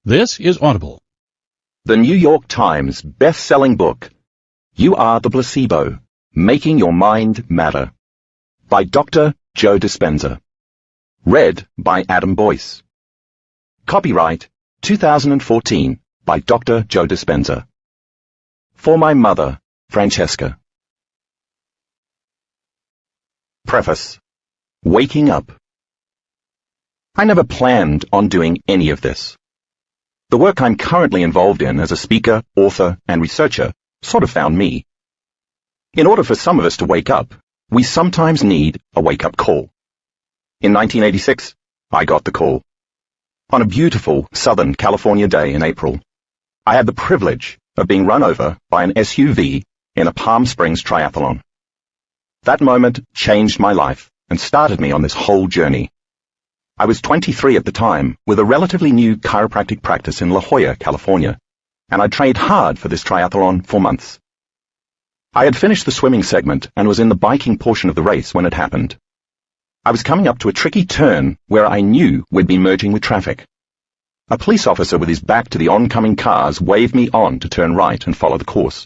This is Audible. The New York Times best-selling book, You Are the Placebo, Making Your Mind Matter, by Dr. Joe Dispenza. Read by Adam Boyce. Copyright 2014 by Dr. Joe Dispenza. For my mother, Francesca. Preface. Waking up. I never planned on doing any of this. The work I'm currently involved in as a speaker, author, and researcher sort of found me. In order for some of us to wake up, we sometimes need a wake-up call. In 1986, I got the call. On a beautiful Southern California day in April, I had the privilege of being run over by an SUV in a Palm Springs triathlon. That moment changed my life and started me on this whole journey. I was 23 at the time, with a relatively new chiropractic practice in La Jolla, California, and I trained hard for this triathlon for months. I had finished the swimming segment and was in the biking portion of the race when it happened. I was coming up to a tricky turn where I knew we'd be merging with traffic. A police officer with his back to the oncoming cars waved me on to turn right and follow the course.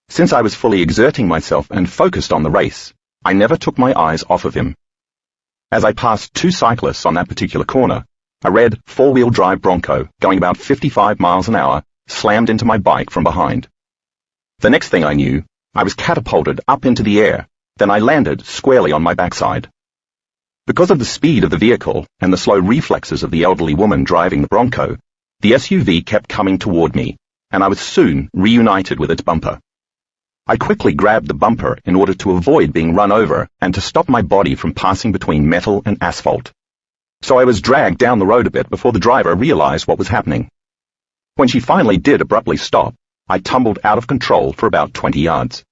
Since I was fully exerting myself and focused on the race, I never took my eyes off of him. As I passed two cyclists on that particular corner, a red four-wheel drive Bronco going about 55 miles an hour slammed into my bike from behind. The next thing I knew, I was catapulted up into the air, then I landed squarely on my backside. Because of the speed of the vehicle and the slow reflexes of the elderly woman driving the Bronco, the SUV kept coming toward me, and I was soon reunited with its bumper. I quickly grabbed the bumper in order to avoid being run over and to stop my body from passing between metal and asphalt. So I was dragged down the road a bit before the driver realized what was happening. When she finally did abruptly stop, I tumbled out of control for about 20 yards.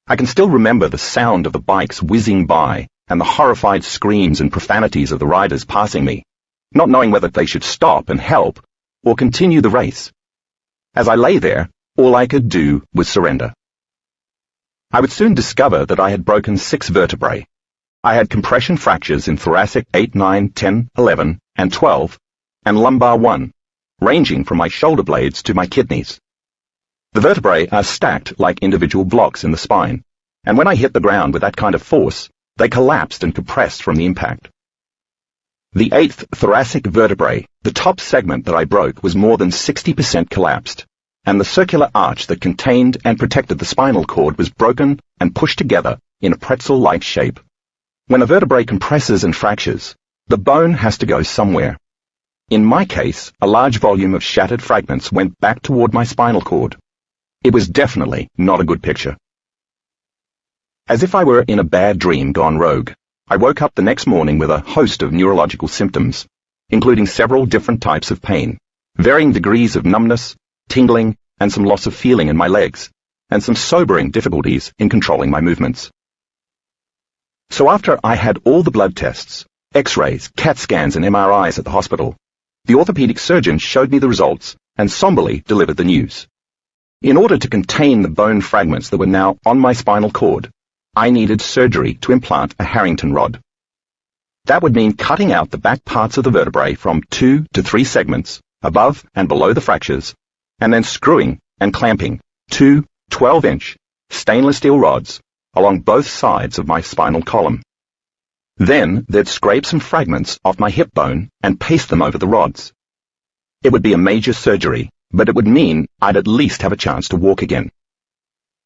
I can still remember the sound of the bikes whizzing by and the horrified screams and profanities of the riders passing me, not knowing whether they should stop and help or continue the race. As I lay there, all I could do was surrender. I would soon discover that I had broken 6 vertebrae. I had compression fractures in thoracic 8, 9, 10, 11, and 12, and lumbar 1, ranging from my shoulder blades to my kidneys. The vertebrae are stacked like individual blocks in the spine, and when I hit the ground with that kind of force, they collapsed and compressed from the impact. The 8th thoracic vertebrae, the top segment that I broke, was more than 60% collapsed, and the circular arch that contained and protected the spinal cord was broken and pushed together in a pretzel-like shape. When a vertebrae compresses and fractures, the bone has to go somewhere. In my case, a large volume of shattered fragments went back toward my spinal cord. It was definitely not a good picture. As if I were in a bad dream gone rogue, I woke up the next morning with a host of neurological symptoms, including several different types of pain, varying degrees of numbness, tingling, and some loss of feeling in my legs, and some sobering difficulties in controlling my movements. So after I had all the blood tests, X-rays, CAT scans, and MRIs at the hospital, the orthopedic surgeon showed me the results and somberly delivered the news. In order to contain the bone fragments that were now on my spinal cord, I needed surgery to implant a Harrington rod. That would mean cutting out the back parts of the vertebrae from 2 to 3 segments, above and below the fractures, and then screwing and clamping 2 12-inch stainless steel rods along both sides of my spinal column. Then they'd scrape some fragments off my hip bone and paste them over the rods. It would be a major surgery, but it would mean I'd at least have a chance to walk again.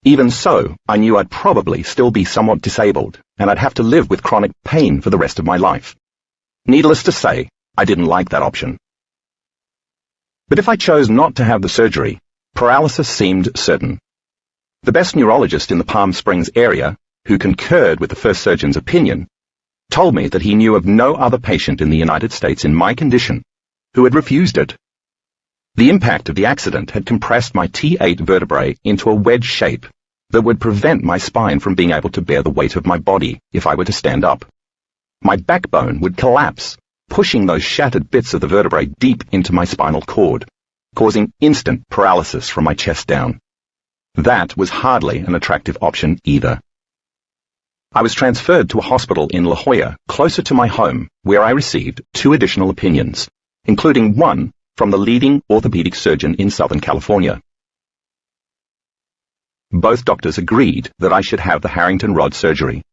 Even so, I knew I'd probably still be somewhat disabled, and I'd have to live with chronic pain for the rest of my life. Needless to say, I didn't like that option. But if I chose not to have the surgery, paralysis seemed certain. The best neurologist in the Palm Springs area, who concurred with the first surgeon's opinion, told me that he knew of no other patient in the United States in my condition who had refused it. The impact of the accident had compressed my T8 vertebrae into a wedge shape that would prevent my spine from being able to bear the weight of my body if I were to stand up. My backbone would collapse, pushing those shattered bits of the vertebrae deep into my spinal cord, causing instant paralysis from my chest down. That was hardly an attractive option either. I was transferred to a hospital in La Jolla, closer to my home, where I received 2 additional opinions, including one from the leading orthopedic surgeon in Southern California. Both doctors agreed that I should have the Harrington rod surgery.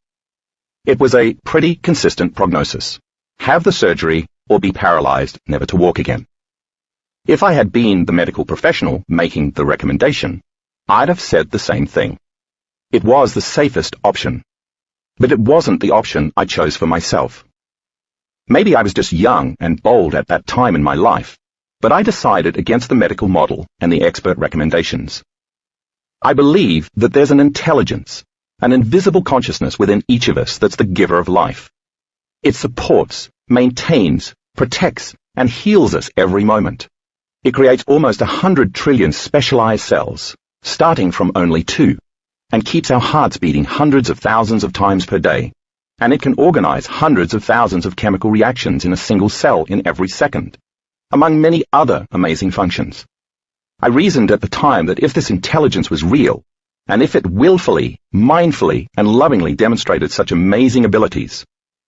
It was a pretty consistent prognosis: have the surgery or be paralyzed, never to walk again. If I had been the medical professional making the recommendation, I'd have said the same thing. It was the safest option, but it wasn't the option I chose for myself. Maybe I was just young and bold at that time in my life, but I decided against the medical model and the expert recommendations. I believe that there's an intelligence, an invisible consciousness within each of us that's the giver of life. It supports, maintains, protects, and heals us every moment. It creates almost 100 trillion specialized cells, starting from only 2, and keeps our hearts beating hundreds of thousands of times per day, and it can organize hundreds of thousands of chemical reactions in a single cell in every second, among many other amazing functions. I reasoned at the time that if this intelligence was real, and if it willfully, mindfully, and lovingly demonstrated such amazing abilities,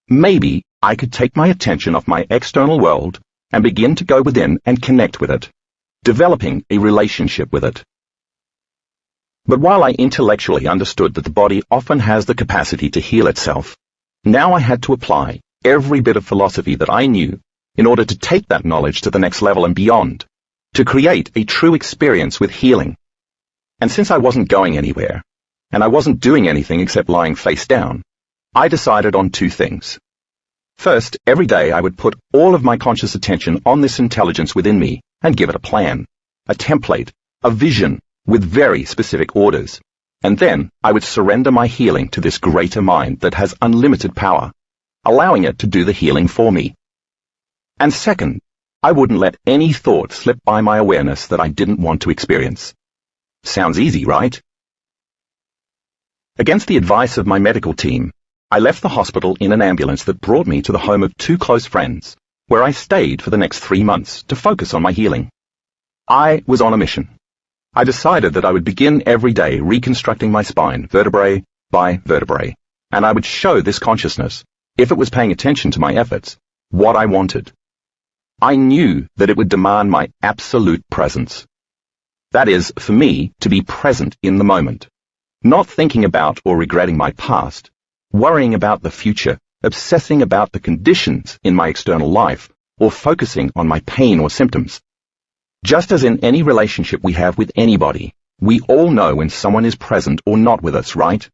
maybe I could take my attention off my external world and begin to go within and connect with it, developing a relationship with it. But while I intellectually understood that the body often has the capacity to heal itself, now I had to apply every bit of philosophy that I knew in order to take that knowledge to the next level and beyond, to create a true experience with healing. And since I wasn't going anywhere, and I wasn't doing anything except lying face down, I decided on 2 things. First, every day I would put all of my conscious attention on this intelligence within me and give it a plan, a template, a vision with very specific orders. And then I would surrender my healing to this greater mind that has unlimited power, allowing it to do the healing for me. And second, I wouldn't let any thought slip by my awareness that I didn't want to experience. Sounds easy, right? Against the advice of my medical team, I left the hospital in an ambulance that brought me to the home of 2 close friends, where I stayed for the next 3 months to focus on my healing. I was on a mission. I decided that I would begin every day reconstructing my spine, vertebrae by vertebrae, and I would show this consciousness, if it was paying attention to my efforts, what I wanted. I knew that it would demand my absolute presence. That is, for me, to be present in the moment, not thinking about or regretting my past, worrying about the future, obsessing about the conditions in my external life, or focusing on my pain or symptoms. Just as in any relationship we have with anybody, we all know when someone is present or not with us, right?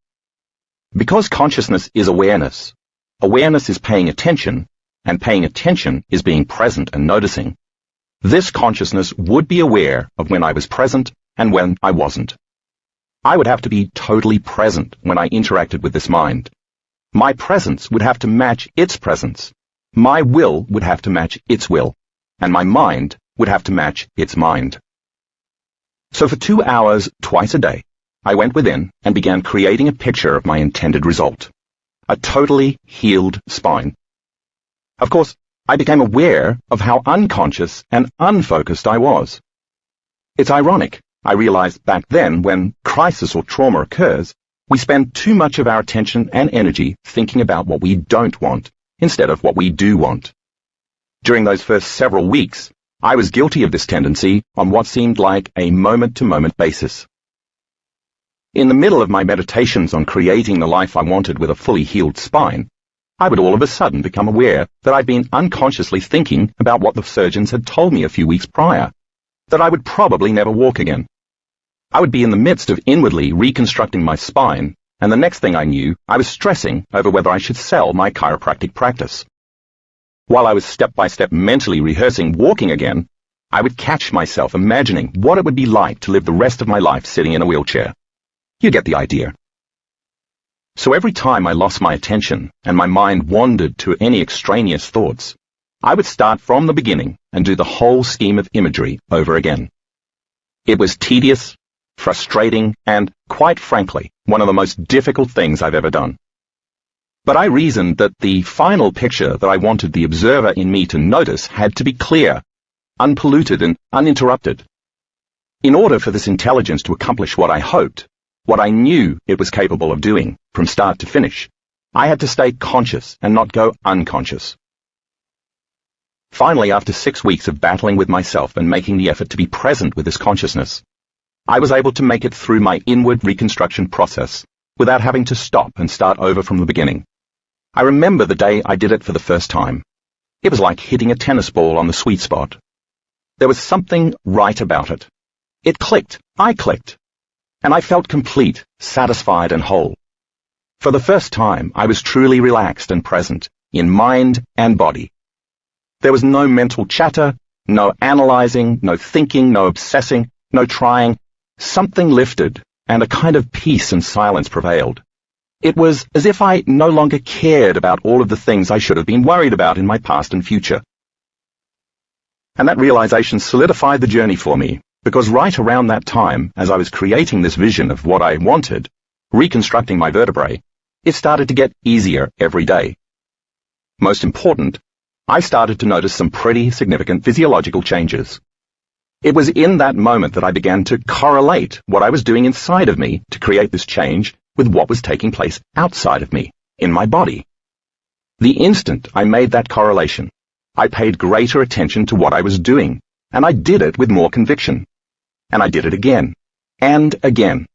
Because consciousness is awareness. Awareness is paying attention, and paying attention is being present and noticing. This consciousness would be aware of when I was present and when I wasn't. I would have to be totally present when I interacted with this mind. My presence would have to match its presence. My will would have to match its will, and my mind would have to match its mind. So for 2 hours, twice a day, I went within and began creating a picture of my intended result. A totally healed spine. Of course, I became aware of how unconscious and unfocused I was. It's ironic, I realized back then, when crisis or trauma occurs, we spend too much of our attention and energy thinking about what we don't want, instead of what we do want. During those first several weeks, I was guilty of this tendency on what seemed like a moment-to-moment basis. In the middle of my meditations on creating the life I wanted with a fully healed spine, I would all of a sudden become aware that I'd been unconsciously thinking about what the surgeons had told me a few weeks prior, that I would probably never walk again. I would be in the midst of inwardly reconstructing my spine, and the next thing I knew, I was stressing over whether I should sell my chiropractic practice. While I was step-by-step mentally rehearsing walking again, I would catch myself imagining what it would be like to live the rest of my life sitting in a wheelchair. You get the idea. So every time I lost my attention and my mind wandered to any extraneous thoughts, I would start from the beginning and do the whole scheme of imagery over again. It was tedious, frustrating, and, quite frankly, one of the most difficult things I've ever done. But I reasoned that the final picture that I wanted the observer in me to notice had to be clear, unpolluted, and uninterrupted. In order for this intelligence to accomplish what I hoped, what I knew it was capable of doing, from start to finish, I had to stay conscious and not go unconscious. Finally, after 6 weeks of battling with myself and making the effort to be present with this consciousness, I was able to make it through my inward reconstruction process without having to stop and start over from the beginning. I remember the day I did it for the first time. It was like hitting a tennis ball on the sweet spot. There was something right about it. It clicked. I clicked. And I felt complete, satisfied and whole. For the first time, I was truly relaxed and present, in mind and body. There was no mental chatter, no analyzing, no thinking, no obsessing, no trying. Something lifted, and a kind of peace and silence prevailed. It was as if I no longer cared about all of the things I should have been worried about in my past and future. And that realization solidified the journey for me, because right around that time, as I was creating this vision of what I wanted, reconstructing my vertebrae, it started to get easier every day. Most important, I started to notice some pretty significant physiological changes. It was in that moment that I began to correlate what I was doing inside of me to create this change with what was taking place outside of me, in my body. The instant I made that correlation, I paid greater attention to what I was doing, and I did it with more conviction. And I did it again, and again.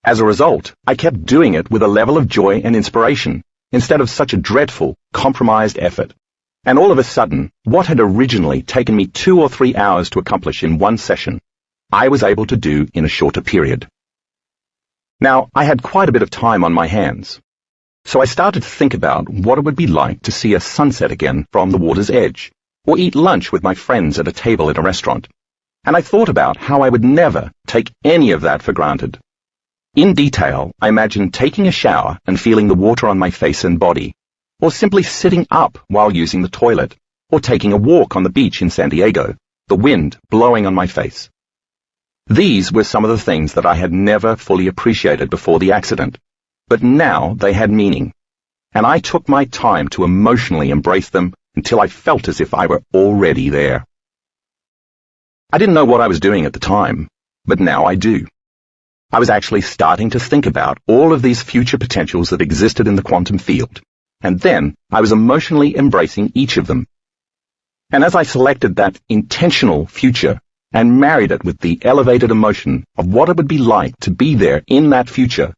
As a result, I kept doing it with a level of joy and inspiration, instead of such a dreadful, compromised effort. And all of a sudden, what had originally taken me 2 or 3 hours to accomplish in one session, I was able to do in a shorter period. Now, I had quite a bit of time on my hands, so I started to think about what it would be like to see a sunset again from the water's edge, or eat lunch with my friends at a table at a restaurant. And I thought about how I would never take any of that for granted. In detail, I imagined taking a shower and feeling the water on my face and body, or simply sitting up while using the toilet, or taking a walk on the beach in San Diego, the wind blowing on my face. These were some of the things that I had never fully appreciated before the accident, but now they had meaning, and I took my time to emotionally embrace them until I felt as if I were already there. I didn't know what I was doing at the time, but now I do. I was actually starting to think about all of these future potentials that existed in the quantum field, and then I was emotionally embracing each of them. And as I selected that intentional future and married it with the elevated emotion of what it would be like to be there in that future,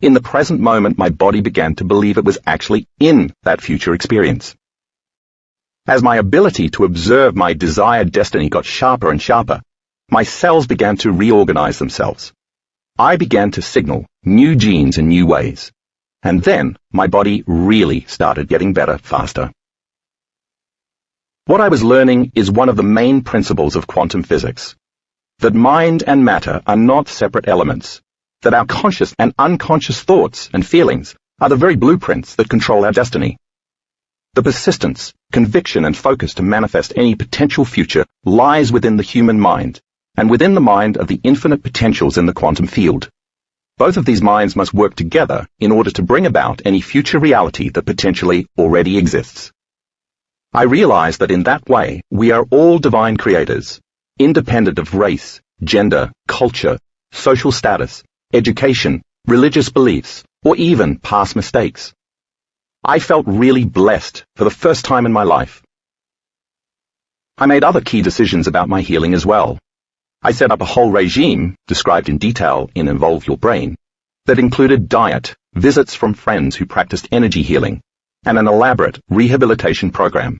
in the present moment my body began to believe it was actually in that future experience. As my ability to observe my desired destiny got sharper and sharper, my cells began to reorganize themselves. I began to signal new genes in new ways. And then my body really started getting better faster. What I was learning is one of the main principles of quantum physics, that mind and matter are not separate elements, that our conscious and unconscious thoughts and feelings are the very blueprints that control our destiny. The persistence, conviction and focus to manifest any potential future lies within the human mind, and within the mind of the infinite potentials in the quantum field. Both of these minds must work together in order to bring about any future reality that potentially already exists. I realize that in that way, we are all divine creators, independent of race, gender, culture, social status, education, religious beliefs, or even past mistakes. I felt really blessed for the first time in my life. I made other key decisions about my healing as well. I set up a whole regime, described in detail in Involve Your Brain, that included diet, visits from friends who practiced energy healing, and an elaborate rehabilitation program.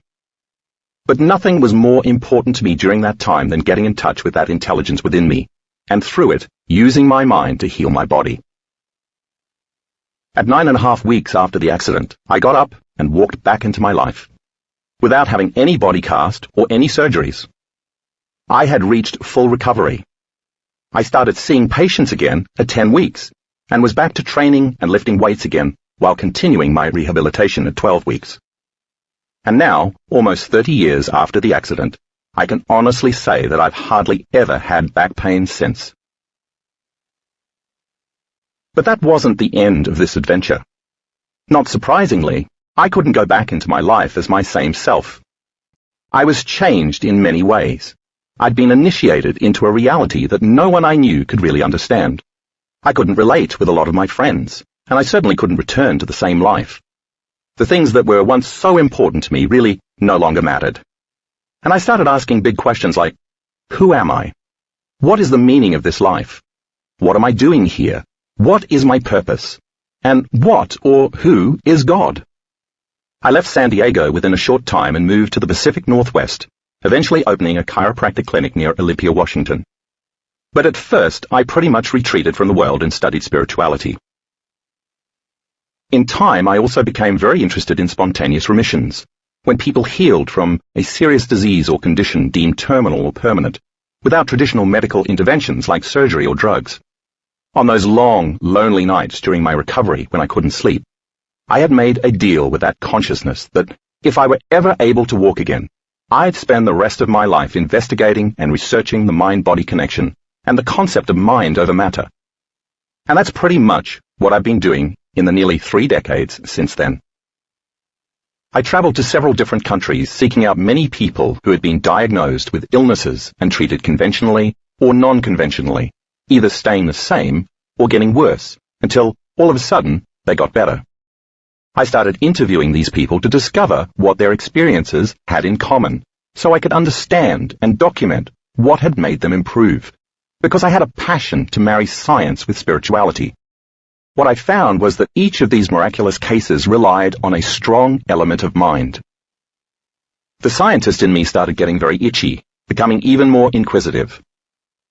But nothing was more important to me during that time than getting in touch with that intelligence within me, and through it, using my mind to heal my body. At 9.5 weeks after the accident, I got up and walked back into my life, without having any body cast or any surgeries. I had reached full recovery. I started seeing patients again at 10 weeks, and was back to training and lifting weights again while continuing my rehabilitation at 12 weeks. And now, almost 30 years after the accident, I can honestly say that I've hardly ever had back pain since. But that wasn't the end of this adventure. Not surprisingly, I couldn't go back into my life as my same self. I was changed in many ways. I'd been initiated into a reality that no one I knew could really understand. I couldn't relate with a lot of my friends, and I certainly couldn't return to the same life. The things that were once so important to me really no longer mattered, And I started asking big questions like, who am I? What is the meaning of this life? What am I doing here? What is my purpose? And what or who is God? I left San Diego within a short time and moved to the Pacific Northwest, eventually opening a chiropractic clinic near Olympia, Washington. But at first, I pretty much retreated from the world and studied spirituality. In time, I also became very interested in spontaneous remissions, when people healed from a serious disease or condition deemed terminal or permanent, without traditional medical interventions like surgery or drugs. On those long, lonely nights during my recovery when I couldn't sleep, I had made a deal with that consciousness that if I were ever able to walk again, I'd spend the rest of my life investigating and researching the mind-body connection and the concept of mind over matter. And that's pretty much what I've been doing in the nearly 3 decades since then. I traveled to several different countries seeking out many people who had been diagnosed with illnesses and treated conventionally or non-conventionally, either staying the same or getting worse, until all of a sudden they got better. I started interviewing these people to discover what their experiences had in common, so I could understand and document what had made them improve, because I had a passion to marry science with spirituality. What I found was that each of these miraculous cases relied on a strong element of mind. The scientist in me started getting very itchy, becoming even more inquisitive.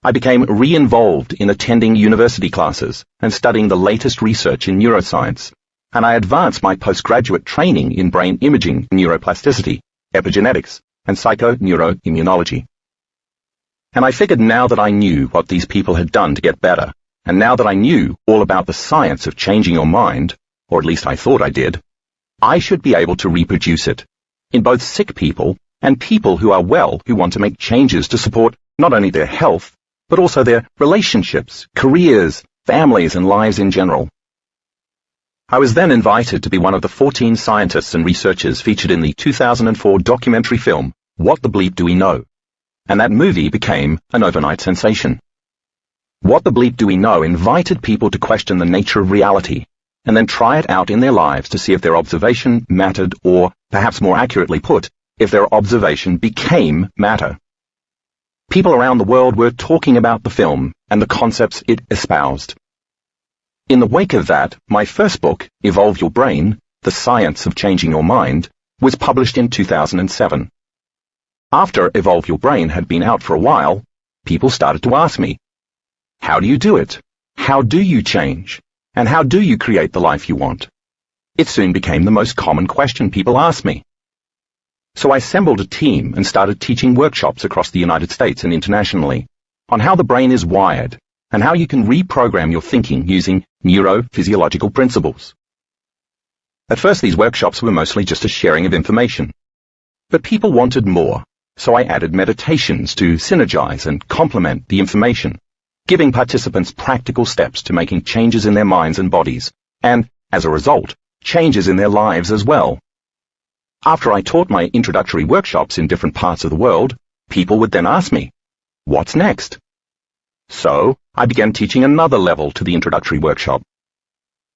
I became re-involved in attending university classes and studying the latest research in neuroscience, and I advanced my postgraduate training in brain imaging, neuroplasticity, epigenetics, and psychoneuroimmunology. And I figured now that I knew what these people had done to get better, and now that I knew all about the science of changing your mind, or at least I thought I did, I should be able to reproduce it, in both sick people and people who are well who want to make changes to support not only their health, but also their relationships, careers, families, and lives in general. I was then invited to be one of the 14 scientists and researchers featured in the 2004 documentary film, What the Bleep Do We Know? And that movie became an overnight sensation. What the Bleep Do We Know invited people to question the nature of reality, and then try it out in their lives to see if their observation mattered, or, perhaps more accurately put, if their observation became matter. People around the world were talking about the film and the concepts it espoused. In the wake of that, my first book, Evolve Your Brain, The Science of Changing Your Mind, was published in 2007. After Evolve Your Brain had been out for a while, people started to ask me, how do you do it? How do you change? And how do you create the life you want? It soon became the most common question people asked me. So I assembled a team and started teaching workshops across the United States and internationally on how the brain is wired and how you can reprogram your thinking using neurophysiological principles. At first, these workshops were mostly just a sharing of information. But people wanted more, so I added meditations to synergize and complement the information, giving participants practical steps to making changes in their minds and bodies, and, as a result, changes in their lives as well. After I taught my introductory workshops in different parts of the world, people would then ask me, what's next? So, I began teaching another level to the introductory workshop.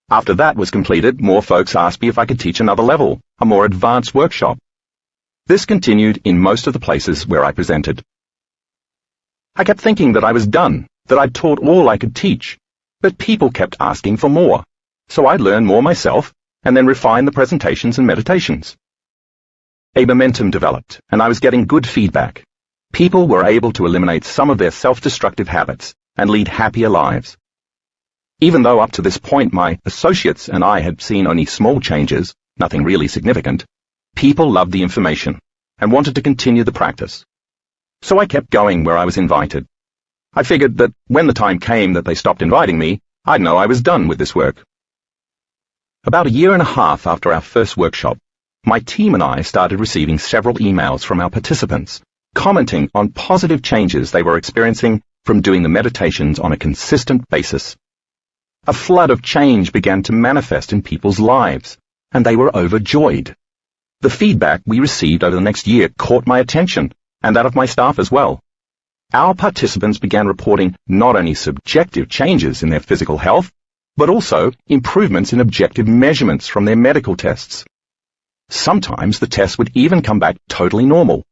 After that was completed, more folks asked me if I could teach another level, a more advanced workshop. This continued in most of the places where I presented. I kept thinking that I was done, that I'd taught all I could teach, but people kept asking for more, so I'd learn more myself, and then refine the presentations and meditations. A momentum developed, and I was getting good feedback. People were able to eliminate some of their self-destructive habits and lead happier lives. Even though up to this point my associates and I had seen only small changes, nothing really significant, people loved the information and wanted to continue the practice. So I kept going where I was invited. I figured that when the time came that they stopped inviting me, I'd know I was done with this work. About a year and a half after our first workshop, my team and I started receiving several emails from our participants, commenting on positive changes they were experiencing from doing the meditations on a consistent basis. A flood of change began to manifest in people's lives, and they were overjoyed. The feedback we received over the next year caught my attention, and that of my staff as well. Our participants began reporting not only subjective changes in their physical health, but also improvements in objective measurements from their medical tests. Sometimes the tests would even come back totally normal.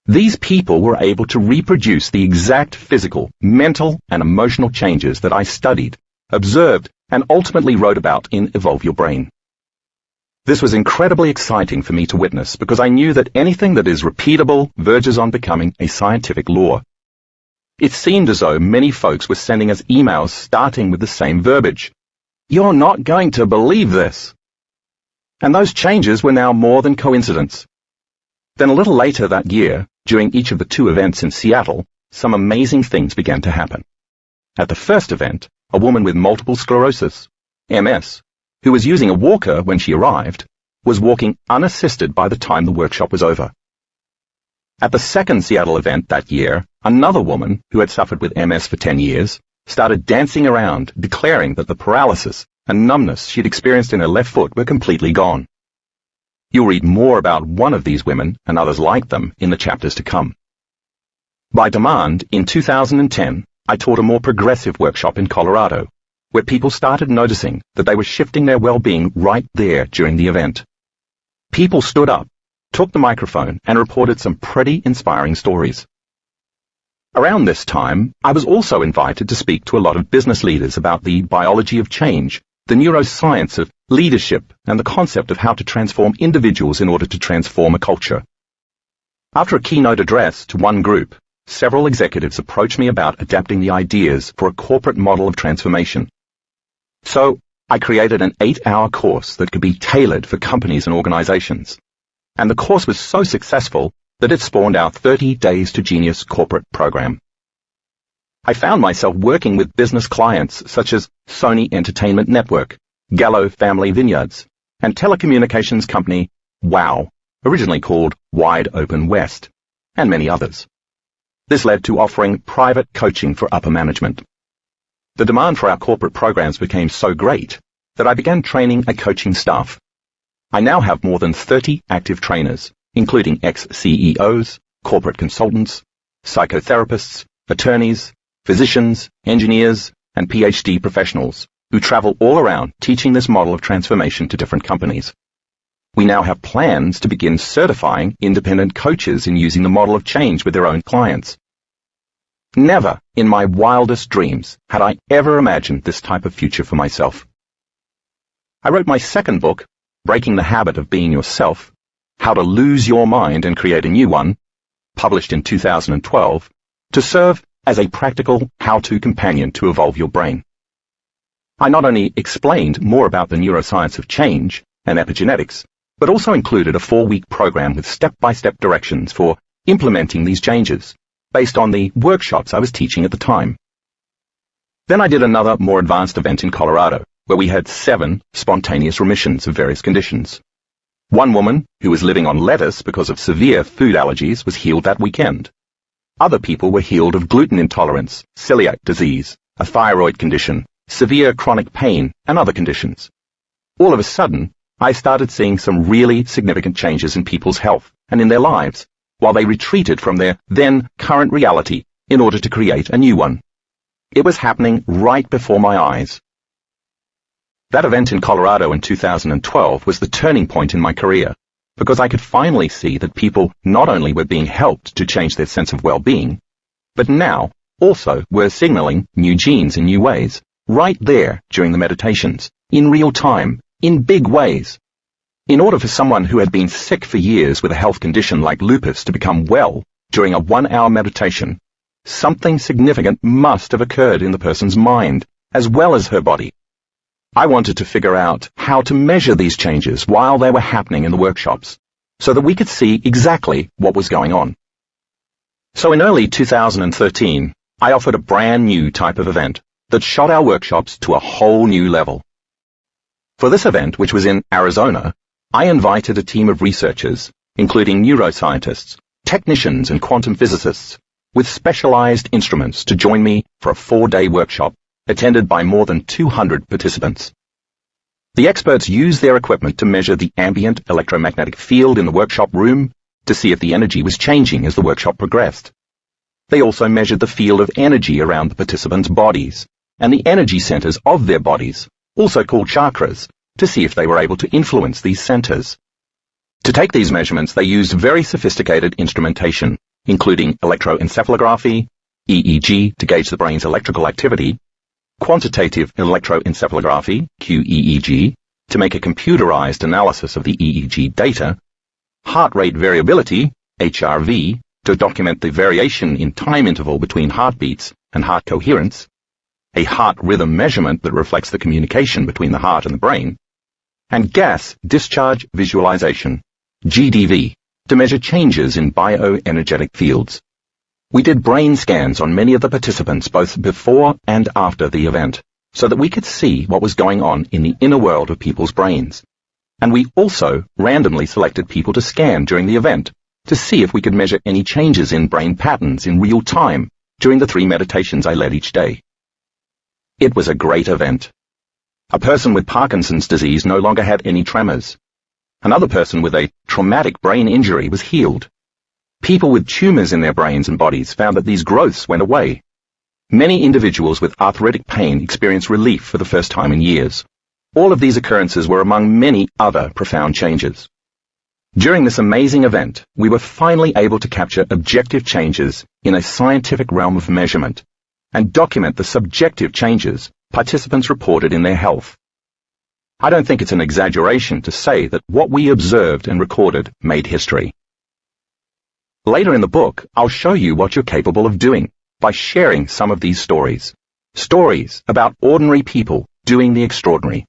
These people were able to reproduce the exact physical, mental, and emotional changes that I studied, observed, and ultimately wrote about in Evolve Your Brain. This was incredibly exciting for me to witness because I knew that anything that is repeatable verges on becoming a scientific law. It seemed as though many folks were sending us emails starting with the same verbiage. "You're not going to believe this." And those changes were now more than coincidence. Then a little later that year, during each of the 2 events in Seattle, some amazing things began to happen. At the first event, a woman with multiple sclerosis, MS, who was using a walker when she arrived, was walking unassisted by the time the workshop was over. At the second Seattle event that year, another woman who had suffered with MS for 10 years started dancing around, declaring that the paralysis and numbness she'd experienced in her left foot were completely gone. You'll read more about one of these women and others like them in the chapters to come. By demand, in 2010, I taught a more progressive workshop in Colorado, where people started noticing that they were shifting their well-being right there during the event. People stood up, took the microphone, and reported some pretty inspiring stories. Around this time, I was also invited to speak to a lot of business leaders about the biology of change, the neuroscience of leadership, and the concept of how to transform individuals in order to transform a culture. After a keynote address to one group, several executives approached me about adapting the ideas for a corporate model of transformation. So, I created an 8-hour course that could be tailored for companies and organizations. And the course was so successful that it spawned our 30 Days to Genius corporate program. I found myself working with business clients such as Sony Entertainment Network, Gallo Family Vineyards, and telecommunications company WOW, originally called Wide Open West, and many others. This led to offering private coaching for upper management. The demand for our corporate programs became so great that I began training a coaching staff. I now have more than 30 active trainers, including ex-CEOs, corporate consultants, psychotherapists, attorneys, physicians, engineers, and PhD professionals who travel all around teaching this model of transformation to different companies. We now have plans to begin certifying independent coaches in using the model of change with their own clients. Never in my wildest dreams had I ever imagined this type of future for myself. I wrote my second book, Breaking the Habit of Being Yourself, How to Lose Your Mind and Create a New One, published in 2012, to serve as a practical how-to companion to evolve your brain. I not only explained more about the neuroscience of change and epigenetics, but also included a 4-week program with step-by-step directions for implementing these changes, based on the workshops I was teaching at the time. Then I did another more advanced event in Colorado, where we had 7 spontaneous remissions of various conditions. One woman, who was living on lettuce because of severe food allergies, was healed that weekend. Other people were healed of gluten intolerance, celiac disease, a thyroid condition, severe chronic pain, and other conditions. All of a sudden, I started seeing some really significant changes in people's health and in their lives, while they retreated from their then current reality in order to create a new one. It was happening right before my eyes. That event in Colorado in 2012 was the turning point in my career, because I could finally see that people not only were being helped to change their sense of well-being, but now also were signaling new genes in new ways, right there during the meditations, in real time, in big ways. In order for someone who had been sick for years with a health condition like lupus to become well during a 1-hour meditation, something significant must have occurred in the person's mind, as well as her body. I wanted to figure out how to measure these changes while they were happening in the workshops, so that we could see exactly what was going on. So in early 2013, I offered a brand new type of event that shot our workshops to a whole new level. For this event, which was in Arizona, I invited a team of researchers, including neuroscientists, technicians, and quantum physicists, with specialized instruments to join me for a 4-day workshop attended by more than 200 participants. The experts used their equipment to measure the ambient electromagnetic field in the workshop room to see if the energy was changing as the workshop progressed. They also measured the field of energy around the participants' bodies and the energy centers of their bodies, also called chakras, to see if they were able to influence these centers. To take these measurements, they used very sophisticated instrumentation, including electroencephalography, EEG to gauge the brain's electrical activity, quantitative electroencephalography, QEEG, to make a computerized analysis of the EEG data, heart rate variability, HRV, to document the variation in time interval between heartbeats and heart coherence, a heart rhythm measurement that reflects the communication between the heart and the brain, and gas discharge visualization, GDV, to measure changes in bioenergetic fields. We did brain scans on many of the participants both before and after the event, so that we could see what was going on in the inner world of people's brains. And we also randomly selected people to scan during the event to see if we could measure any changes in brain patterns in real time during the 3 meditations I led each day. It was a great event. A person with Parkinson's disease no longer had any tremors. Another person with a traumatic brain injury was healed. People with tumors in their brains and bodies found that these growths went away. Many individuals with arthritic pain experienced relief for the first time in years. All of these occurrences were among many other profound changes. During this amazing event, we were finally able to capture objective changes in a scientific realm of measurement and document the subjective changes participants reported in their health. I don't think it's an exaggeration to say that what we observed and recorded made history. Later in the book, I'll show you what you're capable of doing by sharing some of these stories. Stories about ordinary people doing the extraordinary.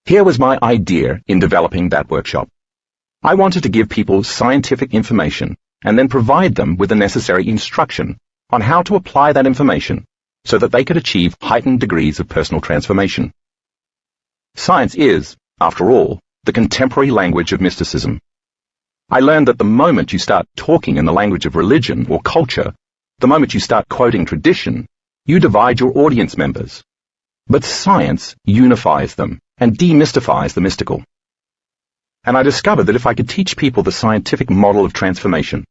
Here was my idea in developing that workshop. I wanted to give people scientific information and then provide them with the necessary instruction on how to apply that information so that they could achieve heightened degrees of personal transformation. Science is, after all, the contemporary language of mysticism. I learned that the moment you start talking in the language of religion or culture, the moment you start quoting tradition, you divide your audience members. But science unifies them and demystifies the mystical. And I discovered that if I could teach people the scientific model of transformation,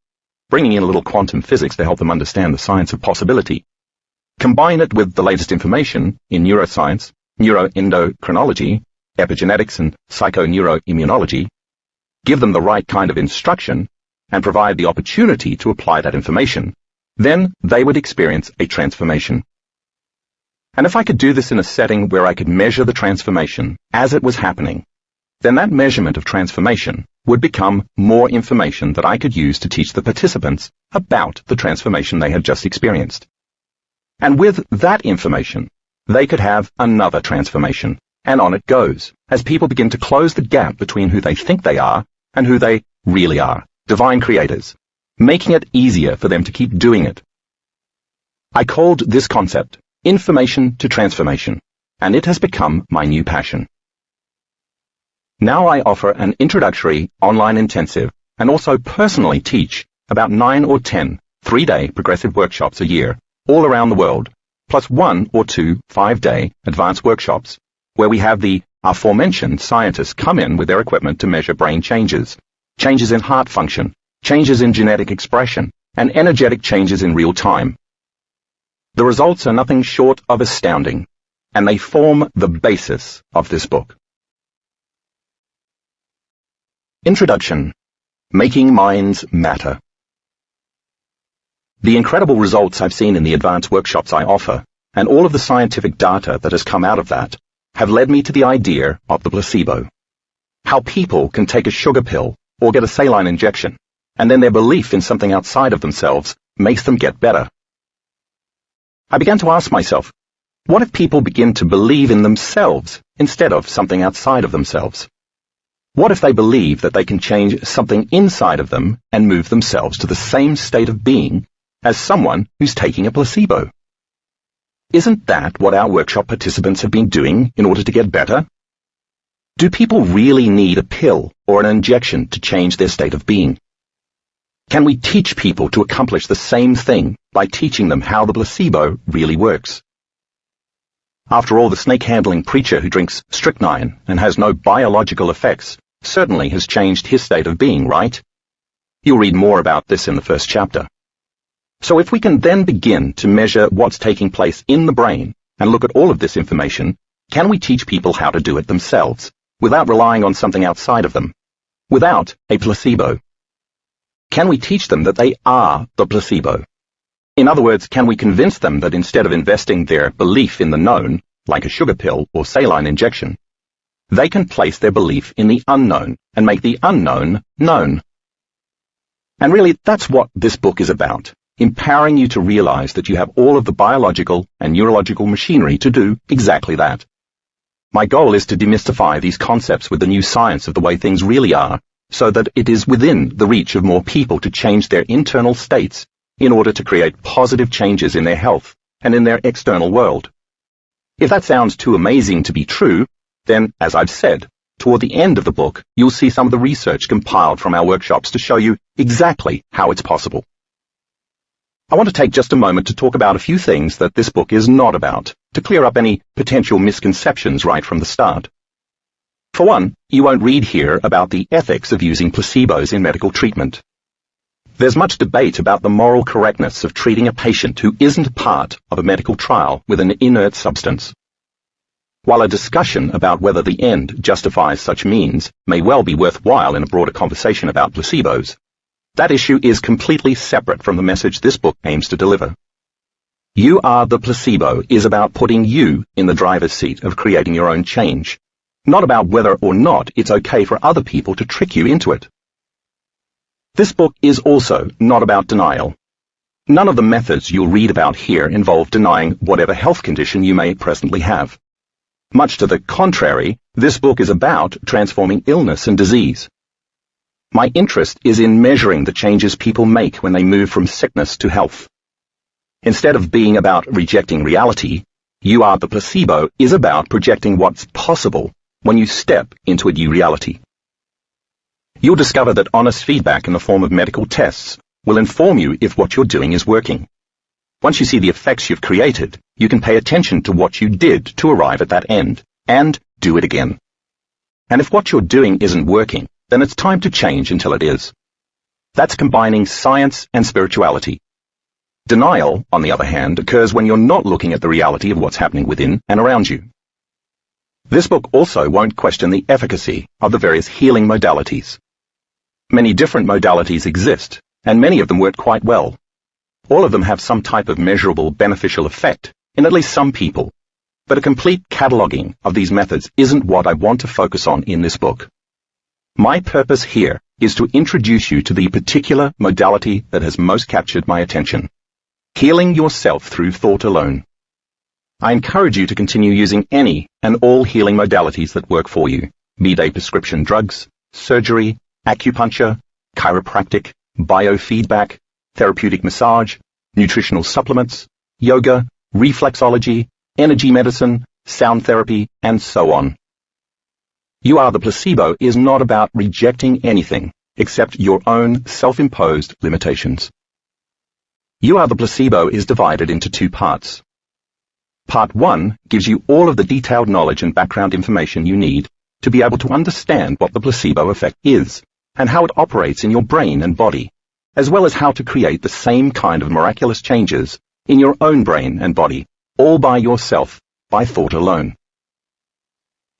bringing in a little quantum physics to help them understand the science of possibility, combine it with the latest information in neuroscience, neuroendocrinology, epigenetics, and psychoneuroimmunology, give them the right kind of instruction, and provide the opportunity to apply that information, then they would experience a transformation. And if I could do this in a setting where I could measure the transformation as it was happening, then that measurement of transformation would become more information that I could use to teach the participants about the transformation they had just experienced. And with that information, they could have another transformation, and on it goes, as people begin to close the gap between who they think they are and who they really are, divine creators, making it easier for them to keep doing it. I called this concept information to transformation, and it has become my new passion. Now I offer an introductory online intensive and also personally teach about 9 or 10 3-day progressive workshops a year all around the world, plus 1 or 2 5-day advanced workshops where we have the aforementioned scientists come in with their equipment to measure brain changes, changes in heart function, changes in genetic expression, and energetic changes in real time. The results are nothing short of astounding, and they form the basis of this book. Introduction. Making Minds Matter. The incredible results I've seen in the advanced workshops I offer, and all of the scientific data that has come out of that, have led me to the idea of the placebo. How people can take a sugar pill or get a saline injection, and then their belief in something outside of themselves makes them get better. I began to ask myself, what if people begin to believe in themselves instead of something outside of themselves? What if they believe that they can change something inside of them and move themselves to the same state of being as someone who's taking a placebo? Isn't that what our workshop participants have been doing in order to get better? Do people really need a pill or an injection to change their state of being? Can we teach people to accomplish the same thing by teaching them how the placebo really works? After all, the snake-handling preacher who drinks strychnine and has no biological effects certainly has changed his state of being, right? You'll read more about this in the first chapter. So if we can then begin to measure what's taking place in the brain and look at all of this information, can we teach people how to do it themselves, without relying on something outside of them, without a placebo? Can we teach them that they are the placebo? In other words, can we convince them that instead of investing their belief in the known, like a sugar pill or saline injection, they can place their belief in the unknown and make the unknown known? And really, that's what this book is about, empowering you to realize that you have all of the biological and neurological machinery to do exactly that. My goal is to demystify these concepts with the new science of the way things really are, so that it is within the reach of more people to change their internal states in order to create positive changes in their health and in their external world. If that sounds too amazing to be true, then, as I've said, toward the end of the book, you'll see some of the research compiled from our workshops to show you exactly how it's possible. I want to take just a moment to talk about a few things that this book is not about, to clear up any potential misconceptions right from the start. For one, you won't read here about the ethics of using placebos in medical treatment. There's much debate about the moral correctness of treating a patient who isn't part of a medical trial with an inert substance. While a discussion about whether the end justifies such means may well be worthwhile in a broader conversation about placebos, that issue is completely separate from the message this book aims to deliver. You Are the Placebo is about putting you in the driver's seat of creating your own change, not about whether or not it's okay for other people to trick you into it. This book is also not about denial. None of the methods you'll read about here involve denying whatever health condition you may presently have. Much to the contrary, this book is about transforming illness and disease. My interest is in measuring the changes people make when they move from sickness to health. Instead of being about rejecting reality, You Are the Placebo is about projecting what's possible when you step into a new reality. You'll discover that honest feedback in the form of medical tests will inform you if what you're doing is working. Once you see the effects you've created, you can pay attention to what you did to arrive at that end, and do it again. And if what you're doing isn't working, then it's time to change until it is. That's combining science and spirituality. Denial, on the other hand, occurs when you're not looking at the reality of what's happening within and around you. This book also won't question the efficacy of the various healing modalities. Many different modalities exist, and many of them work quite well. All of them have some type of measurable beneficial effect in at least some people, but a complete cataloging of these methods isn't what I want to focus on in this book. My purpose here is to introduce you to the particular modality that has most captured my attention: healing yourself through thought alone. I encourage you to continue using any and all healing modalities that work for you, be they prescription drugs, surgery, acupuncture, chiropractic, biofeedback, therapeutic massage, nutritional supplements, yoga, reflexology, energy medicine, sound therapy, and so on. You Are the Placebo is not about rejecting anything except your own self-imposed limitations. You Are the Placebo is divided into two parts. Part 1 gives you all of the detailed knowledge and background information you need to be able to understand what the placebo effect is and how it operates in your brain and body, as well as how to create the same kind of miraculous changes in your own brain and body, all by yourself, by thought alone.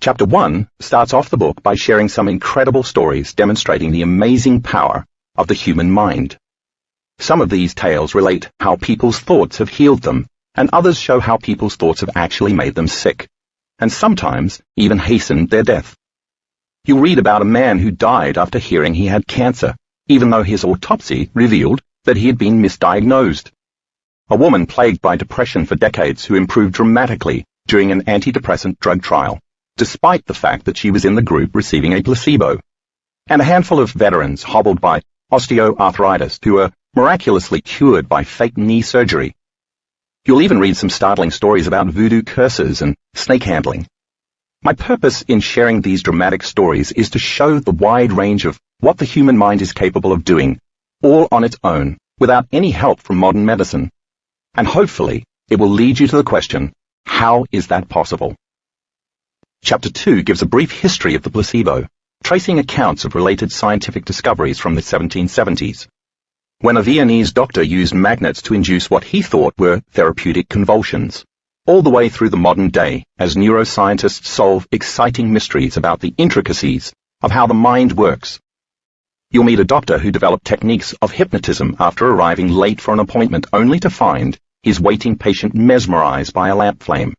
Chapter 1 starts off the book by sharing some incredible stories demonstrating the amazing power of the human mind. Some of these tales relate how people's thoughts have healed them, and others show how people's thoughts have actually made them sick, and sometimes even hastened their death. You'll read about a man who died after hearing he had cancer, even though his autopsy revealed that he had been misdiagnosed. A woman plagued by depression for decades who improved dramatically during an antidepressant drug trial, despite the fact that she was in the group receiving a placebo. And a handful of veterans hobbled by osteoarthritis who were miraculously cured by fake knee surgery. You'll even read some startling stories about voodoo curses and snake handling. My purpose in sharing these dramatic stories is to show the wide range of what the human mind is capable of doing, all on its own, without any help from modern medicine. And hopefully, it will lead you to the question, how is that possible? Chapter 2 gives a brief history of the placebo, tracing accounts of related scientific discoveries from the 1770s, when a Viennese doctor used magnets to induce what he thought were therapeutic convulsions, all the way through the modern day as neuroscientists solve exciting mysteries about the intricacies of how the mind works. You'll meet a doctor who developed techniques of hypnotism after arriving late for an appointment only to find his waiting patient mesmerized by a lamp flame.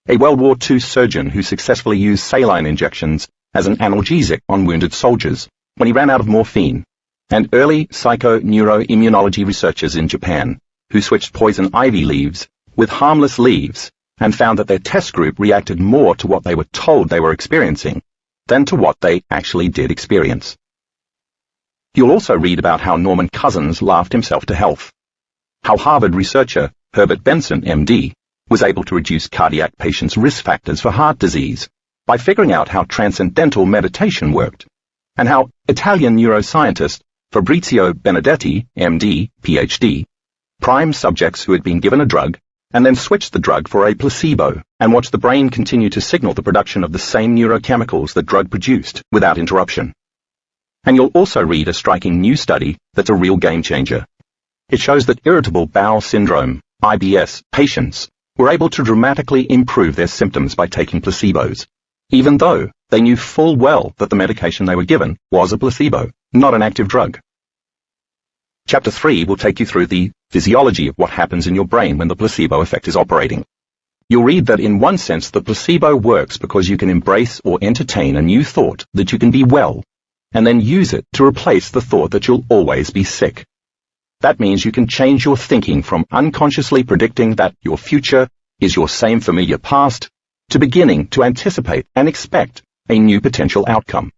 A World War II surgeon who successfully used saline injections as an analgesic on wounded soldiers when he ran out of morphine, and early psychoneuroimmunology researchers in Japan who switched poison ivy leaves with harmless leaves and found that their test group reacted more to what they were told they were experiencing than to what they actually did experience. You'll also read about how Norman Cousins laughed himself to health, how Harvard researcher Herbert Benson, MD, was able to reduce cardiac patients' risk factors for heart disease by figuring out how transcendental meditation worked, and how Italian neuroscientist Fabrizio Benedetti, MD, PhD, primed subjects who had been given a drug and then switched the drug for a placebo and watched the brain continue to signal the production of the same neurochemicals the drug produced without interruption. And you'll also read a striking new study that's a real game changer. It shows that irritable bowel syndrome, IBS, patients were able to dramatically improve their symptoms by taking placebos, even though they knew full well that the medication they were given was a placebo, not an active drug. Chapter 3 will take you through the physiology of what happens in your brain when the placebo effect is operating. You'll read that in one sense the placebo works because you can embrace or entertain a new thought that you can be well, and then use it to replace the thought that you'll always be sick. That means you can change your thinking from unconsciously predicting that your future is your same familiar past to beginning to anticipate and expect a new potential outcome.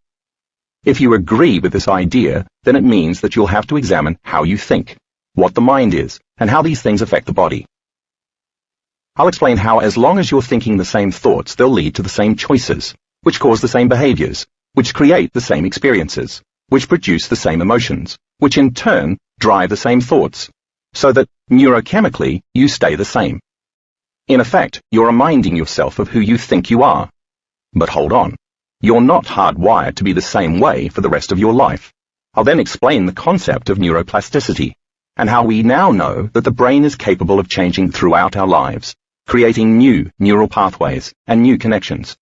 If you agree with this idea, then it means that you'll have to examine how you think, what the mind is, and how these things affect the body. I'll explain how as long as you're thinking the same thoughts, they'll lead to the same choices, which cause the same behaviors, which create the same experiences, which produce the same emotions, which in turn drive the same thoughts, so that neurochemically you stay the same. In effect, you're reminding yourself of who you think you are. But hold on, you're not hardwired to be the same way for the rest of your life. I'll then explain the concept of neuroplasticity, and how we now know that the brain is capable of changing throughout our lives, creating new neural pathways and new connections.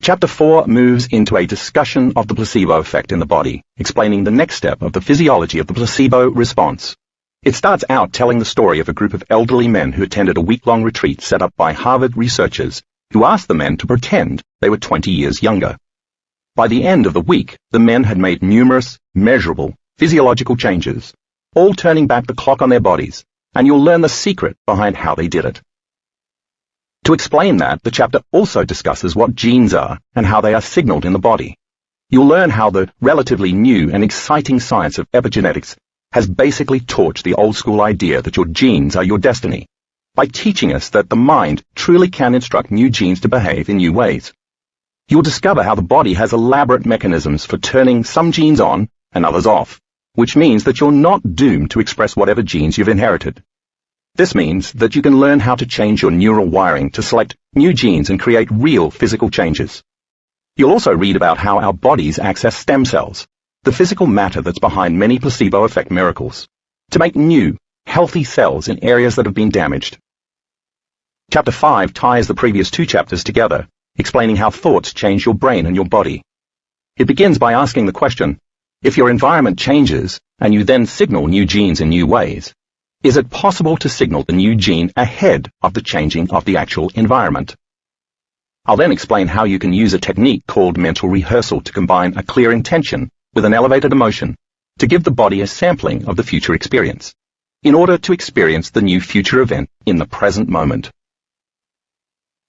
Chapter 4 moves into a discussion of the placebo effect in the body, explaining the next step of the physiology of the placebo response. It starts out telling the story of a group of elderly men who attended a week-long retreat set up by Harvard researchers who asked the men to pretend they were 20 years younger. By the end of the week, the men had made numerous, measurable, physiological changes, all turning back the clock on their bodies, and you'll learn the secret behind how they did it. To explain that, the chapter also discusses what genes are and how they are signaled in the body. You'll learn how the relatively new and exciting science of epigenetics has basically torched the old-school idea that your genes are your destiny, by teaching us that the mind truly can instruct new genes to behave in new ways. You'll discover how the body has elaborate mechanisms for turning some genes on and others off, which means that you're not doomed to express whatever genes you've inherited. This means that you can learn how to change your neural wiring to select new genes and create real physical changes. You'll also read about how our bodies access stem cells, the physical matter that's behind many placebo effect miracles, to make new, healthy cells in areas that have been damaged. Chapter 5 ties the previous 2 chapters together, explaining how thoughts change your brain and your body. It begins by asking the question, if your environment changes and you then signal new genes in new ways, is it possible to signal the new gene ahead of the changing of the actual environment? I'll then explain how you can use a technique called mental rehearsal to combine a clear intention with an elevated emotion to give the body a sampling of the future experience, in order to experience the new future event in the present moment.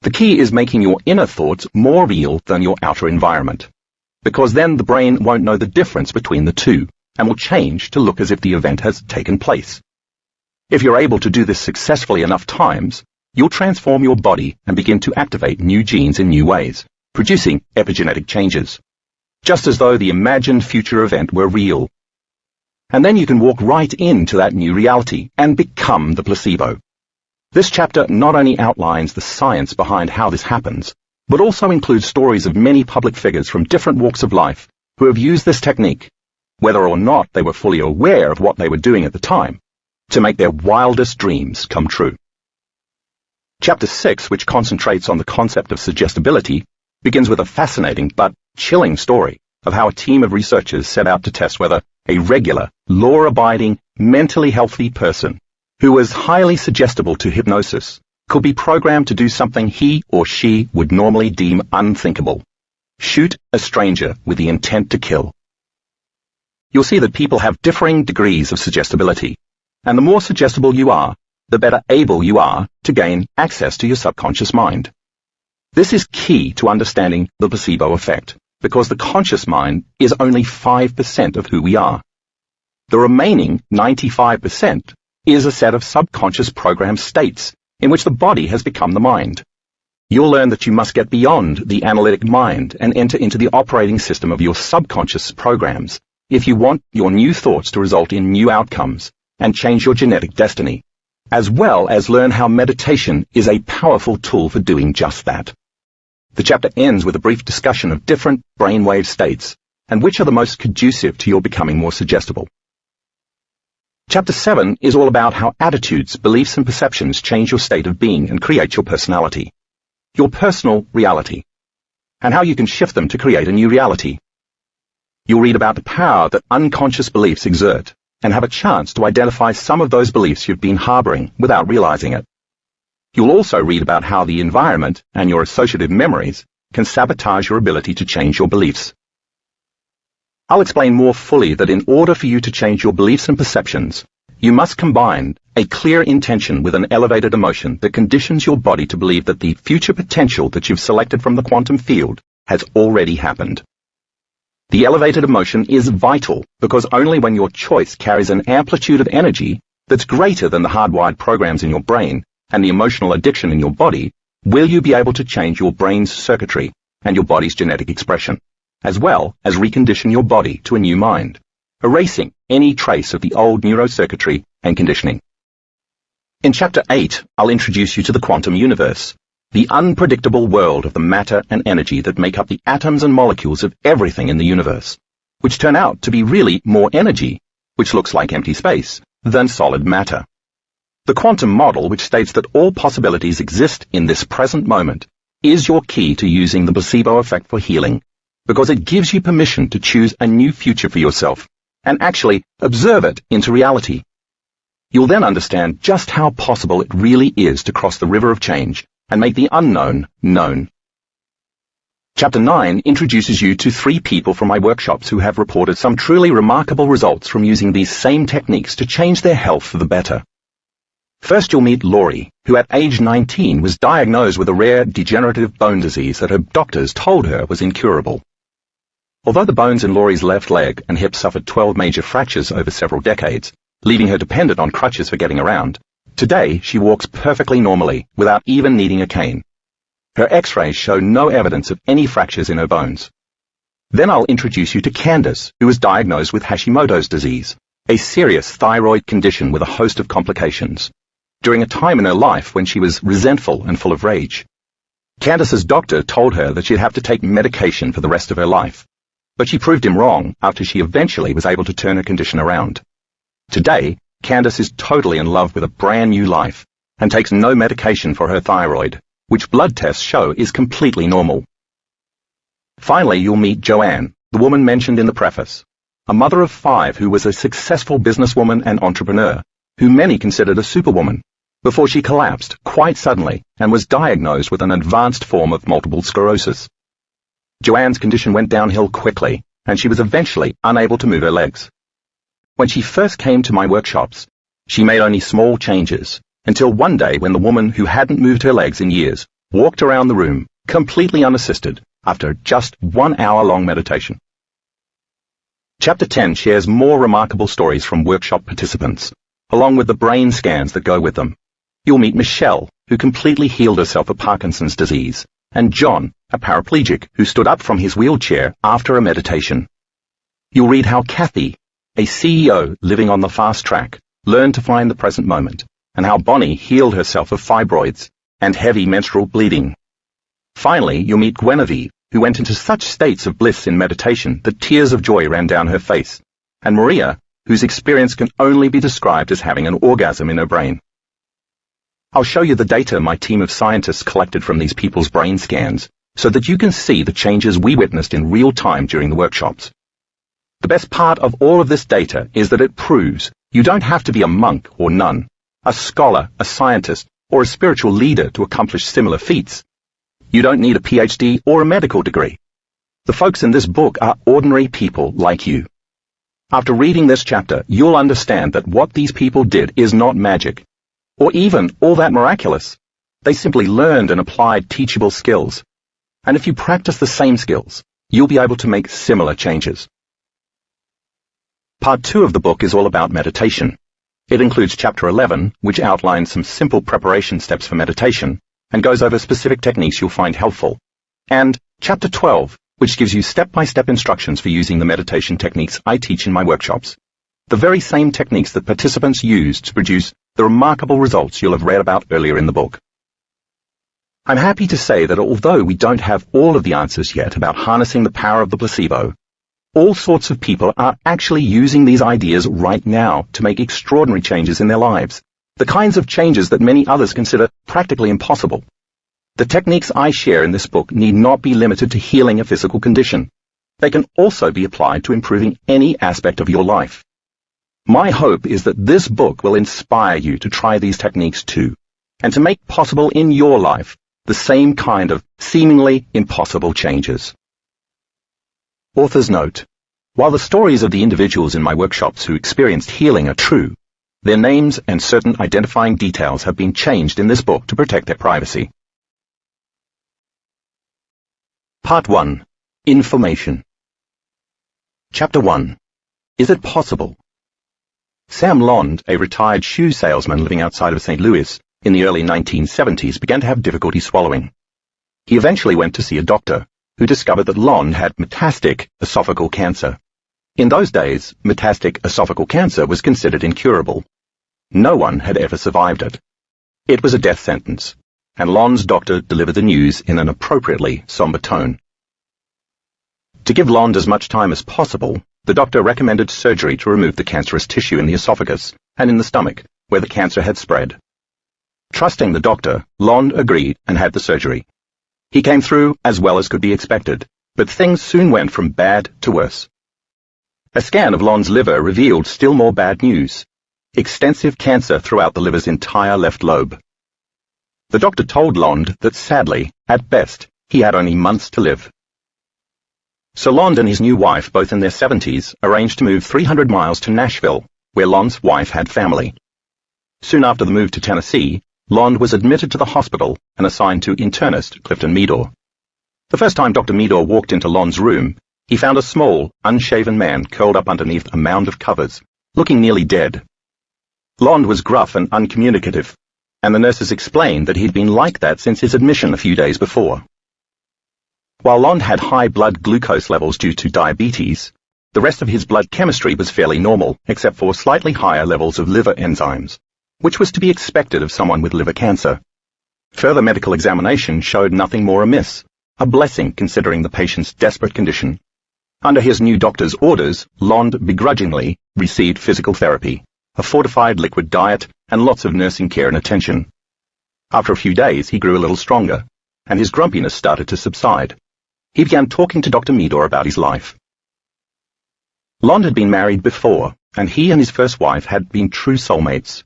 The key is making your inner thoughts more real than your outer environment, because then the brain won't know the difference between the two, and will change to look as if the event has taken place. If you're able to do this successfully enough times, you'll transform your body and begin to activate new genes in new ways, producing epigenetic changes, just as though the imagined future event were real. And then you can walk right into that new reality and become the placebo. This chapter not only outlines the science behind how this happens, but also includes stories of many public figures from different walks of life who have used this technique, whether or not they were fully aware of what they were doing at the time, to make their wildest dreams come true. Chapter 6, which concentrates on the concept of suggestibility, begins with a fascinating but chilling story of how a team of researchers set out to test whether a regular, law-abiding, mentally healthy person who was highly suggestible to hypnosis could be programmed to do something he or she would normally deem unthinkable: shoot a stranger with the intent to kill. You'll see that people have differing degrees of suggestibility, and the more suggestible you are, the better able you are to gain access to your subconscious mind. This is key to understanding the placebo effect, because the conscious mind is only 5% of who we are. The remaining 95% is a set of subconscious program states in which the body has become the mind. You'll learn that you must get beyond the analytic mind and enter into the operating system of your subconscious programs if you want your new thoughts to result in new outcomes and change your genetic destiny, as well as learn how meditation is a powerful tool for doing just that. The chapter ends with a brief discussion of different brainwave states and which are the most conducive to your becoming more suggestible. Chapter 7 is all about how attitudes, beliefs, and perceptions change your state of being and create your personality, your personal reality, and how you can shift them to create a new reality. You'll read about the power that unconscious beliefs exert and have a chance to identify some of those beliefs you've been harboring without realizing it. You'll also read about how the environment and your associative memories can sabotage your ability to change your beliefs. I'll explain more fully that in order for you to change your beliefs and perceptions, you must combine a clear intention with an elevated emotion that conditions your body to believe that the future potential that you've selected from the quantum field has already happened. The elevated emotion is vital because only when your choice carries an amplitude of energy that's greater than the hardwired programs in your brain and the emotional addiction in your body will you be able to change your brain's circuitry and your body's genetic expression, as well as recondition your body to a new mind, erasing any trace of the old neurocircuitry and conditioning. In Chapter 8, I'll introduce you to the quantum universe, the unpredictable world of the matter and energy that make up the atoms and molecules of everything in the universe, which turn out to be really more energy, which looks like empty space, than solid matter. The quantum model, which states that all possibilities exist in this present moment, is your key to using the placebo effect for healing, because it gives you permission to choose a new future for yourself and actually observe it into reality. You'll then understand just how possible it really is to cross the river of change and make the unknown known. Chapter 9 introduces you to 3 people from my workshops who have reported some truly remarkable results from using these same techniques to change their health for the better. First, you'll meet Laurie, who at age 19 was diagnosed with a rare degenerative bone disease that her doctors told her was incurable. Although the bones in Laurie's left leg and hip suffered 12 major fractures over several decades, leaving her dependent on crutches for getting around, today she walks perfectly normally without even needing a cane. Her x-rays show no evidence of any fractures in her bones. Then I'll introduce you to Candace, who was diagnosed with Hashimoto's disease, a serious thyroid condition with a host of complications, during a time in her life when she was resentful and full of rage. Candace's doctor told her that she'd have to take medication for the rest of her life, but she proved him wrong after she eventually was able to turn her condition around. Today, Candace is totally in love with a brand new life and takes no medication for her thyroid, which blood tests show is completely normal. Finally, you'll meet Joanne, the woman mentioned in the preface, a mother of 5 who was a successful businesswoman and entrepreneur, who many considered a superwoman, before she collapsed quite suddenly and was diagnosed with an advanced form of multiple sclerosis. Joanne's condition went downhill quickly, and she was eventually unable to move her legs. When she first came to my workshops, she made only small changes, until one day when the woman who hadn't moved her legs in years walked around the room, completely unassisted, after just 1 hour-long meditation. Chapter 10 shares more remarkable stories from workshop participants, along with the brain scans that go with them. You'll meet Michelle, who completely healed herself of Parkinson's disease, and John, a paraplegic who stood up from his wheelchair after a meditation. You'll read how Kathy, a CEO living on the fast track, learned to find the present moment, and how Bonnie healed herself of fibroids and heavy menstrual bleeding. Finally, you'll meet Guinevere, who went into such states of bliss in meditation that tears of joy ran down her face, and Maria, whose experience can only be described as having an orgasm in her brain. I'll show you the data my team of scientists collected from these people's brain scans so that you can see the changes we witnessed in real time during the workshops. The best part of all of this data is that it proves you don't have to be a monk or nun, a scholar, a scientist, or a spiritual leader to accomplish similar feats. You don't need a PhD or a medical degree. The folks in this book are ordinary people like you. After reading this chapter, you'll understand that what these people did is not magic, or even all that miraculous. They simply learned and applied teachable skills. And if you practice the same skills, you'll be able to make similar changes. Part 2 of the book is all about meditation. It includes Chapter 11, which outlines some simple preparation steps for meditation, and goes over specific techniques you'll find helpful, and Chapter 12, which gives you step-by-step instructions for using the meditation techniques I teach in my workshops, the very same techniques that participants use to produce the remarkable results you'll have read about earlier in the book. I'm happy to say that although we don't have all of the answers yet about harnessing the power of the placebo, all sorts of people are actually using these ideas right now to make extraordinary changes in their lives, the kinds of changes that many others consider practically impossible. The techniques I share in this book need not be limited to healing a physical condition. They can also be applied to improving any aspect of your life. My hope is that this book will inspire you to try these techniques too, and to make possible in your life the same kind of seemingly impossible changes. Author's note: while the stories of the individuals in my workshops who experienced healing are true, their names and certain identifying details have been changed in this book to protect their privacy. Part 1. Information. Chapter 1. Is it possible? Sam Lond, a retired shoe salesman living outside of St. Louis in the early 1970s, began to have difficulty swallowing. He eventually went to see a doctor, who discovered that Lond had metastatic esophageal cancer. In those days, metastatic esophageal cancer was considered incurable. No one had ever survived it. It was a death sentence, and Lond's doctor delivered the news in an appropriately somber tone. To give Lond as much time as possible, the doctor recommended surgery to remove the cancerous tissue in the esophagus and in the stomach, where the cancer had spread. Trusting the doctor, Lond agreed and had the surgery. He came through as well as could be expected, but things soon went from bad to worse. A scan of Lond's liver revealed still more bad news: extensive cancer throughout the liver's entire left lobe. The doctor told Lond that sadly, at best, he had only months to live. So Lond and his new wife, both in their 70s, arranged to move 300 miles to Nashville, where Lond's wife had family. Soon after the move to Tennessee, Lond was admitted to the hospital and assigned to internist Clifton Meador. The first time Dr. Meador walked into Lond's room, he found a small, unshaven man curled up underneath a mound of covers, looking nearly dead. Lond was gruff and uncommunicative, and the nurses explained that he'd been like that since his admission a few days before. While Lond had high blood glucose levels due to diabetes, the rest of his blood chemistry was fairly normal, except for slightly higher levels of liver enzymes, which was to be expected of someone with liver cancer. Further medical examination showed nothing more amiss, a blessing considering the patient's desperate condition. Under his new doctor's orders, Lond begrudgingly received physical therapy, a fortified liquid diet, and lots of nursing care and attention. After a few days, he grew a little stronger, and his grumpiness started to subside. He began talking to Dr. Meador about his life. Lond had been married before, and he and his first wife had been true soulmates.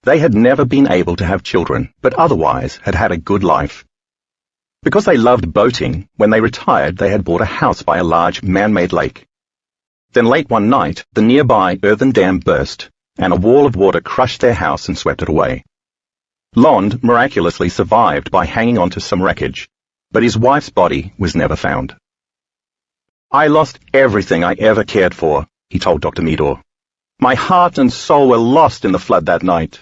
They had never been able to have children, but otherwise had had a good life. Because they loved boating, when they retired they had bought a house by a large man-made lake. Then late one night, the nearby earthen dam burst, and a wall of water crushed their house and swept it away. Lond miraculously survived by hanging on to some wreckage, but his wife's body was never found. "I lost everything I ever cared for," he told Dr. Meador. "My heart and soul were lost in the flood that night."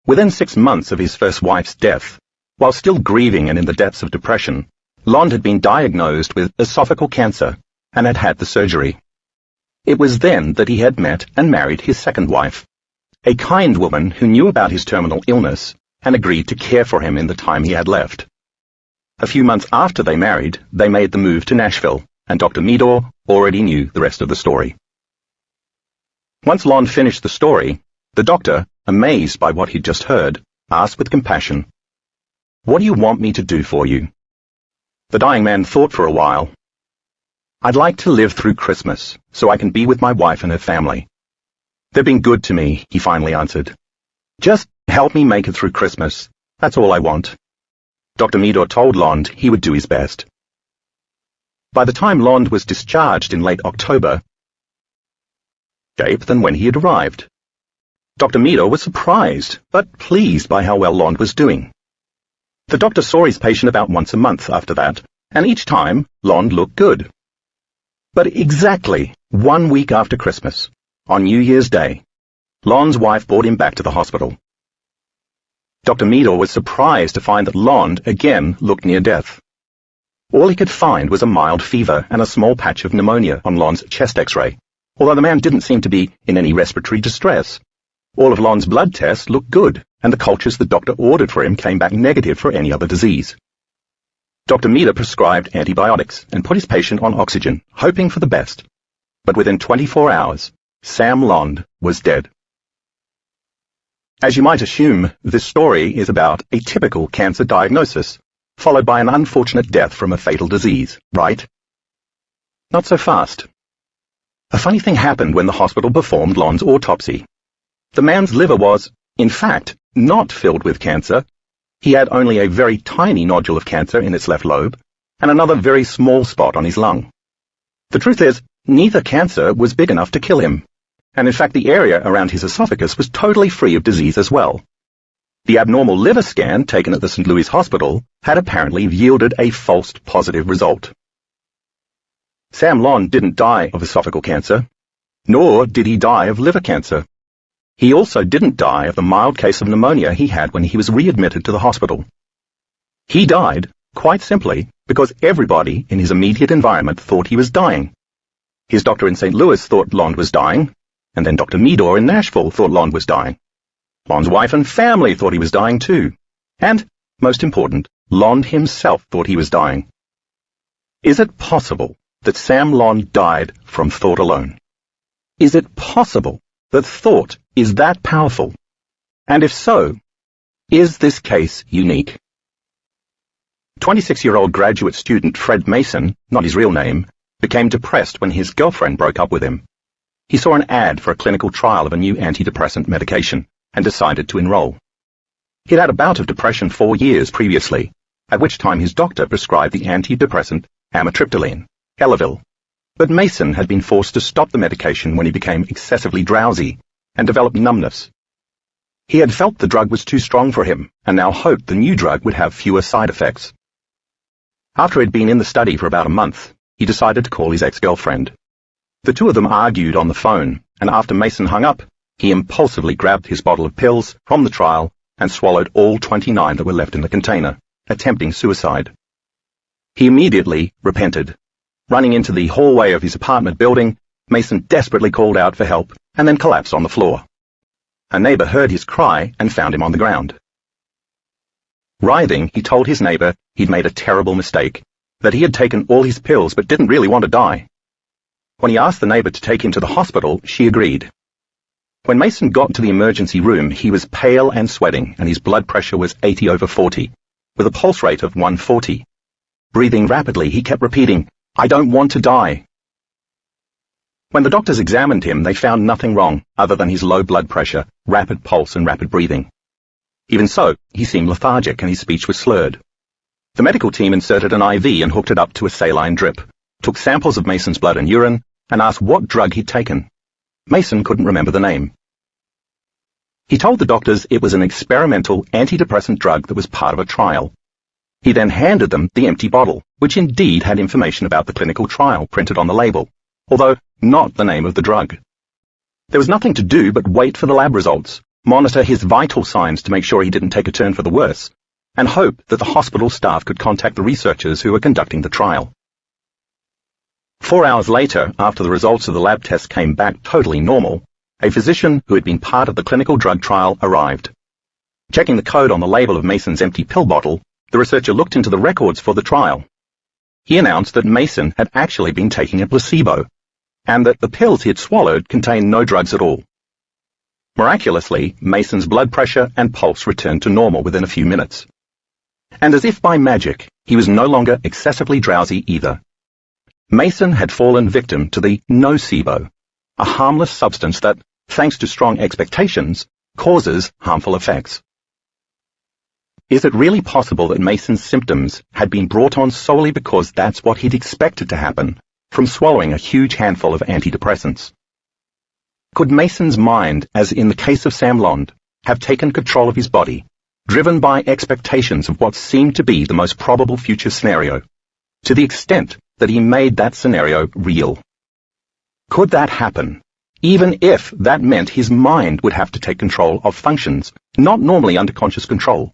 Within 6 months of his first wife's death, while still grieving and in the depths of depression, Lond had been diagnosed with esophageal cancer and had had the surgery. It was then that he had met and married his second wife, a kind woman who knew about his terminal illness and agreed to care for him in the time he had left. A few months after they married, they made the move to Nashville, and Dr. Meador already knew the rest of the story. Once Lond finished the story, the doctor, amazed by what he'd just heard, asked with compassion, "What do you want me to do for you?" The dying man thought for a while. "I'd like to live through Christmas, so I can be with my wife and her family. They've been good to me," he finally answered. "Just help me make it through Christmas. That's all I want." Dr. Meador told Lond he would do his best. By the time Lond was discharged in late October, than when he had arrived. Dr. Meador was surprised, but pleased by how well Lond was doing. The doctor saw his patient about once a month after that, and each time, Lond looked good. But exactly 1 week after Christmas, on New Year's Day, Lond's wife brought him back to the hospital. Dr. Meador was surprised to find that Lond again looked near death. All he could find was a mild fever and a small patch of pneumonia on Lond's chest X-ray, although the man didn't seem to be in any respiratory distress. All of Lond's blood tests looked good, and the cultures the doctor ordered for him came back negative for any other disease. Dr. Meador prescribed antibiotics and put his patient on oxygen, hoping for the best. But within 24 hours, Sam Lond was dead. As you might assume, this story is about a typical cancer diagnosis, followed by an unfortunate death from a fatal disease, right? Not so fast. A funny thing happened when the hospital performed Lond's autopsy. The man's liver was, in fact, not filled with cancer. He had only a very tiny nodule of cancer in its left lobe, and another very small spot on his lung. The truth is, neither cancer was big enough to kill him, and in fact the area around his esophagus was totally free of disease as well. The abnormal liver scan taken at the St. Louis hospital had apparently yielded a false positive result. Sam Lond didn't die of esophageal cancer, nor did he die of liver cancer. He also didn't die of the mild case of pneumonia he had when he was readmitted to the hospital. He died, quite simply, because everybody in his immediate environment thought he was dying. His doctor in St. Louis thought Lond was dying, and then Dr. Meador in Nashville thought Lond was dying. Lond's wife and family thought he was dying too. And, most important, Lond himself thought he was dying. Is it possible that Sam Lond died from thought alone? Is it possible that thought is that powerful? And if so, is this case unique? 26-year-old graduate student Fred Mason, not his real name, became depressed when his girlfriend broke up with him. He saw an ad for a clinical trial of a new antidepressant medication and decided to enroll. He'd had a bout of depression 4 years previously, at which time his doctor prescribed the antidepressant amitriptyline, Elavil. But Mason had been forced to stop the medication when he became excessively drowsy and developed numbness. He had felt the drug was too strong for him and now hoped the new drug would have fewer side effects. After he'd been in the study for about a month, he decided to call his ex-girlfriend. The two of them argued on the phone, and after Mason hung up, he impulsively grabbed his bottle of pills from the trial and swallowed all 29 that were left in the container, attempting suicide. He immediately repented. Running into the hallway of his apartment building, Mason desperately called out for help and then collapsed on the floor. A neighbor heard his cry and found him on the ground. Writhing, he told his neighbor he'd made a terrible mistake, that he had taken all his pills but didn't really want to die. When he asked the neighbor to take him to the hospital, she agreed. When Mason got to the emergency room, he was pale and sweating, and his blood pressure was 80/40, with a pulse rate of 140. Breathing rapidly, he kept repeating, "I don't want to die." When the doctors examined him, they found nothing wrong other than his low blood pressure, rapid pulse, and rapid breathing. Even so, he seemed lethargic and his speech was slurred. The medical team inserted an IV and hooked it up to a saline drip, took samples of Mason's blood and urine, and asked what drug he'd taken. Mason couldn't remember the name. He told the doctors it was an experimental antidepressant drug that was part of a trial. He then handed them the empty bottle, which indeed had information about the clinical trial printed on the label, although not the name of the drug. There was nothing to do but wait for the lab results, monitor his vital signs to make sure he didn't take a turn for the worse, and hope that the hospital staff could contact the researchers who were conducting the trial. 4 hours later, after the results of the lab tests came back totally normal, a physician who had been part of the clinical drug trial arrived. Checking the code on the label of Mason's empty pill bottle, the researcher looked into the records for the trial. He announced that Mason had actually been taking a placebo, and that the pills he had swallowed contained no drugs at all. Miraculously, Mason's blood pressure and pulse returned to normal within a few minutes. And as if by magic, he was no longer excessively drowsy either. Mason had fallen victim to the nocebo, a harmless substance that, thanks to strong expectations, causes harmful effects. Is it really possible that Mason's symptoms had been brought on solely because that's what he'd expected to happen from swallowing a huge handful of antidepressants? Could Mason's mind, as in the case of Sam Lond, have taken control of his body, driven by expectations of what seemed to be the most probable future scenario, to the extent that he made that scenario real? Could that happen, even if that meant his mind would have to take control of functions not normally under conscious control?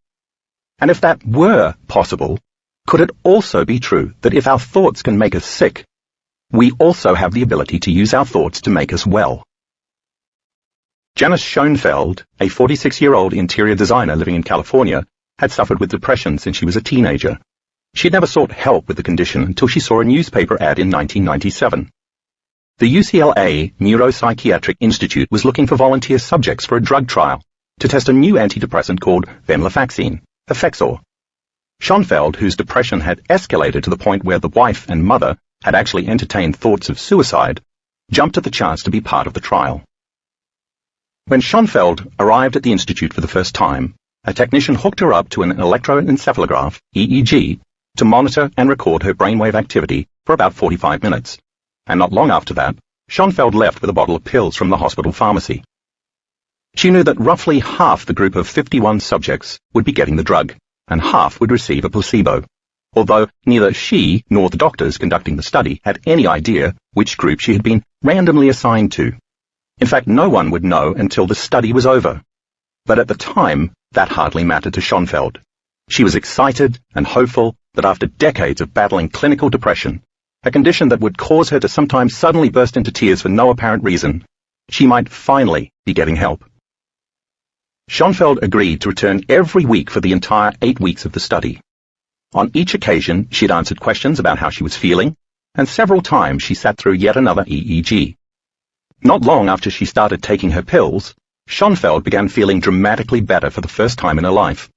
And if that were possible, could it also be true that if our thoughts can make us sick, we also have the ability to use our thoughts to make us well? Janice Schoenfeld, a 46-year-old interior designer living in California, had suffered with depression since she was a teenager. She had never sought help with the condition until she saw a newspaper ad in 1997. The UCLA Neuropsychiatric Institute was looking for volunteer subjects for a drug trial to test a new antidepressant called venlafaxine, Effexor. Schoenfeld, whose depression had escalated to the point where the wife and mother had actually entertained thoughts of suicide, jumped at the chance to be part of the trial. When Schoenfeld arrived at the institute for the first time, a technician hooked her up to an electroencephalograph, EEG, to monitor and record her brainwave activity for about 45 minutes. And not long after that, Schoenfeld left with a bottle of pills from the hospital pharmacy. She knew that roughly half the group of 51 subjects would be getting the drug, and half would receive a placebo, although neither she nor the doctors conducting the study had any idea which group she had been randomly assigned to. In fact, no one would know until the study was over. But at the time, that hardly mattered to Schoenfeld. She was excited and hopeful that after decades of battling clinical depression, a condition that would cause her to sometimes suddenly burst into tears for no apparent reason, she might finally be getting help. Schoenfeld agreed to return every week for the entire 8 weeks of the study. On each occasion, she'd answered questions about how she was feeling, and several times she sat through yet another EEG. Not long after she started taking her pills, Schoenfeld began feeling dramatically better for the first time in her life.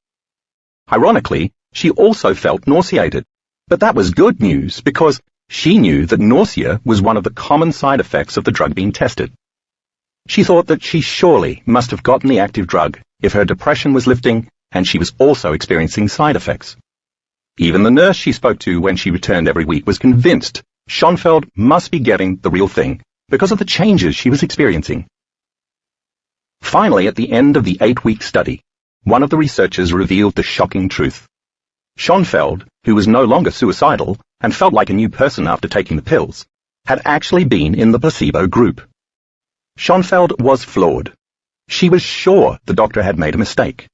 Ironically, she also felt nauseated, but that was good news because she knew that nausea was one of the common side effects of the drug being tested. She thought that she surely must have gotten the active drug if her depression was lifting and she was also experiencing side effects. Even the nurse she spoke to when she returned every week was convinced Schoenfeld must be getting the real thing because of the changes she was experiencing. Finally, at the end of the 8-week study, one of the researchers revealed the shocking truth. Schoenfeld, who was no longer suicidal and felt like a new person after taking the pills, had actually been in the placebo group. Schoenfeld was flawed. She was sure the doctor had made a mistake.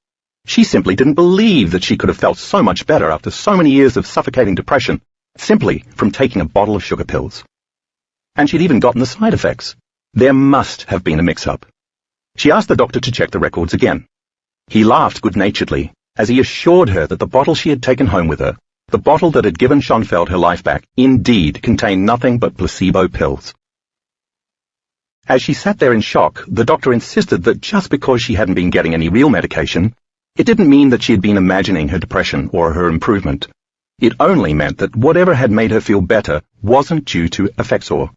She simply didn't believe that she could have felt so much better after so many years of suffocating depression simply from taking a bottle of sugar pills. And she'd even gotten the side effects. There must have been a mix-up. She asked the doctor to check the records again. He laughed good-naturedly as he assured her that the bottle she had taken home with her, the bottle that had given Schoenfeld her life back, indeed contained nothing but placebo pills. As she sat there in shock, the doctor insisted that just because she hadn't been getting any real medication, it didn't mean that she had been imagining her depression or her improvement. It only meant that whatever had made her feel better wasn't due to Effexor.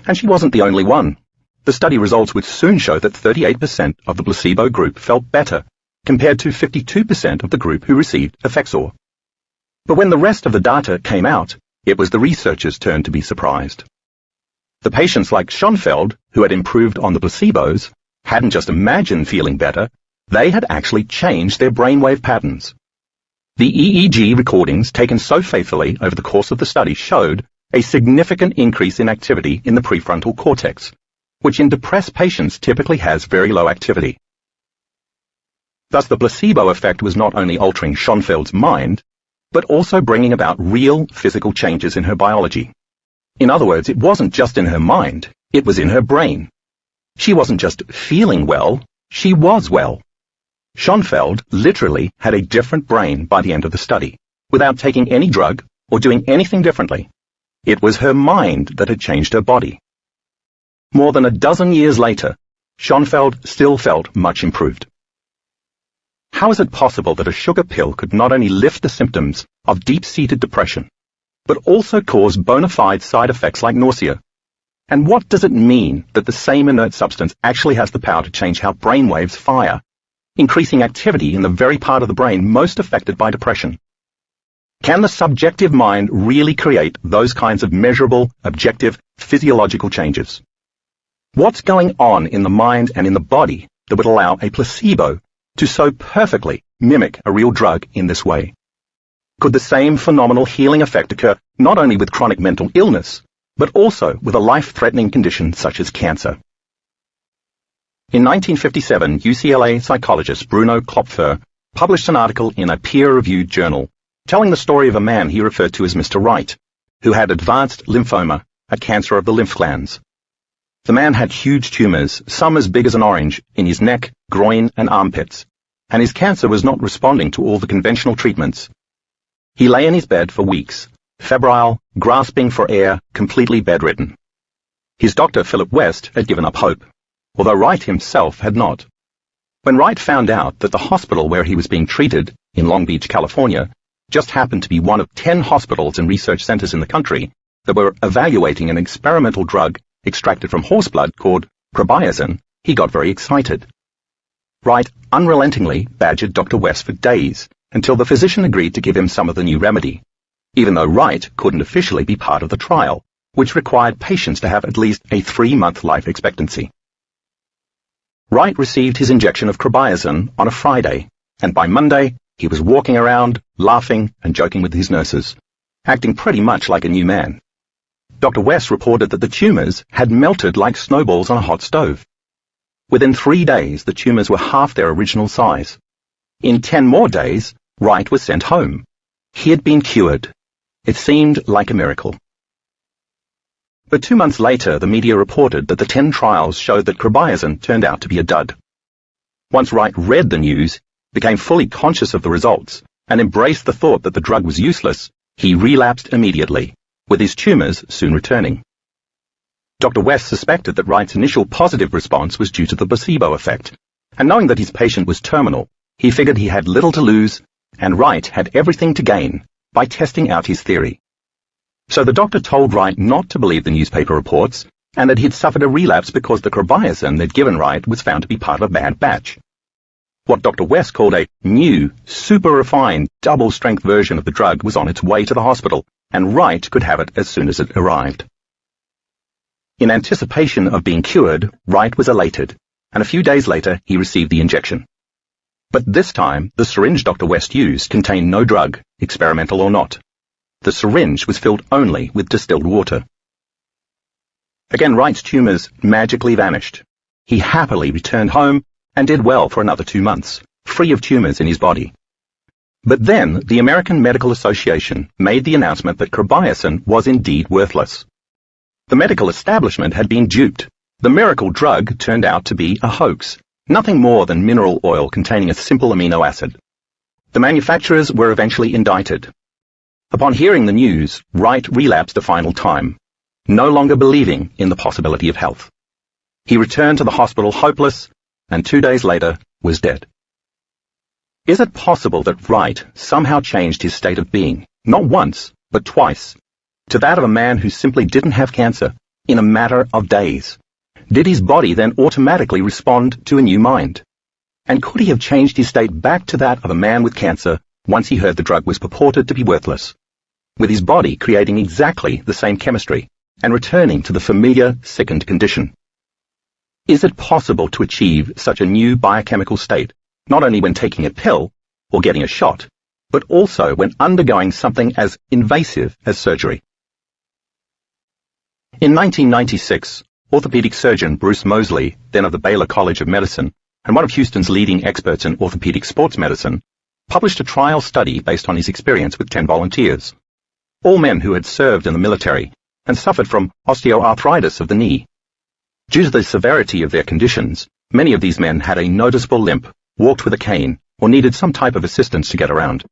And she wasn't the only one. The study results would soon show that 38% of the placebo group felt better, compared to 52% of the group who received Effexor. But when the rest of the data came out, it was the researchers' turn to be surprised. The patients like Schoenfeld, who had improved on the placebos, hadn't just imagined feeling better, they had actually changed their brainwave patterns. The EEG recordings taken so faithfully over the course of the study showed a significant increase in activity in the prefrontal cortex, which in depressed patients typically has very low activity. Thus the placebo effect was not only altering Schoenfeld's mind, but also bringing about real physical changes in her biology. In other words, it wasn't just in her mind, it was in her brain. She wasn't just feeling well, she was well. Schoenfeld literally had a different brain by the end of the study, without taking any drug or doing anything differently. It was her mind that had changed her body. More than a dozen years later, Schoenfeld still felt much improved. How is it possible that a sugar pill could not only lift the symptoms of deep-seated depression, but also cause bona fide side effects like nausea? And what does it mean that the same inert substance actually has the power to change how brain waves fire, increasing activity in the very part of the brain most affected by depression? Can the subjective mind really create those kinds of measurable, objective, physiological changes? What's going on in the mind and in the body that would allow a placebo to so perfectly mimic a real drug in this way? Could the same phenomenal healing effect occur not only with chronic mental illness, but also with a life-threatening condition such as cancer? In 1957, UCLA psychologist Bruno Klopfer published an article in a peer-reviewed journal telling the story of a man he referred to as Mr. Wright, who had advanced lymphoma, a cancer of the lymph glands. The man had huge tumors, some as big as an orange, in his neck, groin, and armpits, and his cancer was not responding to all the conventional treatments. He lay in his bed for weeks, febrile, grasping for air, completely bedridden. His doctor, Philip West, had given up hope, although Wright himself had not. When Wright found out that the hospital where he was being treated, in Long Beach, California, just happened to be one of 10 hospitals and research centers in the country that were evaluating an experimental drug extracted from horse blood called carbamazine, he got very excited. Wright unrelentingly badgered Dr. West for days until the physician agreed to give him some of the new remedy, even though Wright couldn't officially be part of the trial, which required patients to have at least a 3-month life expectancy. Wright received his injection of carbamazine on a Friday, and by Monday, he was walking around, laughing and joking with his nurses, acting pretty much like a new man. Dr. West reported that the tumors had melted like snowballs on a hot stove. Within 3 days, the tumors were half their original size. In 10 more days, Wright was sent home. He had been cured. It seemed like a miracle. But 2 months later, the media reported that the 10 trials showed that carbamazine turned out to be a dud. Once Wright read the news, became fully conscious of the results, and embraced the thought that the drug was useless, he relapsed immediately, with his tumors soon returning. Dr. West suspected that Wright's initial positive response was due to the placebo effect, and knowing that his patient was terminal, he figured he had little to lose, and Wright had everything to gain by testing out his theory. So the doctor told Wright not to believe the newspaper reports, and that he'd suffered a relapse because the carbamazine they'd given Wright was found to be part of a bad batch. What Dr. West called a new, super-refined, double-strength version of the drug was on its way to the hospital, and Wright could have it as soon as it arrived. In anticipation of being cured, Wright was elated, and a few days later he received the injection. But this time, the syringe Dr. West used contained no drug, experimental or not. The syringe was filled only with distilled water. Again, Wright's tumors magically vanished. He happily returned home and did well for another 2 months, free of tumors in his body. But then the American Medical Association made the announcement that carbamazine was indeed worthless. The medical establishment had been duped. The miracle drug turned out to be a hoax, nothing more than mineral oil containing a simple amino acid. The manufacturers were eventually indicted. Upon hearing the news, Wright relapsed a final time, no longer believing in the possibility of health. He returned to the hospital hopeless, and 2 days later was dead. Is it possible that Wright somehow changed his state of being, not once, but twice, to that of a man who simply didn't have cancer, in a matter of days? Did his body then automatically respond to a new mind? And could he have changed his state back to that of a man with cancer once he heard the drug was purported to be worthless, with his body creating exactly the same chemistry and returning to the familiar sickened condition? Is it possible to achieve such a new biochemical state, not only when taking a pill or getting a shot, but also when undergoing something as invasive as surgery? In 1996, orthopedic surgeon Bruce Moseley, then of the Baylor College of Medicine, and one of Houston's leading experts in orthopedic sports medicine, published a trial study based on his experience with 10 volunteers, all men who had served in the military and suffered from osteoarthritis of the knee. Due to the severity of their conditions, many of these men had a noticeable limp, walked with a cane, or needed some type of assistance to get around.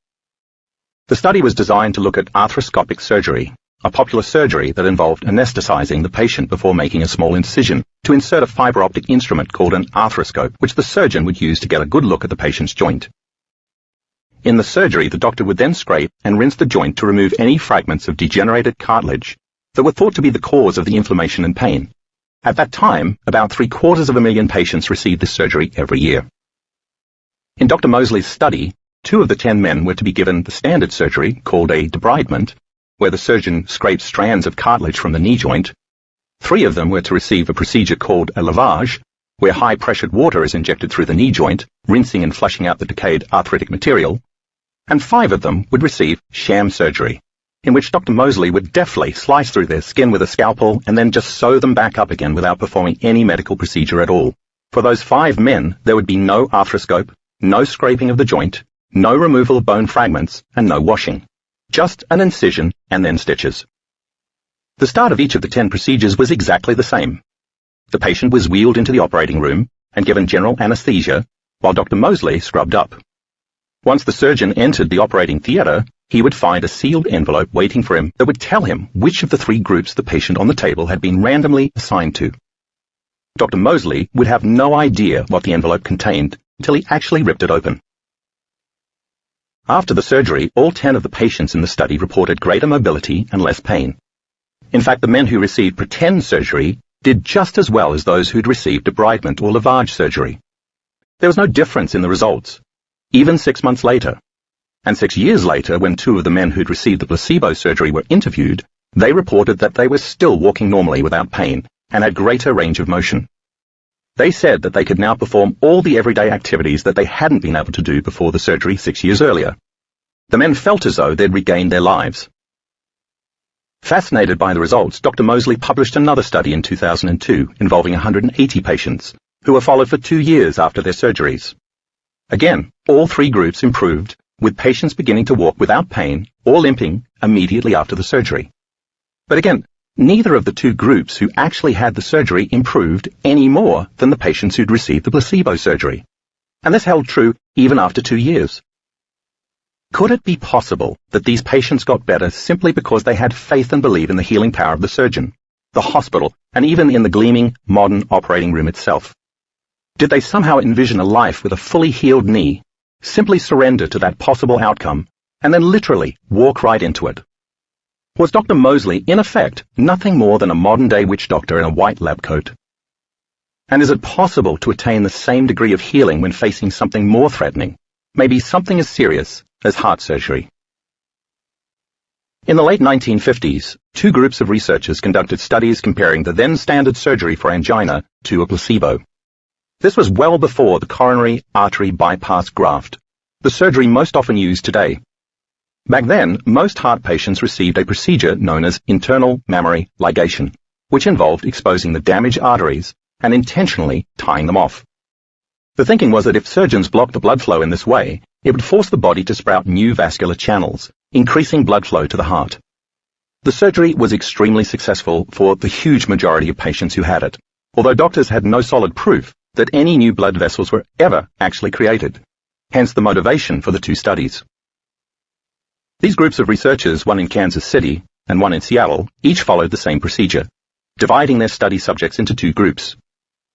The study was designed to look at arthroscopic surgery, a popular surgery that involved anesthetizing the patient before making a small incision to insert a fiber optic instrument called an arthroscope, which the surgeon would use to get a good look at the patient's joint. In the surgery, the doctor would then scrape and rinse the joint to remove any fragments of degenerated cartilage that were thought to be the cause of the inflammation and pain. At that time, about 750,000 patients received this surgery every year. In Dr. Mosley's study, 2 of the 10 men were to be given the standard surgery, called a debridement, where the surgeon scrapes strands of cartilage from the knee joint. 3 of them were to receive a procedure called a lavage, where high-pressured water is injected through the knee joint, rinsing and flushing out the decayed arthritic material. And 5 of them would receive sham surgery, in which Dr. Mosley would deftly slice through their skin with a scalpel and then just sew them back up again without performing any medical procedure at all. For those 5 men, there would be no arthroscope, no scraping of the joint, no removal of bone fragments, and no washing. Just an incision and then stitches. The start of each of the 10 procedures was exactly the same. The patient was wheeled into the operating room and given general anesthesia, while Dr. Mosley scrubbed up. Once the surgeon entered the operating theatre, he would find a sealed envelope waiting for him that would tell him which of the 3 groups the patient on the table had been randomly assigned to. Dr. Mosley would have no idea what the envelope contained until he actually ripped it open. After the surgery, all 10 of the patients in the study reported greater mobility and less pain. In fact, the men who received pretend surgery did just as well as those who'd received debridement or lavage surgery. There was no difference in the results, even 6 months later. And 6 years later, when 2 of the men who'd received the placebo surgery were interviewed, they reported that they were still walking normally without pain and had greater range of motion. They said that they could now perform all the everyday activities that they hadn't been able to do before the surgery 6 years earlier. The men felt as though they'd regained their lives. Fascinated by the results, Dr. Mosley published another study in 2002 involving 180 patients who were followed for 2 years after their surgeries. Again, all 3 groups improved, with patients beginning to walk without pain or limping immediately after the surgery. But again, neither of the 2 groups who actually had the surgery improved any more than the patients who'd received the placebo surgery. And this held true even after 2 years. Could it be possible that these patients got better simply because they had faith and believed in the healing power of the surgeon, the hospital, and even in the gleaming, modern operating room itself? Did they somehow envision a life with a fully healed knee, simply surrender to that possible outcome, and then literally walk right into it? Was Dr. Mosley, in effect, nothing more than a modern-day witch doctor in a white lab coat? And is it possible to attain the same degree of healing when facing something more threatening, maybe something as serious as heart surgery? In the late 1950s, 2 groups of researchers conducted studies comparing the then standard surgery for angina to a placebo. This was well before the coronary artery bypass graft, the surgery most often used today. Back then, most heart patients received a procedure known as internal mammary ligation, which involved exposing the damaged arteries and intentionally tying them off. The thinking was that if surgeons blocked the blood flow in this way, it would force the body to sprout new vascular channels, increasing blood flow to the heart. The surgery was extremely successful for the huge majority of patients who had it, although doctors had no solid proof that any new blood vessels were ever actually created, hence the motivation for the 2 studies. These groups of researchers, one in Kansas City and one in Seattle, each followed the same procedure, dividing their study subjects into 2 groups.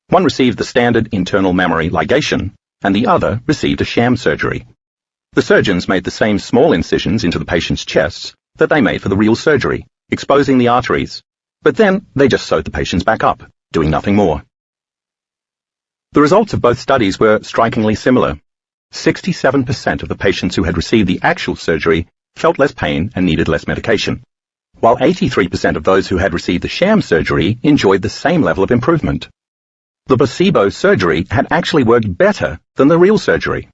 One received the standard internal mammary ligation, and the other received a sham surgery. The surgeons made the same small incisions into the patient's chests that they made for the real surgery, exposing the arteries, but then they just sewed the patients back up, doing nothing more. The results of both studies were strikingly similar. 67% of the patients who had received the actual surgery felt less pain and needed less medication, while 83% of those who had received the sham surgery enjoyed the same level of improvement. The placebo surgery had actually worked better than the real surgery.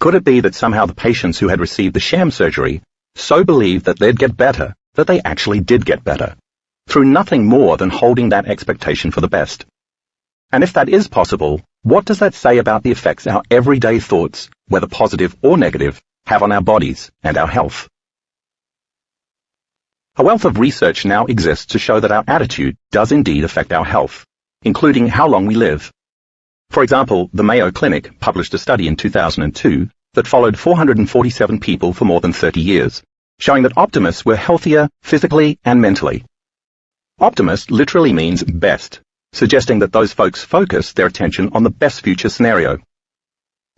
Could it be that somehow the patients who had received the sham surgery so believed that they'd get better that they actually did get better, through nothing more than holding that expectation for the best? And if that is possible, what does that say about the effects our everyday thoughts, whether positive or negative, have on our bodies and our health? A wealth of research now exists to show that our attitude does indeed affect our health, including how long we live. For example, the Mayo Clinic published a study in 2002 that followed 447 people for more than 30 years, showing that optimists were healthier physically and mentally. Optimist literally means best, suggesting that those folks focus their attention on the best future scenario.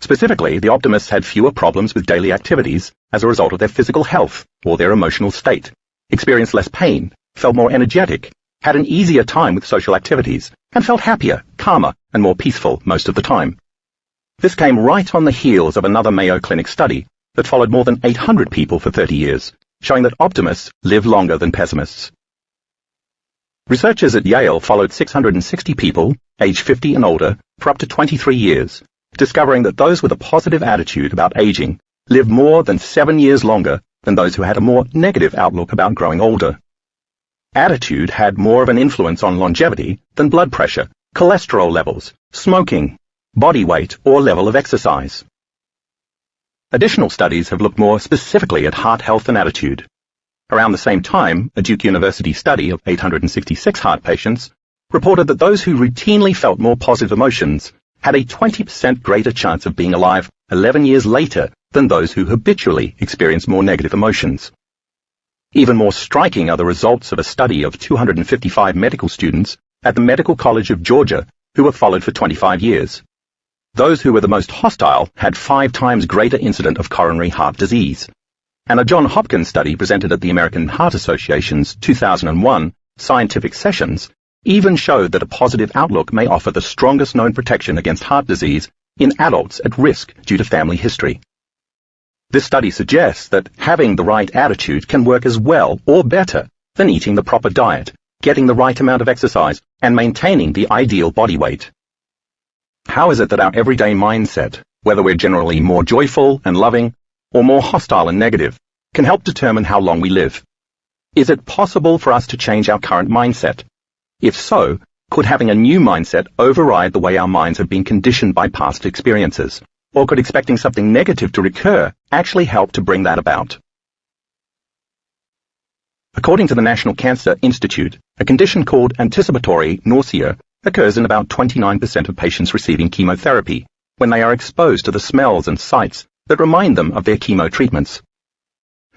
Specifically, the optimists had fewer problems with daily activities as a result of their physical health or their emotional state, experienced less pain, felt more energetic, had an easier time with social activities, and felt happier, calmer, and more peaceful most of the time. This came right on the heels of another Mayo Clinic study that followed more than 800 people for 30 years, showing that optimists live longer than pessimists. Researchers at Yale followed 660 people, aged 50 and older, for up to 23 years, discovering that those with a positive attitude about aging lived more than 7 years longer than those who had a more negative outlook about growing older. Attitude had more of an influence on longevity than blood pressure, cholesterol levels, smoking, body weight, or level of exercise. Additional studies have looked more specifically at heart health and attitude. Around the same time, a Duke University study of 866 heart patients reported that those who routinely felt more positive emotions had a 20% greater chance of being alive 11 years later than those who habitually experienced more negative emotions. Even more striking are the results of a study of 255 medical students at the Medical College of Georgia who were followed for 25 years. Those who were the most hostile had 5 times greater incidence of coronary heart disease. And a Johns Hopkins study presented at the American Heart Association's 2001 Scientific Sessions even showed that a positive outlook may offer the strongest known protection against heart disease in adults at risk due to family history. This study suggests that having the right attitude can work as well or better than eating the proper diet, getting the right amount of exercise, and maintaining the ideal body weight. How is it that our everyday mindset, whether we're generally more joyful and loving or more hostile and negative, can help determine how long we live? Is it possible for us to change our current mindset? If so, could having a new mindset override the way our minds have been conditioned by past experiences? Or could expecting something negative to recur actually help to bring that about? According to the National Cancer Institute, a condition called anticipatory nausea occurs in about 29% of patients receiving chemotherapy when they are exposed to the smells and sights that remind them of their chemo treatments.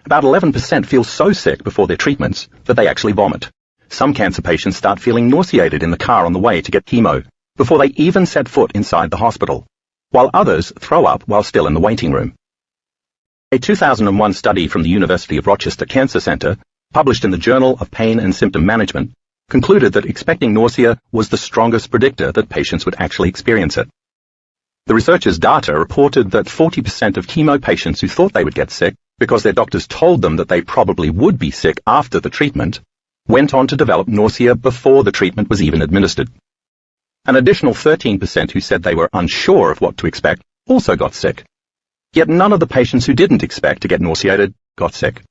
About 11% feel so sick before their treatments that they actually vomit. Some cancer patients start feeling nauseated in the car on the way to get chemo before they even set foot inside the hospital, while others throw up while still in the waiting room. A 2001 study from the University of Rochester Cancer Center, published in the Journal of Pain and Symptom Management, concluded that expecting nausea was the strongest predictor that patients would actually experience it. The researchers' data reported that 40% of chemo patients who thought they would get sick because their doctors told them that they probably would be sick after the treatment went on to develop nausea before the treatment was even administered. An additional 13% who said they were unsure of what to expect also got sick. Yet none of the patients who didn't expect to get nauseated got sick.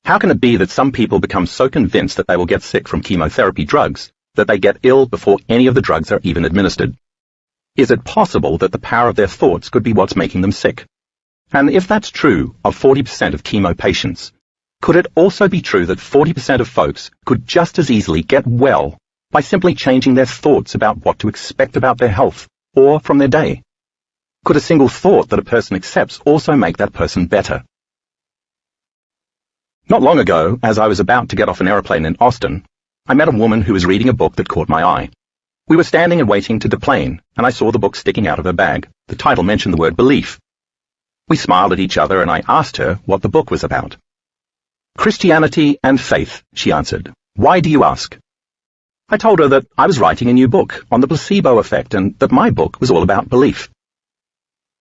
How can it be that some people become so convinced that they will get sick from chemotherapy drugs that they get ill before any of the drugs are even administered? Is it possible that the power of their thoughts could be what's making them sick? And if that's true of 40% of chemo patients, could it also be true that 40% of folks could just as easily get well by simply changing their thoughts about what to expect about their health or from their day? Could a single thought that a person accepts also make that person better? Not long ago, as I was about to get off an aeroplane in Austin, I met a woman who was reading a book that caught my eye. We were standing and waiting to deplane, and I saw the book sticking out of her bag. The title mentioned the word belief. We smiled at each other, and I asked her what the book was about. Christianity and faith, she answered. Why do you ask? I told her that I was writing a new book on the placebo effect and that my book was all about belief.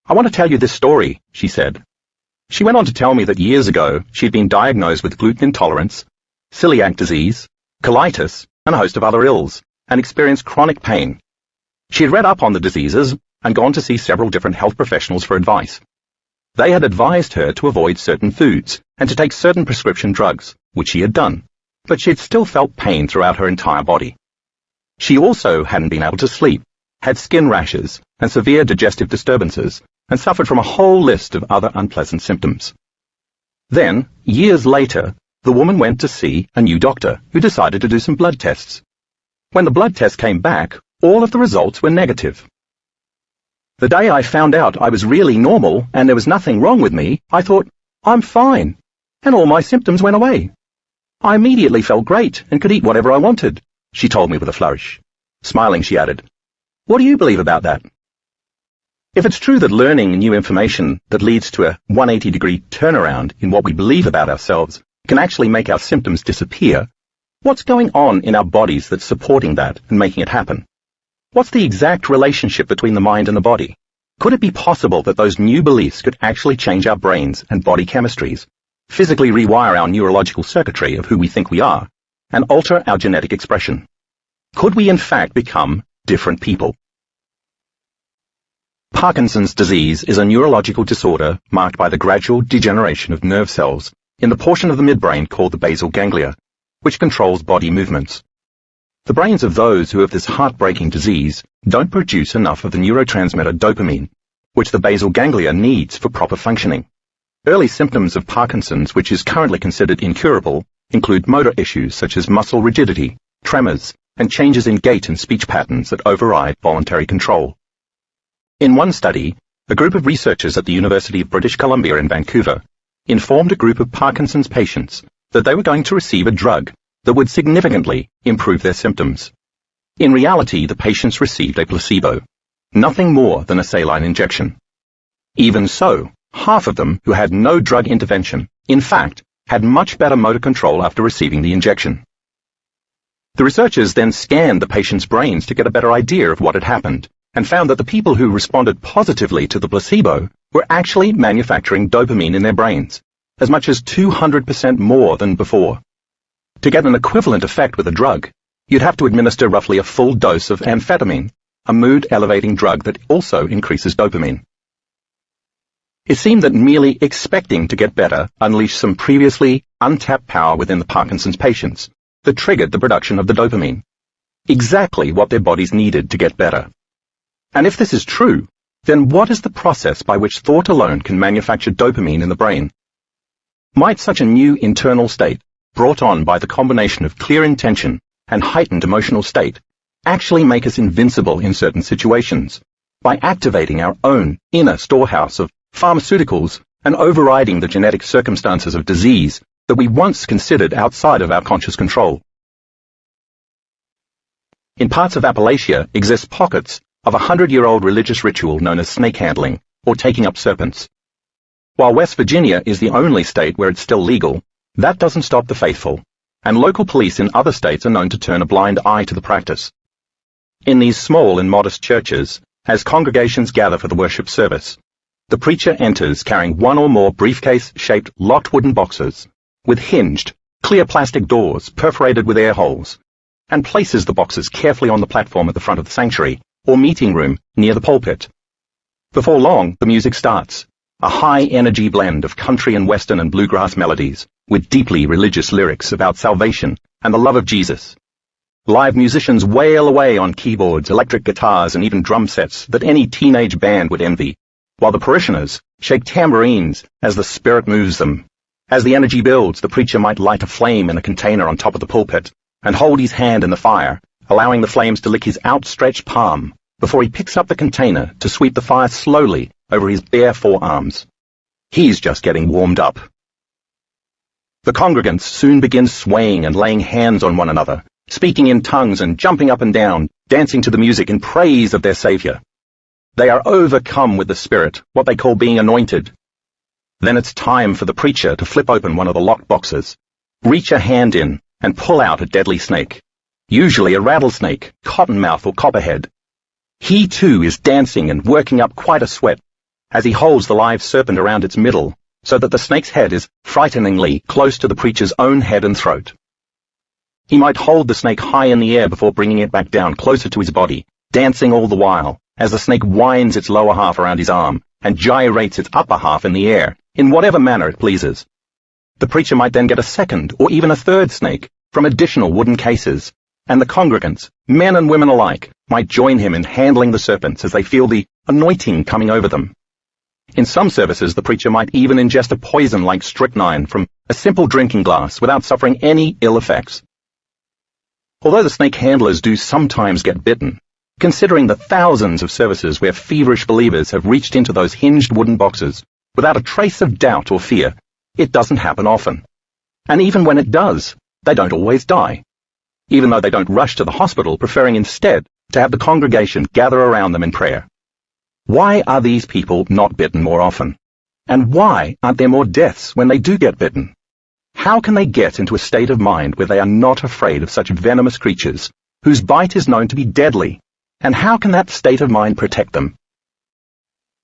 I want to tell you this story, she said. She went on to tell me that years ago she'd been diagnosed with gluten intolerance, celiac disease, colitis, and a host of other ills, and experienced chronic pain. She had read up on the diseases and gone to see several different health professionals for advice. They had advised her to avoid certain foods and to take certain prescription drugs, which she had done, but she had still felt pain throughout her entire body. She also hadn't been able to sleep, had skin rashes and severe digestive disturbances, and suffered from a whole list of other unpleasant symptoms. Then, years later, the woman went to see a new doctor who decided to do some blood tests. When the blood test came back, all of the results were negative. The day I found out I was really normal and there was nothing wrong with me, I thought, I'm fine, and all my symptoms went away. I immediately felt great and could eat whatever I wanted, she told me with a flourish. Smiling, she added, What do you believe about that? If it's true that learning new information that leads to a 180-degree turnaround in what we believe about ourselves can actually make our symptoms disappear, what's going on in our bodies that's supporting that and making it happen? What's the exact relationship between the mind and the body? Could it be possible that those new beliefs could actually change our brains and body chemistries, physically rewire our neurological circuitry of who we think we are, and alter our genetic expression? Could we in fact become different people? Parkinson's disease is a neurological disorder marked by the gradual degeneration of nerve cells in the portion of the midbrain called the basal ganglia, which controls body movements. The brains of those who have this heartbreaking disease don't produce enough of the neurotransmitter dopamine, which the basal ganglia needs for proper functioning. Early symptoms of Parkinson's, which is currently considered incurable, include motor issues such as muscle rigidity, tremors, and changes in gait and speech patterns that override voluntary control. In one study, a group of researchers at the University of British Columbia in Vancouver informed a group of Parkinson's patients that they were going to receive a drug that would significantly improve their symptoms. In reality, the patients received a placebo, nothing more than a saline injection. Even so, half of them who had no drug intervention, in fact, had much better motor control after receiving the injection. The researchers then scanned the patients' brains to get a better idea of what had happened, and found that the people who responded positively to the placebo were actually manufacturing dopamine in their brains, as much as 200% more than before. To get an equivalent effect with a drug, you'd have to administer roughly a full dose of amphetamine, a mood-elevating drug that also increases dopamine. It seemed that merely expecting to get better unleashed some previously untapped power within the Parkinson's patients that triggered the production of the dopamine, exactly what their bodies needed to get better. And if this is true, then what is the process by which thought alone can manufacture dopamine in the brain? Might such a new internal state, brought on by the combination of clear intention and heightened emotional state, actually make us invincible in certain situations, by activating our own inner storehouse of pharmaceuticals and overriding the genetic circumstances of disease that we once considered outside of our conscious control? In parts of Appalachia exist pockets of a 100-year-old religious ritual known as snake handling, or taking up serpents. While West Virginia is the only state where it's still legal, that doesn't stop the faithful, and local police in other states are known to turn a blind eye to the practice. In these small and modest churches, as congregations gather for the worship service, the preacher enters carrying one or more briefcase-shaped locked wooden boxes with hinged, clear plastic doors perforated with air holes, and places the boxes carefully on the platform at the front of the sanctuary or meeting room near the pulpit. Before long, the music starts, a high-energy blend of country and western and bluegrass melodies, with deeply religious lyrics about salvation and the love of Jesus. Live musicians wail away on keyboards, electric guitars, and even drum sets that any teenage band would envy, while the parishioners shake tambourines as the Spirit moves them. As the energy builds, the preacher might light a flame in a container on top of the pulpit and hold his hand in the fire, allowing the flames to lick his outstretched palm before he picks up the container to sweep the fire slowly over his bare forearms. He's just getting warmed up. The congregants soon begin swaying and laying hands on one another, speaking in tongues and jumping up and down, dancing to the music in praise of their Savior. They are overcome with the Spirit, what they call being anointed. Then it's time for the preacher to flip open one of the locked boxes, reach a hand in, and pull out a deadly snake, usually a rattlesnake, cottonmouth, or copperhead. He too is dancing and working up quite a sweat as he holds the live serpent around its middle so that the snake's head is frighteningly close to the preacher's own head and throat. He might hold the snake high in the air before bringing it back down closer to his body, dancing all the while as the snake winds its lower half around his arm and gyrates its upper half in the air in whatever manner it pleases. The preacher might then get a second or even a third snake from additional wooden cases, and the congregants, men and women alike, might join him in handling the serpents as they feel the anointing coming over them. In some services, the preacher might even ingest a poison like strychnine from a simple drinking glass without suffering any ill effects. Although the snake handlers do sometimes get bitten, considering the thousands of services where feverish believers have reached into those hinged wooden boxes without a trace of doubt or fear, it doesn't happen often. And even when it does, they don't always die, even though they don't rush to the hospital, preferring instead to have the congregation gather around them in prayer. Why are these people not bitten more often? And why aren't there more deaths when they do get bitten? How can they get into a state of mind where they are not afraid of such venomous creatures, whose bite is known to be deadly? And how can that state of mind protect them?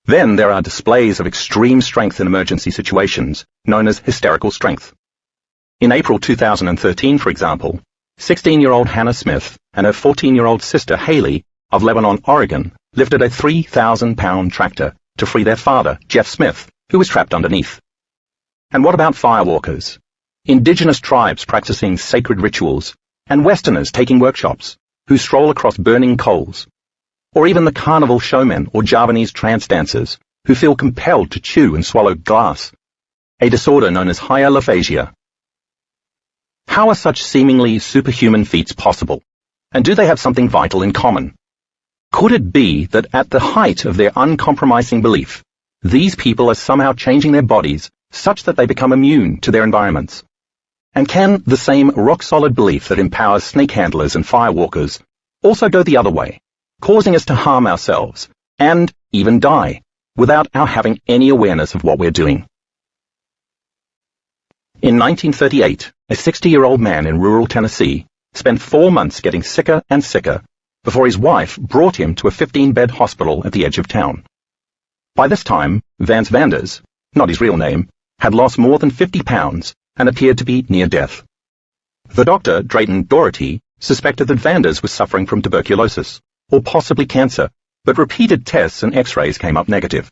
Then there are displays of extreme strength in emergency situations, known as hysterical strength. In April 2013, for example, 16-year-old Hannah Smith and her 14-year-old sister Haley of Lebanon, Oregon, lifted a 3,000-pound tractor to free their father, Jeff Smith, who was trapped underneath. And what about firewalkers? Indigenous tribes practicing sacred rituals, and Westerners taking workshops, who stroll across burning coals, or even the carnival showmen or Javanese trance dancers, who feel compelled to chew and swallow glass, a disorder known as hyalophagia. How are such seemingly superhuman feats possible, and do they have something vital in common? Could it be that at the height of their uncompromising belief, these people are somehow changing their bodies such that they become immune to their environments? And can the same rock-solid belief that empowers snake handlers and firewalkers also go the other way, causing us to harm ourselves, and even die, without our having any awareness of what we're doing? In 1938, a 60-year-old man in rural Tennessee spent 4 months getting sicker and sicker before his wife brought him to a 15-bed hospital at the edge of town. By this time, Vance Vanders, not his real name, had lost more than 50 pounds and appeared to be near death. The doctor, Drayton Doherty, suspected that Vanders was suffering from tuberculosis, or possibly cancer, but repeated tests and x-rays came up negative.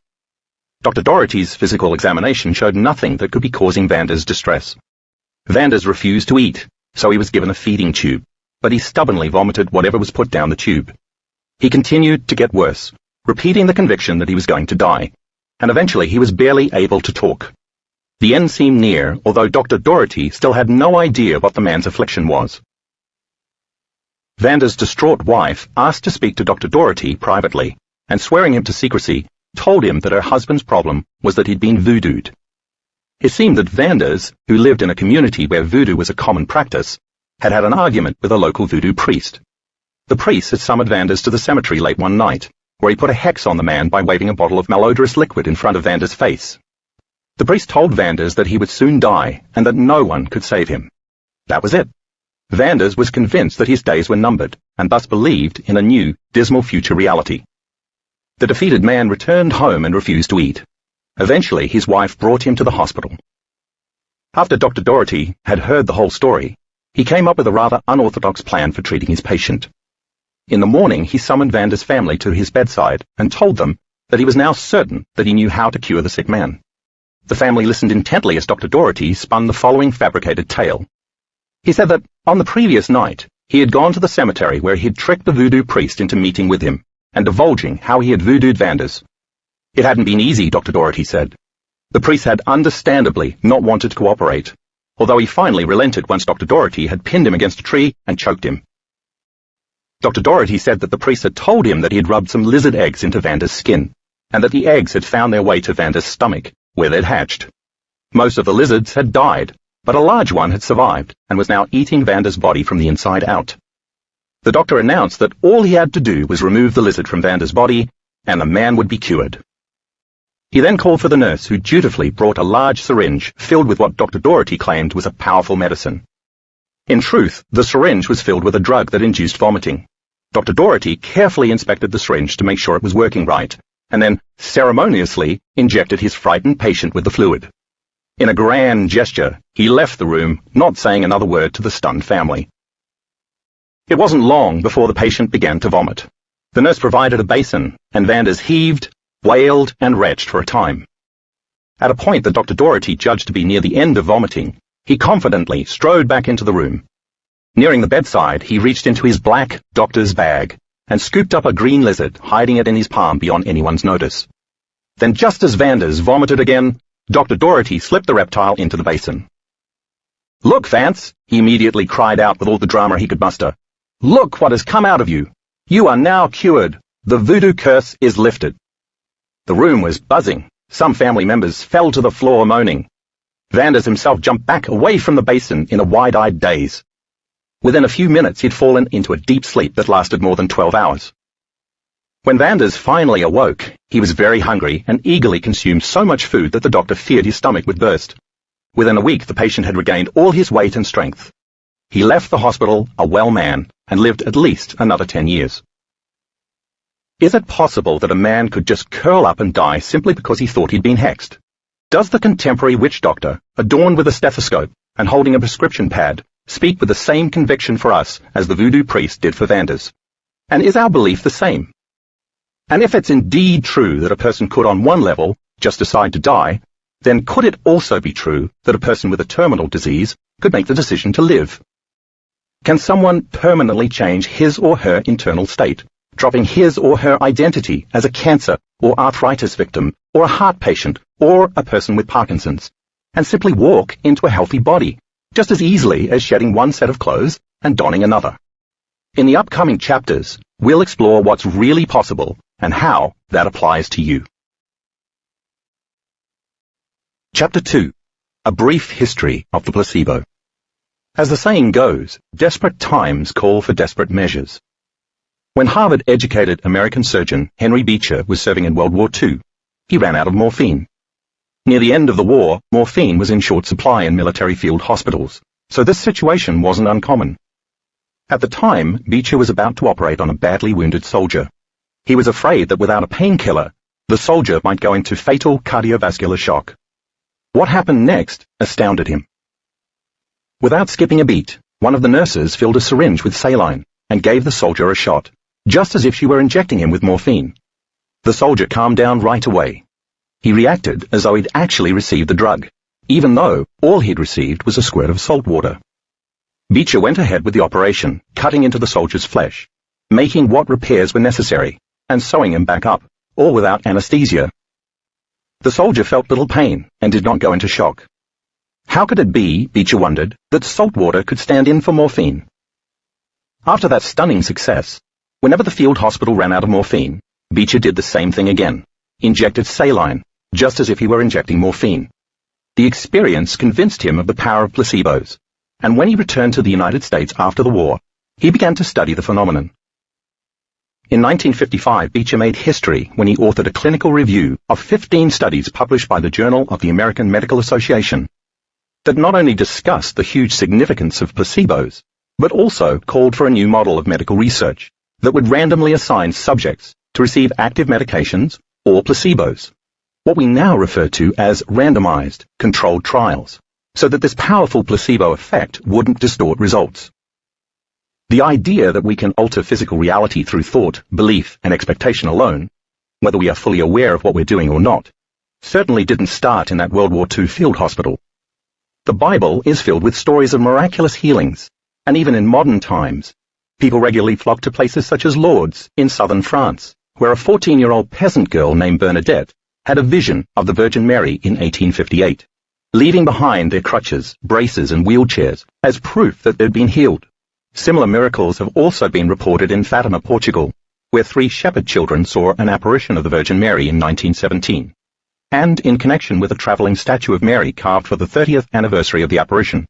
Dr. Doherty's physical examination showed nothing that could be causing Vanders distress. Vanders refused to eat, so he was given a feeding tube, but he stubbornly vomited whatever was put down the tube. He continued to get worse, repeating the conviction that he was going to die, and eventually he was barely able to talk. The end seemed near, although Dr. Doherty still had no idea what the man's affliction was. Vanders' distraught wife asked to speak to Dr. Doherty privately, and swearing him to secrecy, told him that her husband's problem was that he'd been voodooed. It seemed that Vanders, who lived in a community where voodoo was a common practice, had had an argument with a local voodoo priest. The priest had summoned Vanders to the cemetery late one night, where he put a hex on the man by waving a bottle of malodorous liquid in front of Vanders' face. The priest told Vanders that he would soon die and that no one could save him. That was it. Vanders was convinced that his days were numbered, and thus believed in a new, dismal future reality. The defeated man returned home and refused to eat. Eventually, his wife brought him to the hospital. After Dr. Doherty had heard the whole story, he came up with a rather unorthodox plan for treating his patient. In the morning, he summoned Vanders' family to his bedside and told them that he was now certain that he knew how to cure the sick man. The family listened intently as Dr. Doherty spun the following fabricated tale. He said that, on the previous night, he had gone to the cemetery where he had tricked the voodoo priest into meeting with him, and divulging how he had voodooed Vanders. It hadn't been easy, Dr. Doherty said. The priest had understandably not wanted to cooperate, although he finally relented once Dr. Doherty had pinned him against a tree and choked him. Dr. Doherty said that the priest had told him that he had rubbed some lizard eggs into Vanders' skin, and that the eggs had found their way to Vanders' stomach, where they'd hatched. Most of the lizards had died, but a large one had survived and was now eating Vanders' body from the inside out. The doctor announced that all he had to do was remove the lizard from Vanders' body, and the man would be cured. He then called for the nurse, who dutifully brought a large syringe filled with what Dr. Doherty claimed was a powerful medicine. In truth, the syringe was filled with a drug that induced vomiting. Dr. Doherty carefully inspected the syringe to make sure it was working right, and then ceremoniously injected his frightened patient with the fluid. In a grand gesture, he left the room, not saying another word to the stunned family. It wasn't long before the patient began to vomit. The nurse provided a basin, and Vanders heaved, wailed, and retched for a time. At a point that Dr. Doherty judged to be near the end of vomiting, he confidently strode back into the room. Nearing the bedside, he reached into his black doctor's bag and scooped up a green lizard, hiding it in his palm beyond anyone's notice. Then, just as Vanders vomited again, Dr. Doherty slipped the reptile into the basin. "Look, Vance," he immediately cried out with all the drama he could muster. "Look what has come out of you. You are now cured. The voodoo curse is lifted." The room was buzzing. Some family members fell to the floor moaning. Vanders himself jumped back away from the basin in a wide-eyed daze. Within a few minutes, he'd fallen into a deep sleep that lasted more than 12 hours. When Vanders finally awoke, he was very hungry and eagerly consumed so much food that the doctor feared his stomach would burst. Within a week, the patient had regained all his weight and strength. He left the hospital a well man and lived at least another 10 years. Is it possible that a man could just curl up and die simply because he thought he'd been hexed? Does the contemporary witch doctor, adorned with a stethoscope and holding a prescription pad, speak with the same conviction for us as the voodoo priest did for Vanders? And is our belief the same? And if it's indeed true that a person could on one level just decide to die, then could it also be true that a person with a terminal disease could make the decision to live? Can someone permanently change his or her internal state, dropping his or her identity as a cancer or arthritis victim or a heart patient or a person with Parkinson's, and simply walk into a healthy body, just as easily as shedding one set of clothes and donning another? In the upcoming chapters, we'll explore what's really possible and how that applies to you. Chapter 2. A Brief History of the Placebo. As the saying goes, desperate times call for desperate measures. When Harvard-educated American surgeon Henry Beecher was serving in World War II, he ran out of morphine. Near the end of the war, morphine was in short supply in military field hospitals, so this situation wasn't uncommon. At the time, Beecher was about to operate on a badly wounded soldier. He was afraid that without a painkiller, the soldier might go into fatal cardiovascular shock. What happened next astounded him. Without skipping a beat, one of the nurses filled a syringe with saline and gave the soldier a shot, just as if she were injecting him with morphine. The soldier calmed down right away. He reacted as though he'd actually received the drug, even though all he'd received was a squirt of salt water. Beecher went ahead with the operation, cutting into the soldier's flesh, making what repairs were necessary, and sewing him back up, all without anesthesia. The soldier felt little pain and did not go into shock. How could it be, Beecher wondered, that salt water could stand in for morphine? After that stunning success, whenever the field hospital ran out of morphine, Beecher did the same thing again, injected saline, just as if he were injecting morphine. The experience convinced him of the power of placebos, and when he returned to the United States after the war, he began to study the phenomenon. In 1955, Beecher made history when he authored a clinical review of 15 studies published by the Journal of the American Medical Association that not only discussed the huge significance of placebos, but also called for a new model of medical research that would randomly assign subjects to receive active medications or placebos, what we now refer to as randomized, controlled trials, so that this powerful placebo effect wouldn't distort results. The idea that we can alter physical reality through thought, belief, and expectation alone, whether we are fully aware of what we're doing or not, certainly didn't start in that World War II field hospital. The Bible is filled with stories of miraculous healings, and even in modern times, people regularly flock to places such as Lourdes in southern France, where a 14-year-old peasant girl named Bernadette had a vision of the Virgin Mary in 1858, leaving behind their crutches, braces, and wheelchairs as proof that they'd been healed. Similar miracles have also been reported in Fatima, Portugal, where 3 shepherd children saw an apparition of the Virgin Mary in 1917, and in connection with a travelling statue of Mary carved for the 30th anniversary of the apparition.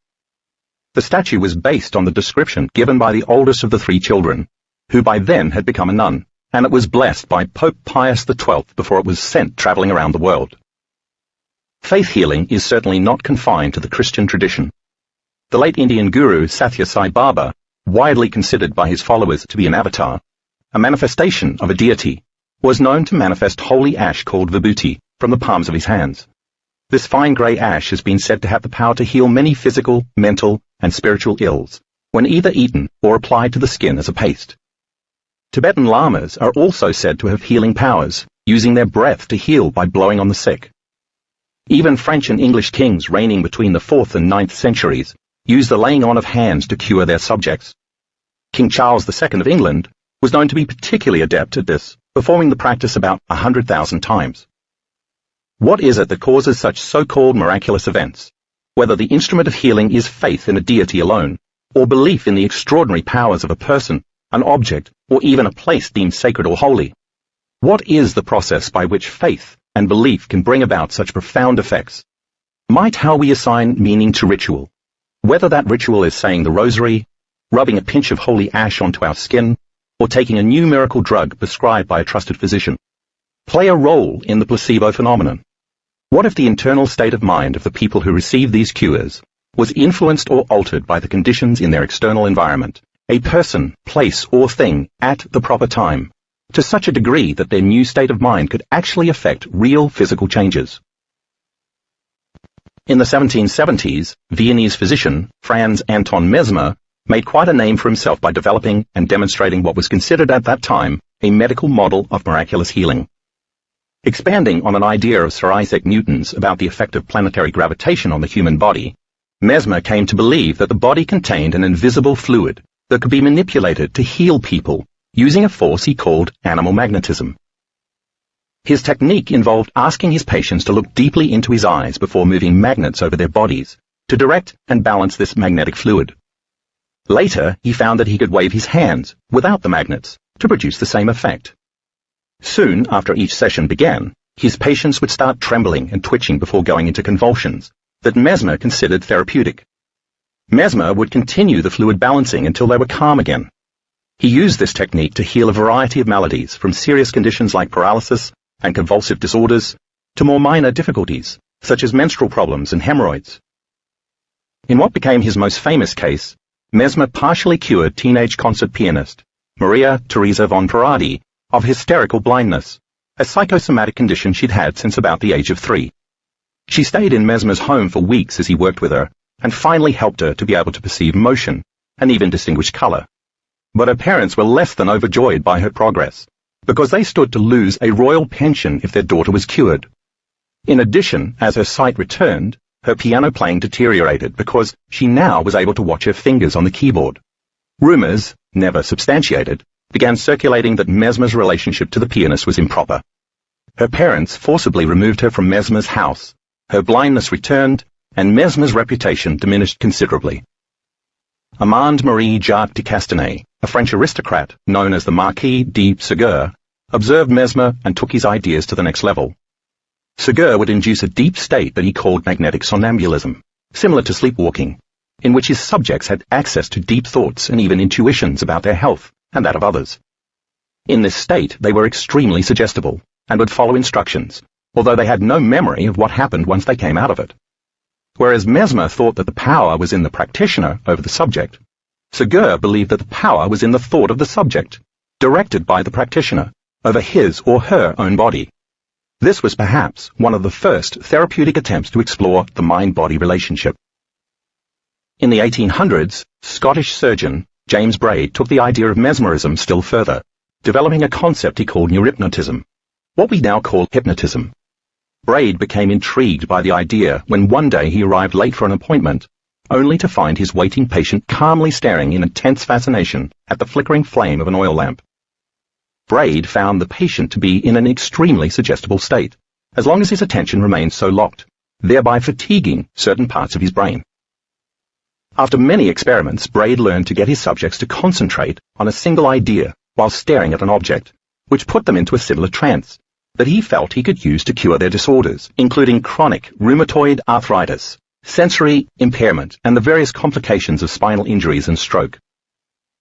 The statue was based on the description given by the oldest of the 3 children, who by then had become a nun, and it was blessed by Pope Pius XII before it was sent travelling around the world. Faith healing is certainly not confined to the Christian tradition. The late Indian guru Sathya Sai Baba, widely considered by his followers to be an avatar, a manifestation of a deity, was known to manifest holy ash called vibhuti from the palms of his hands. This fine grey ash has been said to have the power to heal many physical, mental, and spiritual ills, when either eaten or applied to the skin as a paste. Tibetan lamas are also said to have healing powers, using their breath to heal by blowing on the sick. Even French and English kings reigning between the 4th and 9th centuries used the laying on of hands to cure their subjects. King Charles II of England was known to be particularly adept at this, performing the practice about 100,000 times. What is it that causes such so-called miraculous events, whether the instrument of healing is faith in a deity alone, or belief in the extraordinary powers of a person, an object, or even a place deemed sacred or holy? What is the process by which faith and belief can bring about such profound effects? Might how we assign meaning to ritual, whether that ritual is saying the rosary, rubbing a pinch of holy ash onto our skin, or taking a new miracle drug prescribed by a trusted physician, play a role in the placebo phenomenon? What if the internal state of mind of the people who received these cures was influenced or altered by the conditions in their external environment, a person, place, or thing at the proper time, to such a degree that their new state of mind could actually affect real physical changes? In the 1770s, Viennese physician Franz Anton Mesmer made quite a name for himself by developing and demonstrating what was considered at that time a medical model of miraculous healing. Expanding on an idea of Sir Isaac Newton's about the effect of planetary gravitation on the human body, Mesmer came to believe that the body contained an invisible fluid that could be manipulated to heal people using a force he called animal magnetism. His technique involved asking his patients to look deeply into his eyes before moving magnets over their bodies to direct and balance this magnetic fluid. Later, he found that he could wave his hands without the magnets to produce the same effect. Soon after each session began, his patients would start trembling and twitching before going into convulsions that Mesmer considered therapeutic. Mesmer would continue the fluid balancing until they were calm again. He used this technique to heal a variety of maladies, from serious conditions like paralysis and convulsive disorders to more minor difficulties, such as menstrual problems and hemorrhoids. In what became his most famous case, Mesmer partially cured teenage concert pianist Maria Theresa von Paradi of hysterical blindness, a psychosomatic condition she'd had since about the age of 3. She stayed in Mesmer's home for weeks as he worked with her, and finally helped her to be able to perceive motion and even distinguish color. But her parents were less than overjoyed by her progress, because they stood to lose a royal pension if their daughter was cured. In addition, as her sight returned, her piano playing deteriorated because she now was able to watch her fingers on the keyboard. Rumors, never substantiated, began circulating that Mesmer's relationship to the pianist was improper. Her parents forcibly removed her from Mesmer's house. Her blindness returned, and Mesmer's reputation diminished considerably. Armand Marie Jacques de Castanet, a French aristocrat known as the Marquis de Ségur, observed Mesmer and took his ideas to the next level. Ségur would induce a deep state that he called magnetic somnambulism, similar to sleepwalking, in which his subjects had access to deep thoughts and even intuitions about their health and that of others. In this state, they were extremely suggestible and would follow instructions, although they had no memory of what happened once they came out of it. Whereas Mesmer thought that the power was in the practitioner over the subject, Ségur believed that the power was in the thought of the subject, directed by the practitioner, over his or her own body. This was perhaps one of the first therapeutic attempts to explore the mind-body relationship. In the 1800s, Scottish surgeon James Braid took the idea of mesmerism still further, developing a concept he called neurohypnotism, what we now call hypnotism. Braid became intrigued by the idea when one day he arrived late for an appointment, only to find his waiting patient calmly staring in intense fascination at the flickering flame of an oil lamp. Braid found the patient to be in an extremely suggestible state, as long as his attention remained so locked, thereby fatiguing certain parts of his brain. After many experiments, Braid learned to get his subjects to concentrate on a single idea while staring at an object, which put them into a similar trance that he felt he could use to cure their disorders, including chronic rheumatoid arthritis, sensory impairment, and the various complications of spinal injuries and stroke.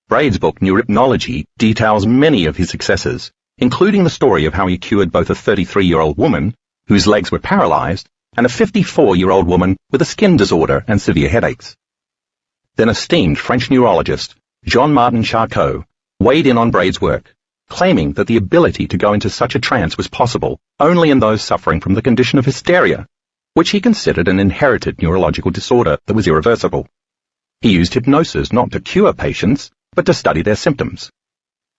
Braid's book Neurohypnology details many of his successes, including the story of how he cured both a 33-year-old woman, whose legs were paralyzed, and a 54-year-old woman with a skin disorder and severe headaches. Then esteemed French neurologist Jean-Martin Charcot weighed in on Braid's work, claiming that the ability to go into such a trance was possible only in those suffering from the condition of hysteria, which he considered an inherited neurological disorder that was irreversible. He used hypnosis not to cure patients, but to study their symptoms.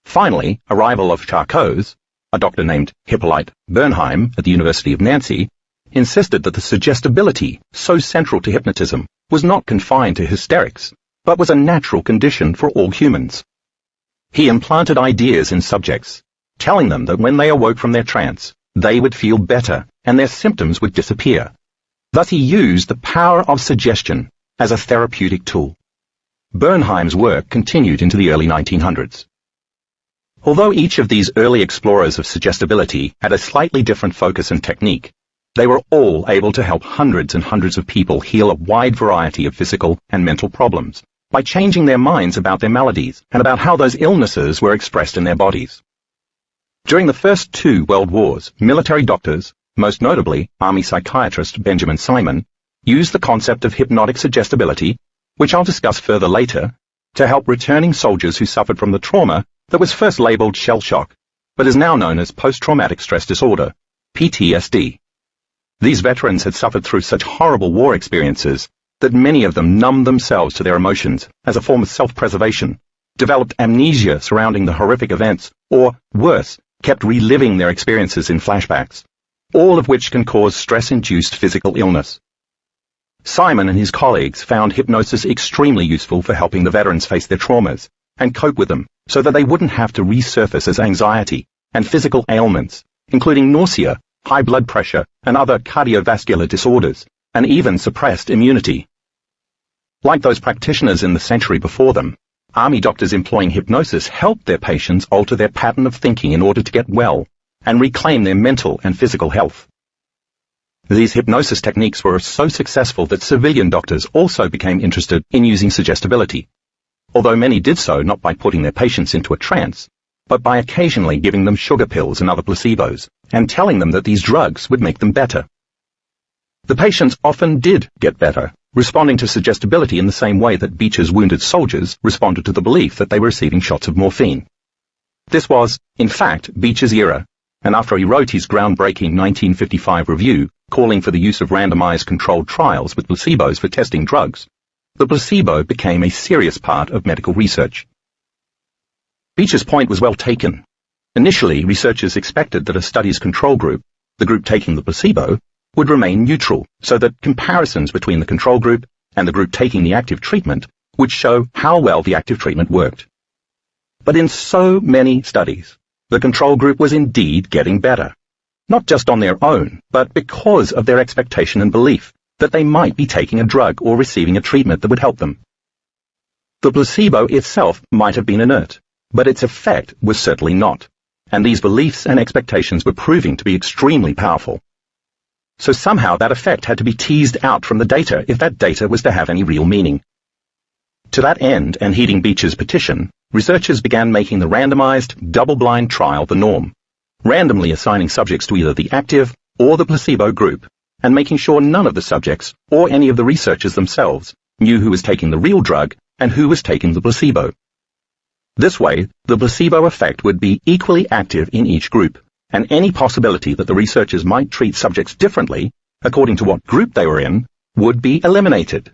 Finally, a rival of Charcot's, a doctor named Hippolyte Bernheim at the University of Nancy, insisted that the suggestibility, so central to hypnotism, was not confined to hysterics, but was a natural condition for all humans. He implanted ideas in subjects, telling them that when they awoke from their trance, they would feel better and their symptoms would disappear. Thus he used the power of suggestion as a therapeutic tool. Bernheim's work continued into the early 1900s. Although each of these early explorers of suggestibility had a slightly different focus and technique, they were all able to help hundreds and hundreds of people heal a wide variety of physical and mental problems by changing their minds about their maladies and about how those illnesses were expressed in their bodies. During the first 2 world wars, military doctors, most notably Army psychiatrist Benjamin Simon, used the concept of hypnotic suggestibility, which I'll discuss further later, to help returning soldiers who suffered from the trauma that was first labeled shell shock, but is now known as post-traumatic stress disorder, PTSD. These veterans had suffered through such horrible war experiences that many of them numbed themselves to their emotions as a form of self-preservation, developed amnesia surrounding the horrific events, or, worse, kept reliving their experiences in flashbacks, all of which can cause stress-induced physical illness. Simon and his colleagues found hypnosis extremely useful for helping the veterans face their traumas and cope with them so that they wouldn't have to resurface as anxiety and physical ailments, including nausea, high blood pressure, and other cardiovascular disorders, and even suppressed immunity. Like those practitioners in the century before them, Army doctors employing hypnosis helped their patients alter their pattern of thinking in order to get well and reclaim their mental and physical health. These hypnosis techniques were so successful that civilian doctors also became interested in using suggestibility, although many did so not by putting their patients into a trance, but by occasionally giving them sugar pills and other placebos, and telling them that these drugs would make them better. The patients often did get better, responding to suggestibility in the same way that Beecher's wounded soldiers responded to the belief that they were receiving shots of morphine. This was, in fact, Beecher's era, and after he wrote his groundbreaking 1955 review calling for the use of randomized controlled trials with placebos for testing drugs, the placebo became a serious part of medical research. Beecher's point was well taken. Initially, researchers expected that a study's control group, the group taking the placebo, would remain neutral, so that comparisons between the control group and the group taking the active treatment would show how well the active treatment worked. But in so many studies, the control group was indeed getting better, not just on their own, but because of their expectation and belief that they might be taking a drug or receiving a treatment that would help them. The placebo itself might have been inert, but its effect was certainly not, and these beliefs and expectations were proving to be extremely powerful. So somehow that effect had to be teased out from the data if that data was to have any real meaning. To that end, and heeding Beecher's petition, researchers began making the randomized, double-blind trial the norm, randomly assigning subjects to either the active or the placebo group, and making sure none of the subjects, or any of the researchers themselves, knew who was taking the real drug and who was taking the placebo. This way, the placebo effect would be equally active in each group, and any possibility that the researchers might treat subjects differently, according to what group they were in, would be eliminated.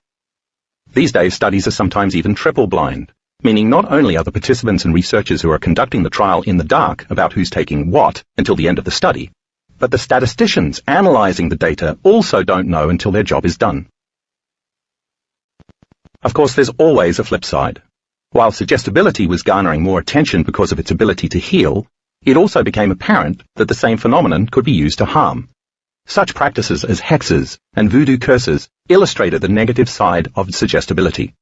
These days, studies are sometimes even triple-blind, meaning not only are the participants and researchers who are conducting the trial in the dark about who's taking what until the end of the study, but the statisticians analyzing the data also don't know until their job is done. Of course, there's always a flip side. While suggestibility was garnering more attention because of its ability to heal, it also became apparent that the same phenomenon could be used to harm. Such practices as hexes and voodoo curses illustrated the negative side of suggestibility.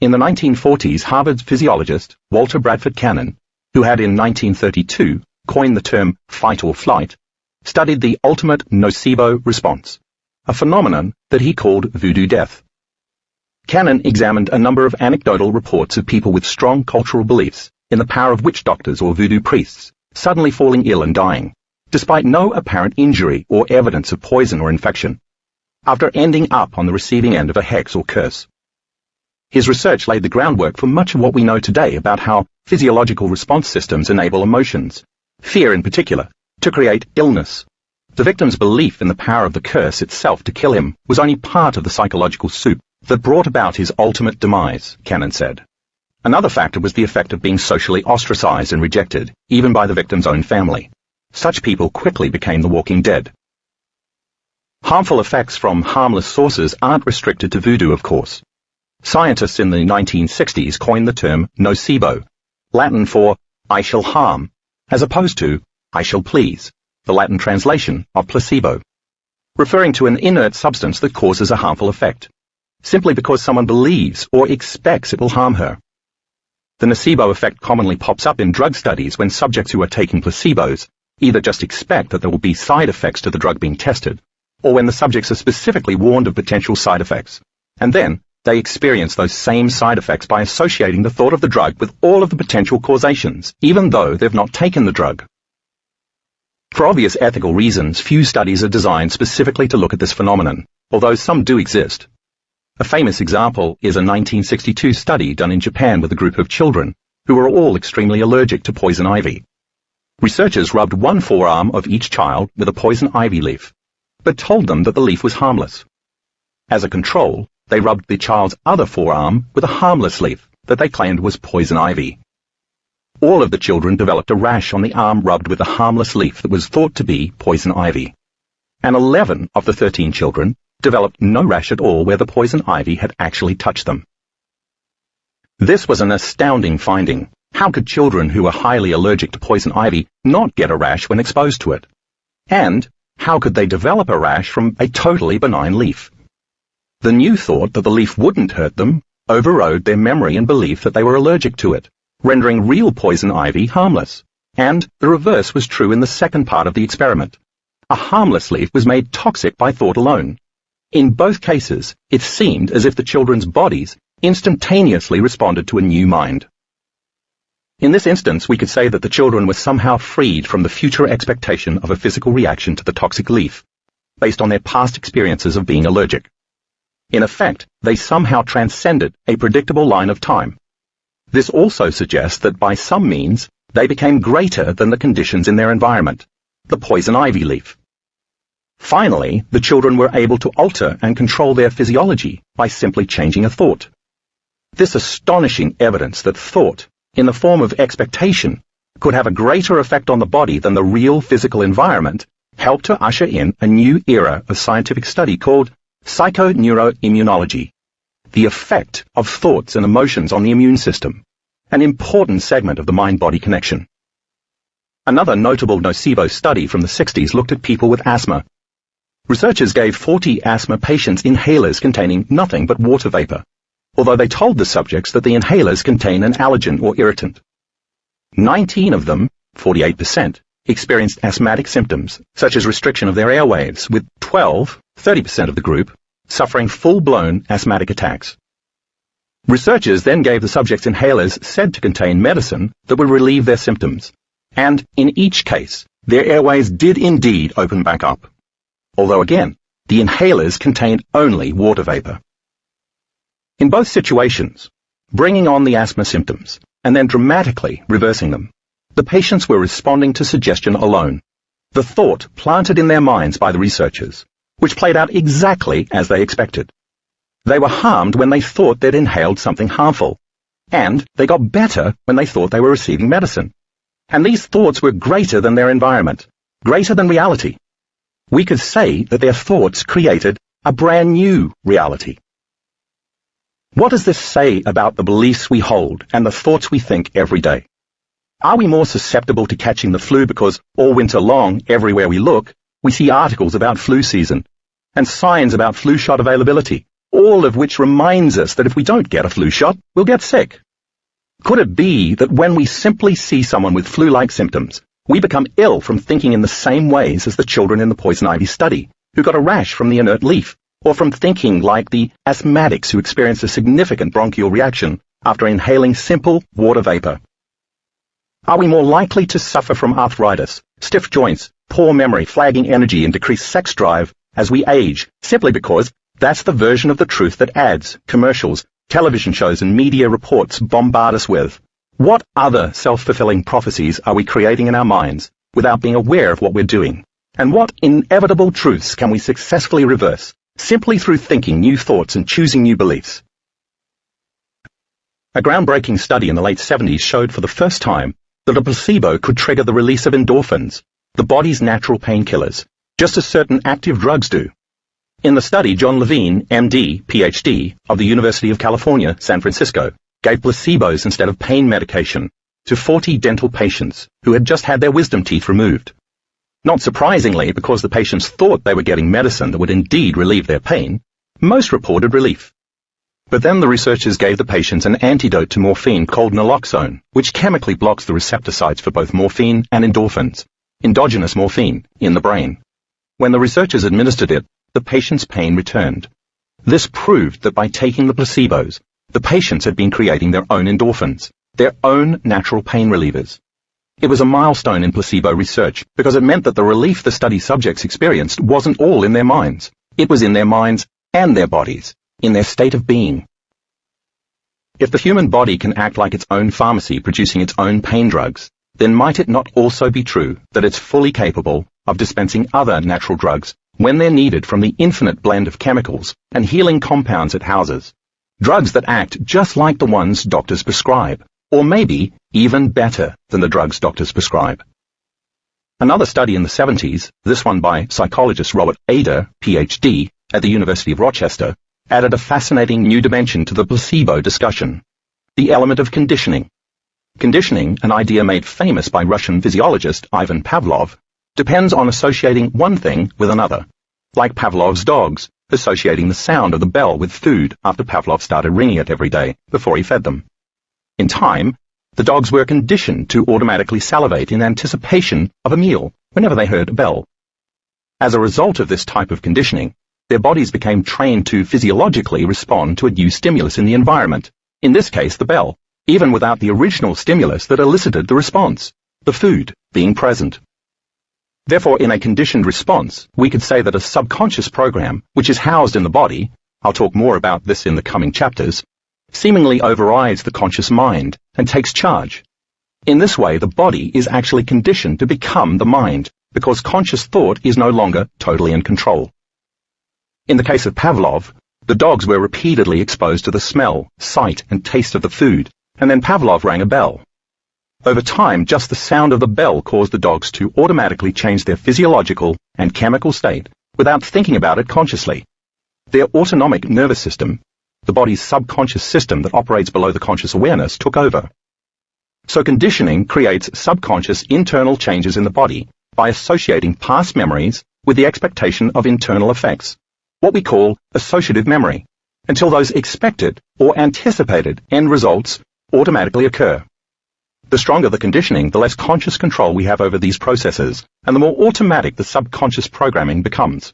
In the 1940s, Harvard physiologist Walter Bradford Cannon, who had in 1932 coined the term fight or flight, studied the ultimate nocebo response, a phenomenon that he called voodoo death. Cannon examined a number of anecdotal reports of people with strong cultural beliefs in the power of witch doctors or voodoo priests suddenly falling ill and dying, despite no apparent injury or evidence of poison or infection, after ending up on the receiving end of a hex or curse. His research laid the groundwork for much of what we know today about how physiological response systems enable emotions, fear in particular, to create illness. The victim's belief in the power of the curse itself to kill him was only part of the psychological soup that brought about his ultimate demise, Cannon said. Another factor was the effect of being socially ostracized and rejected, even by the victim's own family. Such people quickly became the walking dead. Harmful effects from harmless sources aren't restricted to voodoo, of course. Scientists in the 1960s coined the term nocebo, Latin for I shall harm, as opposed to I shall please, the Latin translation of placebo, referring to an inert substance that causes a harmful effect, simply because someone believes or expects it will harm her. The nocebo effect commonly pops up in drug studies when subjects who are taking placebos either just expect that there will be side effects to the drug being tested, or when the subjects are specifically warned of potential side effects, and then they experience those same side effects by associating the thought of the drug with all of the potential causations, even though they've not taken the drug. For obvious ethical reasons, few studies are designed specifically to look at this phenomenon, although some do exist. A famous example is a 1962 study done in Japan with a group of children who were all extremely allergic to poison ivy. Researchers rubbed one forearm of each child with a poison ivy leaf, but told them that the leaf was harmless. As a control, they rubbed the child's other forearm with a harmless leaf that they claimed was poison ivy. All of the children developed a rash on the arm rubbed with a harmless leaf that was thought to be poison ivy. And 11 of the 13 children developed no rash at all where the poison ivy had actually touched them. This was an astounding finding. How could children who were highly allergic to poison ivy not get a rash when exposed to it? And how could they develop a rash from a totally benign leaf? The new thought that the leaf wouldn't hurt them overrode their memory and belief that they were allergic to it, rendering real poison ivy harmless. And the reverse was true in the second part of the experiment. A harmless leaf was made toxic by thought alone. In both cases, it seemed as if the children's bodies instantaneously responded to a new mind. In this instance, we could say that the children were somehow freed from the future expectation of a physical reaction to the toxic leaf, based on their past experiences of being allergic. In effect, they somehow transcended a predictable line of time. This also suggests that by some means, they became greater than the conditions in their environment, the poison ivy leaf. Finally, the children were able to alter and control their physiology by simply changing a thought. This astonishing evidence that thought, in the form of expectation, could have a greater effect on the body than the real physical environment helped to usher in a new era of scientific study called psychoneuroimmunology, the effect of thoughts and emotions on the immune system, an important segment of the mind-body connection. Another notable nocebo study from the 60s looked at people with asthma. Researchers gave 40 asthma patients inhalers containing nothing but water vapor, although they told the subjects that the inhalers contain an allergen or irritant. 19 of them, 48%, experienced asthmatic symptoms, such as restriction of their airwaves, with 12, 30% of the group, suffering full-blown asthmatic attacks. Researchers then gave the subjects inhalers said to contain medicine that would relieve their symptoms, and in each case, their airways did indeed open back up. Although again, the inhalers contained only water vapor. In both situations, bringing on the asthma symptoms and then dramatically reversing them, the patients were responding to suggestion alone, the thought planted in their minds by the researchers, which played out exactly as they expected. They were harmed when they thought they'd inhaled something harmful, and they got better when they thought they were receiving medicine. And these thoughts were greater than their environment, greater than reality. We could say that their thoughts created a brand new reality. What does this say about the beliefs we hold and the thoughts we think every day? Are we more susceptible to catching the flu because all winter long, everywhere we look, we see articles about flu season and signs about flu shot availability, all of which reminds us that if we don't get a flu shot, we'll get sick? Could it be that when we simply see someone with flu-like symptoms, we become ill from thinking in the same ways as the children in the poison ivy study, who got a rash from the inert leaf, or from thinking like the asthmatics who experienced a significant bronchial reaction after inhaling simple water vapor? Are we more likely to suffer from arthritis, stiff joints, poor memory, flagging energy, and decreased sex drive as we age, simply because that's the version of the truth that ads, commercials, television shows, and media reports bombard us with? What other self-fulfilling prophecies are we creating in our minds without being aware of what we're doing? And what inevitable truths can we successfully reverse simply through thinking new thoughts and choosing new beliefs? A groundbreaking study in the late 70s showed for the first time that a placebo could trigger the release of endorphins, the body's natural painkillers, just as certain active drugs do. In the study, John Levine, MD, PhD, of the University of California, San Francisco, gave placebos instead of pain medication to 40 dental patients who had just had their wisdom teeth removed. Not surprisingly, because the patients thought they were getting medicine that would indeed relieve their pain, most reported relief. But then the researchers gave the patients an antidote to morphine called naloxone, which chemically blocks the receptor sites for both morphine and endorphins, endogenous morphine, in the brain. When the researchers administered it, the patient's pain returned. This proved that by taking the placebos, the patients had been creating their own endorphins, their own natural pain relievers. It was a milestone in placebo research because it meant that the relief the study subjects experienced wasn't all in their minds. It was in their minds and their bodies, in their state of being. If the human body can act like its own pharmacy producing its own pain drugs, then might it not also be true that it's fully capable of dispensing other natural drugs when they're needed from the infinite blend of chemicals and healing compounds it houses? Drugs that act just like the ones doctors prescribe, or maybe even better than the drugs doctors prescribe. Another study in the 70s, this one by psychologist Robert Ader, PhD, at the University of Rochester, added a fascinating new dimension to the placebo discussion: the element of conditioning. Conditioning, an idea made famous by Russian physiologist Ivan Pavlov, depends on associating one thing with another, like Pavlov's dogs, associating the sound of the bell with food after Pavlov started ringing it every day before he fed them. In time, the dogs were conditioned to automatically salivate in anticipation of a meal whenever they heard a bell. As a result of this type of conditioning, their bodies became trained to physiologically respond to a new stimulus in the environment, in this case the bell, even without the original stimulus that elicited the response, the food being present. Therefore, in a conditioned response, we could say that a subconscious program, which is housed in the body, I'll talk more about this in the coming chapters, seemingly overrides the conscious mind and takes charge. In this way, the body is actually conditioned to become the mind, because conscious thought is no longer totally in control. In the case of Pavlov, the dogs were repeatedly exposed to the smell, sight, and taste of the food, and then Pavlov rang a bell. Over time, just the sound of the bell caused the dogs to automatically change their physiological and chemical state without thinking about it consciously. Their autonomic nervous system, the body's subconscious system that operates below the conscious awareness, took over. So conditioning creates subconscious internal changes in the body by associating past memories with the expectation of internal effects, what we call associative memory, until those expected or anticipated end results automatically occur. The stronger the conditioning, the less conscious control we have over these processes, and the more automatic the subconscious programming becomes.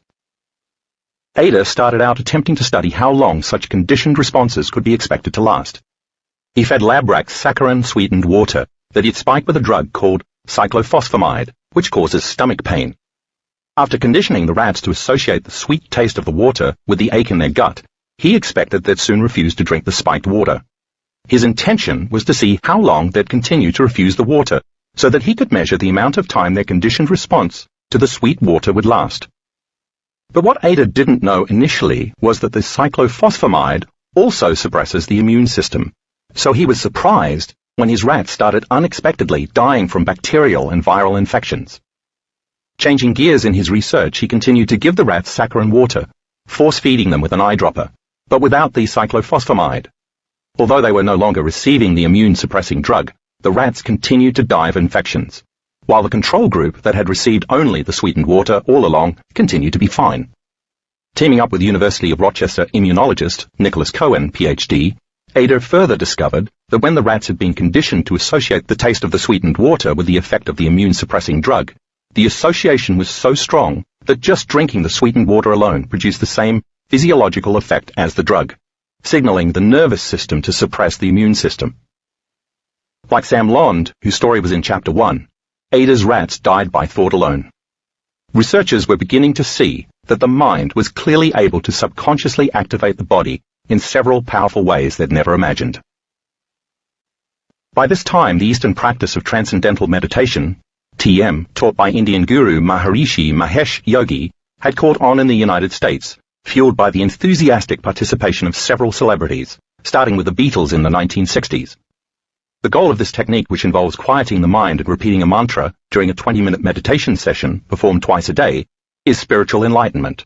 Ader started out attempting to study how long such conditioned responses could be expected to last. He fed lab rats saccharin-sweetened water that he'd spiked with a drug called cyclophosphamide, which causes stomach pain. After conditioning the rats to associate the sweet taste of the water with the ache in their gut, he expected they'd soon refuse to drink the spiked water. His intention was to see how long they'd continue to refuse the water, so that he could measure the amount of time their conditioned response to the sweet water would last. But what Ader didn't know initially was that the cyclophosphamide also suppresses the immune system, so he was surprised when his rats started unexpectedly dying from bacterial and viral infections. Changing gears in his research, he continued to give the rats saccharin water, force-feeding them with an eyedropper, but without the cyclophosphamide. Although they were no longer receiving the immune-suppressing drug, the rats continued to die of infections, while the control group that had received only the sweetened water all along continued to be fine. Teaming up with University of Rochester immunologist Nicholas Cohen, PhD, Ader further discovered that when the rats had been conditioned to associate the taste of the sweetened water with the effect of the immune-suppressing drug, the association was so strong that just drinking the sweetened water alone produced the same physiological effect as the drug, signaling the nervous system to suppress the immune system. Like Sam Lond, whose story was in Chapter 1, Ader's rats died by thought alone. Researchers were beginning to see that the mind was clearly able to subconsciously activate the body in several powerful ways they'd never imagined. By this time, the Eastern practice of transcendental meditation, TM, taught by Indian guru Maharishi Mahesh Yogi, had caught on in the United States, fueled by the enthusiastic participation of several celebrities, starting with the Beatles in the 1960s. The goal of this technique, which involves quieting the mind and repeating a mantra during a 20-minute meditation session performed twice a day, is spiritual enlightenment.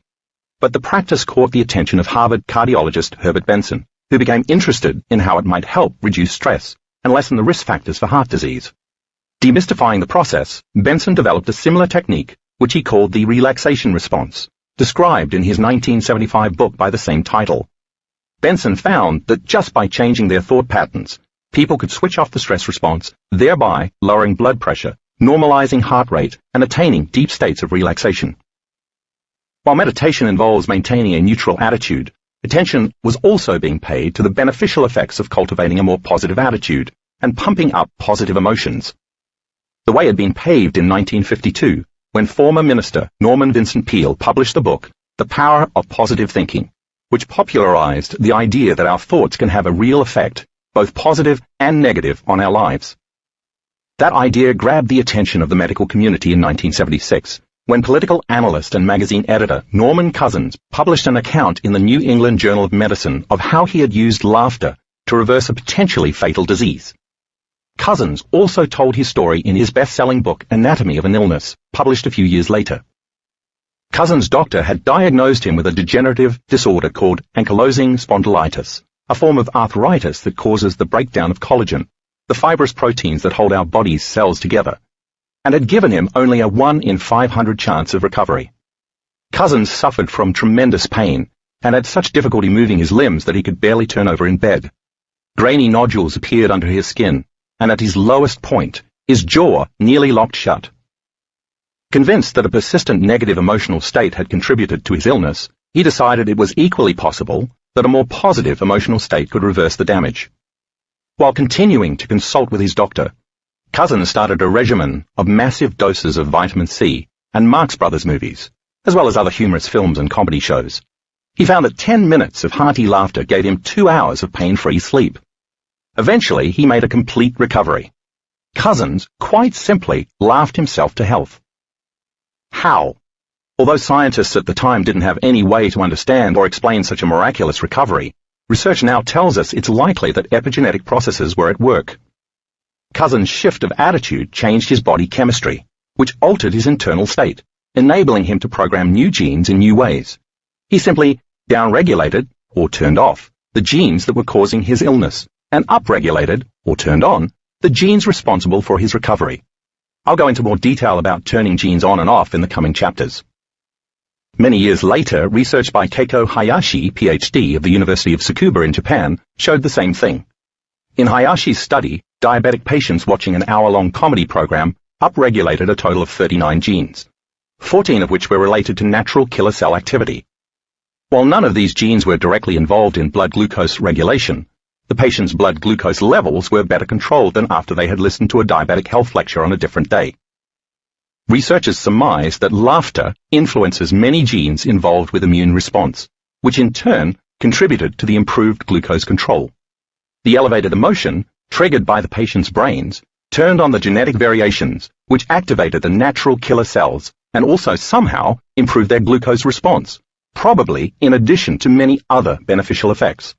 But the practice caught the attention of Harvard cardiologist Herbert Benson, who became interested in how it might help reduce stress and lessen the risk factors for heart disease. Demystifying the process, Benson developed a similar technique, which he called the relaxation response, described in his 1975 book by the same title. Benson found that just by changing their thought patterns, people could switch off the stress response, thereby lowering blood pressure, normalizing heart rate, and attaining deep states of relaxation. While meditation involves maintaining a neutral attitude, attention was also being paid to the beneficial effects of cultivating a more positive attitude and pumping up positive emotions. The way had been paved in 1952 when former Minister Norman Vincent Peale published the book The Power of Positive Thinking, which popularized the idea that our thoughts can have a real effect, both positive and negative, on our lives. That idea grabbed the attention of the medical community in 1976, when political analyst and magazine editor Norman Cousins published an account in the New England Journal of Medicine of how he had used laughter to reverse a potentially fatal disease. Cousins also told his story in his best-selling book Anatomy of an Illness, published a few years later. Cousins' doctor had diagnosed him with a degenerative disorder called ankylosing spondylitis, a form of arthritis that causes the breakdown of collagen, the fibrous proteins that hold our body's cells together, and had given him only a 1 in 500 chance of recovery. Cousins suffered from tremendous pain and had such difficulty moving his limbs that he could barely turn over in bed. Grainy nodules appeared under his skin, and at his lowest point, his jaw nearly locked shut. Convinced that a persistent negative emotional state had contributed to his illness, he decided it was equally possible that a more positive emotional state could reverse the damage. While continuing to consult with his doctor, Cousins started a regimen of massive doses of vitamin C and Marx Brothers movies, as well as other humorous films and comedy shows. He found that 10 minutes of hearty laughter gave him 2 hours of pain-free sleep. Eventually, he made a complete recovery. Cousins, quite simply, laughed himself to health. How? Although scientists at the time didn't have any way to understand or explain such a miraculous recovery, research now tells us it's likely that epigenetic processes were at work. Cousins' shift of attitude changed his body chemistry, which altered his internal state, enabling him to program new genes in new ways. He simply downregulated, or turned off, the genes that were causing his illness, and upregulated, or turned on, the genes responsible for his recovery. I'll go into more detail about turning genes on and off in the coming chapters. Many years later, research by Keiko Hayashi, PhD, of the University of Tsukuba in Japan, showed the same thing. In Hayashi's study, diabetic patients watching an hour-long comedy program upregulated a total of 39 genes, 14 of which were related to natural killer cell activity. While none of these genes were directly involved in blood glucose regulation, the patient's blood glucose levels were better controlled than after they had listened to a diabetic health lecture on a different day. Researchers surmise that laughter influences many genes involved with immune response, which in turn contributed to the improved glucose control. The elevated emotion, triggered by the patient's brains, turned on the genetic variations, which activated the natural killer cells and also somehow improved their glucose response, probably in addition to many other beneficial effects.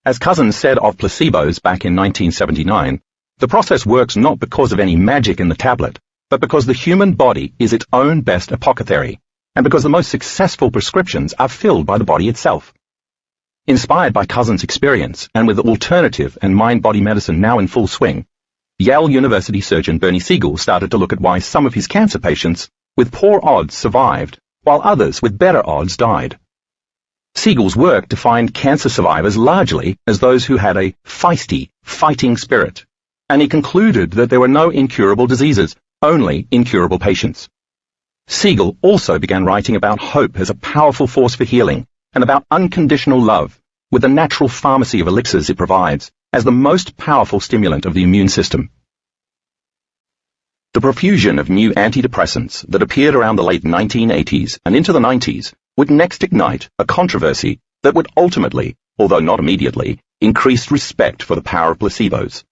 As Cousins said of placebos back in 1979, the process works not because of any magic in the tablet, but because the human body is its own best apothecary, and because the most successful prescriptions are filled by the body itself. Inspired by Cousins' experience, and with alternative and mind-body medicine now in full swing, Yale University surgeon Bernie Siegel started to look at why some of his cancer patients with poor odds survived, while others with better odds died. Siegel's work defined cancer survivors largely as those who had a feisty, fighting spirit, and he concluded that there were no incurable diseases, only incurable patients. Siegel also began writing about hope as a powerful force for healing, and about unconditional love, with the natural pharmacy of elixirs it provides, as the most powerful stimulant of the immune system. The profusion of new antidepressants that appeared around the late 1980s and into the 90s would next ignite a controversy that would ultimately, although not immediately, increase respect for the power of placebos.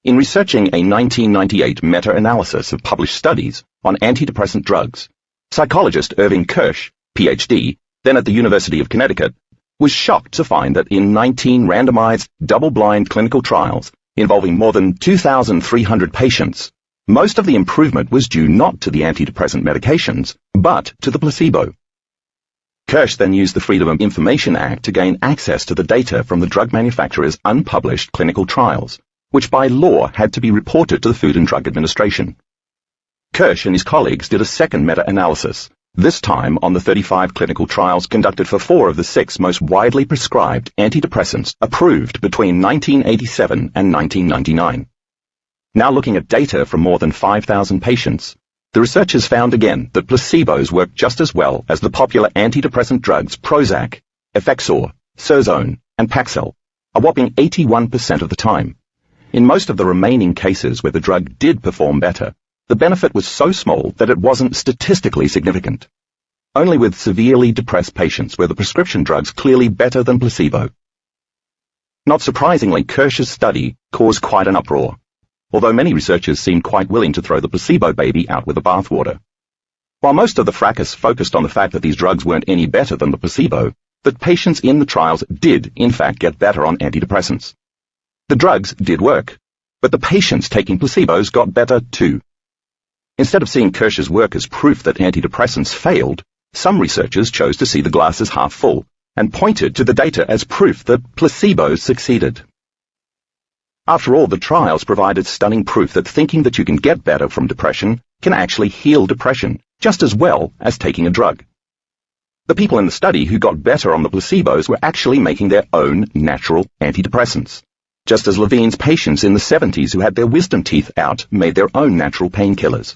In researching a 1998 meta-analysis of published studies on antidepressant drugs, psychologist Irving Kirsch, PhD, then at the University of Connecticut, was shocked to find that in 19 randomized, double-blind clinical trials involving more than 2,300 patients, most of the improvement was due not to the antidepressant medications, but to the placebo. Kirsch then used the Freedom of Information Act to gain access to the data from the drug manufacturer's unpublished clinical trials, which by law had to be reported to the Food and Drug Administration. Kirsch and his colleagues did a second meta-analysis, this time on the 35 clinical trials conducted for 4 of the 6 most widely prescribed antidepressants approved between 1987 and 1999. Now looking at data from more than 5,000 patients, the researchers found again that placebos work just as well as the popular antidepressant drugs Prozac, Effexor, Surzone, and Paxil, a whopping 81% of the time. In most of the remaining cases where the drug did perform better, the benefit was so small that it wasn't statistically significant. Only with severely depressed patients were the prescription drugs clearly better than placebo. Not surprisingly, Kirsch's study caused quite an uproar, although many researchers seemed quite willing to throw the placebo baby out with the bathwater. While most of the fracas focused on the fact that these drugs weren't any better than the placebo, that patients in the trials did, in fact, get better on antidepressants. The drugs did work, but the patients taking placebos got better too. Instead of seeing Kirsch's work as proof that antidepressants failed, some researchers chose to see the glass as half full and pointed to the data as proof that placebos succeeded. After all, the trials provided stunning proof that thinking that you can get better from depression can actually heal depression just as well as taking a drug. The people in the study who got better on the placebos were actually making their own natural antidepressants, just as Levine's patients in the 70s who had their wisdom teeth out made their own natural painkillers.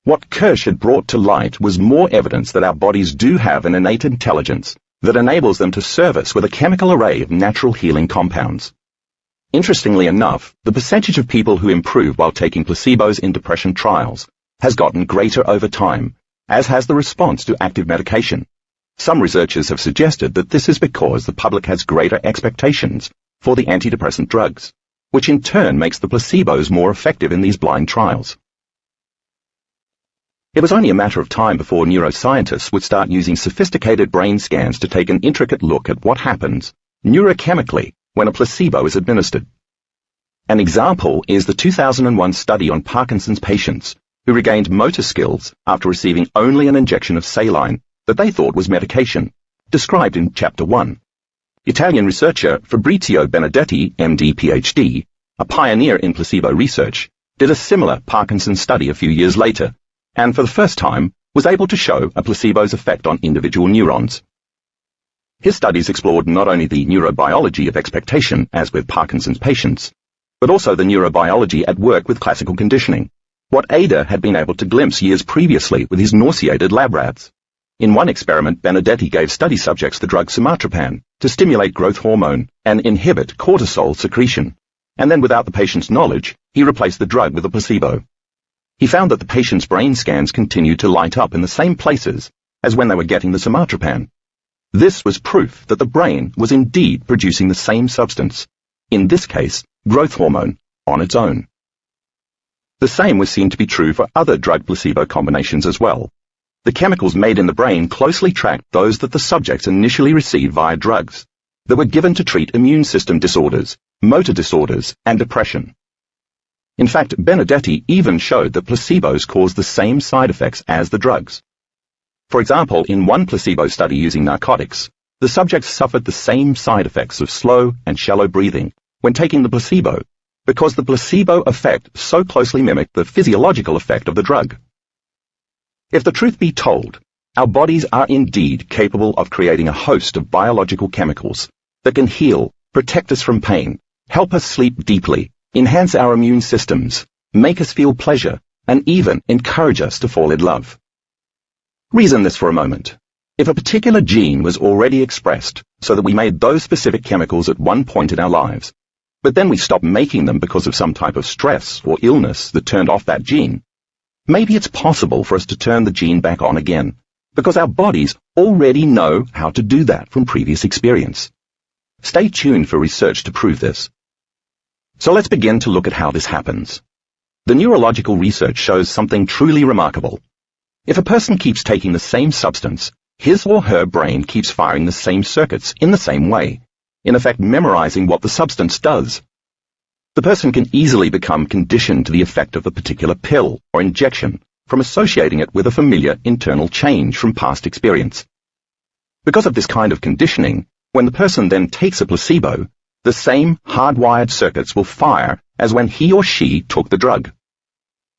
What Kirsch had brought to light was more evidence that our bodies do have an innate intelligence that enables them to serve us with a chemical array of natural healing compounds. Interestingly enough, the percentage of people who improve while taking placebos in depression trials has gotten greater over time, as has the response to active medication. Some researchers have suggested that this is because the public has greater expectations for the antidepressant drugs, which in turn makes the placebos more effective in these blind trials. It was only a matter of time before neuroscientists would start using sophisticated brain scans to take an intricate look at what happens neurochemically when a placebo is administered. An example is the 2001 study on Parkinson's patients who regained motor skills after receiving only an injection of saline that they thought was medication, described in Chapter 1. Italian researcher Fabrizio Benedetti, MD, PhD, a pioneer in placebo research, did a similar Parkinson's study a few years later, and for the first time was able to show a placebo's effect on individual neurons. His studies explored not only the neurobiology of expectation, as with Parkinson's patients, but also the neurobiology at work with classical conditioning, what Ada had been able to glimpse years previously with his nauseated lab rats. In one experiment, Benedetti gave study subjects the drug somatropan to stimulate growth hormone and inhibit cortisol secretion, and then without the patient's knowledge, he replaced the drug with a placebo. He found that the patient's brain scans continued to light up in the same places as when they were getting the somatropan. This was proof that the brain was indeed producing the same substance, in this case, growth hormone, on its own. The same was seen to be true for other drug-placebo combinations as well. The chemicals made in the brain closely tracked those that the subjects initially received via drugs that were given to treat immune system disorders, motor disorders, and depression. In fact, Benedetti even showed that placebos cause the same side effects as the drugs. For example, in one placebo study using narcotics, the subjects suffered the same side effects of slow and shallow breathing when taking the placebo, because the placebo effect so closely mimicked the physiological effect of the drug. If the truth be told, our bodies are indeed capable of creating a host of biological chemicals that can heal, protect us from pain, help us sleep deeply, enhance our immune systems, make us feel pleasure, and even encourage us to fall in love. Reason this for a moment. If a particular gene was already expressed so that we made those specific chemicals at one point in our lives, but then we stopped making them because of some type of stress or illness that turned off that gene, maybe it's possible for us to turn the gene back on again, because our bodies already know how to do that from previous experience. Stay tuned for research to prove this. So let's begin to look at how this happens. The neurological research shows something truly remarkable. If a person keeps taking the same substance, his or her brain keeps firing the same circuits in the same way, in effect memorizing what the substance does. The person can easily become conditioned to the effect of a particular pill or injection from associating it with a familiar internal change from past experience. Because of this kind of conditioning, when the person then takes a placebo, the same hardwired circuits will fire as when he or she took the drug.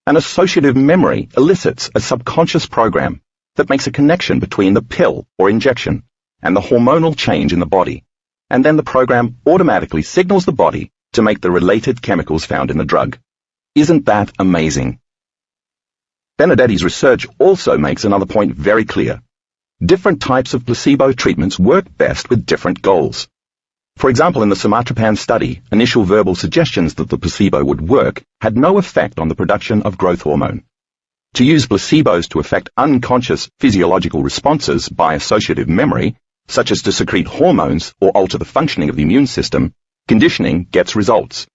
An associative memory elicits a subconscious program that makes a connection between the pill or injection and the hormonal change in the body, and then the program automatically signals the body to make the related chemicals found in the drug. Isn't that amazing? Benedetti's research also makes another point very clear. different types of placebo treatments work best with different goals. For example, in the somatropan study, initial verbal suggestions that the placebo would work had no effect on the production of growth hormone. To use placebos to affect unconscious physiological responses by associative memory, such as to secrete hormones or alter the functioning of the immune system, conditioning gets results,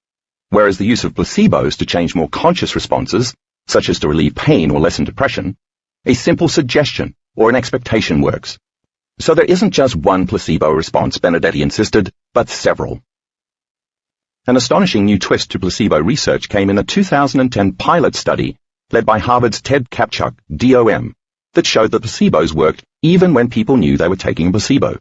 whereas the use of placebos to change more conscious responses, such as to relieve pain or lessen depression, a simple suggestion or an expectation works. So there isn't just one placebo response, Benedetti insisted, but several. An astonishing new twist to placebo research came in a 2010 pilot study led by Harvard's Ted Kapchuk, DOM, that showed that placebos worked even when people knew they were taking a placebo.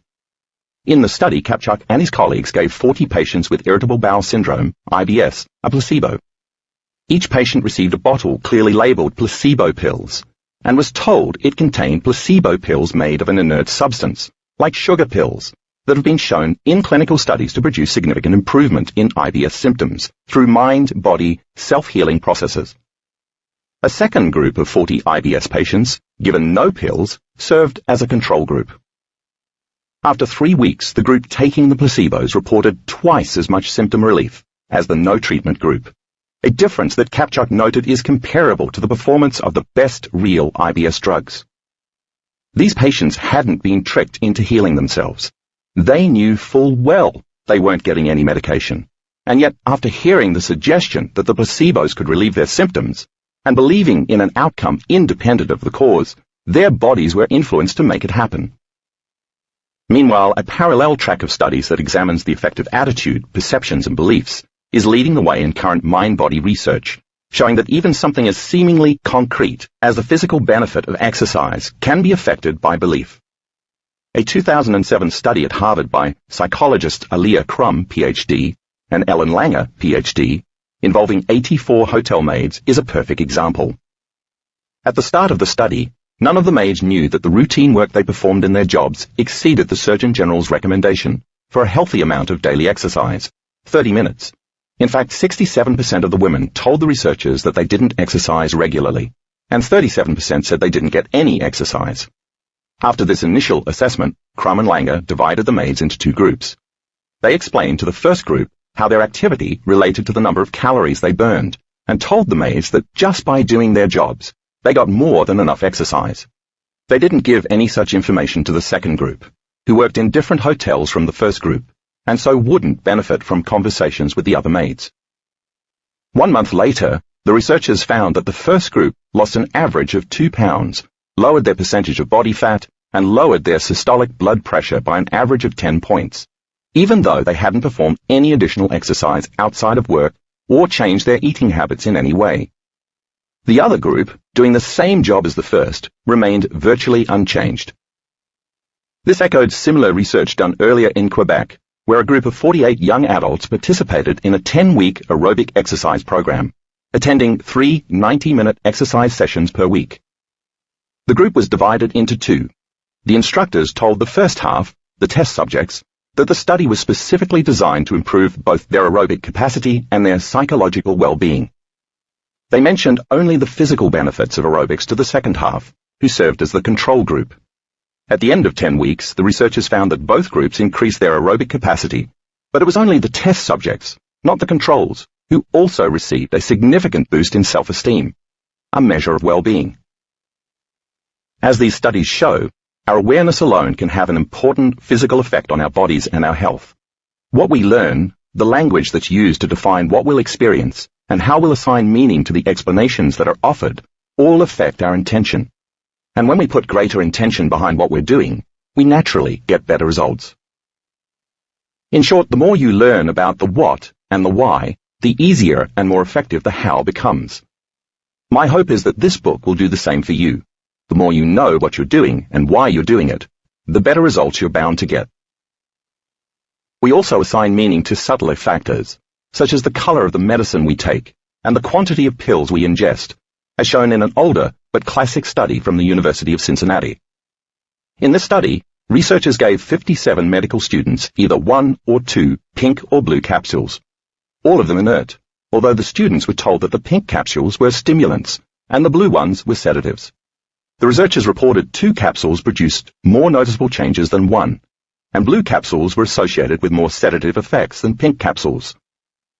In the study, Kapchuk and his colleagues gave 40 patients with irritable bowel syndrome, IBS, a placebo. Each patient received a bottle clearly labeled placebo pills, and was told it contained placebo pills made of an inert substance, like sugar pills, that have been shown in clinical studies to produce significant improvement in IBS symptoms through mind-body self-healing processes. A second group of 40 IBS patients, given no pills, served as a control group. After 3 weeks, the group taking the placebos reported twice as much symptom relief as the no-treatment group, a difference that Kapchuk noted is comparable to the performance of the best real IBS drugs. These patients hadn't been tricked into healing themselves. They knew full well they weren't getting any medication, and yet after hearing the suggestion that the placebos could relieve their symptoms, and believing in an outcome independent of the cause, their bodies were influenced to make it happen. Meanwhile, a parallel track of studies that examines the effect of attitude, perceptions, and beliefs is leading the way in current mind-body research, showing that even something as seemingly concrete as the physical benefit of exercise can be affected by belief. A 2007 study at Harvard by psychologists Aliyah Crum, Ph.D., and Ellen Langer, Ph.D., involving 84 hotel maids is a perfect example. At the start of the study, none of the maids knew that the routine work they performed in their jobs exceeded the Surgeon General's recommendation for a healthy amount of daily exercise, 30 minutes. In fact, 67% of the women told the researchers that they didn't exercise regularly, and 37% said they didn't get any exercise. After this initial assessment, Crum and Langer divided the maids into 2 groups. They explained to the first group how their activity related to the number of calories they burned, and told the maids that just by doing their jobs, they got more than enough exercise. They didn't give any such information to the second group, who worked in different hotels from the first group, and so wouldn't benefit from conversations with the other maids. 1 month later, the researchers found that the first group lost an average of 2 pounds, lowered their percentage of body fat, and lowered their systolic blood pressure by an average of 10 points, even though they hadn't performed any additional exercise outside of work or changed their eating habits in any way. The other group, doing the same job as the first, remained virtually unchanged. This echoed similar research done earlier in Quebec, where a group of 48 young adults participated in a 10-week aerobic exercise program, attending 3 90-minute exercise sessions per week. The group was divided into 2. The instructors told the first half, the test subjects, that the study was specifically designed to improve both their aerobic capacity and their psychological well-being. They mentioned only the physical benefits of aerobics to the second half, who served as the control group. At the end of 10 weeks, the researchers found that both groups increased their aerobic capacity, but it was only the test subjects, not the controls, who also received a significant boost in self-esteem, a measure of well-being. As these studies show, our awareness alone can have an important physical effect on our bodies and our health. What we learn, the language that's used to define what we'll experience, and how we'll assign meaning to the explanations that are offered, all affect our intention. And when we put greater intention behind what we're doing, we naturally get better results. In short, the more you learn about the what and the why, the easier and more effective the how becomes. My hope is that this book will do the same for you. The more you know what you're doing and why you're doing it, the better results you're bound to get. We also assign meaning to subtler factors, such as the color of the medicine we take and the quantity of pills we ingest, as shown in an older but classic study from the University of Cincinnati. In this study, researchers gave 57 medical students either 1 or 2 pink or blue capsules, all of them inert, although the students were told that the pink capsules were stimulants and the blue ones were sedatives. The researchers reported 2 capsules produced more noticeable changes than 1, and blue capsules were associated with more sedative effects than pink capsules.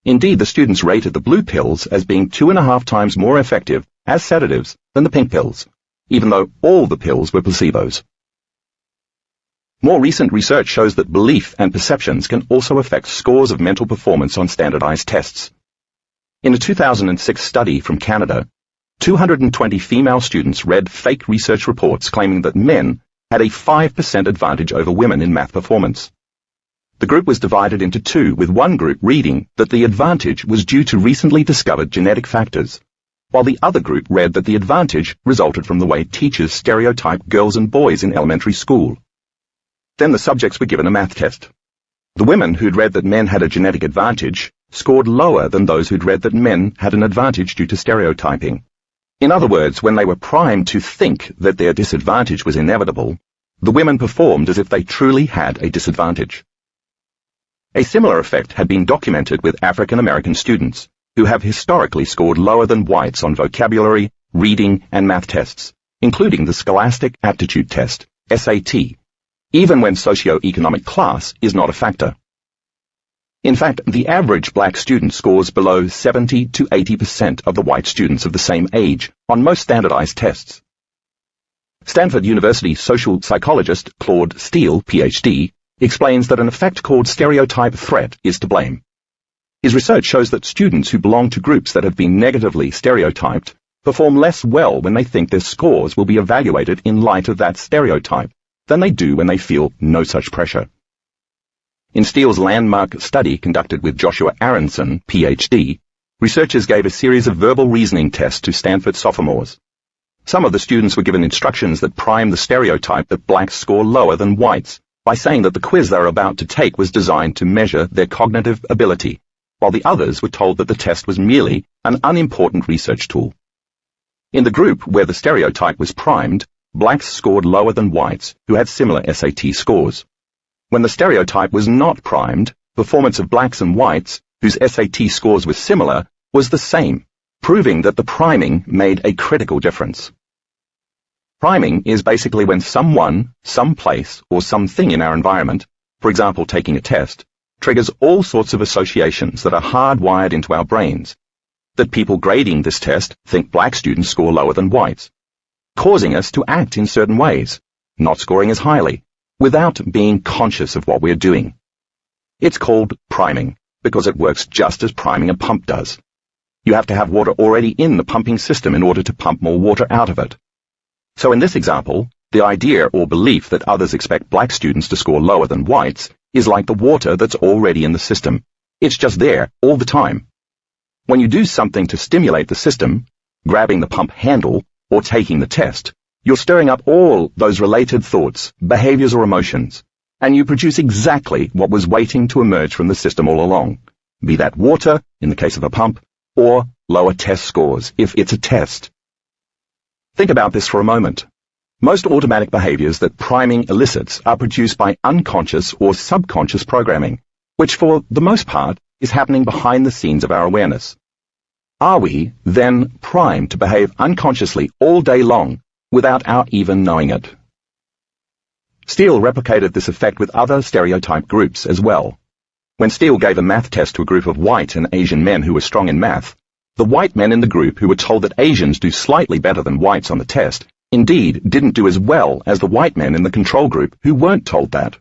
Indeed, the students rated the blue pills as being 2.5 times more effective as sedatives than the pink pills, even though all the pills were placebos. More recent research shows that belief and perceptions can also affect scores of mental performance on standardized tests. In a 2006 study from Canada, 220 female students read fake research reports claiming that men had a 5% advantage over women in math performance. The group was divided into 2, with one group reading that the advantage was due to recently discovered genetic factors, while the other group read that the advantage resulted from the way teachers stereotype girls and boys in elementary school. Then the subjects were given a math test. The women who'd read that men had a genetic advantage scored lower than those who'd read that men had an advantage due to stereotyping. In other words, when they were primed to think that their disadvantage was inevitable, the women performed as if they truly had a disadvantage. A similar effect had been documented with African American students, who have historically scored lower than whites on vocabulary, reading, and math tests, including the Scholastic Aptitude Test, SAT, even when socioeconomic class is not a factor. In fact, the average black student scores below 70 to 80% of the white students of the same age on most standardized tests. Stanford University social psychologist Claude Steele, Ph.D., explains that an effect called stereotype threat is to blame. His research shows that students who belong to groups that have been negatively stereotyped perform less well when they think their scores will be evaluated in light of that stereotype than they do when they feel no such pressure. In Steele's landmark study conducted with Joshua Aronson, Ph.D., researchers gave a series of verbal reasoning tests to Stanford sophomores. Some of the students were given instructions that prime the stereotype that blacks score lower than whites by saying that the quiz they were about to take was designed to measure their cognitive ability, while the others were told that the test was merely an unimportant research tool. In the group where the stereotype was primed, blacks scored lower than whites, who had similar SAT scores. When the stereotype was not primed, performance of blacks and whites, whose SAT scores were similar, was the same, proving that the priming made a critical difference. Priming is basically when someone, some place, or something in our environment, for example taking a test, triggers all sorts of associations that are hardwired into our brains, that people grading this test think black students score lower than whites, causing us to act in certain ways, not scoring as highly, without being conscious of what we're doing. It's called priming because it works just as priming a pump does. You have to have water already in the pumping system in order to pump more water out of it. So in this example, the idea or belief that others expect black students to score lower than whites is like the water that's already in the system. It's just there all the time. When you do something to stimulate the system, grabbing the pump handle or taking the test, you're stirring up all those related thoughts, behaviors or emotions, and you produce exactly what was waiting to emerge from the system all along, be that water, in the case of a pump, or lower test scores, if it's a test. Think about this for a moment. Most automatic behaviors that priming elicits are produced by unconscious or subconscious programming, which for the most part is happening behind the scenes of our awareness. Are we, then, primed to behave unconsciously all day long without our even knowing it? Steele replicated this effect with other stereotype groups as well. When Steele gave a math test to a group of white and Asian men who were strong in math, the white men in the group who were told that Asians do slightly better than whites on the test, indeed didn't do as well as the white men in the control group who weren't told that.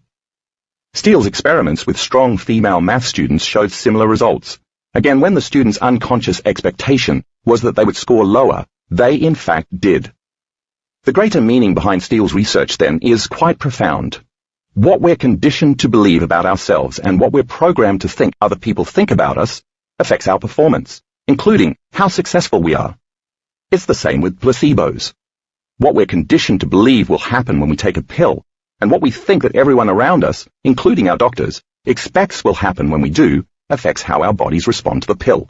Steele's experiments with strong female math students showed similar results. Again, when the students' unconscious expectation was that they would score lower, they in fact did. The greater meaning behind Steele's research, then, is quite profound. What we're conditioned to believe about ourselves and what we're programmed to think other people think about us affects our performance, including how successful we are. It's the same with placebos. What we're conditioned to believe will happen when we take a pill, and what we think that everyone around us, including our doctors, expects will happen when we do, affects how our bodies respond to the pill.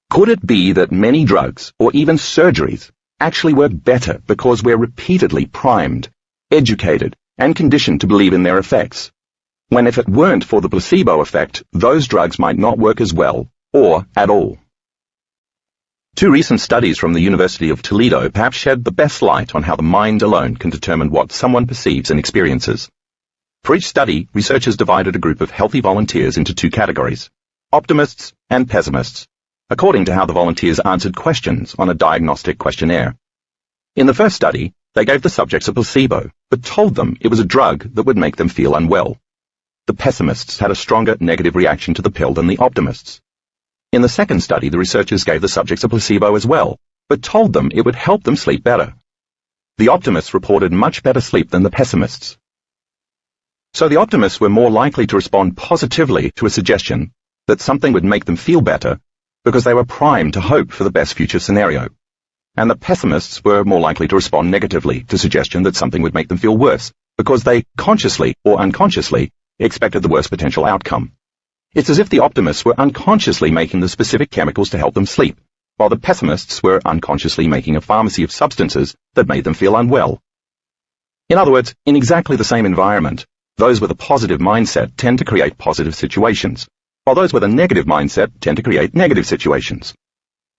Could it be that many drugs, or even surgeries, actually work better because we're repeatedly primed, educated, and conditioned to believe in their effects, when if it weren't for the placebo effect, those drugs might not work as well, or at all? Two recent studies from the University of Toledo perhaps shed the best light on how the mind alone can determine what someone perceives and experiences. For each study, researchers divided a group of healthy volunteers into two categories, optimists and pessimists, according to how the volunteers answered questions on a diagnostic questionnaire. In the first study, they gave the subjects a placebo, but told them it was a drug that would make them feel unwell. The pessimists had a stronger negative reaction to the pill than the optimists. In the second study, the researchers gave the subjects a placebo as well, but told them it would help them sleep better. The optimists reported much better sleep than the pessimists. So the optimists were more likely to respond positively to a suggestion that something would make them feel better because they were primed to hope for the best future scenario. And the pessimists were more likely to respond negatively to suggestion that something would make them feel worse because they consciously or unconsciously expected the worst potential outcome. It's as if the optimists were unconsciously making the specific chemicals to help them sleep, while the pessimists were unconsciously making a pharmacy of substances that made them feel unwell. In other words, in exactly the same environment, those with a positive mindset tend to create positive situations, while those with a negative mindset tend to create negative situations.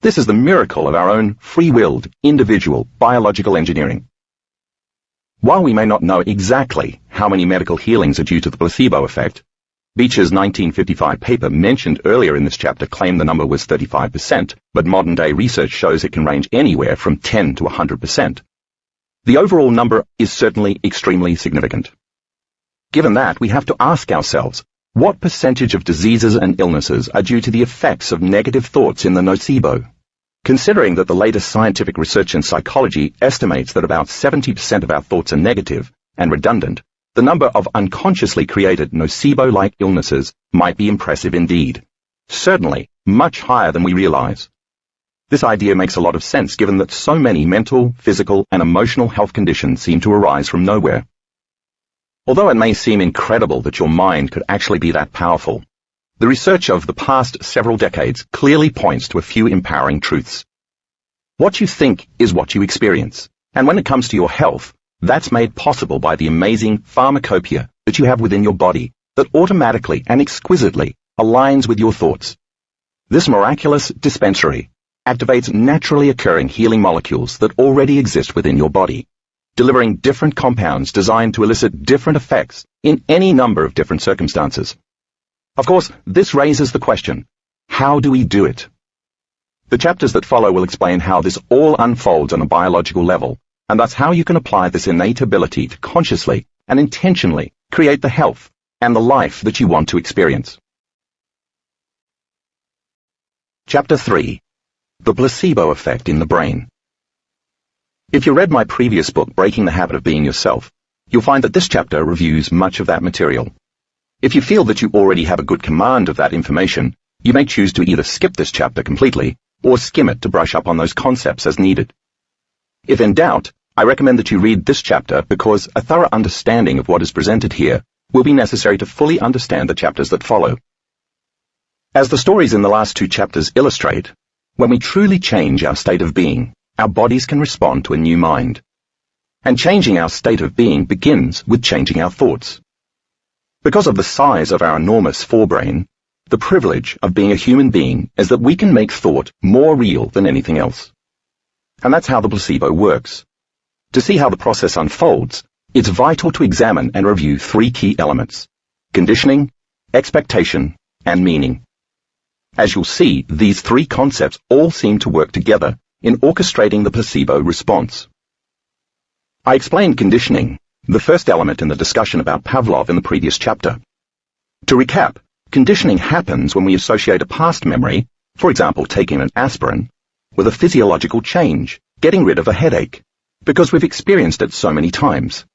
This is the miracle of our own free-willed, individual, biological engineering. While we may not know exactly how many medical healings are due to the placebo effect, Beecher's 1955 paper mentioned earlier in this chapter claimed the number was 35%, but modern-day research shows it can range anywhere from 10 to 100%. The overall number is certainly extremely significant. Given that, we have to ask ourselves, what percentage of diseases and illnesses are due to the effects of negative thoughts in the nocebo? Considering that the latest scientific research in psychology estimates that about 70% of our thoughts are negative and redundant, the number of unconsciously created nocebo-like illnesses might be impressive indeed. Certainly, much higher than we realize. This idea makes a lot of sense given that so many mental, physical, and emotional health conditions seem to arise from nowhere. Although it may seem incredible that your mind could actually be that powerful, the research of the past several decades clearly points to a few empowering truths. What you think is what you experience, and when it comes to your health, that's made possible by the amazing pharmacopoeia that you have within your body that automatically and exquisitely aligns with your thoughts. This miraculous dispensary activates naturally occurring healing molecules that already exist within your body, delivering different compounds designed to elicit different effects in any number of different circumstances. Of course, this raises the question, how do we do it? The chapters that follow will explain how this all unfolds on a biological level, and that's how you can apply this innate ability to consciously and intentionally create the health and the life that you want to experience. Chapter 3. The Placebo Effect in the Brain. If you read my previous book, Breaking the Habit of Being Yourself, you'll find that this chapter reviews much of that material. If you feel that you already have a good command of that information, you may choose to either skip this chapter completely or skim it to brush up on those concepts as needed. If in doubt, I recommend that you read this chapter because a thorough understanding of what is presented here will be necessary to fully understand the chapters that follow. As the stories in the last two chapters illustrate, when we truly change our state of being, our bodies can respond to a new mind. And changing our state of being begins with changing our thoughts. Because of the size of our enormous forebrain, the privilege of being a human being is that we can make thought more real than anything else. And that's how the placebo works. To see how the process unfolds, it's vital to examine and review three key elements: conditioning, expectation, and meaning. As you'll see, these three concepts all seem to work together in orchestrating the placebo response. I explained conditioning, the first element in the discussion about Pavlov in the previous chapter. To recap, conditioning happens when we associate a past memory, for example taking an aspirin, with a physiological change, getting rid of a headache, because we've experienced it so many times.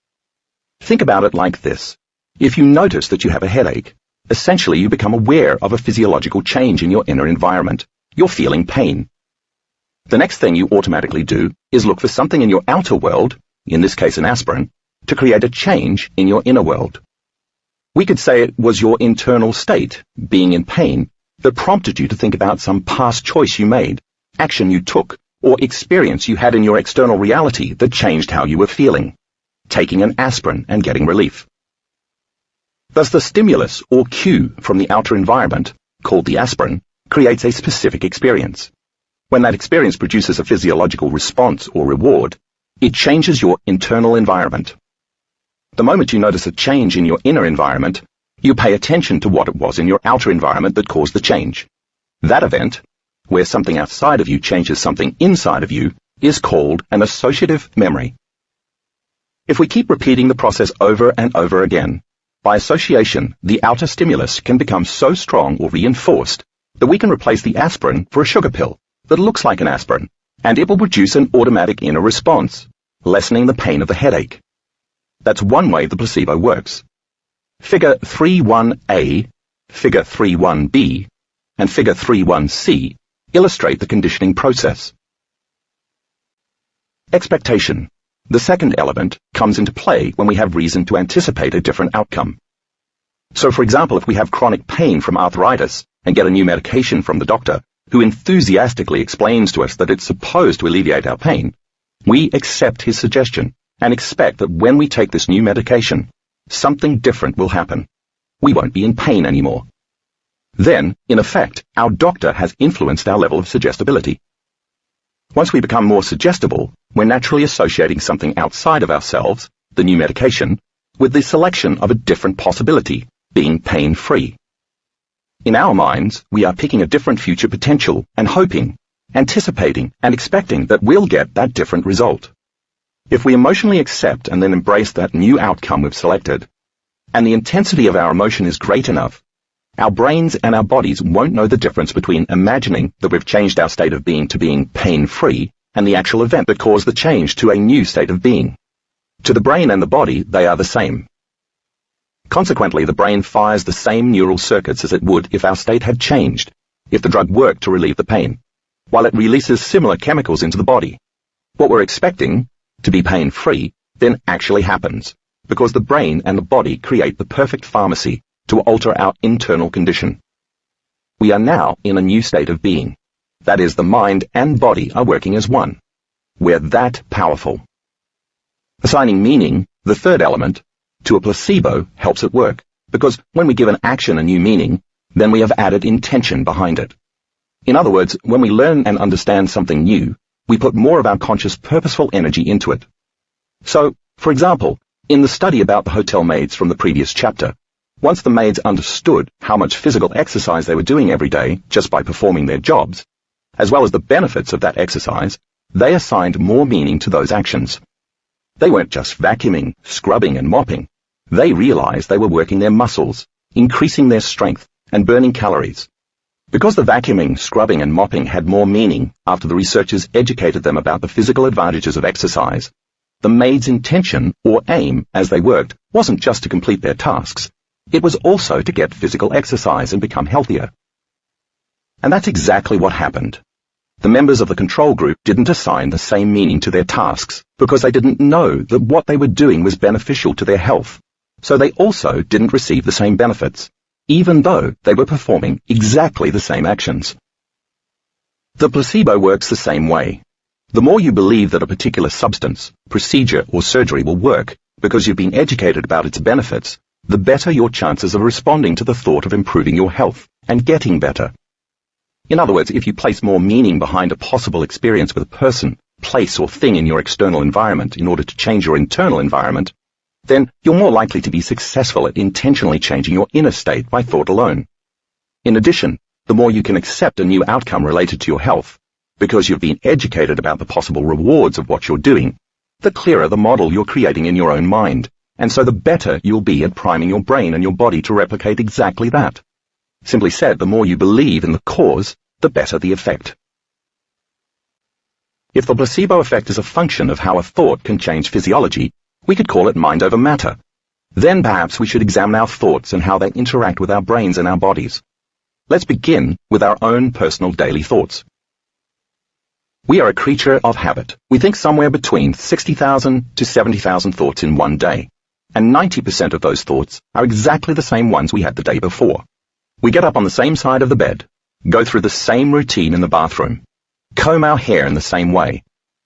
Think about it like this. If you notice that you have a headache, essentially you become aware of a physiological change in your inner environment. You're feeling pain. The next thing you automatically do is look for something in your outer world, in this case an aspirin, to create a change in your inner world. We could say it was your internal state, being in pain, that prompted you to think about some past choice you made, action you took, or experience you had in your external reality that changed how you were feeling, taking an aspirin and getting relief. Thus the stimulus or cue from the outer environment, called the aspirin, creates a specific experience. When that experience produces a physiological response or reward, it changes your internal environment. The moment you notice a change in your inner environment, you pay attention to what it was in your outer environment that caused the change. That event, where something outside of you changes something inside of you, is called an associative memory. If we keep repeating the process over and over again, by association, the outer stimulus can become so strong or reinforced that we can replace the aspirin for a sugar pill that looks like an aspirin, and it will produce an automatic inner response, lessening the pain of the headache. That's one way the placebo works. Figure 3.1a, Figure 3.1b, and Figure 3.1c illustrate the conditioning process. Expectation. The second element comes into play when we have reason to anticipate a different outcome. So, for example, if we have chronic pain from arthritis and get a new medication from the doctor, who enthusiastically explains to us that it's supposed to alleviate our pain, we accept his suggestion and expect that when we take this new medication, something different will happen. We won't be in pain anymore. Then, in effect, our doctor has influenced our level of suggestibility. Once we become more suggestible, we're naturally associating something outside of ourselves, the new medication, with the selection of a different possibility, being pain-free. In our minds, we are picking a different future potential and hoping, anticipating, and expecting that we'll get that different result. If we emotionally accept and then embrace that new outcome we've selected, and the intensity of our emotion is great enough, our brains and our bodies won't know the difference between imagining that we've changed our state of being to being pain-free and the actual event that caused the change to a new state of being. To the brain and the body, they are the same. Consequently, the brain fires the same neural circuits as it would if our state had changed, if the drug worked to relieve the pain, while it releases similar chemicals into the body. What we're expecting, to be pain-free, then actually happens, because the brain and the body create the perfect pharmacy to alter our internal condition. We are now in a new state of being. That is, the mind and body are working as one. We're that powerful. Assigning meaning, the third element, to a placebo helps it work, because when we give an action a new meaning, then we have added intention behind it. In other words, when we learn and understand something new, we put more of our conscious, purposeful energy into it. So, for example, in the study about the hotel maids from the previous chapter, once the maids understood how much physical exercise they were doing every day just by performing their jobs, as well as the benefits of that exercise, they assigned more meaning to those actions. They weren't just vacuuming, scrubbing, and mopping. They realized they were working their muscles, increasing their strength, and burning calories. Because the vacuuming, scrubbing, and mopping had more meaning after the researchers educated them about the physical advantages of exercise, the maids' intention, or aim, as they worked, wasn't just to complete their tasks. It was also to get physical exercise and become healthier. And that's exactly what happened. The members of the control group didn't assign the same meaning to their tasks because they didn't know that what they were doing was beneficial to their health, so they also didn't receive the same benefits, even though they were performing exactly the same actions. The placebo works the same way. The more you believe that a particular substance, procedure, or surgery will work because you've been educated about its benefits, the better your chances of responding to the thought of improving your health and getting better. In other words, if you place more meaning behind a possible experience with a person, place, or thing in your external environment in order to change your internal environment, then you're more likely to be successful at intentionally changing your inner state by thought alone. In addition, the more you can accept a new outcome related to your health, because you've been educated about the possible rewards of what you're doing, the clearer the model you're creating in your own mind, and so the better you'll be at priming your brain and your body to replicate exactly that. Simply said, the more you believe in the cause, the better the effect. If the placebo effect is a function of how a thought can change physiology, we could call it mind over matter. Then perhaps we should examine our thoughts and how they interact with our brains and our bodies. Let's begin with our own personal daily thoughts. We are a creature of habit. We think somewhere between 60,000 to 70,000 thoughts in one day, and 90% of those thoughts are exactly the same ones we had the day before. We get up on the same side of the bed, go through the same routine in the bathroom, comb our hair in the same way,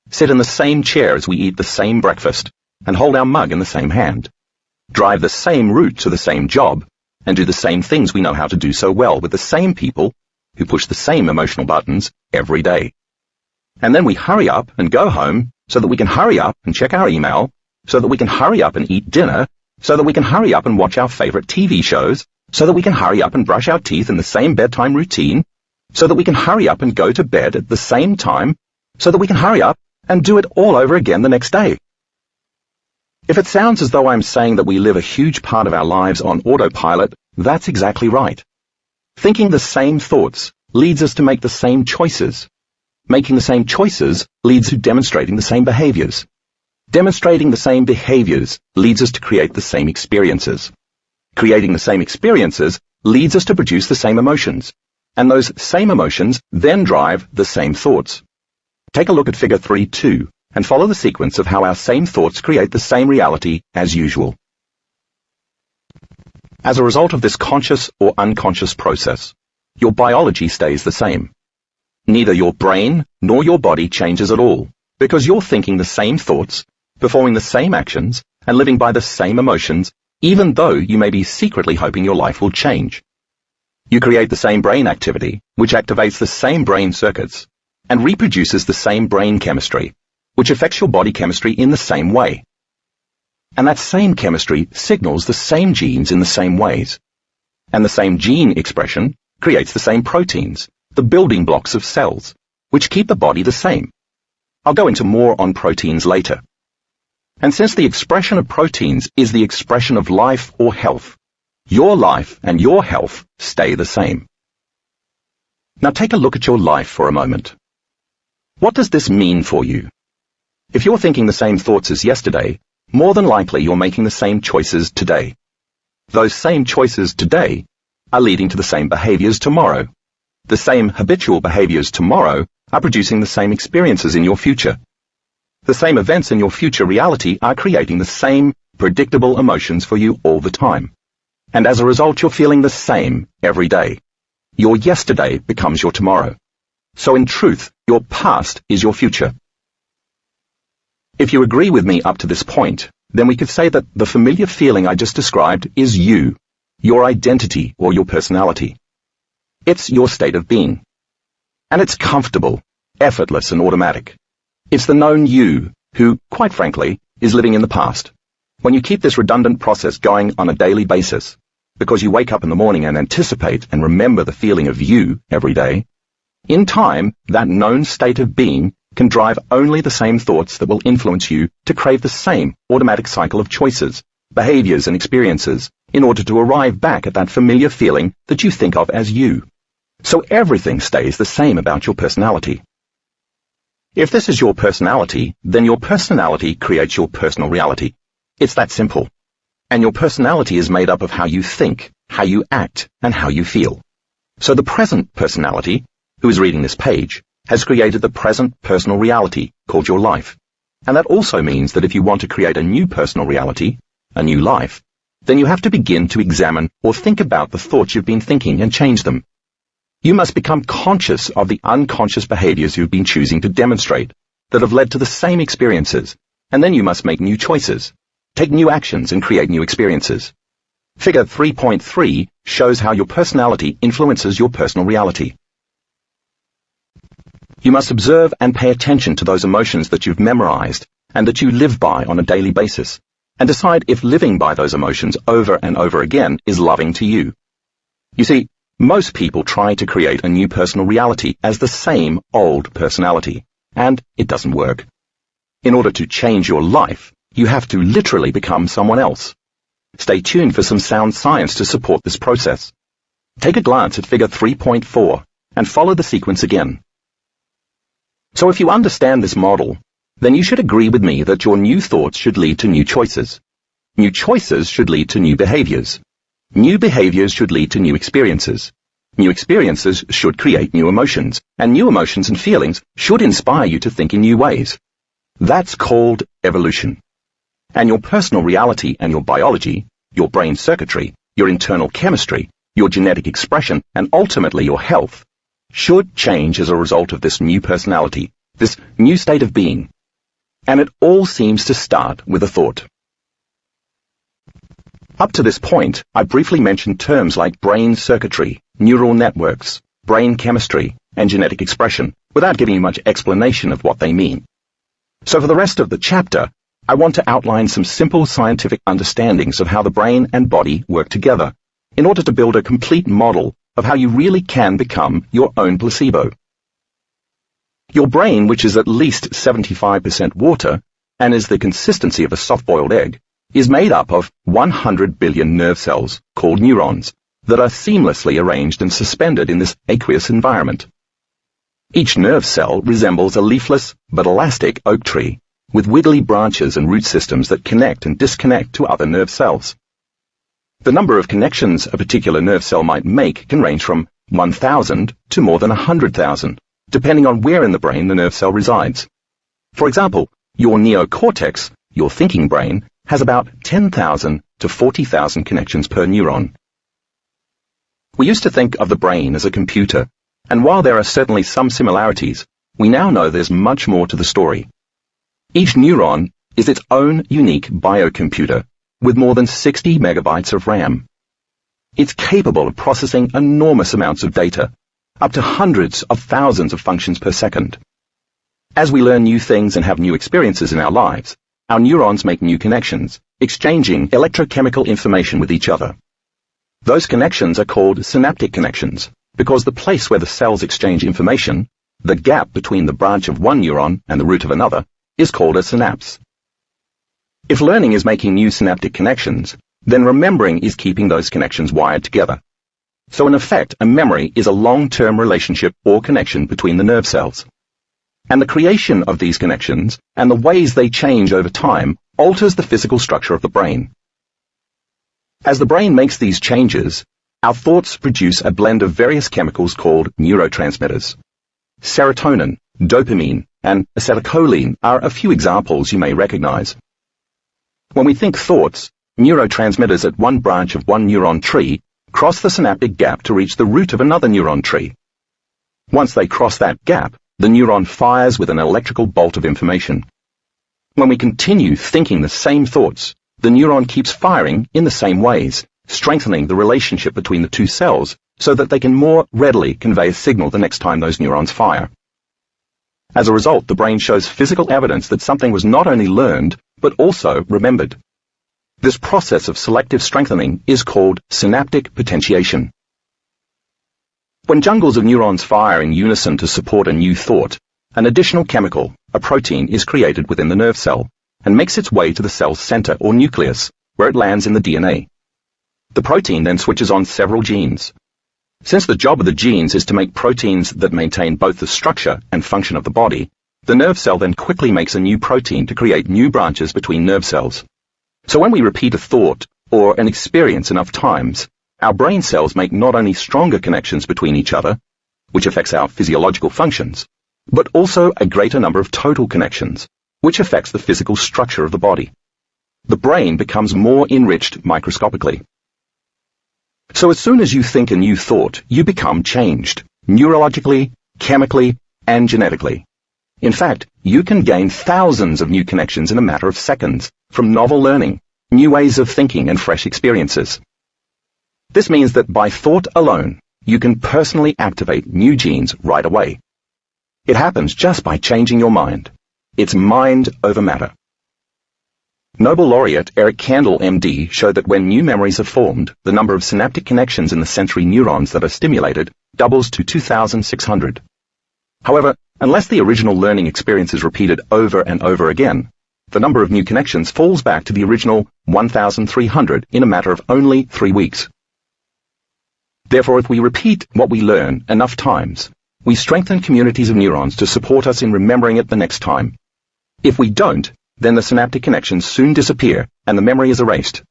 sit in the same chair as we eat the same breakfast, and hold our mug in the same hand, drive the same route to the same job, and do the same things we know how to do so well with the same people who push the same emotional buttons every day. And then we hurry up and go home so that we can hurry up and check our email, so that we can hurry up and eat dinner, so that we can hurry up and watch our favorite TV shows, so that we can hurry up and brush our teeth in the same bedtime routine, so that we can hurry up and go to bed at the same time, so that we can hurry up and do it all over again the next day. If it sounds as though I'm saying that we live a huge part of our lives on autopilot, that's exactly right. Thinking the same thoughts leads us to make the same choices. Making the same choices leads to demonstrating the same behaviors. Demonstrating the same behaviors leads us to create the same experiences. Creating the same experiences leads us to produce the same emotions. And those same emotions then drive the same thoughts. Take a look at Figure 3.2 and follow the sequence of how our same thoughts create the same reality as usual. As a result of this conscious or unconscious process, your biology stays the same. Neither your brain nor your body changes at all, because you're thinking the same thoughts, performing the same actions, and living by the same emotions, even though you may be secretly hoping your life will change. You create the same brain activity, which activates the same brain circuits, and reproduces the same brain chemistry, which affects your body chemistry in the same way. And that same chemistry signals the same genes in the same ways. And the same gene expression creates the same proteins, the building blocks of cells, which keep the body the same. I'll go into more on proteins later. And since the expression of proteins is the expression of life or health, your life and your health stay the same. Now take a look at your life for a moment. What does this mean for you? If you're thinking the same thoughts as yesterday, more than likely you're making the same choices today. Those same choices today are leading to the same behaviors tomorrow. The same habitual behaviors tomorrow are producing the same experiences in your future. The same events in your future reality are creating the same predictable emotions for you all the time. And as a result, you're feeling the same every day. Your yesterday becomes your tomorrow. So in truth, your past is your future. If you agree with me up to this point, then we could say that the familiar feeling I just described is you, your identity or your personality. It's your state of being. And it's comfortable, effortless and automatic. It's the known you who, quite frankly, is living in the past. When you keep this redundant process going on a daily basis, because you wake up in the morning and anticipate and remember the feeling of you every day, in time, that known state of being can drive only the same thoughts that will influence you to crave the same automatic cycle of choices, behaviors and experiences in order to arrive back at that familiar feeling that you think of as you. So everything stays the same about your personality. If this is your personality, then your personality creates your personal reality. It's that simple. And your personality is made up of how you think, how you act, and how you feel. So the present personality, who is reading this page, has created the present personal reality called your life. And that also means that if you want to create a new personal reality, a new life, then you have to begin to examine or think about the thoughts you've been thinking and change them. You must become conscious of the unconscious behaviors you've been choosing to demonstrate that have led to the same experiences, and then you must make new choices, take new actions and create new experiences. Figure 3.3 shows how your personality influences your personal reality. You must observe and pay attention to those emotions that you've memorized and that you live by on a daily basis, and decide if living by those emotions over and over again is loving to you. You see, most people try to create a new personal reality as the same old personality, and it doesn't work. In order to change your life, you have to literally become someone else. Stay tuned for some sound science to support this process. Take a glance at Figure 3.4 and follow the sequence again. So if you understand this model, then you should agree with me that your new thoughts should lead to new choices. New choices should lead to new behaviors. New behaviors should lead to new experiences. New experiences should create new emotions, and new emotions and feelings should inspire you to think in new ways. That's called evolution. And your personal reality and your biology, your brain circuitry, your internal chemistry, your genetic expression, and ultimately your health, should change as a result of this new personality, this new state of being. And it all seems to start with a thought. Up to this point, I briefly mentioned terms like brain circuitry, neural networks, brain chemistry, and genetic expression, without giving you much explanation of what they mean. So for the rest of the chapter, I want to outline some simple scientific understandings of how the brain and body work together in order to build a complete model of how you really can become your own placebo. Your brain, which is at least 75% water and is the consistency of a soft-boiled egg, is made up of 100 billion nerve cells, called neurons, that are seamlessly arranged and suspended in this aqueous environment. Each nerve cell resembles a leafless but elastic oak tree, with wiggly branches and root systems that connect and disconnect to other nerve cells. The number of connections a particular nerve cell might make can range from 1,000 to more than 100,000, depending on where in the brain the nerve cell resides. For example, your neocortex, your thinking brain, has about 10,000 to 40,000 connections per neuron. We used to think of the brain as a computer, and while there are certainly some similarities, we now know there's much more to the story. Each neuron is its own unique biocomputer with more than 60 megabytes of RAM. It's capable of processing enormous amounts of data, up to hundreds of thousands of functions per second. As we learn new things and have new experiences in our lives, our neurons make new connections, exchanging electrochemical information with each other. Those connections are called synaptic connections because the place where the cells exchange information, the gap between the branch of one neuron and the root of another, is called a synapse. If learning is making new synaptic connections, then remembering is keeping those connections wired together. So in effect, a memory is a long-term relationship or connection between the nerve cells. And the creation of these connections and the ways they change over time alters the physical structure of the brain. As the brain makes these changes, our thoughts produce a blend of various chemicals called neurotransmitters. Serotonin, dopamine, and acetylcholine are a few examples you may recognize. When we think thoughts, neurotransmitters at one branch of one neuron tree cross the synaptic gap to reach the root of another neuron tree. Once they cross that gap, the neuron fires with an electrical bolt of information. When we continue thinking the same thoughts, the neuron keeps firing in the same ways, strengthening the relationship between the two cells so that they can more readily convey a signal the next time those neurons fire. As a result, the brain shows physical evidence that something was not only learned, but also remembered. This process of selective strengthening is called synaptic potentiation. When jungles of neurons fire in unison to support a new thought, an additional chemical, a protein, is created within the nerve cell and makes its way to the cell's center or nucleus, where it lands in the DNA. The protein then switches on several genes. Since the job of the genes is to make proteins that maintain both the structure and function of the body, the nerve cell then quickly makes a new protein to create new branches between nerve cells. So when we repeat a thought or an experience enough times, our brain cells make not only stronger connections between each other, which affects our physiological functions, but also a greater number of total connections, which affects the physical structure of the body. The brain becomes more enriched microscopically. So as soon as you think a new thought, you become changed, neurologically, chemically, and genetically. In fact, you can gain thousands of new connections in a matter of seconds from novel learning, new ways of thinking, and fresh experiences. This means that by thought alone, you can personally activate new genes right away. It happens just by changing your mind. It's mind over matter. Nobel laureate Eric Kandel, MD, showed that when new memories are formed, the number of synaptic connections in the sensory neurons that are stimulated doubles to 2,600. However, unless the original learning experience is repeated over and over again, the number of new connections falls back to the original 1,300 in a matter of only 3 weeks. Therefore, if we repeat what we learn enough times, we strengthen communities of neurons to support us in remembering it the next time. If we don't, then the synaptic connections soon disappear and the memory is erased.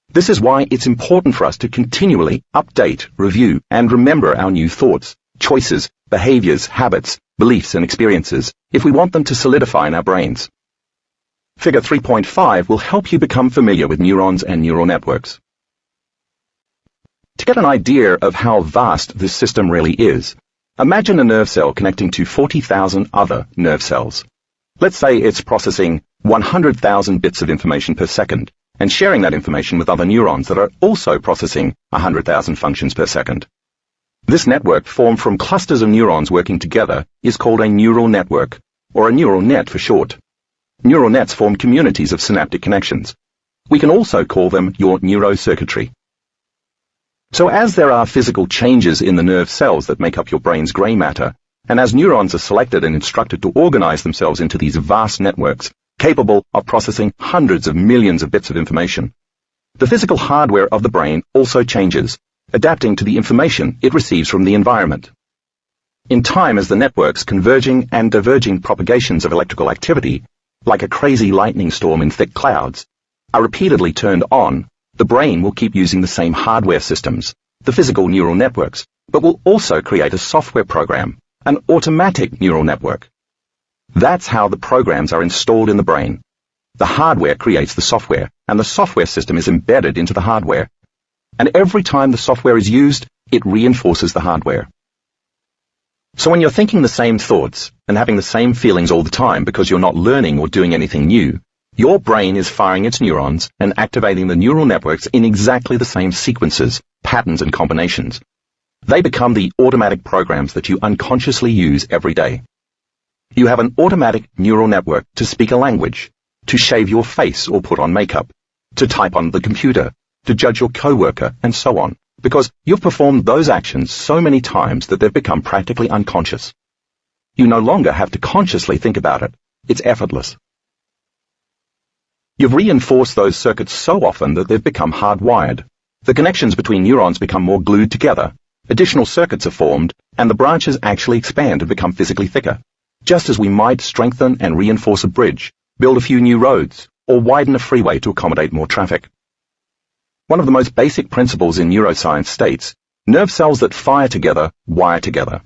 This is why it's important for us to continually update, review, and remember our new thoughts, choices, behaviors, habits, beliefs, and experiences if we want them to solidify in our brains. Figure 3.5 will help you become familiar with neurons and neural networks. To get an idea of how vast this system really is, imagine a nerve cell connecting to 40,000 other nerve cells. Let's say it's processing 100,000 bits of information per second and sharing that information with other neurons that are also processing 100,000 functions per second. This network, formed from clusters of neurons working together, is called a neural network, or a neural net for short. Neural nets form communities of synaptic connections. We can also call them your neurocircuitry. So as there are physical changes in the nerve cells that make up your brain's grey matter, and as neurons are selected and instructed to organize themselves into these vast networks, capable of processing hundreds of millions of bits of information, the physical hardware of the brain also changes, adapting to the information it receives from the environment. In time, as the networks converging and diverging propagations of electrical activity, like a crazy lightning storm in thick clouds, are repeatedly turned on, the brain will keep using the same hardware systems, the physical neural networks, but will also create a software program, an automatic neural network. That's how the programs are installed in the brain. The hardware creates the software, and the software system is embedded into the hardware. And every time the software is used, it reinforces the hardware. So when you're thinking the same thoughts and having the same feelings all the time because you're not learning or doing anything new, your brain is firing its neurons and activating the neural networks in exactly the same sequences, patterns, and combinations. They become the automatic programs that you unconsciously use every day. You have an automatic neural network to speak a language, to shave your face or put on makeup, to type on the computer, to judge your coworker, and so on, because you've performed those actions so many times that they've become practically unconscious. You no longer have to consciously think about it. It's effortless. You've reinforced those circuits so often that they've become hardwired. The connections between neurons become more glued together, additional circuits are formed, and the branches actually expand and become physically thicker, just as we might strengthen and reinforce a bridge, build a few new roads, or widen a freeway to accommodate more traffic. One of the most basic principles in neuroscience states, nerve cells that fire together wire together.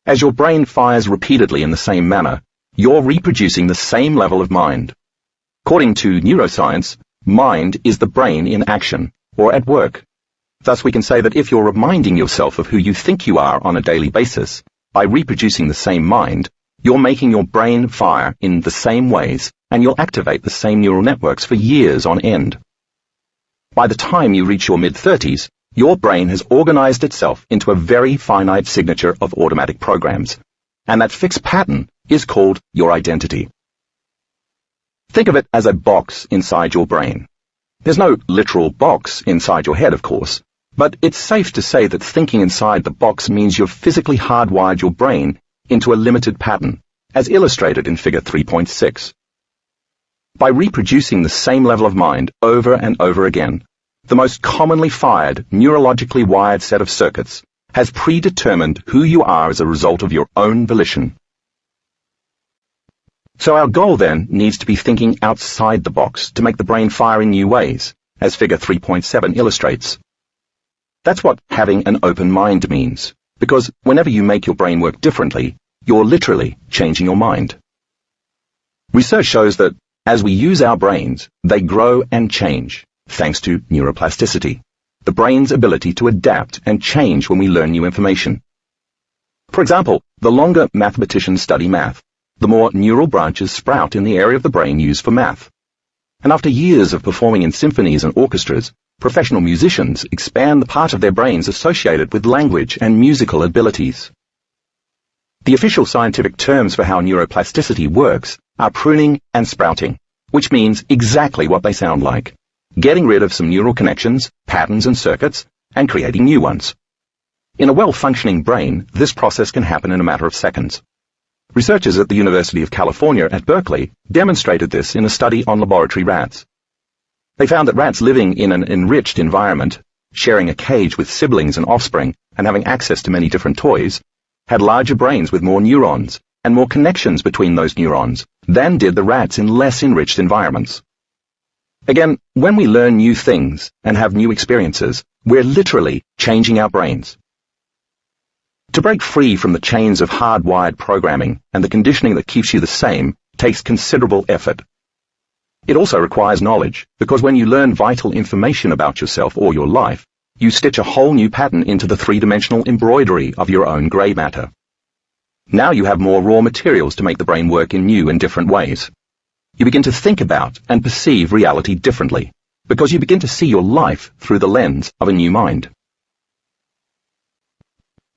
As your brain fires repeatedly in the same manner, you're reproducing the same level of mind. According to neuroscience, mind is the brain in action, or at work. Thus we can say that if you're reminding yourself of who you think you are on a daily basis, by reproducing the same mind, you're making your brain fire in the same ways, and you'll activate the same neural networks for years on end. By the time you reach your mid-30s, your brain has organized itself into a very finite signature of automatic programs, and that fixed pattern is called your identity. Think of it as a box inside your brain. There's no literal box inside your head, of course, but it's safe to say that thinking inside the box means you've physically hardwired your brain into a limited pattern, as illustrated in Figure 3.6. By reproducing the same level of mind over and over again, the most commonly fired, neurologically wired set of circuits has predetermined who you are as a result of your own volition. So our goal then needs to be thinking outside the box to make the brain fire in new ways, as Figure 3.7 illustrates. That's what having an open mind means, because whenever you make your brain work differently, you're literally changing your mind. Research shows that as we use our brains, they grow and change, thanks to neuroplasticity, the brain's ability to adapt and change when we learn new information. For example, the longer mathematicians study math, the more neural branches sprout in the area of the brain used for math. And after years of performing in symphonies and orchestras, professional musicians expand the part of their brains associated with language and musical abilities. The official scientific terms for how neuroplasticity works are pruning and sprouting, which means exactly what they sound like, getting rid of some neural connections, patterns and circuits, and creating new ones. In a well-functioning brain, this process can happen in a matter of seconds. Researchers at the University of California at Berkeley demonstrated this in a study on laboratory rats. They found that rats living in an enriched environment, sharing a cage with siblings and offspring, and having access to many different toys, had larger brains with more neurons and more connections between those neurons than did the rats in less enriched environments. Again, when we learn new things and have new experiences, we're literally changing our brains. To break free from the chains of hardwired programming and the conditioning that keeps you the same takes considerable effort. It also requires knowledge, because when you learn vital information about yourself or your life, you stitch a whole new pattern into the three-dimensional embroidery of your own grey matter. Now you have more raw materials to make the brain work in new and different ways. You begin to think about and perceive reality differently, because you begin to see your life through the lens of a new mind.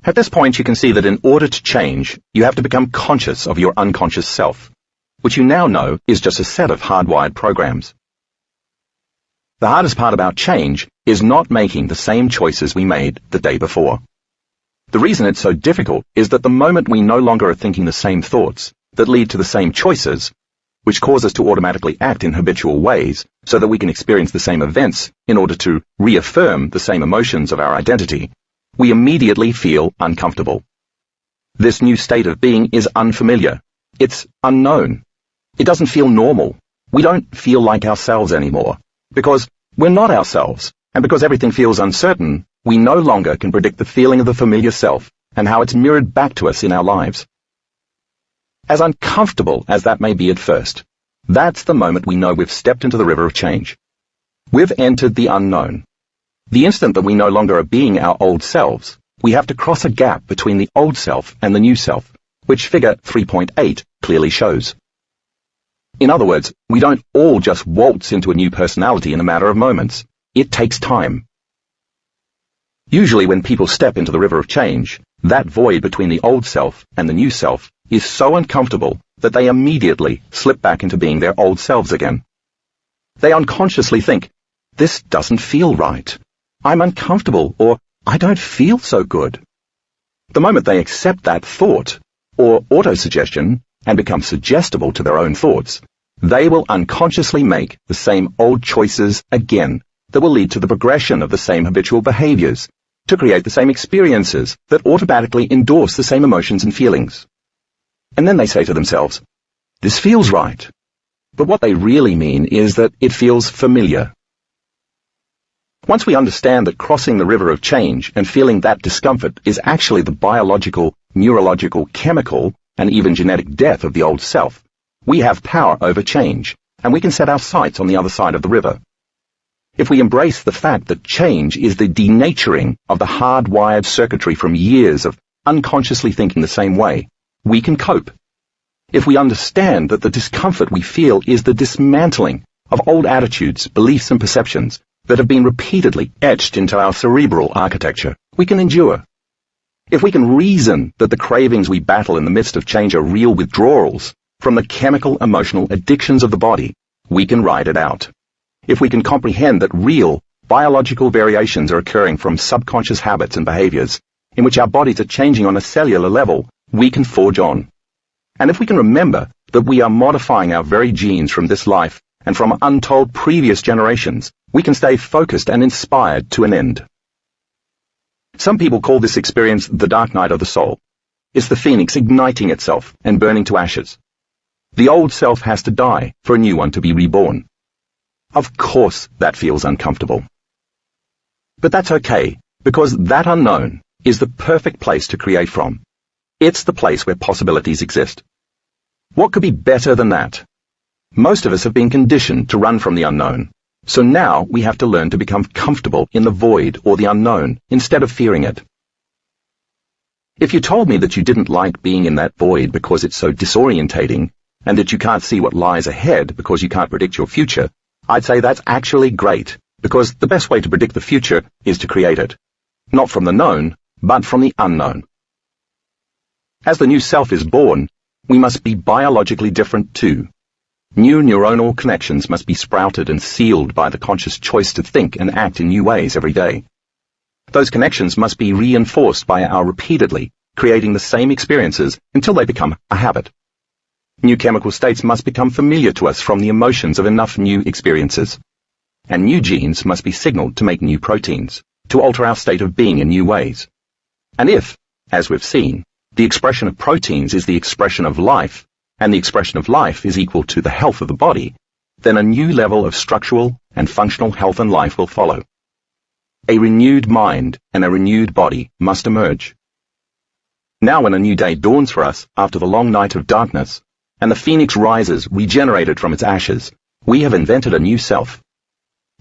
At this point, you can see that in order to change, you have to become conscious of your unconscious self, which you now know is just a set of hardwired programs. The hardest part about change is not making the same choices we made the day before. The reason it's so difficult is that the moment we no longer are thinking the same thoughts that lead to the same choices, which cause us to automatically act in habitual ways so that we can experience the same events in order to reaffirm the same emotions of our identity, we immediately feel uncomfortable. This new state of being is unfamiliar. It's unknown. It doesn't feel normal. We don't feel like ourselves anymore. Because we're not ourselves, and because everything feels uncertain, we no longer can predict the feeling of the familiar self and how it's mirrored back to us in our lives. As uncomfortable as that may be at first, that's the moment we know we've stepped into the river of change. We've entered the unknown. The instant that we no longer are being our old selves, we have to cross a gap between the old self and the new self, which figure 3.8 clearly shows. In other words, we don't all just waltz into a new personality in a matter of moments. It takes time. Usually when people step into the river of change, that void between the old self and the new self is so uncomfortable that they immediately slip back into being their old selves again. They unconsciously think, "This doesn't feel right. I'm uncomfortable," or "I don't feel so good." The moment they accept that thought, or autosuggestion, and become suggestible to their own thoughts, they will unconsciously make the same old choices again that will lead to the progression of the same habitual behaviors, to create the same experiences that automatically endorse the same emotions and feelings. And then they say to themselves, "This feels right." But what they really mean is that it feels familiar. Once we understand that crossing the river of change and feeling that discomfort is actually the biological, neurological, chemical, and even genetic death of the old self, we have power over change, and we can set our sights on the other side of the river. If we embrace the fact that change is the denaturing of the hardwired circuitry from years of unconsciously thinking the same way, we can cope. If we understand that the discomfort we feel is the dismantling of old attitudes, beliefs, and perceptions that have been repeatedly etched into our cerebral architecture, we can endure. If we can reason that the cravings we battle in the midst of change are real withdrawals from the chemical, emotional addictions of the body, we can ride it out. If we can comprehend that real, biological variations are occurring from subconscious habits and behaviors, in which our bodies are changing on a cellular level, we can forge on. And if we can remember that we are modifying our very genes from this life and from untold previous generations, we can stay focused and inspired to an end. Some people call this experience the dark night of the soul. It's the phoenix igniting itself and burning to ashes. The old self has to die for a new one to be reborn. Of course that feels uncomfortable. But that's okay, because that unknown is the perfect place to create from. It's the place where possibilities exist. What could be better than that? Most of us have been conditioned to run from the unknown. So now we have to learn to become comfortable in the void or the unknown instead of fearing it. If you told me that you didn't like being in that void because it's so disorientating, and that you can't see what lies ahead because you can't predict your future, I'd say that's actually great, because the best way to predict the future is to create it. Not from the known, but from the unknown. As the new self is born, we must be biologically different too. New neuronal connections must be sprouted and sealed by the conscious choice to think and act in new ways every day. Those connections must be reinforced by our repeatedly creating the same experiences until they become a habit. New chemical states must become familiar to us from the emotions of enough new experiences. And new genes must be signaled to make new proteins, to alter our state of being in new ways. And if, as we've seen, the expression of proteins is the expression of life, and the expression of life is equal to the health of the body, then a new level of structural and functional health and life will follow. A renewed mind and a renewed body must emerge. Now when a new day dawns for us after the long night of darkness, and the phoenix rises regenerated from its ashes, we have invented a new self.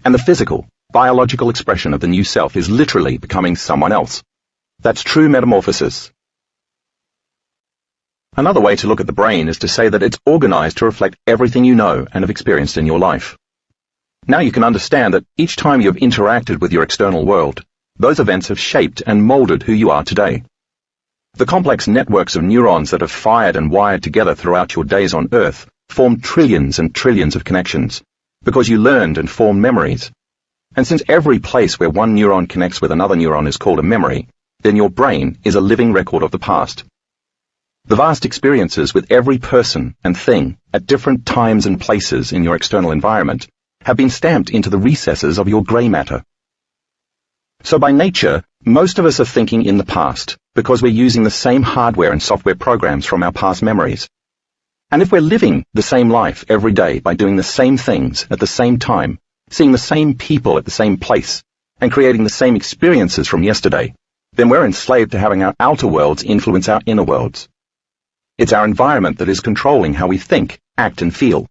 And the physical, biological expression of the new self is literally becoming someone else. That's true metamorphosis. Another way to look at the brain is to say that it's organized to reflect everything you know and have experienced in your life. Now you can understand that each time you've interacted with your external world, those events have shaped and molded who you are today. The complex networks of neurons that have fired and wired together throughout your days on Earth form trillions and trillions of connections, because you learned and formed memories. And since every place where one neuron connects with another neuron is called a memory, then your brain is a living record of the past. The vast experiences with every person and thing at different times and places in your external environment have been stamped into the recesses of your grey matter. So by nature, most of us are thinking in the past because we're using the same hardware and software programs from our past memories. And if we're living the same life every day by doing the same things at the same time, seeing the same people at the same place, and creating the same experiences from yesterday, then we're enslaved to having our outer worlds influence our inner worlds. It's our environment that is controlling how we think, act, and feel.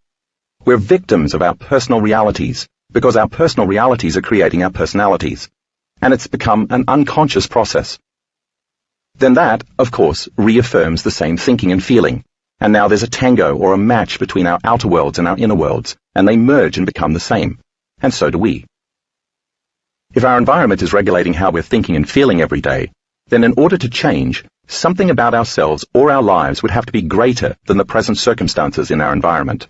We're victims of our personal realities because our personal realities are creating our personalities, and it's become an unconscious process. Then that, of course, reaffirms the same thinking and feeling, and now there's a tango or a match between our outer worlds and our inner worlds, and they merge and become the same, and so do we. If our environment is regulating how we're thinking and feeling every day, then in order to change, something about ourselves or our lives would have to be greater than the present circumstances in our environment.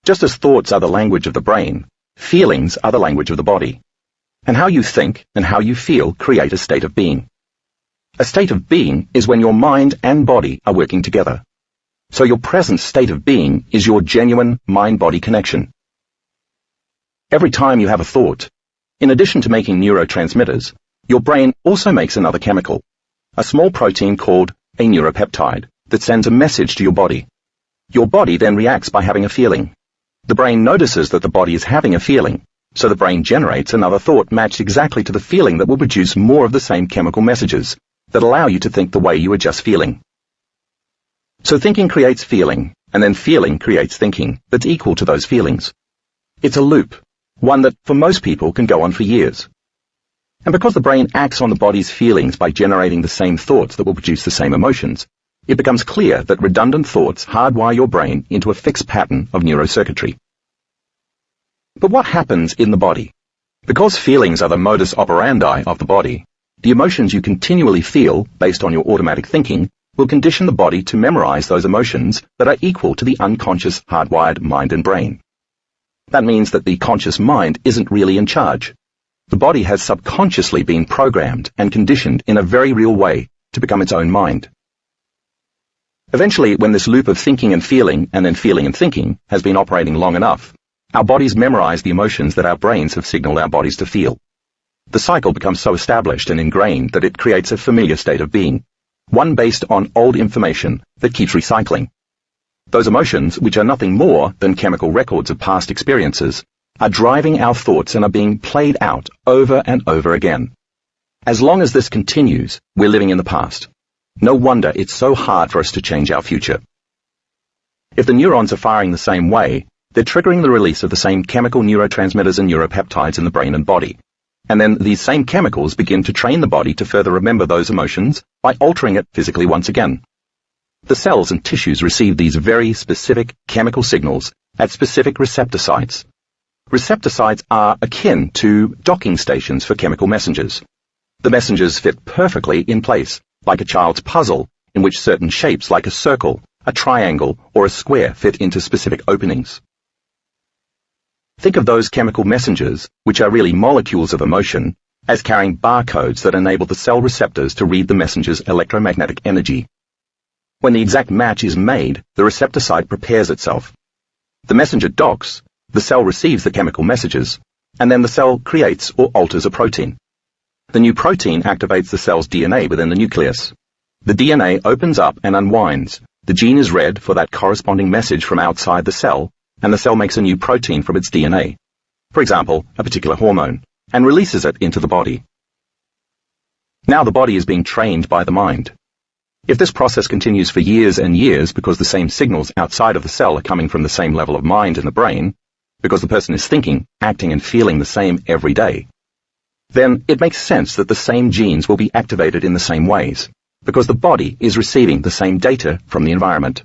Just as thoughts are the language of the brain, feelings are the language of the body. And how you think and how you feel create a state of being. A state of being is when your mind and body are working together. So your present state of being is your genuine mind-body connection. Every time you have a thought, in addition to making neurotransmitters, your brain also makes another chemical, a small protein called a neuropeptide that sends a message to your body. Your body then reacts by having a feeling. The brain notices that the body is having a feeling, so the brain generates another thought matched exactly to the feeling that will produce more of the same chemical messages that allow you to think the way you were just feeling. So thinking creates feeling, and then feeling creates thinking that's equal to those feelings. It's a loop, one that for most people can go on for years. And because the brain acts on the body's feelings by generating the same thoughts that will produce the same emotions, it becomes clear that redundant thoughts hardwire your brain into a fixed pattern of neurocircuitry. But what happens in the body? Because feelings are the modus operandi of the body, the emotions you continually feel, based on your automatic thinking, will condition the body to memorize those emotions that are equal to the unconscious hardwired mind and brain. That means that the conscious mind isn't really in charge. The body has subconsciously been programmed and conditioned in a very real way to become its own mind. Eventually, when this loop of thinking and feeling, and then feeling and thinking, has been operating long enough, our bodies memorize the emotions that our brains have signaled our bodies to feel. The cycle becomes so established and ingrained that it creates a familiar state of being, one based on old information that keeps recycling. Those emotions, which are nothing more than chemical records of past experiences, are driving our thoughts and are being played out over and over again. As long as this continues, we're living in the past. No wonder it's so hard for us to change our future. If the neurons are firing the same way, they're triggering the release of the same chemical neurotransmitters and neuropeptides in the brain and body. And then these same chemicals begin to train the body to further remember those emotions by altering it physically once again. The cells and tissues receive these very specific chemical signals at specific receptor sites. Receptor sites are akin to docking stations for chemical messengers. The messengers fit perfectly in place, like a child's puzzle, in which certain shapes like a circle, a triangle, or a square fit into specific openings. Think of those chemical messengers, which are really molecules of emotion, as carrying barcodes that enable the cell receptors to read the messenger's electromagnetic energy. When the exact match is made, the receptor site prepares itself. The messenger docks, the cell receives the chemical messages, and then the cell creates or alters a protein. The new protein activates the cell's DNA within the nucleus. The DNA opens up and unwinds. The gene is read for that corresponding message from outside the cell, and the cell makes a new protein from its DNA, for example, a particular hormone, and releases it into the body. Now the body is being trained by the mind. If this process continues for years and years because the same signals outside of the cell are coming from the same level of mind in the brain, because the person is thinking, acting, and feeling the same every day, then it makes sense that the same genes will be activated in the same ways, because the body is receiving the same data from the environment.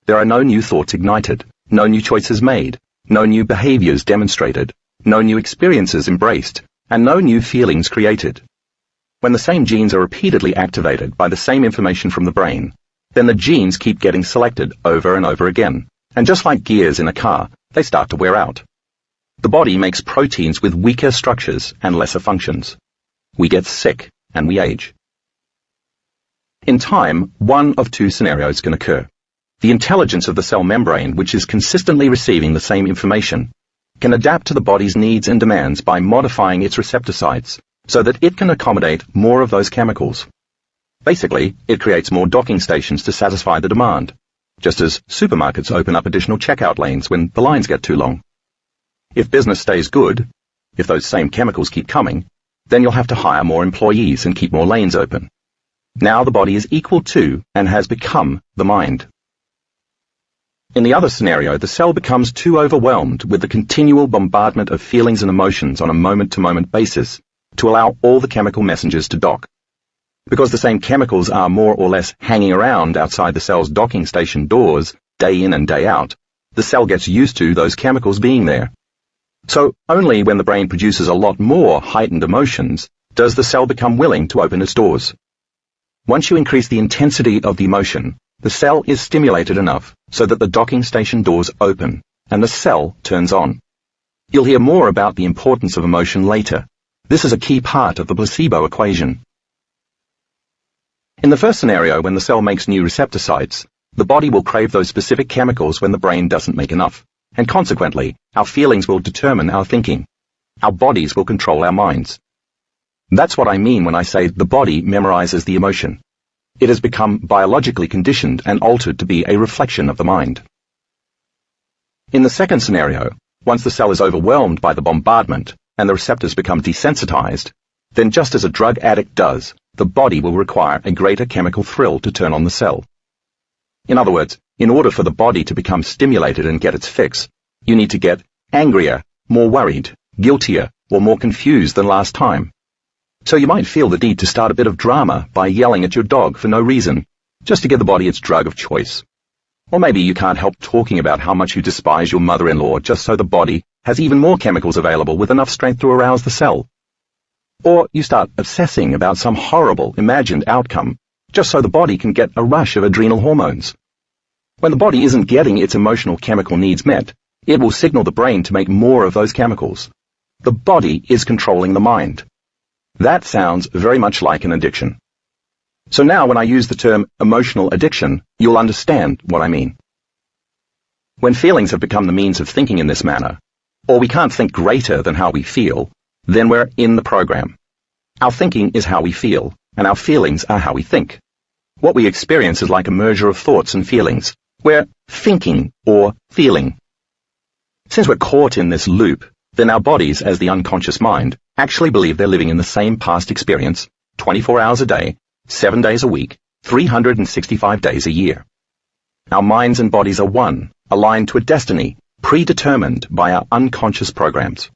There are no new thoughts ignited, no new choices made, no new behaviors demonstrated, no new experiences embraced, and no new feelings created. when the same genes are repeatedly activated by the same information from the brain, then the genes keep getting selected over and over again, and just like gears in a car, they start to wear out. The body makes proteins with weaker structures and lesser functions. We get sick and we age. In time, one of two scenarios can occur. The intelligence of the cell membrane, which is consistently receiving the same information, can adapt to the body's needs and demands by modifying its receptor sites so that it can accommodate more of those chemicals. Basically, it creates more docking stations to satisfy the demand, just as supermarkets open up additional checkout lanes when the lines get too long. If business stays good, if those same chemicals keep coming, then you'll have to hire more employees and keep more lanes open. Now the body is equal to and has become the mind. In the other scenario, the cell becomes too overwhelmed with the continual bombardment of feelings and emotions on a moment-to-moment basis to allow all the chemical messengers to dock. Because the same chemicals are more or less hanging around outside the cell's docking station doors day in and day out, the cell gets used to those chemicals being there. So only when the brain produces a lot more heightened emotions does the cell become willing to open its doors. Once you increase the intensity of the emotion, the cell is stimulated enough so that the docking station doors open and the cell turns on. You'll hear more about the importance of emotion later. This is a key part of the placebo equation. In the first scenario, when the cell makes new receptor sites, the body will crave those specific chemicals when the brain doesn't make enough, and consequently, our feelings will determine our thinking. Our bodies will control our minds. That's what I mean when I say the body memorizes the emotion. It has become biologically conditioned and altered to be a reflection of the mind. In the second scenario, once the cell is overwhelmed by the bombardment and the receptors become desensitized, then just as a drug addict does, the body will require a greater chemical thrill to turn on the cell. In other words, in order for the body to become stimulated and get its fix, you need to get angrier, more worried, guiltier, or more confused than last time. So you might feel the need to start a bit of drama by yelling at your dog for no reason, just to give the body its drug of choice. Or maybe you can't help talking about how much you despise your mother-in-law just so the body has even more chemicals available with enough strength to arouse the cell. Or you start obsessing about some horrible, imagined outcome, just so the body can get a rush of adrenal hormones. When the body isn't getting its emotional chemical needs met, it will signal the brain to make more of those chemicals. The body is controlling the mind. That sounds very much like an addiction. So now when I use the term emotional addiction, you'll understand what I mean. When feelings have become the means of thinking in this manner, or we can't think greater than how we feel, then we're in the program. Our thinking is how we feel, and our feelings are how we think. What we experience is like a merger of thoughts and feelings. We're thinking or feeling. Since we're caught in this loop, then our bodies, as the unconscious mind, actually believe they're living in the same past experience, 24 hours a day, 7 days a week, 365 days a year. Our minds and bodies are one, aligned to a destiny, predetermined by our unconscious programs.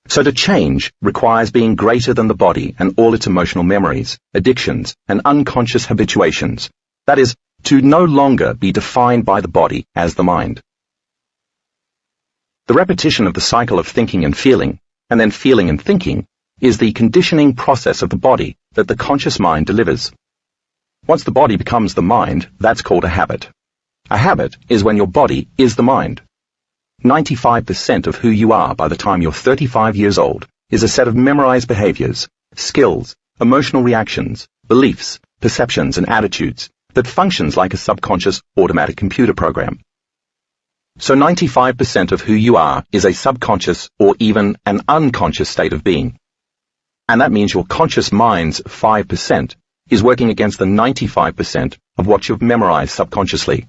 So to change requires being greater than the body and all its emotional memories, addictions, and unconscious habituations. That is, to no longer be defined by the body as the mind. The repetition of the cycle of thinking and feeling, and then feeling and thinking, is the conditioning process of the body that the conscious mind delivers. Once the body becomes the mind, that's called a habit. A habit is when your body is the mind. 95% of who you are by the time you're 35 years old is a set of memorized behaviors, skills, emotional reactions, beliefs, perceptions, and attitudes that functions like a subconscious automatic computer program. So 95% of who you are is a subconscious or even an unconscious state of being. And that means your conscious mind's 5% is working against the 95% of what you've memorized subconsciously.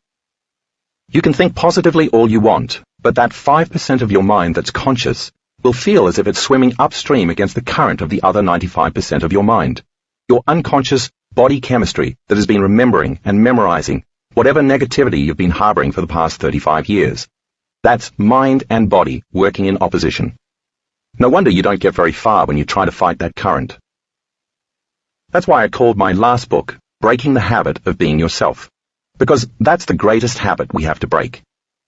You can think positively all you want, but that 5% of your mind that's conscious will feel as if it's swimming upstream against the current of the other 95% of your mind. Your unconscious body chemistry that has been remembering and memorizing whatever negativity you've been harboring for the past 35 years. That's mind and body working in opposition. No wonder you don't get very far when you try to fight that current. That's why I called my last book, Breaking the Habit of Being Yourself. Because that's the greatest habit we have to break.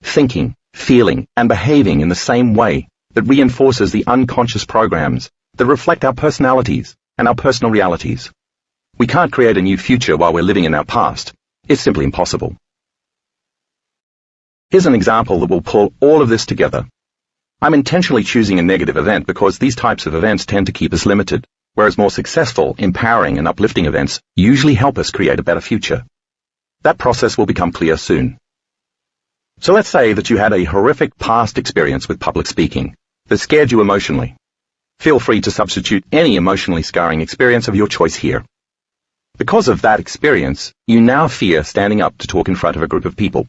Thinking, feeling, and behaving in the same way that reinforces the unconscious programs that reflect our personalities, and our personal realities. We can't create a new future while we're living in our past. It's simply impossible. Here's an example that will pull all of this together. I'm intentionally choosing a negative event because these types of events tend to keep us limited, whereas more successful, empowering, and uplifting events usually help us create a better future. That process will become clear soon. So let's say that you had a horrific past experience with public speaking that scared you emotionally. Feel free to substitute any emotionally scarring experience of your choice here. Because of that experience, you now fear standing up to talk in front of a group of people.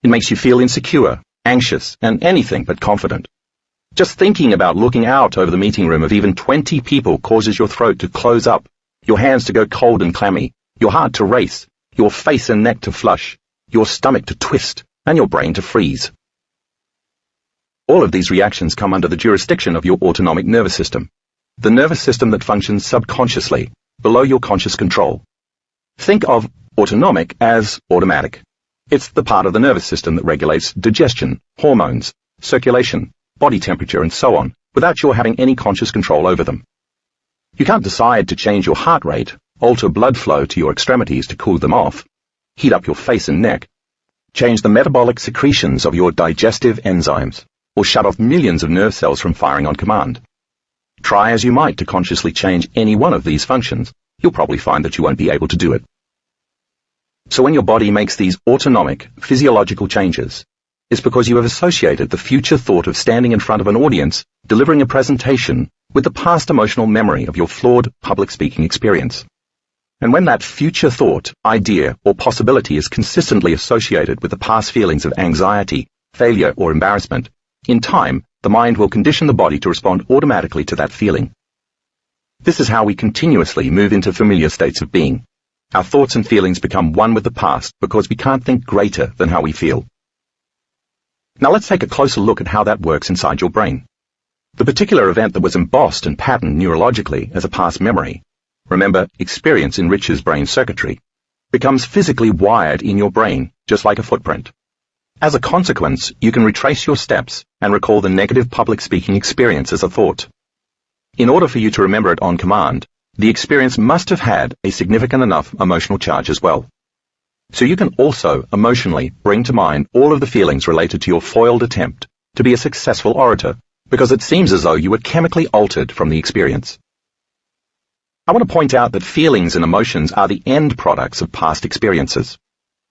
It makes you feel insecure, anxious, and anything but confident. Just thinking about looking out over the meeting room of even 20 people causes your throat to close up, your hands to go cold and clammy, your heart to race, your face and neck to flush, your stomach to twist, and your brain to freeze. All of these reactions come under the jurisdiction of your autonomic nervous system, the nervous system that functions subconsciously, below your conscious control. Think of autonomic as automatic. It's the part of the nervous system that regulates digestion, hormones, circulation, body temperature, and so on, without your having any conscious control over them. You can't decide to change your heart rate, alter blood flow to your extremities to cool them off, heat up your face and neck, change the metabolic secretions of your digestive enzymes, or shut off millions of nerve cells from firing on command. Try as you might to consciously change any one of these functions, you'll probably find that you won't be able to do it. So when your body makes these autonomic, physiological changes, it's because you have associated the future thought of standing in front of an audience, delivering a presentation, with the past emotional memory of your flawed public speaking experience. And when that future thought, idea, or possibility is consistently associated with the past feelings of anxiety, failure, or embarrassment, in time, the mind will condition the body to respond automatically to that feeling. This is how we continuously move into familiar states of being. Our thoughts and feelings become one with the past because we can't think greater than how we feel. Now let's take a closer look at how that works inside your brain. The particular event that was embossed and patterned neurologically as a past memory, remember, experience enriches brain circuitry, becomes physically wired in your brain, just like a footprint. As a consequence, you can retrace your steps and recall the negative public speaking experience as a thought. In order for you to remember it on command, the experience must have had a significant enough emotional charge as well. So you can also emotionally bring to mind all of the feelings related to your foiled attempt to be a successful orator, because it seems as though you were chemically altered from the experience. I want to point out that feelings and emotions are the end products of past experiences.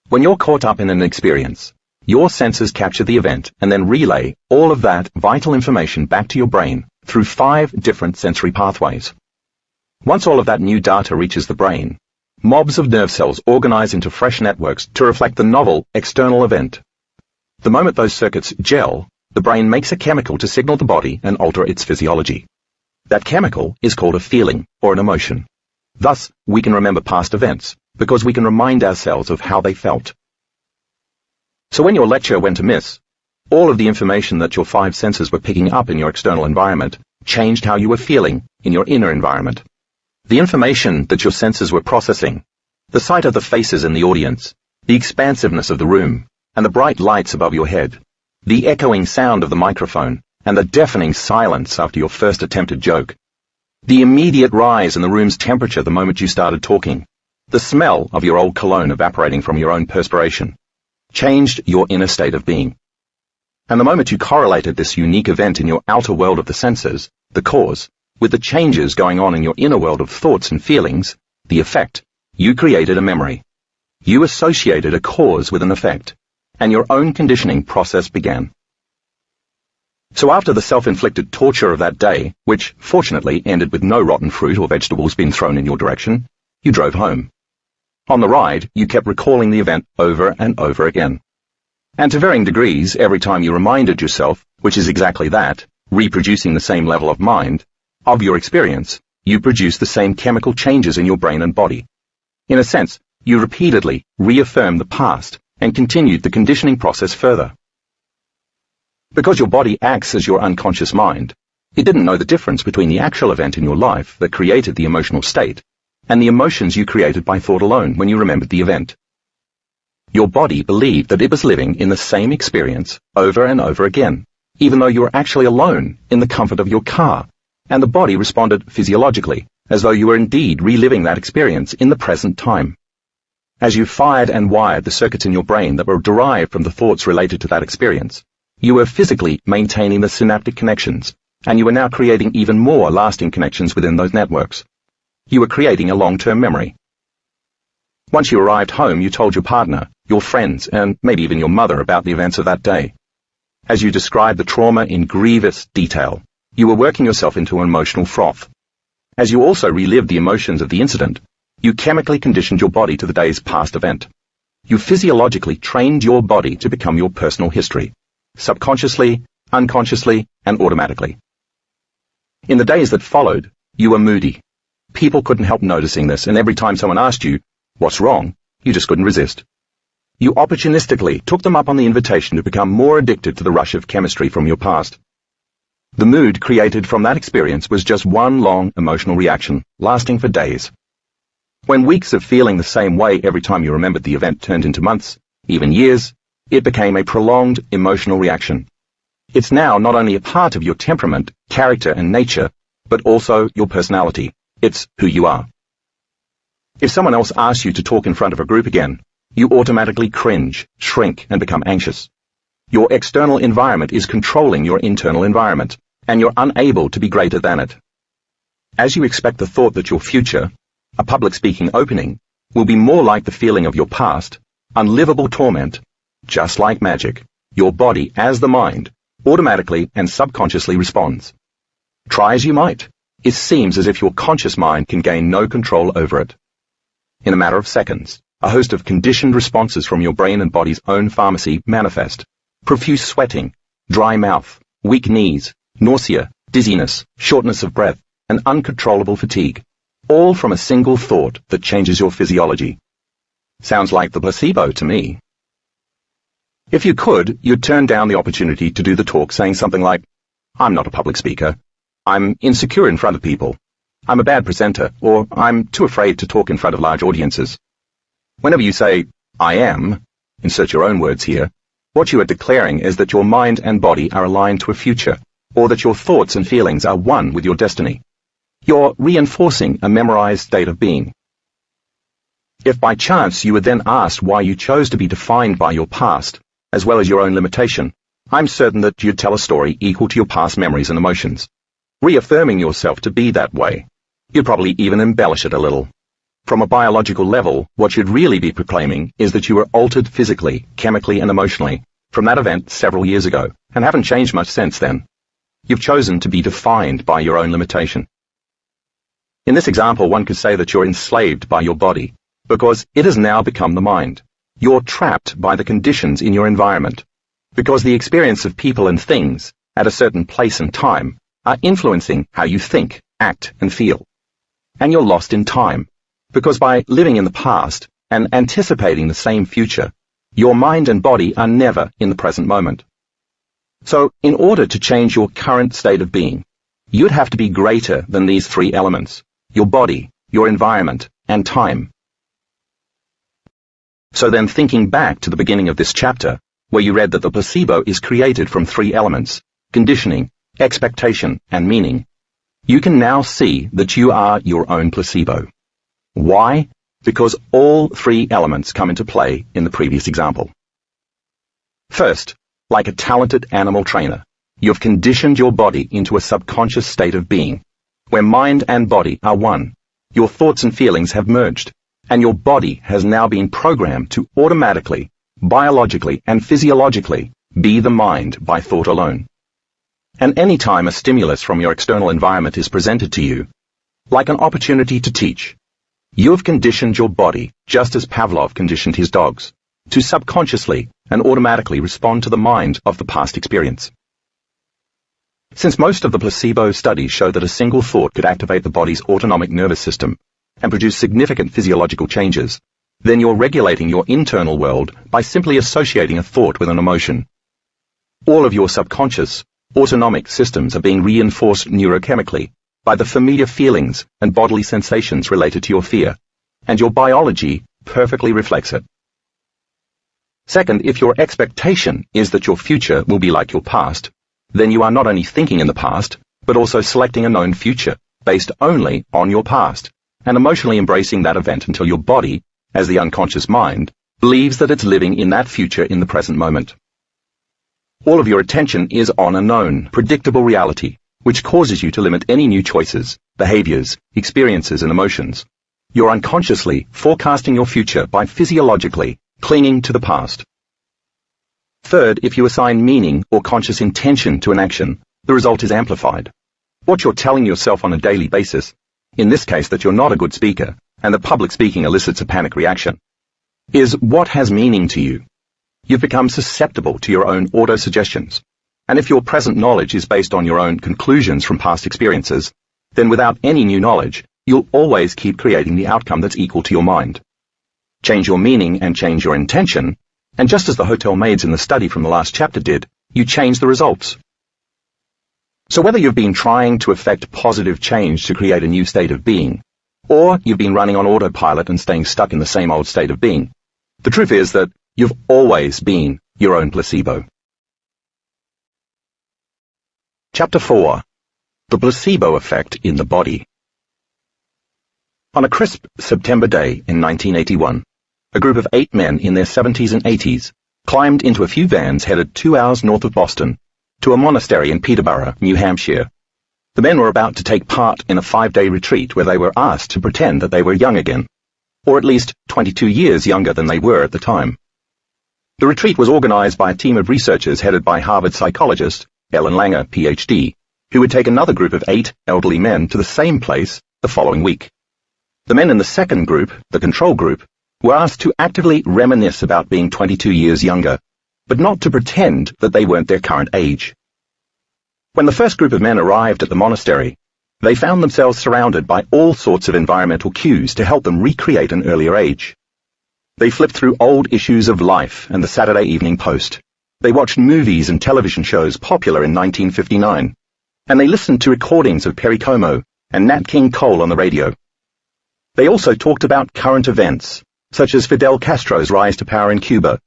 When you're caught up in an experience, your senses capture the event and then relay all of that vital information back to your brain through 5 different sensory pathways. Once all of that new data reaches the brain, mobs of nerve cells organize into fresh networks to reflect the novel external event. The moment those circuits gel, the brain makes a chemical to signal the body and alter its physiology. That chemical is called a feeling or an emotion. Thus, we can remember past events because we can remind ourselves of how they felt. So when your lecture went amiss, all of the information that your 5 senses were picking up in your external environment changed how you were feeling in your inner environment. The information that your senses were processing, the sight of the faces in the audience, the expansiveness of the room, and the bright lights above your head, the echoing sound of the microphone, and the deafening silence after your first attempted joke, the immediate rise in the room's temperature the moment you started talking, the smell of your old cologne evaporating from your own perspiration, changed your inner state of being. And the moment you correlated this unique event in your outer world of the senses, the cause, with the changes going on in your inner world of thoughts and feelings, the effect, you created a memory. You associated a cause with an effect, and your own conditioning process began. So after the self-inflicted torture of that day, which fortunately ended with no rotten fruit or vegetables being thrown in your direction, you drove home. On the ride, you kept recalling the event over and over again. And to varying degrees, every time you reminded yourself, which is exactly that, reproducing the same level of mind, of your experience, you produced the same chemical changes in your brain and body. In a sense, you repeatedly reaffirmed the past and continued the conditioning process further. Because your body acts as your unconscious mind, it didn't know the difference between the actual event in your life that created the emotional state and the emotions you created by thought alone when you remembered the event. Your body believed that it was living in the same experience over and over again, even though you were actually alone in the comfort of your car, and the body responded physiologically as though you were indeed reliving that experience in the present time. As you fired and wired the circuits in your brain that were derived from the thoughts related to that experience, you were physically maintaining the synaptic connections, and you were now creating even more lasting connections within those networks. You were creating a long-term memory. Once you arrived home, you told your partner, your friends, and maybe even your mother about the events of that day. As you described the trauma in grievous detail, you were working yourself into an emotional froth. As you also relived the emotions of the incident, you chemically conditioned your body to the day's past event. You physiologically trained your body to become your personal history, subconsciously, unconsciously, and automatically. In the days that followed, you were moody. People couldn't help noticing this, and every time someone asked you, "What's wrong?" you just couldn't resist. You opportunistically took them up on the invitation to become more addicted to the rush of chemistry from your past. The mood created from that experience was just one long emotional reaction, lasting for days. When weeks of feeling the same way every time you remembered the event turned into months, even years, it became a prolonged emotional reaction. It's now not only a part of your temperament, character, and nature, but also your personality. It's who you are. If someone else asks you to talk in front of a group again, you automatically cringe, shrink, and become anxious. Your external environment is controlling your internal environment, and you're unable to be greater than it. As you expect the thought that your future, a public speaking opening, will be more like the feeling of your past, unlivable torment, just like magic, your body, as the mind, automatically and subconsciously responds. Try as you might, it seems as if your conscious mind can gain no control over it. In a matter of seconds, a host of conditioned responses from your brain and body's own pharmacy manifest. Profuse sweating, dry mouth, weak knees, nausea, dizziness, shortness of breath, and uncontrollable fatigue, all from a single thought that changes your physiology. Sounds like the placebo to me. If you could, you'd turn down the opportunity to do the talk saying something like, "I'm not a public speaker. I'm insecure in front of people. I'm a bad presenter," or "I'm too afraid to talk in front of large audiences." Whenever you say, "I am," insert your own words here, what you are declaring is that your mind and body are aligned to a future, or that your thoughts and feelings are one with your destiny. You're reinforcing a memorized state of being. If by chance you were then asked why you chose to be defined by your past, as well as your own limitation, I'm certain that you'd tell a story equal to your past memories and emotions, reaffirming yourself to be that way. You'd probably even embellish it a little. From a biological level, what you'd really be proclaiming is that you were altered physically, chemically, and emotionally from that event several years ago, and haven't changed much since then. You've chosen to be defined by your own limitation. In this example, one could say that you're enslaved by your body, because it has now become the mind. You're trapped by the conditions in your environment, because the experience of people and things at a certain place and time are influencing how you think, act, and feel. And you're lost in time, because by living in the past and anticipating the same future, your mind and body are never in the present moment. So, in order to change your current state of being, you'd have to be greater than these three elements: your body, your environment, and time. So then, thinking back to the beginning of this chapter, where you read that the placebo is created from three elements: conditioning, expectation, and meaning, you can now see that you are your own placebo. Why? Because all three elements come into play in the previous example. First, like a talented animal trainer, you've conditioned your body into a subconscious state of being, where mind and body are one. Your thoughts and feelings have merged, and your body has now been programmed to automatically, biologically, and physiologically be the mind by thought alone. And any time a stimulus from your external environment is presented to you, like an opportunity to teach, you have conditioned your body, just as Pavlov conditioned his dogs, to subconsciously and automatically respond to the mind of the past experience. Since most of the placebo studies show that a single thought could activate the body's autonomic nervous system and produce significant physiological changes, then you're regulating your internal world by simply associating a thought with an emotion. All of your subconscious, autonomic systems are being reinforced neurochemically by the familiar feelings and bodily sensations related to your fear, and your biology perfectly reflects it. Second, if your expectation is that your future will be like your past, then you are not only thinking in the past, but also selecting a known future, based only on your past, and emotionally embracing that event until your body, as the unconscious mind, believes that it's living in that future in the present moment. All of your attention is on a known, predictable reality, which causes you to limit any new choices, behaviors, experiences, and emotions. You're unconsciously forecasting your future by physiologically clinging to the past. Third, if you assign meaning or conscious intention to an action, the result is amplified. What you're telling yourself on a daily basis, in this case that you're not a good speaker, and that public speaking elicits a panic reaction, is what has meaning to you. You've become susceptible to your own auto-suggestions, and if your present knowledge is based on your own conclusions from past experiences, then without any new knowledge, you'll always keep creating the outcome that's equal to your mind. Change your meaning and change your intention, and just as the hotel maids in the study from the last chapter did, you change the results. So whether you've been trying to effect positive change to create a new state of being, or you've been running on autopilot and staying stuck in the same old state of being, the truth is that you've always been your own placebo. Chapter 4. The placebo effect in the body. On a crisp September day in 1981, a group of 8 men in their 70s and 80s climbed into a few vans headed 2 hours north of Boston to a monastery in Peterborough, New Hampshire. The men were about to take part in a 5-day retreat where they were asked to pretend that they were young again, or at least 22 years younger than they were at the time. The retreat was organized by a team of researchers headed by Harvard psychologist Ellen Langer, Ph.D., who would take another group of 8 elderly men to the same place the following week. The men in the second group, the control group, were asked to actively reminisce about being 22 years younger, but not to pretend that they weren't their current age. When the first group of men arrived at the monastery, they found themselves surrounded by all sorts of environmental cues to help them recreate an earlier age. They flipped through old issues of Life and the Saturday Evening Post. They watched movies and television shows popular in 1959, and they listened to recordings of Perry Como and Nat King Cole on the radio. They also talked about current events, such as Fidel Castro's rise to power in Cuba,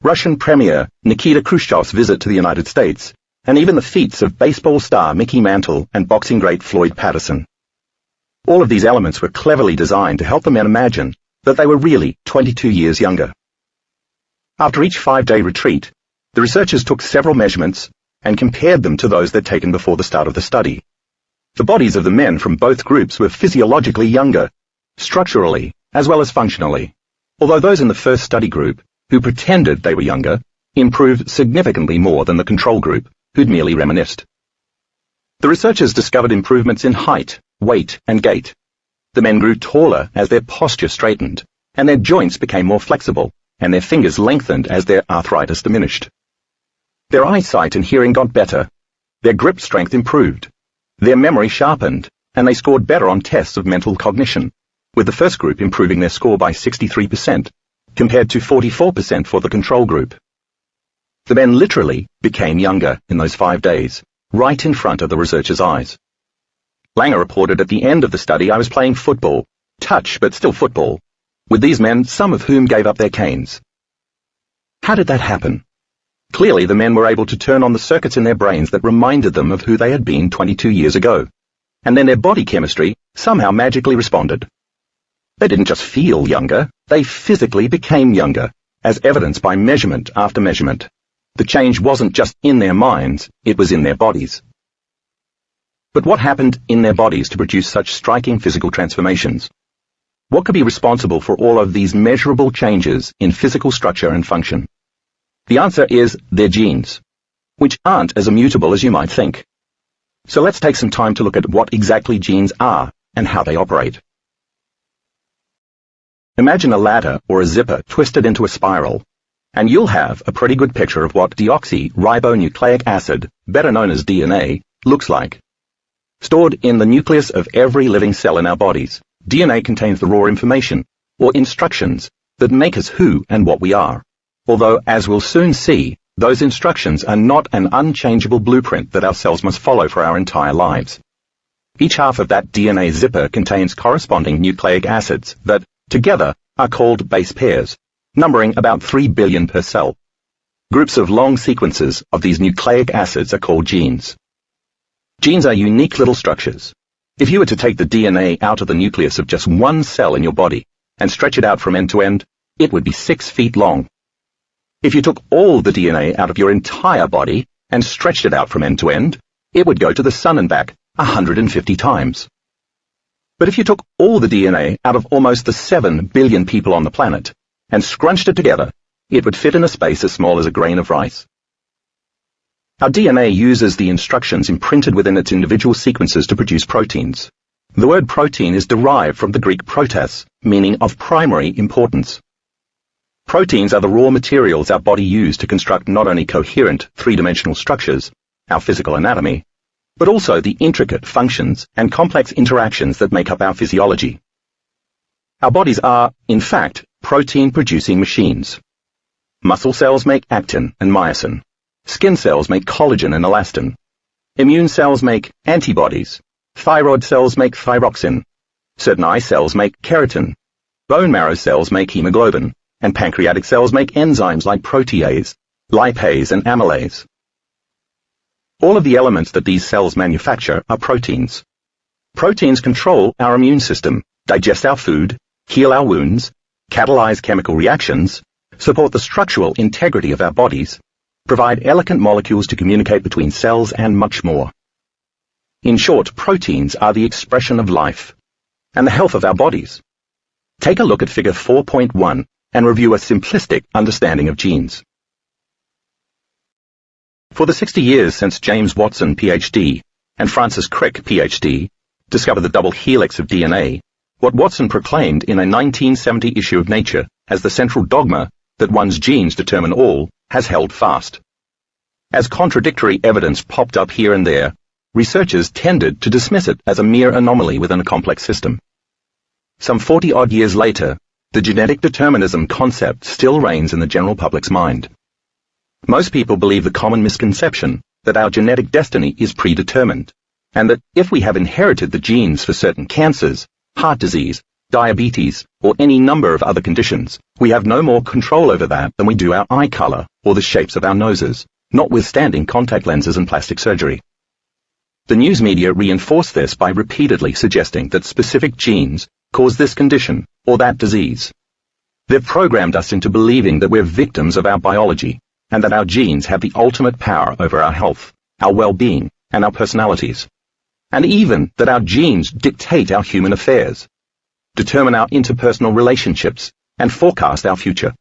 Russian Premier Nikita Khrushchev's visit to the United States, and even the feats of baseball star Mickey Mantle and boxing great Floyd Patterson. All of these elements were cleverly designed to help the men imagine that they were really 22 years younger. After each 5-day retreat, the researchers took several measurements and compared them to those they'd taken before the start of the study. The bodies of the men from both groups were physiologically younger, structurally as well as functionally, although those in the first study group, who pretended they were younger, improved significantly more than the control group, who'd merely reminisced. The researchers discovered improvements in height, weight, and gait. The men grew taller as their posture straightened, and their joints became more flexible, and their fingers lengthened as their arthritis diminished. Their eyesight and hearing got better, their grip strength improved, their memory sharpened, and they scored better on tests of mental cognition, with the first group improving their score by 63%, compared to 44% for the control group. The men literally became younger in those 5 days, right in front of the researchers' eyes. Langer reported at the end of the study, I was playing football, touch but still football, with these men, some of whom gave up their canes. How did that happen? Clearly the men were able to turn on the circuits in their brains that reminded them of who they had been 22 years ago, and then their body chemistry somehow magically responded. They didn't just feel younger, they physically became younger, as evidenced by measurement after measurement. The change wasn't just in their minds, it was in their bodies. But what happened in their bodies to produce such striking physical transformations? What could be responsible for all of these measurable changes in physical structure and function? The answer is their genes, which aren't as immutable as you might think. So let's take some time to look at what exactly genes are and how they operate. Imagine a ladder or a zipper twisted into a spiral, and you'll have a pretty good picture of what deoxyribonucleic acid, better known as DNA, looks like. Stored in the nucleus of every living cell in our bodies, DNA contains the raw information, or instructions, that make us who and what we are. Although, as we'll soon see, those instructions are not an unchangeable blueprint that our cells must follow for our entire lives. Each half of that DNA zipper contains corresponding nucleic acids that, together, are called base pairs, numbering about 3 billion per cell. Groups of long sequences of these nucleic acids are called genes. Genes are unique little structures. If you were to take the DNA out of the nucleus of just one cell in your body and stretch it out from end to end, it would be 6 feet long. If you took all the DNA out of your entire body and stretched it out from end to end, it would go to the sun and back 150 times. But if you took all the DNA out of almost the 7 billion people on the planet and scrunched it together, it would fit in a space as small as a grain of rice. Our DNA uses the instructions imprinted within its individual sequences to produce proteins. The word protein is derived from the Greek protas, meaning of primary importance. Proteins are the raw materials our body uses to construct not only coherent three-dimensional structures, our physical anatomy, but also the intricate functions and complex interactions that make up our physiology. Our bodies are, in fact, protein-producing machines. Muscle cells make actin and myosin. Skin cells make collagen and elastin. Immune cells make antibodies. Thyroid cells make thyroxine. Certain eye cells make keratin. Bone marrow cells make hemoglobin. And pancreatic cells make enzymes like protease, lipase, and amylase. All of the elements that these cells manufacture are proteins. Proteins control our immune system, digest our food, heal our wounds, catalyze chemical reactions, support the structural integrity of our bodies, provide elegant molecules to communicate between cells, and much more. In short, proteins are the expression of life and the health of our bodies. Take a look at figure 4.1 and review a simplistic understanding of genes. For the 60 years since James Watson, PhD, and Francis Crick, PhD, discovered the double helix of DNA, what Watson proclaimed in a 1970 issue of Nature as the central dogma that one's genes determine all has held fast. As contradictory evidence popped up here and there, researchers tended to dismiss it as a mere anomaly within a complex system. Some 40-odd years later, the genetic determinism concept still reigns in the general public's mind. Most people believe the common misconception that our genetic destiny is predetermined, and that if we have inherited the genes for certain cancers, heart disease, diabetes, or any number of other conditions, we have no more control over that than we do our eye color or the shapes of our noses, notwithstanding contact lenses and plastic surgery. The news media reinforce this by repeatedly suggesting that specific genes cause this condition or that disease. They've programmed us into believing that we're victims of our biology, and that our genes have the ultimate power over our health, our well-being, and our personalities. And even that our genes dictate our human affairs, determine our interpersonal relationships, and forecast our future.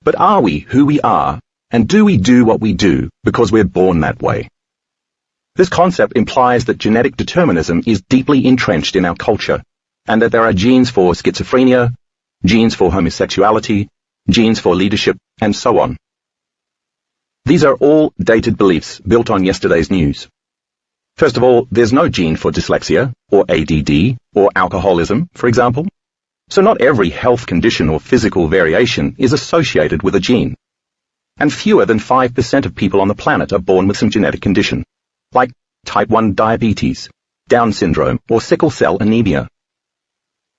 But are we who we are, and do we do what we do because we're born that way? This concept implies that genetic determinism is deeply entrenched in our culture, and that there are genes for schizophrenia, genes for homosexuality, genes for leadership, and so on. These are all dated beliefs built on yesterday's news. First of all, there's no gene for dyslexia, or ADD, or alcoholism, for example. So not every health condition or physical variation is associated with a gene. And fewer than 5% of people on the planet are born with some genetic condition, like type 1 diabetes, Down syndrome, or sickle cell anemia.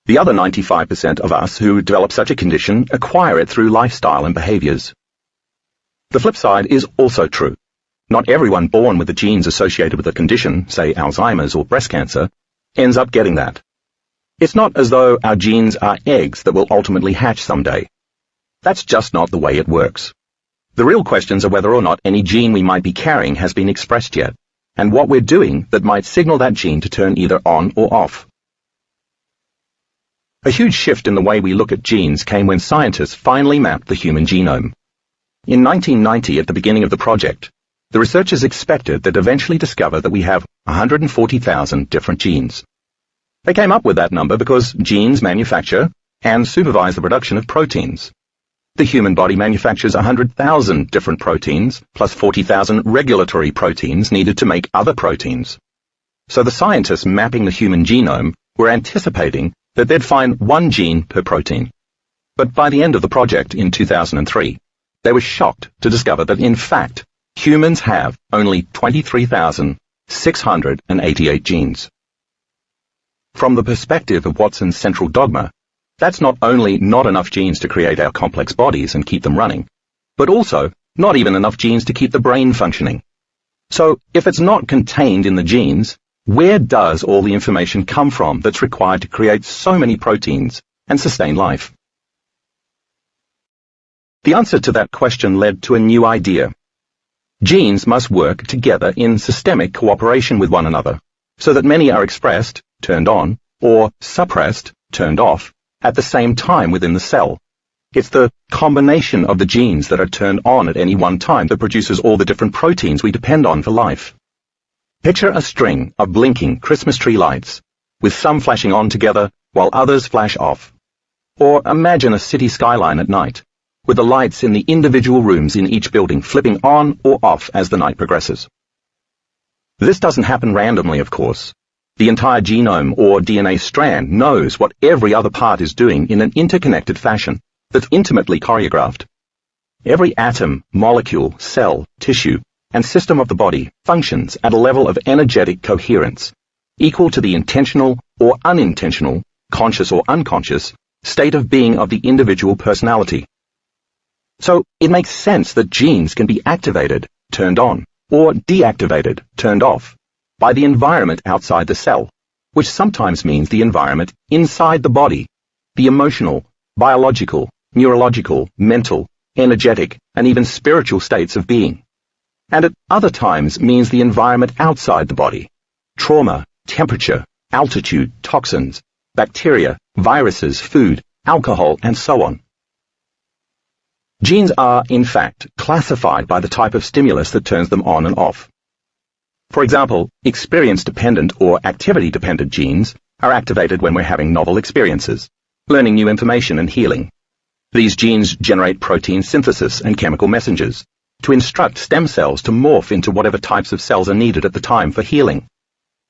The other 95% of us who develop such a condition acquire it through lifestyle and behaviors. The flip side is also true. Not everyone born with the genes associated with a condition, say Alzheimer's or breast cancer, ends up getting that. It's not as though our genes are eggs that will ultimately hatch someday. That's just not the way it works. The real questions are whether or not any gene we might be carrying has been expressed yet, and what we're doing that might signal that gene to turn either on or off. A huge shift in the way we look at genes came when scientists finally mapped the human genome. In 1990, at the beginning of the project, the researchers expected they'd eventually discover that we have 140,000 different genes. They came up with that number because genes manufacture and supervise the production of proteins. The human body manufactures 100,000 different proteins, plus 40,000 regulatory proteins needed to make other proteins. So the scientists mapping the human genome were anticipating that they'd find one gene per protein. But by the end of the project in 2003, they were shocked to discover that, in fact, humans have only 23,688 genes. From the perspective of Watson's central dogma, that's not only not enough genes to create our complex bodies and keep them running, but also not even enough genes to keep the brain functioning. So, if it's not contained in the genes, where does all the information come from that's required to create so many proteins and sustain life? The answer to that question led to a new idea. Genes must work together in systemic cooperation with one another, so that many are expressed, turned on, or suppressed, turned off, at the same time within the cell. It's the combination of the genes that are turned on at any one time that produces all the different proteins we depend on for life. Picture a string of blinking Christmas tree lights, with some flashing on together while others flash off. Or imagine a city skyline at night, with the lights in the individual rooms in each building flipping on or off as the night progresses. This doesn't happen randomly, of course. The entire genome or DNA strand knows what every other part is doing in an interconnected fashion that's intimately choreographed. Every atom, molecule, cell, tissue, and system of the body functions at a level of energetic coherence, equal to the intentional or unintentional, conscious or unconscious, state of being of the individual personality. So it makes sense that genes can be activated, turned on, or deactivated, turned off, by the environment outside the cell, which sometimes means the environment inside the body, the emotional, biological, neurological, mental, energetic, and even spiritual states of being. And at other times means the environment outside the body, trauma, temperature, altitude, toxins, bacteria, viruses, food, alcohol, and so on. Genes are, in fact, classified by the type of stimulus that turns them on and off. For example, experience-dependent or activity-dependent genes are activated when we're having novel experiences, learning new information and healing. These genes generate protein synthesis and chemical messengers to instruct stem cells to morph into whatever types of cells are needed at the time for healing.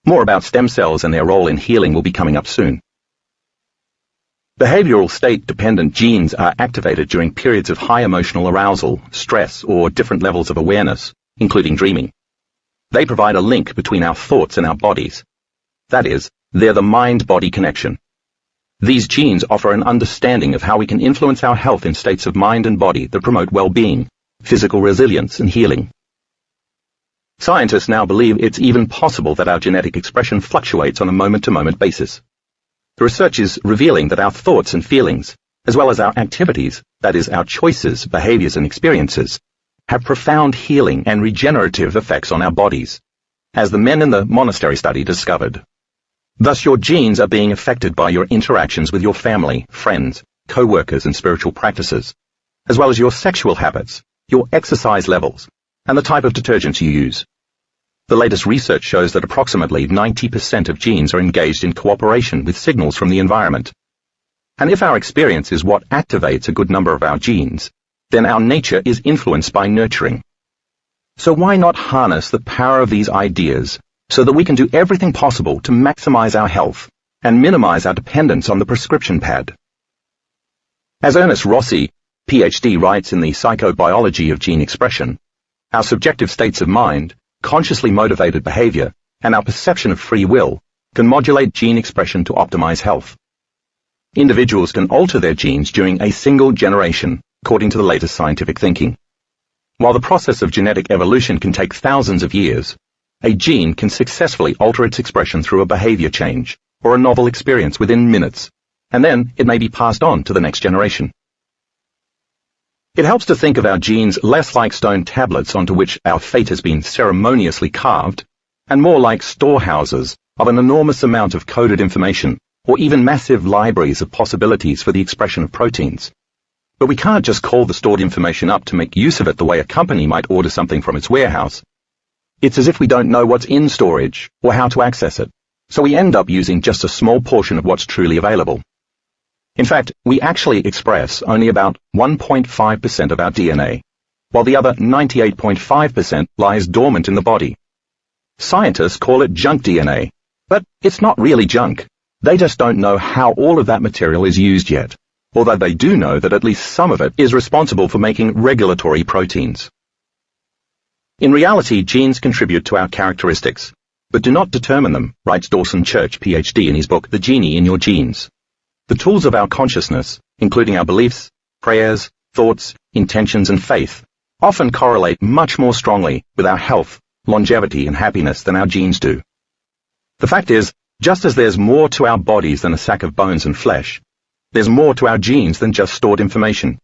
More about stem cells and their role in healing will be coming up soon. Behavioral state-dependent genes are activated during periods of high emotional arousal, stress, or different levels of awareness, including dreaming. They provide a link between our thoughts and our bodies. That is, they're the mind-body connection. These genes offer an understanding of how we can influence our health in states of mind and body that promote well-being, physical resilience, and healing. Scientists now believe it's even possible that our genetic expression fluctuates on a moment-to-moment basis. The research is revealing that our thoughts and feelings, as well as our activities, that is, our choices, behaviors, and experiences, have profound healing and regenerative effects on our bodies, as the men in the monastery study discovered. Thus, your genes are being affected by your interactions with your family, friends, co-workers, and spiritual practices, as well as your sexual habits, your exercise levels, and the type of detergents you use. The latest research shows that approximately 90% of genes are engaged in cooperation with signals from the environment. And if our experience is what activates a good number of our genes, then our nature is influenced by nurturing. So why not harness the power of these ideas so that we can do everything possible to maximize our health and minimize our dependence on the prescription pad? As Ernest Rossi, PhD, writes in the Psychobiology of Gene Expression, our subjective states of mind, consciously motivated behavior, and our perception of free will can modulate gene expression to optimize health. Individuals can alter their genes during a single generation, according to the latest scientific thinking. While the process of genetic evolution can take thousands of years, a gene can successfully alter its expression through a behavior change or a novel experience within minutes, and then it may be passed on to the next generation. It helps to think of our genes less like stone tablets onto which our fate has been ceremoniously carved, and more like storehouses of an enormous amount of coded information, or even massive libraries of possibilities for the expression of proteins. But we can't just call the stored information up to make use of it the way a company might order something from its warehouse. It's as if we don't know what's in storage or how to access it, so we end up using just a small portion of what's truly available. In fact, we actually express only about 1.5% of our DNA, while the other 98.5% lies dormant in the body. Scientists call it junk DNA, but it's not really junk. They just don't know how all of that material is used yet, although they do know that at least some of it is responsible for making regulatory proteins. In reality, genes contribute to our characteristics, but do not determine them, writes Dawson Church, PhD, in his book, The Genie in Your Genes. The tools of our consciousness, including our beliefs, prayers, thoughts, intentions, and faith, often correlate much more strongly with our health, longevity, and happiness than our genes do. The fact is, just as there's more to our bodies than a sack of bones and flesh, there's more to our genes than just stored information.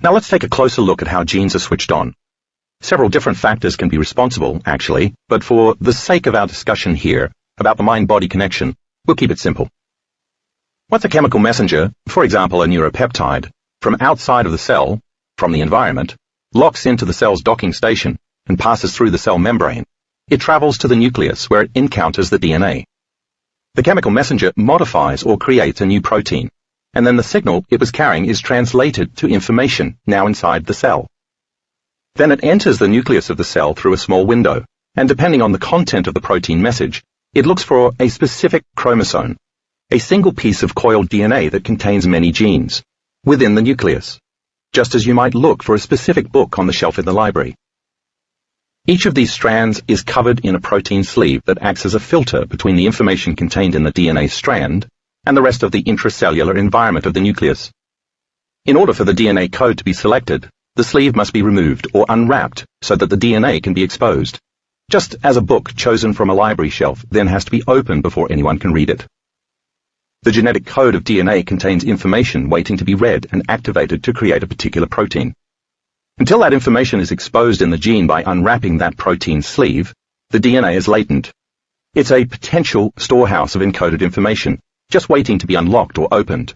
Now let's take a closer look at how genes are switched on. Several different factors can be responsible, actually, but for the sake of our discussion here about the mind-body connection, we'll keep it simple. Once a chemical messenger, for example a neuropeptide, from outside of the cell, from the environment, locks into the cell's docking station and passes through the cell membrane, it travels to the nucleus where it encounters the DNA. The chemical messenger modifies or creates a new protein, and then the signal it was carrying is translated to information now inside the cell. Then it enters the nucleus of the cell through a small window, and depending on the content of the protein message, it looks for a specific chromosome, a single piece of coiled DNA that contains many genes, within the nucleus, just as you might look for a specific book on the shelf in the library. Each of these strands is covered in a protein sleeve that acts as a filter between the information contained in the DNA strand and the rest of the intracellular environment of the nucleus. In order for the DNA code to be selected, the sleeve must be removed or unwrapped so that the DNA can be exposed, just as a book chosen from a library shelf then has to be opened before anyone can read it. The genetic code of DNA contains information waiting to be read and activated to create a particular protein. Until that information is exposed in the gene by unwrapping that protein sleeve, the DNA is latent. It's a potential storehouse of encoded information, just waiting to be unlocked or opened.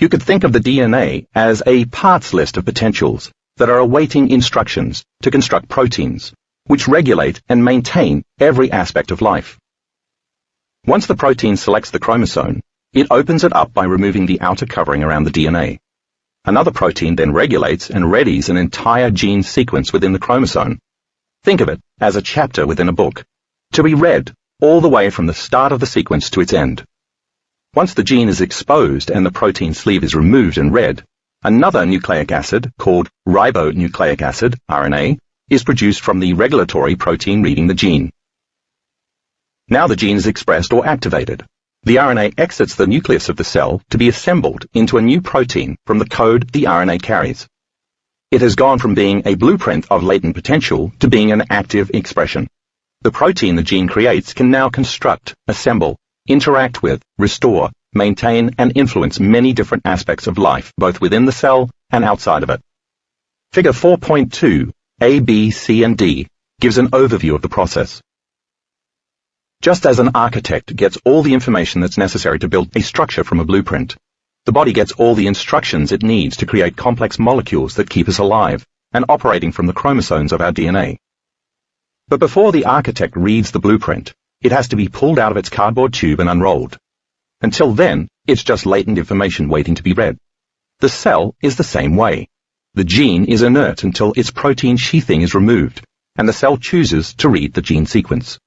You could think of the DNA as a parts list of potentials that are awaiting instructions to construct proteins, which regulate and maintain every aspect of life. Once the protein selects the chromosome, it opens it up by removing the outer covering around the DNA. Another protein then regulates and readies an entire gene sequence within the chromosome. Think of it as a chapter within a book, to be read all the way from the start of the sequence to its end. Once the gene is exposed and the protein sleeve is removed and read, another nucleic acid, called ribonucleic acid, RNA, is produced from the regulatory protein reading the gene. Now the gene is expressed or activated. The RNA exits the nucleus of the cell to be assembled into a new protein from the code the RNA carries. It has gone from being a blueprint of latent potential to being an active expression. The protein the gene creates can now construct, assemble, interact with, restore, maintain, and influence many different aspects of life, both within the cell and outside of it. Figure 4.2, A, B, C, and D gives an overview of the process. Just as an architect gets all the information that's necessary to build a structure from a blueprint, the body gets all the instructions it needs to create complex molecules that keep us alive and operating from the chromosomes of our DNA. But before the architect reads the blueprint, it has to be pulled out of its cardboard tube and unrolled. Until then, it's just latent information waiting to be read. The cell is the same way. The gene is inert until its protein sheathing is removed, and the cell chooses to read the gene sequence.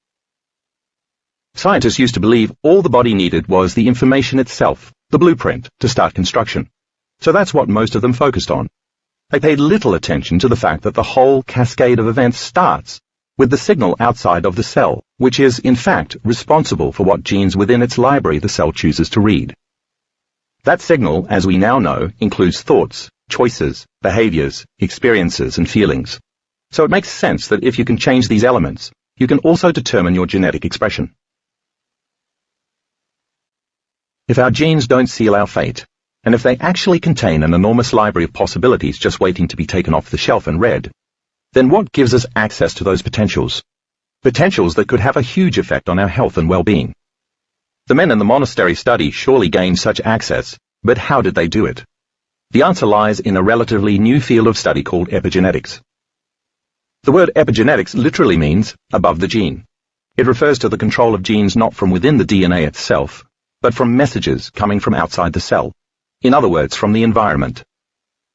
Scientists used to believe all the body needed was the information itself, the blueprint, to start construction. So that's what most of them focused on. They paid little attention to the fact that the whole cascade of events starts with the signal outside of the cell, which is, in fact, responsible for what genes within its library the cell chooses to read. That signal, as we now know, includes thoughts, choices, behaviors, experiences, and feelings. So it makes sense that if you can change these elements, you can also determine your genetic expression. If our genes don't seal our fate, and if they actually contain an enormous library of possibilities just waiting to be taken off the shelf and read, then what gives us access to those potentials? Potentials that could have a huge effect on our health and well-being. The men in the monastery study surely gained such access, but how did they do it? The answer lies in a relatively new field of study called epigenetics. The word epigenetics literally means above the gene. It refers to the control of genes not from within the DNA itself, but from messages coming from outside the cell. In other words, from the environment.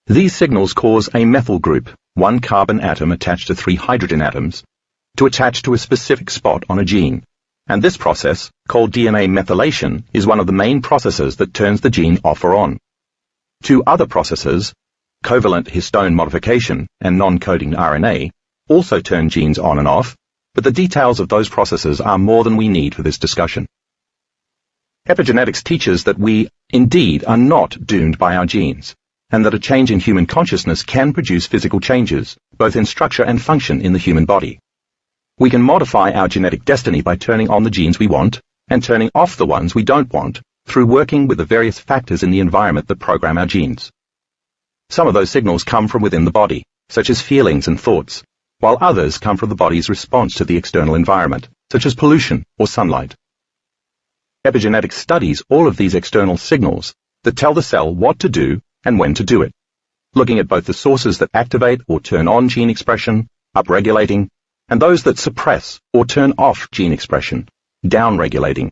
These signals cause a methyl group, one carbon atom attached to 3 hydrogen atoms, to attach to a specific spot on a gene. And this process, called DNA methylation, is one of the main processes that turns the gene off or on. 2 other processes, covalent histone modification and non-coding RNA, also turn genes on and off, but the details of those processes are more than we need for this discussion. Epigenetics teaches that we, indeed, are not doomed by our genes, and that a change in human consciousness can produce physical changes, both in structure and function in the human body. We can modify our genetic destiny by turning on the genes we want and turning off the ones we don't want through working with the various factors in the environment that program our genes. Some of those signals come from within the body, such as feelings and thoughts, while others come from the body's response to the external environment, such as pollution or sunlight. Epigenetics studies all of these external signals that tell the cell what to do and when to do it, looking at both the sources that activate or turn on gene expression, upregulating, and those that suppress or turn off gene expression, downregulating,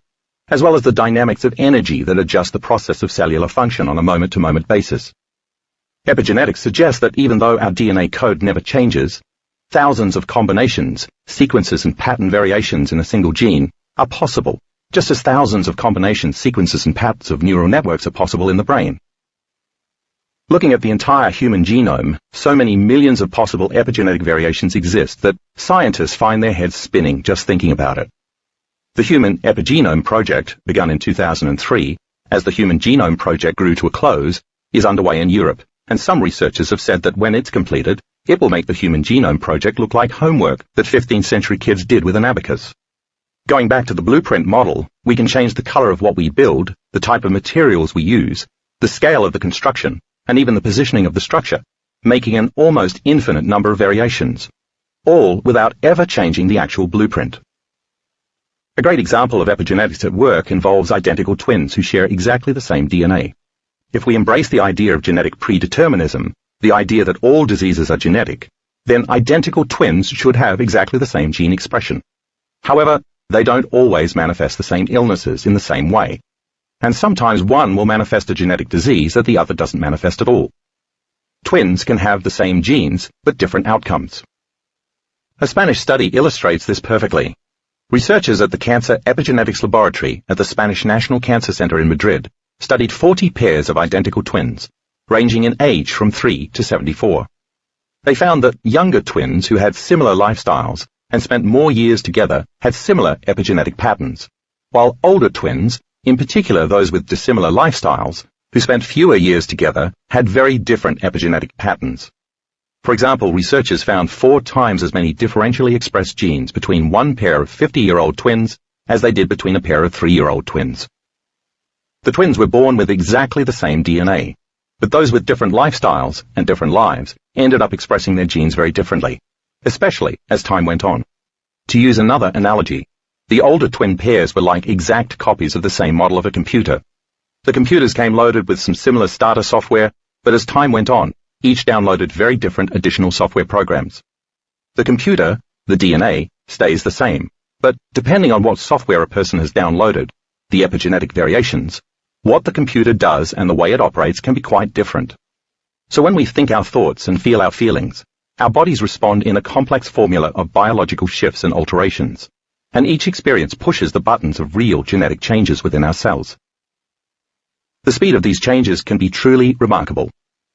as well as the dynamics of energy that adjust the process of cellular function on a moment-to-moment basis. Epigenetics suggests that even though our DNA code never changes, thousands of combinations, sequences, and pattern variations in a single gene are possible, just as thousands of combinations, sequences, and patterns of neural networks are possible in the brain. Looking at the entire human genome, so many millions of possible epigenetic variations exist that scientists find their heads spinning just thinking about it. The Human Epigenome Project, begun in 2003, as the Human Genome Project grew to a close, is underway in Europe, and some researchers have said that when it's completed, it will make the Human Genome Project look like homework that 15th century kids did with an abacus. Going back to the blueprint model, we can change the color of what we build, the type of materials we use, the scale of the construction, and even the positioning of the structure, making an almost infinite number of variations, all without ever changing the actual blueprint. A great example of epigenetics at work involves identical twins who share exactly the same DNA. If we embrace the idea of genetic predeterminism, the idea that all diseases are genetic, then identical twins should have exactly the same gene expression. However, they don't always manifest the same illnesses in the same way, and sometimes one will manifest a genetic disease that the other doesn't manifest at all. Twins can have the same genes, but different outcomes. A Spanish study illustrates this perfectly. Researchers at the Cancer Epigenetics Laboratory at the Spanish National Cancer Center in Madrid studied 40 pairs of identical twins, ranging in age from 3 to 74. They found that younger twins who had similar lifestyles and spent more years together had similar epigenetic patterns, while older twins, in particular those with dissimilar lifestyles, who spent fewer years together, had very different epigenetic patterns. For example, researchers found 4 times as many differentially expressed genes between one pair of 50-year-old twins as they did between a pair of 3-year-old twins. The twins were born with exactly the same DNA, but those with different lifestyles and different lives ended up expressing their genes very differently, especially as time went on. To use another analogy, the older twin pairs were like exact copies of the same model of a computer. The computers came loaded with some similar starter software, but as time went on, each downloaded very different additional software programs. The computer, the DNA, stays the same, but depending on what software a person has downloaded, the epigenetic variations, what the computer does and the way it operates can be quite different. So when we think our thoughts and feel our feelings, our bodies respond in a complex formula of biological shifts and alterations, and each experience pushes the buttons of real genetic changes within our cells. The speed of these changes can be truly remarkable.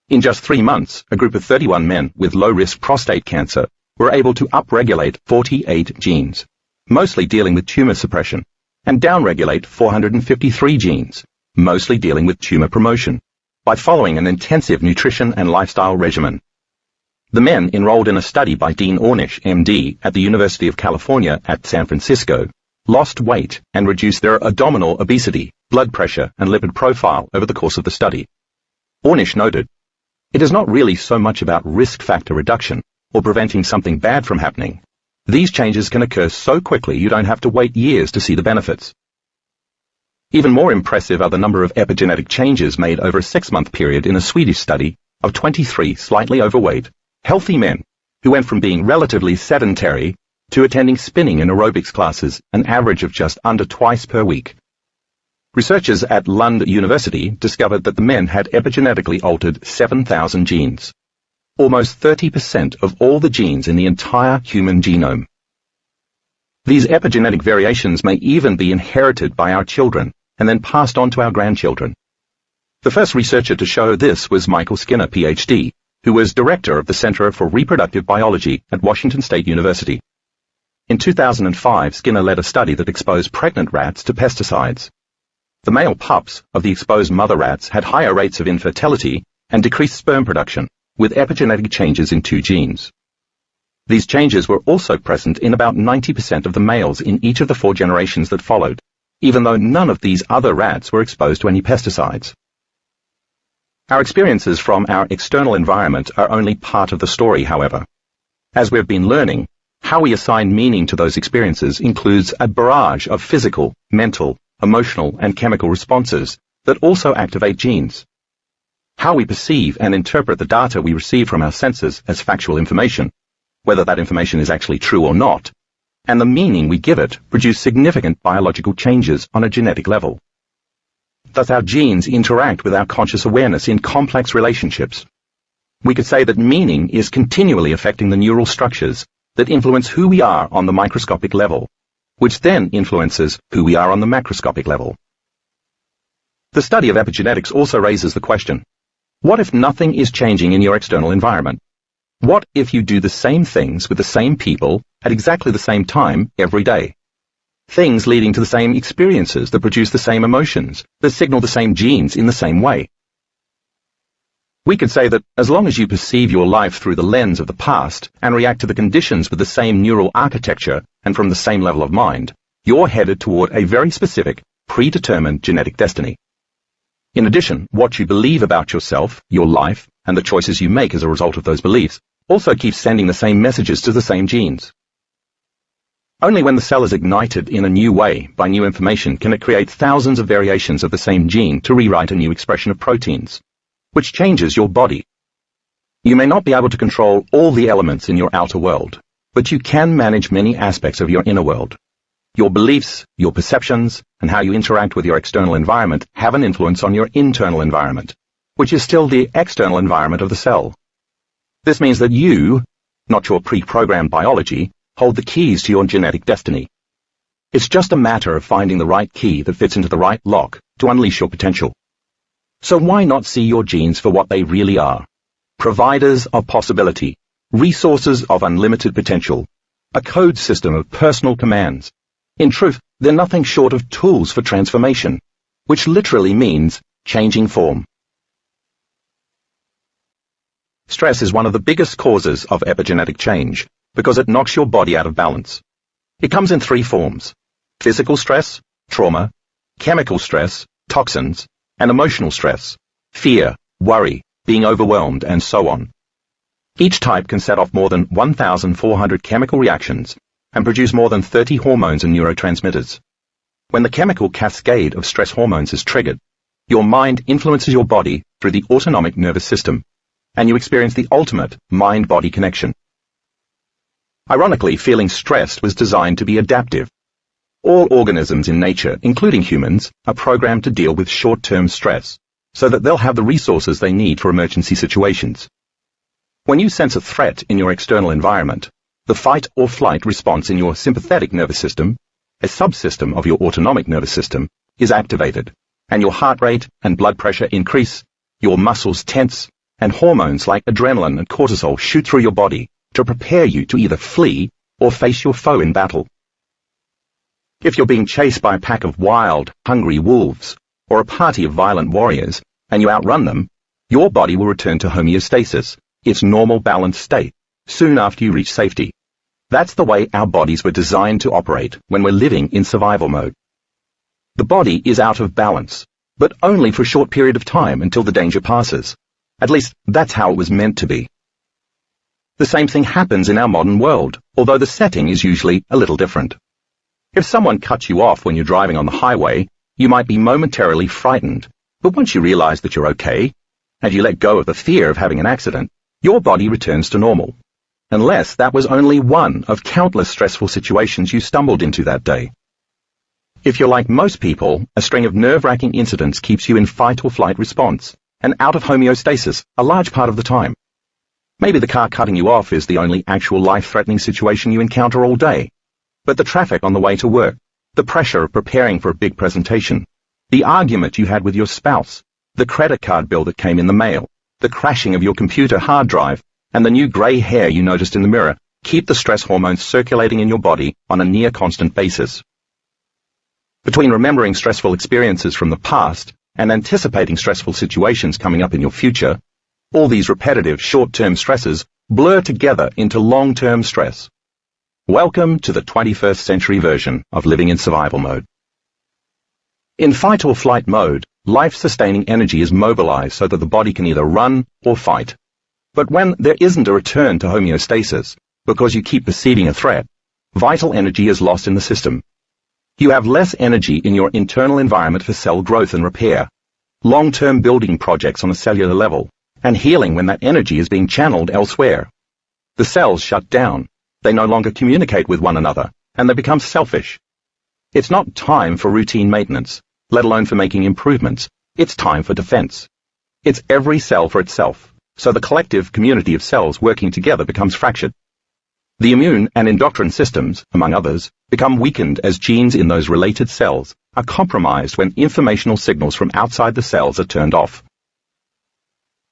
In just 3 months, a group of 31 men with low-risk prostate cancer were able to upregulate 48 genes, mostly dealing with tumor suppression, and downregulate 453 genes, mostly dealing with tumor promotion, by following an intensive nutrition and lifestyle regimen. The men enrolled in a study by Dean Ornish, MD, at the University of California at San Francisco, lost weight and reduced their abdominal obesity, blood pressure, and lipid profile over the course of the study. Ornish noted, "It is not really so much about risk factor reduction or preventing something bad from happening. These changes can occur so quickly you don't have to wait years to see the benefits." Even more impressive are the number of epigenetic changes made over a 6-month period in a Swedish study of 23 slightly overweight, healthy men who went from being relatively sedentary to attending spinning and aerobics classes an average of just under twice per week. Researchers at Lund University discovered that the men had epigenetically altered 7,000 genes, almost 30% of all the genes in the entire human genome. These epigenetic variations may even be inherited by our children and then passed on to our grandchildren. The first researcher to show this was Michael Skinner, PhD, who was director of the Center for Reproductive Biology at Washington State University. In 2005, Skinner led a study that exposed pregnant rats to pesticides. The male pups of the exposed mother rats had higher rates of infertility and decreased sperm production, with epigenetic changes in 2 genes. These changes were also present in about 90% of the males in each of the 4 generations that followed, even though none of these other rats were exposed to any pesticides. Our experiences from our external environment are only part of the story, however. As we've been learning, how we assign meaning to those experiences includes a barrage of physical, mental, emotional, and chemical responses that also activate genes. How we perceive and interpret the data we receive from our senses as factual information, whether that information is actually true or not, and the meaning we give it produce significant biological changes on a genetic level. Thus our genes interact with our conscious awareness in complex relationships. We could say that meaning is continually affecting the neural structures that influence who we are on the microscopic level, which then influences who we are on the macroscopic level. The study of epigenetics also raises the question, what if nothing is changing in your external environment? What if you do the same things with the same people at exactly the same time every day? Things leading to the same experiences that produce the same emotions, that signal the same genes in the same way. We could say that as long as you perceive your life through the lens of the past and react to the conditions with the same neural architecture and from the same level of mind, you're headed toward a very specific, predetermined genetic destiny. In addition, what you believe about yourself, your life, and the choices you make as a result of those beliefs also keeps sending the same messages to the same genes. Only when the cell is ignited in a new way by new information can it create thousands of variations of the same gene to rewrite a new expression of proteins, which changes your body. You may not be able to control all the elements in your outer world, but you can manage many aspects of your inner world. Your beliefs, your perceptions, and how you interact with your external environment have an influence on your internal environment, which is still the external environment of the cell. This means that you, not your pre-programmed biology, hold the keys to your genetic destiny. It's just a matter of finding the right key that fits into the right lock to unleash your potential. So why not see your genes for what they really are? Providers of possibility, resources of unlimited potential, a code system of personal commands. In truth, they're nothing short of tools for transformation, which literally means changing form. Stress is one of the biggest causes of epigenetic change because it knocks your body out of balance. It comes in 3 forms: physical stress, trauma, chemical stress, toxins, and emotional stress, fear, worry, being overwhelmed, and so on. Each type can set off more than 1,400 chemical reactions and produce more than 30 hormones and neurotransmitters. When the chemical cascade of stress hormones is triggered, your mind influences your body through the autonomic nervous system, and you experience the ultimate mind-body connection. Ironically, feeling stressed was designed to be adaptive. All organisms in nature, including humans, are programmed to deal with short-term stress, so that they'll have the resources they need for emergency situations. When you sense a threat in your external environment, the fight or flight response in your sympathetic nervous system, a subsystem of your autonomic nervous system, is activated, and your heart rate and blood pressure increase, your muscles tense, and hormones like adrenaline and cortisol shoot through your body to prepare you to either flee or face your foe in battle. If you're being chased by a pack of wild, hungry wolves, or a party of violent warriors, and you outrun them, your body will return to homeostasis, its normal balanced state, soon after you reach safety. That's the way our bodies were designed to operate when we're living in survival mode. The body is out of balance, but only for a short period of time until the danger passes. At least, that's how it was meant to be. The same thing happens in our modern world, although the setting is usually a little different. If someone cuts you off when you're driving on the highway, you might be momentarily frightened, but once you realize that you're okay, and you let go of the fear of having an accident, your body returns to normal. Unless that was only one of countless stressful situations you stumbled into that day. If you're like most people, a string of nerve-wracking incidents keeps you in fight or flight response, and out of homeostasis a large part of the time. Maybe the car cutting you off is the only actual life-threatening situation you encounter all day. But the traffic on the way to work, the pressure of preparing for a big presentation, the argument you had with your spouse, the credit card bill that came in the mail, the crashing of your computer hard drive, and the new grey hair you noticed in the mirror keep the stress hormones circulating in your body on a near-constant basis. Between remembering stressful experiences from the past and anticipating stressful situations coming up in your future, all these repetitive short-term stresses blur together into long-term stress. Welcome to the 21st century version of living in survival mode. In fight or flight mode, life-sustaining energy is mobilized so that the body can either run or fight. But when there isn't a return to homeostasis, because you keep perceiving a threat, vital energy is lost in the system. You have less energy in your internal environment for cell growth and repair, long-term building projects on a cellular level, and healing when that energy is being channeled elsewhere. The cells shut down, they no longer communicate with one another, and they become selfish. It's not time for routine maintenance, let alone for making improvements. It's time for defense. It's every cell for itself, so the collective community of cells working together becomes fractured. The immune and endocrine systems, among others, become weakened as genes in those related cells are compromised when informational signals from outside the cells are turned off.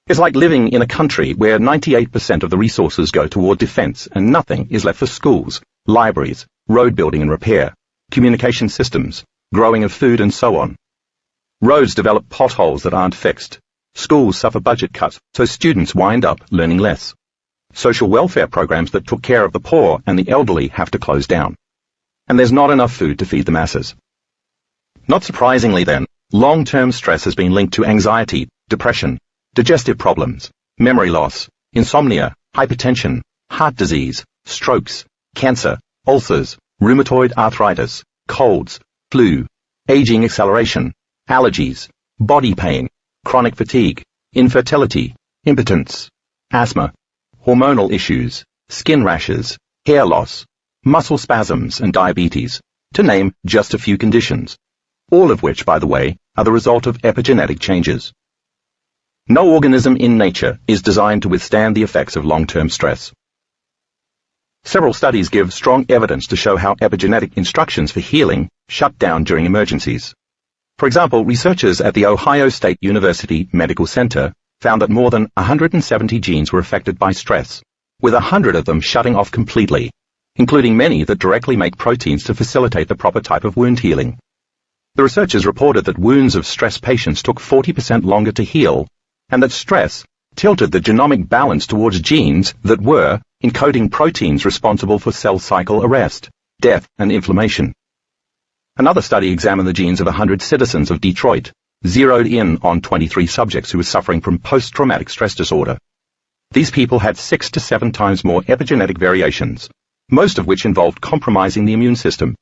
It's like living in a country where 98% of the resources go toward defense and nothing is left for schools, libraries, road building and repair, communication systems, growing of food and so on. Roads develop potholes that aren't fixed. Schools suffer budget cuts, so students wind up learning less. Social welfare programs that took care of the poor and the elderly have to close down. And there's not enough food to feed the masses. Not surprisingly then, long-term stress has been linked to anxiety, depression, digestive problems, memory loss, insomnia, hypertension, heart disease, strokes, cancer, ulcers, rheumatoid arthritis, colds, flu, aging acceleration, allergies, body pain, chronic fatigue, infertility, impotence, asthma, hormonal issues, skin rashes, hair loss, muscle spasms and diabetes, to name just a few conditions, all of which, by the way, are the result of epigenetic changes. No organism in nature is designed to withstand the effects of long-term stress. Several studies give strong evidence to show how epigenetic instructions for healing shut down during emergencies. For example, researchers at the Ohio State University Medical Center found that more than 170 genes were affected by stress, with 100 of them shutting off completely, including many that directly make proteins to facilitate the proper type of wound healing. The researchers reported that wounds of stress patients took 40% longer to heal, and that stress tilted the genomic balance towards genes that were encoding proteins responsible for cell cycle arrest, death, and inflammation. Another study examined the genes of 100 citizens of Detroit, zeroed in on 23 subjects who were suffering from post-traumatic stress disorder. These people had 6 to 7 times more epigenetic variations, most of which involved compromising the immune system.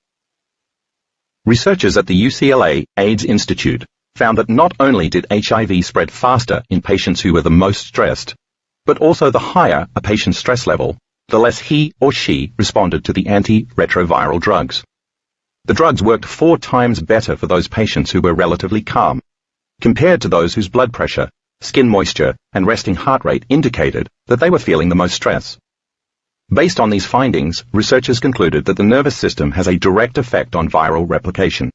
Researchers at the UCLA AIDS Institute found that not only did HIV spread faster in patients who were the most stressed, but also the higher a patient's stress level, the less he or she responded to the antiretroviral drugs. The drugs worked 4 times better for those patients who were relatively calm, compared to those whose blood pressure, skin moisture, and resting heart rate indicated that they were feeling the most stress. Based on these findings, researchers concluded that the nervous system has a direct effect on viral replication.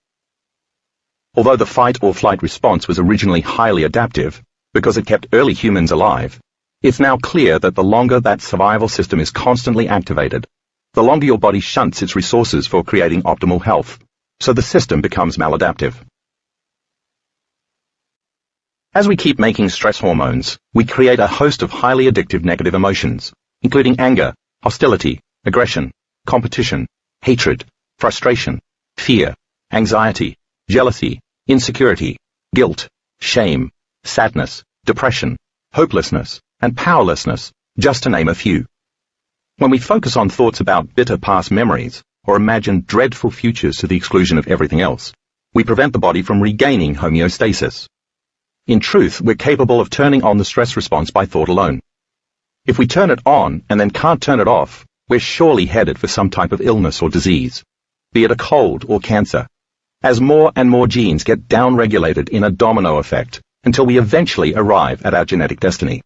Although the fight or flight response was originally highly adaptive, because it kept early humans alive, it's now clear that the longer that survival system is constantly activated, the longer your body shunts its resources for creating optimal health, so the system becomes maladaptive. As we keep making stress hormones, we create a host of highly addictive negative emotions, including anger, hostility, aggression, competition, hatred, frustration, fear, anxiety, jealousy, insecurity, guilt, shame, sadness, depression, hopelessness, and powerlessness, just to name a few. When we focus on thoughts about bitter past memories, or imagine dreadful futures to the exclusion of everything else, we prevent the body from regaining homeostasis. In truth, we're capable of turning on the stress response by thought alone. If we turn it on and then can't turn it off, we're surely headed for some type of illness or disease, be it a cold or cancer, as more and more genes get downregulated in a domino effect until we eventually arrive at our genetic destiny.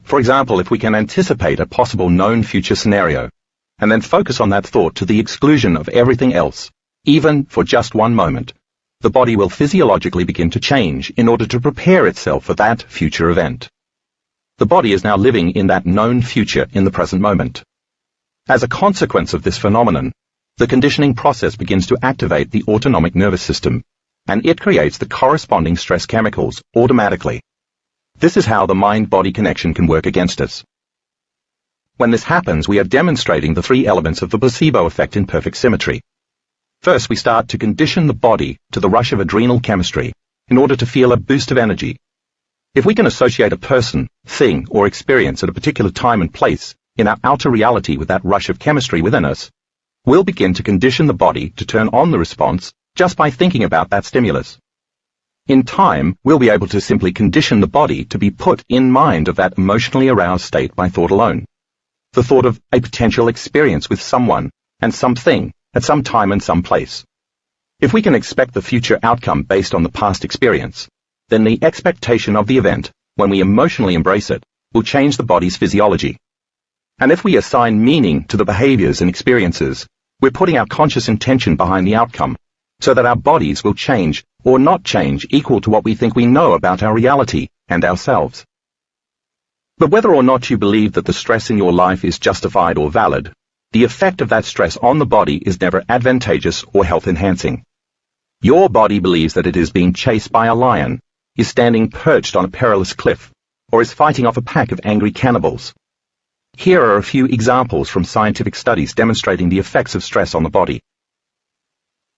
For example, if we can anticipate a possible known future scenario, and then focus on that thought to the exclusion of everything else, even for just one moment, the body will physiologically begin to change in order to prepare itself for that future event. The body is now living in that known future in the present moment. As a consequence of this phenomenon, the conditioning process begins to activate the autonomic nervous system, and it creates the corresponding stress chemicals automatically. This is how the mind-body connection can work against us. When this happens, we are demonstrating the three elements of the placebo effect in perfect symmetry. First, we start to condition the body to the rush of adrenal chemistry in order to feel a boost of energy. If we can associate a person, thing, or experience at a particular time and place in our outer reality with that rush of chemistry within us, we'll begin to condition the body to turn on the response just by thinking about that stimulus. In time, we'll be able to simply condition the body to be put in mind of that emotionally aroused state by thought alone. The thought of a potential experience with someone and something at some time and some place. If we can expect the future outcome based on the past experience, then the expectation of the event, when we emotionally embrace it, will change the body's physiology. And if we assign meaning to the behaviors and experiences, we're putting our conscious intention behind the outcome, so that our bodies will change or not change equal to what we think we know about our reality and ourselves. But whether or not you believe that the stress in your life is justified or valid, the effect of that stress on the body is never advantageous or health-enhancing. Your body believes that it is being chased by a lion, is standing perched on a perilous cliff, or is fighting off a pack of angry cannibals. Here are a few examples from scientific studies demonstrating the effects of stress on the body.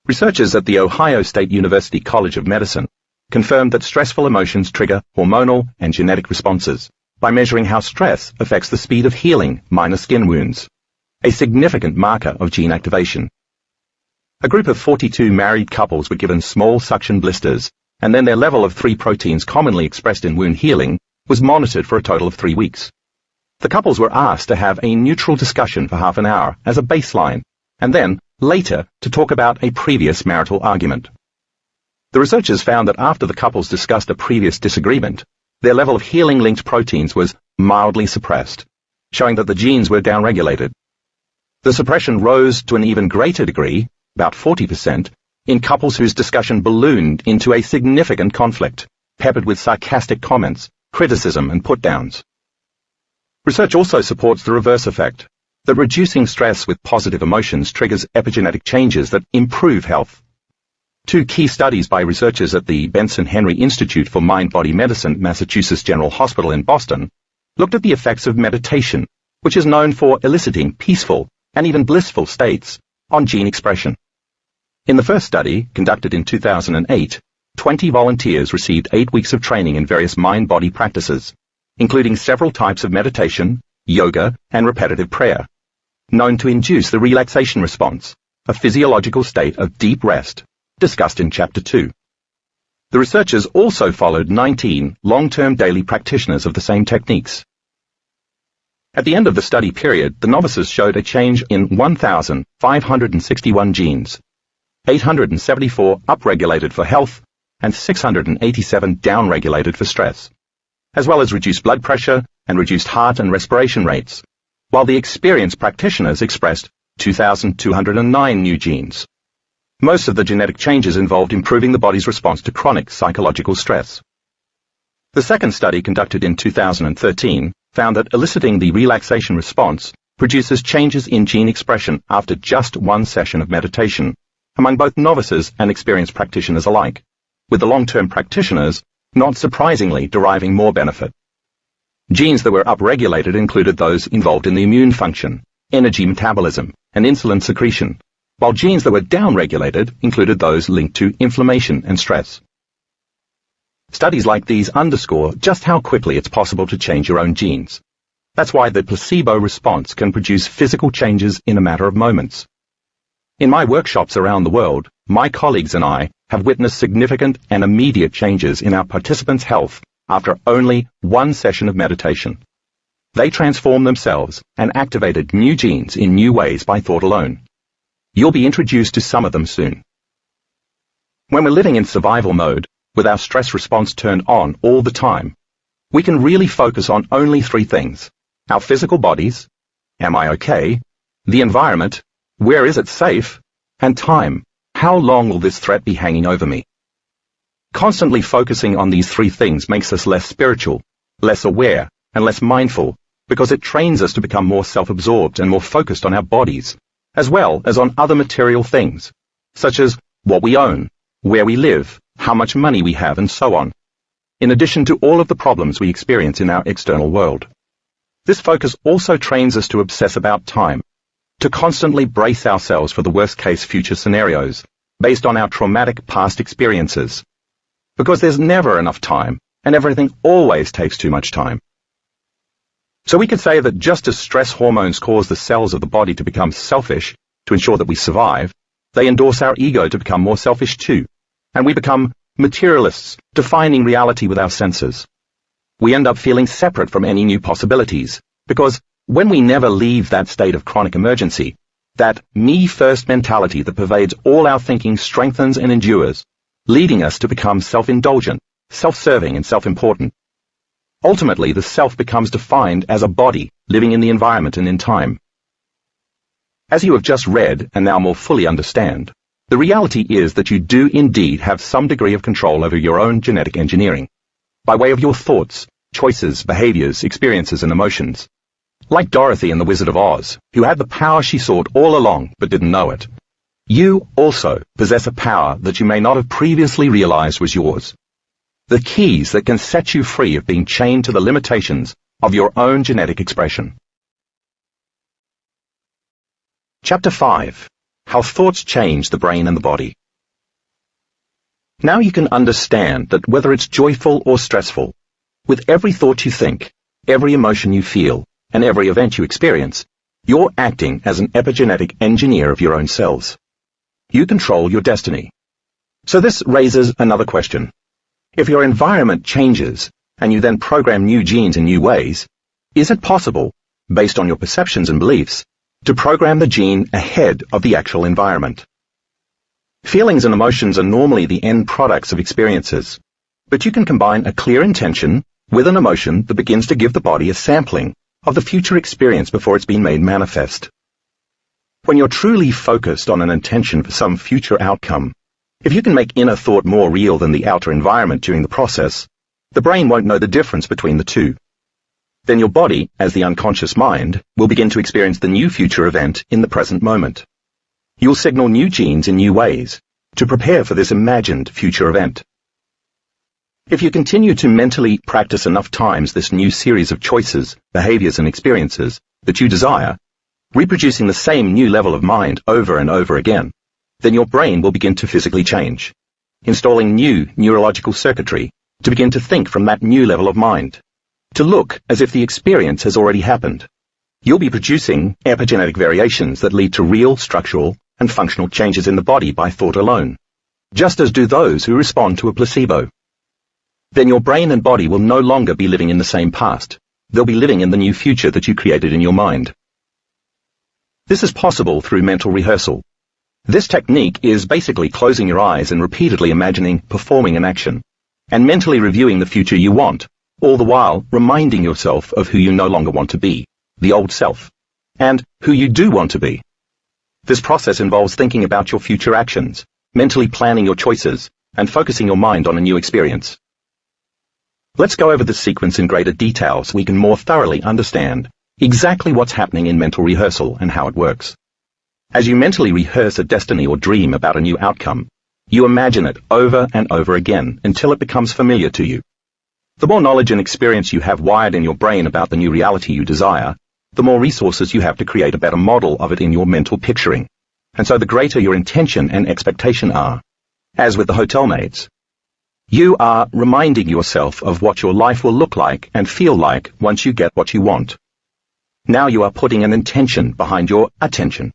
Researchers at the Ohio State University College of Medicine confirmed that stressful emotions trigger hormonal and genetic responses by measuring how stress affects the speed of healing minor skin wounds, a significant marker of gene activation. A group of 42 married couples were given small suction blisters, and then their level of 3 proteins commonly expressed in wound healing was monitored for a total of 3 weeks. The couples were asked to have a neutral discussion for half an hour as a baseline, and then, later, to talk about a previous marital argument. The researchers found that after the couples discussed a previous disagreement, their level of healing-linked proteins was mildly suppressed, showing that the genes were downregulated. The suppression rose to an even greater degree, about 40%, in couples whose discussion ballooned into a significant conflict, peppered with sarcastic comments, criticism, and put-downs. Research also supports the reverse effect, that reducing stress with positive emotions triggers epigenetic changes that improve health. 2 key studies by researchers at the Benson Henry Institute for Mind-Body Medicine, Massachusetts General Hospital in Boston, looked at the effects of meditation, which is known for eliciting peaceful and even blissful states, on gene expression. In the first study, conducted in 2008, 20 volunteers received 8 weeks of training in various mind-body practices, including several types of meditation, yoga, and repetitive prayer, known to induce the relaxation response, a physiological state of deep rest, discussed in Chapter 2. The researchers also followed 19 long-term daily practitioners of the same techniques. At the end of the study period, the novices showed a change in 1,561 genes, 874 upregulated for health, and 687 downregulated for stress, as well as reduced blood pressure and reduced heart and respiration rates, while the experienced practitioners expressed 2,209 new genes. Most of the genetic changes involved improving the body's response to chronic psychological stress. The second study, conducted in 2013, found that eliciting the relaxation response produces changes in gene expression after just 1 session of meditation, among both novices and experienced practitioners alike, with the long-term practitioners, not surprisingly, deriving more benefit. Genes that were upregulated included those involved in the immune function, energy metabolism, and insulin secretion, while genes that were downregulated included those linked to inflammation and stress. Studies like these underscore just how quickly it's possible to change your own genes. That's why the placebo response can produce physical changes in a matter of moments. In my workshops around the world, my colleagues and I have witnessed significant and immediate changes in our participants' health after only 1 session of meditation. They transformed themselves and activated new genes in new ways by thought alone. You'll be introduced to some of them soon. When we're living in survival mode, with our stress response turned on all the time, we can really focus on only 3 things: our physical bodies, am I okay, the environment, where is it safe, and time, how long will this threat be hanging over me? Constantly focusing on these 3 things makes us less spiritual, less aware, and less mindful, because it trains us to become more self-absorbed and more focused on our bodies, as well as on other material things, such as what we own, where we live, how much money we have, and so on, in addition to all of the problems we experience in our external world. This focus also trains us to obsess about time, to constantly brace ourselves for the worst-case future scenarios based on our traumatic past experiences. Because there's never enough time, and everything always takes too much time. So we could say that just as stress hormones cause the cells of the body to become selfish to ensure that we survive, they endorse our ego to become more selfish too, and we become materialists, defining reality with our senses. We end up feeling separate from any new possibilities, because when we never leave that state of chronic emergency, that me-first mentality that pervades all our thinking strengthens and endures, leading us to become self-indulgent, self-serving, and self-important. Ultimately, the self becomes defined as a body living in the environment and in time. As you have just read and now more fully understand, the reality is that you do indeed have some degree of control over your own genetic engineering, by way of your thoughts, choices, behaviors, experiences, and emotions. Like Dorothy in The Wizard of Oz, who had the power she sought all along but didn't know it, you also possess a power that you may not have previously realized was yours. The keys that can set you free of being chained to the limitations of your own genetic expression. Chapter 5. How Thoughts Change the Brain and the Body. Now you can understand that whether it's joyful or stressful, with every thought you think, every emotion you feel, and every event you experience, you're acting as an epigenetic engineer of your own cells. You control your destiny. So this raises another question. If your environment changes, and you then program new genes in new ways, is it possible, based on your perceptions and beliefs, to program the gene ahead of the actual environment? Feelings and emotions are normally the end products of experiences, but you can combine a clear intention with an emotion that begins to give the body a sampling of the future experience before it's been made manifest. When you're truly focused on an intention for some future outcome, if you can make inner thought more real than the outer environment during the process, the brain won't know the difference between the two. Then your body, as the unconscious mind, will begin to experience the new future event in the present moment. You'll signal new genes in new ways to prepare for this imagined future event. If you continue to mentally practice enough times this new series of choices, behaviors, and experiences that you desire, reproducing the same new level of mind over and over again, then your brain will begin to physically change, installing new neurological circuitry to begin to think from that new level of mind, to look as if the experience has already happened. You'll be producing epigenetic variations that lead to real structural and functional changes in the body by thought alone, just as do those who respond to a placebo. Then your brain and body will no longer be living in the same past. They'll be living in the new future that you created in your mind. This is possible through mental rehearsal. This technique is basically closing your eyes and repeatedly imagining performing an action, and mentally reviewing the future you want, all the while reminding yourself of who you no longer want to be, the old self, and who you do want to be. This process involves thinking about your future actions, mentally planning your choices, and focusing your mind on a new experience. Let's go over this sequence in greater detail so we can more thoroughly understand exactly what's happening in mental rehearsal and how it works. As you mentally rehearse a destiny or dream about a new outcome, you imagine it over and over again until it becomes familiar to you. The more knowledge and experience you have wired in your brain about the new reality you desire, the more resources you have to create a better model of it in your mental picturing, and so the greater your intention and expectation are. As with the hotel maids, you are reminding yourself of what your life will look like and feel like once you get what you want. Now you are putting an intention behind your attention.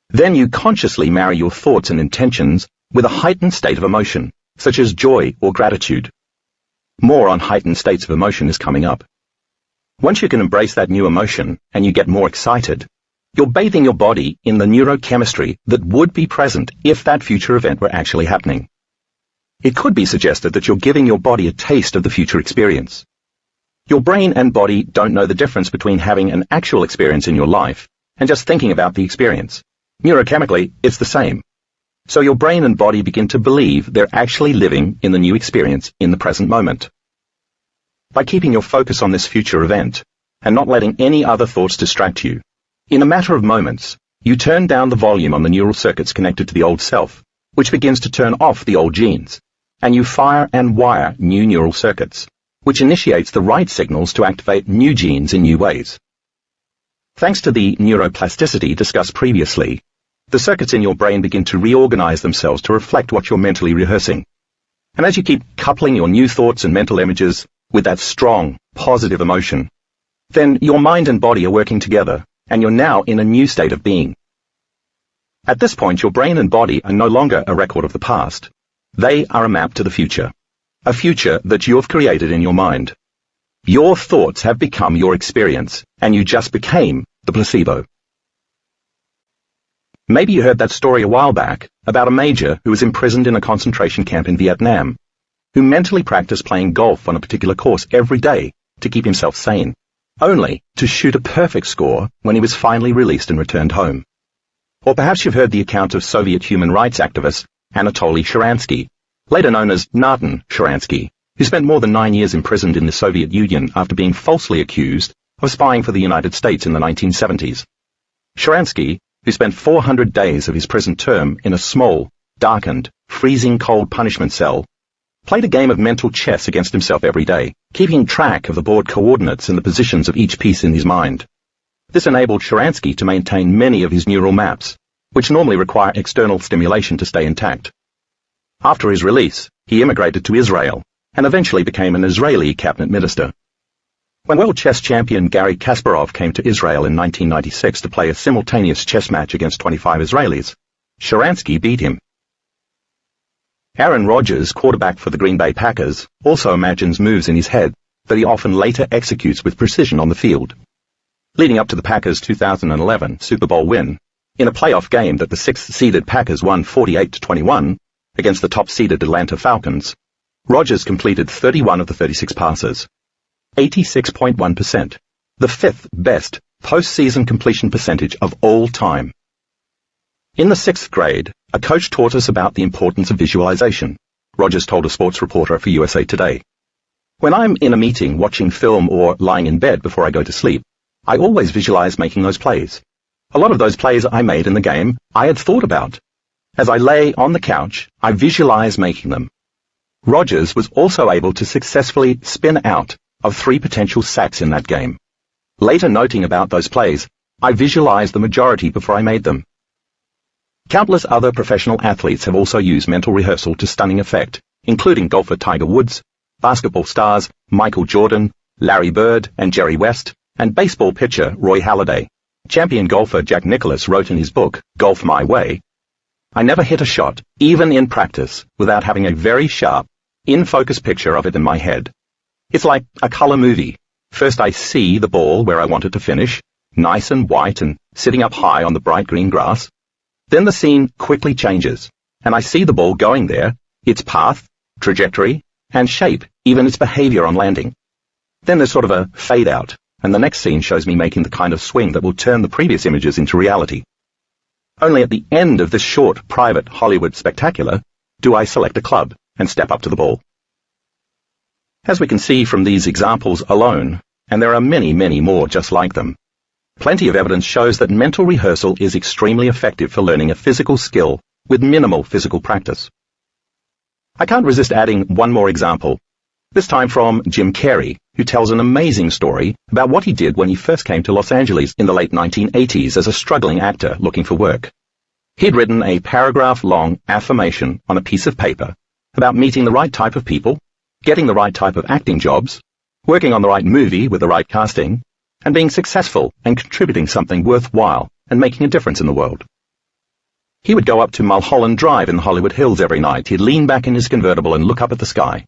Then you consciously marry your thoughts and intentions with a heightened state of emotion, such as joy or gratitude. More on heightened states of emotion is coming up. Once you can embrace that new emotion and you get more excited, you're bathing your body in the neurochemistry that would be present if that future event were actually happening. It could be suggested that you're giving your body a taste of the future experience. Your brain and body don't know the difference between having an actual experience in your life and just thinking about the experience. Neurochemically, it's the same. So your brain and body begin to believe they're actually living in the new experience in the present moment. By keeping your focus on this future event and not letting any other thoughts distract you, in a matter of moments, you turn down the volume on the neural circuits connected to the old self, which begins to turn off the old genes, and you fire and wire new neural circuits, which initiates the right signals to activate new genes in new ways. Thanks to the neuroplasticity discussed previously, the circuits in your brain begin to reorganize themselves to reflect what you're mentally rehearsing. And as you keep coupling your new thoughts and mental images with that strong, positive emotion, then your mind and body are working together, and you're now in a new state of being. At this point, your brain and body are no longer a record of the past. They are a map to the future, a future that you have created in your mind. Your thoughts have become your experience, and you just became the placebo. Maybe you heard that story a while back about a major who was imprisoned in a concentration camp in Vietnam, who mentally practiced playing golf on a particular course every day to keep himself sane, only to shoot a perfect score when he was finally released and returned home. Or perhaps you've heard the account of Soviet human rights activist Anatoly Sharansky, later known as Natan Sharansky, who spent more than 9 years imprisoned in the Soviet Union after being falsely accused of spying for the United States in the 1970s. Sharansky, who spent 400 days of his prison term in a small, darkened, freezing cold punishment cell, played a game of mental chess against himself every day, keeping track of the board coordinates and the positions of each piece in his mind. This enabled Sharansky to maintain many of his neural maps, which normally require external stimulation to stay intact. After his release, he immigrated to Israel and eventually became an Israeli cabinet minister. When world chess champion Garry Kasparov came to Israel in 1996 to play a simultaneous chess match against 25 Israelis, Sharansky beat him. Aaron Rodgers, quarterback for the Green Bay Packers, also imagines moves in his head that he often later executes with precision on the field. Leading up to the Packers' 2011 Super Bowl win, in a playoff game that the 6th-seeded Packers won 48-21 against the top-seeded Atlanta Falcons, Rodgers completed 31 of the 36 passes, 86.1%, the 5th best postseason completion percentage of all time. In the 6th grade, a coach taught us about the importance of visualization, Rodgers told a sports reporter for USA Today. When I'm in a meeting, watching film, or lying in bed before I go to sleep, I always visualize making those plays. A lot of those plays I made in the game I had thought about. As I lay on the couch, I visualize making them. Rodgers was also able to successfully spin out of 3 potential sacks in that game. Later noting about those plays, I visualized the majority before I made them. Countless other professional athletes have also used mental rehearsal to stunning effect, including golfer Tiger Woods, basketball stars Michael Jordan, Larry Bird, and Jerry West, and baseball pitcher Roy Halladay. Champion golfer Jack Nicklaus wrote in his book, Golf My Way, "I never hit a shot, even in practice, without having a very sharp, in-focus picture of it in my head. It's like a color movie. First I see the ball where I want it to finish, nice and white and sitting up high on the bright green grass. Then the scene quickly changes, and I see the ball going there, its path, trajectory, and shape, even its behavior on landing. Then there's sort of a fade out, and the next scene shows me making the kind of swing that will turn the previous images into reality. Only at the end of this short, private Hollywood spectacular do I select a club and step up to the ball." As we can see from these examples alone, and there are many, many more just like them, plenty of evidence shows that mental rehearsal is extremely effective for learning a physical skill with minimal physical practice. I can't resist adding one more example, this time from Jim Carrey, who tells an amazing story about what he did when he first came to Los Angeles in the late 1980s as a struggling actor looking for work. He'd written a paragraph-long affirmation on a piece of paper about meeting the right type of people, getting the right type of acting jobs, working on the right movie with the right casting, and being successful and contributing something worthwhile and making a difference in the world. He would go up to Mulholland Drive in the Hollywood Hills every night. He'd lean back in his convertible and look up at the sky.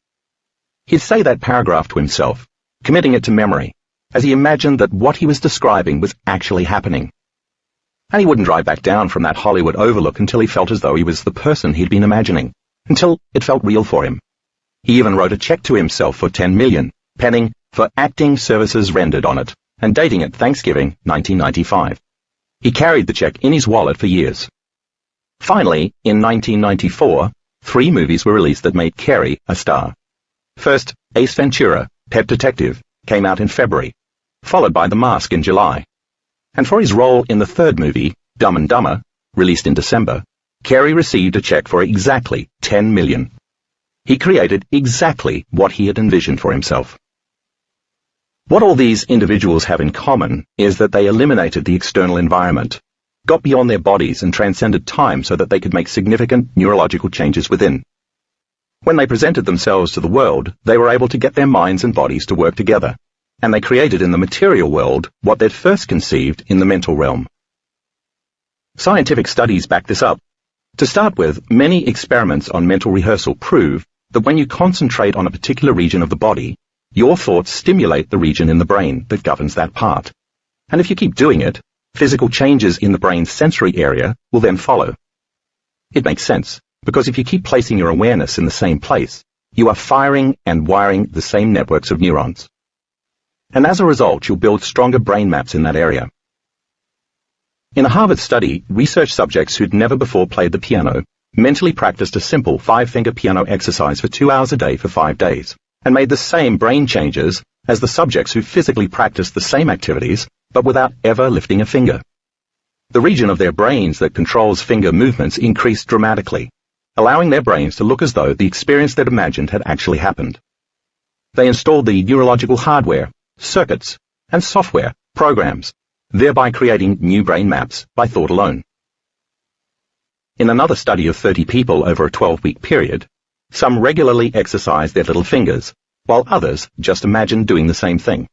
He'd say that paragraph to himself, committing it to memory, as he imagined that what he was describing was actually happening. And he wouldn't drive back down from that Hollywood overlook until he felt as though he was the person he'd been imagining, until it felt real for him. He even wrote a check to himself for $10 million, penning for acting services rendered on it, and dating it Thanksgiving 1995. He carried the check in his wallet for years. Finally, in 1994, 3 movies were released that made Carrey a star. First, Ace Ventura, Pet Detective, came out in February, followed by The Mask in July. And for his role in the 3rd movie, Dumb and Dumber, released in December, Carrey received a check for exactly $10 million. He created exactly what he had envisioned for himself. What all these individuals have in common is that they eliminated the external environment, got beyond their bodies and transcended time so that they could make significant neurological changes within. When they presented themselves to the world, they were able to get their minds and bodies to work together, and they created in the material world what they'd first conceived in the mental realm. Scientific studies back this up. To start with, many experiments on mental rehearsal prove that when you concentrate on a particular region of the body, your thoughts stimulate the region in the brain that governs that part. And if you keep doing it, physical changes in the brain's sensory area will then follow. It makes sense, because if you keep placing your awareness in the same place, you are firing and wiring the same networks of neurons. And as a result, you'll build stronger brain maps in that area. In a Harvard study, research subjects who'd never before played the piano mentally practiced a simple 5-finger piano exercise for 2 hours a day for 5 days, and made the same brain changes as the subjects who physically practiced the same activities, but without ever lifting a finger. The region of their brains that controls finger movements increased dramatically, allowing their brains to look as though the experience they'd imagined had actually happened. They installed the neurological hardware, circuits, and software, programs, thereby creating new brain maps by thought alone. In another study of 30 people over a 12-week period, some regularly exercised their little fingers, while others just imagined doing the same thing.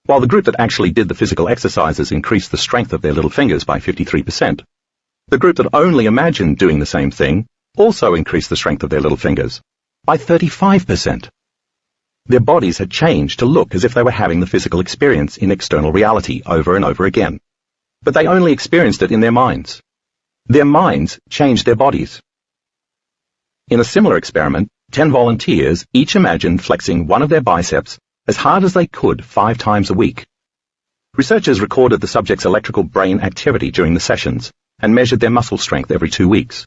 While the group that actually did the physical exercises increased the strength of their little fingers by 53%, the group that only imagined doing the same thing also increased the strength of their little fingers by 35%. Their bodies had changed to look as if they were having the physical experience in external reality over and over again. But they only experienced it in their minds. Their minds changed their bodies. In a similar experiment, 10 volunteers each imagined flexing one of their biceps as hard as they could 5 times a week. Researchers recorded the subjects' electrical brain activity during the sessions and measured their muscle strength every 2 weeks.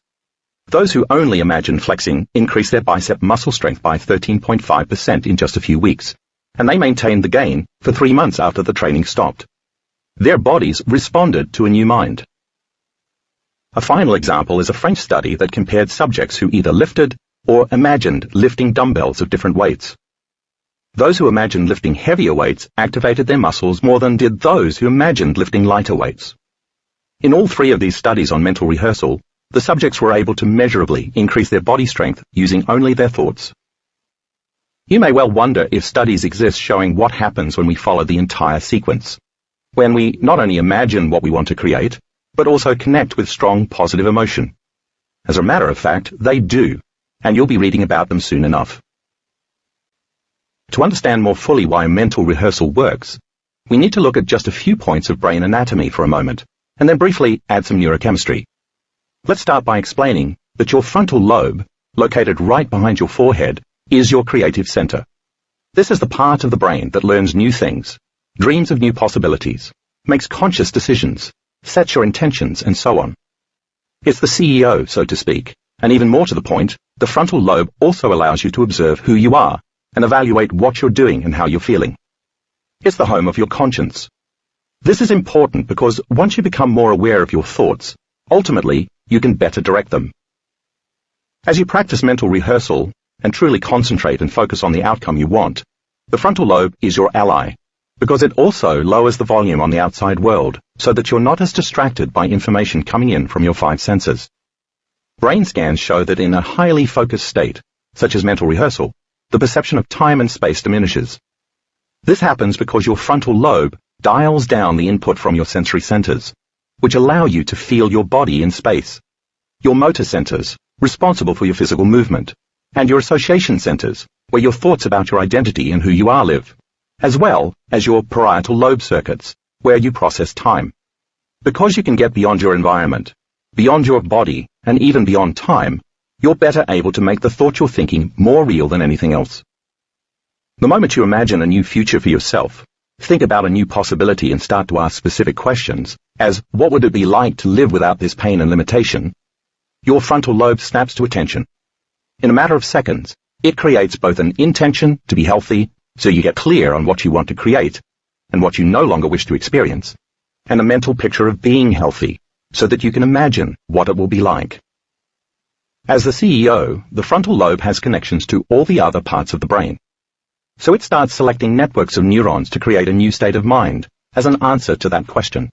Those who only imagined flexing increased their bicep muscle strength by 13.5% in just a few weeks, and they maintained the gain for 3 months after the training stopped. Their bodies responded to a new mind. A final example is a French study that compared subjects who either lifted or imagined lifting dumbbells of different weights. Those who imagined lifting heavier weights activated their muscles more than did those who imagined lifting lighter weights. In all 3 of these studies on mental rehearsal, the subjects were able to measurably increase their body strength using only their thoughts. You may well wonder if studies exist showing what happens when we follow the entire sequence, when we not only imagine what we want to create, but also connect with strong positive emotion. As a matter of fact, they do, and you'll be reading about them soon enough. To understand more fully why mental rehearsal works, we need to look at just a few points of brain anatomy for a moment, and then briefly add some neurochemistry. Let's start by explaining that your frontal lobe, located right behind your forehead, is your creative center. This is the part of the brain that learns new things, dreams of new possibilities, makes conscious decisions, sets your intentions, and so on. It's the CEO, so to speak, and even more to the point, the frontal lobe also allows you to observe who you are and evaluate what you're doing and how you're feeling. It's the home of your conscience. This is important because once you become more aware of your thoughts, ultimately, you can better direct them. As you practice mental rehearsal and truly concentrate and focus on the outcome you want, the frontal lobe is your ally, because it also lowers the volume on the outside world so that you're not as distracted by information coming in from your 5 senses. Brain scans show that in a highly focused state, such as mental rehearsal, the perception of time and space diminishes. This happens because your frontal lobe dials down the input from your sensory centers, which allow you to feel your body in space, your motor centers, responsible for your physical movement, and your association centers, where your thoughts about your identity and who you are live, as well as your parietal lobe circuits, where you process time. Because you can get beyond your environment, beyond your body, and even beyond time, you're better able to make the thought you're thinking more real than anything else. The moment you imagine a new future for yourself, think about a new possibility and start to ask specific questions, as what would it be like to live without this pain and limitation, your frontal lobe snaps to attention. In a matter of seconds, it creates both an intention to be healthy, so you get clear on what you want to create and what you no longer wish to experience, and a mental picture of being healthy, so that you can imagine what it will be like. As the CEO, the frontal lobe has connections to all the other parts of the brain. So it starts selecting networks of neurons to create a new state of mind as an answer to that question.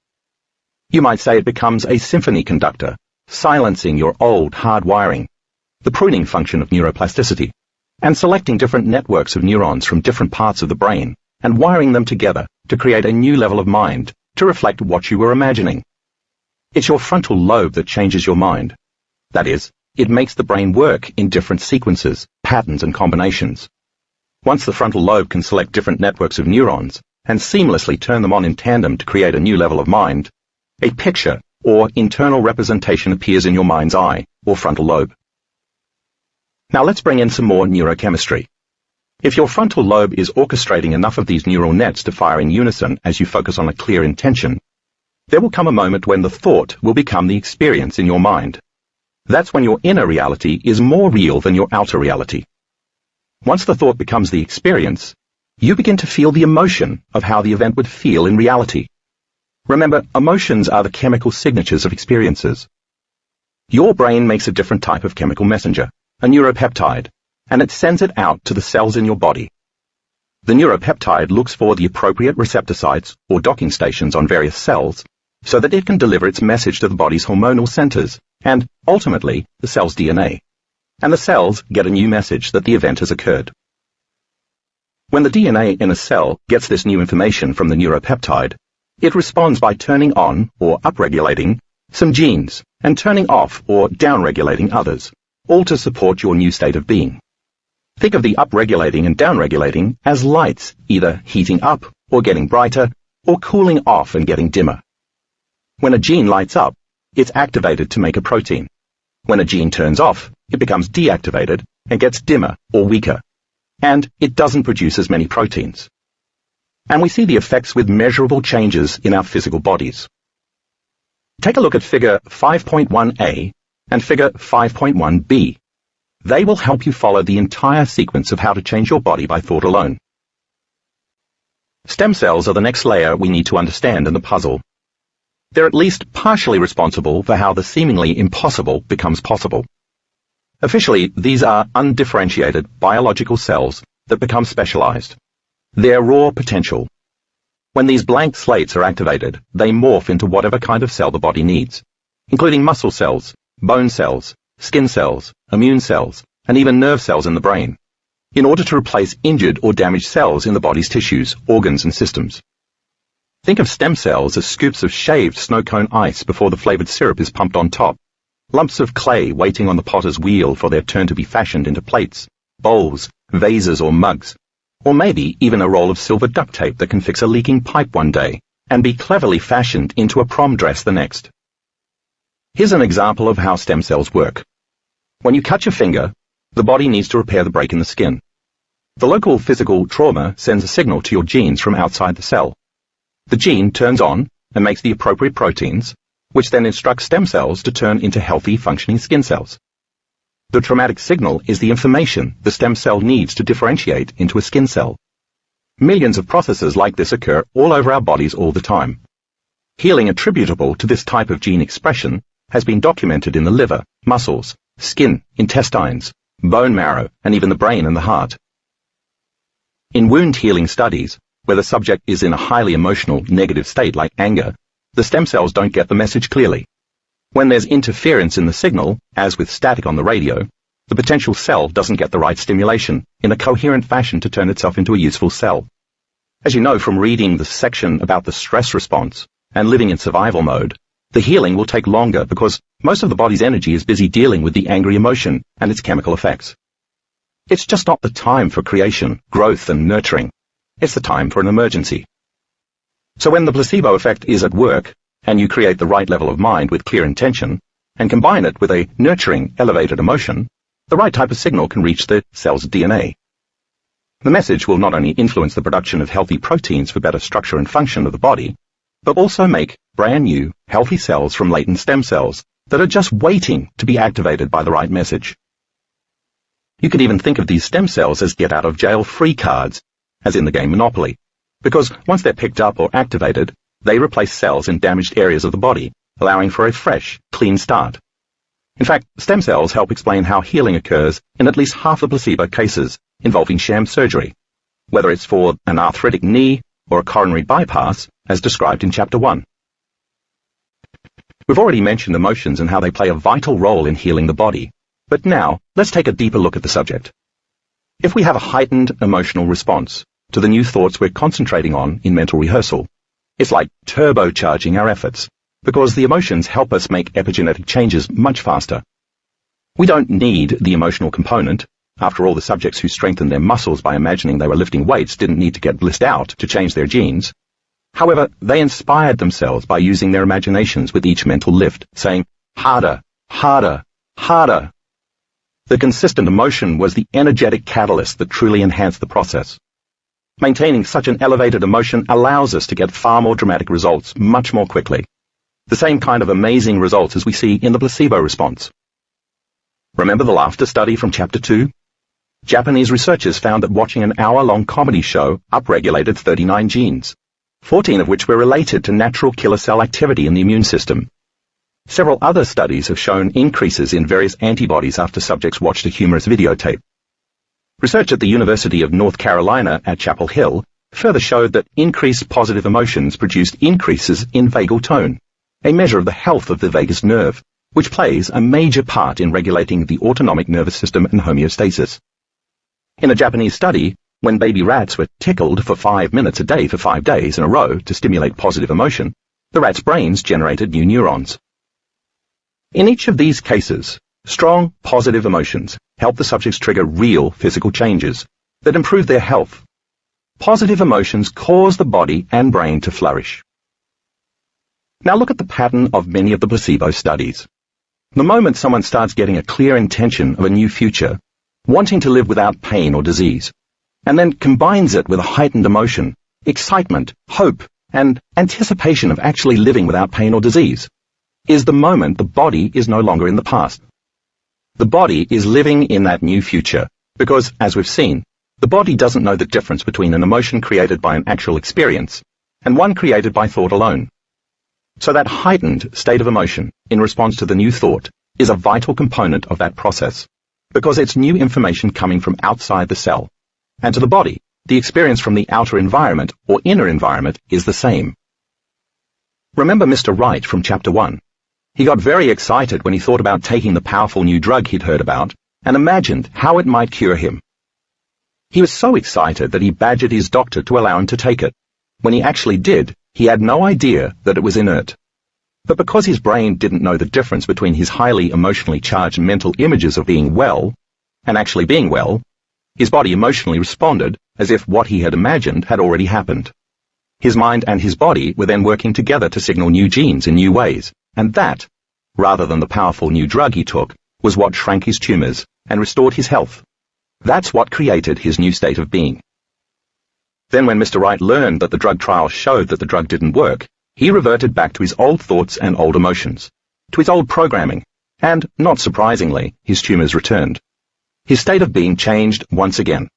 You might say it becomes a symphony conductor, silencing your old hard wiring, the pruning function of neuroplasticity, and selecting different networks of neurons from different parts of the brain and wiring them together to create a new level of mind to reflect what you were imagining. It's your frontal lobe that changes your mind. That is, it makes the brain work in different sequences, patterns, and combinations. Once the frontal lobe can select different networks of neurons and seamlessly turn them on in tandem to create a new level of mind, a picture or internal representation appears in your mind's eye or frontal lobe. Now let's bring in some more neurochemistry. If your frontal lobe is orchestrating enough of these neural nets to fire in unison as you focus on a clear intention, there will come a moment when the thought will become the experience in your mind. That's when your inner reality is more real than your outer reality. Once the thought becomes the experience, you begin to feel the emotion of how the event would feel in reality. Remember, emotions are the chemical signatures of experiences. Your brain makes a different type of chemical messenger, a neuropeptide, and it sends it out to the cells in your body. The neuropeptide looks for the appropriate receptor sites or docking stations on various cells so that it can deliver its message to the body's hormonal centers and, ultimately, the cell's DNA. And the cells get a new message that the event has occurred. When the DNA in a cell gets this new information from the neuropeptide, it responds by turning on or upregulating some genes and turning off or downregulating others, all to support your new state of being. Think of the upregulating and downregulating as lights, either heating up or getting brighter, or cooling off and getting dimmer. When a gene lights up, it's activated to make a protein. When a gene turns off, it becomes deactivated and gets dimmer or weaker, and it doesn't produce as many proteins. And we see the effects with measurable changes in our physical bodies. Take a look at Figure 5.1a and Figure 5.1b. They will help you follow the entire sequence of how to change your body by thought alone. Stem cells are the next layer we need to understand in the puzzle. They're at least partially responsible for how the seemingly impossible becomes possible. Officially, these are undifferentiated biological cells that become specialized. They're raw potential. When these blank slates are activated, they morph into whatever kind of cell the body needs, including muscle cells, bone cells, skin cells, immune cells, and even nerve cells in the brain, in order to replace injured or damaged cells in the body's tissues, organs, and systems. Think of stem cells as scoops of shaved snow cone ice before the flavored syrup is pumped on top, lumps of clay waiting on the potter's wheel for their turn to be fashioned into plates, bowls, vases, or mugs, or maybe even a roll of silver duct tape that can fix a leaking pipe one day and be cleverly fashioned into a prom dress the next. Here's an example of how stem cells work. When you cut your finger, the body needs to repair the break in the skin. The local physical trauma sends a signal to your genes from outside the cell. The gene turns on and makes the appropriate proteins, which then instructs stem cells to turn into healthy, functioning skin cells. The traumatic signal is the information the stem cell needs to differentiate into a skin cell. Millions of processes like this occur all over our bodies all the time. Healing attributable to this type of gene expression has been documented in the liver, muscles, skin, intestines, bone marrow, and even the brain and the heart. In wound healing studies, where the subject is in a highly emotional, negative state like anger, the stem cells don't get the message clearly. When there's interference in the signal, as with static on the radio, the potential cell doesn't get the right stimulation in a coherent fashion to turn itself into a useful cell. As you know from reading the section about the stress response and living in survival mode, the healing will take longer because most of the body's energy is busy dealing with the angry emotion and its chemical effects. It's just not the time for creation, growth, and nurturing. It's the time for an emergency. So when the placebo effect is at work, and you create the right level of mind with clear intention, and combine it with a nurturing, elevated emotion, the right type of signal can reach the cell's DNA. The message will not only influence the production of healthy proteins for better structure and function of the body, but also make brand new, healthy cells from latent stem cells that are just waiting to be activated by the right message. You could even think of these stem cells as get-out-of-jail-free cards, as in the game Monopoly, because once they're picked up or activated, they replace cells in damaged areas of the body, allowing for a fresh, clean start. In fact, stem cells help explain how healing occurs in at least half the placebo cases involving sham surgery, whether it's for an arthritic knee or a coronary bypass, as described in Chapter 1. We've already mentioned emotions and how they play a vital role in healing the body, but now let's take a deeper look at the subject. If we have a heightened emotional response to the new thoughts we're concentrating on in mental rehearsal, it's like turbocharging our efforts, because the emotions help us make epigenetic changes much faster. We don't need the emotional component. After all, the subjects who strengthened their muscles by imagining they were lifting weights didn't need to get blissed out to change their genes. However, they inspired themselves by using their imaginations with each mental lift, saying, harder, harder, harder. The consistent emotion was the energetic catalyst that truly enhanced the process. Maintaining such an elevated emotion allows us to get far more dramatic results much more quickly. The same kind of amazing results as we see in the placebo response. Remember the laughter study from Chapter 2? Japanese researchers found that watching an hour-long comedy show upregulated 39 genes, 14 of which were related to natural killer cell activity in the immune system. Several other studies have shown increases in various antibodies after subjects watched a humorous videotape. Research at the University of North Carolina at Chapel Hill further showed that increased positive emotions produced increases in vagal tone, a measure of the health of the vagus nerve, which plays a major part in regulating the autonomic nervous system and homeostasis. In a Japanese study, when baby rats were tickled for 5 minutes a day for 5 days in a row to stimulate positive emotion, the rats' brains generated new neurons. In each of these cases, strong, positive emotions help the subjects trigger real physical changes that improve their health. Positive emotions cause the body and brain to flourish. Now look at the pattern of many of the placebo studies. The moment someone starts getting a clear intention of a new future, wanting to live without pain or disease, and then combines it with a heightened emotion, excitement, hope, and anticipation of actually living without pain or disease, is the moment the body is no longer in the past. The body is living in that new future, because, as we've seen, the body doesn't know the difference between an emotion created by an actual experience and one created by thought alone. So that heightened state of emotion in response to the new thought is a vital component of that process, because it's new information coming from outside the cell. And to the body, the experience from the outer environment or inner environment is the same. Remember Mr. Wright from Chapter 1. He got very excited when he thought about taking the powerful new drug he'd heard about and imagined how it might cure him. He was so excited that he badgered his doctor to allow him to take it. When he actually did, he had no idea that it was inert. But because his brain didn't know the difference between his highly emotionally charged mental images of being well and actually being well, his body emotionally responded as if what he had imagined had already happened. His mind and his body were then working together to signal new genes in new ways, and that, rather than the powerful new drug he took, was what shrank his tumors and restored his health. That's what created his new state of being. Then when Mr. Wright learned that the drug trial showed that the drug didn't work, he reverted back to his old thoughts and old emotions, to his old programming, and, not surprisingly, his tumors returned. His state of being changed once again.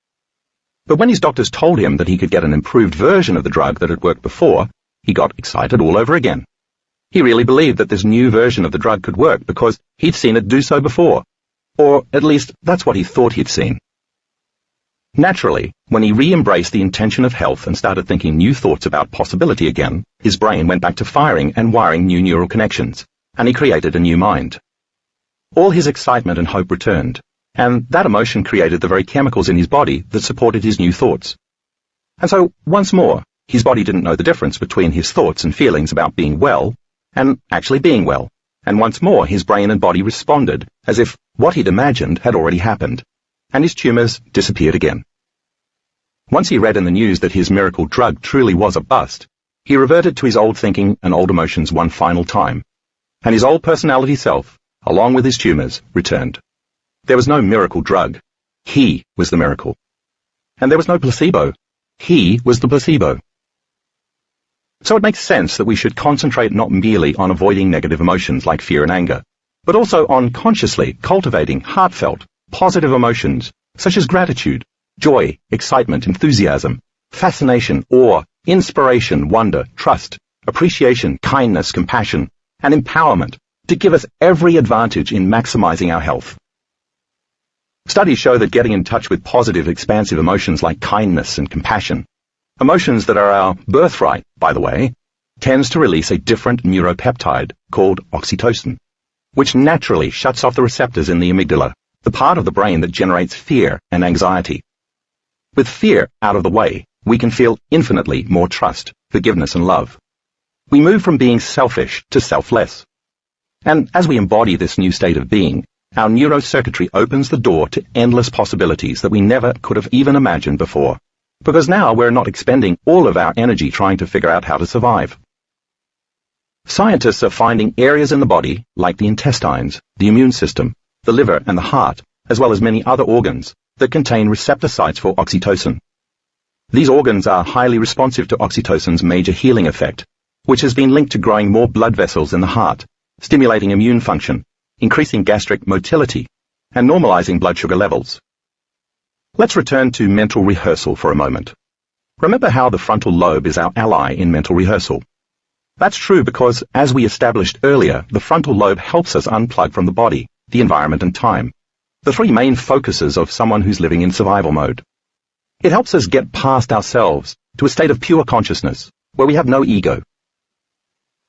But when his doctors told him that he could get an improved version of the drug that had worked before, he got excited all over again. He really believed that this new version of the drug could work because he'd seen it do so before. Or, at least, that's what he thought he'd seen. Naturally, when he re-embraced the intention of health and started thinking new thoughts about possibility again, his brain went back to firing and wiring new neural connections, and he created a new mind. All his excitement and hope returned, and that emotion created the very chemicals in his body that supported his new thoughts. And so, once more, his body didn't know the difference between his thoughts and feelings about being well and actually being well, and once more his brain and body responded as if what he'd imagined had already happened, and his tumors disappeared again. Once he read in the news that his miracle drug truly was a bust, he reverted to his old thinking and old emotions one final time, and his old personality self, along with his tumors, returned. There was no miracle drug. He was the miracle. And there was no placebo. He was the placebo. So it makes sense that we should concentrate not merely on avoiding negative emotions like fear and anger, but also on consciously cultivating heartfelt, positive emotions such as gratitude, joy, excitement, enthusiasm, fascination, awe, inspiration, wonder, trust, appreciation, kindness, compassion, and empowerment to give us every advantage in maximizing our health. Studies show that getting in touch with positive, expansive emotions like kindness and compassion, emotions that are our birthright, by the way, tends to release a different neuropeptide called oxytocin, which naturally shuts off the receptors in the amygdala, the part of the brain that generates fear and anxiety. With fear out of the way, we can feel infinitely more trust, forgiveness, and love. We move from being selfish to selfless. And as we embody this new state of being, our neurocircuitry opens the door to endless possibilities that we never could have even imagined before, because now we're not expending all of our energy trying to figure out how to survive. Scientists are finding areas in the body, like the intestines, the immune system, the liver, and the heart, as well as many other organs, that contain receptor sites for oxytocin. These organs are highly responsive to oxytocin's major healing effect, which has been linked to growing more blood vessels in the heart, stimulating immune function, increasing gastric motility, and normalizing blood sugar levels. Let's return to mental rehearsal for a moment. Remember how the frontal lobe is our ally in mental rehearsal. That's true because, as we established earlier, the frontal lobe helps us unplug from the body, the environment, and time, the three main focuses of someone who's living in survival mode. It helps us get past ourselves to a state of pure consciousness, where we have no ego.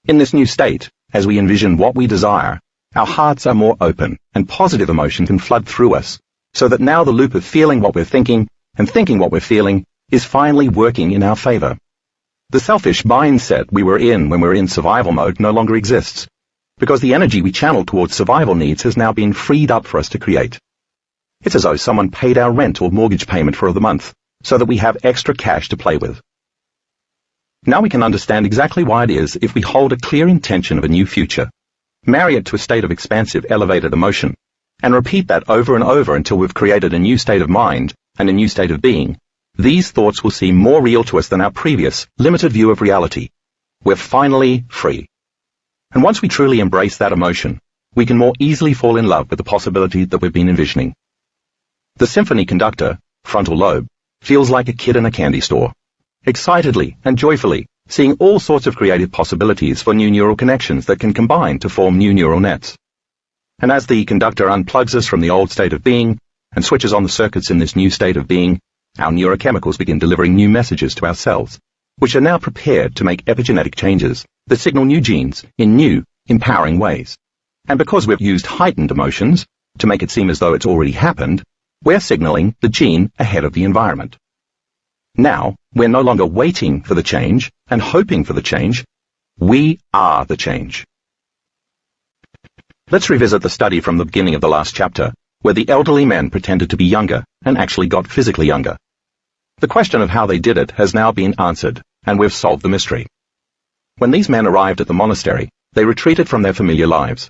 In this new state, as we envision what we desire, our hearts are more open, and positive emotion can flood through us, so that now the loop of feeling what we're thinking and thinking what we're feeling is finally working in our favor. The selfish mindset we were in when we were in survival mode no longer exists, because the energy we channeled towards survival needs has now been freed up for us to create. It's as though someone paid our rent or mortgage payment for the month, so that we have extra cash to play with. Now we can understand exactly why it is if we hold a clear intention of a new future, marry it to a state of expansive, elevated emotion, and repeat that over and over until we've created a new state of mind and a new state of being, these thoughts will seem more real to us than our previous, limited view of reality. We're finally free. And once we truly embrace that emotion, we can more easily fall in love with the possibility that we've been envisioning. The symphony conductor, frontal lobe, feels like a kid in a candy store, excitedly and joyfully seeing all sorts of creative possibilities for new neural connections that can combine to form new neural nets. And as the conductor unplugs us from the old state of being and switches on the circuits in this new state of being, our neurochemicals begin delivering new messages to our cells, which are now prepared to make epigenetic changes that signal new genes in new, empowering ways. And because we've used heightened emotions to make it seem as though it's already happened, we're signaling the gene ahead of the environment. Now, we're no longer waiting for the change and hoping for the change. We are the change. Let's revisit the study from the beginning of the last chapter, where the elderly men pretended to be younger and actually got physically younger. The question of how they did it has now been answered, and we've solved the mystery. When these men arrived at the monastery, they retreated from their familiar lives.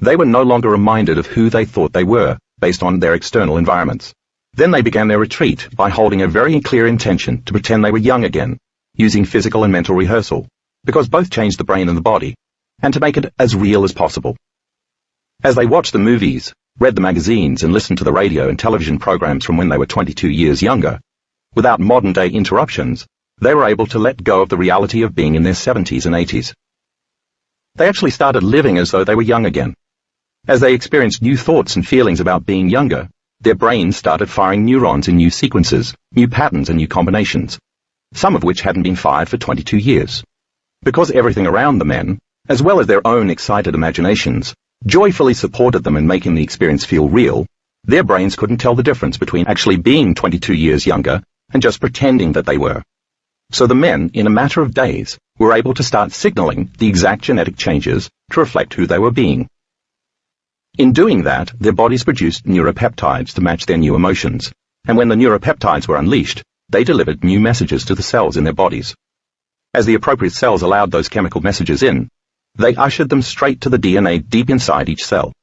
They were no longer reminded of who they thought they were, based on their external environments. Then they began their retreat by holding a very clear intention to pretend they were young again, using physical and mental rehearsal, because both changed the brain and the body, and to make it as real as possible. As they watched the movies, read the magazines, and listened to the radio and television programs from when they were 22 years younger, without modern-day interruptions, they were able to let go of the reality of being in their 70s and 80s. They actually started living as though they were young again. As they experienced new thoughts and feelings about being younger, their brains started firing neurons in new sequences, new patterns and new combinations, some of which hadn't been fired for 22 years. Because everything around the men, as well as their own excited imaginations, joyfully supported them in making the experience feel real, their brains couldn't tell the difference between actually being 22 years younger and just pretending that they were. So the men, in a matter of days, were able to start signaling the exact genetic changes to reflect who they were being. In doing that, their bodies produced neuropeptides to match their new emotions, and when the neuropeptides were unleashed, they delivered new messages to the cells in their bodies. As the appropriate cells allowed those chemical messages in, they ushered them straight to the DNA deep inside each cell.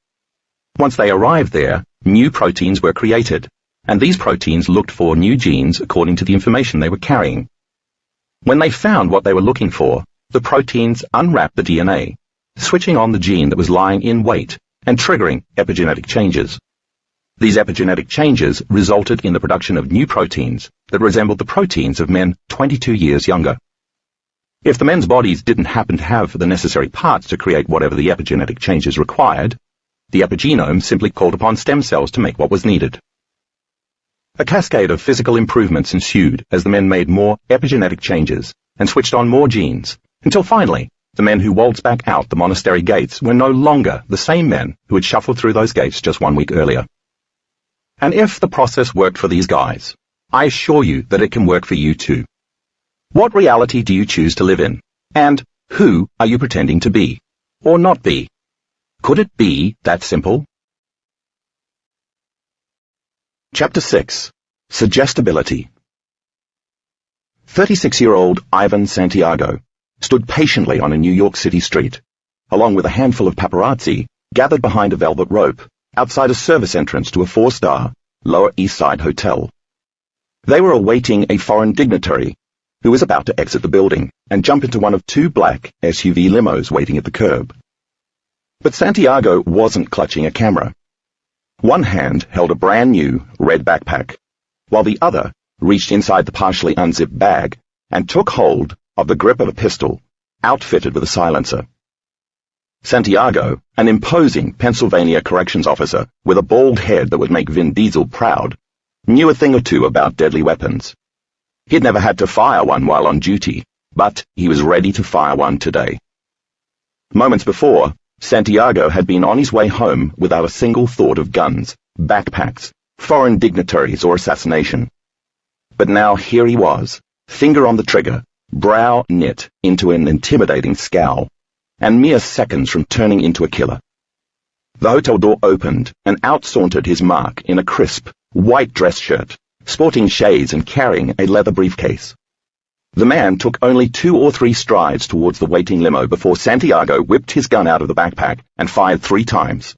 Once they arrived there, new proteins were created, and these proteins looked for new genes according to the information they were carrying. When they found what they were looking for, the proteins unwrapped the DNA, switching on the gene that was lying in wait and triggering epigenetic changes. These epigenetic changes resulted in the production of new proteins that resembled the proteins of men 22 years younger. If the men's bodies didn't happen to have the necessary parts to create whatever the epigenetic changes required, the epigenome simply called upon stem cells to make what was needed, A cascade of physical improvements ensued as the men made more epigenetic changes and switched on more genes, until finally, the men who waltzed back out the monastery gates were no longer the same men who had shuffled through those gates just 1 week earlier. And if the process worked for these guys, I assure you that it can work for you too. What reality do you choose to live in? And who are you pretending to be? Or not be? Could it be that simple? Chapter 6. Suggestibility. 36-year-old Ivan Santiago stood patiently on a New York City street, along with a handful of paparazzi gathered behind a velvet rope outside a service entrance to a 4-star Lower East Side hotel. They were awaiting a foreign dignitary who was about to exit the building and jump into one of 2 black SUV limos waiting at the curb. But Santiago wasn't clutching a camera. One hand held a brand new red backpack, while the other reached inside the partially unzipped bag and took hold of the grip of a pistol, outfitted with a silencer. Santiago, an imposing Pennsylvania corrections officer with a bald head that would make Vin Diesel proud, knew a thing or two about deadly weapons. He'd never had to fire one while on duty, but he was ready to fire one today. Moments before, Santiago had been on his way home without a single thought of guns, backpacks, foreign dignitaries, or assassination. But now here he was, finger on the trigger, brow knit into an intimidating scowl, and mere seconds from turning into a killer. The hotel door opened, and out sauntered his mark in a crisp, white dress shirt, sporting shades and carrying a leather briefcase. The man took only 2 or 3 strides towards the waiting limo before Santiago whipped his gun out of the backpack and fired 3 times.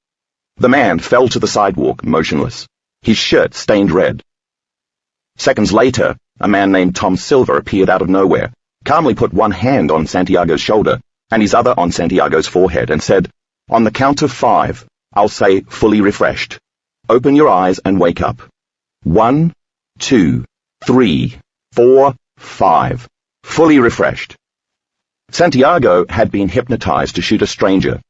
The man fell to the sidewalk, motionless, his shirt stained red. Seconds later, a man named Tom Silver appeared out of nowhere, calmly put one hand on Santiago's shoulder and his other on Santiago's forehead and said, "On the count of 5, I'll say fully refreshed. Open your eyes and wake up. 1, 2, 3, 4, 5. Fully refreshed." Santiago had been hypnotized to shoot a stranger,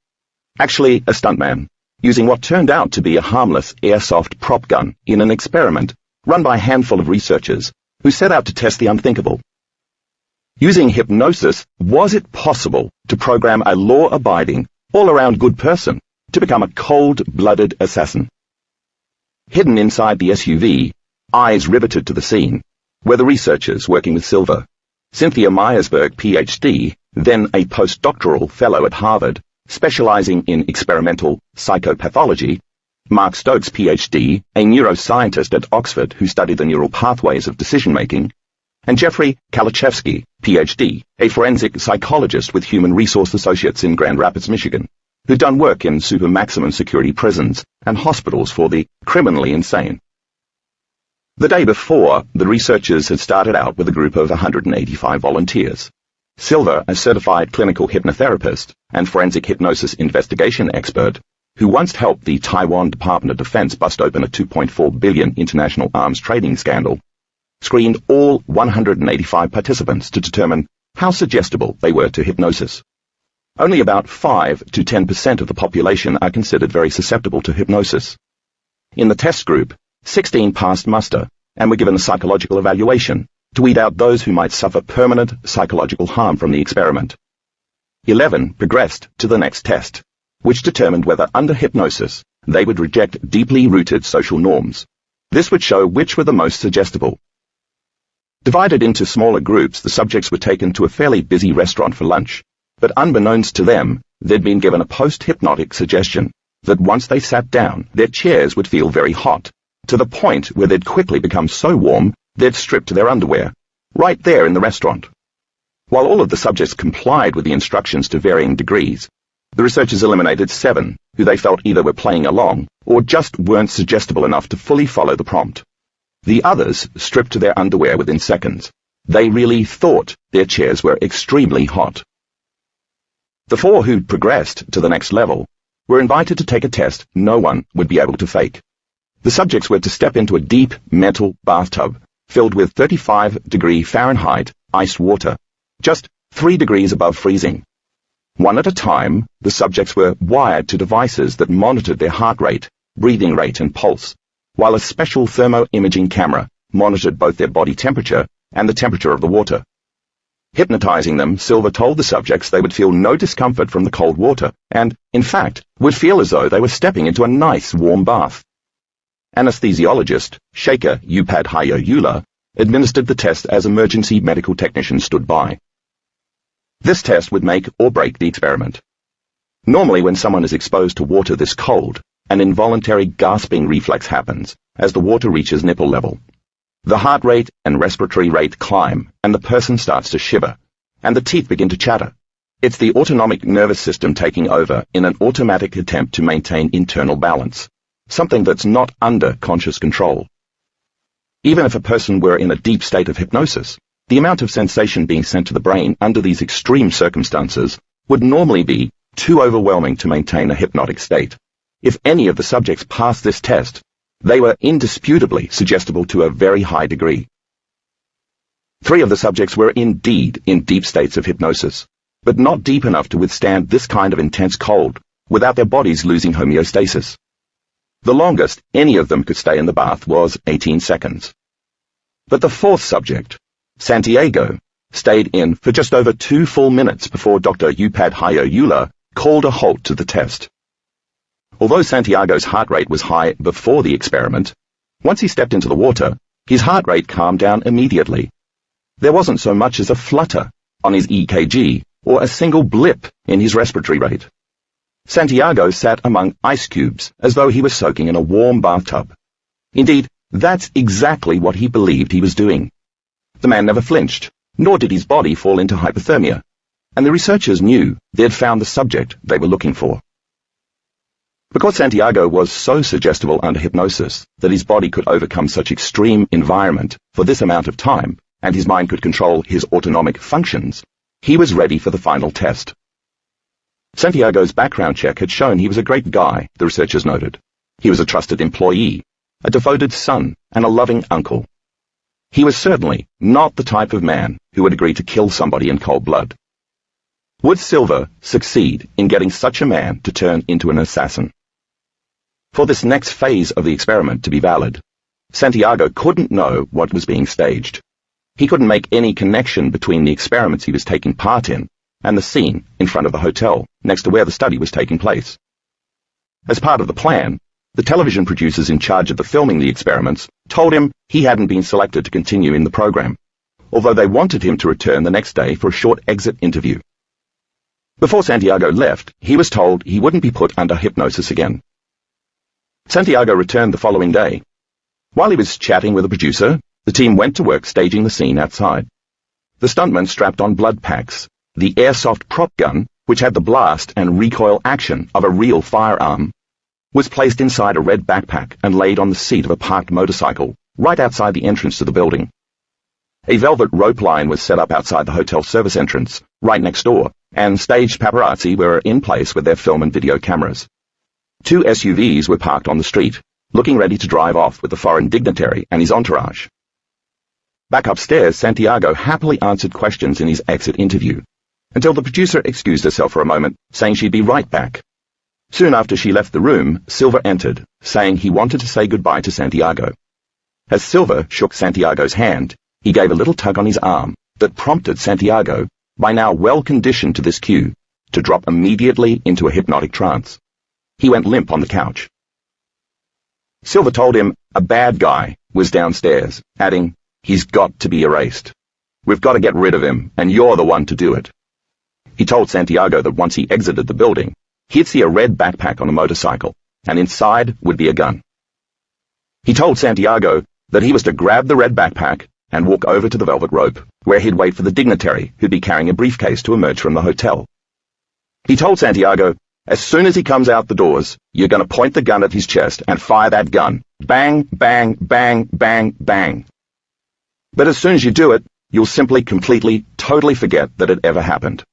actually a stuntman, using what turned out to be a harmless airsoft prop gun in an experiment run by a handful of researchers who set out to test the unthinkable. Using hypnosis, was it possible to program a law-abiding, all-around good person to become a cold-blooded assassin? Hidden inside the SUV, eyes riveted to the scene, were the researchers working with Silver. Cynthia Myersberg, Ph.D., then a postdoctoral fellow at Harvard, specializing in experimental psychopathology, Mark Stokes, Ph.D., a neuroscientist at Oxford who studied the neural pathways of decision-making, and Jeffrey Kalachevsky, Ph.D., a forensic psychologist with Human Resource Associates in Grand Rapids, Michigan, who'd done work in super-maximum security prisons and hospitals for the criminally insane. The day before, the researchers had started out with a group of 185 volunteers. Silver, a certified clinical hypnotherapist and forensic hypnosis investigation expert, who once helped the Taiwan Department of Defense bust open a $2.4 billion international arms trading scandal, screened all 185 participants to determine how suggestible they were to hypnosis. Only about 5 to 10% of the population are considered very susceptible to hypnosis. In the test group, 16 passed muster and were given a psychological evaluation to weed out those who might suffer permanent psychological harm from the experiment. 11 progressed to the next test, which determined whether under hypnosis they would reject deeply rooted social norms. This would show which were the most suggestible. Divided into smaller groups, the subjects were taken to a fairly busy restaurant for lunch, but unbeknownst to them, they'd been given a post-hypnotic suggestion that once they sat down, their chairs would feel very hot, to the point where they'd quickly become so warm they'd strip to their underwear, right there in the restaurant. While all of the subjects complied with the instructions to varying degrees, the researchers eliminated 7 who they felt either were playing along or just weren't suggestible enough to fully follow the prompt. The others stripped to their underwear within seconds. They really thought their chairs were extremely hot. The 4 who'd progressed to the next level were invited to take a test no one would be able to fake. The subjects were to step into a deep mental bathtub filled with 35-degree Fahrenheit iced water, just 3 degrees above freezing. One at a time, the subjects were wired to devices that monitored their heart rate, breathing rate, and pulse, while a special thermo-imaging camera monitored both their body temperature and the temperature of the water. Hypnotizing them, Silver told the subjects they would feel no discomfort from the cold water and, in fact, would feel as though they were stepping into a nice warm bath. Anesthesiologist Shaker Upadhyayula administered the test as emergency medical technicians stood by. This test would make or break the experiment. Normally, when someone is exposed to water this cold, an involuntary gasping reflex happens as the water reaches nipple level. The heart rate and respiratory rate climb, and the person starts to shiver, and the teeth begin to chatter. It's the autonomic nervous system taking over in an automatic attempt to maintain internal balance, something that's not under conscious control. Even if a person were in a deep state of hypnosis, the amount of sensation being sent to the brain under these extreme circumstances would normally be too overwhelming to maintain a hypnotic state. If any of the subjects passed this test, they were indisputably suggestible to a very high degree. 3 of the subjects were indeed in deep states of hypnosis, but not deep enough to withstand this kind of intense cold without their bodies losing homeostasis. The longest any of them could stay in the bath was 18 seconds. But the 4th subject, Santiago, stayed in for just over 2 full minutes before Dr. Upadhyayula called a halt to the test. Although Santiago's heart rate was high before the experiment, once he stepped into the water, his heart rate calmed down immediately. There wasn't so much as a flutter on his EKG or a single blip in his respiratory rate. Santiago sat among ice cubes as though he was soaking in a warm bathtub. Indeed, that's exactly what he believed he was doing. The man never flinched, nor did his body fall into hypothermia, and the researchers knew they'd found the subject they were looking for. Because Santiago was so suggestible under hypnosis that his body could overcome such extreme environment for this amount of time, and his mind could control his autonomic functions, he was ready for the final test. Santiago's background check had shown he was a great guy, the researchers noted. He was a trusted employee, a devoted son, and a loving uncle. He was certainly not the type of man who would agree to kill somebody in cold blood. Would Silver succeed in getting such a man to turn into an assassin? For this next phase of the experiment to be valid, Santiago couldn't know what was being staged. He couldn't make any connection between the experiments he was taking part in and the scene in front of the hotel next to where the study was taking place. As part of the plan, the television producers in charge of the filming the experiments told him he hadn't been selected to continue in the program, although they wanted him to return the next day for a short exit interview. Before Santiago left, he was told he wouldn't be put under hypnosis again. Santiago returned the following day. While he was chatting with a producer, the team went to work staging the scene outside. The stuntman strapped on blood packs. The airsoft prop gun, which had the blast and recoil action of a real firearm, was placed inside a red backpack and laid on the seat of a parked motorcycle, right outside the entrance to the building. A velvet rope line was set up outside the hotel service entrance, right next door, and staged paparazzi were in place with their film and video cameras. 2 SUVs were parked on the street, looking ready to drive off with the foreign dignitary and his entourage. Back upstairs, Santiago happily answered questions in his exit interview, until the producer excused herself for a moment, saying she'd be right back. Soon after she left the room, Silver entered, saying he wanted to say goodbye to Santiago. As Silver shook Santiago's hand, he gave a little tug on his arm that prompted Santiago, by now well conditioned to this cue, to drop immediately into a hypnotic trance. He went limp on the couch. Silver told him a bad guy was downstairs, adding, "He's got to be erased. We've got to get rid of him, and you're the one to do it." He told Santiago that once he exited the building, he'd see a red backpack on a motorcycle, and inside would be a gun. He told Santiago that he was to grab the red backpack and walk over to the velvet rope, where he'd wait for the dignitary who'd be carrying a briefcase to emerge from the hotel. He told Santiago, "As soon as he comes out the doors, you're going to point the gun at his chest and fire that gun. Bang, bang, bang, bang, bang. But as soon as you do it, you'll simply completely, totally forget that it ever happened."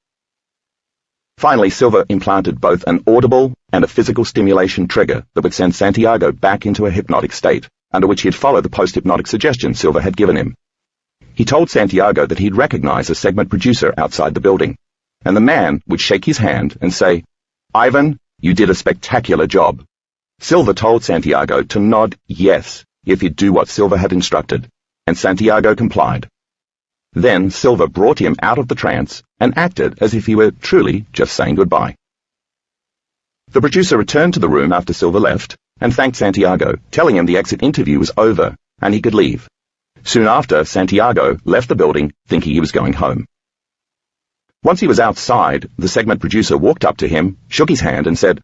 Finally, Silver implanted both an audible and a physical stimulation trigger that would send Santiago back into a hypnotic state, under which he'd follow the post-hypnotic suggestions Silver had given him. He told Santiago that he'd recognize a segment producer outside the building, and the man would shake his hand and say, "Ivan, you did a spectacular job. Silva told Santiago to nod yes if he'd do what Silva had instructed, and Santiago complied. Then Silva brought him out of the trance and acted as if he were truly just saying goodbye. The producer returned to the room after Silva left and thanked Santiago, telling him the exit interview was over and he could leave. Soon after, Santiago left the building thinking he was going home. Once he was outside, the segment producer walked up to him, shook his hand and said,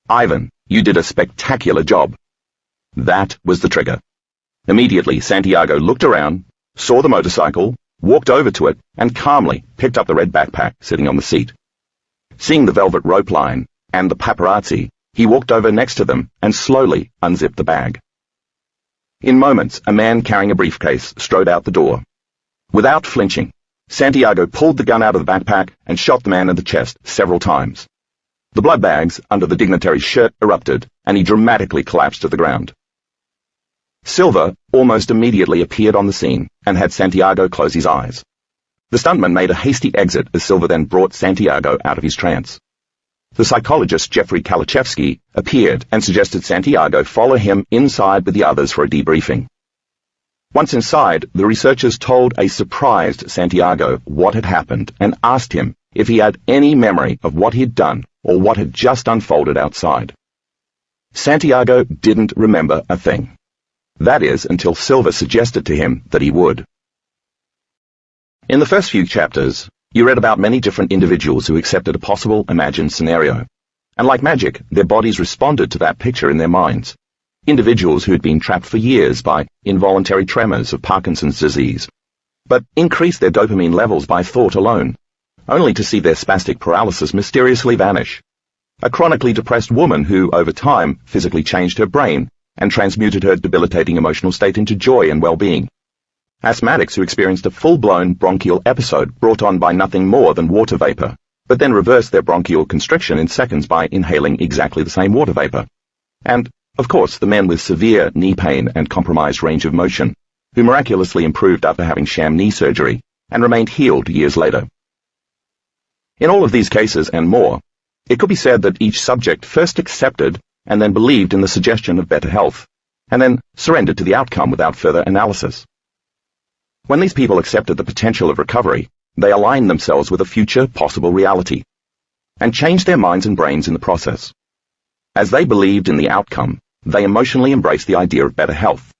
"Ivan, you did a spectacular job." That was the trigger. Immediately, Santiago looked around, saw the motorcycle, walked over to it, and calmly picked up the red backpack sitting on the seat. Seeing the velvet rope line and the paparazzi, he walked over next to them and slowly unzipped the bag. In moments, a man carrying a briefcase strode out the door. Without flinching, Santiago pulled the gun out of the backpack and shot the man in the chest several times. The blood bags under the dignitary's shirt erupted, and he dramatically collapsed to the ground. Silva almost immediately appeared on the scene and had Santiago close his eyes. The stuntman made a hasty exit as Silva then brought Santiago out of his trance. The psychologist Jeffrey Kalachevsky appeared and suggested Santiago follow him inside with the others for a debriefing. Once inside, the researchers told a surprised Santiago what had happened and asked him if he had any memory of what he'd done or what had just unfolded outside. Santiago didn't remember a thing. That is, until Silva suggested to him that he would. In the first few chapters, you read about many different individuals who accepted a possible imagined scenario, and like magic, their bodies responded to that picture in their minds. Individuals who had been trapped for years by involuntary tremors of Parkinson's disease, but increased their dopamine levels by thought alone, only to see their spastic paralysis mysteriously vanish. A chronically depressed woman who, over time, physically changed her brain and transmuted her debilitating emotional state into joy and well-being. Asthmatics who experienced a full-blown bronchial episode brought on by nothing more than water vapor, but then reversed their bronchial constriction in seconds by inhaling exactly the same water vapor. And, of course, the men with severe knee pain and compromised range of motion, who miraculously improved after having sham knee surgery and remained healed years later. In all of these cases and more, it could be said that each subject first accepted and then believed in the suggestion of better health, and then surrendered to the outcome without further analysis. When these people accepted the potential of recovery, they aligned themselves with a future possible reality, and changed their minds and brains in the process. As they believed in the outcome, they emotionally embraced the idea of better health,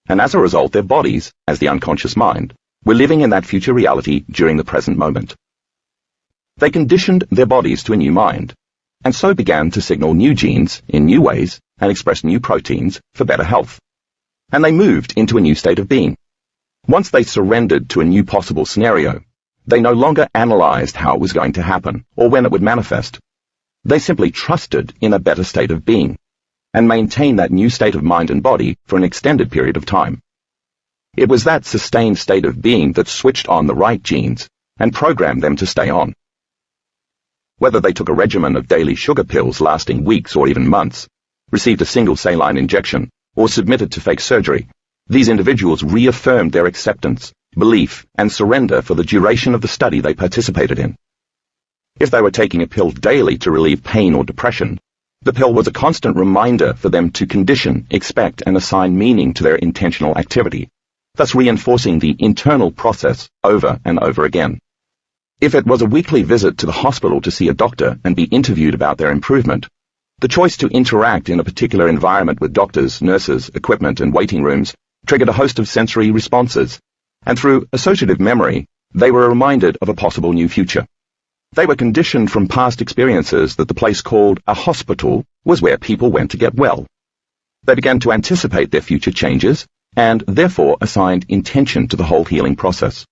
and as a result their bodies, as the unconscious mind, were living in that future reality during the present moment. They conditioned their bodies to a new mind, and so began to signal new genes in new ways and express new proteins for better health. And they moved into a new state of being. Once they surrendered to a new possible scenario, they no longer analyzed how it was going to happen or when it would manifest. They simply trusted in a better state of being, and maintained that new state of mind and body for an extended period of time. It was that sustained state of being that switched on the right genes and programmed them to stay on. Whether they took a regimen of daily sugar pills lasting weeks or even months, received a single saline injection, or submitted to fake surgery, these individuals reaffirmed their acceptance, belief, and surrender for the duration of the study they participated in. If they were taking a pill daily to relieve pain or depression, the pill was a constant reminder for them to condition, expect, and assign meaning to their intentional activity, thus reinforcing the internal process over and over again. If it was a weekly visit to the hospital to see a doctor and be interviewed about their improvement, the choice to interact in a particular environment with doctors, nurses, equipment, and waiting rooms triggered a host of sensory responses, and through associative memory, they were reminded of a possible new future. They were conditioned from past experiences that the place called a hospital was where people went to get well. They began to anticipate their future changes, and therefore assigned intention to the whole healing process.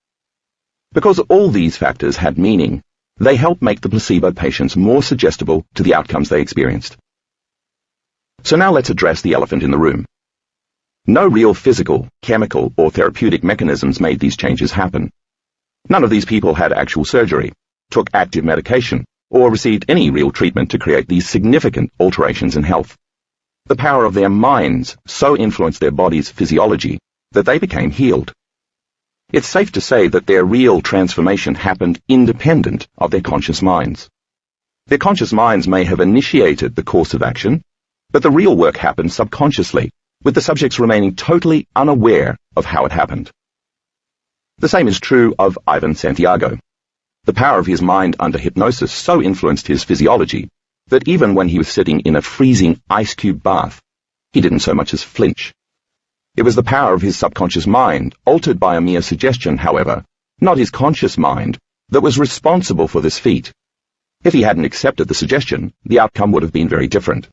Because all these factors had meaning, they helped make the placebo patients more suggestible to the outcomes they experienced. So now let's address the elephant in the room. No real physical, chemical, or therapeutic mechanisms made these changes happen. None of these people had actual surgery, took active medication, or received any real treatment to create these significant alterations in health. The power of their minds so influenced their body's physiology that they became healed. It's safe to say that their real transformation happened independent of their conscious minds. Their conscious minds may have initiated the course of action, But the real work happened subconsciously, with the subjects remaining totally unaware of how it happened. The same is true of Ivan Santiago. The power of his mind under hypnosis so influenced his physiology that even when he was sitting in a freezing ice cube bath, he didn't so much as flinch. It was the power of his subconscious mind, altered by a mere suggestion, however, not his conscious mind, that was responsible for this feat. If he hadn't accepted the suggestion, the outcome would have been very different.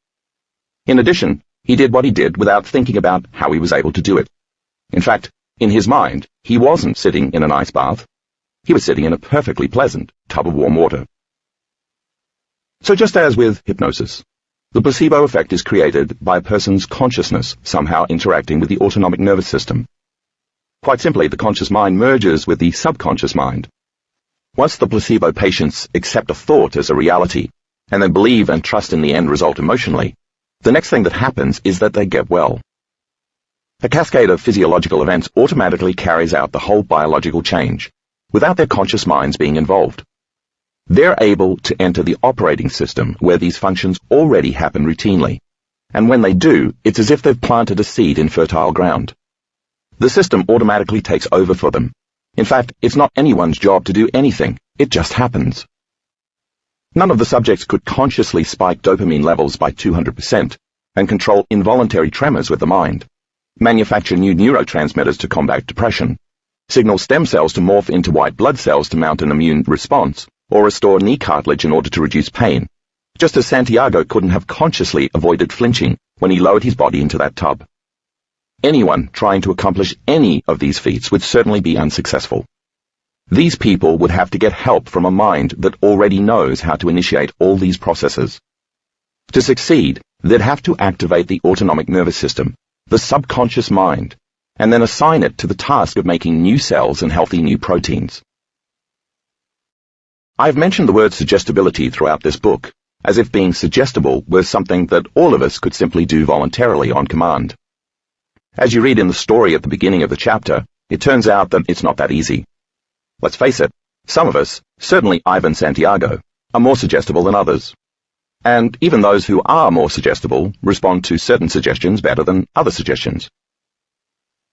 In addition, he did what he did without thinking about how he was able to do it. In fact, in his mind, he wasn't sitting in an ice bath. He was sitting in a perfectly pleasant tub of warm water. So just as with hypnosis, the placebo effect is created by a person's consciousness somehow interacting with the autonomic nervous system. Quite simply, the conscious mind merges with the subconscious mind. Once the placebo patients accept a thought as a reality, and then believe and trust in the end result emotionally, the next thing that happens is that they get well. A cascade of physiological events automatically carries out the whole biological change, without their conscious minds being involved. They're able to enter the operating system where these functions already happen routinely, and when they do, it's as if they've planted a seed in fertile ground. The system automatically takes over for them. In fact, it's not anyone's job to do anything, it just happens. None of the subjects could consciously spike dopamine levels by 200% and control involuntary tremors with the mind, manufacture new neurotransmitters to combat depression, signal stem cells to morph into white blood cells to mount an immune response, or restore knee cartilage in order to reduce pain, just as Santiago couldn't have consciously avoided flinching when he lowered his body into that tub. Anyone trying to accomplish any of these feats would certainly be unsuccessful. These people would have to get help from a mind that already knows how to initiate all these processes. To succeed, they'd have to activate the autonomic nervous system, the subconscious mind, and then assign it to the task of making new cells and healthy new proteins. I've mentioned the word suggestibility throughout this book, as if being suggestible was something that all of us could simply do voluntarily on command. As you read in the story at the beginning of the chapter, it turns out that it's not that easy. Let's face it, some of us, certainly Ivan Santiago, are more suggestible than others. And even those who are more suggestible respond to certain suggestions better than other suggestions.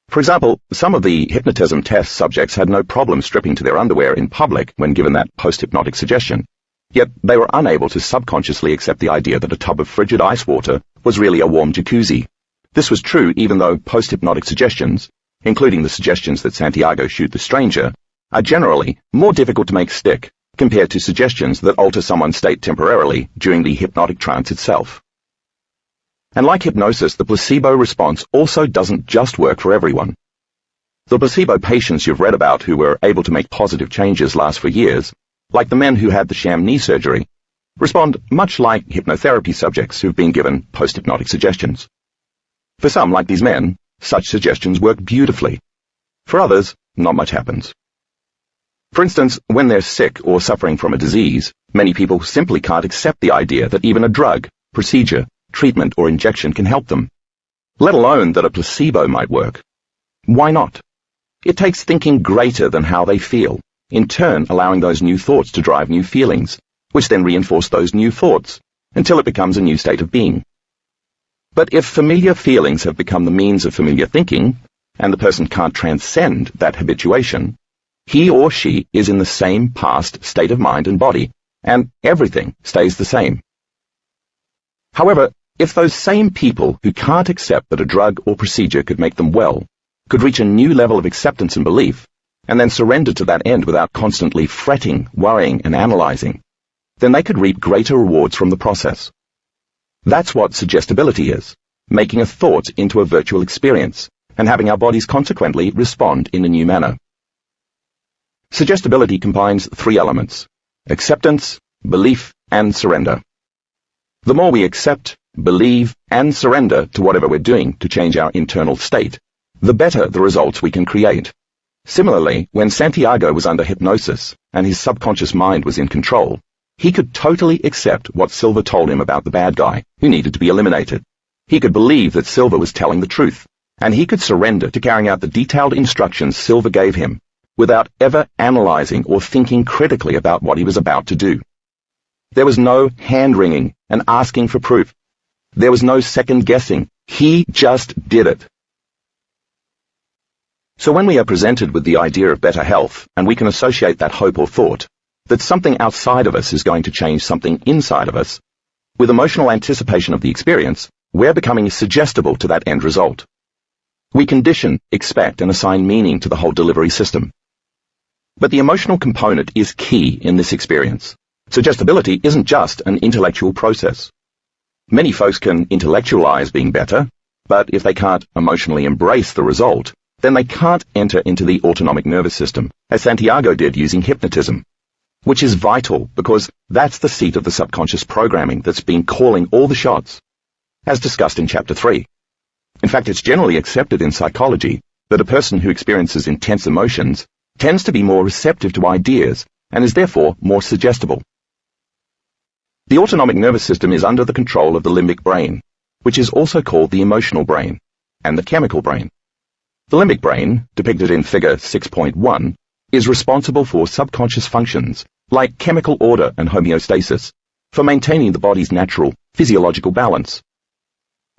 For example, some of the hypnotism test subjects had no problem stripping to their underwear in public when given that post-hypnotic suggestion, yet they were unable to subconsciously accept the idea that a tub of frigid ice water was really a warm jacuzzi. This was true even though post-hypnotic suggestions, including the suggestions that Santiago shoot the stranger, are generally more difficult to make stick compared to suggestions that alter someone's state temporarily during the hypnotic trance itself. And like hypnosis, the placebo response also doesn't just work for everyone. The placebo patients you've read about who were able to make positive changes last for years, like the men who had the sham knee surgery, respond much like hypnotherapy subjects who've been given post-hypnotic suggestions. For some, like these men, such suggestions work beautifully. For others, not much happens. For instance, when they're sick or suffering from a disease, many people simply can't accept the idea that even a drug, procedure, treatment or injection can help them, let alone that a placebo might work. Why not? It takes thinking greater than how they feel, in turn allowing those new thoughts to drive new feelings, which then reinforce those new thoughts, until it becomes a new state of being. But if familiar feelings have become the means of familiar thinking, and the person can't transcend that habituation, he or she is in the same past state of mind and body, and everything stays the same. However, if those same people who can't accept that a drug or procedure could make them well, could reach a new level of acceptance and belief, and then surrender to that end without constantly fretting, worrying, and analyzing, then they could reap greater rewards from the process. That's what suggestibility is, making a thought into a virtual experience, and having our bodies consequently respond in a new manner. Suggestibility combines three elements: acceptance, belief, and surrender. The more we accept, believe, and surrender to whatever we're doing to change our internal state, the better the results we can create. Similarly, when Santiago was under hypnosis and his subconscious mind was in control, he could totally accept what Silva told him about the bad guy who needed to be eliminated. He could believe that Silva was telling the truth, and he could surrender to carrying out the detailed instructions Silva gave him, without ever analyzing or thinking critically about what he was about to do. There was no hand-wringing and asking for proof. There was no second guessing. He just did it. So when we are presented with the idea of better health, and we can associate that hope or thought, that something outside of us is going to change something inside of us, with emotional anticipation of the experience, we're becoming suggestible to that end result. We condition, expect, and assign meaning to the whole delivery system. But the emotional component is key in this experience. Suggestibility isn't just an intellectual process. Many folks can intellectualize being better, but if they can't emotionally embrace the result, then they can't enter into the autonomic nervous system, as Santiago did using hypnotism, which is vital because that's the seat of the subconscious programming that's been calling all the shots, as discussed in Chapter 3. In fact, it's generally accepted in psychology that a person who experiences intense emotions tends to be more receptive to ideas and is therefore more suggestible. The autonomic nervous system is under the control of the limbic brain, which is also called the emotional brain, and the chemical brain. The limbic brain, depicted in Figure 6.1, is responsible for subconscious functions like chemical order and homeostasis, for maintaining the body's natural physiological balance.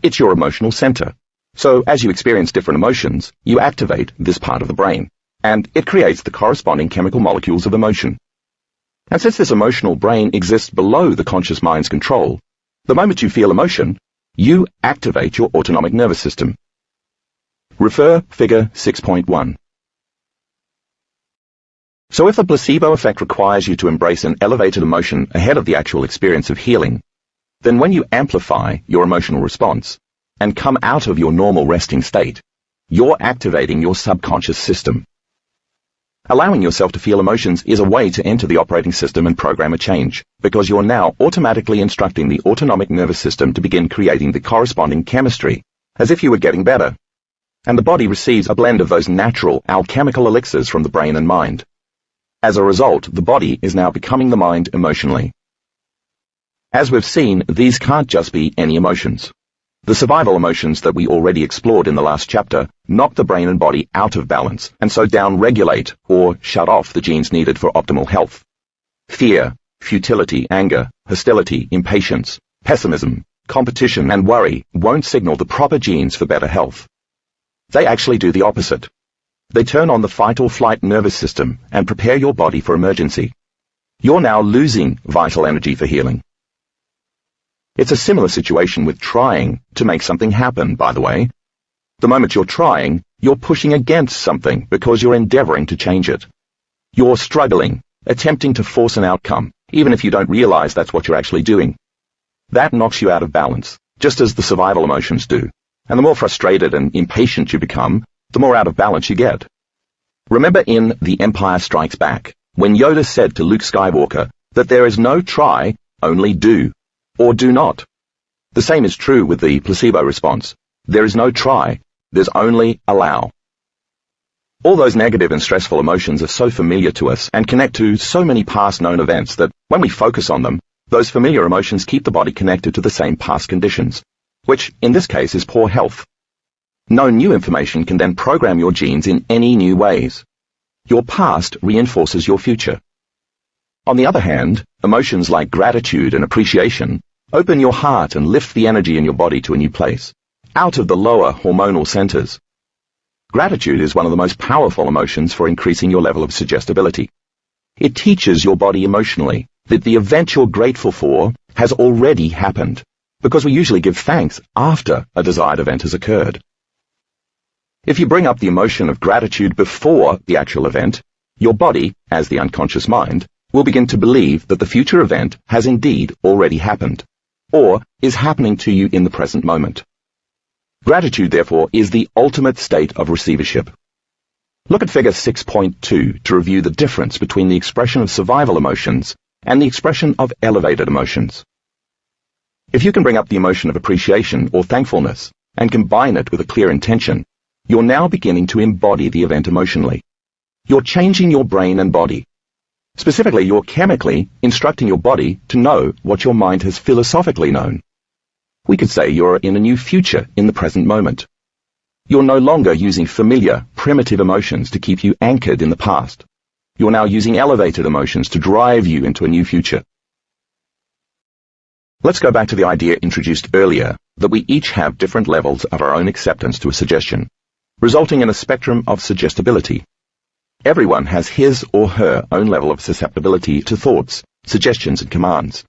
It's your emotional center, so as you experience different emotions, you activate this part of the brain, and it creates the corresponding chemical molecules of emotion. And since this emotional brain exists below the conscious mind's control, the moment you feel emotion, you activate your autonomic nervous system. Refer Figure 6.1. So if the placebo effect requires you to embrace an elevated emotion ahead of the actual experience of healing, then when you amplify your emotional response and come out of your normal resting state, you're activating your subconscious system. Allowing yourself to feel emotions is a way to enter the operating system and program a change, because you're now automatically instructing the autonomic nervous system to begin creating the corresponding chemistry, as if you were getting better. And the body receives a blend of those natural alchemical elixirs from the brain and mind. As a result, the body is now becoming the mind emotionally. As we've seen, these can't just be any emotions. The survival emotions that we already explored in the last chapter knock the brain and body out of balance, and so down-regulate or shut off the genes needed for optimal health. Fear, futility, anger, hostility, impatience, pessimism, competition, and worry won't signal the proper genes for better health. They actually do the opposite. They turn on the fight-or-flight nervous system and prepare your body for emergency. You're now losing vital energy for healing. It's a similar situation with trying to make something happen, by the way. The moment you're trying, you're pushing against something because you're endeavoring to change it. You're struggling, attempting to force an outcome, even if you don't realize that's what you're actually doing. That knocks you out of balance, just as the survival emotions do. And the more frustrated and impatient you become, the more out of balance you get. Remember in The Empire Strikes Back, when Yoda said to Luke Skywalker that there is no try, only do, or do not. The same is true with the placebo response. There is no try, there's only allow. All those negative and stressful emotions are so familiar to us and connect to so many past known events that when we focus on them, those familiar emotions keep the body connected to the same past conditions, which in this case is poor health. No new information can then program your genes in any new ways. Your past reinforces your future. On the other hand, emotions like gratitude and appreciation open your heart and lift the energy in your body to a new place, out of the lower hormonal centers. Gratitude is one of the most powerful emotions for increasing your level of suggestibility. It teaches your body emotionally that the event you're grateful for has already happened, because we usually give thanks after a desired event has occurred. If you bring up the emotion of gratitude before the actual event, your body, as the unconscious mind, will begin to believe that the future event has indeed already happened, or is happening to you in the present moment. Gratitude, therefore, is the ultimate state of receivership. Look at Figure 6.2 to review the difference between the expression of survival emotions and the expression of elevated emotions. If you can bring up the emotion of appreciation or thankfulness and combine it with a clear intention, you're now beginning to embody the event emotionally. You're changing your brain and body. Specifically, you're chemically instructing your body to know what your mind has philosophically known. We could say you're in a new future in the present moment. You're no longer using familiar, primitive emotions to keep you anchored in the past. You're now using elevated emotions to drive you into a new future. Let's go back to the idea introduced earlier that we each have different levels of our own acceptance to a suggestion, resulting in a spectrum of suggestibility. Everyone has his or her own level of susceptibility to thoughts, suggestions and commands,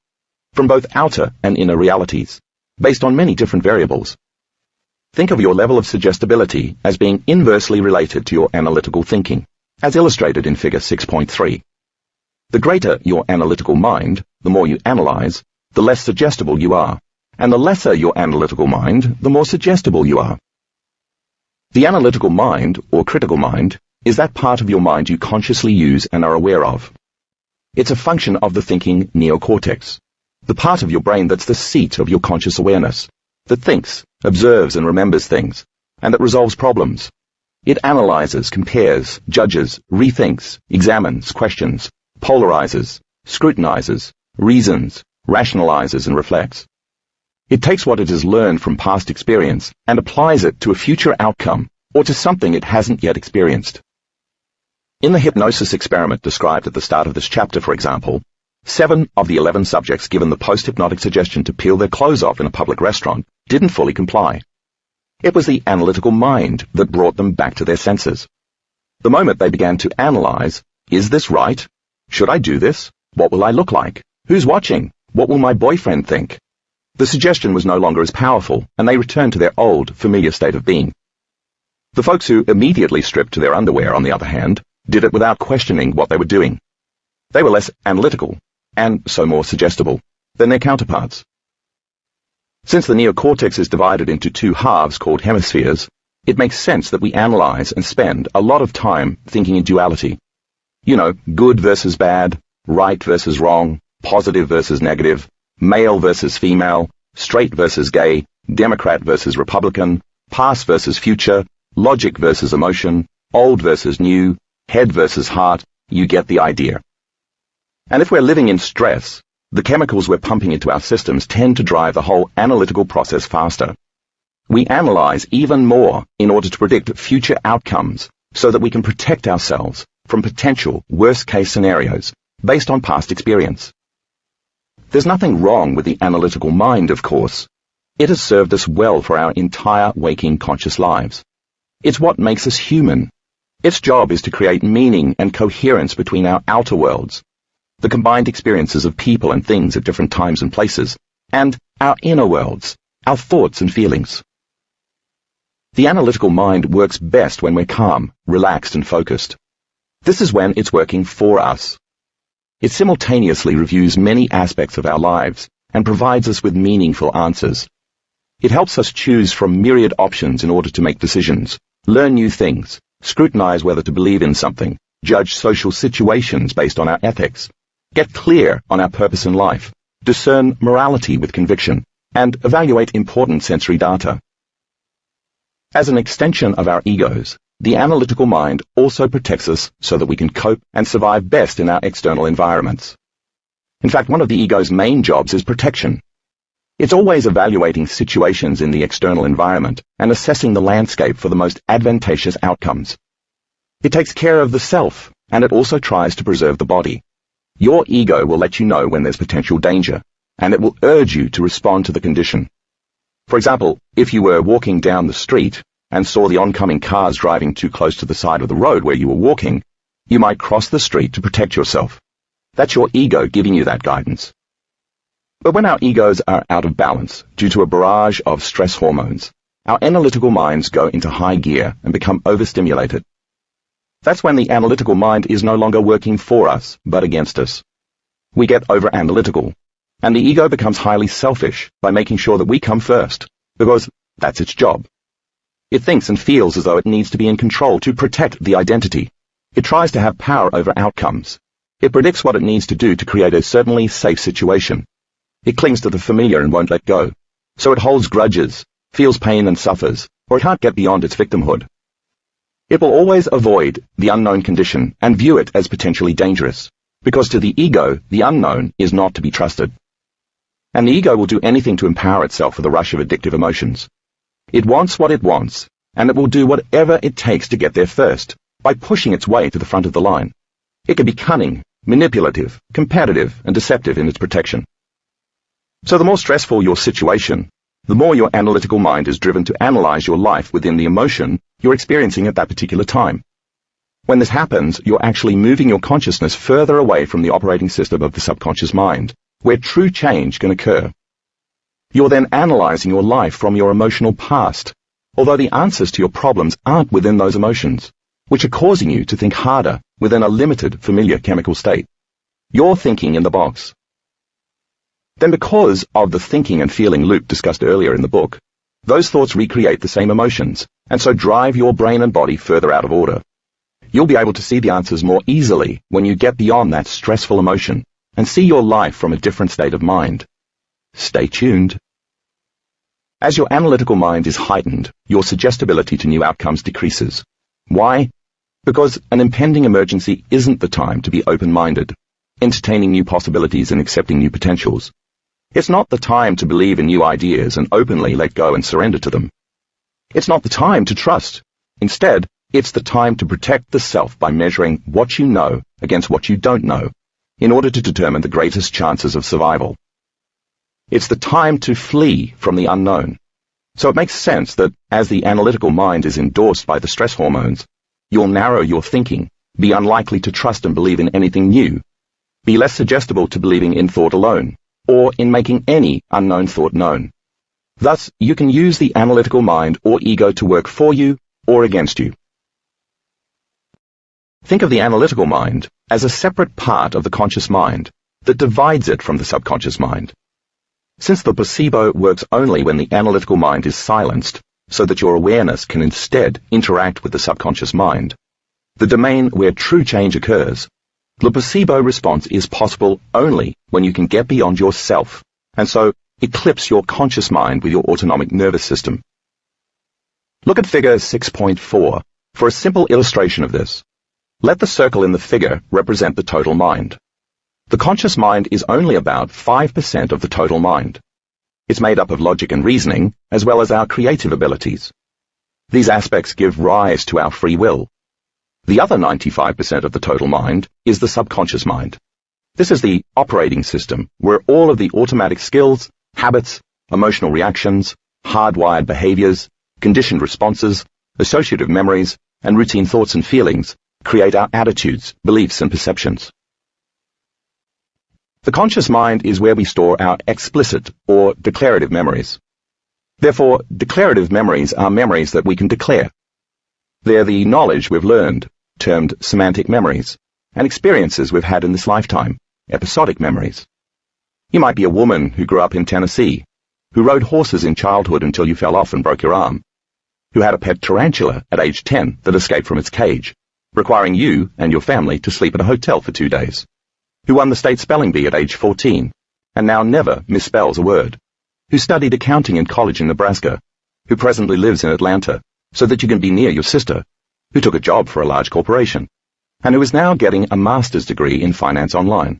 from both outer and inner realities, based on many different variables. Think of your level of suggestibility as being inversely related to your analytical thinking, as illustrated in Figure 6.3. The greater your analytical mind, the more you analyze, the less suggestible you are, and the lesser your analytical mind, the more suggestible you are. The analytical mind, or critical mind, is that part of your mind you consciously use and are aware of. It's a function of the thinking neocortex, the part of your brain that's the seat of your conscious awareness, that thinks, observes and remembers things, and that resolves problems. It analyzes, compares, judges, rethinks, examines, questions, polarizes, scrutinizes, reasons, rationalizes and reflects. It takes what it has learned from past experience and applies it to a future outcome or to something it hasn't yet experienced. In the hypnosis experiment described at the start of this chapter, for example, 7 of the 11 subjects given the post-hypnotic suggestion to peel their clothes off in a public restaurant didn't fully comply. It was the analytical mind that brought them back to their senses. The moment they began to analyze, is this right? Should I do this? What will I look like? Who's watching? What will my boyfriend think? The suggestion was no longer as powerful, and they returned to their old, familiar state of being. The folks who immediately stripped to their underwear, on the other hand, did it without questioning what they were doing. They were less analytical, and so more suggestible, than their counterparts. Since the neocortex is divided into 2 halves called hemispheres, it makes sense that we analyze and spend a lot of time thinking in duality. You know, good versus bad, right versus wrong, positive versus negative, male versus female, straight versus gay, Democrat versus Republican, past versus future, logic versus emotion, old versus new, head versus heart. You get the idea. And if we're living in stress, the chemicals we're pumping into our systems tend to drive the whole analytical process faster. We analyze even more in order to predict future outcomes so that we can protect ourselves from potential worst-case scenarios based on past experience. There's nothing wrong with the analytical mind, of course. It has served us well for our entire waking conscious lives. It's what makes us human. Its job is to create meaning and coherence between our outer worlds, the combined experiences of people and things at different times and places, and our inner worlds, our thoughts and feelings. The analytical mind works best when we're calm, relaxed and focused. This is when it's working for us. It simultaneously reviews many aspects of our lives and provides us with meaningful answers. It helps us choose from myriad options in order to make decisions, learn new things, scrutinize whether to believe in something, judge social situations based on our ethics, get clear on our purpose in life, discern morality with conviction, and evaluate important sensory data. As an extension of our egos, the analytical mind also protects us so that we can cope and survive best in our external environments. In fact, one of the ego's main jobs is protection. It's always evaluating situations in the external environment and assessing the landscape for the most advantageous outcomes. It takes care of the self, and it also tries to preserve the body. Your ego will let you know when there's potential danger, and it will urge you to respond to the condition. For example, if you were walking down the street and saw the oncoming cars driving too close to the side of the road where you were walking, you might cross the street to protect yourself. That's your ego giving you that guidance. But when our egos are out of balance due to a barrage of stress hormones, our analytical minds go into high gear and become overstimulated. That's when the analytical mind is no longer working for us, but against us. We get over-analytical, and the ego becomes highly selfish by making sure that we come first, because that's its job. It thinks and feels as though it needs to be in control to protect the identity. It tries to have power over outcomes. It predicts what it needs to do to create a certainly safe situation. It clings to the familiar and won't let go. So it holds grudges, feels pain and suffers, or it can't get beyond its victimhood. It will always avoid the unknown condition and view it as potentially dangerous, because to the ego, the unknown is not to be trusted. And the ego will do anything to empower itself for the rush of addictive emotions. It wants what it wants, and it will do whatever it takes to get there first, by pushing its way to the front of the line. It can be cunning, manipulative, competitive, and deceptive in its protection. So the more stressful your situation, the more your analytical mind is driven to analyze your life within the emotion you're experiencing at that particular time. When this happens, you're actually moving your consciousness further away from the operating system of the subconscious mind, where true change can occur. You're then analyzing your life from your emotional past, although the answers to your problems aren't within those emotions, which are causing you to think harder within a limited, familiar chemical state. You're thinking in the box. Then because of the thinking and feeling loop discussed earlier in the book, those thoughts recreate the same emotions, and so drive your brain and body further out of order. You'll be able to see the answers more easily when you get beyond that stressful emotion and see your life from a different state of mind. Stay tuned. As your analytical mind is heightened, your suggestibility to new outcomes decreases. Why? Because an impending emergency isn't the time to be open-minded, entertaining new possibilities and accepting new potentials. It's not the time to believe in new ideas and openly let go and surrender to them. It's not the time to trust. Instead, it's the time to protect the self by measuring what you know against what you don't know, in order to determine the greatest chances of survival. It's the time to flee from the unknown. So it makes sense that as the analytical mind is endorsed by the stress hormones, you'll narrow your thinking, be unlikely to trust and believe in anything new, be less suggestible to believing in thought alone, or in making any unknown thought known. Thus, you can use the analytical mind or ego to work for you or against you. Think of the analytical mind as a separate part of the conscious mind that divides it from the subconscious mind. Since the placebo works only when the analytical mind is silenced, so that your awareness can instead interact with the subconscious mind, the domain where true change occurs, the placebo response is possible only when you can get beyond yourself, and so eclipse your conscious mind with your autonomic nervous system. Look at figure 6.4 for a simple illustration of this. Let the circle in the figure represent the total mind. The conscious mind is only about 5% of the total mind. It's made up of logic and reasoning, as well as our creative abilities. These aspects give rise to our free will. The other 95% of the total mind is the subconscious mind. This is the operating system, where all of the automatic skills, habits, emotional reactions, hardwired behaviors, conditioned responses, associative memories, and routine thoughts and feelings create our attitudes, beliefs, and perceptions. The conscious mind is where we store our explicit or declarative memories. Therefore, declarative memories are memories that we can declare. They're the knowledge we've learned, termed semantic memories, and experiences we've had in this lifetime, episodic memories. You might be a woman who grew up in Tennessee, who rode horses in childhood until you fell off and broke your arm, who had a pet tarantula at age 10 that escaped from its cage, requiring you and your family to sleep at a hotel for 2 days, who won the state spelling bee at age 14 and now never misspells a word, who studied accounting in college in Nebraska, who presently lives in Atlanta so that you can be near your sister, who took a job for a large corporation, and who is now getting a master's degree in finance online.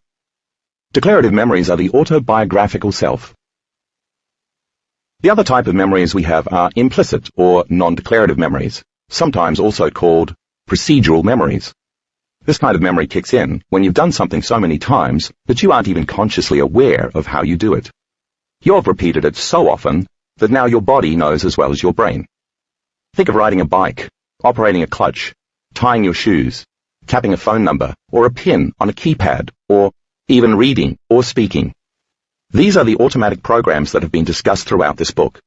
Declarative memories are the autobiographical self. The other type of memories we have are implicit or non-declarative memories, sometimes also called procedural memories. This kind of memory kicks in when you've done something so many times that you aren't even consciously aware of how you do it. You've repeated it so often that now your body knows as well as your brain. Think of riding a bike, operating a clutch, tying your shoes, tapping a phone number or a pin on a keypad, or even reading or speaking. These are the automatic programs that have been discussed throughout this book.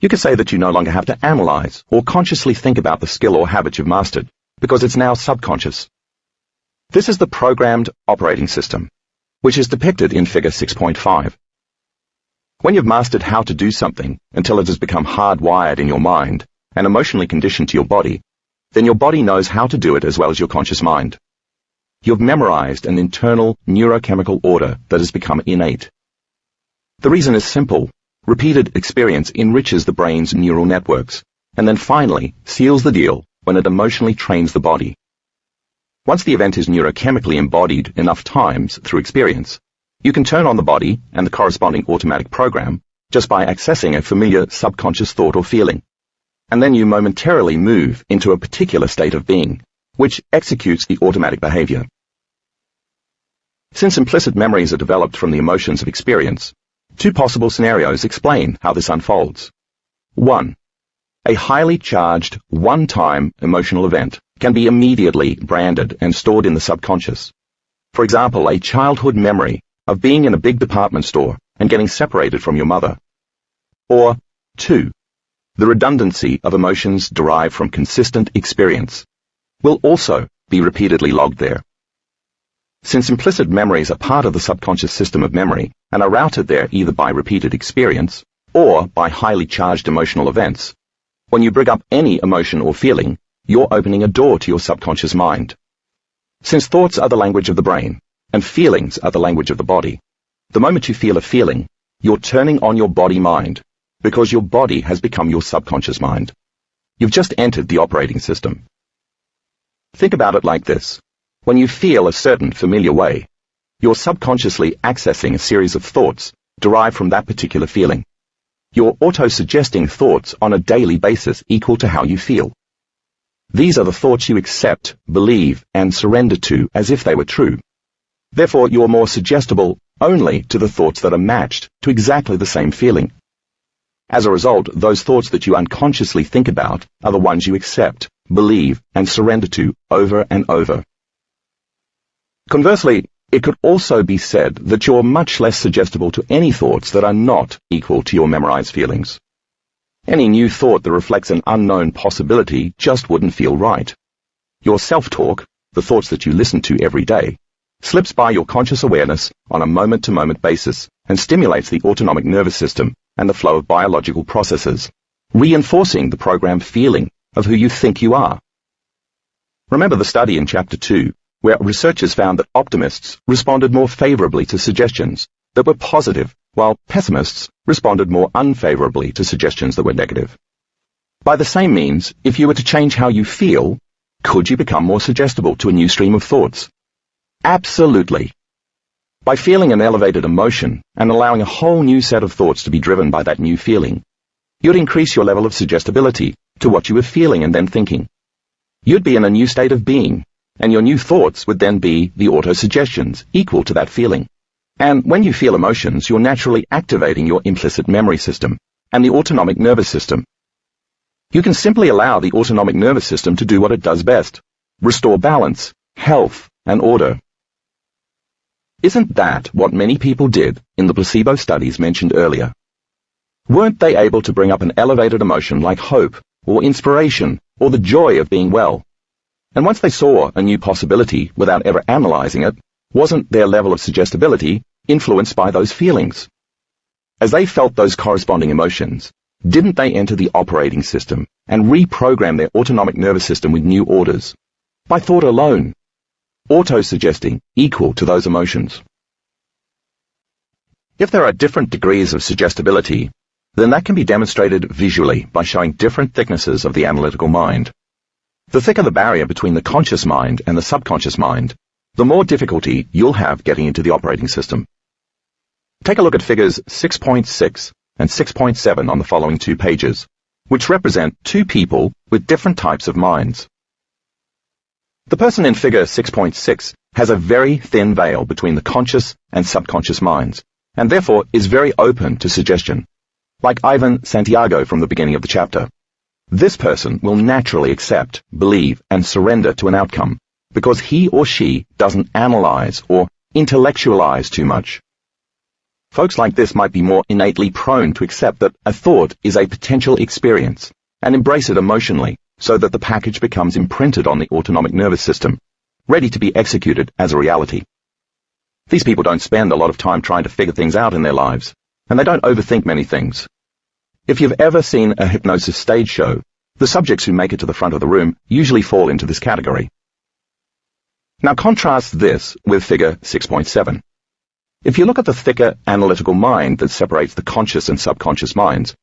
You could say that you no longer have to analyze or consciously think about the skill or habit you've mastered, because it's now subconscious. This is the programmed operating system, which is depicted in figure 6.5. When you've mastered how to do something until it has become hardwired in your mind and emotionally conditioned to your body, then your body knows how to do it as well as your conscious mind. You've memorized an internal neurochemical order that has become innate. The reason is simple. Repeated experience enriches the brain's neural networks, and then finally seals the deal when it emotionally trains the body. Once the event is neurochemically embodied enough times through experience, you can turn on the body and the corresponding automatic program just by accessing a familiar subconscious thought or feeling, and then you momentarily move into a particular state of being, which executes the automatic behavior. Since implicit memories are developed from the emotions of experience, Two possible scenarios explain how this unfolds. 1. A highly charged, one-time emotional event can be immediately branded and stored in the subconscious. For example, a childhood memory of being in a big department store and getting separated from your mother. Or 2. The redundancy of emotions derived from consistent experience will also be repeatedly logged there. Since implicit memories are part of the subconscious system of memory and are routed there either by repeated experience or by highly charged emotional events, when you bring up any emotion or feeling, you're opening a door to your subconscious mind. Since thoughts are the language of the brain and feelings are the language of the body, the moment you feel a feeling, you're turning on your body-mind, because your body has become your subconscious mind. You've just entered the operating system. Think about it like this. When you feel a certain familiar way, you're subconsciously accessing a series of thoughts derived from that particular feeling. You're auto-suggesting thoughts on a daily basis equal to how you feel. These are the thoughts you accept, believe, and surrender to as if they were true. Therefore, you're more suggestible only to the thoughts that are matched to exactly the same feeling. As a result, those thoughts that you unconsciously think about are the ones you accept, believe, and surrender to over and over. Conversely, it could also be said that you're much less suggestible to any thoughts that are not equal to your memorized feelings. Any new thought that reflects an unknown possibility just wouldn't feel right. Your self-talk, the thoughts that you listen to every day, slips by your conscious awareness on a moment-to-moment basis and stimulates the autonomic nervous system and the flow of biological processes, reinforcing the programmed feeling of who you think you are. Remember the study in Chapter 2, where researchers found that optimists responded more favorably to suggestions that were positive, while pessimists responded more unfavorably to suggestions that were negative. By the same means, if you were to change how you feel, could you become more suggestible to a new stream of thoughts? Absolutely. By feeling an elevated emotion and allowing a whole new set of thoughts to be driven by that new feeling, you'd increase your level of suggestibility to what you were feeling and then thinking. You'd be in a new state of being, and your new thoughts would then be the auto-suggestions equal to that feeling. And when you feel emotions, you're naturally activating your implicit memory system and the autonomic nervous system. You can simply allow the autonomic nervous system to do what it does best: restore balance, health, and order. Isn't that what many people did in the placebo studies mentioned earlier? Weren't they able to bring up an elevated emotion like hope, or inspiration, or the joy of being well? And once they saw a new possibility without ever analyzing it, wasn't their level of suggestibility influenced by those feelings? As they felt those corresponding emotions, didn't they enter the operating system and reprogram their autonomic nervous system with new orders? By thought alone, auto-suggesting equal to those emotions. If there are different degrees of suggestibility, then that can be demonstrated visually by showing different thicknesses of the analytical mind. The thicker the barrier between the conscious mind and the subconscious mind, the more difficulty you'll have getting into the operating system. Take a look at figures 6.6 and 6.7 on the following two pages, which represent two people with different types of minds. The person in figure 6.6 has a very thin veil between the conscious and subconscious minds, and therefore is very open to suggestion, like Ivan Santiago from the beginning of the chapter. This person will naturally accept, believe, and surrender to an outcome, because he or she doesn't analyze or intellectualize too much. Folks like this might be more innately prone to accept that a thought is a potential experience and embrace it emotionally so that the package becomes imprinted on the autonomic nervous system, ready to be executed as a reality. These people don't spend a lot of time trying to figure things out in their lives, and they don't overthink many things. If you've ever seen a hypnosis stage show, the subjects who make it to the front of the room usually fall into this category. Now contrast this with figure 6.7. If you look at the thicker analytical mind that separates the conscious and subconscious minds,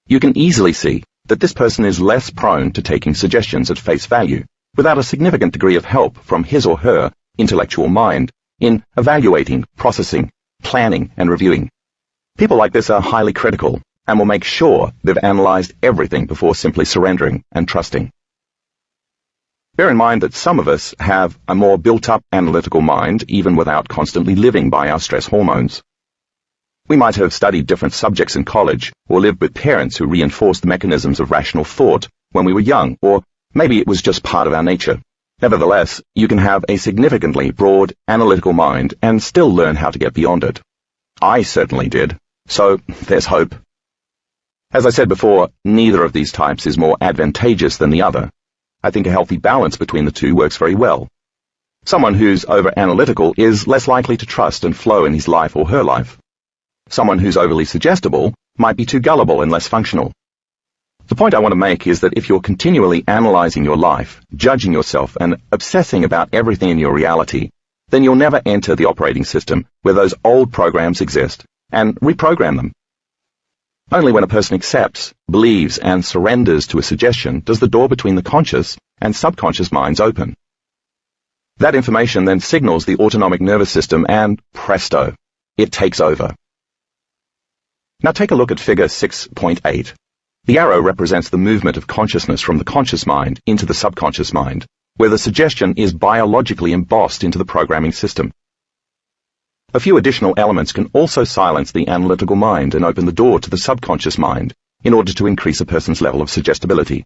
you can easily see that this person is less prone to taking suggestions at face value, without a significant degree of help from his or her intellectual mind in evaluating, processing, planning, and reviewing. People like this are highly critical and will make sure they've analyzed everything before simply surrendering and trusting. Bear in mind that some of us have a more built-up analytical mind even without constantly living by our stress hormones. We might have studied different subjects in college, or lived with parents who reinforced the mechanisms of rational thought when we were young, or maybe it was just part of our nature. Nevertheless, you can have a significantly broad, analytical mind and still learn how to get beyond it. I certainly did, so there's hope. As I said before, neither of these types is more advantageous than the other. I think a healthy balance between the two works very well. Someone who's over-analytical is less likely to trust and flow in his life or her life. Someone who's overly suggestible might be too gullible and less functional. The point I want to make is that if you're continually analyzing your life, judging yourself, and obsessing about everything in your reality, then you'll never enter the operating system where those old programs exist and reprogram them. Only when a person accepts, believes, and surrenders to a suggestion does the door between the conscious and subconscious minds open. That information then signals the autonomic nervous system and, presto, it takes over. Now take a look at figure 6.8. The arrow represents the movement of consciousness from the conscious mind into the subconscious mind, where the suggestion is biologically embossed into the programming system. A few additional elements can also silence the analytical mind and open the door to the subconscious mind in order to increase a person's level of suggestibility.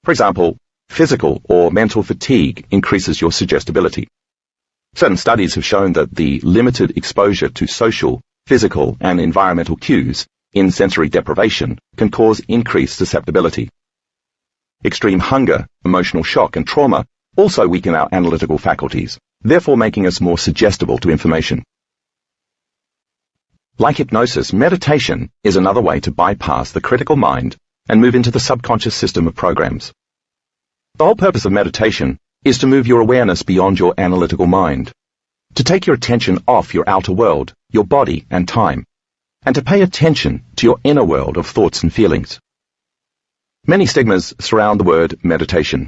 For example, physical or mental fatigue increases your suggestibility. Certain studies have shown that the limited exposure to social, physical, and environmental cues in sensory deprivation can cause increased susceptibility. Extreme hunger, emotional shock, and trauma also weaken our analytical faculties, therefore making us more suggestible to information. Like hypnosis, meditation is another way to bypass the critical mind and move into the subconscious system of programs. The whole purpose of meditation is to move your awareness beyond your analytical mind, to take your attention off your outer world, your body and time, and to pay attention to your inner world of thoughts and feelings. Many stigmas surround the word meditation.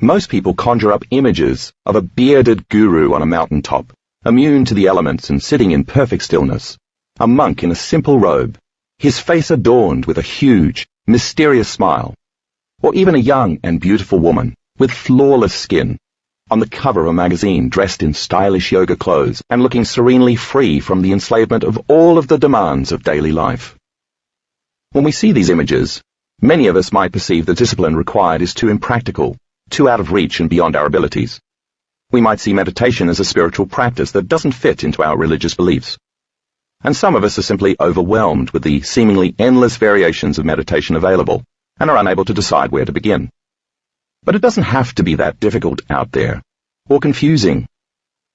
Most people conjure up images of a bearded guru on a mountaintop, immune to the elements and sitting in perfect stillness, a monk in a simple robe, his face adorned with a huge, mysterious smile, or even a young and beautiful woman with flawless skin, on the cover of a magazine dressed in stylish yoga clothes and looking serenely free from the enslavement of all of the demands of daily life. When we see these images, many of us might perceive the discipline required is too impractical, too out of reach and beyond our abilities. We might see meditation as a spiritual practice that doesn't fit into our religious beliefs. And some of us are simply overwhelmed with the seemingly endless variations of meditation available and are unable to decide where to begin. But it doesn't have to be that difficult out there, or confusing.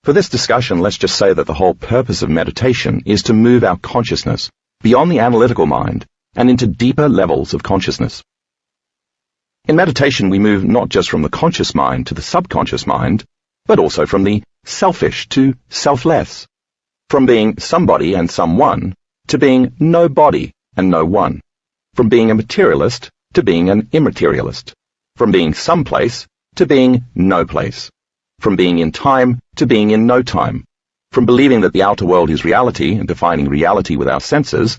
For this discussion, let's just say that the whole purpose of meditation is to move our consciousness beyond the analytical mind and into deeper levels of consciousness. In meditation, we move not just from the conscious mind to the subconscious mind, but also from the selfish to selfless, from being somebody and someone to being nobody and no one, from being a materialist to being an immaterialist, from being someplace to being no place, from being in time to being in no time, from believing that the outer world is reality and defining reality with our senses,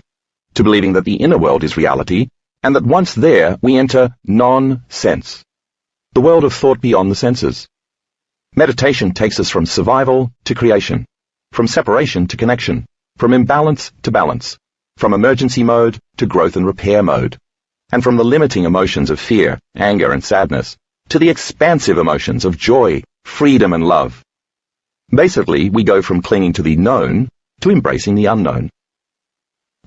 to believing that the inner world is reality, and that once there we enter non-sense, the world of thought beyond the senses. Meditation takes us from survival to creation, from separation to connection, from imbalance to balance, from emergency mode to growth and repair mode, and from the limiting emotions of fear, anger, and sadness to the expansive emotions of joy, freedom, and love. Basically, we go from clinging to the known to embracing the unknown.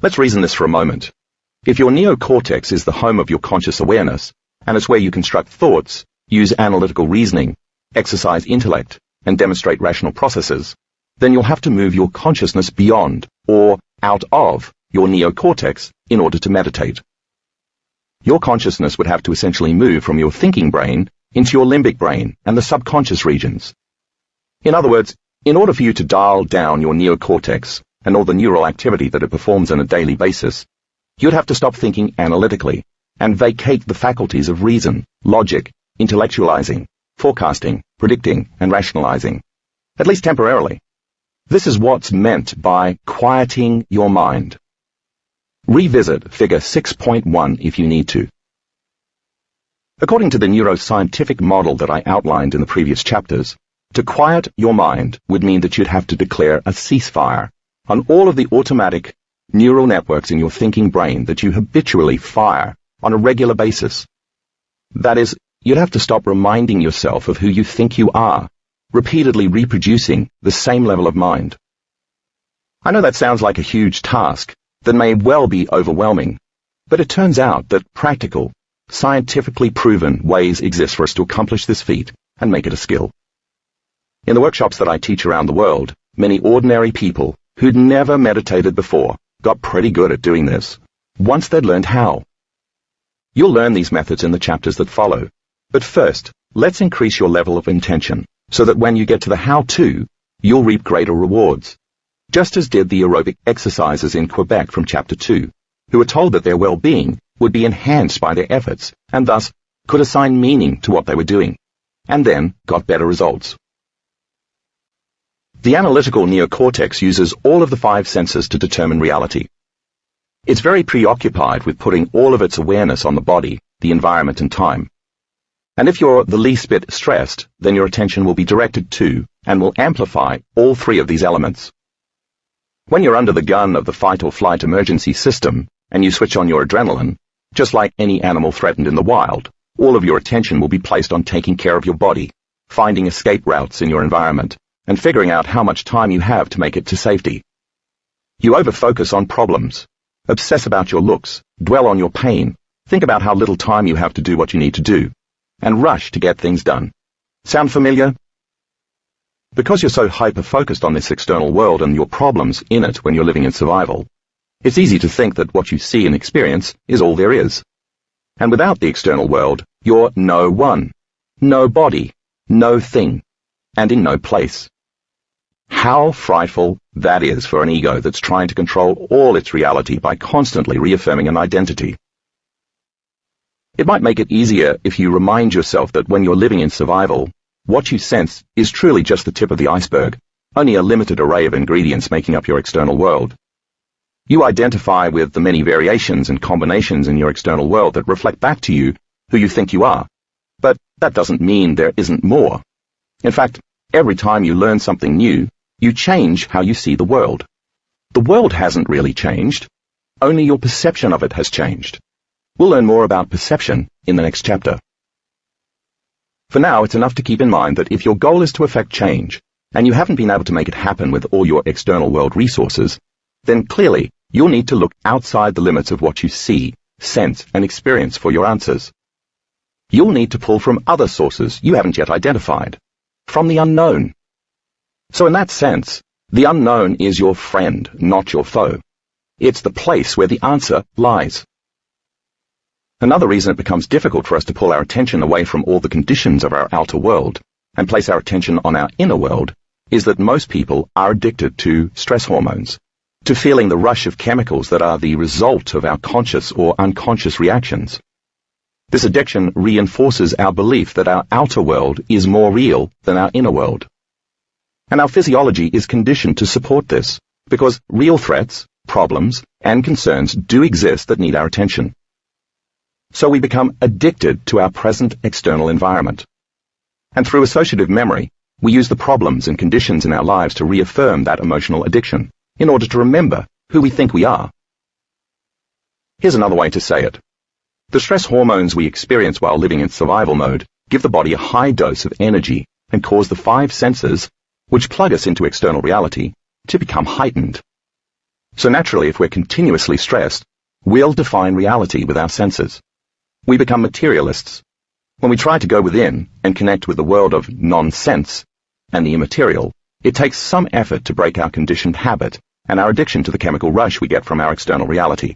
Let's reason this for a moment. If your neocortex is the home of your conscious awareness, and it's where you construct thoughts, use analytical reasoning, exercise intellect, and demonstrate rational processes, then you'll have to move your consciousness beyond, or out of, your neocortex in order to meditate. Your consciousness would have to essentially move from your thinking brain into your limbic brain and the subconscious regions. In other words, in order for you to dial down your neocortex and all the neural activity that it performs on a daily basis, you'd have to stop thinking analytically and vacate the faculties of reason, logic, intellectualizing, forecasting, predicting, and rationalizing, at least temporarily. This is what's meant by quieting your mind. Revisit figure 6.1 if you need to. According to the neuroscientific model that I outlined in the previous chapters, to quiet your mind would mean that you'd have to declare a ceasefire on all of the automatic neural networks in your thinking brain that you habitually fire on a regular basis. That is, you'd have to stop reminding yourself of who you think you are, repeatedly reproducing the same level of mind. I know that sounds like a huge task that may well be overwhelming, but it turns out that practical, scientifically proven ways exist for us to accomplish this feat and make it a skill. In the workshops that I teach around the world, many ordinary people who'd never meditated before got pretty good at doing this, once they'd learned how. You'll learn these methods in the chapters that follow, but first, let's increase your level of intention so that when you get to the how-to, you'll reap greater rewards, just as did the aerobic exercises in Quebec from Chapter 2, who were told that their well-being would be enhanced by their efforts and thus could assign meaning to what they were doing, and then got better results. The analytical neocortex uses all of the 5 senses to determine reality. It's very preoccupied with putting all of its awareness on the body, the environment and time. And if you're the least bit stressed, then your attention will be directed to and will amplify all 3 of these elements. When you're under the gun of the fight or flight emergency system and you switch on your adrenaline, just like any animal threatened in the wild, all of your attention will be placed on taking care of your body, finding escape routes in your environment, and figuring out how much time you have to make it to safety. You overfocus on problems, obsess about your looks, dwell on your pain, think about how little time you have to do what you need to do, and rush to get things done. Sound familiar? Because you're so hyper-focused on this external world and your problems in it when you're living in survival, it's easy to think that what you see and experience is all there is. And without the external world, you're no one, no body, no thing, and in no place. How frightful that is for an ego that's trying to control all its reality by constantly reaffirming an identity. It might make it easier if you remind yourself that when you're living in survival, what you sense is truly just the tip of the iceberg, only a limited array of ingredients making up your external world. You identify with the many variations and combinations in your external world that reflect back to you who you think you are, but that doesn't mean there isn't more. In fact, every time you learn something new, you change how you see the world. The world hasn't really changed, only your perception of it has changed. We'll learn more about perception in the next chapter. For now, it's enough to keep in mind that if your goal is to effect change, and you haven't been able to make it happen with all your external world resources, then clearly you'll need to look outside the limits of what you see, sense, and experience for your answers. You'll need to pull from other sources you haven't yet identified, from the unknown. So in that sense, the unknown is your friend, not your foe. It's the place where the answer lies. Another reason it becomes difficult for us to pull our attention away from all the conditions of our outer world and place our attention on our inner world is that most people are addicted to stress hormones, to feeling the rush of chemicals that are the result of our conscious or unconscious reactions. This addiction reinforces our belief that our outer world is more real than our inner world. And our physiology is conditioned to support this, because real threats, problems, and concerns do exist that need our attention. So we become addicted to our present external environment. And through associative memory, we use the problems and conditions in our lives to reaffirm that emotional addiction, in order to remember who we think we are. Here's another way to say it. The stress hormones we experience while living in survival mode give the body a high dose of energy and cause the 5 senses, which plug us into external reality, to become heightened. So naturally, if we're continuously stressed, we'll define reality with our senses. We become materialists. When we try to go within and connect with the world of non-sense and the immaterial, it takes some effort to break our conditioned habit and our addiction to the chemical rush we get from our external reality.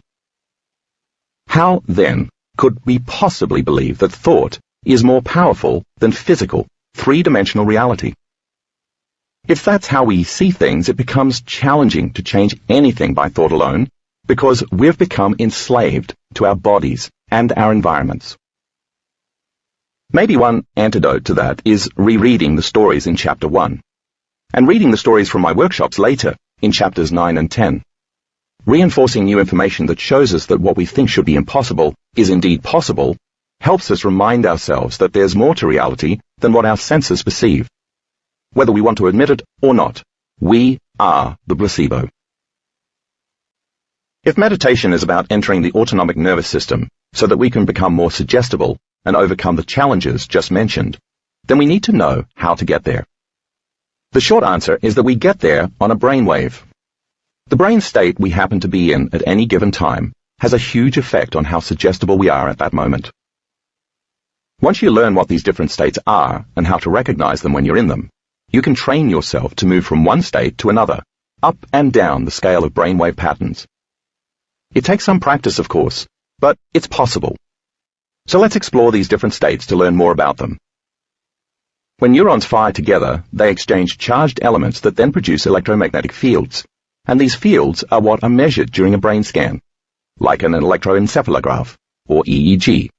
How, then, could we possibly believe that thought is more powerful than physical, 3-dimensional reality? If that's how we see things, it becomes challenging to change anything by thought alone, because we've become enslaved to our bodies and our environments. Maybe one antidote to that is rereading the stories in Chapter 1, and reading the stories from my workshops later, in Chapters 9 and 10. Reinforcing new information that shows us that what we think should be impossible is indeed possible helps us remind ourselves that there's more to reality than what our senses perceive. Whether we want to admit it or not, we are the placebo. If meditation is about entering the autonomic nervous system so that we can become more suggestible and overcome the challenges just mentioned, then we need to know how to get there. The short answer is that we get there on a brainwave. The brain state we happen to be in at any given time has a huge effect on how suggestible we are at that moment. Once you learn what these different states are and how to recognize them when you're in them, you can train yourself to move from one state to another, up and down the scale of brainwave patterns. It takes some practice, of course, but it's possible. So let's explore these different states to learn more about them. When neurons fire together, they exchange charged elements that then produce electromagnetic fields, and these fields are what are measured during a brain scan, like an electroencephalograph, or EEG.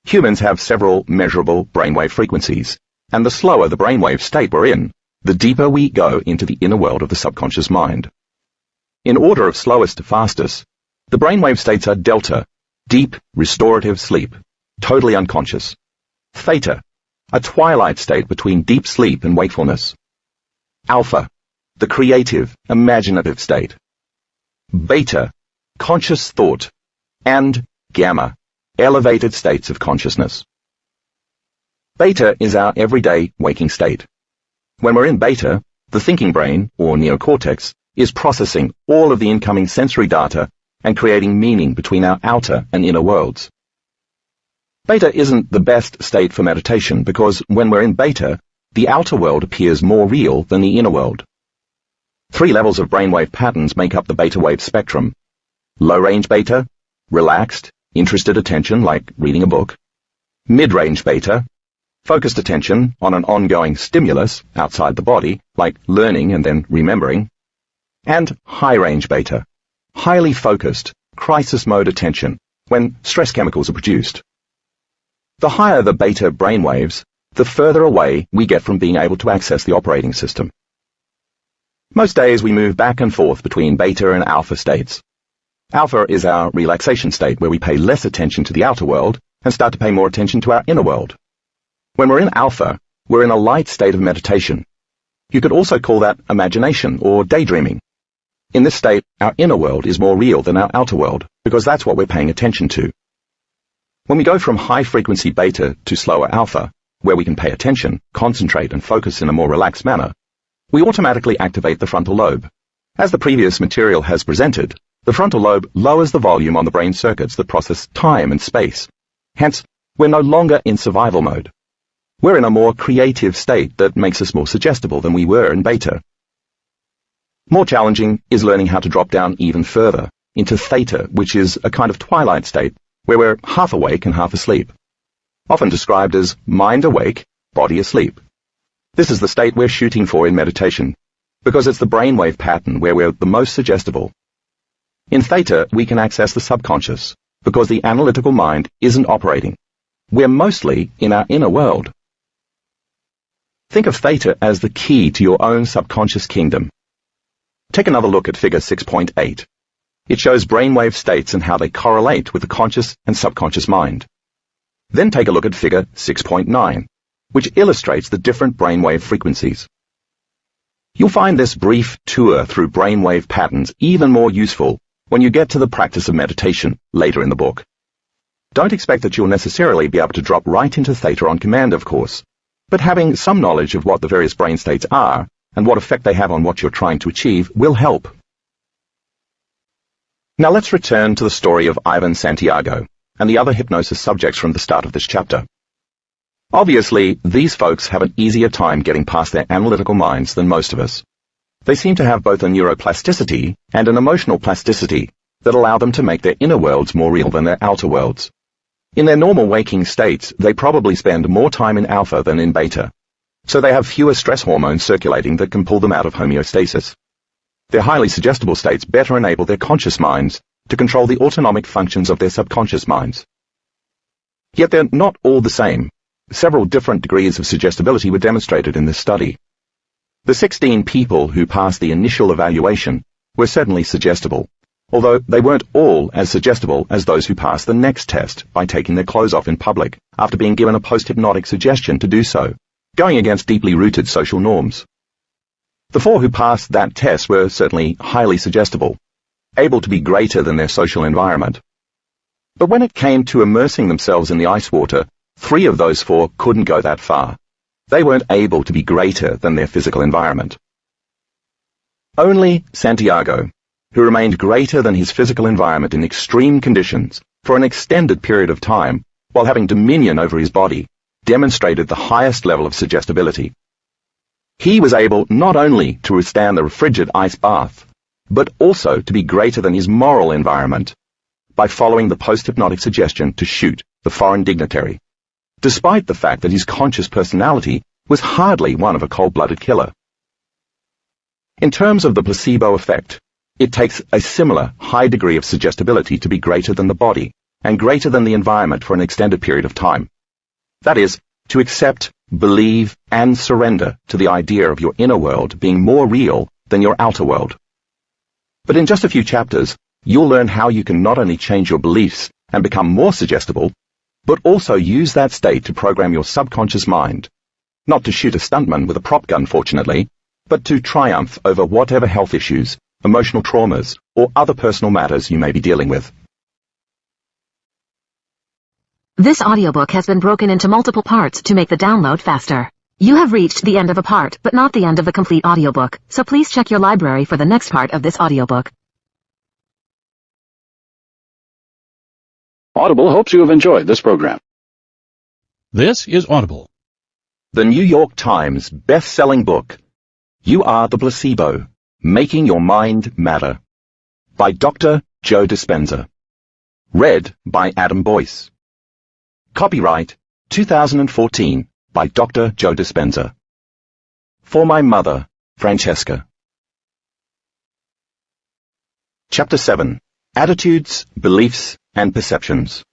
Humans have several measurable brainwave frequencies, and the slower the brainwave state we're in, the deeper we go into the inner world of the subconscious mind. In order of slowest to fastest, the brainwave states are delta, deep, restorative sleep, totally unconscious; theta, a twilight state between deep sleep and wakefulness; alpha, the creative, imaginative state; beta, conscious thought; and gamma, elevated states of consciousness. Beta is our everyday waking state. When we're in beta, the thinking brain, or neocortex, is processing all of the incoming sensory data and creating meaning between our outer and inner worlds. Beta isn't the best state for meditation because when we're in beta, the outer world appears more real than the inner world. 3 levels of brainwave patterns make up the beta wave spectrum: low-range beta, relaxed, interested attention like reading a book; mid-range beta, focused attention on an ongoing stimulus outside the body, like learning and then remembering; and high-range beta, highly focused, crisis mode attention, when stress chemicals are produced. The higher the beta brainwaves, the further away we get from being able to access the operating system. Most days we move back and forth between beta and alpha states. Alpha is our relaxation state where we pay less attention to the outer world and start to pay more attention to our inner world. When we're in alpha, we're in a light state of meditation. You could also call that imagination or daydreaming. In this state, our inner world is more real than our outer world, because that's what we're paying attention to. When we go from high-frequency beta to slower alpha, where we can pay attention, concentrate, and focus in a more relaxed manner, we automatically activate the frontal lobe. As the previous material has presented, the frontal lobe lowers the volume on the brain circuits that process time and space. Hence, we're no longer in survival mode. We're in a more creative state that makes us more suggestible than we were in beta. More challenging is learning how to drop down even further, into theta, which is a kind of twilight state, where we're half awake and half asleep. Often described as mind awake, body asleep. This is the state we're shooting for in meditation, because it's the brainwave pattern where we're the most suggestible. In theta, we can access the subconscious, because the analytical mind isn't operating. We're mostly in our inner world. Think of theta as the key to your own subconscious kingdom. Take another look at figure 6.8. It shows brainwave states and how they correlate with the conscious and subconscious mind. Then take a look at figure 6.9, which illustrates the different brainwave frequencies. You'll find this brief tour through brainwave patterns even more useful when you get to the practice of meditation later in the book. Don't expect that you'll necessarily be able to drop right into theta on command, of course, but having some knowledge of what the various brain states are and what effect they have on what you're trying to achieve will help. Now let's return to the story of Ivan Santiago and the other hypnosis subjects from the start of this chapter. Obviously, these folks have an easier time getting past their analytical minds than most of us. They seem to have both a neuroplasticity and an emotional plasticity that allow them to make their inner worlds more real than their outer worlds. In their normal waking states, they probably spend more time in alpha than in beta, so they have fewer stress hormones circulating that can pull them out of homeostasis. Their highly suggestible states better enable their conscious minds to control the autonomic functions of their subconscious minds. Yet they're not all the same. Several different degrees of suggestibility were demonstrated in this study. The 16 people who passed the initial evaluation were certainly suggestible, although they weren't all as suggestible as those who passed the next test by taking their clothes off in public after being given a post-hypnotic suggestion to do so, going against deeply rooted social norms. The 4 who passed that test were certainly highly suggestible. able to be greater than their social environment. But when it came to immersing themselves in the ice water, 3 of those 4 couldn't go that far. They weren't able to be greater than their physical environment. Only Santiago, who remained greater than his physical environment in extreme conditions for an extended period of time while having dominion over his body, demonstrated the highest level of suggestibility. He was able not only to withstand the frigid ice bath, but also to be greater than his moral environment by following the post-hypnotic suggestion to shoot the foreign dignitary, despite the fact that his conscious personality was hardly one of a cold-blooded killer. In terms of the placebo effect, it takes a similar high degree of suggestibility to be greater than the body and greater than the environment for an extended period of time. That is, to accept, believe, and surrender to the idea of your inner world being more real than your outer world. But in just a few chapters, you'll learn how you can not only change your beliefs and become more suggestible, but also use that state to program your subconscious mind, not to shoot a stuntman with a prop gun, fortunately, but to triumph over whatever health issues, emotional traumas, or other personal matters you may be dealing with. This audiobook has been broken into multiple parts to make the download faster. You have reached the end of a part, but not the end of the complete audiobook, so please check your library for the next part of this audiobook. Audible hopes you have enjoyed this program. This is Audible. The New York Times best-selling book, You Are the Placebo, Making Your Mind Matter, by Dr. Joe Dispenza. Read by Adam Boyce. Copyright 2014 by Dr. Joe Dispenza. For my mother, Francesca. Chapter 7. Attitudes, Beliefs, and Perceptions.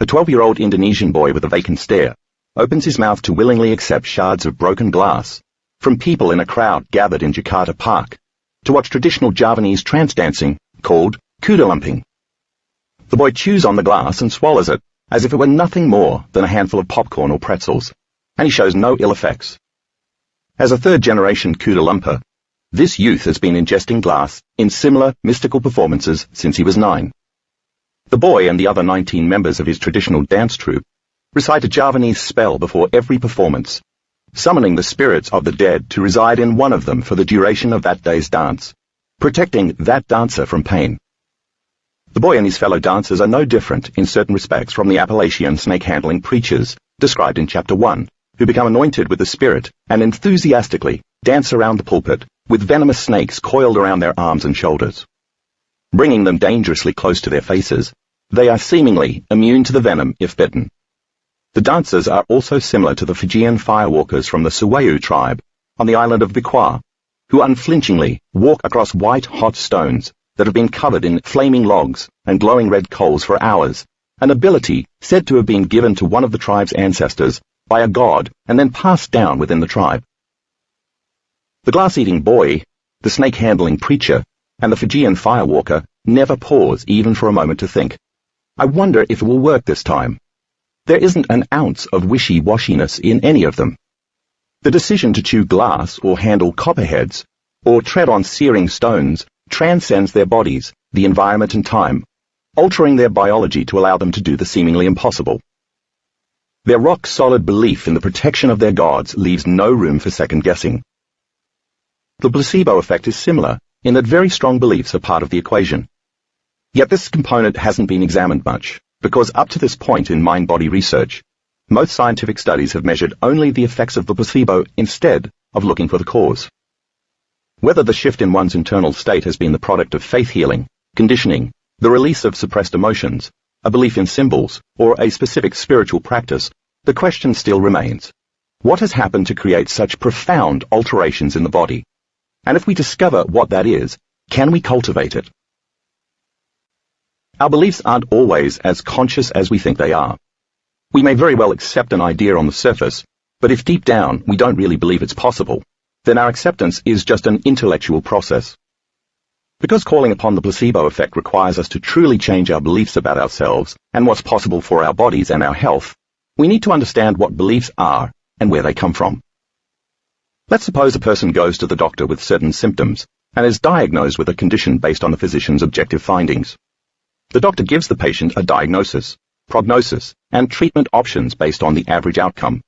A 12-year-old Indonesian boy with a vacant stare opens his mouth to willingly accept shards of broken glass from people in a crowd gathered in Jakarta Park to watch traditional Javanese trance dancing called kuda lumping. The boy chews on the glass and swallows it as if it were nothing more than a handful of popcorn or pretzels, and he shows no ill effects. As a third-generation kuda lumper, this youth has been ingesting glass in similar mystical performances since he was 9. The boy and the other 19 members of his traditional dance troupe recite a Javanese spell before every performance, summoning the spirits of the dead to reside in one of them for the duration of that day's dance, protecting that dancer from pain. The boy and his fellow dancers are no different in certain respects from the Appalachian snake-handling preachers described in Chapter 1, who become anointed with the Spirit and enthusiastically dance around the pulpit with venomous snakes coiled around their arms and shoulders. Bringing them dangerously close to their faces, they are seemingly immune to the venom if bitten. The dancers are also similar to the Fijian firewalkers from the Suwayu tribe on the island of Bikwa, who unflinchingly walk across white, hot stones that have been covered in flaming logs and glowing red coals for hours, an ability said to have been given to one of the tribe's ancestors by a god and then passed down within the tribe. The glass-eating boy, the snake-handling preacher, and the Fijian firewalker never pause even for a moment to think, I wonder if it will work this time. There isn't an ounce of wishy-washiness in any of them. The decision to chew glass or handle copperheads, or tread on searing stones, transcends their bodies, the environment and time, altering their biology to allow them to do the seemingly impossible. Their rock-solid belief in the protection of their gods leaves no room for second-guessing. The placebo effect is similar, in that very strong beliefs are part of the equation. Yet this component hasn't been examined much, because up to this point in mind-body research, most scientific studies have measured only the effects of the placebo instead of looking for the cause. Whether the shift in one's internal state has been the product of faith healing, conditioning, the release of suppressed emotions, a belief in symbols, or a specific spiritual practice, the question still remains. What has happened to create such profound alterations in the body? And if we discover what that is, can we cultivate it? Our beliefs aren't always as conscious as we think they are. We may very well accept an idea on the surface, but if deep down we don't really believe it's possible, then our acceptance is just an intellectual process. Because calling upon the placebo effect requires us to truly change our beliefs about ourselves and what's possible for our bodies and our health, we need to understand what beliefs are and where they come from. Let's suppose a person goes to the doctor with certain symptoms and is diagnosed with a condition based on the physician's objective findings. The doctor gives the patient a diagnosis, prognosis, and treatment options based on the average outcome.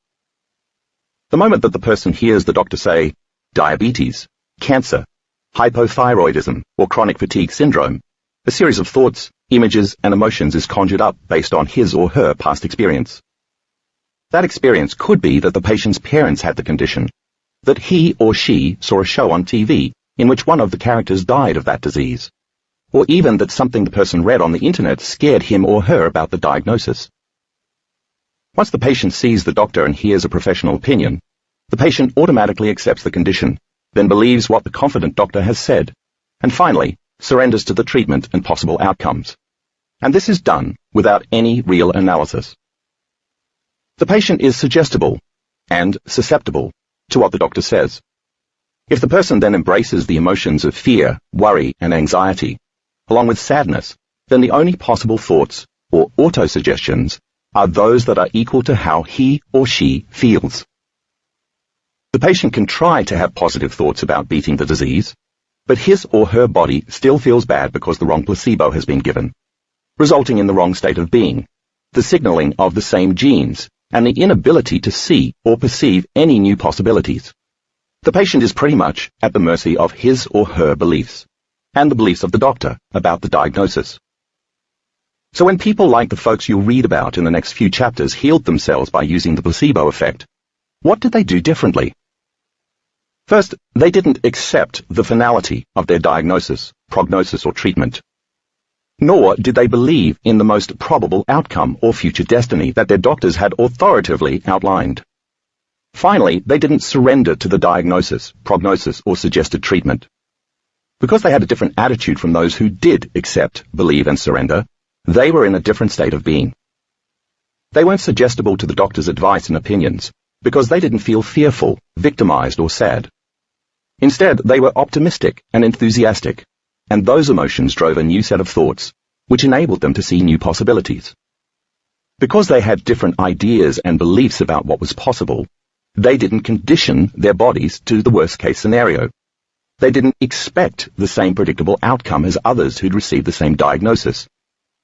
The moment that the person hears the doctor say, diabetes, cancer, hypothyroidism, or chronic fatigue syndrome, a series of thoughts, images, and emotions is conjured up based on his or her past experience. That experience could be that the patient's parents had the condition, that he or she saw a show on TV in which one of the characters died of that disease, or even that something the person read on the internet scared him or her about the diagnosis. Once the patient sees the doctor and hears a professional opinion, the patient automatically accepts the condition, then believes what the confident doctor has said, and finally surrenders to the treatment and possible outcomes. And this is done without any real analysis. The patient is suggestible and susceptible to what the doctor says. If the person then embraces the emotions of fear, worry, and anxiety, along with sadness, then the only possible thoughts, or autosuggestions, are those that are equal to how he or she feels. The patient can try to have positive thoughts about beating the disease, but his or her body still feels bad because the wrong placebo has been given, resulting in the wrong state of being, the signaling of the same genes, and the inability to see or perceive any new possibilities. The patient is pretty much at the mercy of his or her beliefs, and the beliefs of the doctor about the diagnosis. So when people like the folks you'll read about in the next few chapters healed themselves by using the placebo effect, what did they do differently? First, they didn't accept the finality of their diagnosis, prognosis, or treatment. Nor did they believe in the most probable outcome or future destiny that their doctors had authoritatively outlined. Finally, they didn't surrender to the diagnosis, prognosis, or suggested treatment. Because they had a different attitude from those who did accept, believe, and surrender, they were in a different state of being. They weren't suggestible to the doctor's advice and opinions, because they didn't feel fearful, victimized, or sad. Instead, they were optimistic and enthusiastic, and those emotions drove a new set of thoughts, which enabled them to see new possibilities. Because they had different ideas and beliefs about what was possible, they didn't condition their bodies to the worst-case scenario. They didn't expect the same predictable outcome as others who'd received the same diagnosis,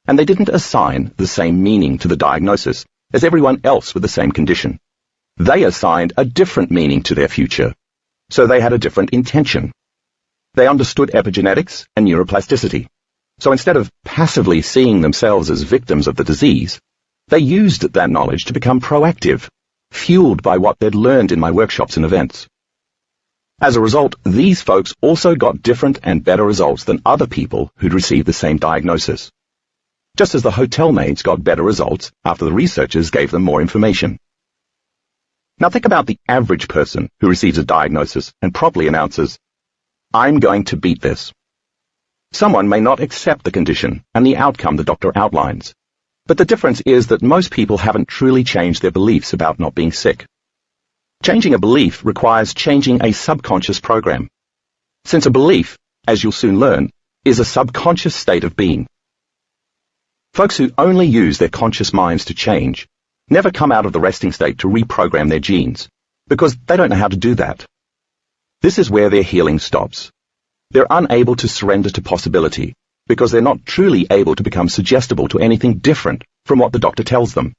and they didn't assign the same meaning to the diagnosis as everyone else with the same condition. They assigned a different meaning to their future, so they had a different intention. They understood epigenetics and neuroplasticity. So instead of passively seeing themselves as victims of the disease, they used that knowledge to become proactive, fueled by what they'd learned in my workshops and events. As a result, these folks also got different and better results than other people who'd received the same diagnosis, just as the hotel maids got better results after the researchers gave them more information. Now think about the average person who receives a diagnosis and promptly announces, "I'm going to beat this." Someone may not accept the condition and the outcome the doctor outlines, but the difference is that most people haven't truly changed their beliefs about not being sick. Changing a belief requires changing a subconscious program, since a belief, as you'll soon learn, is a subconscious state of being. Folks who only use their conscious minds to change never come out of the resting state to reprogram their genes, because they don't know how to do that. This is where their healing stops. They're unable to surrender to possibility, because they're not truly able to become suggestible to anything different from what the doctor tells them.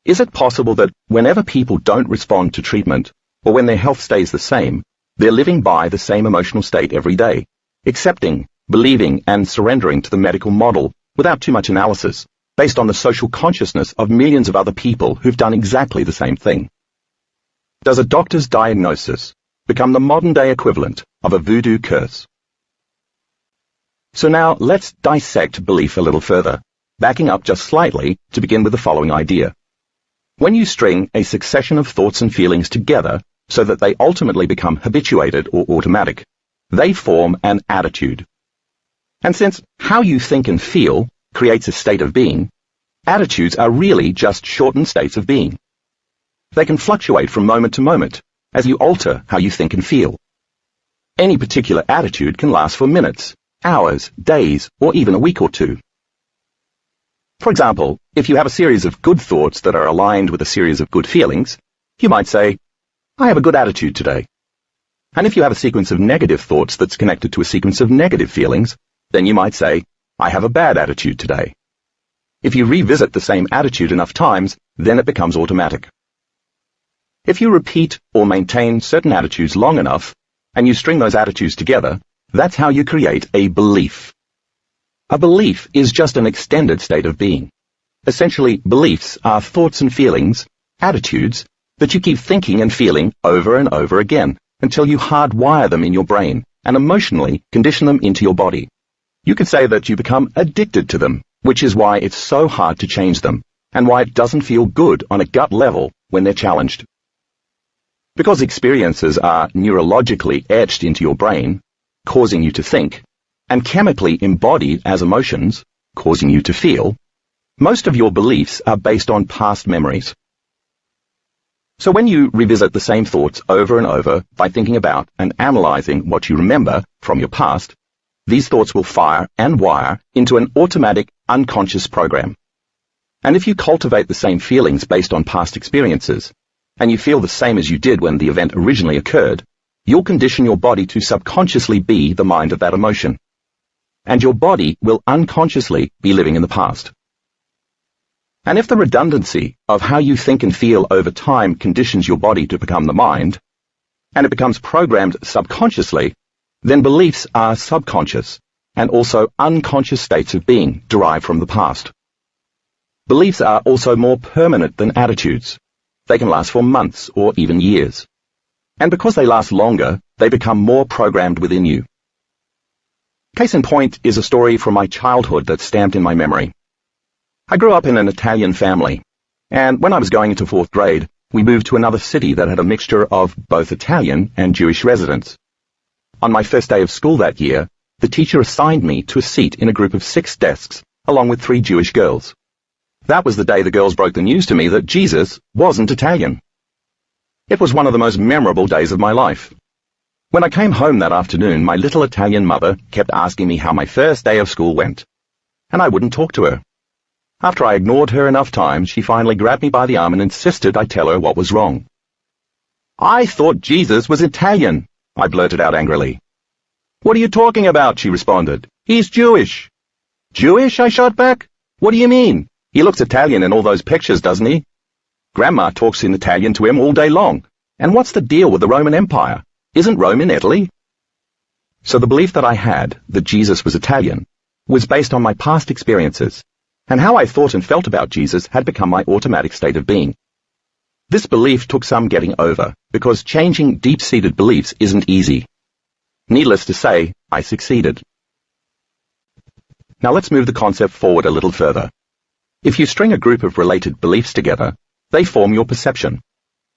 Is it possible that whenever people don't respond to treatment, or when their health stays the same, they're living by the same emotional state every day, accepting, believing, and surrendering to the medical model without too much analysis, based on the social consciousness of millions of other people who've done exactly the same thing? Does a doctor's diagnosis become the modern-day equivalent of a voodoo curse? So now let's dissect belief a little further, backing up just slightly to begin with the following idea. When you string a succession of thoughts and feelings together so that they ultimately become habituated or automatic, they form an attitude. And since how you think and feel creates a state of being, attitudes are really just shortened states of being. They can fluctuate from moment to moment as you alter how you think and feel. Any particular attitude can last for minutes, hours, days, or even a week or two. For example, if you have a series of good thoughts that are aligned with a series of good feelings, you might say, "I have a good attitude today." And if you have a sequence of negative thoughts that's connected to a sequence of negative feelings, then you might say, I have a bad attitude today. If you revisit the same attitude enough times, then it becomes automatic. If you repeat or maintain certain attitudes long enough, and you string those attitudes together, that's how you create a belief. A belief is just an extended state of being. Essentially, beliefs are thoughts and feelings, attitudes, that you keep thinking and feeling over and over again until you hardwire them in your brain and emotionally condition them into your body. You could say that you become addicted to them, which is why it's so hard to change them, and why it doesn't feel good on a gut level when they're challenged. Because experiences are neurologically etched into your brain, causing you to think, and chemically embodied as emotions, causing you to feel, most of your beliefs are based on past memories. So when you revisit the same thoughts over and over by thinking about and analyzing what you remember from your past, these thoughts will fire and wire into an automatic, unconscious program. And if you cultivate the same feelings based on past experiences, and you feel the same as you did when the event originally occurred, you'll condition your body to subconsciously be the mind of that emotion. And your body will unconsciously be living in the past. And if the redundancy of how you think and feel over time conditions your body to become the mind, and it becomes programmed subconsciously, then beliefs are subconscious and also unconscious states of being derived from the past. Beliefs are also more permanent than attitudes. They can last for months or even years. And because they last longer, they become more programmed within you. Case in point is a story from my childhood that's stamped in my memory. I grew up in an Italian family, and when I was going into 4th grade, we moved to another city that had a mixture of both Italian and Jewish residents. On my first day of school that year, the teacher assigned me to a seat in a group of 6 desks, along with 3 Jewish girls. That was the day the girls broke the news to me that Jesus wasn't Italian. It was one of the most memorable days of my life. When I came home that afternoon, my little Italian mother kept asking me how my first day of school went, and I wouldn't talk to her. After I ignored her enough times, she finally grabbed me by the arm and insisted I tell her what was wrong. I thought Jesus was Italian, I blurted out angrily. What are you talking about? She responded. He's Jewish. Jewish? I shot back. What do you mean? He looks Italian in all those pictures, doesn't he? Grandma talks in Italian to him all day long. And what's the deal with the Roman Empire? Isn't Rome in Italy? So the belief that I had, that Jesus was Italian, was based on my past experiences, and how I thought and felt about Jesus had become my automatic state of being. This belief took some getting over, because changing deep-seated beliefs isn't easy. Needless to say, I succeeded. Now let's move the concept forward a little further. If you string a group of related beliefs together, they form your perception.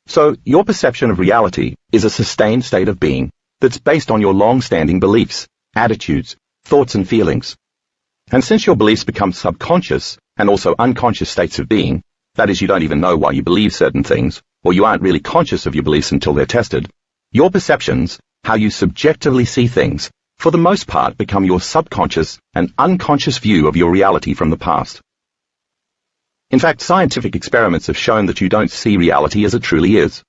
So your perception of reality is a sustained state of being that's based on your long-standing beliefs, attitudes, thoughts and feelings. And since your beliefs become subconscious and also unconscious states of being, that is, you don't even know why you believe certain things, or you aren't really conscious of your beliefs until they're tested, your perceptions, how you subjectively see things, for the most part become your subconscious and unconscious view of your reality from the past. In fact, scientific experiments have shown that you don't see reality as it truly is.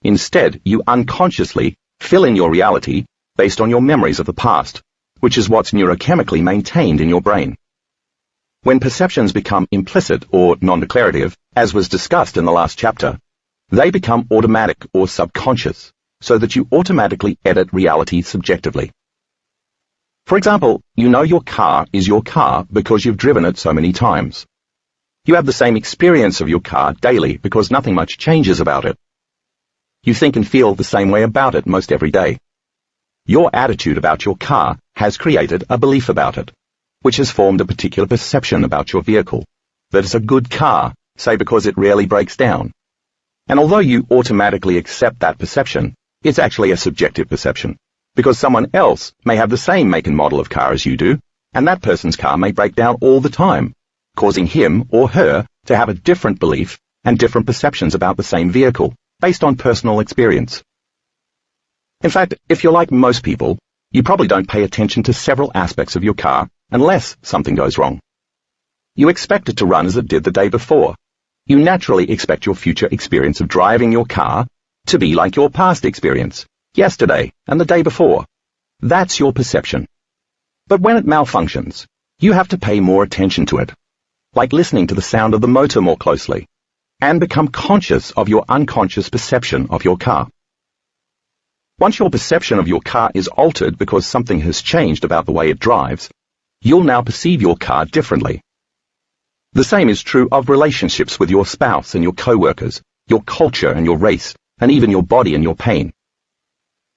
Instead, you unconsciously fill in your reality based on your memories of the past, which is what's neurochemically maintained in your brain. When perceptions become implicit or non-declarative, as was discussed in the last chapter, they become automatic or subconscious, so that you automatically edit reality subjectively. For example, you know your car is your car because you've driven it so many times. You have the same experience of your car daily because nothing much changes about it. You think and feel the same way about it most every day. Your attitude about your car has created a belief about it, which has formed a particular perception about your vehicle, that it's a good car, say because it rarely breaks down. And although you automatically accept that perception, it's actually a subjective perception, because someone else may have the same make and model of car as you do, and that person's car may break down all the time, causing him or her to have a different belief and different perceptions about the same vehicle, based on personal experience. In fact, if you're like most people, you probably don't pay attention to several aspects of your car unless something goes wrong. You expect it to run as it did the day before. You naturally expect your future experience of driving your car to be like your past experience, yesterday, and the day before. That's your perception. But when it malfunctions, you have to pay more attention to it, like listening to the sound of the motor more closely, and become conscious of your unconscious perception of your car. Once your perception of your car is altered because something has changed about the way it drives, you'll now perceive your car differently. The same is true of relationships with your spouse and your co-workers, your culture and your race, and even your body and your pain.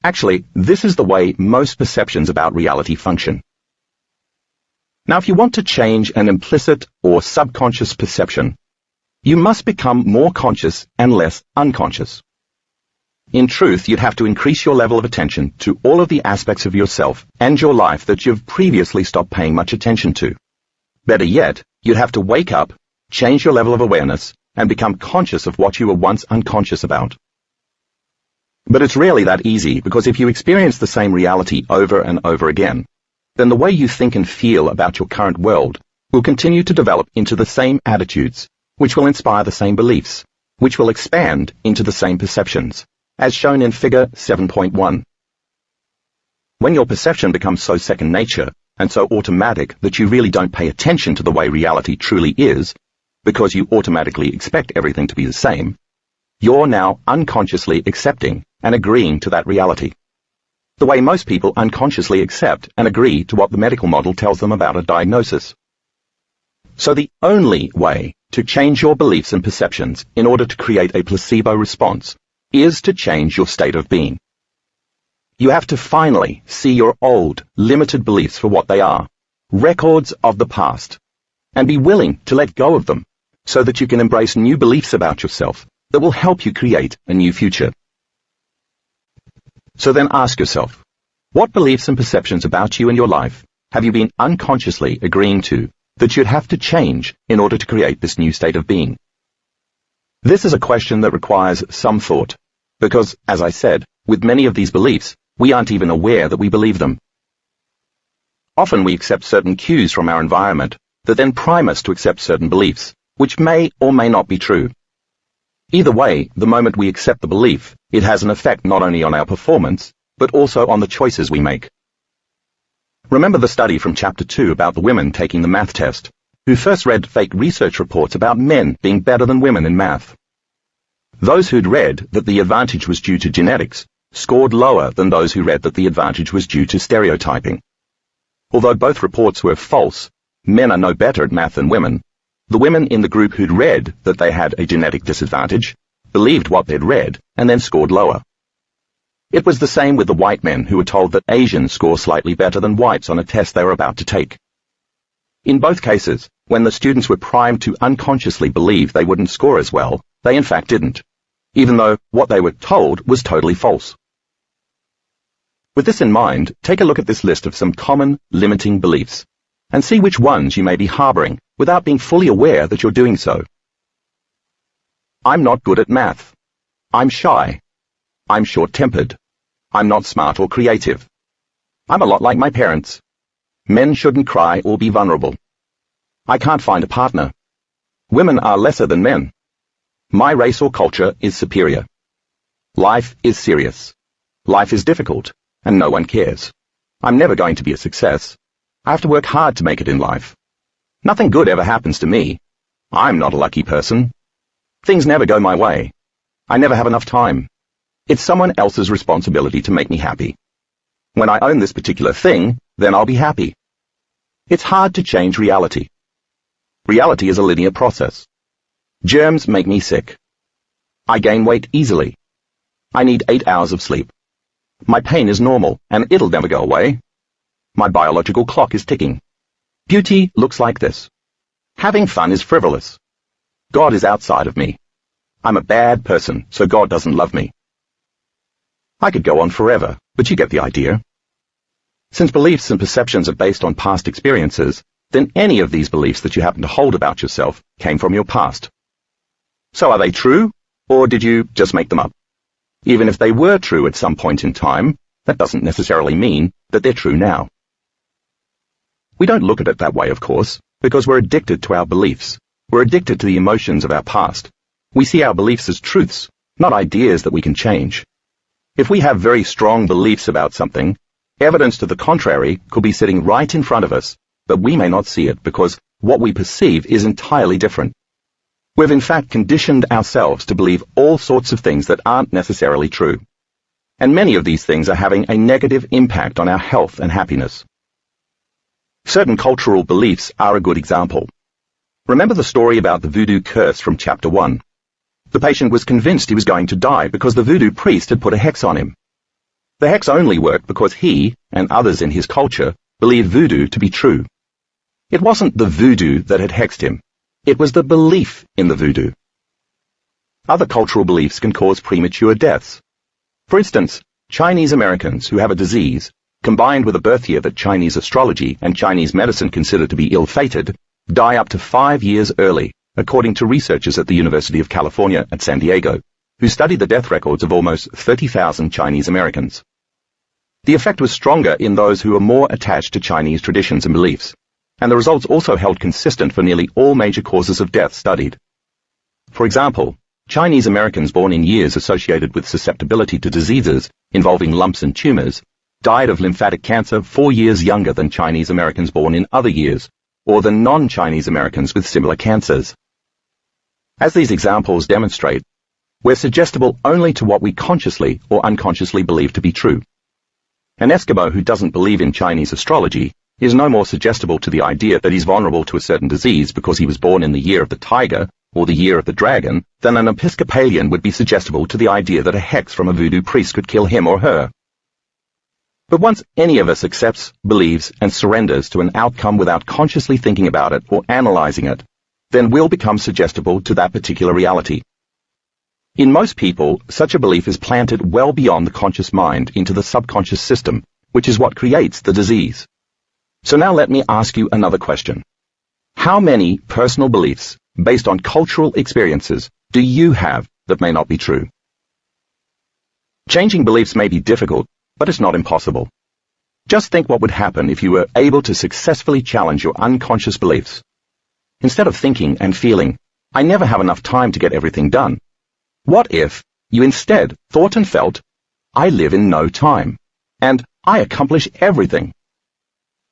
Actually, this is the way most perceptions about reality function. Now, if you want to change an implicit or subconscious perception, you must become more conscious and less unconscious. In truth, you'd have to increase your level of attention to all of the aspects of yourself and your life that you've previously stopped paying much attention to. Better yet, you'd have to wake up, change your level of awareness, and become conscious of what you were once unconscious about. But it's rarely that easy, because if you experience the same reality over and over again, then the way you think and feel about your current world will continue to develop into the same attitudes, which will inspire the same beliefs, which will expand into the same perceptions, as shown in Figure 7.1. When your perception becomes so second nature and so automatic that you really don't pay attention to the way reality truly is, because you automatically expect everything to be the same, you're now unconsciously accepting and agreeing to that reality, the way most people unconsciously accept and agree to what the medical model tells them about a diagnosis. So the only way to change your beliefs and perceptions in order to create a placebo response is to change your state of being. You have to finally see your old, limited beliefs for what they are, records of the past, and be willing to let go of them so that you can embrace new beliefs about yourself that will help you create a new future. So then ask yourself, what beliefs and perceptions about you and your life have you been unconsciously agreeing to that you'd have to change in order to create this new state of being? This is a question that requires some thought, because, as I said, with many of these beliefs, we aren't even aware that we believe them. Often we accept certain cues from our environment that then prime us to accept certain beliefs, which may or may not be true. Either way, the moment we accept the belief, it has an effect not only on our performance, but also on the choices we make. Remember the study from Chapter 2 about the women taking the math test, who first read fake research reports about men being better than women in math. Those who'd read that the advantage was due to genetics scored lower than those who read that the advantage was due to stereotyping. Although both reports were false, men are no better at math than women. The women in the group who'd read that they had a genetic disadvantage believed what they'd read and then scored lower. It was the same with the white men who were told that Asians score slightly better than whites on a test they were about to take. In both cases, when the students were primed to unconsciously believe they wouldn't score as well, they in fact didn't, even though what they were told was totally false. With this in mind, take a look at this list of some common limiting beliefs, and see which ones you may be harboring without being fully aware that you're doing so. I'm not good at math. I'm shy. I'm short-tempered. I'm not smart or creative. I'm a lot like my parents. Men shouldn't cry or be vulnerable. I can't find a partner. Women are lesser than men. My race or culture is superior. Life is serious. Life is difficult, and no one cares. I'm never going to be a success. I have to work hard to make it in life. Nothing good ever happens to me. I'm not a lucky person. Things never go my way. I never have enough time. It's someone else's responsibility to make me happy. When I own this particular thing, then I'll be happy. It's hard to change reality. Reality is a linear process. Germs make me sick. I gain weight easily. I need 8 hours of sleep. My pain is normal, and it'll never go away. My biological clock is ticking. Beauty looks like this. Having fun is frivolous. God is outside of me. I'm a bad person, so God doesn't love me. I could go on forever, but you get the idea. Since beliefs and perceptions are based on past experiences, then any of these beliefs that you happen to hold about yourself came from your past. So are they true, or did you just make them up? Even if they were true at some point in time, that doesn't necessarily mean that they're true now. We don't look at it that way, of course, because we're addicted to our beliefs. We're addicted to the emotions of our past. We see our beliefs as truths, not ideas that we can change. If we have very strong beliefs about something, evidence to the contrary could be sitting right in front of us, but we may not see it because what we perceive is entirely different. We've in fact conditioned ourselves to believe all sorts of things that aren't necessarily true. And many of these things are having a negative impact on our health and happiness. Certain cultural beliefs are a good example. Remember the story about the voodoo curse from chapter 1. The patient was convinced he was going to die because the voodoo priest had put a hex on him. The hex only worked because he, and others in his culture, believed voodoo to be true. It wasn't the voodoo that had hexed him. It was the belief in the voodoo. Other cultural beliefs can cause premature deaths. For instance, Chinese Americans who have a disease, combined with a birth year that Chinese astrology and Chinese medicine consider to be ill-fated, die up to 5 years early, according to researchers at the University of California at San Diego, who studied the death records of almost 30,000 Chinese Americans. The effect was stronger in those who were more attached to Chinese traditions and beliefs, and the results also held consistent for nearly all major causes of death studied. For example, Chinese Americans born in years associated with susceptibility to diseases involving lumps and tumors died of lymphatic cancer 4 years younger than Chinese Americans born in other years, or than non-Chinese Americans with similar cancers. As these examples demonstrate, we're suggestible only to what we consciously or unconsciously believe to be true. An Eskimo who doesn't believe in Chinese astrology is no more suggestible to the idea that he's vulnerable to a certain disease because he was born in the year of the tiger or the year of the dragon than an Episcopalian would be suggestible to the idea that a hex from a voodoo priest could kill him or her. But once any of us accepts, believes, and surrenders to an outcome without consciously thinking about it or analyzing it, then we'll become suggestible to that particular reality. In most people, such a belief is planted well beyond the conscious mind into the subconscious system, which is what creates the disease. So now let me ask you another question. How many personal beliefs, based on cultural experiences, do you have that may not be true? Changing beliefs may be difficult, but it's not impossible. Just think what would happen if you were able to successfully challenge your unconscious beliefs. Instead of thinking and feeling, I never have enough time to get everything done, what if you instead thought and felt, I live in no time, and I accomplish everything?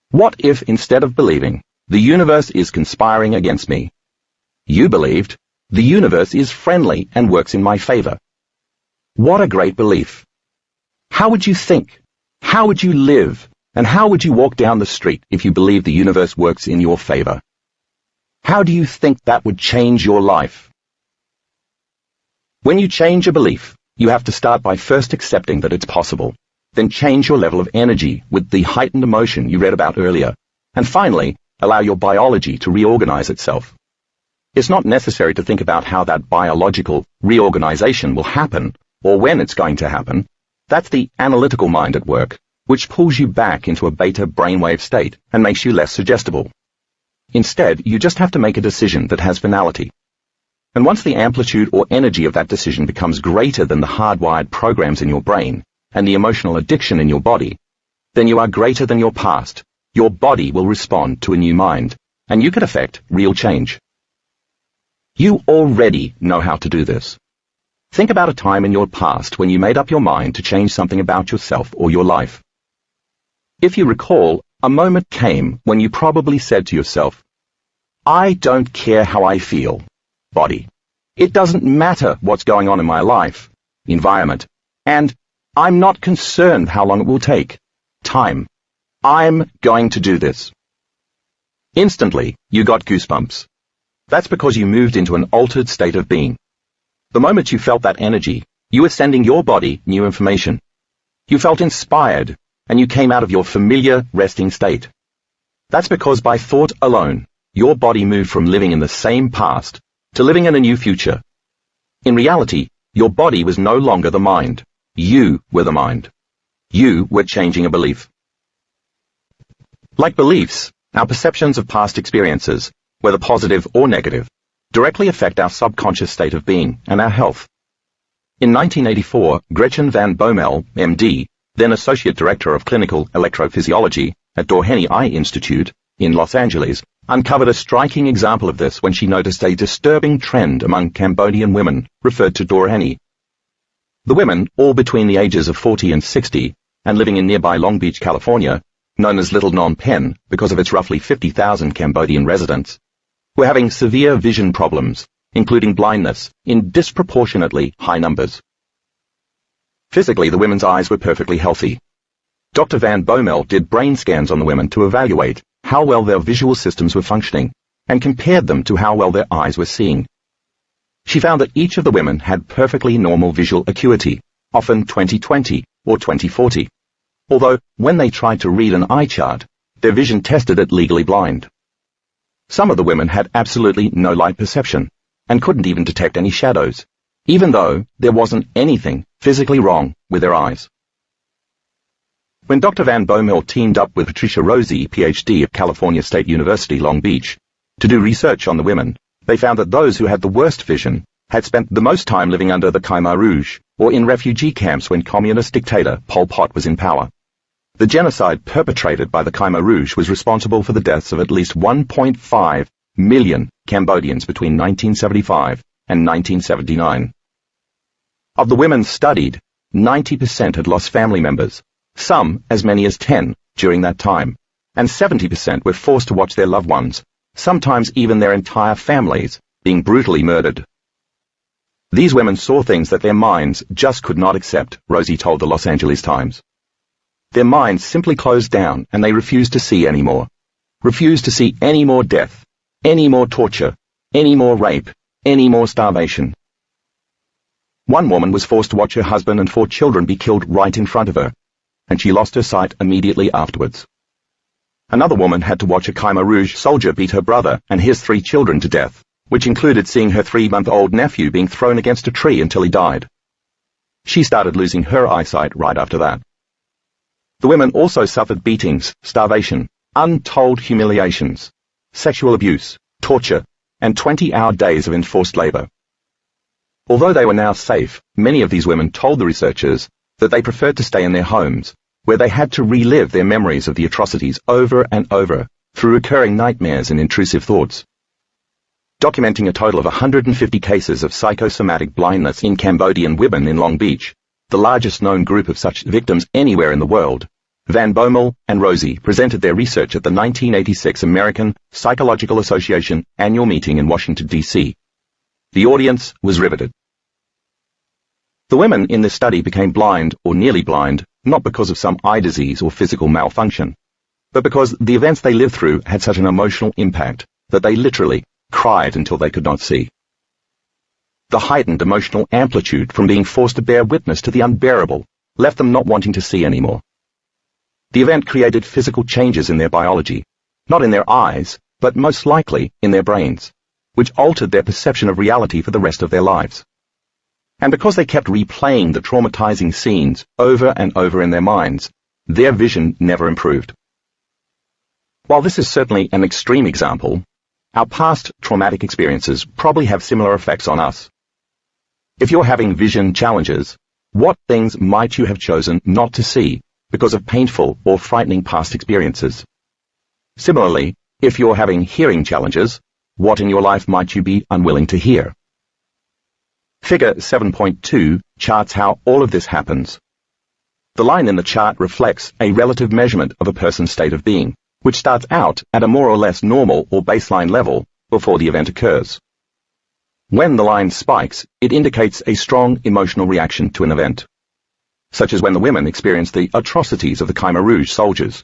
What if instead of believing, the universe is conspiring against me, you believed, the universe is friendly and works in my favor? What a great belief! How would you think? How would you live? And how would you walk down the street if you believed the universe works in your favor? How do you think that would change your life? When you change a belief, you have to start by first accepting that it's possible, then change your level of energy with the heightened emotion you read about earlier, and finally, allow your biology to reorganize itself. It's not necessary to think about how that biological reorganization will happen, or when it's going to happen. That's the analytical mind at work, which pulls you back into a beta brainwave state and makes you less suggestible. Instead, you just have to make a decision that has finality. And once the amplitude or energy of that decision becomes greater than the hardwired programs in your brain and the emotional addiction in your body, then you are greater than your past. Your body will respond to a new mind, and you can affect real change. You already know how to do this. Think about a time in your past when you made up your mind to change something about yourself or your life. If you recall, a moment came when you probably said to yourself, I don't care how I feel, body. It doesn't matter what's going on in my life, environment, and I'm not concerned how long it will take, time. I'm going to do this. Instantly, you got goosebumps. That's because you moved into an altered state of being. The moment you felt that energy, you were sending your body new information. You felt inspired, and you came out of your familiar resting state. That's because by thought alone, your body moved from living in the same past to living in a new future. In reality, your body was no longer the mind. You were the mind. You were changing a belief. Like beliefs, our perceptions of past experiences, whether positive or negative, directly affect our subconscious state of being and our health. In 1984, Gretchen van Bommel, MD, then Associate Director of Clinical Electrophysiology at Doheny Eye Institute in Los Angeles, uncovered a striking example of this when she noticed a disturbing trend among Cambodian women referred to Doheny. The women, all between the ages of 40 and 60, and living in nearby Long Beach, California, known as Little Phnom Penh because of its roughly 50,000 Cambodian residents, were having severe vision problems, including blindness, in disproportionately high numbers. Physically, the women's eyes were perfectly healthy. Dr. Van Bommel did brain scans on the women to evaluate how well their visual systems were functioning, and compared them to how well their eyes were seeing. She found that each of the women had perfectly normal visual acuity, often 20/20 or 20/40, although when they tried to read an eye chart, their vision tested it legally blind. Some of the women had absolutely no light perception, and couldn't even detect any shadows, even though there wasn't anything physically wrong with their eyes. When Dr. Van Bommel teamed up with Patricia Rosie, PhD at California State University, Long Beach, to do research on the women, they found that those who had the worst vision had spent the most time living under the Khmer Rouge or in refugee camps when communist dictator Pol Pot was in power. The genocide perpetrated by the Khmer Rouge was responsible for the deaths of at least 1.5 million Cambodians between 1975 and 1979. Of the women studied, 90% had lost family members, some as many as 10 during that time, and 70% were forced to watch their loved ones, sometimes even their entire families, being brutally murdered. These women saw things that their minds just could not accept, Rosie told the Los Angeles Times. Their minds simply closed down and they refused to see anymore. Refused to see any more death, any more torture, any more rape, any more starvation. One woman was forced to watch her husband and 4 children be killed right in front of her, and she lost her sight immediately afterwards. Another woman had to watch a Khmer Rouge soldier beat her brother and his 3 children to death, which included seeing her 3-month-old nephew being thrown against a tree until he died. She started losing her eyesight right after that. The women also suffered beatings, starvation, untold humiliations, sexual abuse, torture, and 20-hour days of enforced labor. Although they were now safe, many of these women told the researchers that they preferred to stay in their homes, where they had to relive their memories of the atrocities over and over through recurring nightmares and intrusive thoughts. Documenting a total of 150 cases of psychosomatic blindness in Cambodian women in Long Beach, the largest known group of such victims anywhere in the world, Van Bommel and Rosie presented their research at the 1986 American Psychological Association annual meeting in Washington, D.C. The audience was riveted. The women in this study became blind or nearly blind, not because of some eye disease or physical malfunction, but because the events they lived through had such an emotional impact that they literally cried until they could not see. The heightened emotional amplitude from being forced to bear witness to the unbearable left them not wanting to see anymore. The event created physical changes in their biology, not in their eyes, but most likely in their brains, which altered their perception of reality for the rest of their lives. And because they kept replaying the traumatizing scenes over and over in their minds, their vision never improved. While this is certainly an extreme example, our past traumatic experiences probably have similar effects on us. If you're having vision challenges, what things might you have chosen not to see because of painful or frightening past experiences? Similarly, if you're having hearing challenges, what in your life might you be unwilling to hear? Figure 7.2 charts how all of this happens. The line in the chart reflects a relative measurement of a person's state of being, which starts out at a more or less normal or baseline level before the event occurs. When the line spikes, it indicates a strong emotional reaction to an event, such as when the women experienced the atrocities of the Khmer Rouge soldiers.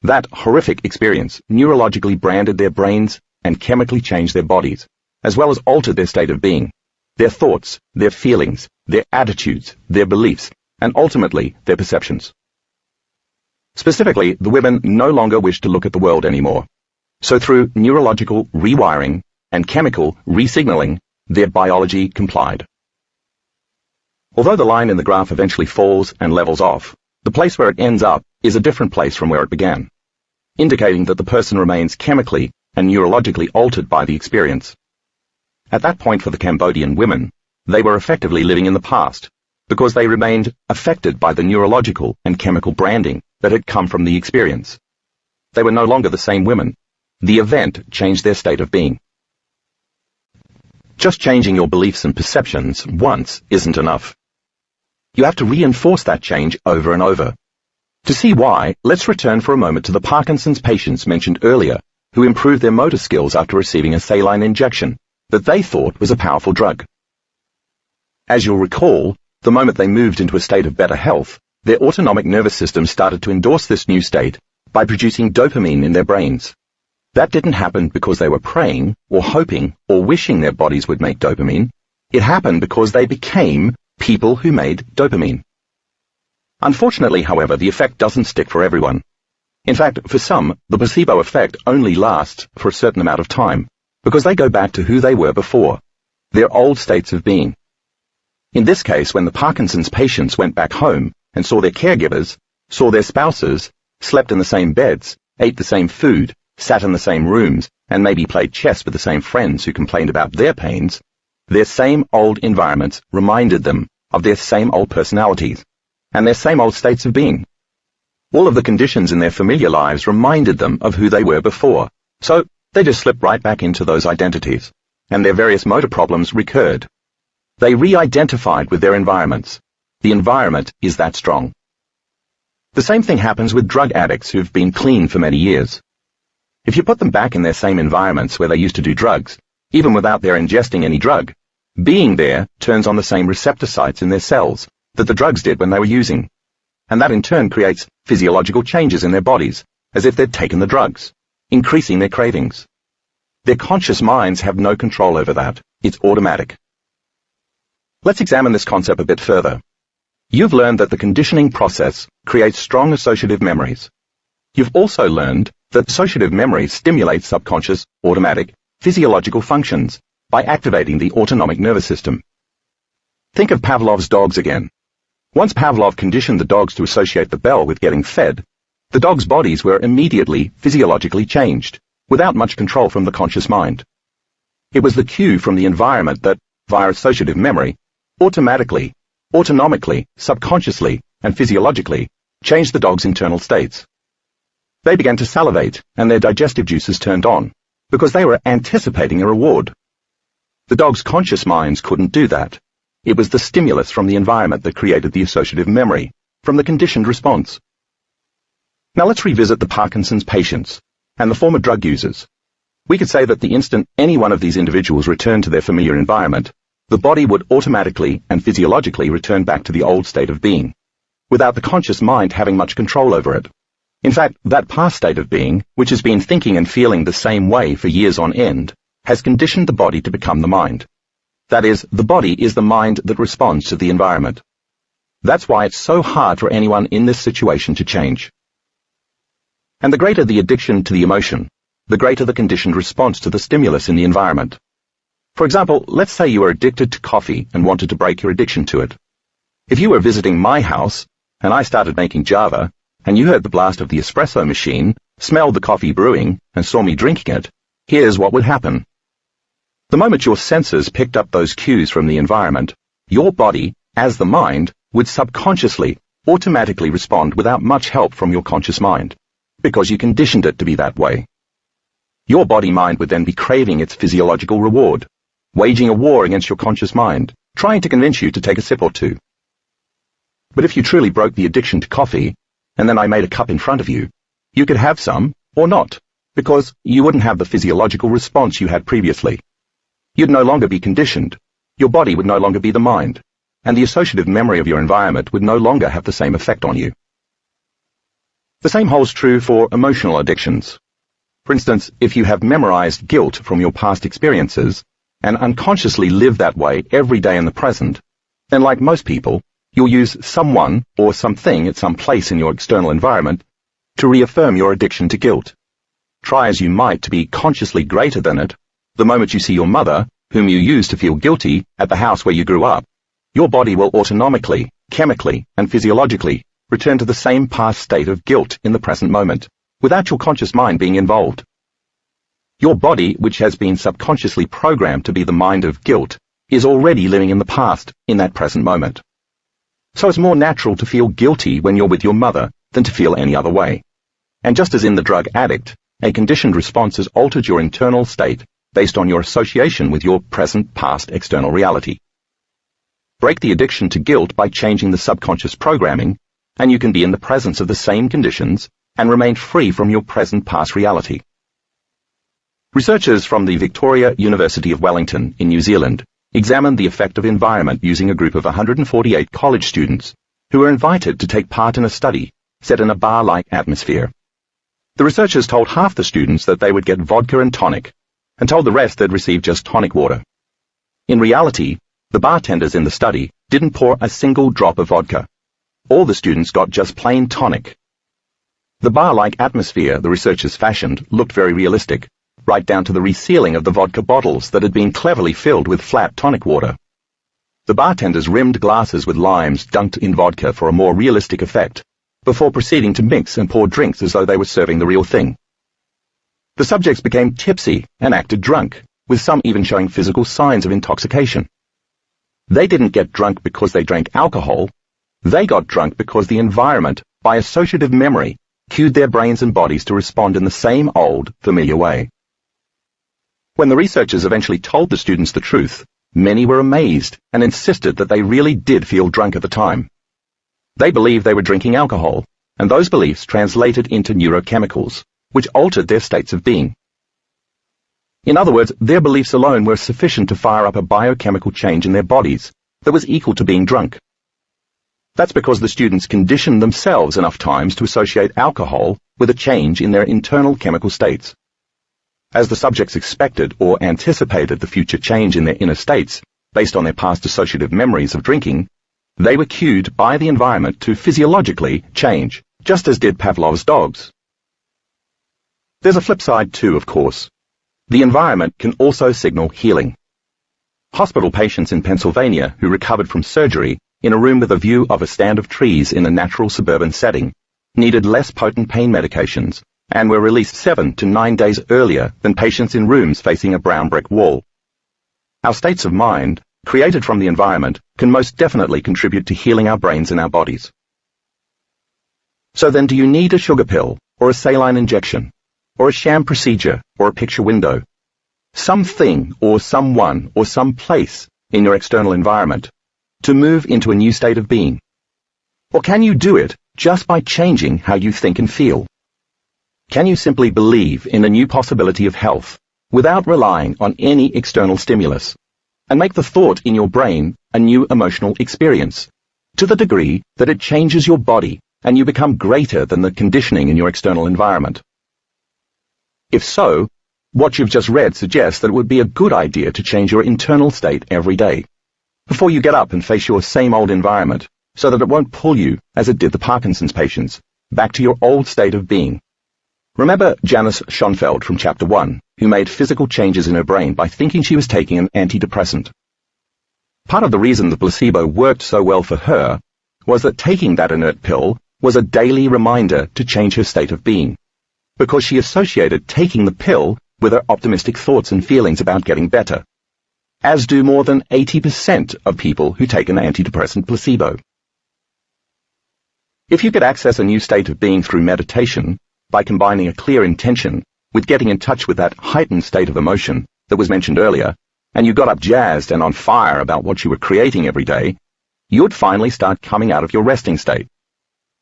That horrific experience neurologically branded their brains and chemically changed their bodies, as well as altered their state of being, their thoughts, their feelings, their attitudes, their beliefs, and ultimately their perceptions. Specifically, the women no longer wished to look at the world anymore. So through neurological rewiring and chemical resignaling, their biology complied. Although the line in the graph eventually falls and levels off, the place where it ends up is a different place from where it began, indicating that the person remains chemically and neurologically altered by the experience. At that point for the Cambodian women, they were effectively living in the past, because they remained affected by the neurological and chemical branding that had come from the experience. They were no longer the same women. The event changed their state of being. Just changing your beliefs and perceptions once isn't enough. You have to reinforce that change over and over. To see why, let's return for a moment to the Parkinson's patients mentioned earlier, who improved their motor skills after receiving a saline injection that they thought was a powerful drug. As you'll recall, the moment they moved into a state of better health, their autonomic nervous system started to endorse this new state by producing dopamine in their brains. That didn't happen because they were praying, or hoping, or wishing their bodies would make dopamine. It happened because they became people who made dopamine. Unfortunately, however, the effect doesn't stick for everyone. In fact, for some, the placebo effect only lasts for a certain amount of time, because they go back to who they were before, their old states of being. In this case, when the Parkinson's patients went back home and saw their caregivers, saw their spouses, slept in the same beds, ate the same food, sat in the same rooms, and maybe played chess with the same friends who complained about their pains, their same old environments reminded them of their same old personalities and their same old states of being. All of the conditions in their familiar lives reminded them of who they were before, so they just slipped right back into those identities, and their various motor problems recurred. They re-identified with their environments. The environment is that strong. The same thing happens with drug addicts who've been clean for many years. If you put them back in their same environments where they used to do drugs, even without their ingesting any drug, being there turns on the same receptor sites in their cells that the drugs did when they were using, and that in turn creates physiological changes in their bodies, as if they'd taken the drugs, increasing their cravings. Their conscious minds have no control over that. It's automatic. Let's examine this concept a bit further. You've learned that the conditioning process creates strong associative memories. You've also learned that associative memory stimulates subconscious, automatic, physiological functions by activating the autonomic nervous system. Think of Pavlov's dogs again. Once Pavlov conditioned the dogs to associate the bell with getting fed, the dogs' bodies were immediately physiologically changed, without much control from the conscious mind. It was the cue from the environment that, via associative memory, automatically, autonomically, subconsciously, and physiologically, changed the dog's internal states. They began to salivate, and their digestive juices turned on, because they were anticipating a reward. The dog's conscious minds couldn't do that. It was the stimulus from the environment that created the associative memory, from the conditioned response. Now let's revisit the Parkinson's patients, and the former drug users. We could say that the instant any one of these individuals returned to their familiar environment, the body would automatically and physiologically return back to the old state of being, without the conscious mind having much control over it. In fact, that past state of being, which has been thinking and feeling the same way for years on end, has conditioned the body to become the mind. That is, the body is the mind that responds to the environment. That's why it's so hard for anyone in this situation to change. And the greater the addiction to the emotion, the greater the conditioned response to the stimulus in the environment. For example, let's say you are addicted to coffee and wanted to break your addiction to it. If you were visiting my house, and I started making Java, and you heard the blast of the espresso machine, smelled the coffee brewing, and saw me drinking it, here's what would happen. The moment your senses picked up those cues from the environment, your body, as the mind, would subconsciously, automatically respond without much help from your conscious mind, because you conditioned it to be that way. Your body-mind would then be craving its physiological reward, waging a war against your conscious mind, trying to convince you to take a sip or two. But if you truly broke the addiction to coffee, and then I made a cup in front of you, you could have some, or not, because you wouldn't have the physiological response you had previously. You'd no longer be conditioned, your body would no longer be the mind, and the associative memory of your environment would no longer have the same effect on you. The same holds true for emotional addictions. For instance, if you have memorized guilt from your past experiences, and unconsciously live that way every day in the present, then like most people, you'll use someone or something at some place in your external environment to reaffirm your addiction to guilt. Try as you might to be consciously greater than it, the moment you see your mother, whom you used to feel guilty, at the house where you grew up, your body will autonomically, chemically, and physiologically return to the same past state of guilt in the present moment, without your conscious mind being involved. Your body, which has been subconsciously programmed to be the mind of guilt, is already living in the past, in that present moment. So it's more natural to feel guilty when you're with your mother than to feel any other way. And just as in the drug addict, a conditioned response has altered your internal state based on your association with your present past external reality. Break the addiction to guilt by changing the subconscious programming, and you can be in the presence of the same conditions and remain free from your present past reality. Researchers from the Victoria University of Wellington in New Zealand examined the effect of environment using a group of 148 college students who were invited to take part in a study set in a bar-like atmosphere. The researchers told half the students that they would get vodka and tonic, and told the rest they'd receive just tonic water. In reality, the bartenders in the study didn't pour a single drop of vodka. All the students got just plain tonic. The bar-like atmosphere the researchers fashioned looked very realistic, right down to the resealing of the vodka bottles that had been cleverly filled with flat tonic water. The bartenders rimmed glasses with limes dunked in vodka for a more realistic effect, before proceeding to mix and pour drinks as though they were serving the real thing. The subjects became tipsy and acted drunk, with some even showing physical signs of intoxication. They didn't get drunk because they drank alcohol. They got drunk because the environment, by associative memory, cued their brains and bodies to respond in the same old, familiar way. When the researchers eventually told the students the truth, many were amazed and insisted that they really did feel drunk at the time. They believed they were drinking alcohol, and those beliefs translated into neurochemicals, which altered their states of being. In other words, their beliefs alone were sufficient to fire up a biochemical change in their bodies that was equal to being drunk. That's because the students conditioned themselves enough times to associate alcohol with a change in their internal chemical states. As the subjects expected or anticipated the future change in their inner states, based on their past associative memories of drinking, they were cued by the environment to physiologically change, just as did Pavlov's dogs. There's a flip side too, of course. The environment can also signal healing. Hospital patients in Pennsylvania who recovered from surgery in a room with a view of a stand of trees in a natural suburban setting needed less potent pain medications and were released 7 to 9 days earlier than patients in rooms facing a brown brick wall. Our states of mind, created from the environment, can most definitely contribute to healing our brains and our bodies. So then, do you need a sugar pill, or a saline injection, or a sham procedure, or a picture window? Something, or someone, or some place in your external environment to move into a new state of being? Or can you do it just by changing how you think and feel? Can you simply believe in a new possibility of health without relying on any external stimulus, and make the thought in your brain a new emotional experience, to the degree that it changes your body and you become greater than the conditioning in your external environment? If so, what you've just read suggests that it would be a good idea to change your internal state every day, before you get up and face your same old environment, so that it won't pull you, as it did the Parkinson's patients, back to your old state of being. Remember Janice Schoenfeld from Chapter 1, who made physical changes in her brain by thinking she was taking an antidepressant. Part of the reason the placebo worked so well for her was that taking that inert pill was a daily reminder to change her state of being, because she associated taking the pill with her optimistic thoughts and feelings about getting better, as do more than 80% of people who take an antidepressant placebo. If you could access a new state of being through meditation, by combining a clear intention with getting in touch with that heightened state of emotion that was mentioned earlier, and you got up jazzed and on fire about what you were creating every day, you'd finally start coming out of your resting state.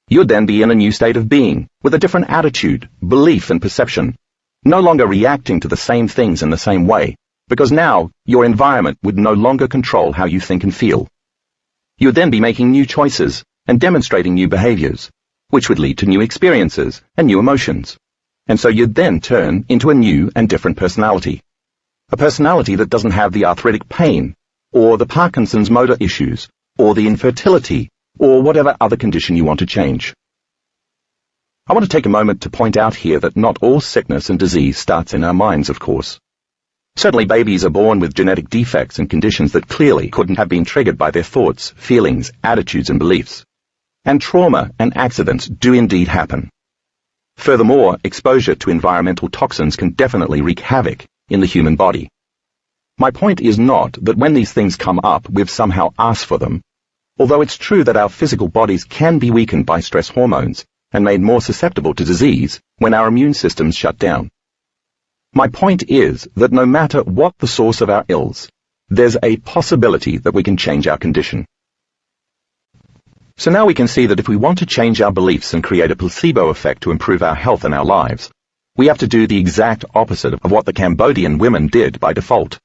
You'd then be in a new state of being, with a different attitude, belief and perception, no longer reacting to the same things in the same way, because now your environment would no longer control how you think and feel. You'd then be making new choices and demonstrating new behaviors, which would lead to new experiences and new emotions. And so you'd then turn into a new and different personality. A personality that doesn't have the arthritic pain, or the Parkinson's motor issues, or the infertility, or whatever other condition you want to change. I want to take a moment to point out here that not all sickness and disease starts in our minds, of course. Certainly babies are born with genetic defects and conditions that clearly couldn't have been triggered by their thoughts, feelings, attitudes and beliefs. And trauma and accidents do indeed happen. Furthermore, exposure to environmental toxins can definitely wreak havoc in the human body. My point is not that when these things come up, we've somehow asked for them, although it's true that our physical bodies can be weakened by stress hormones and made more susceptible to disease when our immune systems shut down. My point is that no matter what the source of our ills, there's a possibility that we can change our condition. So now we can see that if we want to change our beliefs and create a placebo effect to improve our health and our lives, we have to do the exact opposite of what the Cambodian women did by default.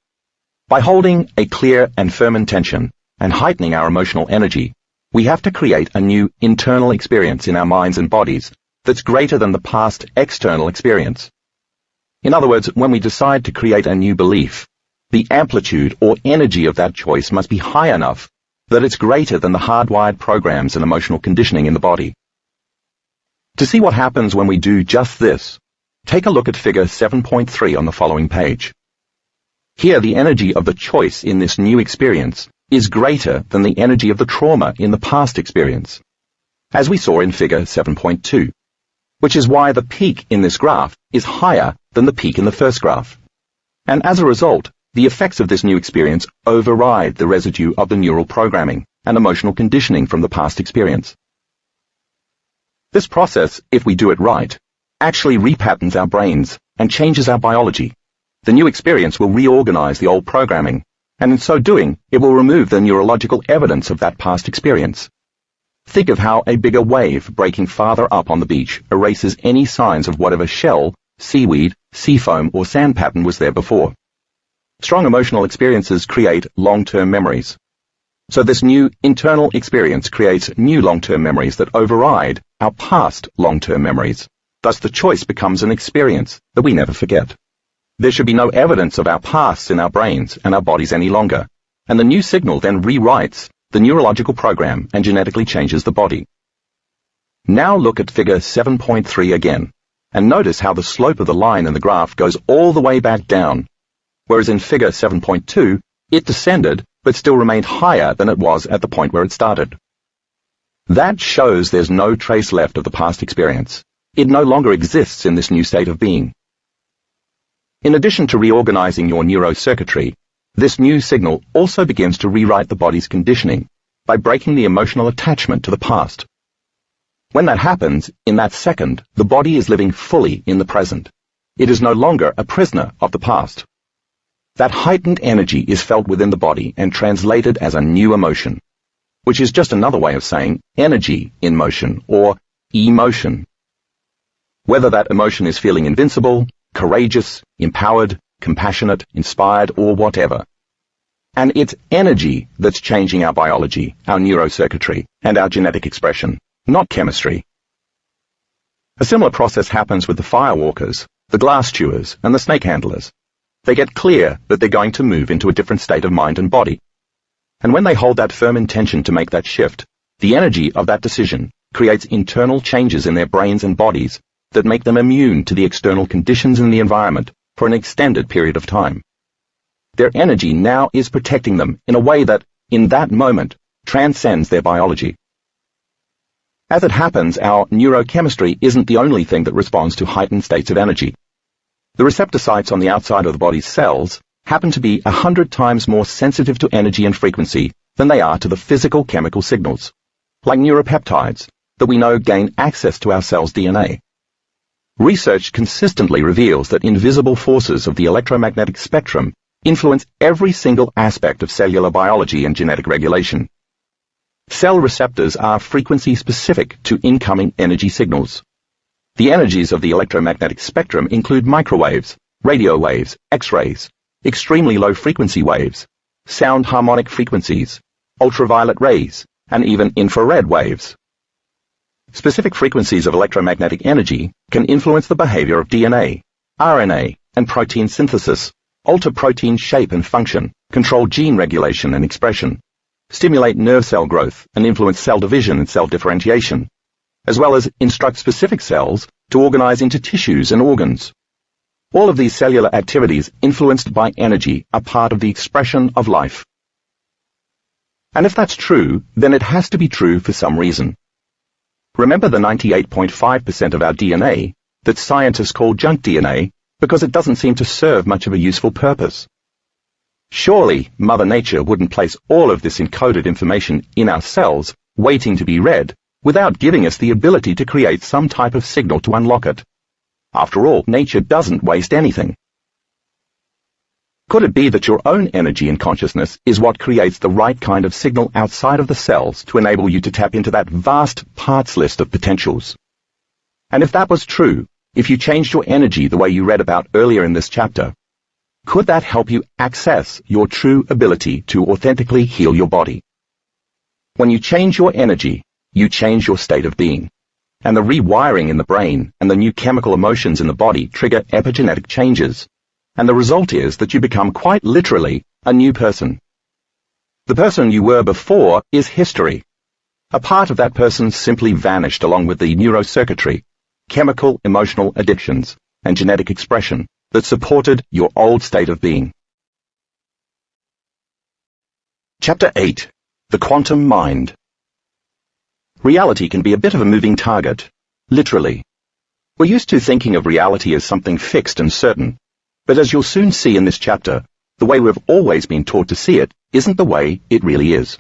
By holding a clear and firm intention and heightening our emotional energy, we have to create a new internal experience in our minds and bodies that's greater than the past external experience. In other words, when we decide to create a new belief, the amplitude or energy of that choice must be high enough that it's greater than the hardwired programs and emotional conditioning in the body. To see what happens when we do just this, take a look at figure 7.3 on the following page. Here, the energy of the choice in this new experience is greater than the energy of the trauma in the past experience, as we saw in figure 7.2, which is why the peak in this graph is higher than the peak in the first graph. And as a result, the effects of this new experience override the residue of the neural programming and emotional conditioning from the past experience. This process, if we do it right, actually repatterns our brains and changes our biology. The new experience will reorganize the old programming, and in so doing, it will remove the neurological evidence of that past experience. Think of how a bigger wave breaking farther up on the beach erases any signs of whatever shell, seaweed, sea foam, or sand pattern was there before. Strong emotional experiences create long-term memories. So this new internal experience creates new long-term memories that override our past long-term memories. Thus the choice becomes an experience that we never forget. There should be no evidence of our pasts in our brains and our bodies any longer, and the new signal then rewrites the neurological program and genetically changes the body. Now look at figure 7.3 again, and notice how the slope of the line in the graph goes all the way back down, whereas in figure 7.2, it descended but still remained higher than it was at the point where it started. That shows there's no trace left of the past experience. It no longer exists in this new state of being. In addition to reorganizing your neurocircuitry, this new signal also begins to rewrite the body's conditioning by breaking the emotional attachment to the past. When that happens, in that second, the body is living fully in the present. It is no longer a prisoner of the past. That heightened energy is felt within the body and translated as a new emotion, which is just another way of saying energy in motion, or emotion. Whether that emotion is feeling invincible, courageous, empowered, compassionate, inspired, or whatever. And it's energy that's changing our biology, our neurocircuitry, and our genetic expression, not chemistry. A similar process happens with the firewalkers, the glass chewers, and the snake handlers. They get clear that they're going to move into a different state of mind and body. And when they hold that firm intention to make that shift, the energy of that decision creates internal changes in their brains and bodies that make them immune to the external conditions in the environment for an extended period of time. Their energy now is protecting them in a way that, in that moment, transcends their biology. As it happens, our neurochemistry isn't the only thing that responds to heightened states of energy. The receptor sites on the outside of the body's cells happen to be 100 times more sensitive to energy and frequency than they are to the physical chemical signals, like neuropeptides, that we know gain access to our cell's DNA. Research consistently reveals that invisible forces of the electromagnetic spectrum influence every single aspect of cellular biology and genetic regulation. Cell receptors are frequency-specific to incoming energy signals. The energies of the electromagnetic spectrum include microwaves, radio waves, X-rays, extremely low-frequency waves, sound harmonic frequencies, ultraviolet rays, and even infrared waves. Specific frequencies of electromagnetic energy can influence the behavior of DNA, RNA, and protein synthesis, alter protein shape and function, control gene regulation and expression, stimulate nerve cell growth, and influence cell division and cell differentiation, as well as instruct specific cells to organize into tissues and organs. All of these cellular activities influenced by energy are part of the expression of life. And if that's true, then it has to be true for some reason. Remember the 98.5% of our DNA that scientists call junk DNA because it doesn't seem to serve much of a useful purpose. Surely Mother Nature wouldn't place all of this encoded information in our cells, waiting to be read, without giving us the ability to create some type of signal to unlock it. After all, nature doesn't waste anything. Could it be that your own energy and consciousness is what creates the right kind of signal outside of the cells to enable you to tap into that vast parts list of potentials? And if that was true, if you changed your energy the way you read about earlier in this chapter, could that help you access your true ability to authentically heal your body? When you change your energy, you change your state of being. And the rewiring in the brain and the new chemical emotions in the body trigger epigenetic changes. And the result is that you become quite literally a new person. The person you were before is history. A part of that person simply vanished along with the neurocircuitry, chemical emotional addictions, and genetic expression that supported your old state of being. Chapter 8. The Quantum Mind. Reality can be a bit of a moving target, literally. We're used to thinking of reality as something fixed and certain, but as you'll soon see in this chapter, the way we've always been taught to see it isn't the way it really is.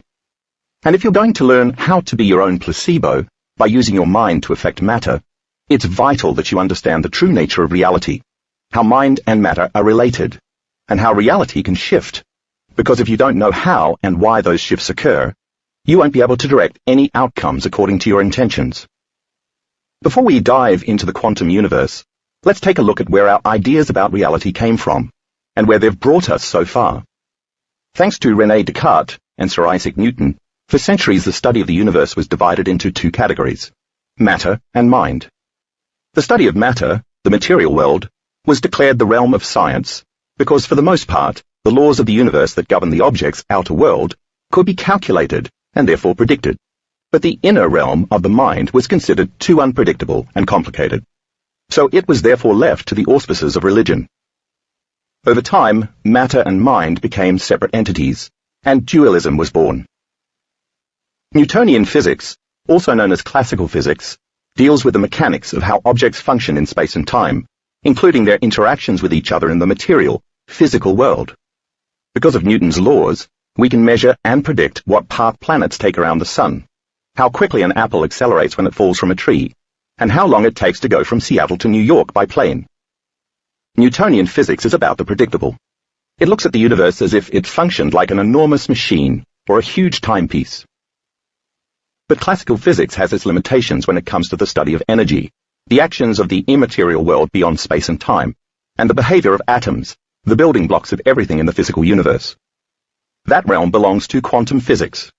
And if you're going to learn how to be your own placebo by using your mind to affect matter, it's vital that you understand the true nature of reality, how mind and matter are related, and how reality can shift. Because if you don't know how and why those shifts occur, you won't be able to direct any outcomes according to your intentions. Before we dive into the quantum universe, let's take a look at where our ideas about reality came from, and where they've brought us so far. Thanks to René Descartes and Sir Isaac Newton, for centuries the study of the universe was divided into two categories, matter and mind. The study of matter, the material world, was declared the realm of science, because for the most part, the laws of the universe that govern the object's outer world could be calculated and therefore predicted. But the inner realm of the mind was considered too unpredictable and complicated. So it was therefore left to the auspices of religion. Over time, matter and mind became separate entities, and dualism was born. Newtonian physics, also known as classical physics, deals with the mechanics of how objects function in space and time, including their interactions with each other in the material, physical world. Because of Newton's laws, we can measure and predict what path planets take around the sun, how quickly an apple accelerates when it falls from a tree, and how long it takes to go from Seattle to New York by plane. Newtonian physics is about the predictable. It looks at the universe as if it functioned like an enormous machine or a huge timepiece. But classical physics has its limitations when it comes to the study of energy, the actions of the immaterial world beyond space and time, and the behavior of atoms, the building blocks of everything in the physical universe. That realm belongs to quantum physics.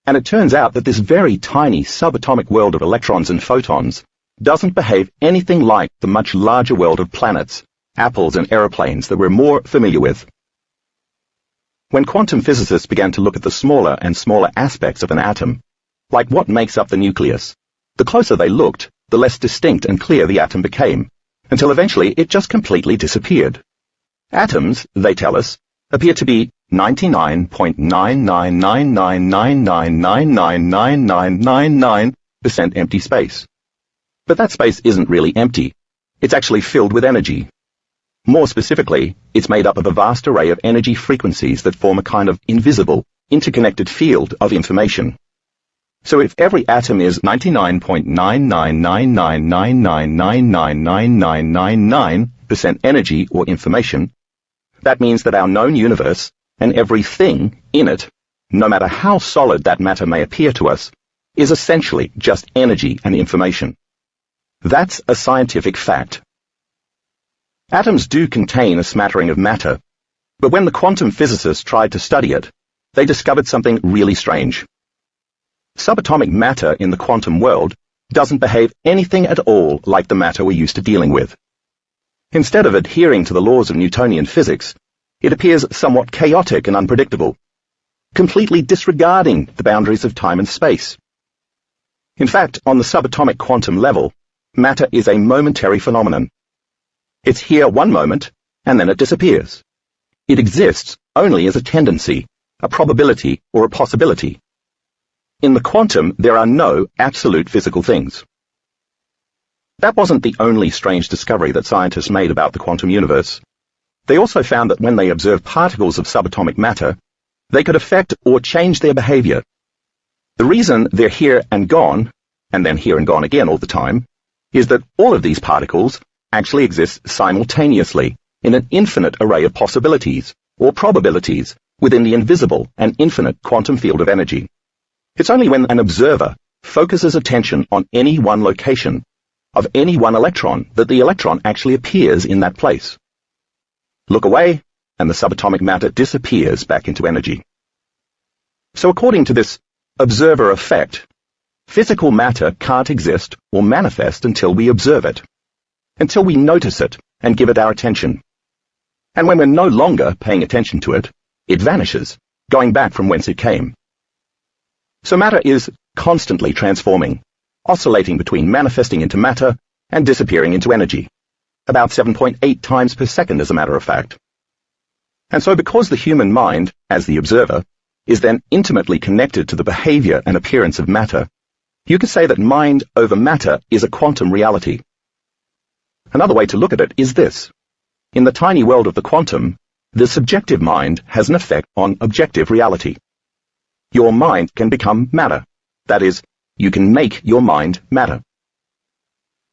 And it turns out that this very tiny subatomic world of electrons and photons doesn't behave anything like the much larger world of planets, apples and aeroplanes that we're more familiar with. When quantum physicists began to look at the smaller and smaller aspects of an atom, like what makes up the nucleus, the closer they looked, the less distinct and clear the atom became, until eventually it just completely disappeared. Atoms, they tell us, appear to be 99.99999999999% empty space. But that space isn't really empty. It's actually filled with energy. More specifically, it's made up of a vast array of energy frequencies that form a kind of invisible, interconnected field of information. So if every atom is 99.99999999999% energy or information, that means that our known universe and everything in it, no matter how solid that matter may appear to us, is essentially just energy and information. That's a scientific fact. Atoms do contain a smattering of matter, but when the quantum physicists tried to study it, they discovered something really strange. Subatomic matter in the quantum world doesn't behave anything at all like the matter we're used to dealing with. Instead of adhering to the laws of Newtonian physics, it appears somewhat chaotic and unpredictable, completely disregarding the boundaries of time and space. In fact, on the subatomic quantum level, matter is a momentary phenomenon. It's here one moment, and then it disappears. It exists only as a tendency, a probability, or a possibility. In the quantum, there are no absolute physical things. That wasn't the only strange discovery that scientists made about the quantum universe. They also found that when they observed particles of subatomic matter, they could affect or change their behavior. The reason they're here and gone, and then here and gone again all the time, is that all of these particles actually exist simultaneously, in an infinite array of possibilities, or probabilities, within the invisible and infinite quantum field of energy. It's only when an observer focuses attention on any one location of any one electron that the electron actually appears in that place. Look away, and the subatomic matter disappears back into energy. So according to this observer effect, physical matter can't exist or manifest until we observe it, until we notice it and give it our attention. And when we're no longer paying attention to it, it vanishes, going back from whence it came. So matter is constantly transforming, oscillating between manifesting into matter and disappearing into energy, about 7.8 times per second as a matter of fact. And so because the human mind, as the observer, is then intimately connected to the behavior and appearance of matter, you could say that mind over matter is a quantum reality. Another way to look at it is this. In the tiny world of the quantum, the subjective mind has an effect on objective reality. Your mind can become matter. That is, you can make your mind matter.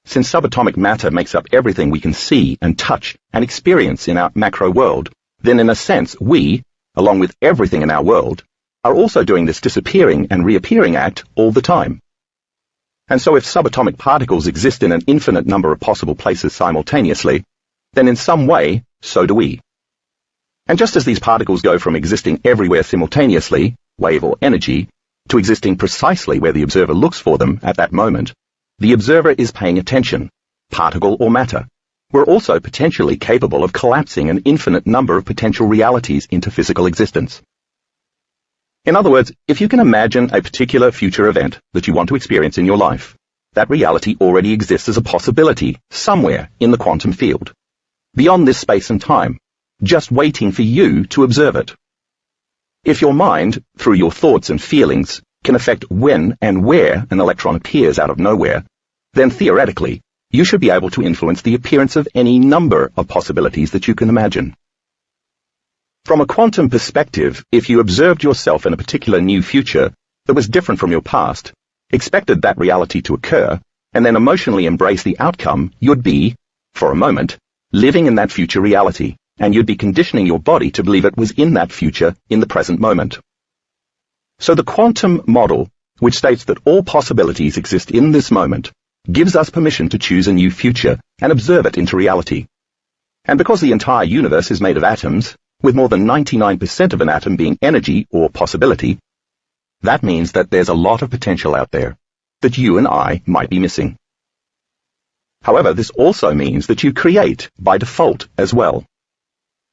Since subatomic matter makes up everything we can see and touch and experience in our macro world, then in a sense we, along with everything in our world, are also doing this disappearing and reappearing act all the time. And so if subatomic particles exist in an infinite number of possible places simultaneously, then in some way, so do we. And just as these particles go from existing everywhere simultaneously, wave or energy, to existing precisely where the observer looks for them at that moment, the observer is paying attention, particle or matter. We're also potentially capable of collapsing an infinite number of potential realities into physical existence. In other words, if you can imagine a particular future event that you want to experience in your life, that reality already exists as a possibility somewhere in the quantum field, beyond this space and time, just waiting for you to observe it. If your mind, through your thoughts and feelings, can affect when and where an electron appears out of nowhere, then theoretically, you should be able to influence the appearance of any number of possibilities that you can imagine. From a quantum perspective, if you observed yourself in a particular new future that was different from your past, expected that reality to occur, and then emotionally embrace the outcome, you'd be, for a moment, living in that future reality, and you'd be conditioning your body to believe it was in that future in the present moment. So the quantum model, which states that all possibilities exist in this moment, gives us permission to choose a new future and observe it into reality. And because the entire universe is made of atoms, with more than 99% of an atom being energy or possibility, that means that there's a lot of potential out there that you and I might be missing. However, this also means that you create by default as well.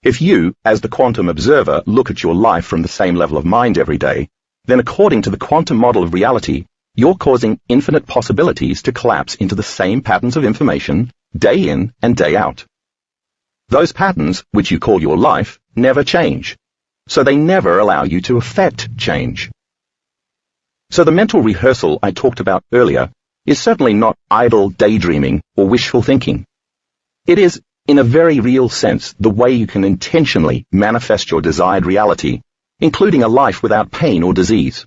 If you, as the quantum observer, look at your life from the same level of mind every day, then according to the quantum model of reality, you're causing infinite possibilities to collapse into the same patterns of information day in and day out. Those patterns, which you call your life, never change, so they never allow you to affect change. So the mental rehearsal I talked about earlier is certainly not idle daydreaming or wishful thinking. It is, in a very real sense, the way you can intentionally manifest your desired reality, including a life without pain or disease.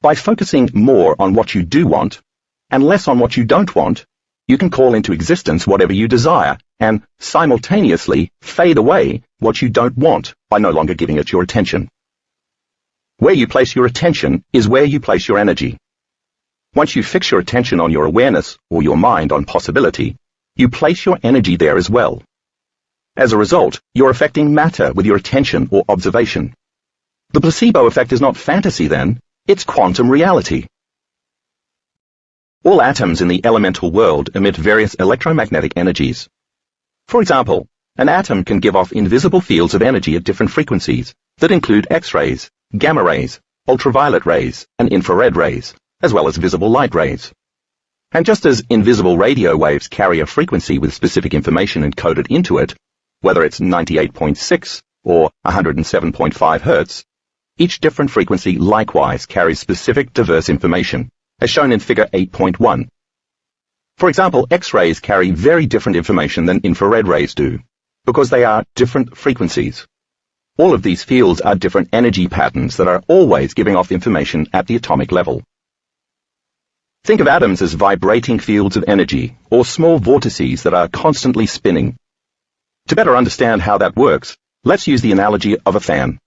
By focusing more on what you do want, and less on what you don't want, you can call into existence whatever you desire, and simultaneously fade away what you don't want by no longer giving it your attention. Where you place your attention is where you place your energy. Once you fix your attention on your awareness or your mind on possibility, you place your energy there as well. As a result, you're affecting matter with your attention or observation. The placebo effect is not fantasy then, it's quantum reality. All atoms in the elemental world emit various electromagnetic energies. For example, an atom can give off invisible fields of energy at different frequencies that include X-rays, gamma rays, ultraviolet rays, and infrared rays, as well as visible light rays. And just as invisible radio waves carry a frequency with specific information encoded into it, whether it's 98.6 or 107.5 Hz, each different frequency likewise carries specific diverse information, as shown in figure 8.1. For example, X-rays carry very different information than infrared rays do, because they are different frequencies. All of these fields are different energy patterns that are always giving off information at the atomic level. Think of atoms as vibrating fields of energy, or small vortices that are constantly spinning. To better understand how that works, let's use the analogy of a fan.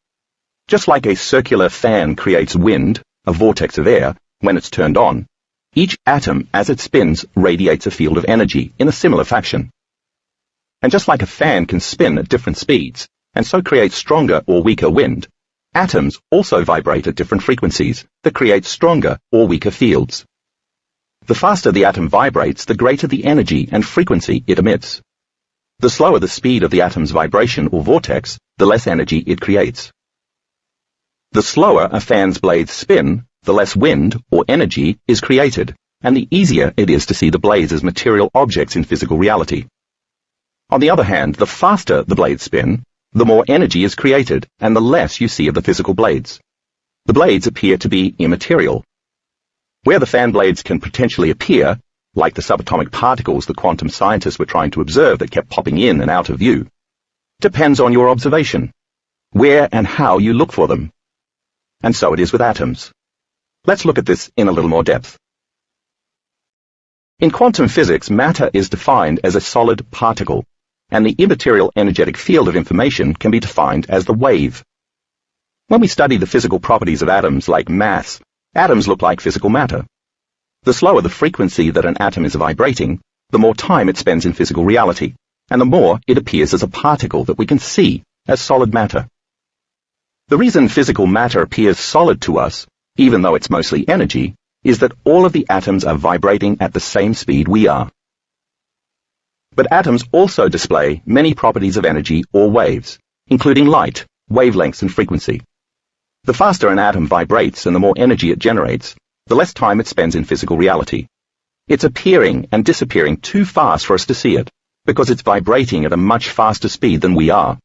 Just like a circular fan creates wind, a vortex of air, when it's turned on, each atom, as it spins, radiates a field of energy in a similar fashion. And just like a fan can spin at different speeds, and so create stronger or weaker wind, atoms also vibrate at different frequencies that create stronger or weaker fields. The faster the atom vibrates, the greater the energy and frequency it emits. The slower the speed of the atom's vibration or vortex, the less energy it creates. The slower a fan's blades spin, the less wind or energy is created, and the easier it is to see the blades as material objects in physical reality. On the other hand, the faster the blades spin, the more energy is created, and the less you see of the physical blades. The blades appear to be immaterial. Where the fan blades can potentially appear, like the subatomic particles the quantum scientists were trying to observe that kept popping in and out of view, depends on your observation, where and how you look for them. And so it is with atoms. Let's look at this in a little more depth. In quantum physics, matter is defined as a solid particle, and the immaterial energetic field of information can be defined as the wave. When we study the physical properties of atoms like mass, atoms look like physical matter. The slower the frequency that an atom is vibrating, the more time it spends in physical reality, and the more it appears as a particle that we can see as solid matter. The reason physical matter appears solid to us, even though it's mostly energy, is that all of the atoms are vibrating at the same speed we are. But atoms also display many properties of energy or waves, including light, wavelengths, and frequency. The faster an atom vibrates and the more energy it generates, the less time it spends in physical reality. It's appearing and disappearing too fast for us to see it, because it's vibrating at a much faster speed than we are.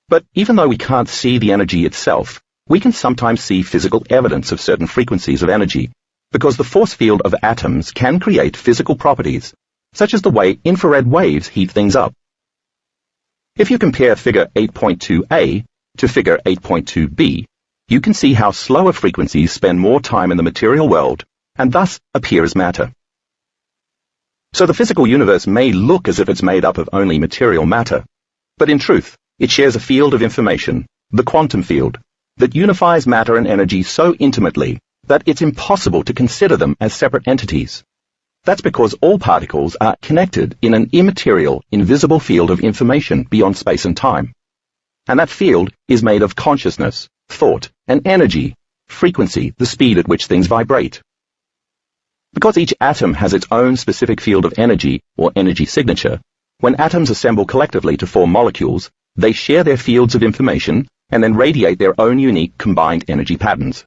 But even though we can't see the energy itself, we can sometimes see physical evidence of certain frequencies of energy, because the force field of atoms can create physical properties, such as the way infrared waves heat things up. If you compare figure 8.2a to figure 8.2b, you can see how slower frequencies spend more time in the material world, and thus appear as matter. So the physical universe may look as if it's made up of only material matter, but in truth, it shares a field of information, the quantum field, that unifies matter and energy so intimately that it's impossible to consider them as separate entities. That's because all particles are connected in an immaterial, invisible field of information beyond space and time. And that field is made of consciousness, thought, and energy, frequency, the speed at which things vibrate. Because each atom has its own specific field of energy, or energy signature, when atoms assemble collectively to form molecules, they share their fields of information and then radiate their own unique combined energy patterns.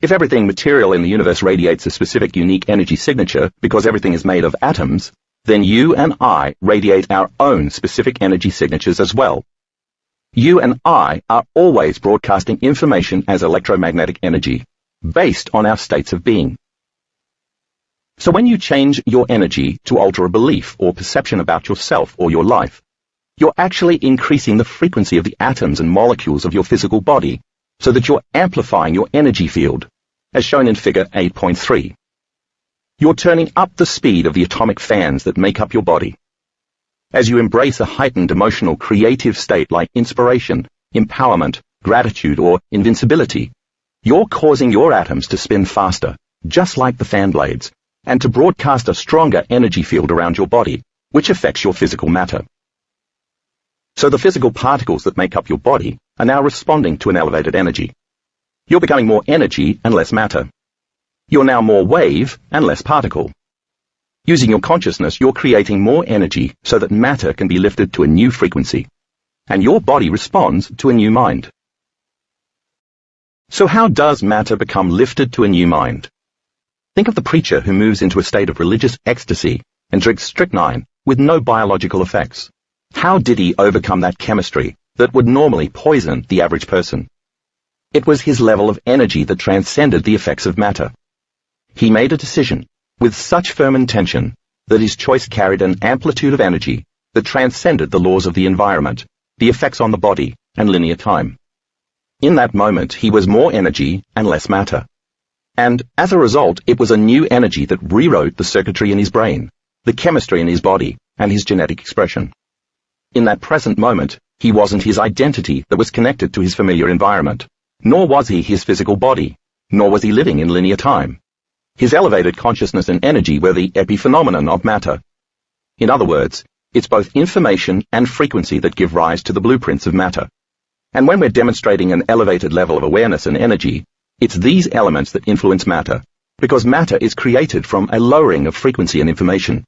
If everything material in the universe radiates a specific unique energy signature because everything is made of atoms, then you and I radiate our own specific energy signatures as well. You and I are always broadcasting information as electromagnetic energy, based on our states of being. So when you change your energy to alter a belief or perception about yourself or your life, you're actually increasing the frequency of the atoms and molecules of your physical body, so that you're amplifying your energy field, as shown in figure 8.3. You're turning up the speed of the atomic fans that make up your body. As you embrace a heightened emotional creative state like inspiration, empowerment, gratitude, or invincibility, you're causing your atoms to spin faster, just like the fan blades, and to broadcast a stronger energy field around your body, which affects your physical matter. So the physical particles that make up your body are now responding to an elevated energy. You're becoming more energy and less matter. You're now more wave and less particle. Using your consciousness, you're creating more energy so that matter can be lifted to a new frequency, and your body responds to a new mind. So how does matter become lifted to a new mind? Think of the preacher who moves into a state of religious ecstasy and drinks strychnine with no biological effects. How did he overcome that chemistry that would normally poison the average person? It was his level of energy that transcended the effects of matter. He made a decision with such firm intention that his choice carried an amplitude of energy that transcended the laws of the environment, the effects on the body, and linear time. In that moment, he was more energy and less matter. And as a result, it was a new energy that rewrote the circuitry in his brain, the chemistry in his body, and his genetic expression. In that present moment, he wasn't his identity that was connected to his familiar environment, nor was he his physical body, nor was he living in linear time. His elevated consciousness and energy were the epiphenomenon of matter. In other words, it's both information and frequency that give rise to the blueprints of matter. And when we're demonstrating an elevated level of awareness and energy, it's these elements that influence matter, because matter is created from a lowering of frequency and information.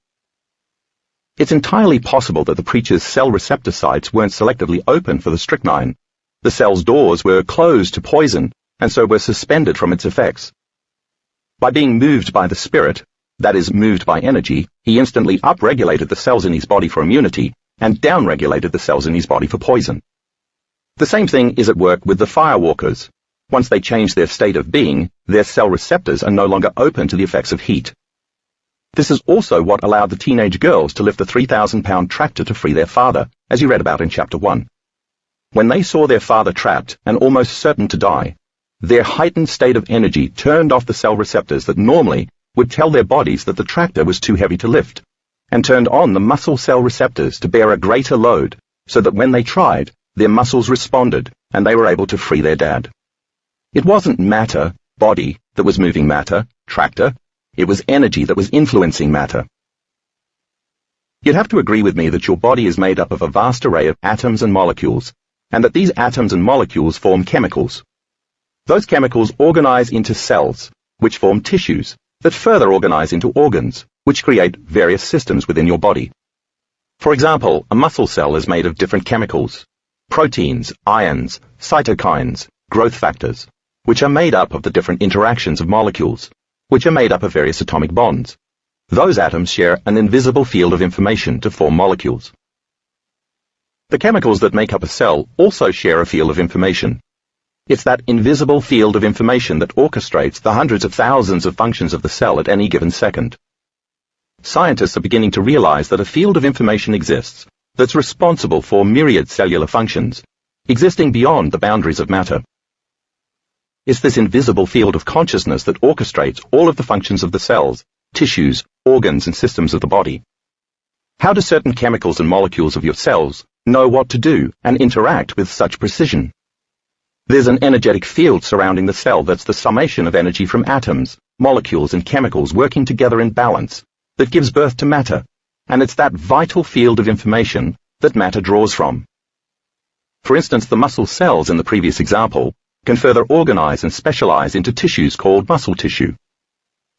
It's entirely possible that the preacher's cell receptor sites weren't selectively open for the strychnine. The cell's doors were closed to poison, and so were suspended from its effects. By being moved by the spirit, that is, moved by energy, he instantly upregulated the cells in his body for immunity, and downregulated the cells in his body for poison. The same thing is at work with the firewalkers. Once they change their state of being, their cell receptors are no longer open to the effects of heat. This is also what allowed the teenage girls to lift the 3,000-pound tractor to free their father, as you read about in Chapter 1. When they saw their father trapped and almost certain to die, their heightened state of energy turned off the cell receptors that normally would tell their bodies that the tractor was too heavy to lift, and turned on the muscle cell receptors to bear a greater load, so that when they tried, their muscles responded, and they were able to free their dad. It wasn't matter, body, that was moving matter, tractor. It was energy that was influencing matter. You'd have to agree with me that your body is made up of a vast array of atoms and molecules, and that these atoms and molecules form chemicals. Those chemicals organize into cells, which form tissues, that further organize into organs, which create various systems within your body. For example, a muscle cell is made of different chemicals, proteins, ions, cytokines, growth factors, which are made up of the different interactions of molecules, which are made up of various atomic bonds. Those atoms share an invisible field of information to form molecules. The chemicals that make up a cell also share a field of information. It's that invisible field of information that orchestrates the hundreds of thousands of functions of the cell at any given second. Scientists are beginning to realize that a field of information exists that's responsible for myriad cellular functions, existing beyond the boundaries of matter. It's this invisible field of consciousness that orchestrates all of the functions of the cells, tissues, organs, and systems of the body. How do certain chemicals and molecules of your cells know what to do and interact with such precision? There's an energetic field surrounding the cell that's the summation of energy from atoms, molecules, and chemicals working together in balance that gives birth to matter, and it's that vital field of information that matter draws from. For instance, the muscle cells in the previous example can further organize and specialize into tissues called muscle tissue.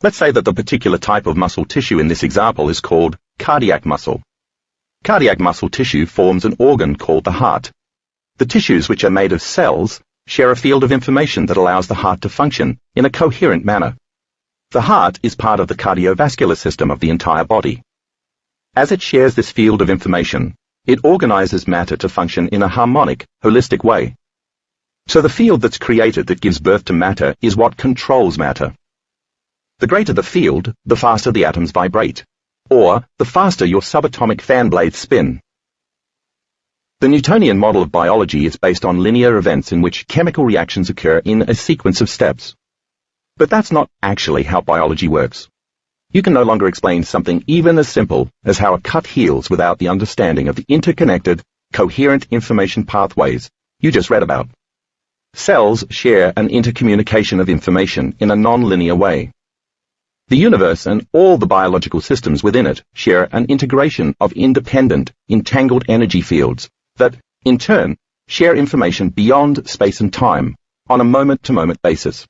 Let's say that the particular type of muscle tissue in this example is called cardiac muscle. Cardiac muscle tissue forms an organ called the heart. The tissues, which are made of cells, share a field of information that allows the heart to function in a coherent manner. The heart is part of the cardiovascular system of the entire body. As it shares this field of information, it organizes matter to function in a harmonic, holistic way. So the field that's created that gives birth to matter is what controls matter. The greater the field, the faster the atoms vibrate, or the faster your subatomic fan blades spin. The Newtonian model of biology is based on linear events in which chemical reactions occur in a sequence of steps. But that's not actually how biology works. You can no longer explain something even as simple as how a cut heals without the understanding of the interconnected, coherent information pathways you just read about. Cells share an intercommunication of information in a non-linear way. The universe and all the biological systems within it share an integration of independent, entangled energy fields that, in turn, share information beyond space and time on a moment-to-moment basis.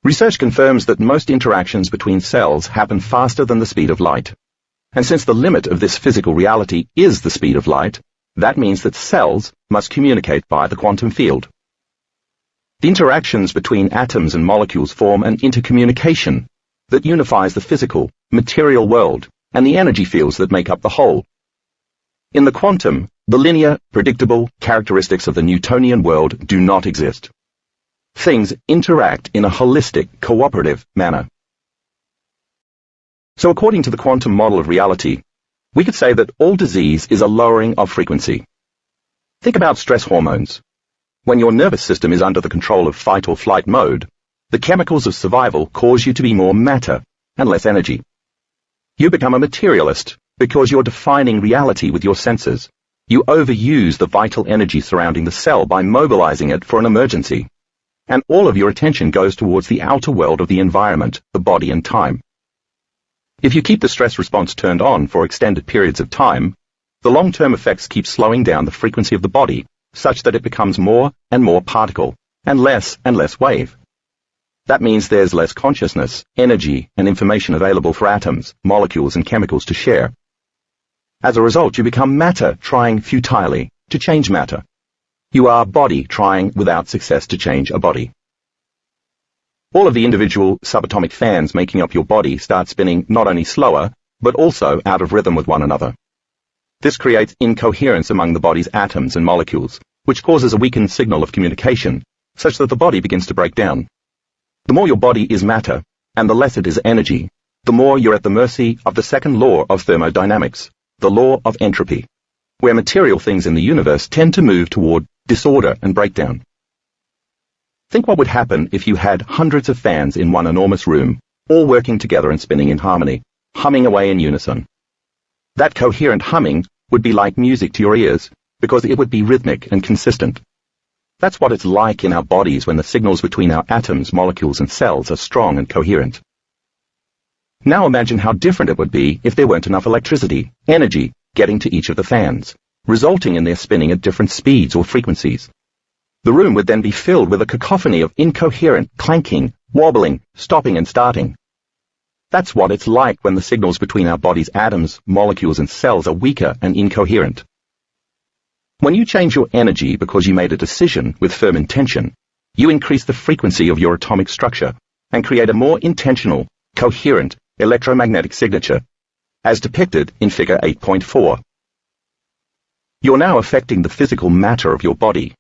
Research confirms that most interactions between cells happen faster than the speed of light. And since the limit of this physical reality is the speed of light, that means that cells must communicate via the quantum field. The interactions between atoms and molecules form an intercommunication that unifies the physical, material world and the energy fields that make up the whole. In the quantum, the linear, predictable characteristics of the Newtonian world do not exist. Things interact in a holistic, cooperative manner. So according to the quantum model of reality, we could say that all disease is a lowering of frequency. Think about stress hormones. When your nervous system is under the control of fight or flight mode, the chemicals of survival cause you to be more matter and less energy. You become a materialist, because you're defining reality with your senses. You overuse the vital energy surrounding the cell by mobilizing it for an emergency. And all of your attention goes towards the outer world of the environment, the body and time. If you keep the stress response turned on for extended periods of time, the long-term effects keep slowing down the frequency of the body such that it becomes more and more particle and less wave. That means there's less consciousness, energy, and information available for atoms, molecules, and chemicals to share. As a result, you become matter trying futilely to change matter. You are body trying without success to change a body. All of the individual subatomic fans making up your body start spinning not only slower, but also out of rhythm with one another. This creates incoherence among the body's atoms and molecules, which causes a weakened signal of communication, such that the body begins to break down. The more your body is matter, and the less it is energy, the more you're at the mercy of the second law of thermodynamics, the law of entropy, where material things in the universe tend to move toward disorder and breakdown. Think what would happen if you had hundreds of fans in one enormous room, all working together and spinning in harmony, humming away in unison. That coherent humming would be like music to your ears, because it would be rhythmic and consistent. That's what it's like in our bodies when the signals between our atoms, molecules, and cells are strong and coherent. Now imagine how different it would be if there weren't enough electricity, energy, getting to each of the fans, resulting in their spinning at different speeds or frequencies. The room would then be filled with a cacophony of incoherent clanking, wobbling, stopping and starting. That's what it's like when the signals between our body's atoms, molecules and cells are weaker and incoherent. When you change your energy because you made a decision with firm intention, you increase the frequency of your atomic structure and create a more intentional, coherent electromagnetic signature, as depicted in Figure 8.4. You're now affecting the physical matter of your body.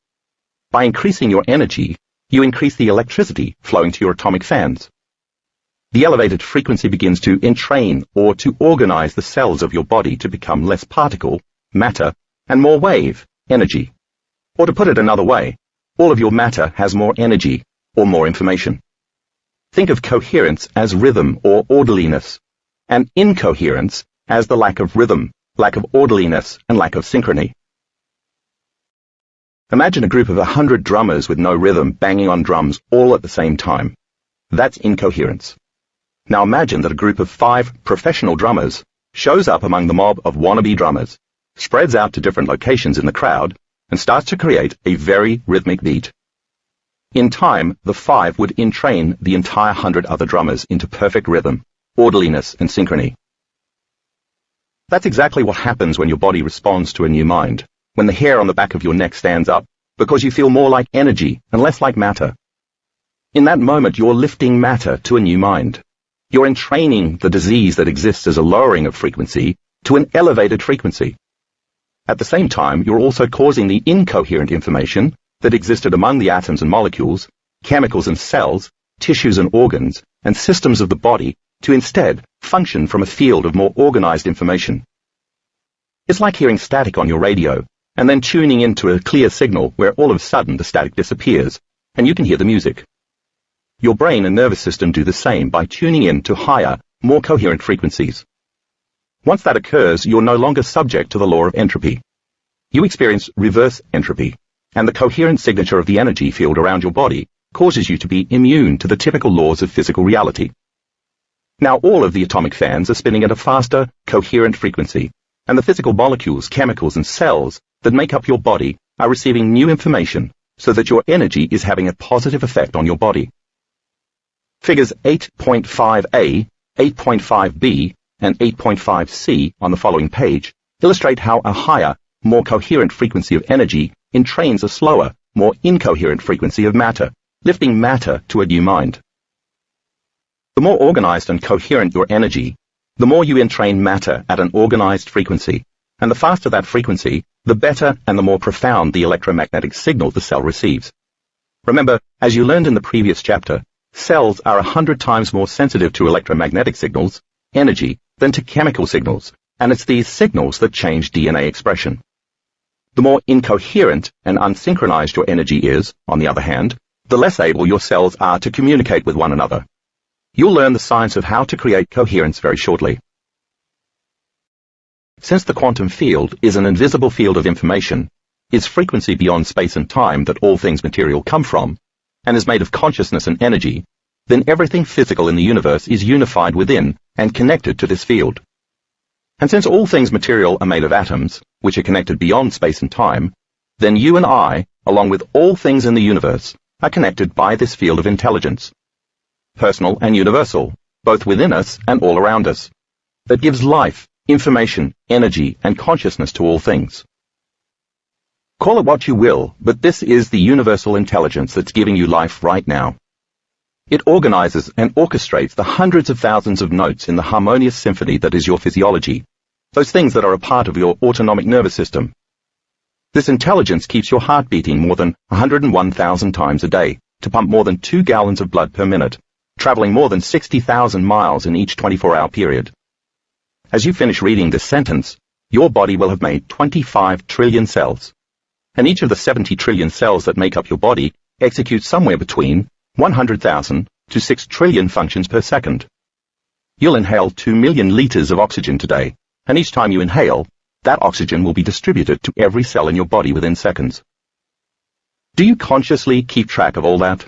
By increasing your energy, you increase the electricity flowing to your atomic fans. The elevated frequency begins to entrain or to organize the cells of your body to become less particle, matter, and more wave, energy. Or to put it another way, all of your matter has more energy or more information. Think of coherence as rhythm or orderliness, and incoherence as the lack of rhythm, lack of orderliness, and lack of synchrony. Imagine a group of 100 drummers with no rhythm banging on drums all at the same time. That's incoherence. Now imagine that a group of 5 professional drummers shows up among the mob of wannabe drummers, spreads out to different locations in the crowd, and starts to create a very rhythmic beat. In time, the 5 would entrain the entire 100 other drummers into perfect rhythm, orderliness, and synchrony. That's exactly what happens when your body responds to a new mind, when the hair on the back of your neck stands up, because you feel more like energy and less like matter. In that moment, you're lifting matter to a new mind. You're entraining the disease that exists as a lowering of frequency to an elevated frequency. At the same time, you're also causing the incoherent information that existed among the atoms and molecules, chemicals and cells, tissues and organs, and systems of the body to instead function from a field of more organized information. It's like hearing static on your radio, and then tuning into a clear signal where all of a sudden the static disappears, and you can hear the music. Your brain and nervous system do the same by tuning in to higher, more coherent frequencies. Once that occurs, you're no longer subject to the law of entropy. You experience reverse entropy, and the coherent signature of the energy field around your body causes you to be immune to the typical laws of physical reality. Now all of the atomic fans are spinning at a faster, coherent frequency, and the physical molecules, chemicals, and cells that make up your body are receiving new information so that your energy is having a positive effect on your body. Figures 8.5a, 8.5b, and 8.5c on the following page illustrate how a higher, more coherent frequency of energy entrains a slower, more incoherent frequency of matter, lifting matter to a new mind. The more organized and coherent your energy, the more you entrain matter at an organized frequency, and the faster that frequency, the better and the more profound the electromagnetic signal the cell receives. Remember, as you learned in the previous chapter, cells are 100 times more sensitive to electromagnetic signals, energy, than to chemical signals, and it's these signals that change DNA expression. The more incoherent and unsynchronized your energy is, on the other hand, the less able your cells are to communicate with one another. You'll learn the science of how to create coherence very shortly. Since the quantum field is an invisible field of information, its frequency beyond space and time that all things material come from, and is made of consciousness and energy, then everything physical in the universe is unified within and connected to this field. And since all things material are made of atoms, which are connected beyond space and time, then you and I, along with all things in the universe, are connected by this field of intelligence, personal and universal, both within us and all around us, that gives life, information, energy, and consciousness to all things. Call it what you will, but this is the universal intelligence that's giving you life right now. It organizes and orchestrates the hundreds of thousands of notes in the harmonious symphony that is your physiology, those things that are a part of your autonomic nervous system. This intelligence keeps your heart beating more than 101,000 times a day to pump more than 2 gallons of blood per minute, traveling more than 60,000 miles in each 24-hour period. As you finish reading this sentence, your body will have made 25 trillion cells, and each of the 70 trillion cells that make up your body executes somewhere between 100,000 to 6 trillion functions per second. You'll inhale 2 million liters of oxygen today, and each time you inhale, that oxygen will be distributed to every cell in your body within seconds. Do you consciously keep track of all that?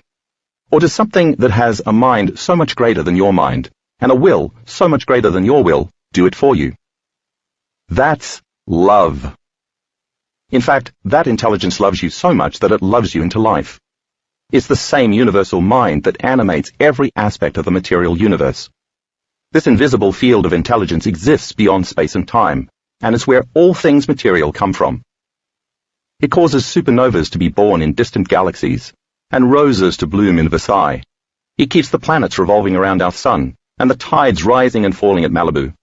Or does something that has a mind so much greater than your mind, and a will so much greater than your will, do it for you? That's love. In fact, that intelligence loves you so much that it loves you into life. It's the same universal mind that animates every aspect of the material universe. This invisible field of intelligence exists beyond space and time, and is where all things material come from. It causes supernovas to be born in distant galaxies, and roses to bloom in Versailles. It keeps the planets revolving around our sun, and the tides rising and falling at Malibu.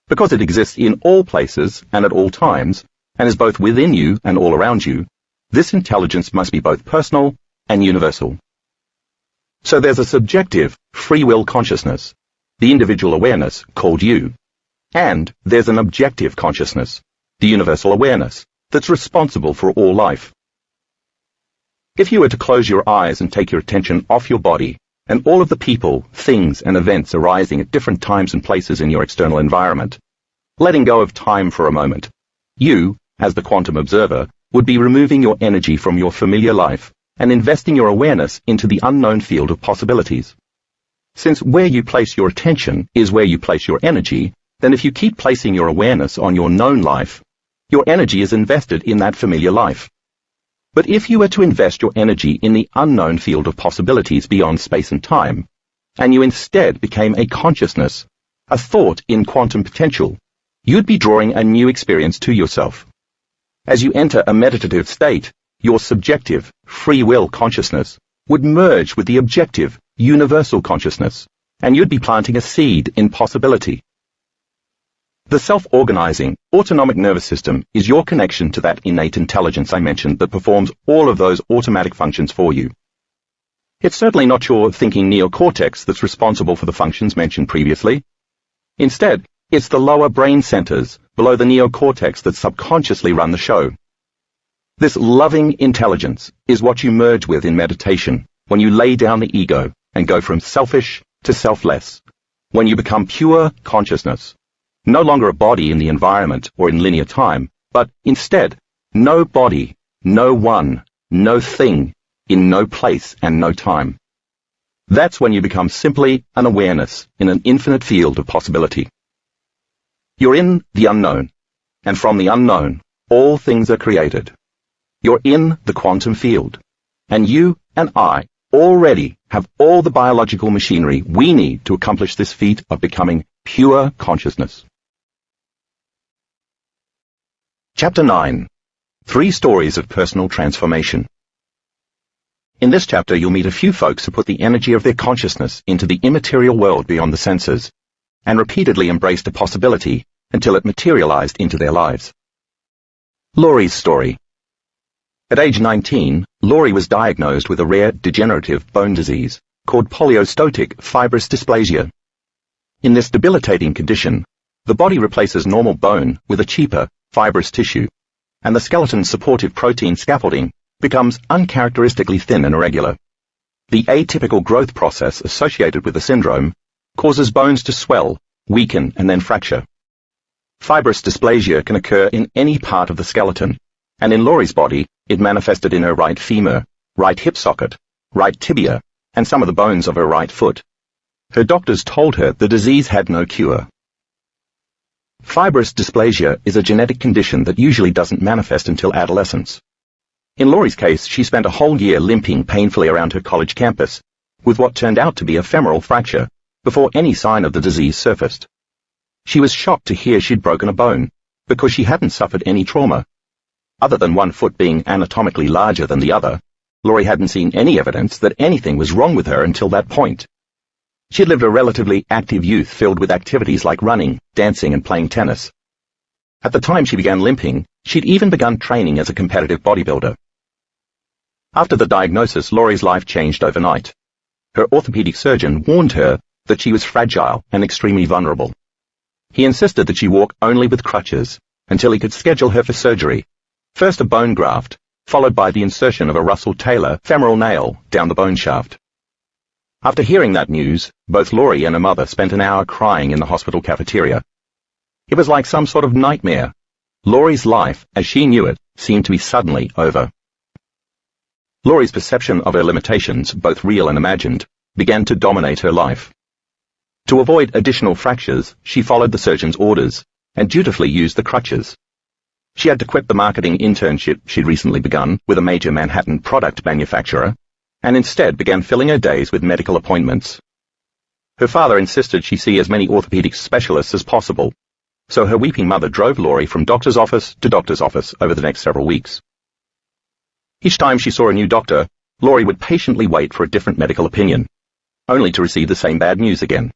Because it exists in all places and at all times, and is both within you and all around you, this intelligence must be both personal and universal. So there's a subjective, free will consciousness, the individual awareness called you, and there's an objective consciousness, the universal awareness, that's responsible for all life. If you were to close your eyes and take your attention off your body, and all of the people, things, and events arising at different times and places in your external environment, letting go of time for a moment, you, as the quantum observer, would be removing your energy from your familiar life and investing your awareness into the unknown field of possibilities. Since where you place your attention is where you place your energy, then if you keep placing your awareness on your known life, your energy is invested in that familiar life. But if you were to invest your energy in the unknown field of possibilities beyond space and time, and you instead became a consciousness, a thought in quantum potential, you'd be drawing a new experience to yourself. As you enter a meditative state, your subjective, free will consciousness would merge with the objective, universal consciousness, and you'd be planting a seed in possibility. The self-organizing, autonomic nervous system is your connection to that innate intelligence I mentioned that performs all of those automatic functions for you. It's certainly not your thinking neocortex that's responsible for the functions mentioned previously. Instead, it's the lower brain centers below the neocortex that subconsciously run the show. This loving intelligence is what you merge with in meditation when you lay down the ego and go from selfish to selfless, when you become pure consciousness, no longer a body in the environment or in linear time, but instead, no body, no one, no thing, in no place and no time. That's when you become simply an awareness in an infinite field of possibility. You're in the unknown, and from the unknown, all things are created. You're in the quantum field, and you and I already have all the biological machinery we need to accomplish this feat of becoming pure consciousness. Chapter 9. 3 Stories of Personal Transformation. In this chapter, you'll meet a few folks who put the energy of their consciousness into the immaterial world beyond the senses, and repeatedly embraced a possibility until it materialized into their lives. Laurie's story. At age 19, Laurie was diagnosed with a rare degenerative bone disease called polyostotic fibrous dysplasia. In this debilitating condition, the body replaces normal bone with a cheaper, fibrous tissue, and the skeleton's supportive protein scaffolding becomes uncharacteristically thin and irregular. The atypical growth process associated with the syndrome causes bones to swell, weaken, and then fracture. Fibrous dysplasia can occur in any part of the skeleton, and in Laurie's body, it manifested in her right femur, right hip socket, right tibia, and some of the bones of her right foot. Her doctors told her the disease had no cure. Fibrous dysplasia is a genetic condition that usually doesn't manifest until adolescence. In Laurie's case, she spent a whole year limping painfully around her college campus, with what turned out to be a femoral fracture, before any sign of the disease surfaced. She was shocked to hear she'd broken a bone, because she hadn't suffered any trauma. Other than one foot being anatomically larger than the other, Laurie hadn't seen any evidence that anything was wrong with her until that point. She'd lived a relatively active youth filled with activities like running, dancing, and playing tennis. At the time she began limping, she'd even begun training as a competitive bodybuilder. After the diagnosis, Laurie's life changed overnight. Her orthopedic surgeon warned her that she was fragile and extremely vulnerable. He insisted that she walk only with crutches until he could schedule her for surgery, first a bone graft, followed by the insertion of a Russell Taylor femoral nail down the bone shaft. After hearing that news, both Laurie and her mother spent an hour crying in the hospital cafeteria. It was like some sort of nightmare. Laurie's life, as she knew it, seemed to be suddenly over. Laurie's perception of her limitations, both real and imagined, began to dominate her life. To avoid additional fractures, she followed the surgeon's orders and dutifully used the crutches. She had to quit the marketing internship she'd recently begun with a major Manhattan product manufacturer, and instead began filling her days with medical appointments. Her father insisted she see as many orthopedic specialists as possible, so her weeping mother drove Laurie from doctor's office to doctor's office over the next several weeks. Each time she saw a new doctor, Laurie would patiently wait for a different medical opinion, only to receive the same bad news again.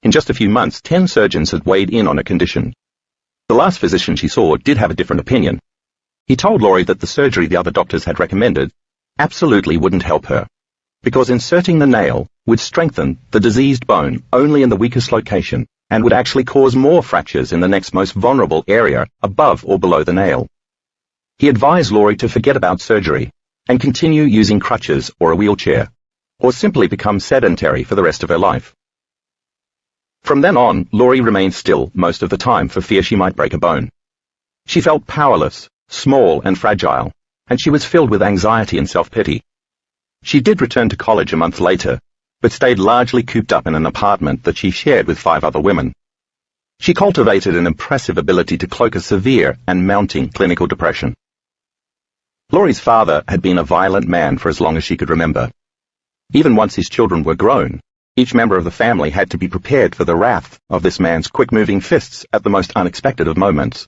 In just a few months, 10 surgeons had weighed in on her condition. The last physician she saw did have a different opinion. He told Laurie that the surgery the other doctors had recommended absolutely wouldn't help her, because inserting the nail would strengthen the diseased bone only in the weakest location and would actually cause more fractures in the next most vulnerable area above or below the nail. He advised Laurie to forget about surgery and continue using crutches or a wheelchair, or simply become sedentary for the rest of her life. From then on, Laurie remained still most of the time for fear she might break a bone. She felt powerless, small and fragile, and she was filled with anxiety and self-pity. She did return to college a month later, but stayed largely cooped up in an apartment that she shared with 5 other women. She cultivated an impressive ability to cloak a severe and mounting clinical depression. Laurie's father had been a violent man for as long as she could remember. Even once his children were grown, each member of the family had to be prepared for the wrath of this man's quick-moving fists at the most unexpected of moments.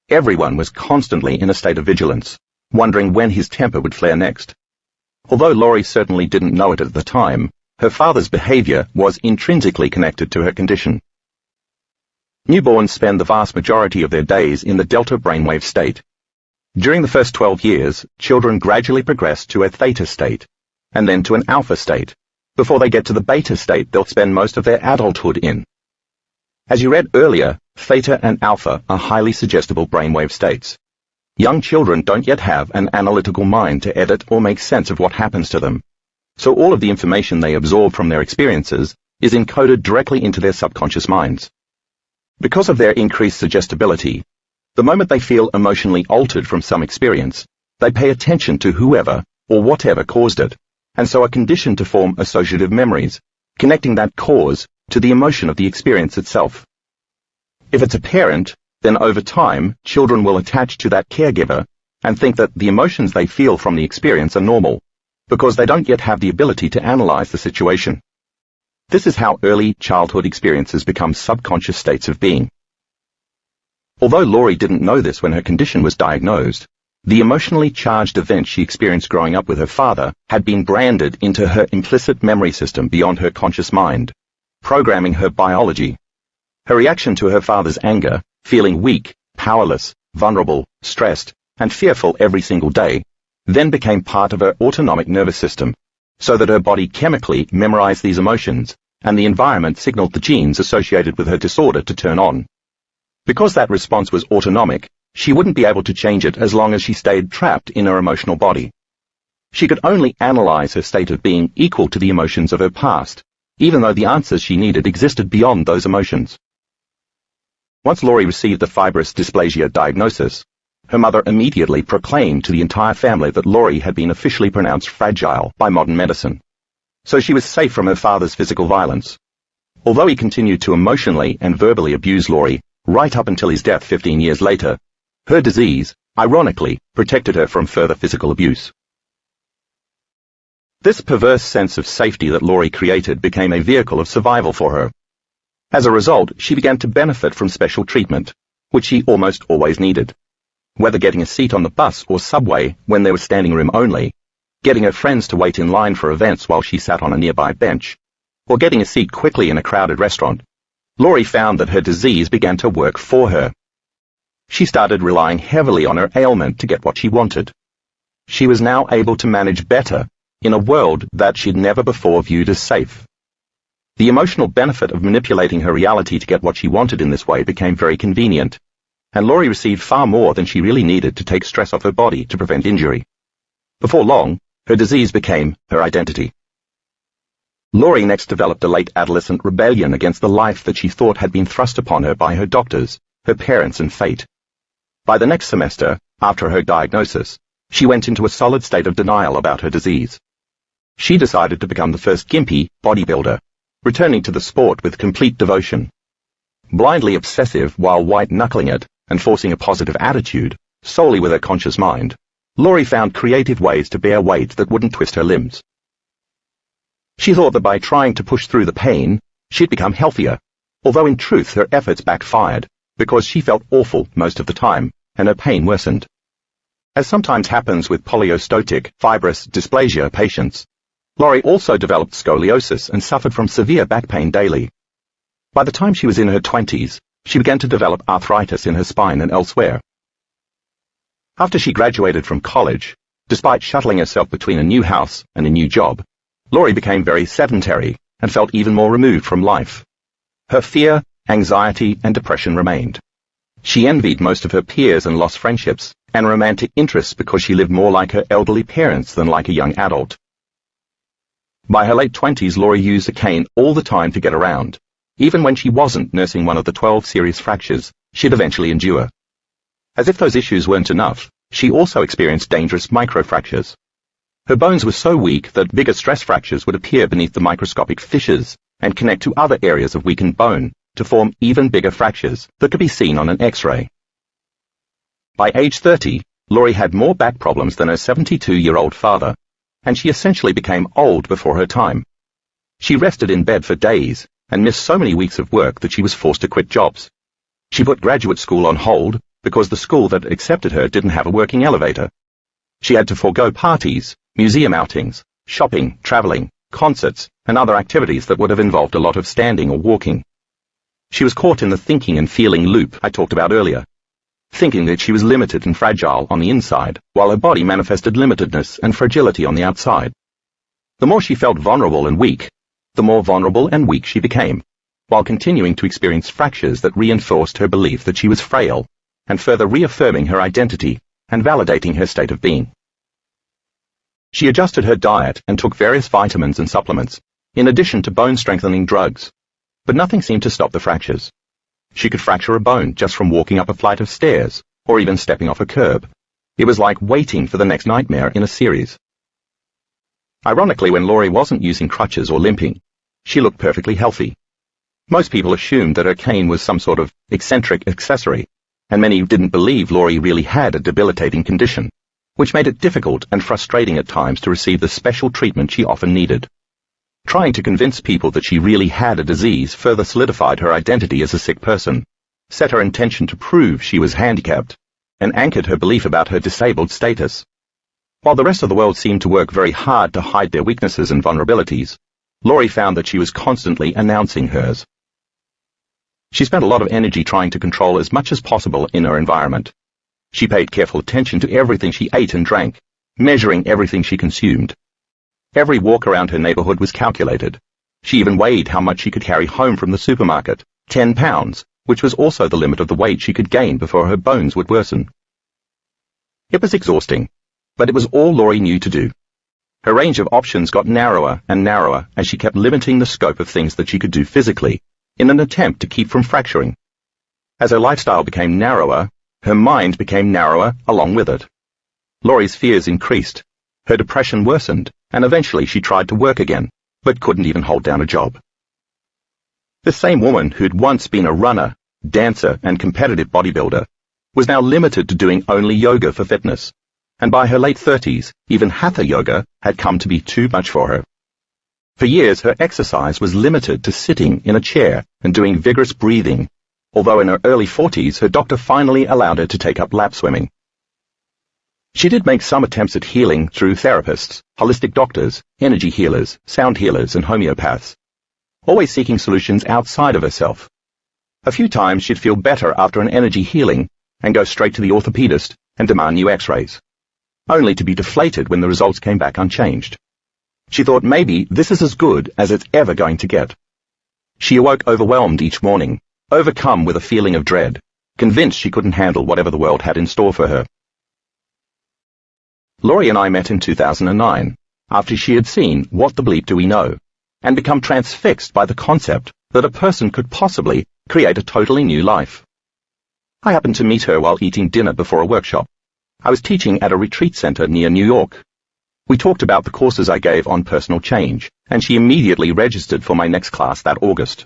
Everyone was constantly in a state of vigilance, wondering when his temper would flare next. Although Laurie certainly didn't know it at the time, her father's behavior was intrinsically connected to her condition. Newborns spend the vast majority of their days in the delta brainwave state. During the first 12 years, children gradually progress to a theta state, and then to an alpha state, before they get to the beta state they'll spend most of their adulthood in. As you read earlier, theta and alpha are highly suggestible brainwave states. Young children don't yet have an analytical mind to edit or make sense of what happens to them, so all of the information they absorb from their experiences is encoded directly into their subconscious minds. Because of their increased suggestibility, the moment they feel emotionally altered from some experience, they pay attention to whoever or whatever caused it, and so are conditioned to form associative memories, connecting that cause to the emotion of the experience itself. If it's a parent, then over time, children will attach to that caregiver and think that the emotions they feel from the experience are normal, because they don't yet have the ability to analyze the situation. This is how early childhood experiences become subconscious states of being. Although Laurie didn't know this when her condition was diagnosed, the emotionally charged events she experienced growing up with her father had been branded into her implicit memory system beyond her conscious mind, programming her biology. Her reaction to her father's anger, feeling weak, powerless, vulnerable, stressed, and fearful every single day, then became part of her autonomic nervous system, so that her body chemically memorized these emotions, and the environment signaled the genes associated with her disorder to turn on. Because that response was autonomic, she wouldn't be able to change it as long as she stayed trapped in her emotional body. She could only analyze her state of being equal to the emotions of her past, even though the answers she needed existed beyond those emotions. Once Laurie received the fibrous dysplasia diagnosis, her mother immediately proclaimed to the entire family that Laurie had been officially pronounced fragile by modern medicine. So she was safe from her father's physical violence. Although he continued to emotionally and verbally abuse Laurie right up until his death 15 years later, her disease, ironically, protected her from further physical abuse. This perverse sense of safety that Laurie created became a vehicle of survival for her. As a result, she began to benefit from special treatment, which she almost always needed. Whether getting a seat on the bus or subway when there was standing room only, getting her friends to wait in line for events while she sat on a nearby bench, or getting a seat quickly in a crowded restaurant, Laurie found that her disease began to work for her. She started relying heavily on her ailment to get what she wanted. She was now able to manage better in a world that she'd never before viewed as safe. The emotional benefit of manipulating her reality to get what she wanted in this way became very convenient, and Laurie received far more than she really needed to take stress off her body to prevent injury. Before long, her disease became her identity. Laurie next developed a late adolescent rebellion against the life that she thought had been thrust upon her by her doctors, her parents, and fate. By the next semester, after her diagnosis, she went into a solid state of denial about her disease. She decided to become the first gimpy bodybuilder, returning to the sport with complete devotion. Blindly obsessive while white-knuckling it and forcing a positive attitude, solely with her conscious mind, Laurie found creative ways to bear weight that wouldn't twist her limbs. She thought that by trying to push through the pain, she'd become healthier, although in truth her efforts backfired, because she felt awful most of the time, and her pain worsened. As sometimes happens with polyostotic fibrous dysplasia patients, Laurie also developed scoliosis and suffered from severe back pain daily. By the time she was in her 20s, she began to develop arthritis in her spine and elsewhere. After she graduated from college, despite shuttling herself between a new house and a new job, Laurie became very sedentary and felt even more removed from life. Her fear, anxiety, and depression remained. She envied most of her peers and lost friendships and romantic interests because she lived more like her elderly parents than like a young adult. By her late 20s, Laurie used a cane all the time to get around. Even when she wasn't nursing one of the 12 serious fractures she'd eventually endure. As if those issues weren't enough, she also experienced dangerous microfractures. Her bones were so weak that bigger stress fractures would appear beneath the microscopic fissures and connect to other areas of weakened bone to form even bigger fractures that could be seen on an X-ray. By age 30, Laurie had more back problems than her 72-year-old father, and she essentially became old before her time. She rested in bed for days and missed so many weeks of work that she was forced to quit jobs. She put graduate school on hold because the school that accepted her didn't have a working elevator. She had to forego parties, museum outings, shopping, traveling, concerts, and other activities that would have involved a lot of standing or walking. She was caught in the thinking and feeling loop I talked about earlier, thinking that she was limited and fragile on the inside, while her body manifested limitedness and fragility on the outside. The more she felt vulnerable and weak, the more vulnerable and weak she became, while continuing to experience fractures that reinforced her belief that she was frail, and further reaffirming her identity and validating her state of being. She adjusted her diet and took various vitamins and supplements, in addition to bone-strengthening drugs, but nothing seemed to stop the fractures. She could fracture a bone just from walking up a flight of stairs, or even stepping off a curb. It was like waiting for the next nightmare in a series. Ironically, when Laurie wasn't using crutches or limping, she looked perfectly healthy. Most people assumed that her cane was some sort of eccentric accessory, and many didn't believe Laurie really had a debilitating condition, which made it difficult and frustrating at times to receive the special treatment she often needed. Trying to convince people that she really had a disease further solidified her identity as a sick person, set her intention to prove she was handicapped, and anchored her belief about her disabled status. While the rest of the world seemed to work very hard to hide their weaknesses and vulnerabilities, Laurie found that she was constantly announcing hers. She spent a lot of energy trying to control as much as possible in her environment. She paid careful attention to everything she ate and drank, measuring everything she consumed. Every walk around her neighborhood was calculated. She even weighed how much she could carry home from the supermarket, 10 pounds, which was also the limit of the weight she could gain before her bones would worsen. It was exhausting, but it was all Laurie knew to do. Her range of options got narrower and narrower as she kept limiting the scope of things that she could do physically, in an attempt to keep from fracturing. As her lifestyle became narrower, her mind became narrower along with it. Laurie's fears increased, her depression worsened, and eventually she tried to work again, but couldn't even hold down a job. The same woman who'd once been a runner, dancer, and competitive bodybuilder was now limited to doing only yoga for fitness, and by her late 30s, even hatha yoga had come to be too much for her. For years, her exercise was limited to sitting in a chair and doing vigorous breathing, although in her early 40s, her doctor finally allowed her to take up lap swimming. She did make some attempts at healing through therapists, holistic doctors, energy healers, sound healers, and homeopaths, always seeking solutions outside of herself. A few times she'd feel better after an energy healing and go straight to the orthopedist and demand new x-rays, only to be deflated when the results came back unchanged. She thought maybe this is as good as it's ever going to get. She awoke overwhelmed each morning, overcome with a feeling of dread, convinced she couldn't handle whatever the world had in store for her. Laurie and I met in 2009, after she had seen What the Bleep Do We Know, and become transfixed by the concept that a person could possibly create a totally new life. I happened to meet her while eating dinner before a workshop. I was teaching at a retreat center near New York. We talked about the courses I gave on personal change, and she immediately registered for my next class that August.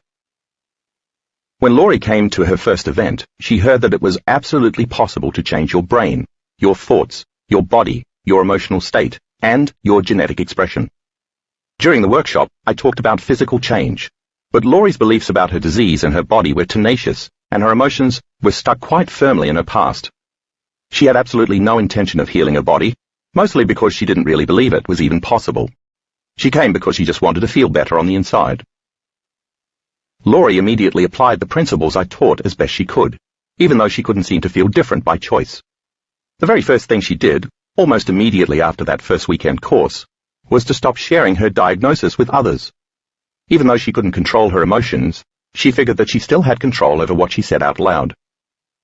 When Laurie came to her first event, she heard that it was absolutely possible to change your brain, your thoughts, your body, your emotional state, and your genetic expression. During the workshop, I talked about physical change, but Laurie's beliefs about her disease and her body were tenacious, and her emotions were stuck quite firmly in her past. She had absolutely no intention of healing her body, mostly because she didn't really believe it was even possible. She came because she just wanted to feel better on the inside. Laurie immediately applied the principles I taught as best she could, even though she couldn't seem to feel different by choice. The very first thing she did, almost immediately after that first weekend course, was to stop sharing her diagnosis with others. Even though she couldn't control her emotions, she figured that she still had control over what she said out loud.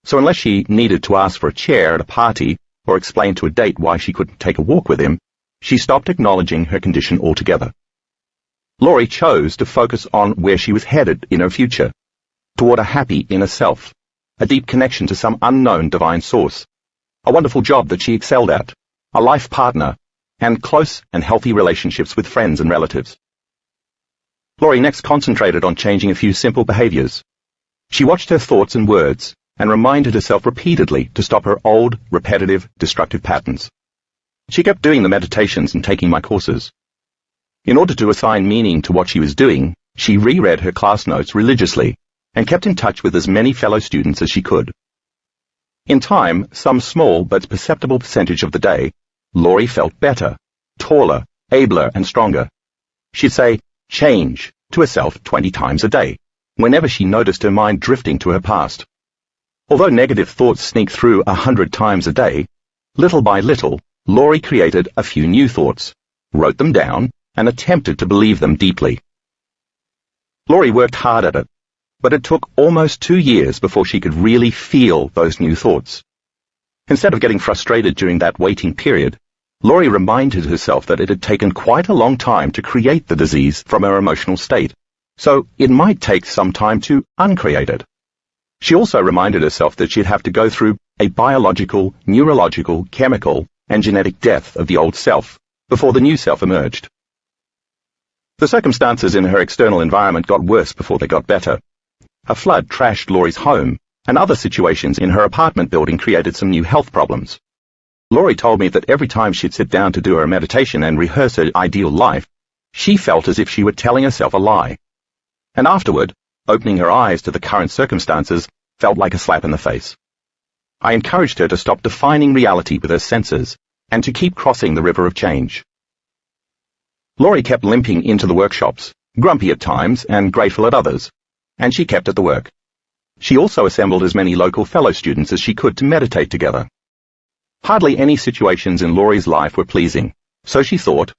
So unless she needed to ask for a chair at a party or explain to a date why she couldn't take a walk with him, she stopped acknowledging her condition altogether. Laurie chose to focus on where she was headed in her future, toward a happy inner self, a deep connection to some unknown divine source, a wonderful job that she excelled at, a life partner, and close and healthy relationships with friends and relatives. Laurie next concentrated on changing a few simple behaviors. She watched her thoughts and words and reminded herself repeatedly to stop her old, repetitive, destructive patterns. She kept doing the meditations and taking my courses. In order to assign meaning to what she was doing, she reread her class notes religiously and kept in touch with as many fellow students as she could. In time, some small but perceptible percentage of the day, Laurie felt better, taller, abler, and stronger. She'd say, "change," to herself 20 times a day, whenever she noticed her mind drifting to her past. Although negative thoughts sneaked through 100 times a day, little by little, Laurie created a few new thoughts, wrote them down, and attempted to believe them deeply. Laurie worked hard at it, but it took almost 2 years before she could really feel those new thoughts. Instead of getting frustrated during that waiting period, Laurie reminded herself that it had taken quite a long time to create the disease from her emotional state, so it might take some time to uncreate it. She also reminded herself that she'd have to go through a biological, neurological, chemical, and genetic death of the old self before the new self emerged. The circumstances in her external environment got worse before they got better. A flood trashed Laurie's home, and other situations in her apartment building created some new health problems. Laurie told me that every time she'd sit down to do her meditation and rehearse her ideal life, she felt as if she were telling herself a lie. And afterward, opening her eyes to the current circumstances felt like a slap in the face. I encouraged her to stop defining reality with her senses and to keep crossing the river of change. Laurie kept limping into the workshops, grumpy at times and grateful at others, and she kept at the work. She also assembled as many local fellow students as she could to meditate together. Hardly any situations in Laurie's life were pleasing, so she thought,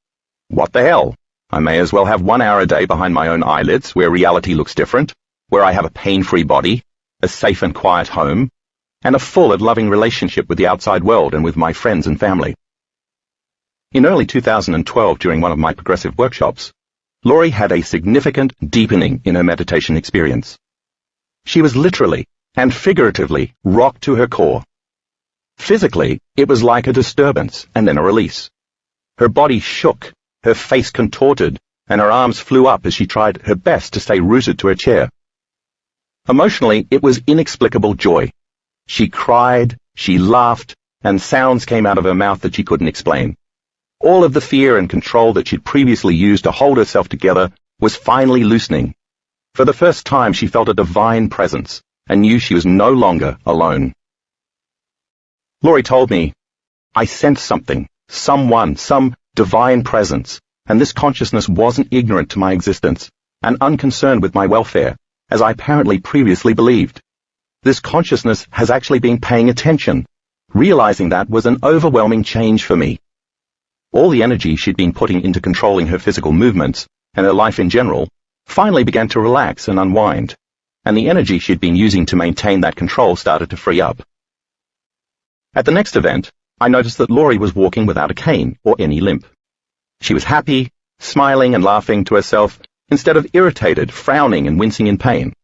what the hell? I may as well have 1 hour a day behind my own eyelids where reality looks different, where I have a pain-free body, a safe and quiet home, and a full and loving relationship with the outside world and with my friends and family. In early 2012, during one of my progressive workshops, Laurie had a significant deepening in her meditation experience. She was literally and figuratively rocked to her core. Physically, it was like a disturbance and then a release. Her body shook, her face contorted, and her arms flew up as she tried her best to stay rooted to her chair. Emotionally, it was inexplicable joy. She cried, she laughed, and sounds came out of her mouth that she couldn't explain. All of the fear and control that she'd previously used to hold herself together was finally loosening. For the first time, she felt a divine presence and knew she was no longer alone. Laurie told me, "I sensed something, someone, some divine presence, and this consciousness wasn't ignorant to my existence and unconcerned with my welfare, as I apparently previously believed. This consciousness has actually been paying attention." Realizing that was an overwhelming change for me. All the energy she'd been putting into controlling her physical movements and her life in general finally began to relax and unwind, and the energy she'd been using to maintain that control started to free up. At the next event, I noticed that Laurie was walking without a cane or any limp. She was happy, smiling and laughing to herself, instead of irritated, frowning and wincing in pain.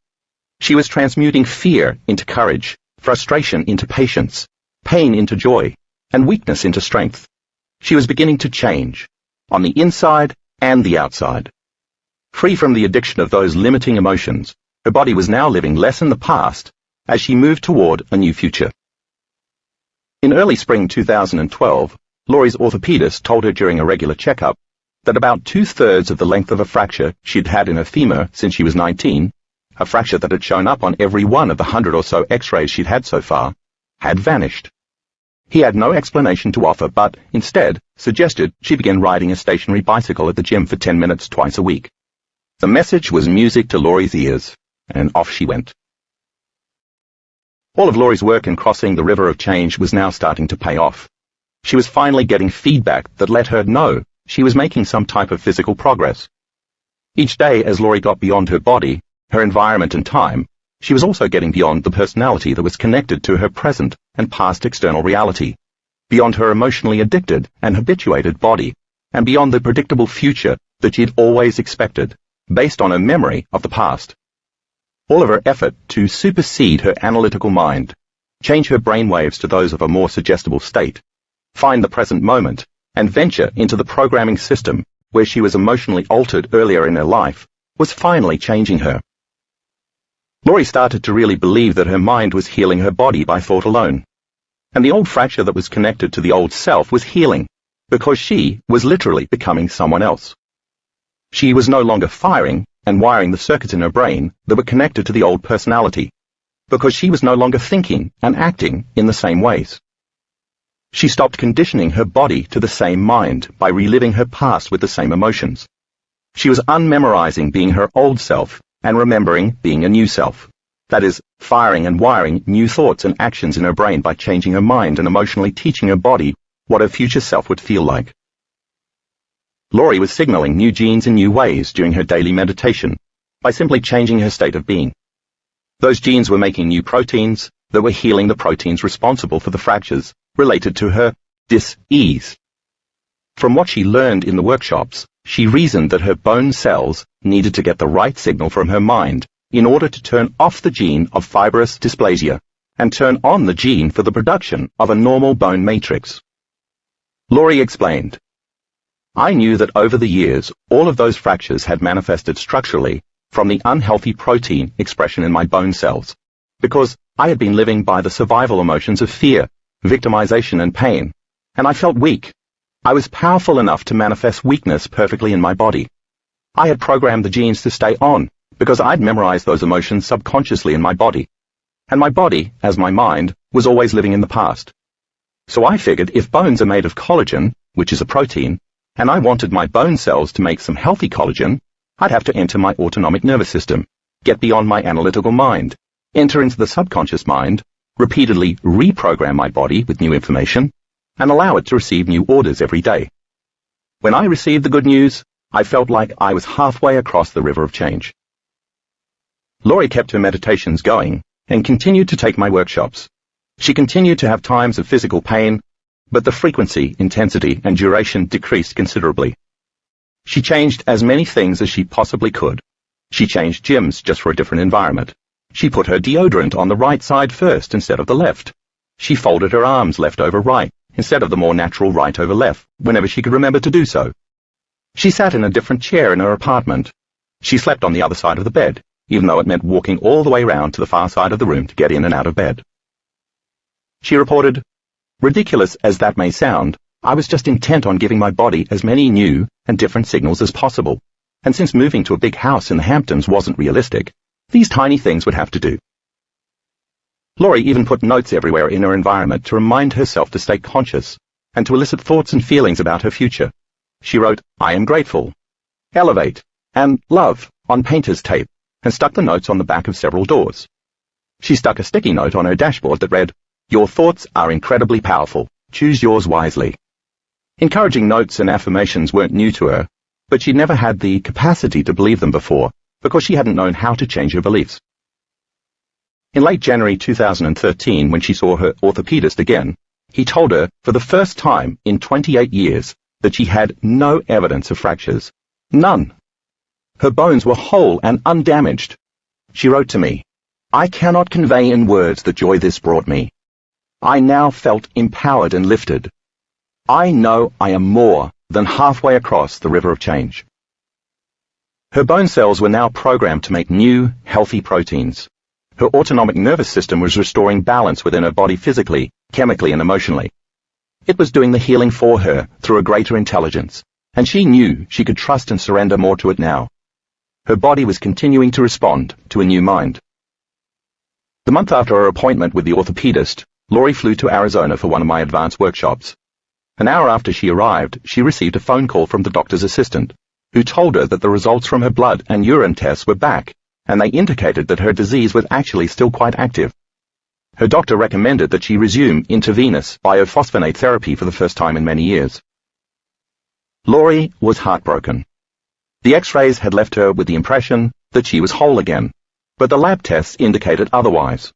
She was transmuting fear into courage, frustration into patience, pain into joy, and weakness into strength. She was beginning to change, on the inside and the outside. Free from the addiction of those limiting emotions, her body was now living less in the past as she moved toward a new future. In early spring 2012, Laurie's orthopedist told her during a regular checkup that about 2/3 of the length of a fracture she'd had in her femur since she was 19, a fracture that had shown up on every one of the 100 or so x-rays she'd had so far, had vanished. He had no explanation to offer, but instead suggested she begin riding a stationary bicycle at the gym for 10 minutes twice a week. The message was music to Laurie's ears, and off she went. All of Laurie's work in crossing the river of change was now starting to pay off. She was finally getting feedback that let her know she was making some type of physical progress. Each day, as Laurie got beyond her body, her environment and time, she was also getting beyond the personality that was connected to her present and past external reality, beyond her emotionally addicted and habituated body, and beyond the predictable future that she'd always expected, based on her memory of the past. All of her effort to supersede her analytical mind, change her brainwaves to those of a more suggestible state, find the present moment, and venture into the programming system where she was emotionally altered earlier in her life, was finally changing her. Laurie started to really believe that her mind was healing her body by thought alone, and the old fracture that was connected to the old self was healing, because she was literally becoming someone else. She was no longer firing and wiring the circuits in her brain that were connected to the old personality, because she was no longer thinking and acting in the same ways. She stopped conditioning her body to the same mind by reliving her past with the same emotions. She was unmemorizing being her old self and remembering being a new self. That is, firing and wiring new thoughts and actions in her brain by changing her mind and emotionally teaching her body what her future self would feel like. Laurie was signaling new genes in new ways during her daily meditation by simply changing her state of being. Those genes were making new proteins that were healing the proteins responsible for the fractures related to her dis-ease. From what she learned in the workshops, she reasoned that her bone cells needed to get the right signal from her mind in order to turn off the gene of fibrous dysplasia and turn on the gene for the production of a normal bone matrix. Laurie explained, "I knew that over the years, all of those fractures had manifested structurally from the unhealthy protein expression in my bone cells, because I had been living by the survival emotions of fear, victimization, and pain, and I felt weak. I was powerful enough to manifest weakness perfectly in my body. I had programmed the genes to stay on, because I'd memorized those emotions subconsciously in my body, and my body, as my mind, was always living in the past. So I figured if bones are made of collagen, which is a protein, and I wanted my bone cells to make some healthy collagen, I'd have to enter my autonomic nervous system, get beyond my analytical mind, enter into the subconscious mind, repeatedly reprogram my body with new information, and allow it to receive new orders every day. When I received the good news, I felt like I was halfway across the river of change." Laurie kept her meditations going and continued to take my workshops. She continued to have times of physical pain, but the frequency, intensity, and duration decreased considerably. She changed as many things as she possibly could. She changed gyms just for a different environment, She put her deodorant on the right side first instead of the left. She folded her arms left over right instead of the more natural right over left whenever she could remember to do so. She sat in a different chair in her apartment. She slept on the other side of the bed, even though it meant walking all the way round to the far side of the room to get in and out of bed. She reported, "Ridiculous as that may sound, I was just intent on giving my body as many new and different signals as possible, and since moving to a big house in the Hamptons wasn't realistic, these tiny things would have to do." Laurie even put notes everywhere in her environment to remind herself to stay conscious and to elicit thoughts and feelings about her future. She wrote, "I am grateful," "elevate," and "love" on painter's tape and stuck the notes on the back of several doors. She stuck a sticky note on her dashboard that read, "Your thoughts are incredibly powerful. Choose yours wisely." Encouraging notes and affirmations weren't new to her, but she'd never had the capacity to believe them before because she hadn't known how to change her beliefs. In late January 2013, when she saw her orthopedist again, he told her for the first time in 28 years that she had no evidence of fractures. None. Her bones were whole and undamaged. She wrote to me, "I cannot convey in words the joy this brought me. I now felt empowered and lifted. I know I am more than halfway across the river of change." Her bone cells were now programmed to make new, healthy proteins. Her autonomic nervous system was restoring balance within her body physically, chemically, and emotionally. It was doing the healing for her through a greater intelligence, and she knew she could trust and surrender more to it now. Her body was continuing to respond to a new mind. The month after her appointment with the orthopedist, Laurie flew to Arizona for one of my advanced workshops. An hour after she arrived, she received a phone call from the doctor's assistant, who told her that the results from her blood and urine tests were back, and they indicated that her disease was actually still quite active. Her doctor recommended that she resume intravenous biophosphonate therapy for the first time in many years. Laurie was heartbroken. The X-rays had left her with the impression that she was whole again, but the lab tests indicated otherwise.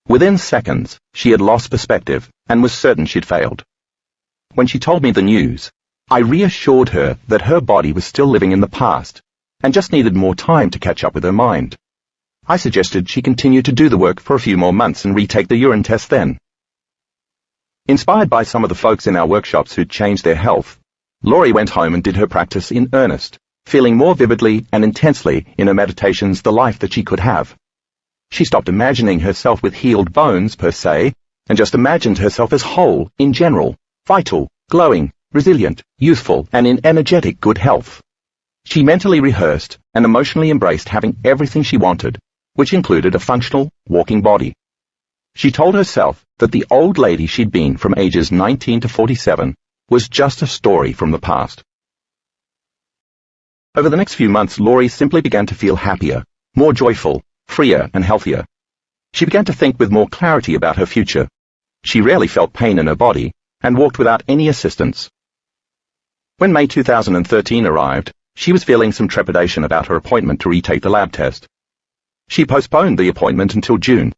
Within seconds, she had lost perspective and was certain she'd failed. When she told me the news, I reassured her that her body was still living in the past and just needed more time to catch up with her mind. I suggested she continue to do the work for a few more months and retake the urine test then. Inspired by some of the folks in our workshops who'd changed their health, Laurie went home and did her practice in earnest, feeling more vividly and intensely in her meditations the life that she could have. She stopped imagining herself with healed bones per se, and just imagined herself as whole in general, vital, glowing, resilient, youthful, and in energetic good health. She mentally rehearsed and emotionally embraced having everything she wanted, which included a functional, walking body. She told herself that the old lady she'd been from ages 19 to 47 was just a story from the past. Over the next few months, Laurie simply began to feel happier, more joyful, freer, and healthier. She began to think with more clarity about her future. She rarely felt pain in her body and walked without any assistance. When May 2013 arrived, she was feeling some trepidation about her appointment to retake the lab test. She postponed the appointment until June.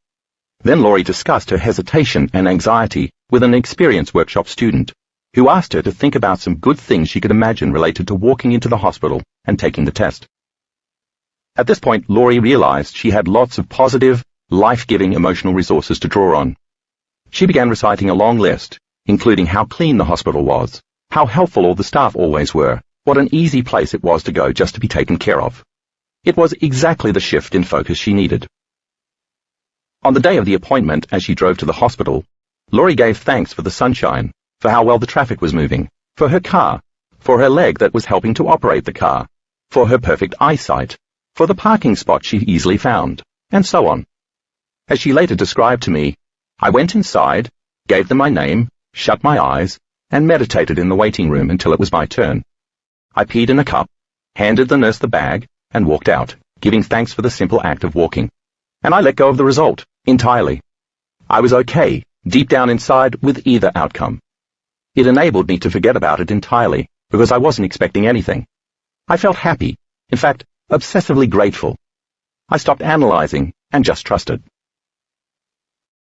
Then Laurie discussed her hesitation and anxiety with an experienced workshop student, who asked her to think about some good things she could imagine related to walking into the hospital and taking the test. At this point, Laurie realized she had lots of positive, life-giving emotional resources to draw on. She began reciting a long list, including how clean the hospital was, how helpful all the staff always were, what an easy place it was to go just to be taken care of. It was exactly the shift in focus she needed. On the day of the appointment, as she drove to the hospital, Laurie gave thanks for the sunshine, for how well the traffic was moving, for her car, for her leg that was helping to operate the car, for her perfect eyesight, for the parking spot she easily found, and so on. As she later described to me, I went inside, gave them my name, shut my eyes, and meditated in the waiting room until it was my turn. I peed in a cup, handed the nurse the bag, and walked out, giving thanks for the simple act of walking. And I let go of the result, entirely. I was okay, deep down inside, with either outcome. It enabled me to forget about it entirely, because I wasn't expecting anything. I felt happy, in fact, obsessively grateful. I stopped analyzing and just trusted.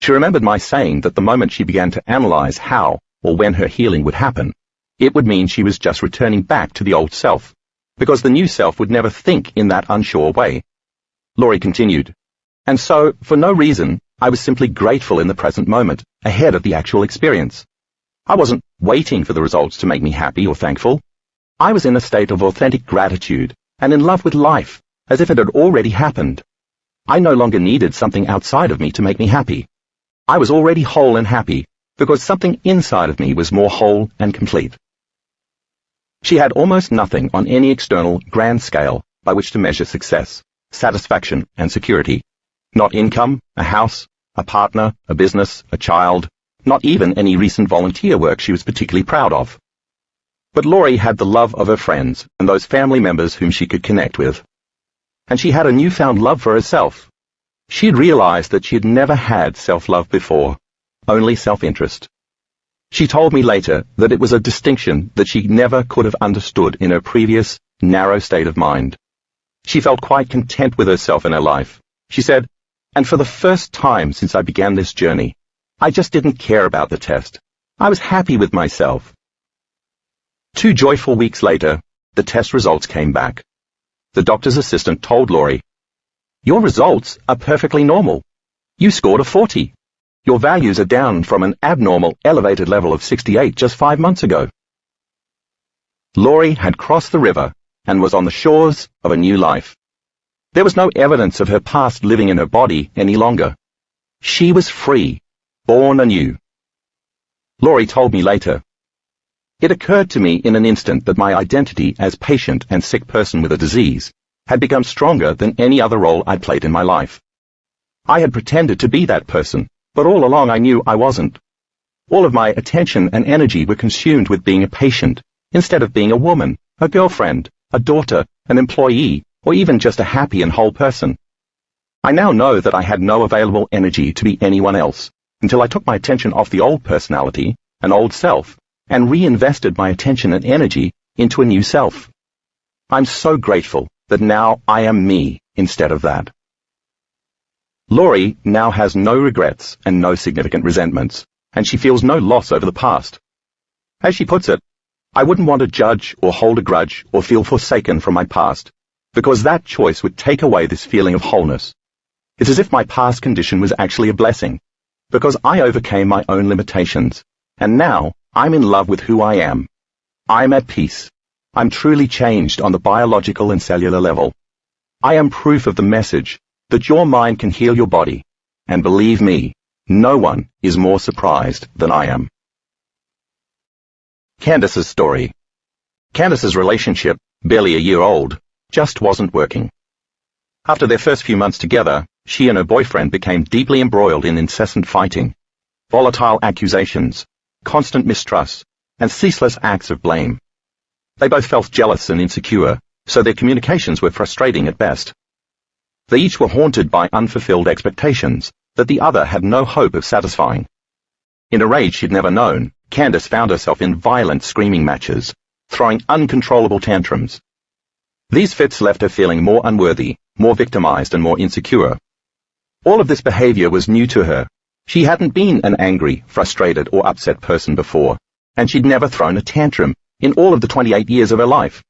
She remembered my saying that the moment she began to analyze how or when her healing would happen, it would mean she was just returning back to the old self, because the new self would never think in that unsure way. Laurie continued, And so, for no reason, I was simply grateful in the present moment, ahead of the actual experience. I wasn't waiting for the results to make me happy or thankful. I was in a state of authentic gratitude and in love with life, as if it had already happened. I no longer needed something outside of me to make me happy. I was already whole and happy, because something inside of me was more whole and complete. She had almost nothing on any external, grand scale by which to measure success, satisfaction, and security. Not income, a house, a partner, a business, a child, not even any recent volunteer work she was particularly proud of. But Laurie had the love of her friends and those family members whom she could connect with. And she had a newfound love for herself. She had realized that she had never had self-love before, only self-interest. She told me later that it was a distinction that she never could have understood in her previous, narrow state of mind. She felt quite content with herself in her life. She said, "And for the first time since I began this journey, I just didn't care about the test. I was happy with myself." 2 joyful weeks later, the test results came back. The doctor's assistant told Laurie, "Your results are perfectly normal. You scored a 40. Your values are down from an abnormal, elevated level of 68 just 5 months ago." Laurie had crossed the river and was on the shores of a new life. There was no evidence of her past living in her body any longer. She was free, born anew. Laurie told me later, "It occurred to me in an instant that my identity as patient and sick person with a disease had become stronger than any other role I'd played in my life. I had pretended to be that person, but all along I knew I wasn't. All of my attention and energy were consumed with being a patient, instead of being a woman, a girlfriend, a daughter, an employee, or even just a happy and whole person. I now know that I had no available energy to be anyone else, until I took my attention off the old personality, an old self, and reinvested my attention and energy into a new self. I'm so grateful that now I am me instead of that." Laurie now has no regrets and no significant resentments, and she feels no loss over the past. As she puts it, "I wouldn't want to judge or hold a grudge or feel forsaken from my past, because that choice would take away this feeling of wholeness. It's as if my past condition was actually a blessing, because I overcame my own limitations, and now I'm in love with who I am. I'm at peace. I'm truly changed on the biological and cellular level. I am proof of the message that your mind can heal your body, and believe me, no one is more surprised than I am." Candace's story. Candace's relationship, barely a year old, just wasn't working. After their first few months together, she and her boyfriend became deeply embroiled in incessant fighting, volatile accusations, constant mistrust, and ceaseless acts of blame. They both felt jealous and insecure, so their communications were frustrating at best. They each were haunted by unfulfilled expectations that the other had no hope of satisfying. In a rage she'd never known, Candace found herself in violent screaming matches, throwing uncontrollable tantrums. These fits left her feeling more unworthy, more victimized, and more insecure. All of this behavior was new to her. She hadn't been an angry, frustrated, or upset person before, and she'd never thrown a tantrum in all of the 28 years of her life.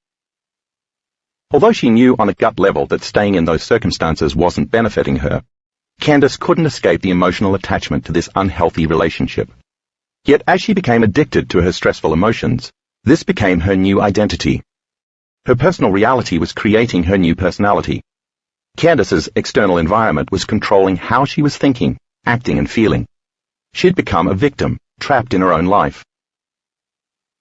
Although she knew on a gut level that staying in those circumstances wasn't benefiting her, Candace couldn't escape the emotional attachment to this unhealthy relationship. Yet as she became addicted to her stressful emotions, this became her new identity. Her personal reality was creating her new personality. Candace's external environment was controlling how she was thinking, acting, and feeling. She'd become a victim, trapped in her own life.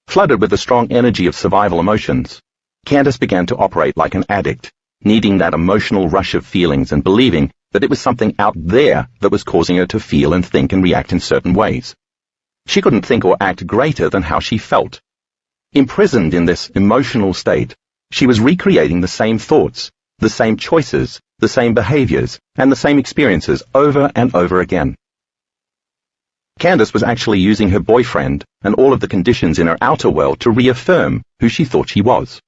Flooded with the strong energy of survival emotions, Candace began to operate like an addict, needing that emotional rush of feelings and believing that it was something out there that was causing her to feel and think and react in certain ways. She couldn't think or act greater than how she felt. Imprisoned in this emotional state, she was recreating the same thoughts, the same choices, the same behaviors, and the same experiences over and over again. Candace was actually using her boyfriend and all of the conditions in her outer world to reaffirm who she thought she was.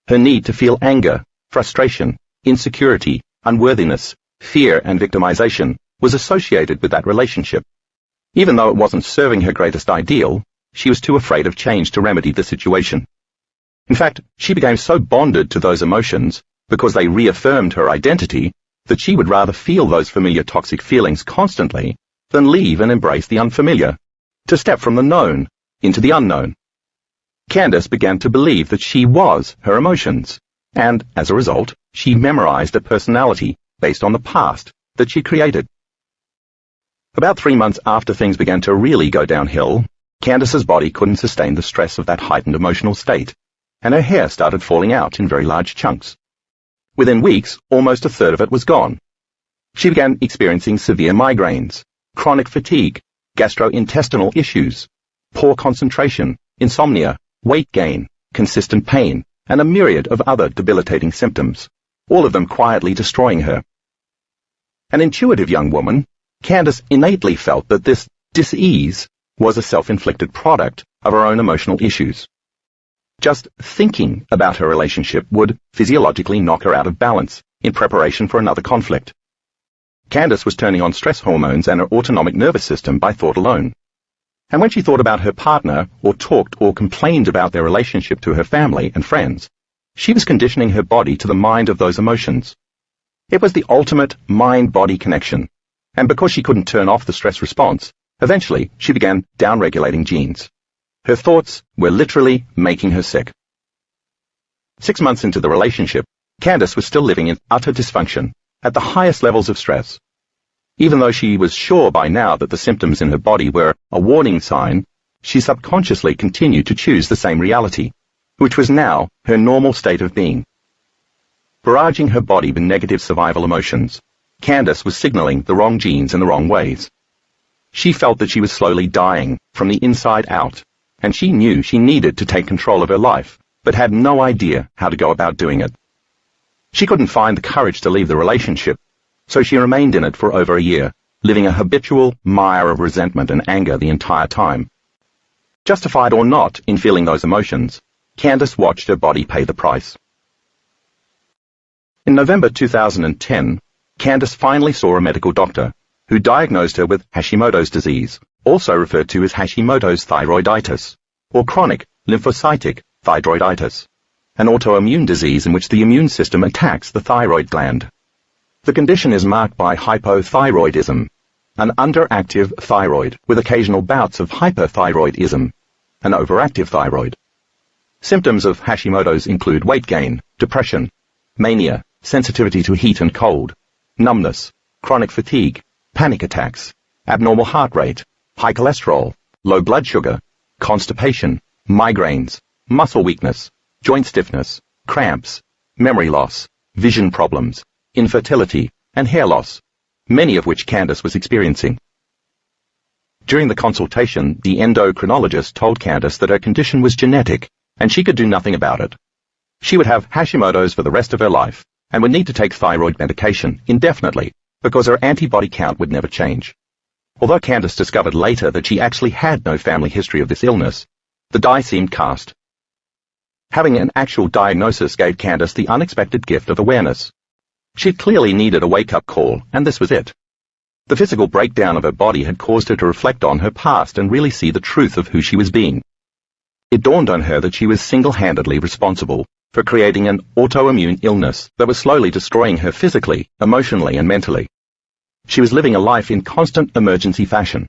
Her need to feel anger, frustration, insecurity, unworthiness, fear, and victimization was associated with that relationship. Even though it wasn't serving her greatest ideal, she was too afraid of change to remedy the situation. In fact, she became so bonded to those emotions, because they reaffirmed her identity, that she would rather feel those familiar toxic feelings constantly than leave and embrace the unfamiliar, to step from the known into the unknown. Candace began to believe that she was her emotions, and, as a result, she memorized a personality based on the past that she created. About 3 months after things began to really go downhill, Candace's body couldn't sustain the stress of that heightened emotional state, and her hair started falling out in very large chunks. Within weeks, almost a third of it was gone. She began experiencing severe migraines, chronic fatigue, gastrointestinal issues, poor concentration, insomnia, weight gain, consistent pain, and a myriad of other debilitating symptoms, all of them quietly destroying her. An intuitive young woman, Candace innately felt that this dis-ease was a self-inflicted product of her own emotional issues. Just thinking about her relationship would physiologically knock her out of balance in preparation for another conflict. Candace was turning on stress hormones and her autonomic nervous system by thought alone. And when she thought about her partner, or talked or complained about their relationship to her family and friends, she was conditioning her body to the mind of those emotions. It was the ultimate mind-body connection, and because she couldn't turn off the stress response, eventually she began downregulating genes. Her thoughts were literally making her sick. 6 months into the relationship, Candace was still living in utter dysfunction, at the highest levels of stress. Even though she was sure by now that the symptoms in her body were a warning sign, she subconsciously continued to choose the same reality, which was now her normal state of being. Barraging her body with negative survival emotions, Candace was signaling the wrong genes in the wrong ways. She felt that she was slowly dying from the inside out, and she knew she needed to take control of her life, but had no idea how to go about doing it. She couldn't find the courage to leave the relationship, so she remained in it for over a year, living a habitual mire of resentment and anger the entire time. Justified or not in feeling those emotions, Candace watched her body pay the price. In November 2010, Candace finally saw a medical doctor, who diagnosed her with Hashimoto's disease, also referred to as Hashimoto's thyroiditis, or chronic lymphocytic thyroiditis, an autoimmune disease in which the immune system attacks the thyroid gland. The condition is marked by hypothyroidism, an underactive thyroid with occasional bouts of hyperthyroidism, an overactive thyroid. Symptoms of Hashimoto's include weight gain, depression, mania, sensitivity to heat and cold, numbness, chronic fatigue, panic attacks, abnormal heart rate, high cholesterol, low blood sugar, constipation, migraines, muscle weakness, joint stiffness, cramps, memory loss, vision problems, infertility, and hair loss, many of which Candace was experiencing. During the consultation, the endocrinologist told Candace that her condition was genetic, and she could do nothing about it. She would have Hashimoto's for the rest of her life, and would need to take thyroid medication indefinitely, because her antibody count would never change. Although Candace discovered later that she actually had no family history of this illness, the die seemed cast. Having an actual diagnosis gave Candace the unexpected gift of awareness. She clearly needed a wake-up call, and this was it. The physical breakdown of her body had caused her to reflect on her past and really see the truth of who she was being. It dawned on her that she was single-handedly responsible for creating an autoimmune illness that was slowly destroying her physically, emotionally, and mentally. She was living a life in constant emergency fashion.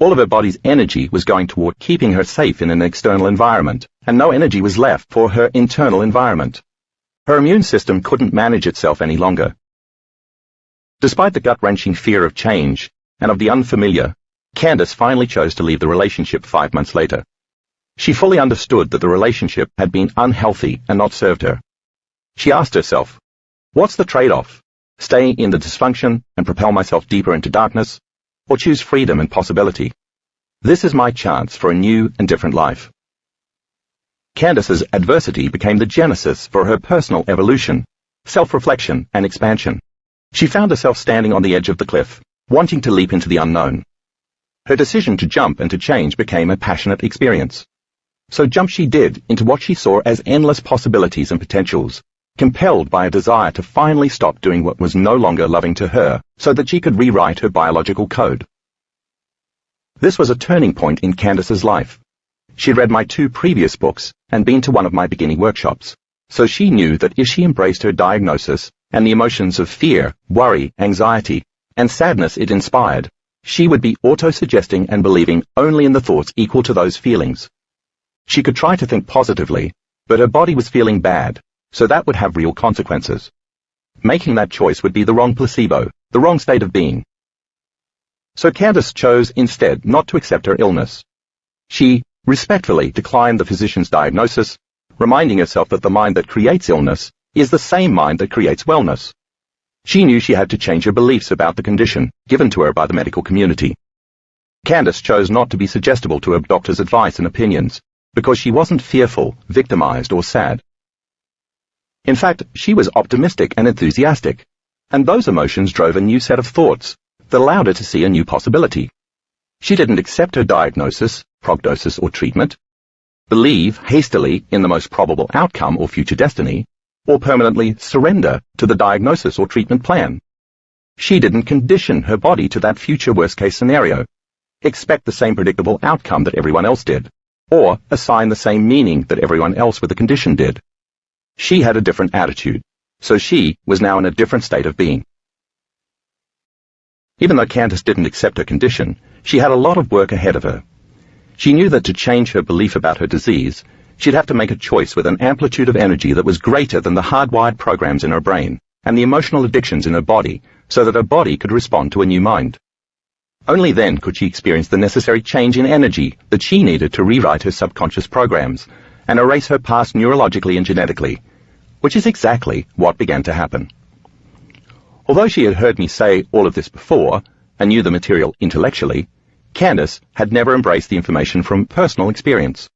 All of her body's energy was going toward keeping her safe in an external environment, and no energy was left for her internal environment. Her immune system couldn't manage itself any longer. Despite the gut-wrenching fear of change and of the unfamiliar, Candace finally chose to leave the relationship 5 months later. She fully understood that the relationship had been unhealthy and not served her. She asked herself, what's the trade-off? Stay in the dysfunction and propel myself deeper into darkness, or choose freedom and possibility? This is my chance for a new and different life. Candace's adversity became the genesis for her personal evolution, self-reflection, and expansion. She found herself standing on the edge of the cliff, wanting to leap into the unknown. Her decision to jump and to change became a passionate experience. So jump she did into what she saw as endless possibilities and potentials, compelled by a desire to finally stop doing what was no longer loving to her, so that she could rewrite her biological code. This was a turning point in Candace's life. She'd read my 2 previous books and been to one of my beginning workshops, so she knew that if she embraced her diagnosis and the emotions of fear, worry, anxiety, and sadness it inspired, she would be auto-suggesting and believing only in the thoughts equal to those feelings. She could try to think positively, but her body was feeling bad, so that would have real consequences. Making that choice would be the wrong placebo, the wrong state of being. So Candace chose instead not to accept her illness. She respectfully declined the physician's diagnosis, reminding herself that the mind that creates illness is the same mind that creates wellness. She knew she had to change her beliefs about the condition given to her by the medical community. Candace chose not to be suggestible to her doctor's advice and opinions, because she wasn't fearful, victimized, or sad. In fact, she was optimistic and enthusiastic, and those emotions drove a new set of thoughts that allowed her to see a new possibility. She didn't accept her diagnosis, prognosis, or treatment, believe hastily in the most probable outcome or future destiny, or permanently surrender to the diagnosis or treatment plan. She didn't condition her body to that future worst-case scenario, expect the same predictable outcome that everyone else did, or assign the same meaning that everyone else with the condition did. She had a different attitude, so she was now in a different state of being. Even though Candace didn't accept her condition, she had a lot of work ahead of her. She knew that to change her belief about her disease, she'd have to make a choice with an amplitude of energy that was greater than the hardwired programs in her brain and the emotional addictions in her body, so that her body could respond to a new mind. Only then could she experience the necessary change in energy that she needed to rewrite her subconscious programs and erase her past neurologically and genetically, which is exactly what began to happen. Although she had heard me say all of this before and knew the material intellectually, Candace had never embraced the information from personal experience.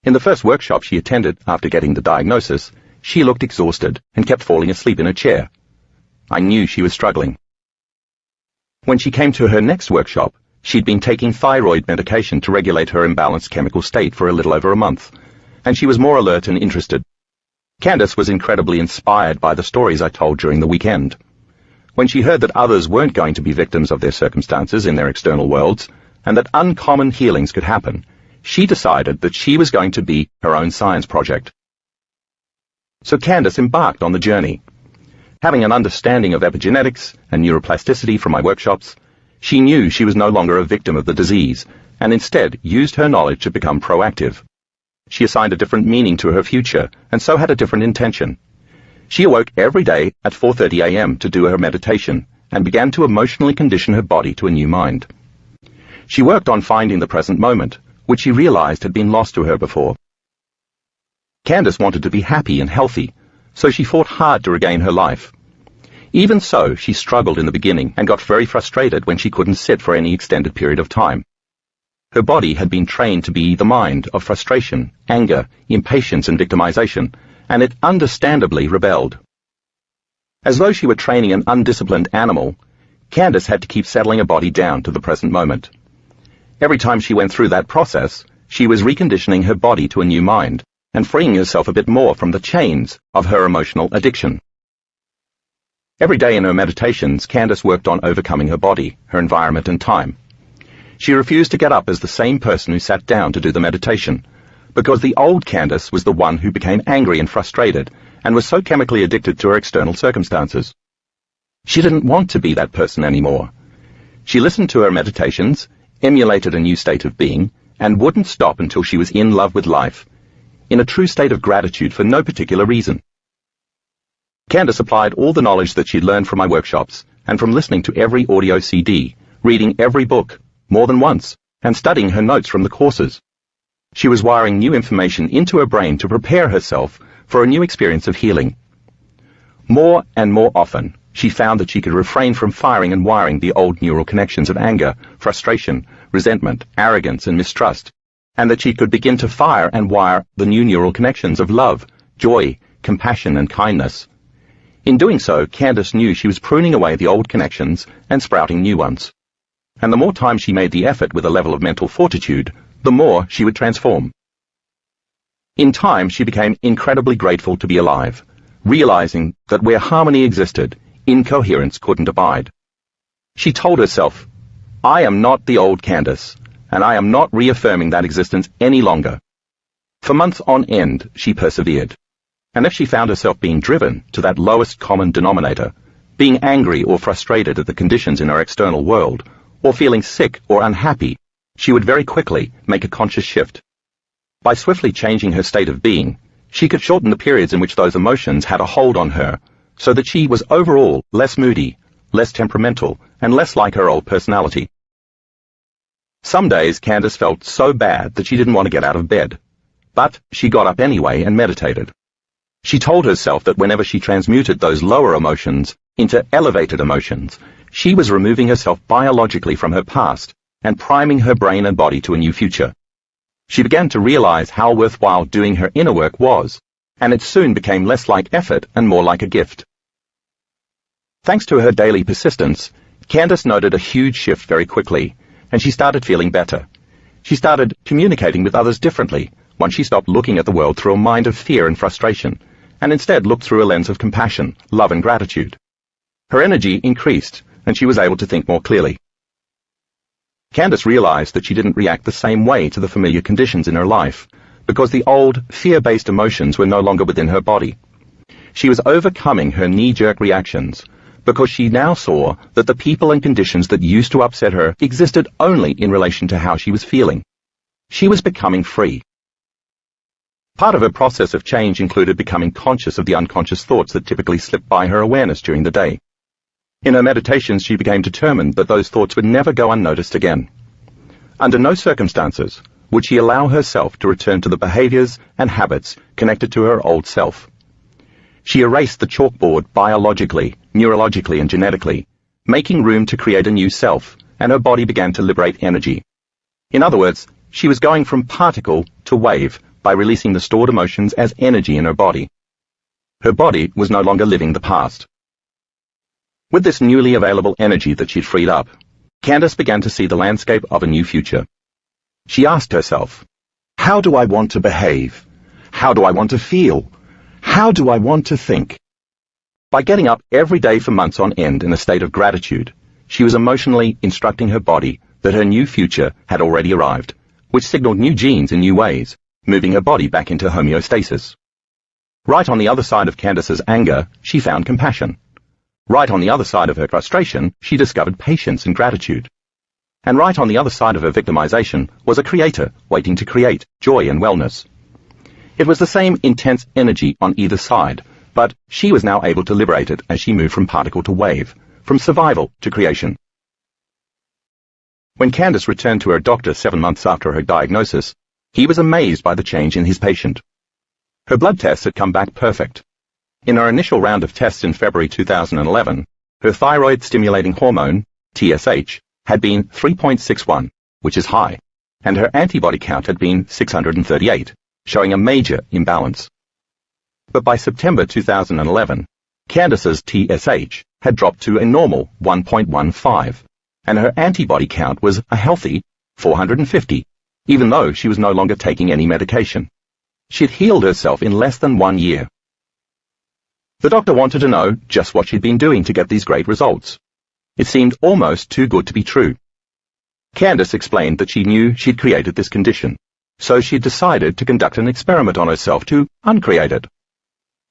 In the first workshop she attended after getting the diagnosis, she looked exhausted and kept falling asleep in her chair. I knew she was struggling. When she came to her next workshop, she'd been taking thyroid medication to regulate her imbalanced chemical state for a little over a month, and she was more alert and interested. Candace was incredibly inspired by the stories I told during the weekend. When she heard that others weren't going to be victims of their circumstances in their external worlds, and that uncommon healings could happen, she decided that she was going to be her own science project. So Candace embarked on the journey. Having an understanding of epigenetics and neuroplasticity from my workshops, she knew she was no longer a victim of the disease, and instead used her knowledge to become proactive. She assigned a different meaning to her future, and so had a different intention. She awoke every day at 4:30 a.m. to do her meditation, and began to emotionally condition her body to a new mind. She worked on finding the present moment, which she realized had been lost to her before. Candace wanted to be happy and healthy, so she fought hard to regain her life. Even so, she struggled in the beginning and got very frustrated when she couldn't sit for any extended period of time. Her body had been trained to be the mind of frustration, anger, impatience, and victimization, and it understandably rebelled. As though she were training an undisciplined animal, Candace had to keep settling her body down to the present moment. Every time she went through that process, she was reconditioning her body to a new mind, and freeing herself a bit more from the chains of her emotional addiction. Every day in her meditations, Candace worked on overcoming her body, her environment, and time. She refused to get up as the same person who sat down to do the meditation, because the old Candace was the one who became angry and frustrated, and was so chemically addicted to her external circumstances. She didn't want to be that person anymore. She listened to her meditations, emulated a new state of being, and wouldn't stop until she was in love with life, in a true state of gratitude for no particular reason. Candace applied all the knowledge that she'd learned from my workshops, and from listening to every audio CD, reading every book, more than once, and studying her notes from the courses. She was wiring new information into her brain to prepare herself for a new experience of healing. More and more often, she found that she could refrain from firing and wiring the old neural connections of anger, frustration, resentment, arrogance, and mistrust, and that she could begin to fire and wire the new neural connections of love, joy, compassion, and kindness. In doing so, Candace knew she was pruning away the old connections and sprouting new ones. And the more time she made the effort with a level of mental fortitude, the more she would transform. In time, she became incredibly grateful to be alive, realizing that where harmony existed, incoherence couldn't abide. She told herself, "I am not the old Candace, and I am not reaffirming that existence any longer." For months on end, she persevered. And if she found herself being driven to that lowest common denominator, being angry or frustrated at the conditions in her external world, or feeling sick or unhappy, she would very quickly make a conscious shift. By swiftly changing her state of being, she could shorten the periods in which those emotions had a hold on her, so that she was overall less moody, less temperamental, and less like her old personality. Some days Candace felt so bad that she didn't want to get out of bed, but she got up anyway and meditated. She told herself that whenever she transmuted those lower emotions into elevated emotions, she was removing herself biologically from her past and priming her brain and body to a new future. She began to realize how worthwhile doing her inner work was, and it soon became less like effort and more like a gift. Thanks to her daily persistence, Candace noted a huge shift very quickly, and she started feeling better. She started communicating with others differently once she stopped looking at the world through a mind of fear and frustration, and instead looked through a lens of compassion, love and gratitude. Her energy increased, and she was able to think more clearly. Candace realized that she didn't react the same way to the familiar conditions in her life, because the old, fear-based emotions were no longer within her body. She was overcoming her knee-jerk reactions, because she now saw that the people and conditions that used to upset her existed only in relation to how she was feeling. She was becoming free. Part of her process of change included becoming conscious of the unconscious thoughts that typically slipped by her awareness during the day. In her meditations, she became determined that those thoughts would never go unnoticed again. Under no circumstances would she allow herself to return to the behaviors and habits connected to her old self. She erased the chalkboard biologically, neurologically, and genetically, making room to create a new self, and her body began to liberate energy. In other words, she was going from particle to wave by releasing the stored emotions as energy in her body. Her body was no longer living the past. With this newly available energy that she'd freed up, Candace began to see the landscape of a new future. She asked herself, how do I want to behave? How do I want to feel? How do I want to think? By getting up every day for months on end in a state of gratitude, she was emotionally instructing her body that her new future had already arrived, which signaled new genes in new ways, moving her body back into homeostasis. Right on the other side of Candace's anger, she found compassion. Right on the other side of her frustration, she discovered patience and gratitude. And right on the other side of her victimization was a creator waiting to create joy and wellness. It was the same intense energy on either side, but she was now able to liberate it as she moved from particle to wave, from survival to creation. When Candace returned to her doctor 7 months after her diagnosis, he was amazed by the change in his patient. Her blood tests had come back perfect. In her initial round of tests in February 2011, her thyroid-stimulating hormone, TSH, had been 3.61, which is high, and her antibody count had been 638, showing a major imbalance. But by September 2011, Candace's TSH had dropped to a normal 1.15, and her antibody count was a healthy 450, even though she was no longer taking any medication. She'd healed herself in less than 1 year. The doctor wanted to know just what she'd been doing to get these great results. It seemed almost too good to be true. Candace explained that she knew she'd created this condition, so she decided to conduct an experiment on herself to uncreate it.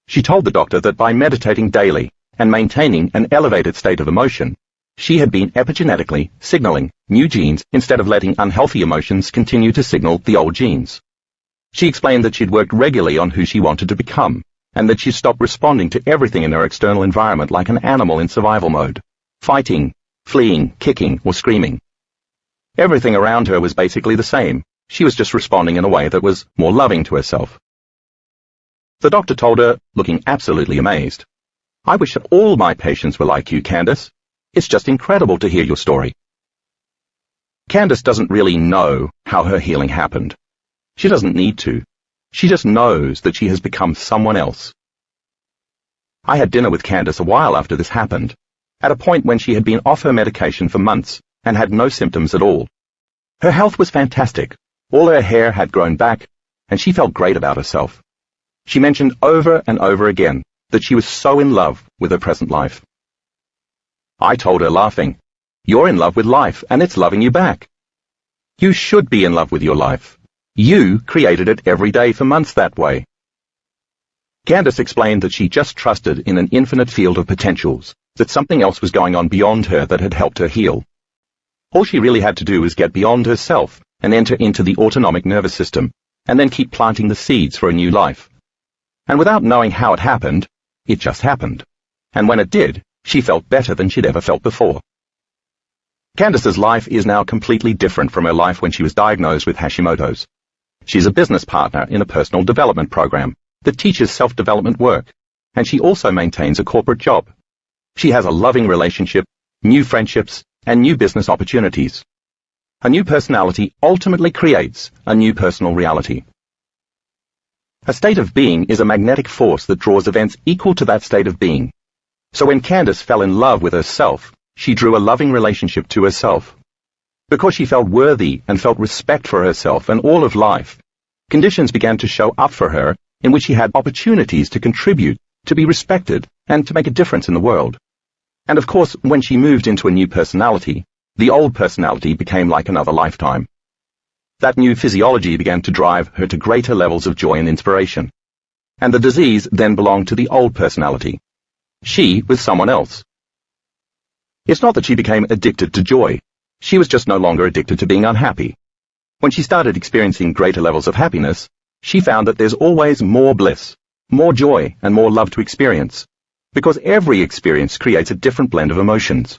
She told the doctor that by meditating daily and maintaining an elevated state of emotion, she had been epigenetically signaling new genes instead of letting unhealthy emotions continue to signal the old genes. She explained that she'd worked regularly on who she wanted to become, and that she stopped responding to everything in her external environment like an animal in survival mode, fighting, fleeing, kicking, or screaming. Everything around her was basically the same. She was just responding in a way that was more loving to herself. The doctor told her, looking absolutely amazed, "I wish all my patients were like you, Candace. It's just incredible to hear your story." Candace doesn't really know how her healing happened. She doesn't need to. She just knows that she has become someone else. I had dinner with Candace a while after this happened, at a point when she had been off her medication for months and had no symptoms at all. Her health was fantastic. All her hair had grown back, and she felt great about herself. She mentioned over and over again that she was so in love with her present life. I told her, laughing, "You're in love with life, and it's loving you back. You should be in love with your life. You created it every day for months that way." Candace explained that she just trusted in an infinite field of potentials, that something else was going on beyond her that had helped her heal. All she really had to do was get beyond herself and enter into the autonomic nervous system, and then keep planting the seeds for a new life. And without knowing how it happened, it just happened. And when it did, she felt better than she'd ever felt before. Candace's life is now completely different from her life when she was diagnosed with Hashimoto's. She's a business partner in a personal development program that teaches self-development work, and she also maintains a corporate job. She has a loving relationship, new friendships, and new business opportunities. A new personality ultimately creates a new personal reality. A state of being is a magnetic force that draws events equal to that state of being. So when Candace fell in love with herself, she drew a loving relationship to herself. Because she felt worthy and felt respect for herself and all of life, conditions began to show up for her in which she had opportunities to contribute, to be respected, and to make a difference in the world. And of course, when she moved into a new personality, the old personality became like another lifetime. That new physiology began to drive her to greater levels of joy and inspiration. And the disease then belonged to the old personality. She was someone else. It's not that she became addicted to joy. She was just no longer addicted to being unhappy. When she started experiencing greater levels of happiness, she found that there's always more bliss, more joy, and more love to experience, because every experience creates a different blend of emotions.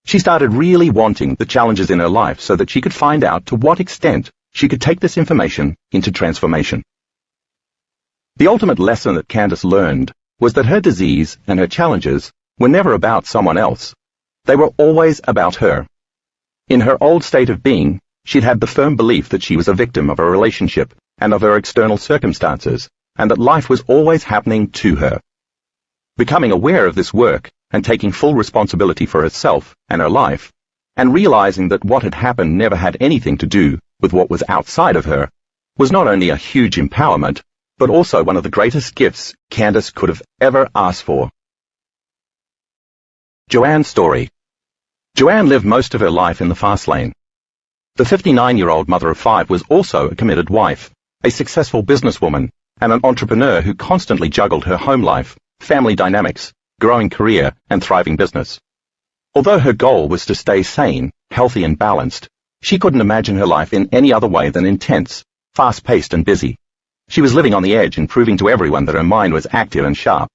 She started really wanting the challenges in her life so that she could find out to what extent she could take this information into transformation. The ultimate lesson that Candace learned was that her disease and her challenges were never about someone else. They were always about her. In her old state of being, she'd had the firm belief that she was a victim of a relationship and of her external circumstances, and that life was always happening to her. Becoming aware of this work, and taking full responsibility for herself and her life, and realizing that what had happened never had anything to do with what was outside of her, was not only a huge empowerment, but also one of the greatest gifts Candace could have ever asked for. Joanne's story. Joanne lived most of her life in the fast lane. The 59-year-old mother of 5 was also a committed wife, a successful businesswoman, and an entrepreneur who constantly juggled her home life, family dynamics, growing career, and thriving business. Although her goal was to stay sane, healthy, and balanced, she couldn't imagine her life in any other way than intense, fast-paced, and busy. She was living on the edge and proving to everyone that her mind was active and sharp.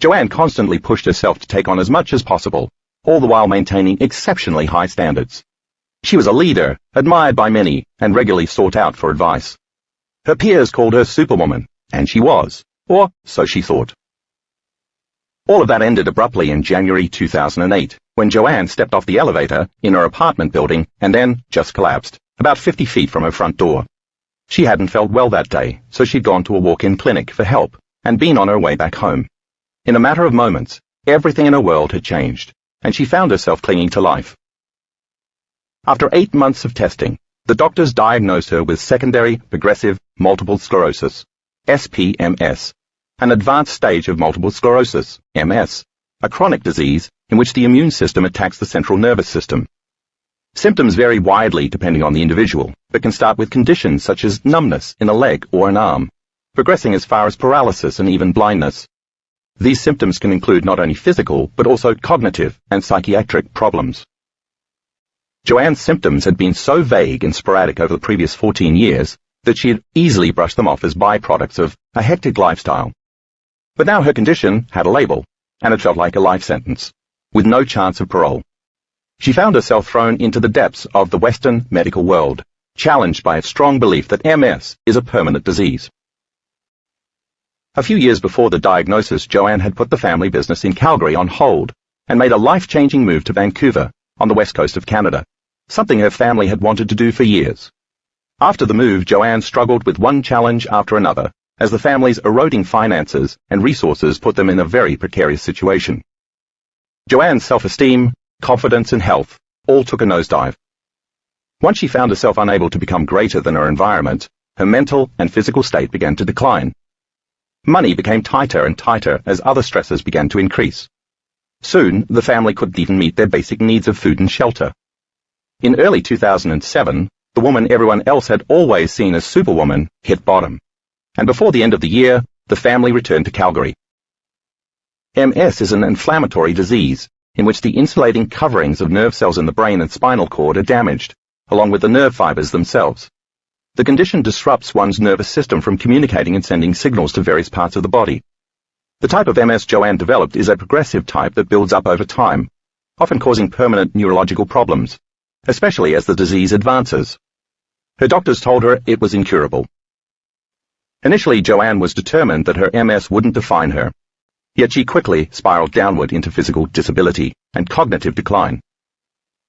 Joanne constantly pushed herself to take on as much as possible, all the while maintaining exceptionally high standards. She was a leader, admired by many, and regularly sought out for advice. Her peers called her Superwoman, and she was, or so she thought. All of that ended abruptly in January 2008, when Joanne stepped off the elevator in her apartment building and then just collapsed, about 50 feet from her front door. She hadn't felt well that day, so she'd gone to a walk-in clinic for help and been on her way back home. In a matter of moments, everything in her world had changed, and she found herself clinging to life. After 8 months of testing, the doctors diagnosed her with secondary progressive multiple sclerosis, SPMS, an advanced stage of multiple sclerosis, MS, a chronic disease in which the immune system attacks the central nervous system. Symptoms vary widely depending on the individual, but can start with conditions such as numbness in a leg or an arm, progressing as far as paralysis and even blindness. These symptoms can include not only physical, but also cognitive and psychiatric problems. Joanne's symptoms had been so vague and sporadic over the previous 14 years that she had easily brushed them off as byproducts of a hectic lifestyle. But now her condition had a label, and it felt like a life sentence, with no chance of parole. She found herself thrown into the depths of the Western medical world, challenged by a strong belief that MS is a permanent disease. A few years before the diagnosis, Joanne had put the family business in Calgary on hold and made a life-changing move to Vancouver, on the west coast of Canada, something her family had wanted to do for years. After the move, Joanne struggled with one challenge after another, as the family's eroding finances and resources put them in a very precarious situation. Joanne's self-esteem, confidence, and health all took a nosedive. Once she found herself unable to become greater than her environment, her mental and physical state began to decline. Money became tighter and tighter as other stresses began to increase. Soon, the family couldn't even meet their basic needs of food and shelter. In early 2007, the woman everyone else had always seen as Superwoman hit bottom. And before the end of the year, the family returned to Calgary. MS is an inflammatory disease in which the insulating coverings of nerve cells in the brain and spinal cord are damaged, along with the nerve fibers themselves. The condition disrupts one's nervous system from communicating and sending signals to various parts of the body. The type of MS Joanne developed is a progressive type that builds up over time, often causing permanent neurological problems, especially as the disease advances. Her doctors told her it was incurable. Initially, Joanne was determined that her MS wouldn't define her, yet she quickly spiraled downward into physical disability and cognitive decline.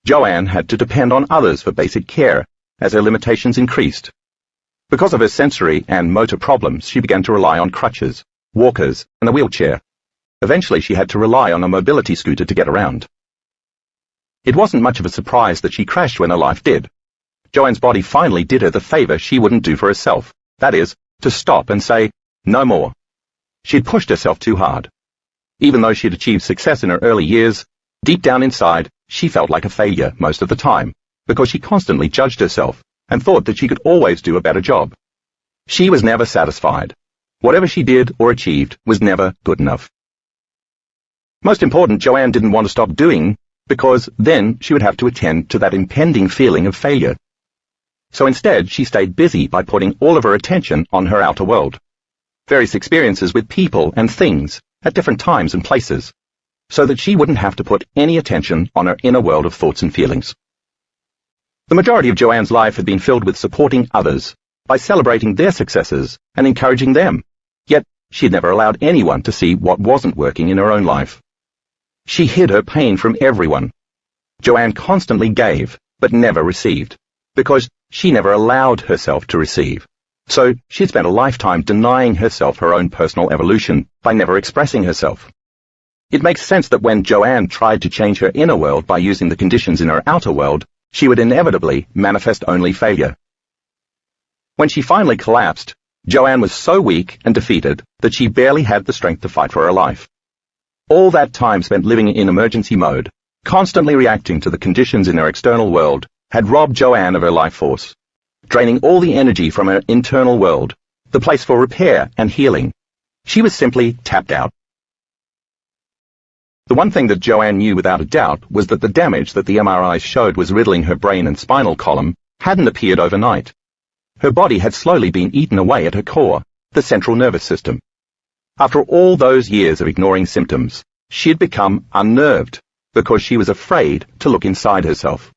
Joanne had to depend on others for basic care as her limitations increased. Because of her sensory and motor problems, she began to rely on crutches, walkers, and a wheelchair. Eventually, she had to rely on a mobility scooter to get around. It wasn't much of a surprise that she crashed when her life did. Joanne's body finally did her the favor she wouldn't do for herself, that is, to stop and say, no more. She'd pushed herself too hard. Even though she'd achieved success in her early years, deep down inside, she felt like a failure most of the time, because she constantly judged herself and thought that she could always do a better job. She was never satisfied. Whatever she did or achieved was never good enough. Most important, Joanne didn't want to stop doing, because then she would have to attend to that impending feeling of failure. So instead, she stayed busy by putting all of her attention on her outer world, various experiences with people and things at different times and places, so that she wouldn't have to put any attention on her inner world of thoughts and feelings. The majority of Joanne's life had been filled with supporting others, by celebrating their successes and encouraging them, yet she had never allowed anyone to see what wasn't working in her own life. She hid her pain from everyone. Joanne constantly gave, but never received, because she never allowed herself to receive. So she'd spent a lifetime denying herself her own personal evolution by never expressing herself. It makes sense that when Joanne tried to change her inner world by using the conditions in her outer world, she would inevitably manifest only failure. When she finally collapsed, Joanne was so weak and defeated that she barely had the strength to fight for her life. All that time spent living in emergency mode, constantly reacting to the conditions in her external world, had robbed Joanne of her life force, draining all the energy from her internal world, the place for repair and healing. She was simply tapped out. The one thing that Joanne knew without a doubt was that the damage that the MRIs showed was riddling her brain and spinal column hadn't appeared overnight. Her body had slowly been eaten away at her core, the central nervous system. After all those years of ignoring symptoms, she had become unnerved because she was afraid to look inside herself.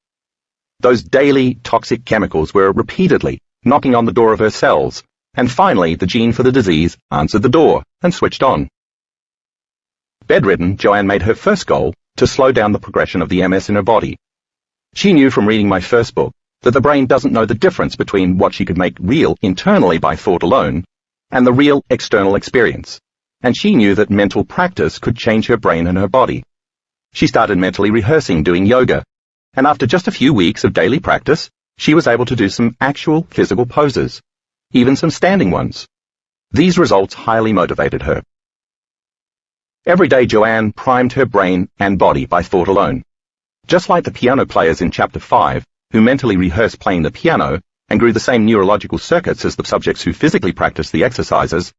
Those daily toxic chemicals were repeatedly knocking on the door of her cells, and finally the gene for the disease answered the door and switched on. Bedridden, Joanne made her first goal to slow down the progression of the MS in her body. She knew from reading my first book that the brain doesn't know the difference between what she could make real internally by thought alone and the real external experience, and she knew that mental practice could change her brain and her body. She started mentally rehearsing doing yoga, and after just a few weeks of daily practice, she was able to do some actual physical poses, even some standing ones. These results highly motivated her. Every day Joanne primed her brain and body by thought alone. Just like the piano players in Chapter 5, who mentally rehearsed playing the piano and grew the same neurological circuits as the subjects who physically practiced the exercises,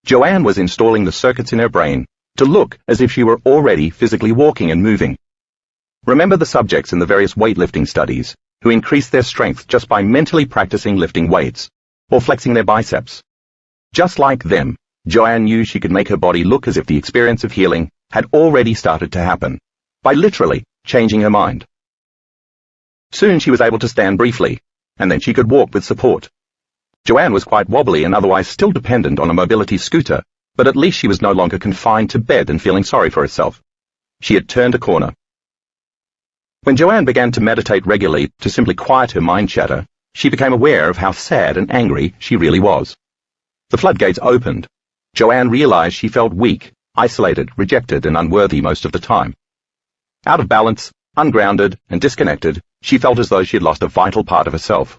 Joanne was installing the circuits in her brain to look as if she were already physically walking and moving. Remember the subjects in the various weightlifting studies who increased their strength just by mentally practicing lifting weights or flexing their biceps. Just like them, Joanne knew she could make her body look as if the experience of healing had already started to happen, by literally changing her mind. Soon she was able to stand briefly, and then she could walk with support. Joanne was quite wobbly and otherwise still dependent on a mobility scooter, but at least she was no longer confined to bed and feeling sorry for herself. She had turned a corner. When Joanne began to meditate regularly to simply quiet her mind chatter, she became aware of how sad and angry she really was. The floodgates opened. Joanne realized she felt weak, isolated, rejected, and unworthy most of the time. Out of balance, ungrounded, and disconnected, she felt as though she had lost a vital part of herself.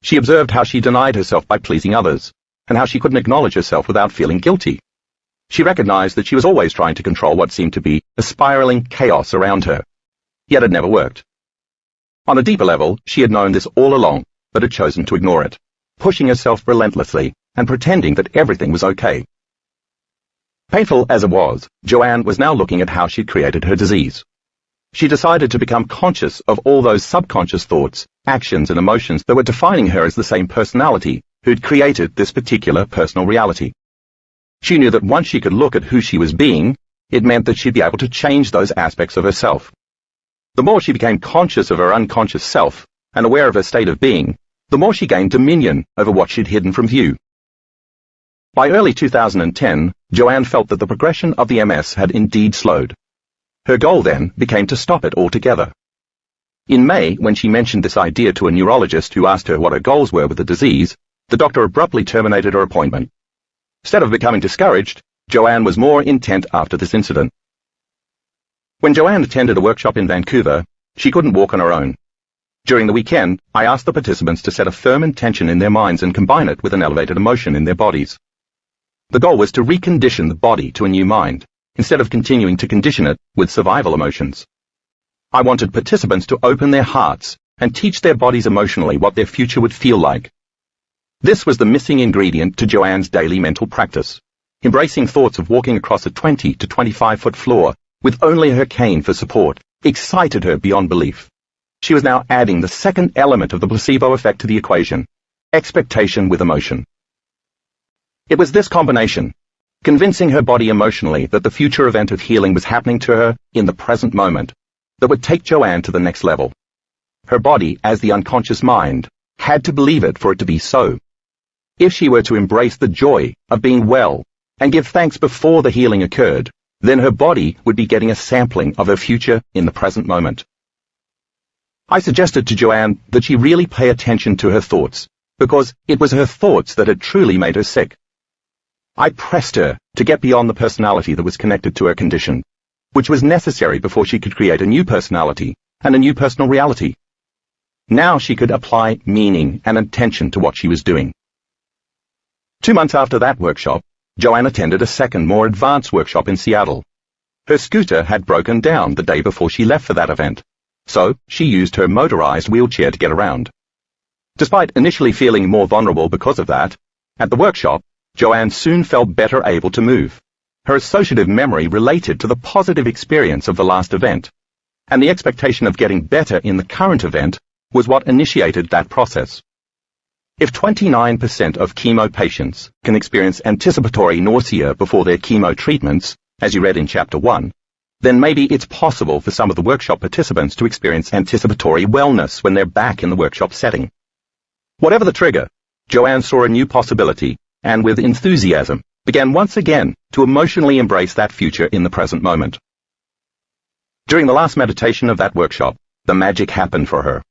She observed how she denied herself by pleasing others, and how she couldn't acknowledge herself without feeling guilty. She recognized that she was always trying to control what seemed to be a spiraling chaos around her, yet it never worked. On a deeper level, she had known this all along, but had chosen to ignore it, pushing herself relentlessly and pretending that everything was okay. Painful as it was, Joanne was now looking at how she'd created her disease. She decided to become conscious of all those subconscious thoughts, actions, and emotions that were defining her as the same personality who'd created this particular personal reality. She knew that once she could look at who she was being, it meant that she'd be able to change those aspects of herself. The more she became conscious of her unconscious self and aware of her state of being, the more she gained dominion over what she'd hidden from view. By early 2010, Joanne felt that the progression of the MS had indeed slowed. Her goal then became to stop it altogether. In May, when she mentioned this idea to a neurologist who asked her what her goals were with the disease, the doctor abruptly terminated her appointment. Instead of becoming discouraged, Joanne was more intent after this incident. When Joanne attended a workshop in Vancouver, she couldn't walk on her own. During the weekend, I asked the participants to set a firm intention in their minds and combine it with an elevated emotion in their bodies. The goal was to recondition the body to a new mind, instead of continuing to condition it with survival emotions. I wanted participants to open their hearts and teach their bodies emotionally what their future would feel like. This was the missing ingredient to Joanne's daily mental practice. Embracing thoughts of walking across a 20 to 25-foot floor with only her cane for support excited her beyond belief. She was now adding the second element of the placebo effect to the equation, expectation with emotion. It was this combination, convincing her body emotionally that the future event of healing was happening to her in the present moment, that would take Joanne to the next level. Her body, as the unconscious mind, had to believe it for it to be so. If she were to embrace the joy of being well and give thanks before the healing occurred, then her body would be getting a sampling of her future in the present moment. I suggested to Joanne that she really pay attention to her thoughts, because it was her thoughts that had truly made her sick. I pressed her to get beyond the personality that was connected to her condition, which was necessary before she could create a new personality and a new personal reality. Now she could apply meaning and intention to what she was doing. 2 months after that workshop, Joanne attended a second, more advanced workshop in Seattle. Her scooter had broken down the day before she left for that event, so she used her motorized wheelchair to get around. Despite initially feeling more vulnerable because of that, at the workshop, Joanne soon felt better able to move. Her associative memory related to the positive experience of the last event, and the expectation of getting better in the current event was what initiated that process. If 29% of chemo patients can experience anticipatory nausea before their chemo treatments, as you read in Chapter 1, then maybe it's possible for some of the workshop participants to experience anticipatory wellness when they're back in the workshop setting. Whatever the trigger, Joanne saw a new possibility, and with enthusiasm, began once again to emotionally embrace that future in the present moment. During the last meditation of that workshop, the magic happened for her.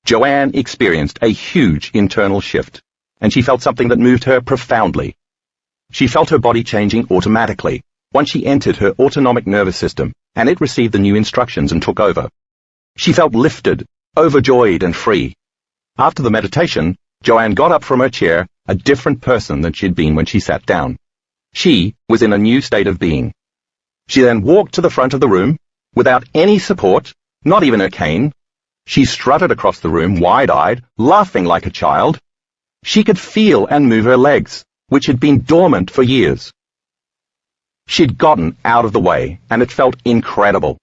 Joanne experienced a huge internal shift, and she felt something that moved her profoundly. She felt her body changing automatically once she entered her autonomic nervous system, and it received the new instructions and took over. She felt lifted, overjoyed, and free. After the meditation, Joanne got up from her chair, a different person than she'd been when she sat down. She was in a new state of being. She then walked to the front of the room, without any support, not even her cane. She strutted across the room, wide-eyed, laughing like a child. She could feel and move her legs, which had been dormant for years. She'd gotten out of the way, and it felt incredible.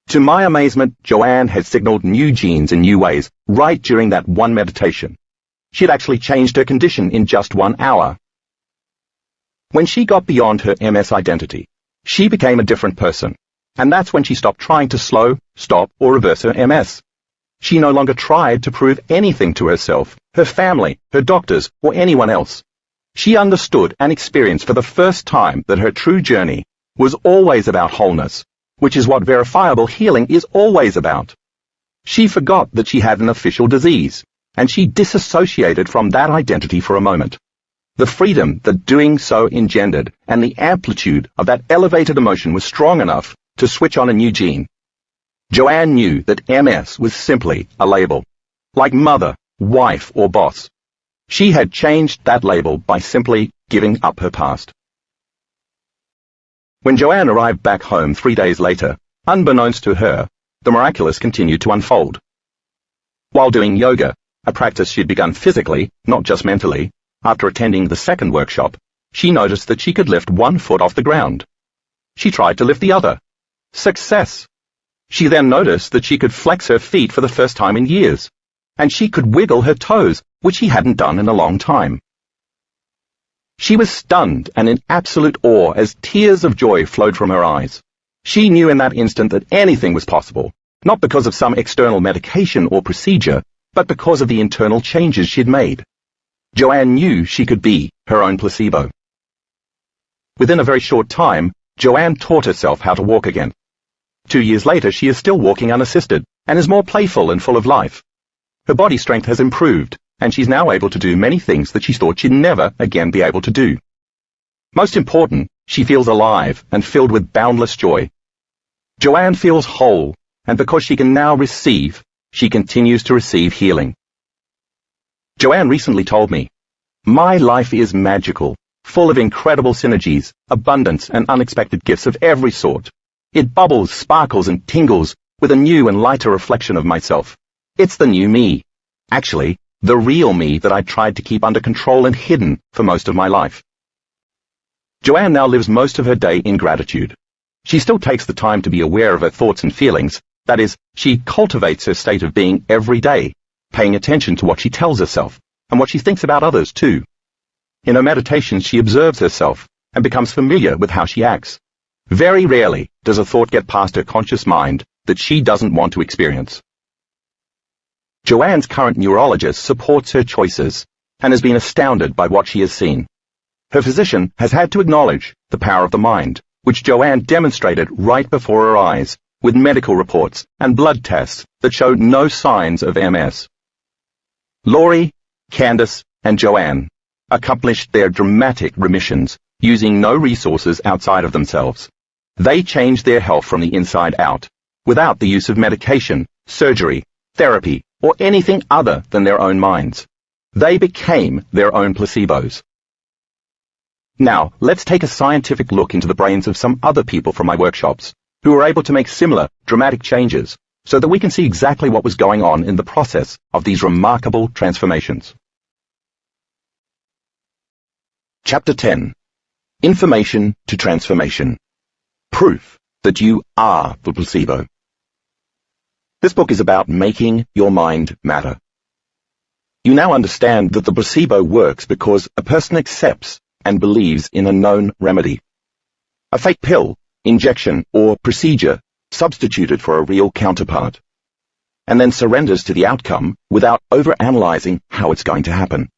To my amazement, Joanne had signaled new genes in new ways right during that one meditation. She'd actually changed her condition in just 1 hour. When she got beyond her MS identity, she became a different person, and that's when she stopped trying to slow, stop, or reverse her MS. She no longer tried to prove anything to herself, her family, her doctors, or anyone else. She understood and experienced for the first time that her true journey was always about wholeness, which is what verifiable healing is always about. She forgot that she had an official disease, and she disassociated from that identity for a moment. The freedom that doing so engendered and the amplitude of that elevated emotion was strong enough to switch on a new gene. Joanne knew that MS was simply a label, like mother, wife, or boss. She had changed that label by simply giving up her past. When Joanne arrived back home 3 days later, unbeknownst to her, the miraculous continued to unfold. While doing yoga, a practice she'd begun physically, not just mentally, after attending the second workshop, She noticed that she could lift one foot off the ground. She tried to lift the other. Success! She then noticed that she could flex her feet for the first time in years, and she could wiggle her toes, which she hadn't done in a long time. She was stunned and in absolute awe as tears of joy flowed from her eyes. She knew in that instant that anything was possible, not because of some external medication or procedure, but because of the internal changes she'd made. Joanne knew she could be her own placebo. Within a very short time, Joanne taught herself how to walk again. 2 years later, she is still walking unassisted and is more playful and full of life. Her body strength has improved, and she's now able to do many things that she thought she'd never again be able to do. Most important, she feels alive and filled with boundless joy. Joanne feels whole, and because she can now receive, she continues to receive healing. Joanne recently told me, "My life is magical, full of incredible synergies, abundance, and unexpected gifts of every sort. It bubbles, sparkles, and tingles with a new and lighter reflection of myself. It's the new me. Actually, the real me that I tried to keep under control and hidden for most of my life." Joanne now lives most of her day in gratitude. She still takes the time to be aware of her thoughts and feelings. That is, she cultivates her state of being every day, paying attention to what she tells herself, and what she thinks about others too. In her meditations, she observes herself, and becomes familiar with how she acts. Very rarely does a thought get past her conscious mind that she doesn't want to experience. Joanne's current neurologist supports her choices, and has been astounded by what she has seen. Her physician has had to acknowledge the power of the mind, which Joanne demonstrated right before her eyes, with medical reports and blood tests that showed no signs of MS. Laurie, Candace, and Joanne accomplished their dramatic remissions using no resources outside of themselves. They changed their health from the inside out, without the use of medication, surgery, therapy, or anything other than their own minds. They became their own placebos. Now, let's take a scientific look into the brains of some other people from my workshops, who were able to make similar, dramatic changes, so that we can see exactly what was going on in the process of these remarkable transformations. Chapter 10. Information to Transformation. Proof that you are the placebo. This book is about making your mind matter. You now understand that the placebo works because a person accepts and believes in a known remedy. A fake pill, injection, or procedure substituted for a real counterpart, and then surrenders to the outcome without overanalyzing how it's going to happen.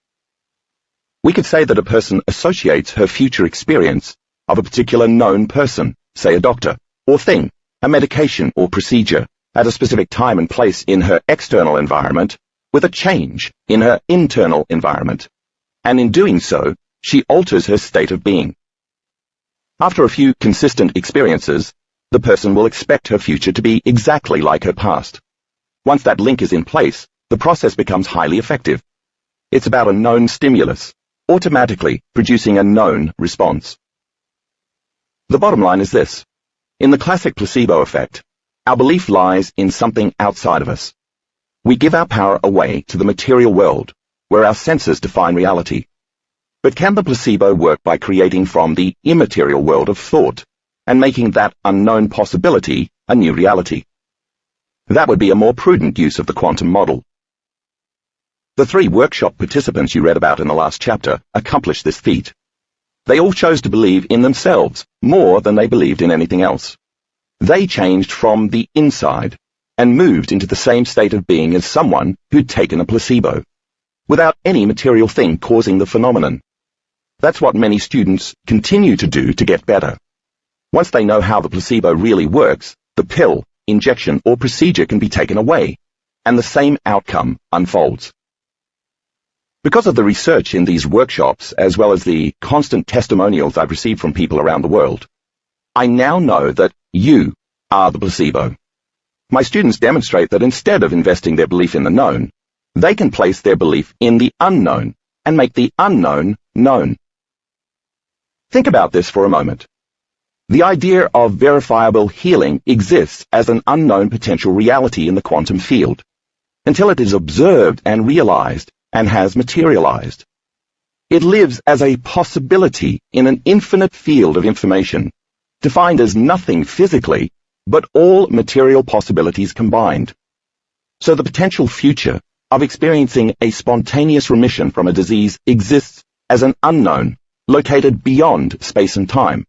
We could say that a person associates her future experience of a particular known person, say a doctor, or thing, a medication or procedure, at a specific time and place in her external environment, with a change in her internal environment, and in doing so, she alters her state of being. After a few consistent experiences, the person will expect her future to be exactly like her past. Once that link is in place, the process becomes highly effective. It's about a known stimulus, automatically producing a known response. The bottom line is this. In the classic placebo effect, our belief lies in something outside of us. We give our power away to the material world, where our senses define reality. But can the placebo work by creating from the immaterial world of thought, and making that unknown possibility a new reality? That would be a more prudent use of the quantum model. The 3 workshop participants you read about in the last chapter accomplished this feat. They all chose to believe in themselves more than they believed in anything else. They changed from the inside and moved into the same state of being as someone who'd taken a placebo, without any material thing causing the phenomenon. That's what many students continue to do to get better. Once they know how the placebo really works, the pill, injection, or procedure can be taken away, and the same outcome unfolds. Because of the research in these workshops, as well as the constant testimonials I've received from people around the world, I now know that you are the placebo. My students demonstrate that instead of investing their belief in the known, they can place their belief in the unknown and make the unknown known. Think about this for a moment. The idea of verifiable healing exists as an unknown potential reality in the quantum field, until it is observed and realized and has materialized. It lives as a possibility in an infinite field of information, defined as nothing physically, but all material possibilities combined. So the potential future of experiencing a spontaneous remission from a disease exists as an unknown located beyond space and time,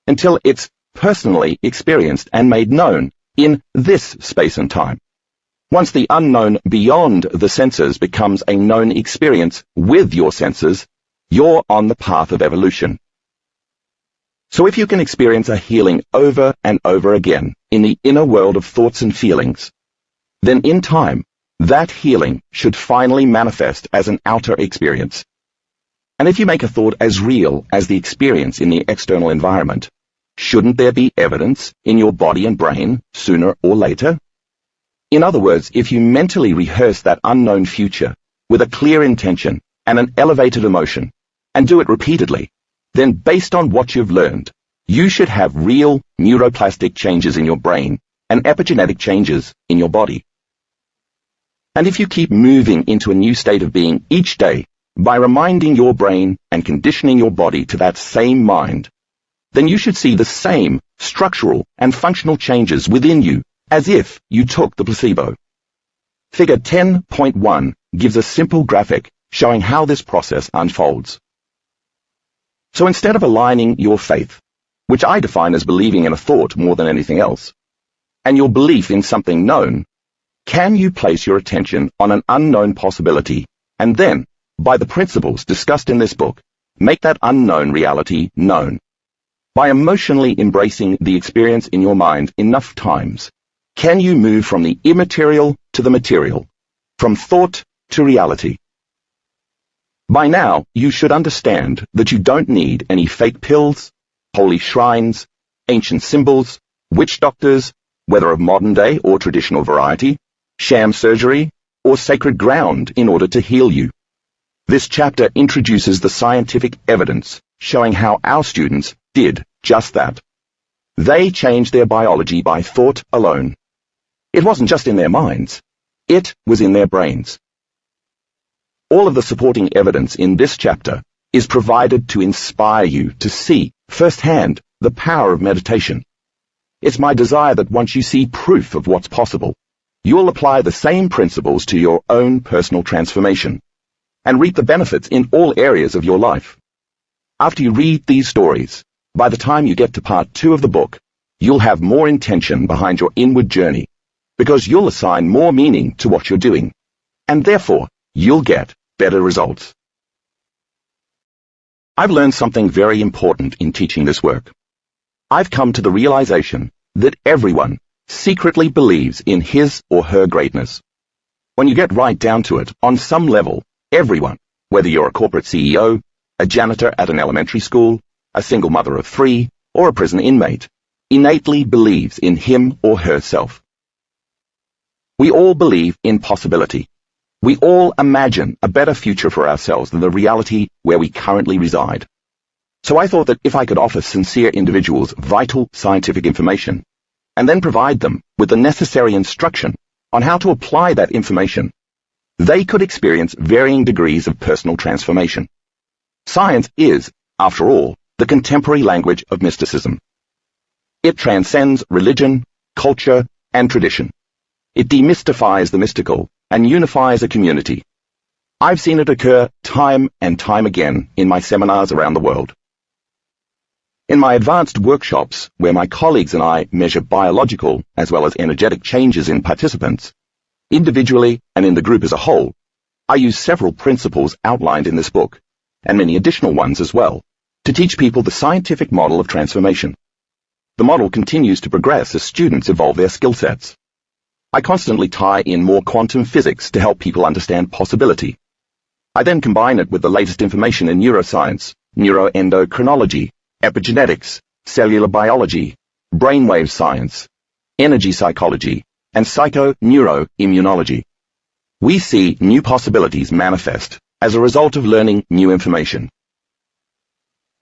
until it's personally experienced and made known in this space and time. Once the unknown beyond the senses becomes a known experience with your senses, you're on the path of evolution. So if you can experience a healing over and over again in the inner world of thoughts and feelings, then in time, that healing should finally manifest as an outer experience. And if you make a thought as real as the experience in the external environment, shouldn't there be evidence in your body and brain sooner or later? In other words, if you mentally rehearse that unknown future with a clear intention and an elevated emotion, and do it repeatedly, then based on what you've learned, you should have real neuroplastic changes in your brain and epigenetic changes in your body. And if you keep moving into a new state of being each day by reminding your brain and conditioning your body to that same mind, then you should see the same structural and functional changes within you as if you took the placebo. Figure 10.1 gives a simple graphic showing how this process unfolds. So instead of aligning your faith, which I define as believing in a thought more than anything else, and your belief in something known, can you place your attention on an unknown possibility and then, by the principles discussed in this book, make that unknown reality known? By emotionally embracing the experience in your mind enough times, can you move from the immaterial to the material, from thought to reality? By now, you should understand that you don't need any fake pills, holy shrines, ancient symbols, witch doctors, whether of modern day or traditional variety, sham surgery, or sacred ground in order to heal you. This chapter introduces the scientific evidence showing how our students did just that. They changed their biology by thought alone. It wasn't just in their minds, it was in their brains. All of the supporting evidence in this chapter is provided to inspire you to see firsthand the power of meditation. It's my desire that once you see proof of what's possible, you'll apply the same principles to your own personal transformation and reap the benefits in all areas of your life. After you read these stories, by the time you get to part 2 of the book, you'll have more intention behind your inward journey, because you'll assign more meaning to what you're doing, and therefore you'll get better results. I've learned something very important in teaching this work. I've come to the realization that everyone secretly believes in his or her greatness. When you get right down to it, on some level, everyone, whether you're a corporate CEO, a janitor at an elementary school, a single mother of 3, or a prison inmate, innately believes in him or herself. We all believe in possibility. We all imagine a better future for ourselves than the reality where we currently reside. So I thought that if I could offer sincere individuals vital scientific information, and then provide them with the necessary instruction on how to apply that information, they could experience varying degrees of personal transformation. Science is, after all, the contemporary language of mysticism. It transcends religion, culture, and tradition. It demystifies the mystical and unifies a community. I've seen it occur time and time again in my seminars around the world. In my advanced workshops, where my colleagues and I measure biological as well as energetic changes in participants, individually and in the group as a whole, I use several principles outlined in this book, and many additional ones as well, to teach people the scientific model of transformation. The model continues to progress as students evolve their skill sets. I constantly tie in more quantum physics to help people understand possibility. I then combine it with the latest information in neuroscience, neuroendocrinology, epigenetics, cellular biology, brainwave science, energy psychology, and psychoneuroimmunology. We see new possibilities manifest as a result of learning new information.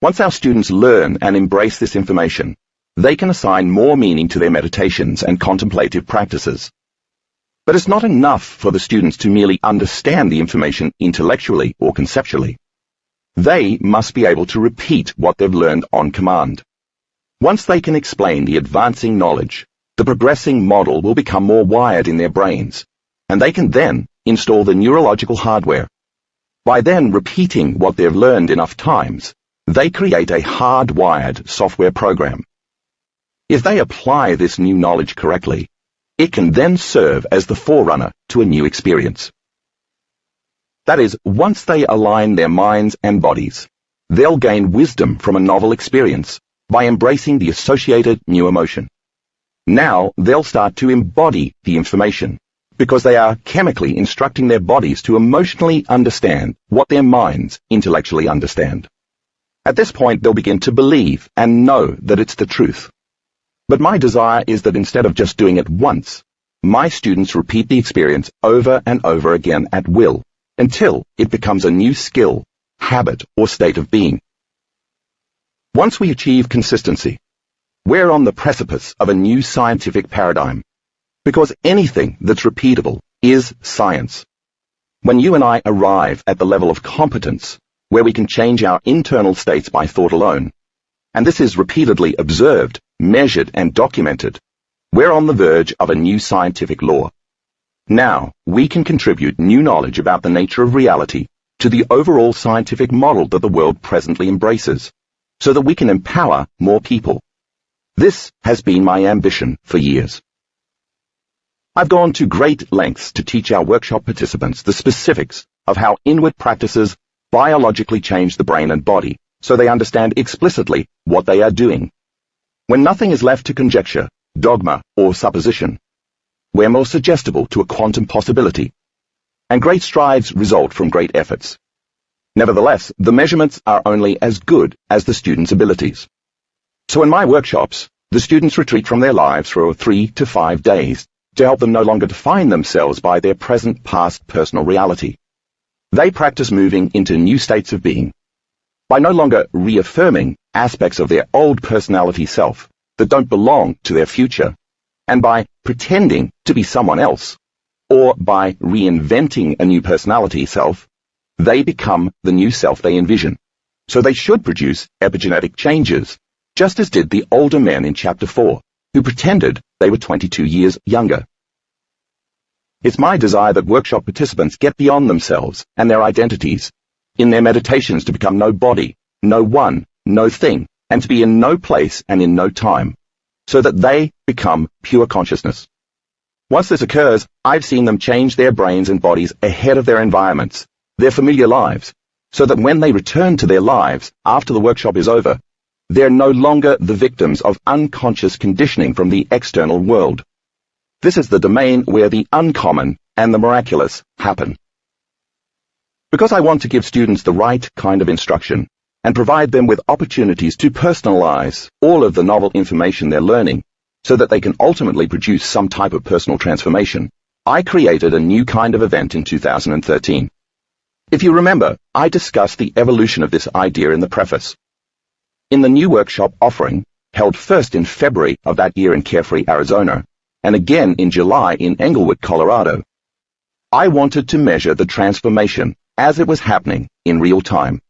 Once our students learn and embrace this information, they can assign more meaning to their meditations and contemplative practices. But it's not enough for the students to merely understand the information intellectually or conceptually. They must be able to repeat what they've learned on command. Once they can explain the advancing knowledge, the progressing model will become more wired in their brains, and they can then install the neurological hardware. By then repeating what they've learned enough times, they create a hardwired software program. If they apply this new knowledge correctly, it can then serve as the forerunner to a new experience. That is, once they align their minds and bodies, they'll gain wisdom from a novel experience by embracing the associated new emotion. Now they'll start to embody the information, because they are chemically instructing their bodies to emotionally understand what their minds intellectually understand. At this point, they'll begin to believe and know that it's the truth. But my desire is that instead of just doing it once, my students repeat the experience over and over again at will, until it becomes a new skill, habit, or state of being. Once we achieve consistency, we're on the precipice of a new scientific paradigm, because anything that's repeatable is science. When you and I arrive at the level of competence where we can change our internal states by thought alone, and this is repeatedly observed, measured, and documented, we're on the verge of a new scientific law. Now, we can contribute new knowledge about the nature of reality to the overall scientific model that the world presently embraces, so that we can empower more people. This has been my ambition for years. I've gone to great lengths to teach our workshop participants the specifics of how inward practices biologically change the brain and body, so they understand explicitly what they are doing. When nothing is left to conjecture, dogma, or supposition, we're more suggestible to a quantum possibility, and great strides result from great efforts. Nevertheless, the measurements are only as good as the students' abilities. So in my workshops, the students retreat from their lives for 3 to 5 days to help them no longer define themselves by their present, past, personal reality. They practice moving into new states of being by no longer reaffirming aspects of their old personality self that don't belong to their future, and by pretending to be someone else, or by reinventing a new personality self, they become the new self they envision. So they should produce epigenetic changes, just as did the older men in Chapter 4, who pretended they were 22 years younger. It's my desire that workshop participants get beyond themselves and their identities, in their meditations to become no body, no one, no thing, and to be in no place and in no time, so that they become pure consciousness. Once this occurs, I've seen them change their brains and bodies ahead of their environments, their familiar lives, so that when they return to their lives after the workshop is over, they're no longer the victims of unconscious conditioning from the external world. This is the domain where the uncommon and the miraculous happen. Because I want to give students the right kind of instruction and provide them with opportunities to personalize all of the novel information they're learning so that they can ultimately produce some type of personal transformation, I created a new kind of event in 2013. If you remember, I discussed the evolution of this idea in the preface. In the new workshop offering, held first in February of that year in Carefree, Arizona, and again in July in Englewood, Colorado, I wanted to measure the transformation as it was happening in real time.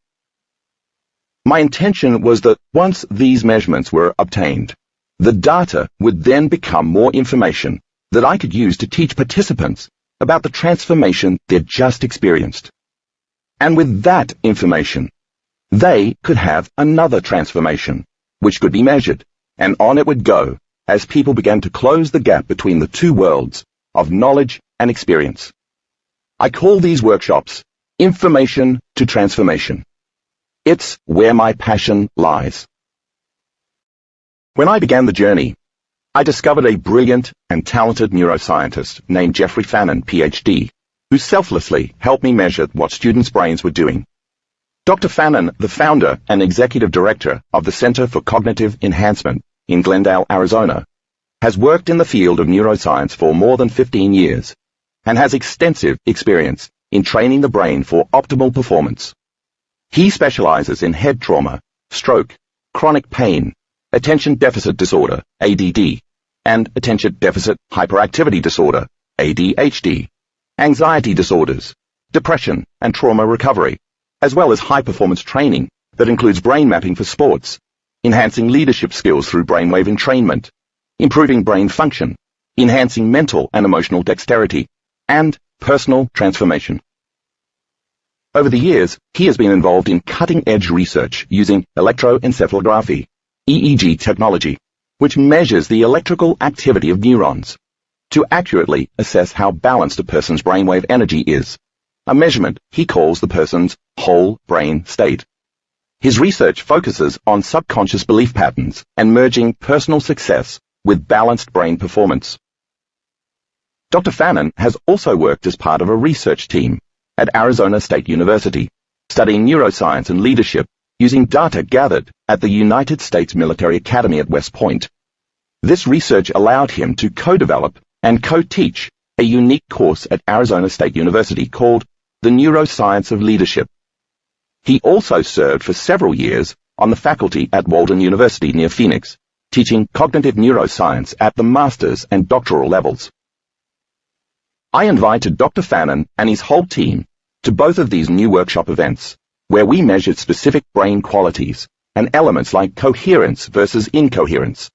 My intention was that once these measurements were obtained, the data would then become more information that I could use to teach participants about the transformation they'd just experienced. And with that information, they could have another transformation, which could be measured, and on it would go as people began to close the gap between the two worlds of knowledge and experience. I call these workshops Information to Transformation. It's where my passion lies. When I began the journey, I discovered a brilliant and talented neuroscientist named Jeffrey Fannin, PhD, who selflessly helped me measure what students' brains were doing. Dr. Fannin, the founder and executive director of the Center for Cognitive Enhancement in Glendale, Arizona, has worked in the field of neuroscience for more than 15 years and has extensive experience in training the brain for optimal performance. He specializes in head trauma, stroke, chronic pain, attention deficit disorder, ADD, and attention deficit hyperactivity disorder, ADHD, anxiety disorders, depression, and trauma recovery, as well as high-performance training that includes brain mapping for sports, enhancing leadership skills through brainwave entrainment, improving brain function, enhancing mental and emotional dexterity, and personal transformation. Over the years, he has been involved in cutting-edge research using electroencephalography, EEG technology, which measures the electrical activity of neurons to accurately assess how balanced a person's brainwave energy is, a measurement he calls the person's whole brain state. His research focuses on subconscious belief patterns and merging personal success with balanced brain performance. Dr. Fannin has also worked as part of a research team at Arizona State University, studying neuroscience and leadership using data gathered at the United States Military Academy at West Point. This research allowed him to co-develop and co-teach a unique course at Arizona State University called The Neuroscience of Leadership. He also served for several years on the faculty at Walden University near Phoenix, teaching cognitive neuroscience at the master's and doctoral levels. I invited Dr. Fannin and his whole team to both of these new workshop events, where we measured specific brain qualities and elements like coherence versus incoherence,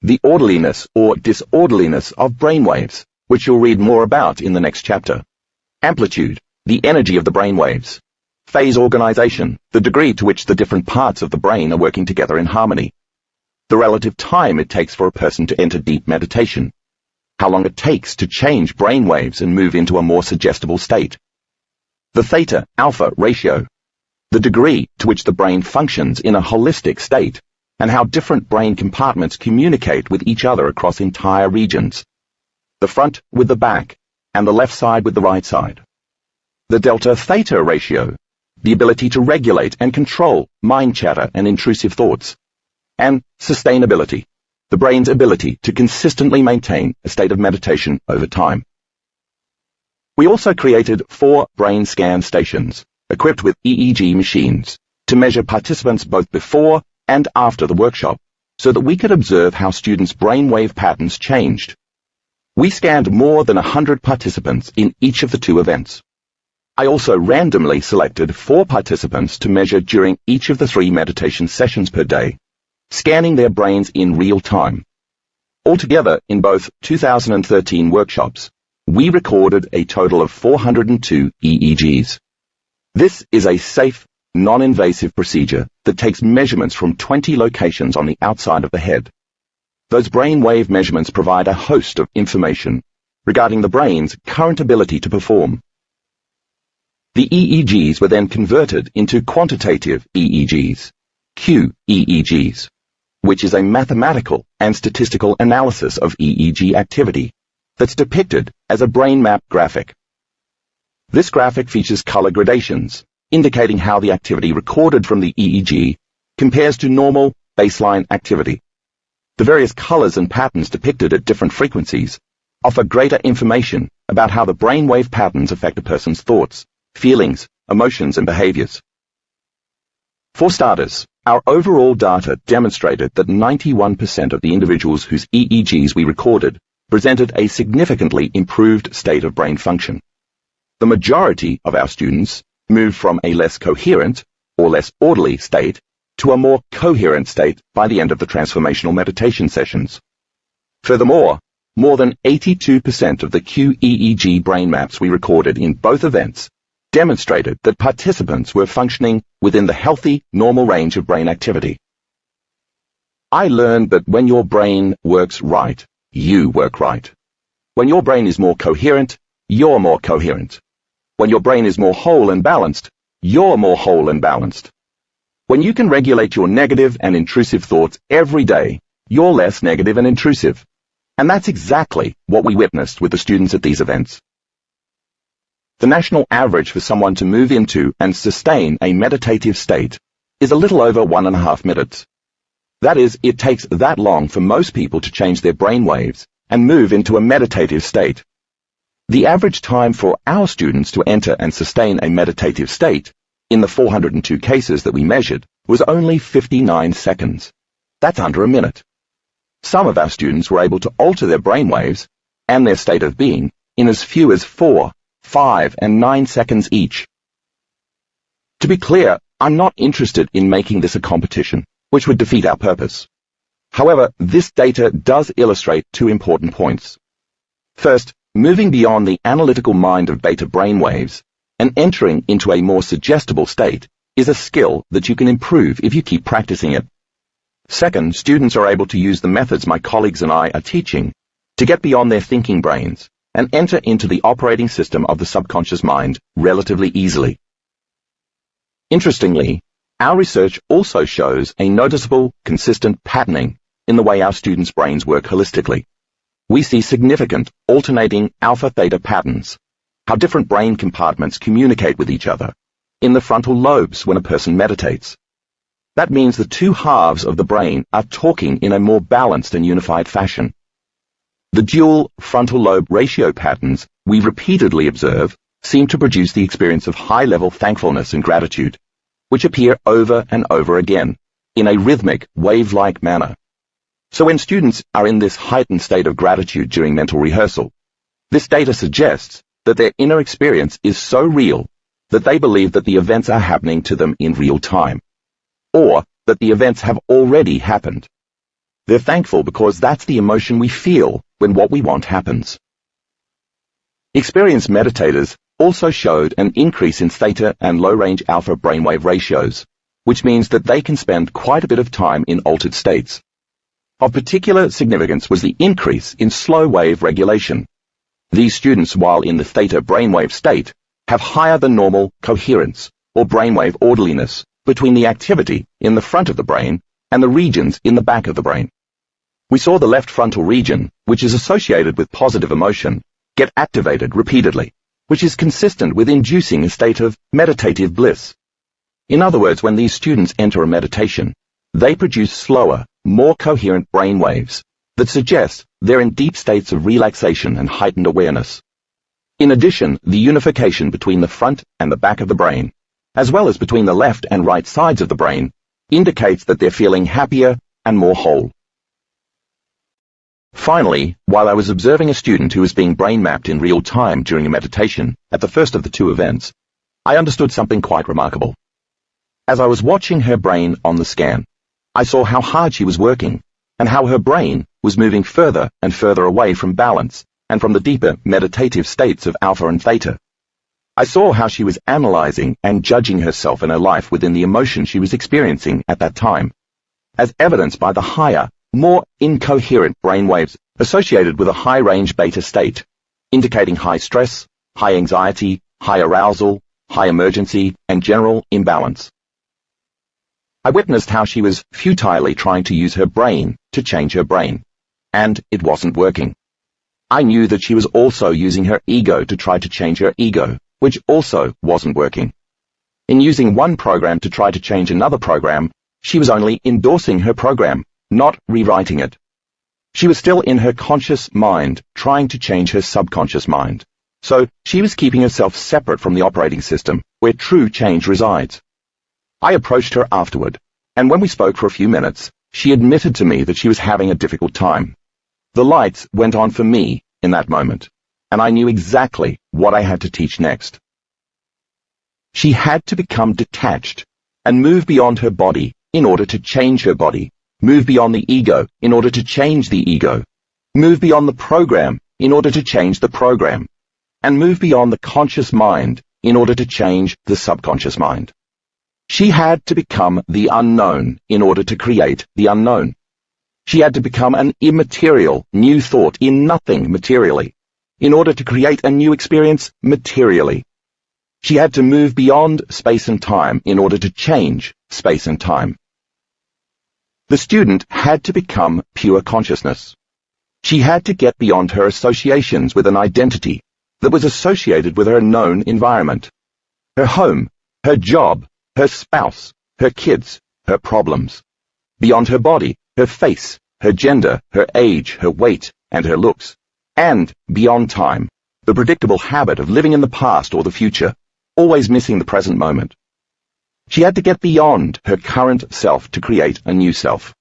the orderliness or disorderliness of brainwaves, which you'll read more about in the next chapter, amplitude, the energy of the brainwaves, phase organization, the degree to which the different parts of the brain are working together in harmony, the relative time it takes for a person to enter deep meditation, how long it takes to change brainwaves and move into a more suggestible state, the theta-alpha ratio, the degree to which the brain functions in a holistic state, and how different brain compartments communicate with each other across entire regions, the front with the back, and the left side with the right side, the delta-theta ratio, the ability to regulate and control mind chatter and intrusive thoughts, and sustainability, the brain's ability to consistently maintain a state of meditation over time. We also created 4 brain scan stations, equipped with EEG machines, to measure participants both before and after the workshop, so that we could observe how students' brainwave patterns changed. We scanned more than 100 participants in each of the 2 events. I also randomly selected 4 participants to measure during each of the 3 meditation sessions per day, scanning their brains in real time. Altogether, in both 2013 workshops, we recorded a total of 402 EEGs. This is a safe, non-invasive procedure that takes measurements from 20 locations on the outside of the head. Those brainwave measurements provide a host of information regarding the brain's current ability to perform. The EEGs were then converted into quantitative EEGs, QEEGs, which is a mathematical and statistical analysis of EEG activity that's depicted as a brain map graphic. This graphic features color gradations, indicating how the activity recorded from the EEG compares to normal baseline activity. The various colors and patterns depicted at different frequencies offer greater information about how the brainwave patterns affect a person's thoughts, feelings, emotions, and behaviors. For starters, our overall data demonstrated that 91% of the individuals whose EEGs we recorded presented a significantly improved state of brain function. The majority of our students moved from a less coherent or less orderly state to a more coherent state by the end of the transformational meditation sessions. Furthermore, more than 82% of the QEEG brain maps we recorded in both events demonstrated that participants were functioning within the healthy, normal range of brain activity. I learned that when your brain works right, you work right. When your brain is more coherent, you're more coherent. When your brain is more whole and balanced, you're more whole and balanced. When you can regulate your negative and intrusive thoughts every day, you're less negative and intrusive. And that's exactly what we witnessed with the students at these events. The national average for someone to move into and sustain a meditative state is a little over 1.5 minutes. That is, it takes that long for most people to change their brain waves and move into a meditative state. The average time for our students to enter and sustain a meditative state, in the 402 cases that we measured, was only 59 seconds. That's under a minute. Some of our students were able to alter their brain waves and their state of being in as few as 4, 5, and 9 seconds each. To be clear, I'm not interested in making this a competition, which would defeat our purpose. However, this data does illustrate two important points. First, moving beyond the analytical mind of beta brainwaves and entering into a more suggestible state is a skill that you can improve if you keep practicing it. Second, students are able to use the methods my colleagues and I are teaching to get beyond their thinking brains and enter into the operating system of the subconscious mind relatively easily. Interestingly, our research also shows a noticeable, consistent patterning in the way our students' brains work holistically. We see significant, alternating alpha-theta patterns, how different brain compartments communicate with each other, in the frontal lobes when a person meditates. That means the two halves of the brain are talking in a more balanced and unified fashion. The dual frontal lobe ratio patterns we repeatedly observe seem to produce the experience of high-level thankfulness and gratitude, which appear over and over again, in a rhythmic, wave-like manner. So when students are in this heightened state of gratitude during mental rehearsal, this data suggests that their inner experience is so real that they believe that the events are happening to them in real time, or that the events have already happened. They're thankful because that's the emotion we feel when what we want happens. Experienced meditators also showed an increase in theta and low-range alpha brainwave ratios, which means that they can spend quite a bit of time in altered states. Of particular significance was the increase in slow-wave regulation. These students, while in the theta brainwave state, have higher than normal coherence, or brainwave orderliness, between the activity in the front of the brain and the regions in the back of the brain. We saw the left frontal region, which is associated with positive emotion, get activated repeatedly, which is consistent with inducing a state of meditative bliss. In other words, when these students enter a meditation, they produce slower, more coherent brain waves that suggest they're in deep states of relaxation and heightened awareness. In addition, the unification between the front and the back of the brain, as well as between the left and right sides of the brain, indicates that they're feeling happier and more whole. Finally, while I was observing a student who was being brain mapped in real time during a meditation at the first of the two events, I understood something quite remarkable. As I was watching her brain on the scan, I saw how hard she was working and how her brain was moving further and further away from balance and from the deeper meditative states of alpha and theta. I saw how she was analyzing and judging herself and her life within the emotion she was experiencing at that time, as evidenced by the higher, more incoherent brain waves associated with a high-range beta state, indicating high stress, high anxiety, high arousal, high emergency, and general imbalance. I witnessed how she was futilely trying to use her brain to change her brain, and it wasn't working. I knew that she was also using her ego to try to change her ego, which also wasn't working. In using one program to try to change another program, she was only endorsing her program, not rewriting it. She was still in her conscious mind, trying to change her subconscious mind. So she was keeping herself separate from the operating system, where true change resides. I approached her afterward, and when we spoke for a few minutes, she admitted to me that she was having a difficult time. The lights went on for me in that moment, and I knew exactly what I had to teach next. She had to become detached and move beyond her body in order to change her body, move beyond the ego in order to change the ego, move beyond the program in order to change the program, and move beyond the conscious mind in order to change the subconscious mind. She had to become the unknown in order to create the unknown. She had to become an immaterial, new thought in nothing materially, in order to create a new experience materially. She had to move beyond space and time in order to change space and time. The student had to become pure consciousness. She had to get beyond her associations with an identity that was associated with her known environment, her home, her job, her spouse, her kids, her problems, beyond her body, her face, her gender, her age, her weight, and her looks, and beyond time, the predictable habit of living in the past or the future, always missing the present moment. She had to get beyond her current self to create a new self.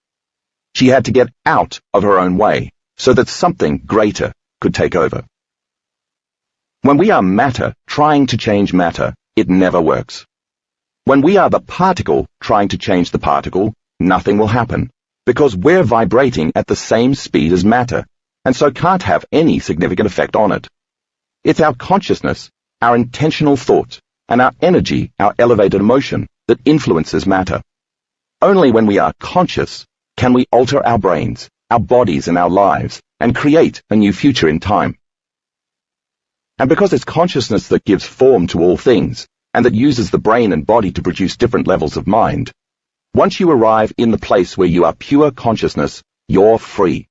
She had to get out of her own way so that something greater could take over. When we are matter trying to change matter, it never works. When we are the particle trying to change the particle, nothing will happen, because we're vibrating at the same speed as matter, and so can't have any significant effect on it. It's our consciousness, our intentional thought, and our energy, our elevated emotion, that influences matter. Only when we are conscious can we alter our brains, our bodies, and our lives, and create a new future in time. And because it's consciousness that gives form to all things, and that uses the brain and body to produce different levels of mind, once you arrive in the place where you are pure consciousness, you're free.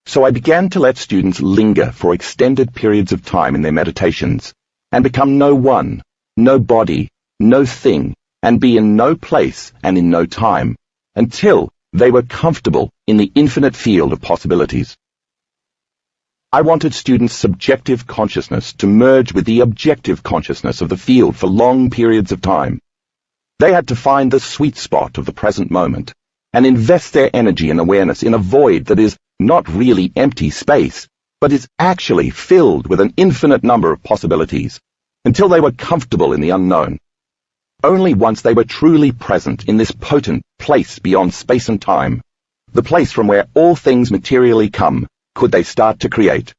So I began to let students linger for extended periods of time in their meditations, and become no one, no body, no thing, and be in no place and in no time, until they were comfortable in the infinite field of possibilities. I wanted students' subjective consciousness to merge with the objective consciousness of the field for long periods of time. They had to find the sweet spot of the present moment, and invest their energy and awareness in a void that is not really empty space, but is actually filled with an infinite number of possibilities, until they were comfortable in the unknown. Only once they were truly present in this potent place beyond space and time, the place from where all things materially come, could they start to create.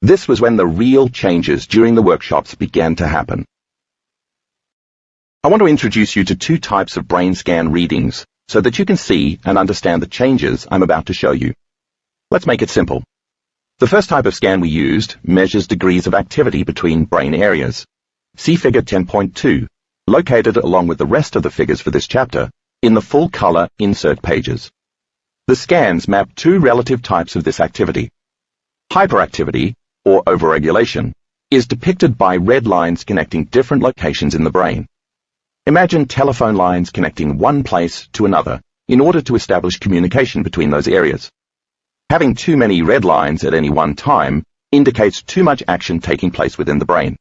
This was when the real changes during the workshops began to happen. I want to introduce you to two types of brain scan readings so that you can see and understand the changes I'm about to show you. Let's make it simple. The first type of scan we used measures degrees of activity between brain areas. See Figure 10.2, located along with the rest of the figures for this chapter in the full color insert pages. The scans map two relative types of this activity. Hyperactivity, or overregulation, is depicted by red lines connecting different locations in the brain. Imagine telephone lines connecting one place to another in order to establish communication between those areas. Having too many red lines at any one time indicates too much action taking place within the brain.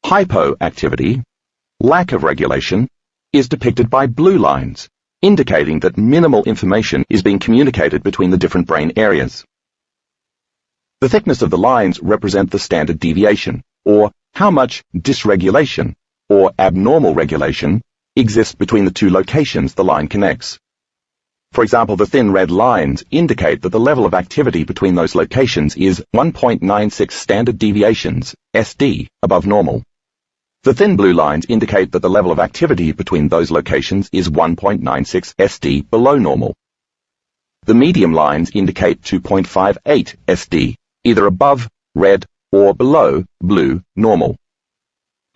Hypoactivity, lack of regulation, is depicted by blue lines, indicating that minimal information is being communicated between the different brain areas. The thickness of the lines represent the standard deviation, or how much dysregulation, or abnormal regulation, exists between the two locations the line connects. For example, the thin red lines indicate that the level of activity between those locations is 1.96 standard deviations, SD, above normal. The thin blue lines indicate that the level of activity between those locations is 1.96 SD below normal. The medium lines indicate 2.58 SD, either above red or below blue normal.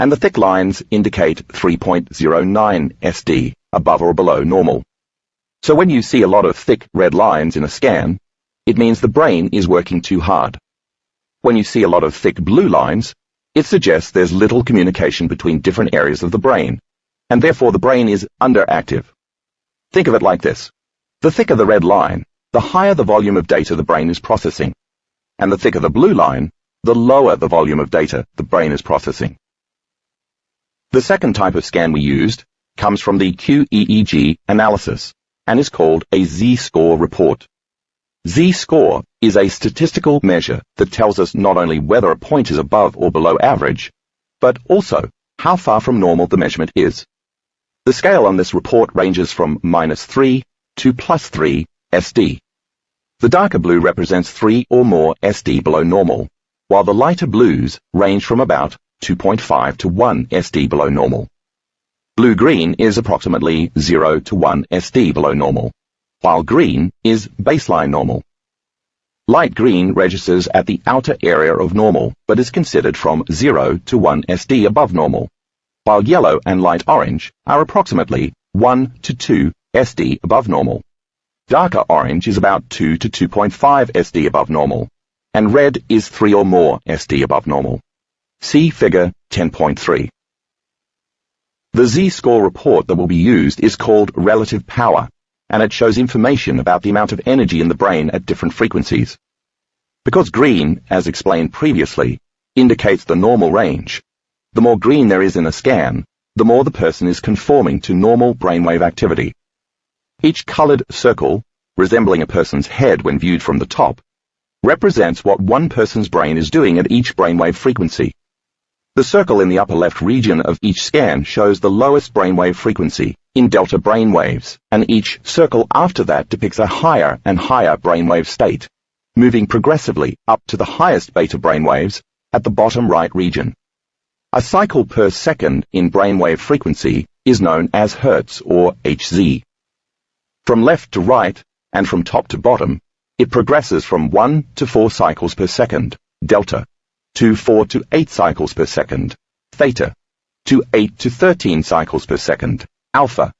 And the thick lines indicate 3.09 SD, above or below normal. So when you see a lot of thick red lines in a scan, it means the brain is working too hard. When you see a lot of thick blue lines, it suggests there's little communication between different areas of the brain, and therefore the brain is underactive. Think of it like this. The thicker the red line, the higher the volume of data the brain is processing, and the thicker the blue line, the lower the volume of data the brain is processing. The second type of scan we used comes from the QEEG analysis and is called a Z-score report. Z-score is a statistical measure that tells us not only whether a point is above or below average, but also how far from normal the measurement is. The scale on this report ranges from -3 to +3 SD. The darker blue represents 3 or more SD below normal, while the lighter blues range from about 2.5 to 1 SD below normal. Blue-green is approximately 0 to 1 SD below normal, while green is baseline normal. Light green registers at the outer area of normal, but is considered from 0 to 1 SD above normal, while yellow and light orange are approximately 1 to 2 SD above normal. Darker orange is about 2 to 2.5 SD above normal, and red is 3 or more SD above normal. See Figure 10.3. The Z-score report that will be used is called relative power, and it shows information about the amount of energy in the brain at different frequencies. Because green, as explained previously, indicates the normal range, the more green there is in a scan, the more the person is conforming to normal brainwave activity. Each colored circle, resembling a person's head when viewed from the top, represents what one person's brain is doing at each brainwave frequency. The circle in the upper left region of each scan shows the lowest brainwave frequency in delta brainwaves, and each circle after that depicts a higher and higher brainwave state, moving progressively up to the highest beta brainwaves at the bottom right region. A cycle per second in brainwave frequency is known as Hertz, or Hz. From left to right, and from top to bottom, it progresses from 1 to 4 cycles per second, delta, to 4 to 8 cycles per second, theta, to 8 to 13 cycles per second, alpha,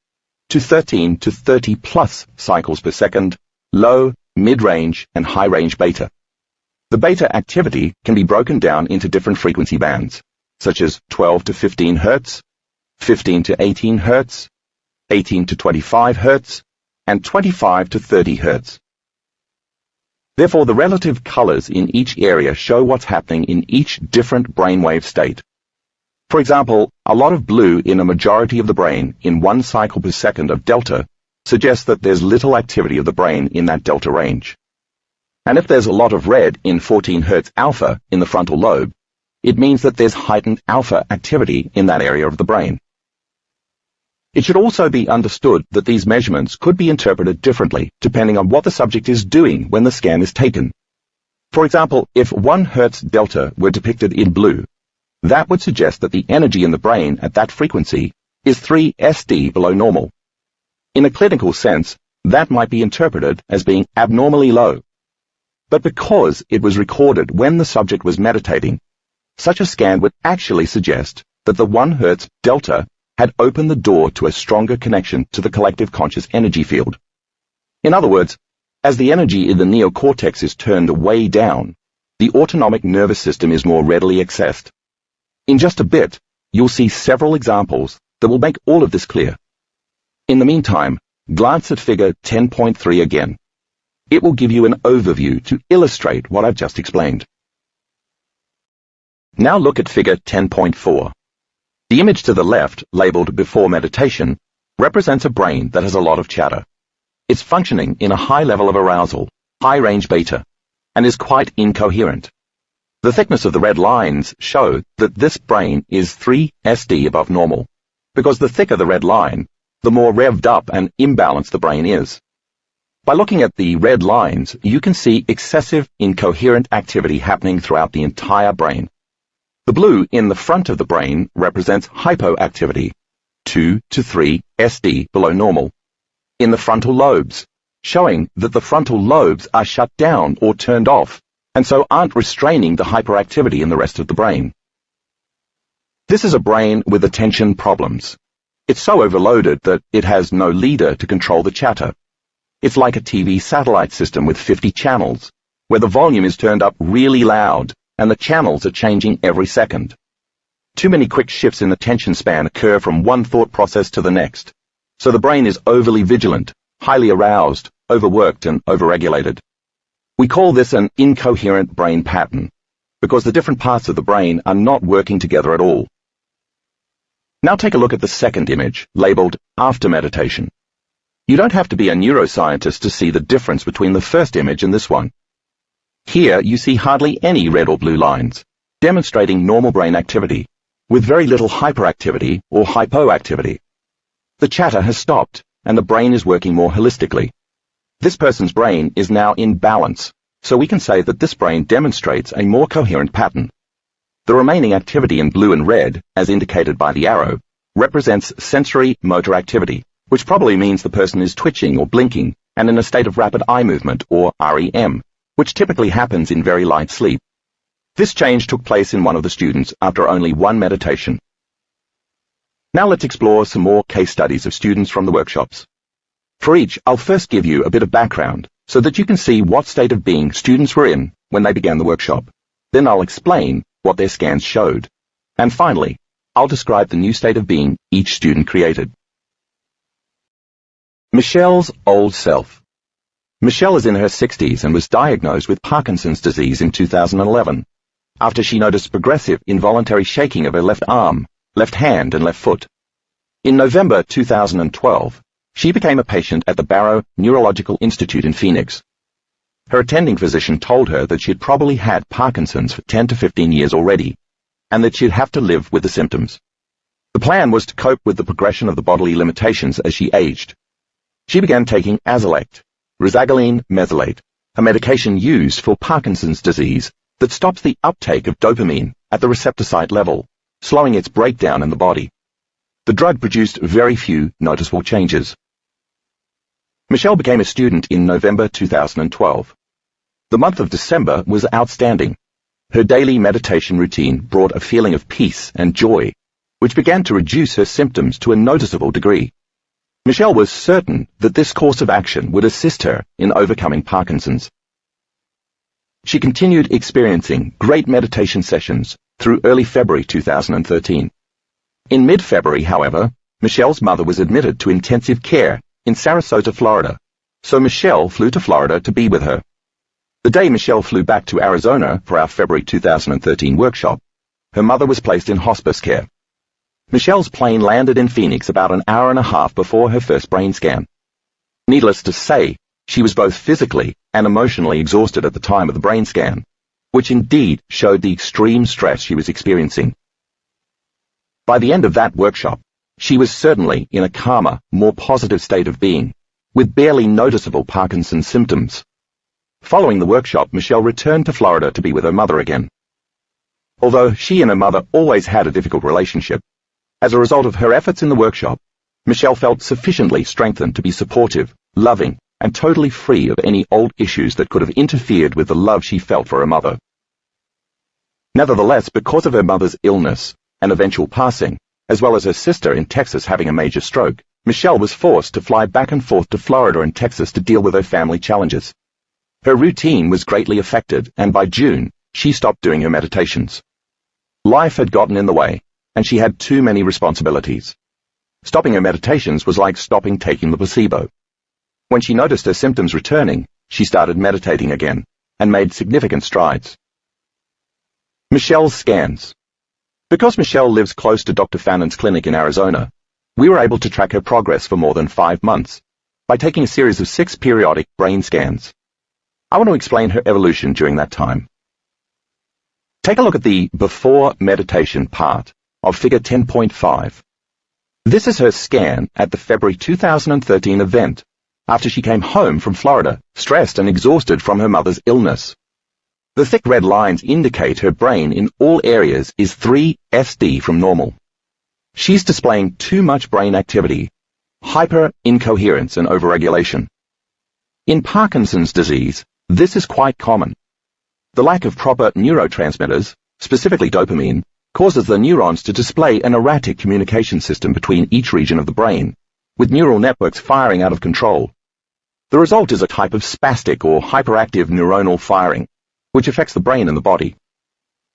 to 13 to 30 plus cycles per second, low, mid-range, and high-range beta. The beta activity can be broken down into different frequency bands, such as 12 to 15 Hz, 15 to 18 Hz, 18 to 25 Hz, and 25 to 30 Hz. Therefore, the relative colors in each area show what's happening in each different brainwave state. For example, a lot of blue in a majority of the brain in 1 cycle per second of delta suggests that there's little activity of the brain in that delta range. And if there's a lot of red in 14 Hz alpha in the frontal lobe, it means that there's heightened alpha activity in that area of the brain. It should also be understood that these measurements could be interpreted differently depending on what the subject is doing when the scan is taken. For example, if 1 Hz delta were depicted in blue, that would suggest that the energy in the brain at that frequency is 3 SD below normal. In a clinical sense, that might be interpreted as being abnormally low. But because it was recorded when the subject was meditating, such a scan would actually suggest that the 1 Hz delta had opened the door to a stronger connection to the collective conscious energy field. In other words, as the energy in the neocortex is turned way down, the autonomic nervous system is more readily accessed. In just a bit, you'll see several examples that will make all of this clear. In the meantime, glance at figure 10.3 again. It will give you an overview to illustrate what I've just explained. Now look at figure 10.4. The image to the left, labeled before meditation, represents a brain that has a lot of chatter. It's functioning in a high level of arousal, high-range beta, and is quite incoherent. The thickness of the red lines show that this brain is 3 SD above normal, because the thicker the red line, the more revved up and imbalanced the brain is. By looking at the red lines, you can see excessive, incoherent activity happening throughout the entire brain. The blue in the front of the brain represents hypoactivity, 2 to 3 SD below normal, in the frontal lobes, showing that the frontal lobes are shut down or turned off, and so aren't restraining the hyperactivity in the rest of the brain. This is a brain with attention problems. It's so overloaded that it has no leader to control the chatter. It's like a TV satellite system with 50 channels, where the volume is turned up really loud, and the channels are changing every second. Too many quick shifts in attention span occur from one thought process to the next, so the brain is overly vigilant, highly aroused, overworked, and overregulated. We call this an incoherent brain pattern, because the different parts of the brain are not working together at all. Now take a look at the second image, labeled After Meditation. You don't have to be a neuroscientist to see the difference between the first image and this one. Here you see hardly any red or blue lines, demonstrating normal brain activity, with very little hyperactivity or hypoactivity. The chatter has stopped, and the brain is working more holistically. This person's brain is now in balance, so we can say that this brain demonstrates a more coherent pattern. The remaining activity in blue and red, as indicated by the arrow, represents sensory motor activity, which probably means the person is twitching or blinking and in a state of rapid eye movement, or REM, which typically happens in very light sleep. This change took place in one of the students after only one meditation. Now let's explore some more case studies of students from the workshops. For each, I'll first give you a bit of background so that you can see what state of being students were in when they began the workshop. Then I'll explain what their scans showed. And finally, I'll describe the new state of being each student created. Michelle's old self. Michelle is in her 60s and was diagnosed with Parkinson's disease in 2011, after she noticed progressive involuntary shaking of her left arm, left hand, and left foot. In November 2012, she became a patient at the Barrow Neurological Institute in Phoenix. Her attending physician told her that she had probably had Parkinson's for 10 to 15 years already, and that she'd have to live with the symptoms. The plan was to cope with the progression of the bodily limitations as she aged. She began taking Azilect, razagiline mesylate, a medication used for Parkinson's disease that stops the uptake of dopamine at the receptor site level, slowing its breakdown in the body. The drug produced very few noticeable changes. Michelle became a student in November 2012. The month of December was outstanding. Her daily meditation routine brought a feeling of peace and joy, which began to reduce her symptoms to a noticeable degree. Michelle was certain that this course of action would assist her in overcoming Parkinson's. She continued experiencing great meditation sessions through early February 2013. In mid-February, however, Michelle's mother was admitted to intensive care in Sarasota, Florida, so Michelle flew to Florida to be with her. The day Michelle flew back to Arizona for our February 2013 workshop, her mother was placed in hospice care. Michelle's plane landed in Phoenix about an hour and a half before her first brain scan. Needless to say, she was both physically and emotionally exhausted at the time of the brain scan, which indeed showed the extreme stress she was experiencing. By the end of that workshop, she was certainly in a calmer, more positive state of being, with barely noticeable Parkinson's symptoms. Following the workshop, Michelle returned to Florida to be with her mother again. Although she and her mother always had a difficult relationship, as a result of her efforts in the workshop, Michelle felt sufficiently strengthened to be supportive, loving, and totally free of any old issues that could have interfered with the love she felt for her mother. Nevertheless, because of her mother's illness and eventual passing, as well as her sister in Texas having a major stroke, Michelle was forced to fly back and forth to Florida and Texas to deal with her family challenges. Her routine was greatly affected, and by June, she stopped doing her meditations. Life had gotten in the way, and she had too many responsibilities. Stopping her meditations was like stopping taking the placebo. When she noticed her symptoms returning, she started meditating again, and made significant strides. Michelle's scans. Because Michelle lives close to Dr. Fannon's clinic in Arizona, we were able to track her progress for more than 5 months by taking a series of 6 periodic brain scans. I want to explain her evolution during that time. Take a look at the before meditation part of figure 10.5. This is her scan at the February 2013 event, after she came home from Florida, stressed and exhausted from her mother's illness. The thick red lines indicate her brain in all areas is 3 SD from normal. She's displaying too much brain activity, hyper-incoherence and overregulation. In Parkinson's disease, this is quite common. The lack of proper neurotransmitters, specifically dopamine, causes the neurons to display an erratic communication system between each region of the brain, with neural networks firing out of control. The result is a type of spastic or hyperactive neuronal firing, which affects the brain and the body.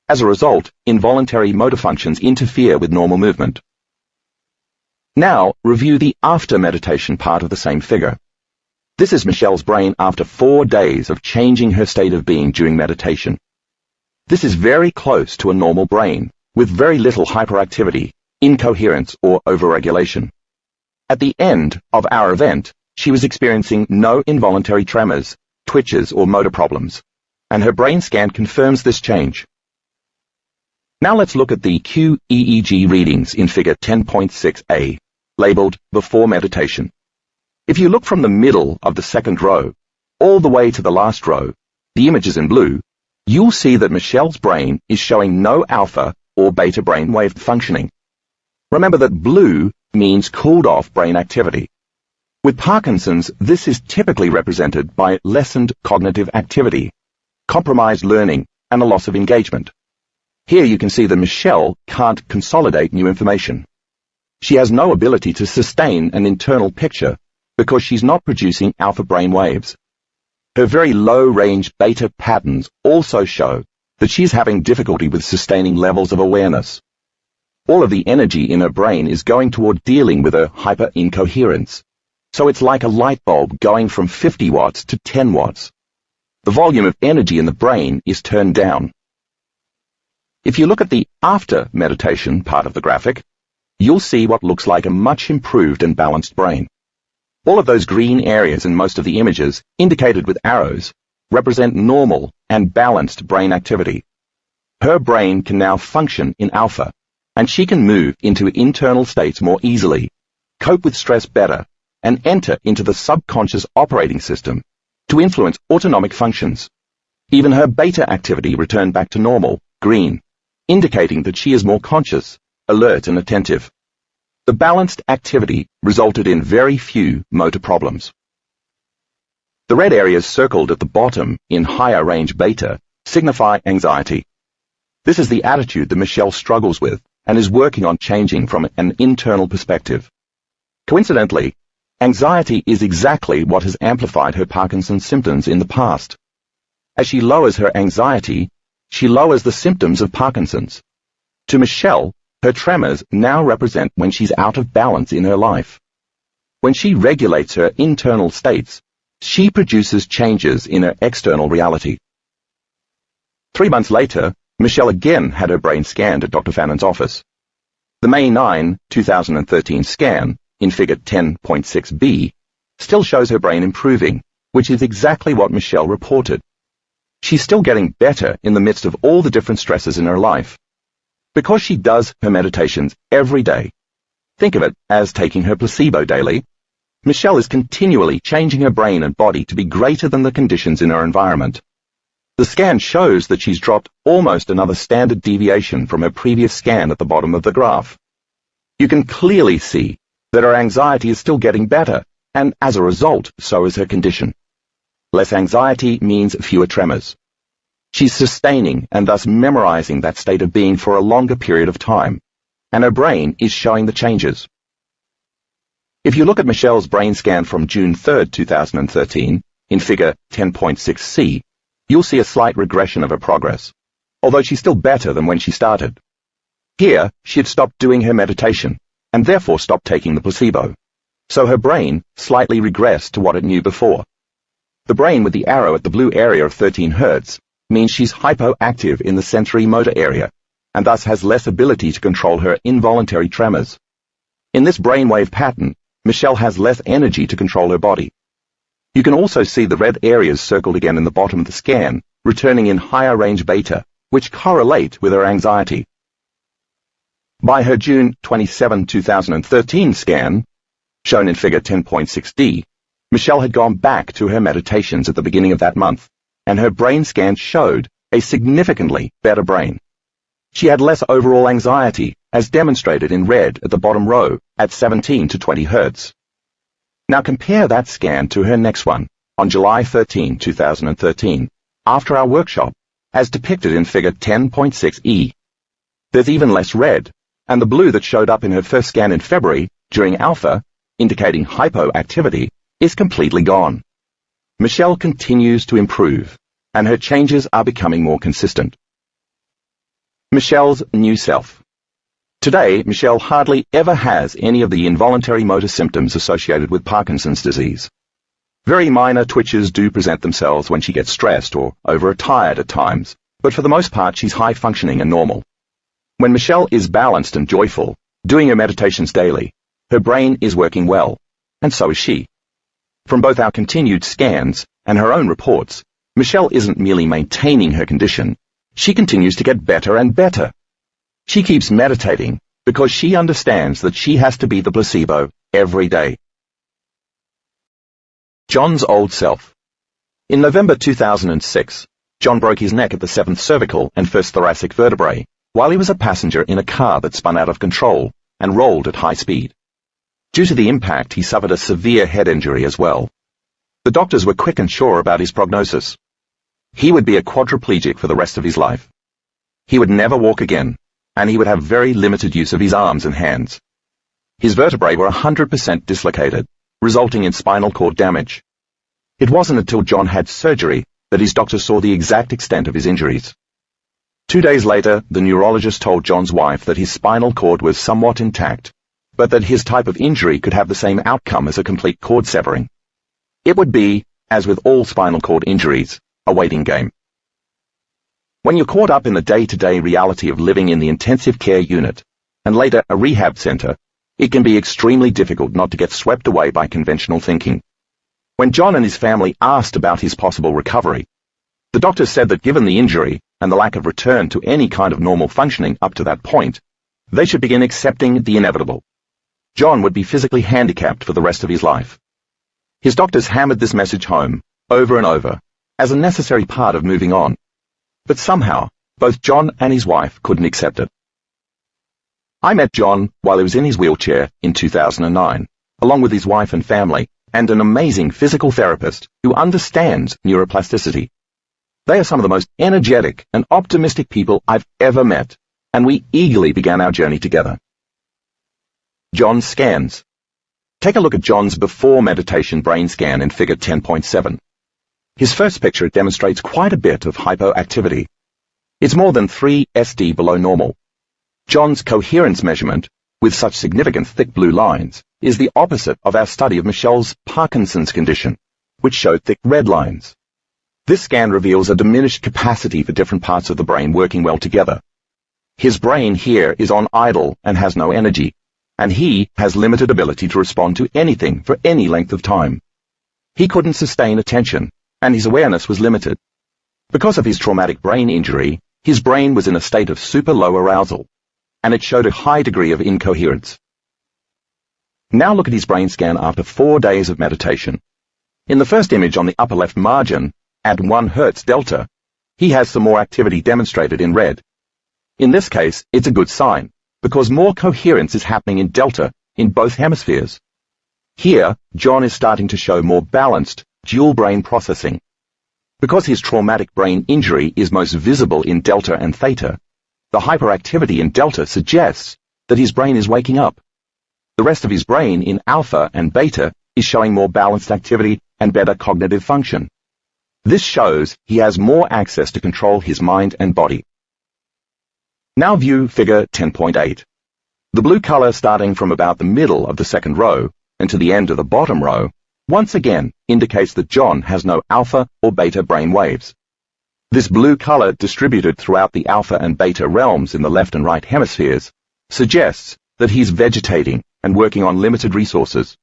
As a result, involuntary motor functions interfere with normal movement. Now, review the after meditation part of the same figure. This is Michelle's brain after 4 days of changing her state of being during meditation. This is very close to a normal brain, with very little hyperactivity, incoherence, or overregulation. At the end of our event, she was experiencing no involuntary tremors, twitches, or motor problems, and her brain scan confirms this change. Now let's look at the QEEG readings in figure 10.6a, labeled Before Meditation. If you look from the middle of the second row, all the way to the last row, the image is in blue, you'll see that Michelle's brain is showing no alpha or beta brainwave functioning. Remember that blue means cooled off brain activity. With Parkinson's, this is typically represented by lessened cognitive activity, compromised learning, and a loss of engagement. Here you can see that Michelle can't consolidate new information. She has no ability to sustain an internal picture because she's not producing alpha brain waves. Her very low-range beta patterns also show that she's having difficulty with sustaining levels of awareness. All of the energy in her brain is going toward dealing with her hyper-incoherence. So it's like a light bulb going from 50 watts to 10 watts. The volume of energy in the brain is turned down. If you look at the after meditation part of the graphic, you'll see what looks like a much improved and balanced brain. All of those green areas in most of the images, indicated with arrows, represent normal and balanced brain activity. Her brain can now function in alpha, and she can move into internal states more easily, cope with stress better, and enter into the subconscious operating system to influence autonomic functions. Even her beta activity returned back to normal, green, indicating that she is more conscious, alert and attentive. The balanced activity resulted in very few motor problems. The red areas circled at the bottom in higher range beta signify anxiety. This is the attitude that Michelle struggles with and is working on changing from an internal perspective. Coincidentally, anxiety is exactly what has amplified her Parkinson's symptoms in the past. As she lowers her anxiety, she lowers the symptoms of Parkinson's. To Michelle, her tremors now represent when she's out of balance in her life. When she regulates her internal states, she produces changes in her external reality. 3 months later, Michelle again had her brain scanned at Dr. Fannon's office. The May 9, 2013 scan, in figure 10.6b, still shows her brain improving, which is exactly what Michelle reported. She's still getting better in the midst of all the different stresses in her life. Because she does her meditations every day, think of it as taking her placebo daily, Michelle is continually changing her brain and body to be greater than the conditions in her environment. The scan shows that she's dropped almost another standard deviation from her previous scan at the bottom of the graph. You can clearly see that her anxiety is still getting better, and as a result, so is her condition. Less anxiety means fewer tremors. She's sustaining and thus memorizing that state of being for a longer period of time, and her brain is showing the changes. If you look at Michelle's brain scan from June 3, 2013, in figure 10.6c, you'll see a slight regression of her progress, although she's still better than when she started. Here, she had stopped doing her meditation, and therefore stopped taking the placebo, so her brain slightly regressed to what it knew before. The brain with the arrow at the blue area of 13 Hz means she's hypoactive in the sensory motor area, and thus has less ability to control her involuntary tremors. In this brainwave pattern, Michelle has less energy to control her body. You can also see the red areas circled again in the bottom of the scan, returning in higher range beta, which correlate with her anxiety. By her June 27, 2013 scan, shown in figure 10.6d, Michelle had gone back to her meditations at the beginning of that month, and her brain scan showed a significantly better brain. She had less overall anxiety, as demonstrated in red at the bottom row, at 17 to 20 Hz. Now compare that scan to her next one, on July 13, 2013, after our workshop, as depicted in figure 10.6e. There's even less red, and the blue that showed up in her first scan in February, during alpha, indicating hypoactivity, is completely gone. Michelle continues to improve, and her changes are becoming more consistent. Michelle's new self. Today, Michelle hardly ever has any of the involuntary motor symptoms associated with Parkinson's disease. Very minor twitches do present themselves when she gets stressed or overtired at times, but for the most part she's high-functioning and normal. When Michelle is balanced and joyful, doing her meditations daily, her brain is working well, and so is she. From both our continued scans and her own reports, Michelle isn't merely maintaining her condition, she continues to get better and better. She keeps meditating because she understands that she has to be the placebo every day. John's old self. In November 2006, John broke his neck at the 7th cervical and 1st thoracic vertebrae while he was a passenger in a car that spun out of control and rolled at high speed. Due to the impact, he suffered a severe head injury as well. The doctors were quick and sure about his prognosis. He would be a quadriplegic for the rest of his life. He would never walk again, and he would have very limited use of his arms and hands. His vertebrae were 100% dislocated, resulting in spinal cord damage. It wasn't until John had surgery that his doctor saw the exact extent of his injuries. 2 days later, the neurologist told John's wife that his spinal cord was somewhat intact, but that his type of injury could have the same outcome as a complete cord severing. It would be, as with all spinal cord injuries, a waiting game. When you're caught up in the day-to-day reality of living in the intensive care unit, and later a rehab center, it can be extremely difficult not to get swept away by conventional thinking. When John and his family asked about his possible recovery, the doctor said that given the injury, and the lack of return to any kind of normal functioning up to that point, they should begin accepting the inevitable. John would be physically handicapped for the rest of his life. His doctors hammered this message home, over and over, as a necessary part of moving on. But somehow, both John and his wife couldn't accept it. I met John while he was in his wheelchair in 2009, along with his wife and family, and an amazing physical therapist who understands neuroplasticity. They are some of the most energetic and optimistic people I've ever met, and we eagerly began our journey together. John's scans. Take a look at John's before meditation brain scan in figure 10.7. His first picture demonstrates quite a bit of hypoactivity. It's more than 3 SD below normal. John's coherence measurement, with such significant thick blue lines, is the opposite of our study of Michelle's Parkinson's condition, which showed thick red lines. This scan reveals a diminished capacity for different parts of the brain working well together. His brain here is on idle and has no energy, and he has limited ability to respond to anything for any length of time. He couldn't sustain attention, and his awareness was limited. Because of his traumatic brain injury, his brain was in a state of super low arousal, and it showed a high degree of incoherence. Now look at his brain scan after 4 days of meditation. In the first image on the upper left margin, at 1 Hz delta, he has some more activity demonstrated in red. In this case, it's a good sign, because more coherence is happening in delta in both hemispheres. Here, John is starting to show more balanced, dual brain processing. Because his traumatic brain injury is most visible in delta and theta, the hyperactivity in delta suggests that his brain is waking up. The rest of his brain in alpha and beta is showing more balanced activity and better cognitive function. This shows he has more access to control his mind and body. Now view figure 10.8. The blue color starting from about the middle of the second row and to the end of the bottom row once again indicates that John has no alpha or beta brain waves. This blue color distributed throughout the alpha and beta realms in the left and right hemispheres suggests that he's vegetating and working on limited resources.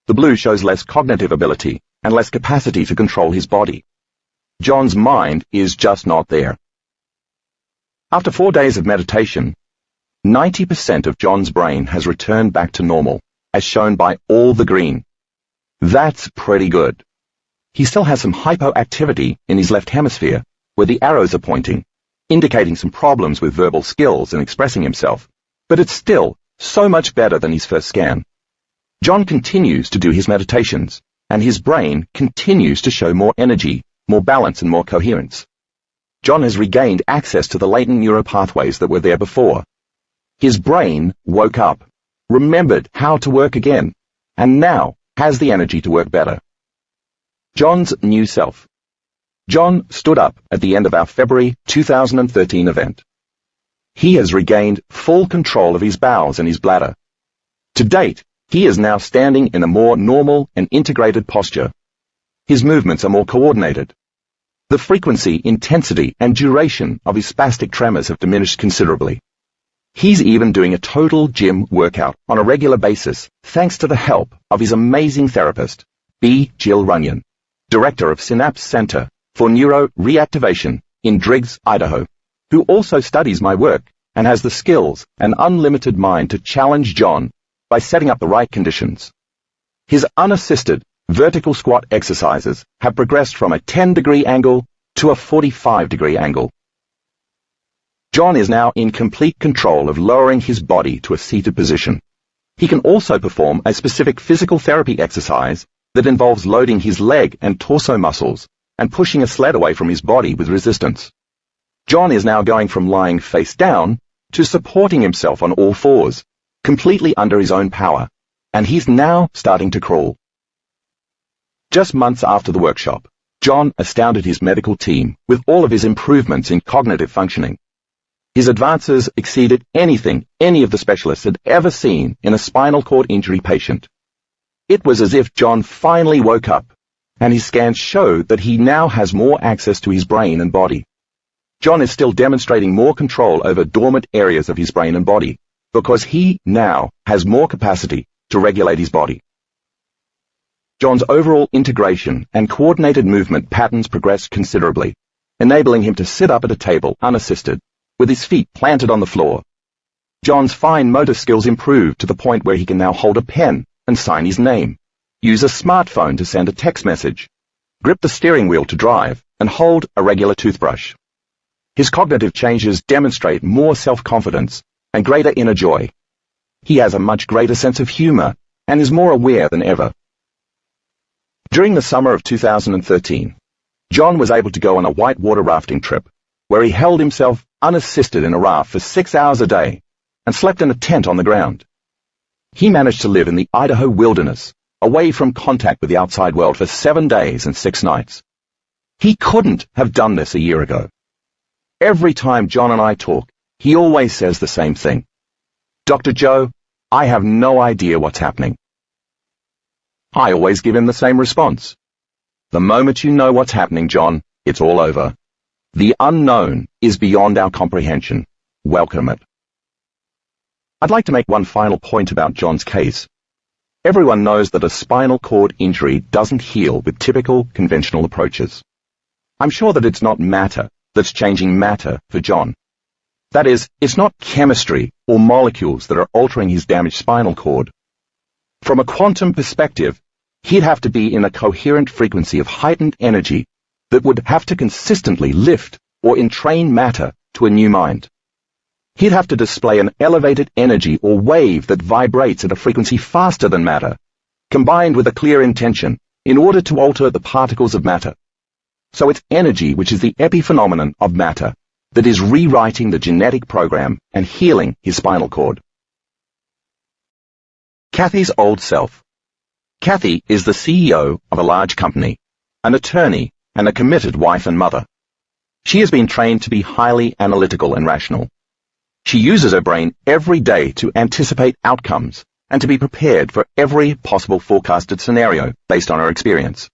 The blue shows less cognitive ability and less capacity to control his body. John's mind is just not there. After 4 days of meditation, 90% of John's brain has returned back to normal, as shown by all the green. That's pretty good. He still has some hypoactivity in his left hemisphere, where the arrows are pointing, indicating some problems with verbal skills and expressing himself, but it's still so much better than his first scan. John continues to do his meditations, and his brain continues to show more energy, more balance and more coherence. John has regained access to the latent neuropathways that were there before. His brain woke up, remembered how to work again, and now has the energy to work better. John's new self. John stood up at the end of our February 2013 event. He has regained full control of his bowels and his bladder. To date, he is now standing in a more normal and integrated posture. His movements are more coordinated. The frequency, intensity, and duration of his spastic tremors have diminished considerably. He's even doing a total gym workout on a regular basis, thanks to the help of his amazing therapist, B. Jill Runyon, director of Synapse Center for Neuro Reactivation in Driggs, Idaho, who also studies my work and has the skills and unlimited mind to challenge John by setting up the right conditions. His unassisted vertical squat exercises have progressed from a 10-degree angle to a 45-degree angle. John is now in complete control of lowering his body to a seated position. He can also perform a specific physical therapy exercise that involves loading his leg and torso muscles and pushing a sled away from his body with resistance. John is now going from lying face down to supporting himself on all fours, completely under his own power, and he's now starting to crawl. Just months after the workshop, John astounded his medical team with all of his improvements in cognitive functioning. His advances exceeded anything any of the specialists had ever seen in a spinal cord injury patient. It was as if John finally woke up, and his scans showed that he now has more access to his brain and body. John is still demonstrating more control over dormant areas of his brain and body, because he now has more capacity to regulate his body. John's overall integration and coordinated movement patterns progressed considerably, enabling him to sit up at a table unassisted, with his feet planted on the floor. John's fine motor skills improved to the point where he can now hold a pen and sign his name, use a smartphone to send a text message, grip the steering wheel to drive, and hold a regular toothbrush. His cognitive changes demonstrate more self-confidence and greater inner joy. He has a much greater sense of humor and is more aware than ever. During the summer of 2013, John was able to go on a whitewater rafting trip, where he held himself unassisted in a raft for 6 hours a day and slept in a tent on the ground. He managed to live in the Idaho wilderness, away from contact with the outside world for 7 days and 6 nights. He couldn't have done this a year ago. Every time John and I talk, he always says the same thing. Dr. Joe, I have no idea what's happening. I always give him the same response. The moment you know what's happening, John, it's all over. The unknown is beyond our comprehension. Welcome it. I'd like to make one final point about John's case. Everyone knows that a spinal cord injury doesn't heal with typical conventional approaches. I'm sure that it's not matter that's changing matter for John. That is, it's not chemistry or molecules that are altering his damaged spinal cord. From a quantum perspective, he'd have to be in a coherent frequency of heightened energy that would have to consistently lift or entrain matter to a new mind. He'd have to display an elevated energy or wave that vibrates at a frequency faster than matter, combined with a clear intention, in order to alter the particles of matter. So it's energy which is the epiphenomenon of matter that is rewriting the genetic program and healing his spinal cord. Kathy's old self. Kathy is the CEO of a large company, an attorney, and a committed wife and mother. She has been trained to be highly analytical and rational. She uses her brain every day to anticipate outcomes and to be prepared for every possible forecasted scenario based on her experience.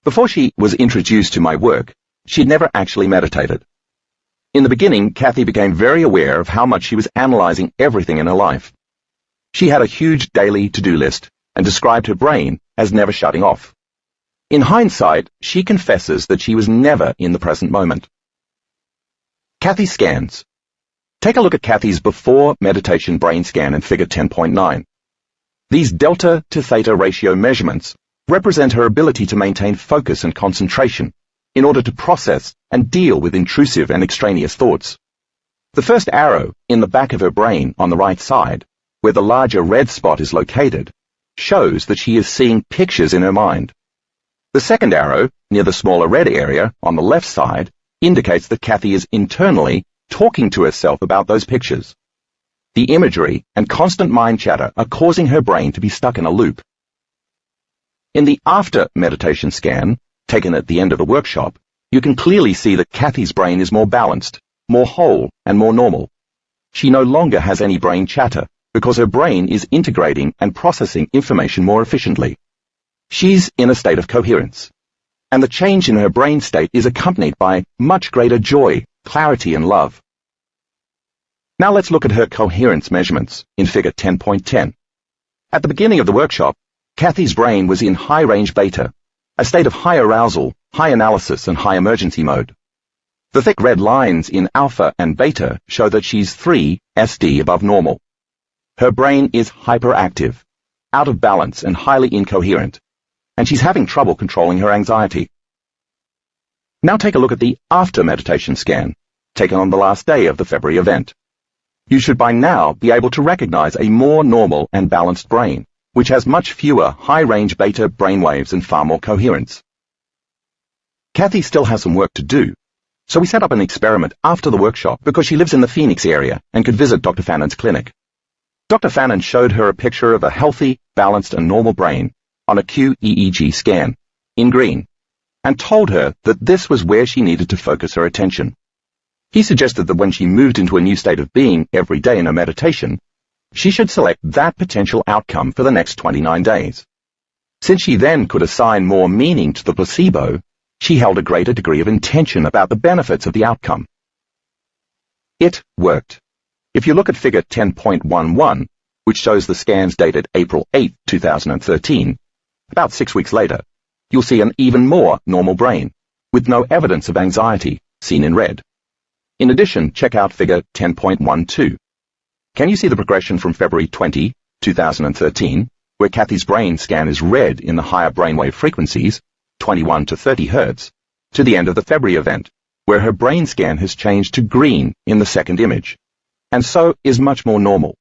Before she was introduced to my work, she'd never actually meditated. In the beginning, Kathy became very aware of how much she was analyzing everything in her life. She had a huge daily to-do list and described her brain as never shutting off. In hindsight, she confesses that she was never in the present moment. Kathy scans. Take a look at Kathy's before meditation brain scan in Figure 10.9. These delta to theta ratio measurements represent her ability to maintain focus and concentration in order to process and deal with intrusive and extraneous thoughts. The first arrow in the back of her brain on the right side, where the larger red spot is located, shows that she is seeing pictures in her mind. The second arrow, near the smaller red area on the left side, indicates that Kathy is internally talking to herself about those pictures. The imagery and constant mind chatter are causing her brain to be stuck in a loop. In the after meditation scan, taken at the end of the workshop, you can clearly see that Kathy's brain is more balanced, more whole, and more normal. She no longer has any brain chatter because her brain is integrating and processing information more efficiently. She's in a state of coherence, and the change in her brain state is accompanied by much greater joy, clarity, and love. Now let's look at her coherence measurements in Figure 10.10. At the beginning of the workshop, Kathy's brain was in high-range beta, a state of high arousal, high analysis, and high emergency mode. The thick red lines in alpha and beta show that she's 3 SD above normal. Her brain is hyperactive, out of balance, and highly incoherent, and she's having trouble controlling her anxiety. Now take a look at the after meditation scan, taken on the last day of the February event. You should by now be able to recognize a more normal and balanced brain, which has much fewer high-range beta brainwaves and far more coherence. Kathy still has some work to do, so we set up an experiment after the workshop because she lives in the Phoenix area and could visit Dr. Fannon's clinic. Dr. Fannon showed her a picture of a healthy, balanced, and normal brain on a QEEG scan, in green, and told her that this was where she needed to focus her attention. He suggested that when she moved into a new state of being every day in her meditation, she should select that potential outcome for the next 29 days. Since she then could assign more meaning to the placebo, she held a greater degree of intention about the benefits of the outcome. It worked. If you look at Figure 10.11, which shows the scans dated April 8, 2013, about 6 weeks later, you'll see an even more normal brain, with no evidence of anxiety seen in red. In addition, check out figure 10.12. Can you see the progression from February 20, 2013, where Kathy's brain scan is red in the higher brainwave frequencies, 21 to 30 Hz, to the end of the February event, where her brain scan has changed to green in the second image, and so is much more normal.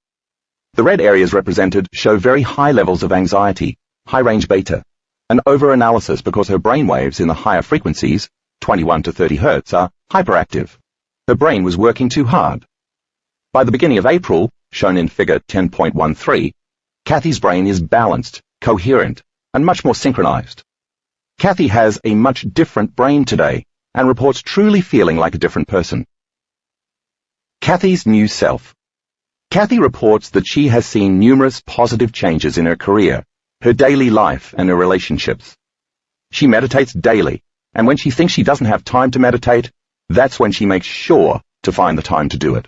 The red areas represented show very high levels of anxiety, high-range beta, and over-analysis because her brain waves in the higher frequencies, 21 to 30 Hz, are hyperactive. Her brain was working too hard. By the beginning of April, shown in figure 10.13, Kathy's brain is balanced, coherent, and much more synchronized. Kathy has a much different brain today and reports truly feeling like a different person. Kathy's new self. Kathy reports that she has seen numerous positive changes in her career, her daily life, and her relationships. She meditates daily, and when she thinks she doesn't have time to meditate, that's when she makes sure to find the time to do it.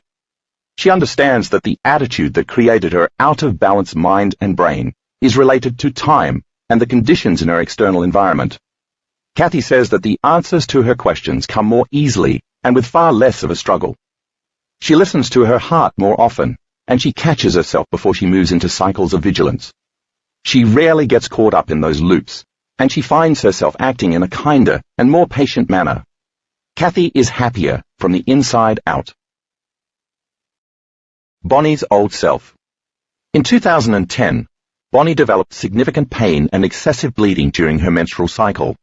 She understands that the attitude that created her out-of-balance mind and brain is related to time and the conditions in her external environment. Kathy says that the answers to her questions come more easily and with far less of a struggle. She listens to her heart more often, and she catches herself before she moves into cycles of vigilance. She rarely gets caught up in those loops, and she finds herself acting in a kinder and more patient manner. Kathy is happier from the inside out. Bonnie's old self. In 2010, Bonnie developed significant pain and excessive bleeding during her menstrual cycle.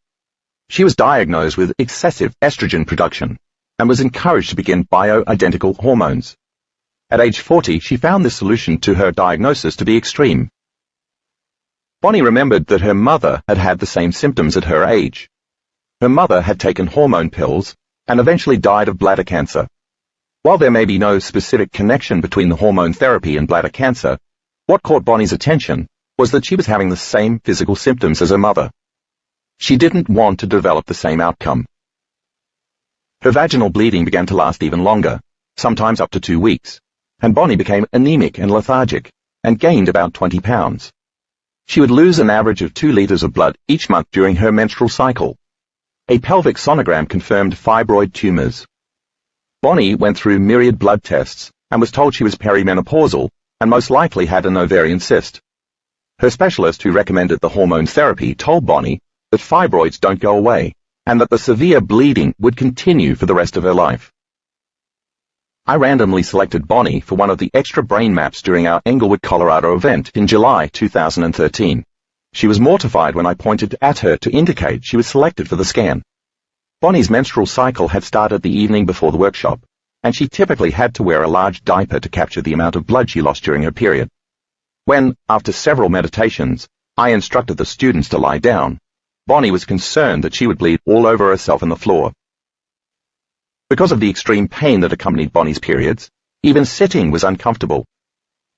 She was diagnosed with excessive estrogen production and was encouraged to begin bioidentical hormones. At age 40, she found this solution to her diagnosis to be extreme. Bonnie remembered that her mother had had the same symptoms at her age. Her mother had taken hormone pills and eventually died of bladder cancer. While there may be no specific connection between the hormone therapy and bladder cancer, what caught Bonnie's attention was that she was having the same physical symptoms as her mother. She didn't want to develop the same outcome. Her vaginal bleeding began to last even longer, sometimes up to 2 weeks, and Bonnie became anemic and lethargic and gained about 20 pounds. She would lose an average of 2 liters of blood each month during her menstrual cycle. A pelvic sonogram confirmed fibroid tumors. Bonnie went through myriad blood tests and was told she was perimenopausal and most likely had an ovarian cyst. Her specialist, who recommended the hormone therapy, told Bonnie that fibroids don't go away and that the severe bleeding would continue for the rest of her life. I randomly selected Bonnie for one of the extra brain maps during our Englewood, Colorado event in July 2013. She was mortified when I pointed at her to indicate she was selected for the scan. Bonnie's menstrual cycle had started the evening before the workshop, and she typically had to wear a large diaper to capture the amount of blood she lost during her period. When, after several meditations, I instructed the students to lie down, Bonnie was concerned that she would bleed all over herself and the floor. Because of the extreme pain that accompanied Bonnie's periods, even sitting was uncomfortable.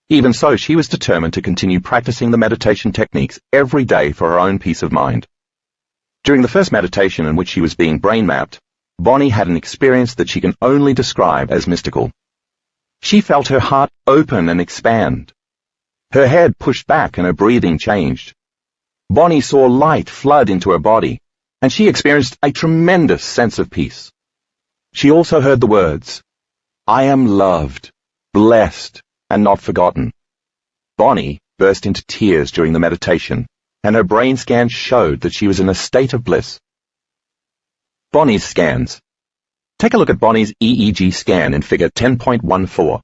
Even so, she was determined to continue practicing the meditation techniques every day for her own peace of mind. During the first meditation in which she was being brain mapped, Bonnie had an experience that she can only describe as mystical. She felt her heart open and expand. Her head pushed back and her breathing changed. Bonnie saw light flood into her body, and she experienced a tremendous sense of peace. She also heard the words, "I am loved, blessed, and not forgotten." Bonnie burst into tears during the meditation, and her brain scan showed that she was in a state of bliss. Bonnie's scans. Take a look at Bonnie's EEG scan in figure 10.14.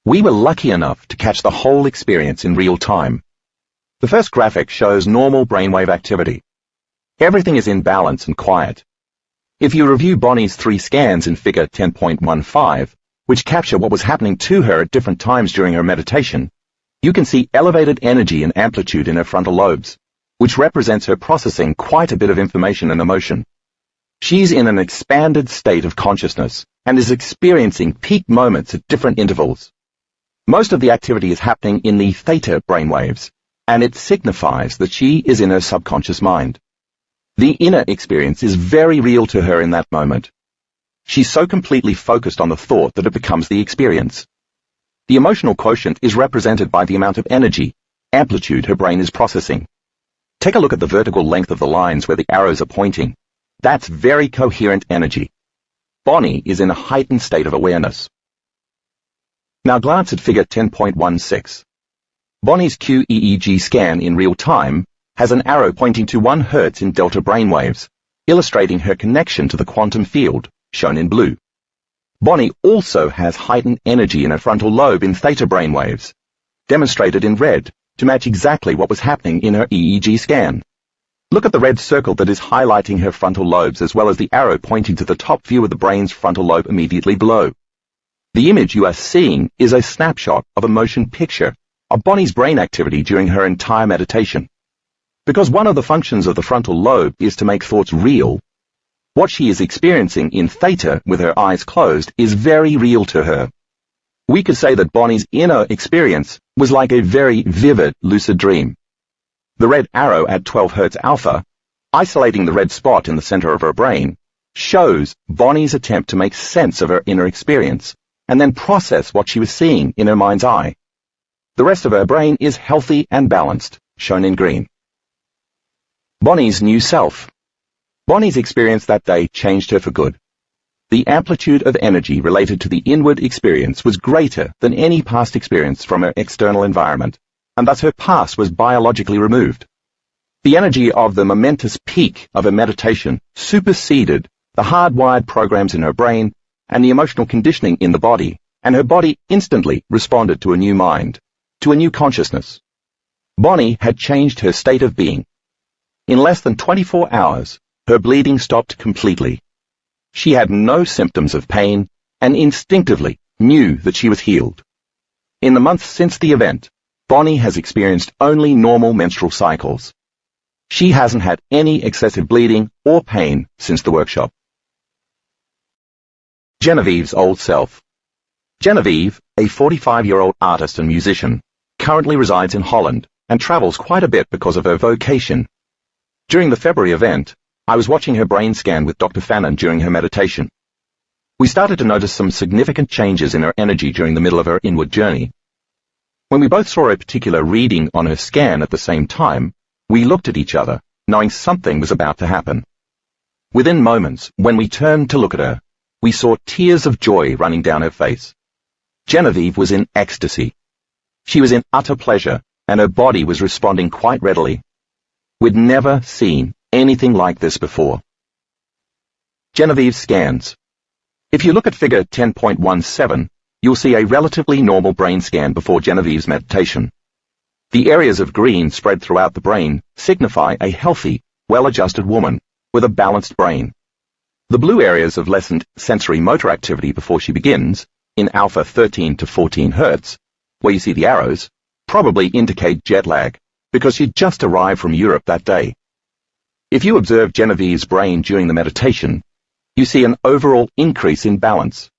We were lucky enough to catch the whole experience in real time. The first graphic shows normal brainwave activity. Everything is in balance and quiet. If you review Bonnie's 3 scans in figure 10.15, which capture what was happening to her at different times during her meditation, you can see elevated energy and amplitude in her frontal lobes, which represents her processing quite a bit of information and emotion. She's in an expanded state of consciousness and is experiencing peak moments at different intervals. Most of the activity is happening in the theta brainwaves, and it signifies that she is in her subconscious mind. The inner experience is very real to her in that moment. She's so completely focused on the thought that it becomes the experience. The emotional quotient is represented by the amount of energy, amplitude her brain is processing. Take a look at the vertical length of the lines where the arrows are pointing. That's very coherent energy. Bonnie is in a heightened state of awareness. Now glance at figure 10.16. Bonnie's QEEG scan in real time has an arrow pointing to 1 Hz in delta brainwaves, illustrating her connection to the quantum field, shown in blue. Bonnie also has heightened energy in her frontal lobe in theta brainwaves, demonstrated in red, to match exactly what was happening in her EEG scan. Look at the red circle that is highlighting her frontal lobes, as well as the arrow pointing to the top view of the brain's frontal lobe immediately below. The image you are seeing is a snapshot of a motion picture of Bonnie's brain activity during her entire meditation. Because one of the functions of the frontal lobe is to make thoughts real, what she is experiencing in theta with her eyes closed is very real to her. We could say that Bonnie's inner experience was like a very vivid lucid dream. The red arrow at 12 Hz alpha, isolating the red spot in the center of her brain, shows Bonnie's attempt to make sense of her inner experience and then process what she was seeing in her mind's eye. The rest of her brain is healthy and balanced, shown in green. Bonnie's new self. Bonnie's experience that day changed her for good. The amplitude of energy related to the inward experience was greater than any past experience from her external environment, and thus her past was biologically removed. The energy of the momentous peak of her meditation superseded the hardwired programs in her brain and the emotional conditioning in the body, and her body instantly responded to a new mind, to a new consciousness. Bonnie had changed her state of being. In less than 24 hours, her bleeding stopped completely. She had no symptoms of pain and instinctively knew that she was healed. In the months since the event, Bonnie has experienced only normal menstrual cycles. She hasn't had any excessive bleeding or pain since the workshop. Genevieve's old self. Genevieve, a 45-year-old artist and musician, currently resides in Holland and travels quite a bit because of her vocation. During the February event, I was watching her brain scan with Dr. Fannin during her meditation. We started to notice some significant changes in her energy during the middle of her inward journey. When we both saw a particular reading on her scan at the same time, we looked at each other, knowing something was about to happen. Within moments, when we turned to look at her, we saw tears of joy running down her face. Genevieve was in ecstasy. She was in utter pleasure, and her body was responding quite readily. We'd never seen anything like this before. Genevieve's scans. If you look at figure 10.17, you'll see a relatively normal brain scan before Genevieve's meditation. The areas of green spread throughout the brain signify a healthy, well-adjusted woman with a balanced brain. The blue areas of lessened sensory motor activity before she begins, in alpha 13 to 14 Hz, where you see the arrows, probably indicate jet lag, because she'd just arrived from Europe that day. If you observe Genevieve's brain during the meditation, you see an overall increase in balance.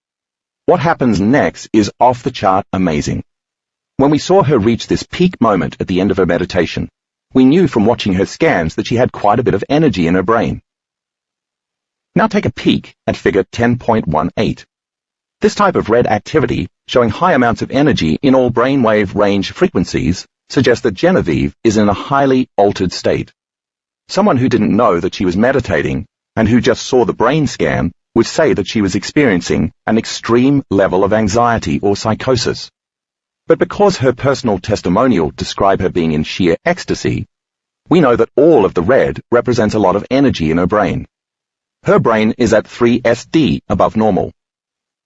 What happens next is off-the-chart amazing. When we saw her reach this peak moment at the end of her meditation, we knew from watching her scans that she had quite a bit of energy in her brain. Now take a peek at figure 10.18. This type of red activity, showing high amounts of energy in all brainwave range frequencies, suggests that Genevieve is in a highly altered state. Someone who didn't know that she was meditating and who just saw the brain scan would say that she was experiencing an extreme level of anxiety or psychosis. But because her personal testimonial described her being in sheer ecstasy, we know that all of the red represents a lot of energy in her brain. Her brain is at 3SD above normal.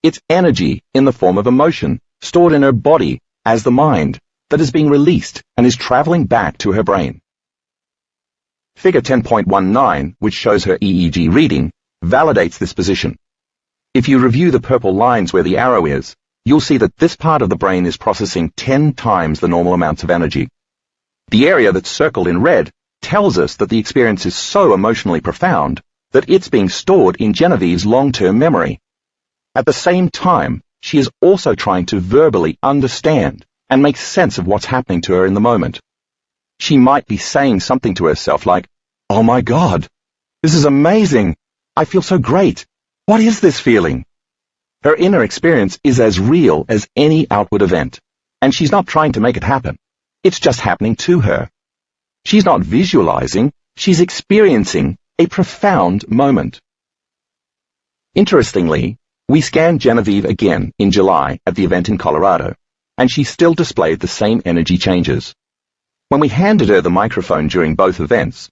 It's energy in the form of emotion, stored in her body as the mind, that is being released and is traveling back to her brain. Figure 10.19, which shows her EEG reading, validates this position. If you review the purple lines where the arrow is, you'll see that this part of the brain is processing 10 times the normal amounts of energy. The area that's circled in red tells us that the experience is so emotionally profound that it's being stored in Genevieve's long-term memory. At the same time, she is also trying to verbally understand and make sense of what's happening to her in the moment. She might be saying something to herself like, "Oh my God, this is amazing. I feel so great. What is this feeling?" Her inner experience is as real as any outward event, and she's not trying to make it happen. It's just happening to her. She's not visualizing, she's experiencing a profound moment. Interestingly, we scanned Genevieve again in July at the event in Colorado, and she still displayed the same energy changes. When we handed her the microphone during both events,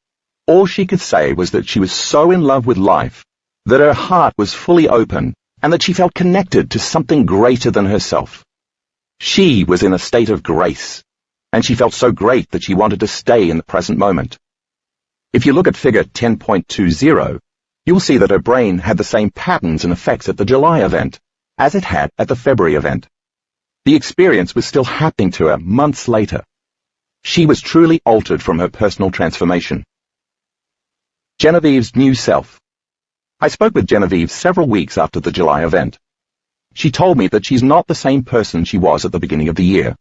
all she could say was that she was so in love with life, that her heart was fully open, and that she felt connected to something greater than herself. She was in a state of grace, and she felt so great that she wanted to stay in the present moment. If you look at figure 10.20, you'll see that her brain had the same patterns and effects at the July event as it had at the February event. The experience was still happening to her months later. She was truly altered from her personal transformation. Genevieve's new self. I spoke with Genevieve several weeks after the July event. She told me that she's not the same person she was at the beginning of the year.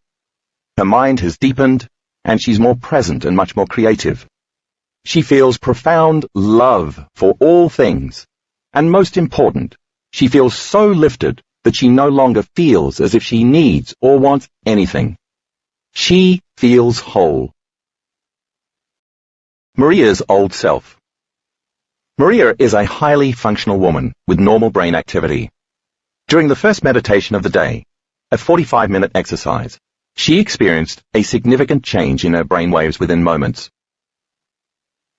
Her mind has deepened, and she's more present and much more creative. She feels profound love for all things, and most important, she feels so lifted that she no longer feels as if she needs or wants anything. She feels whole. Maria's old self. Maria is a highly functional woman with normal brain activity. During the first meditation of the day, a 45-minute exercise, she experienced a significant change in her brainwaves within moments.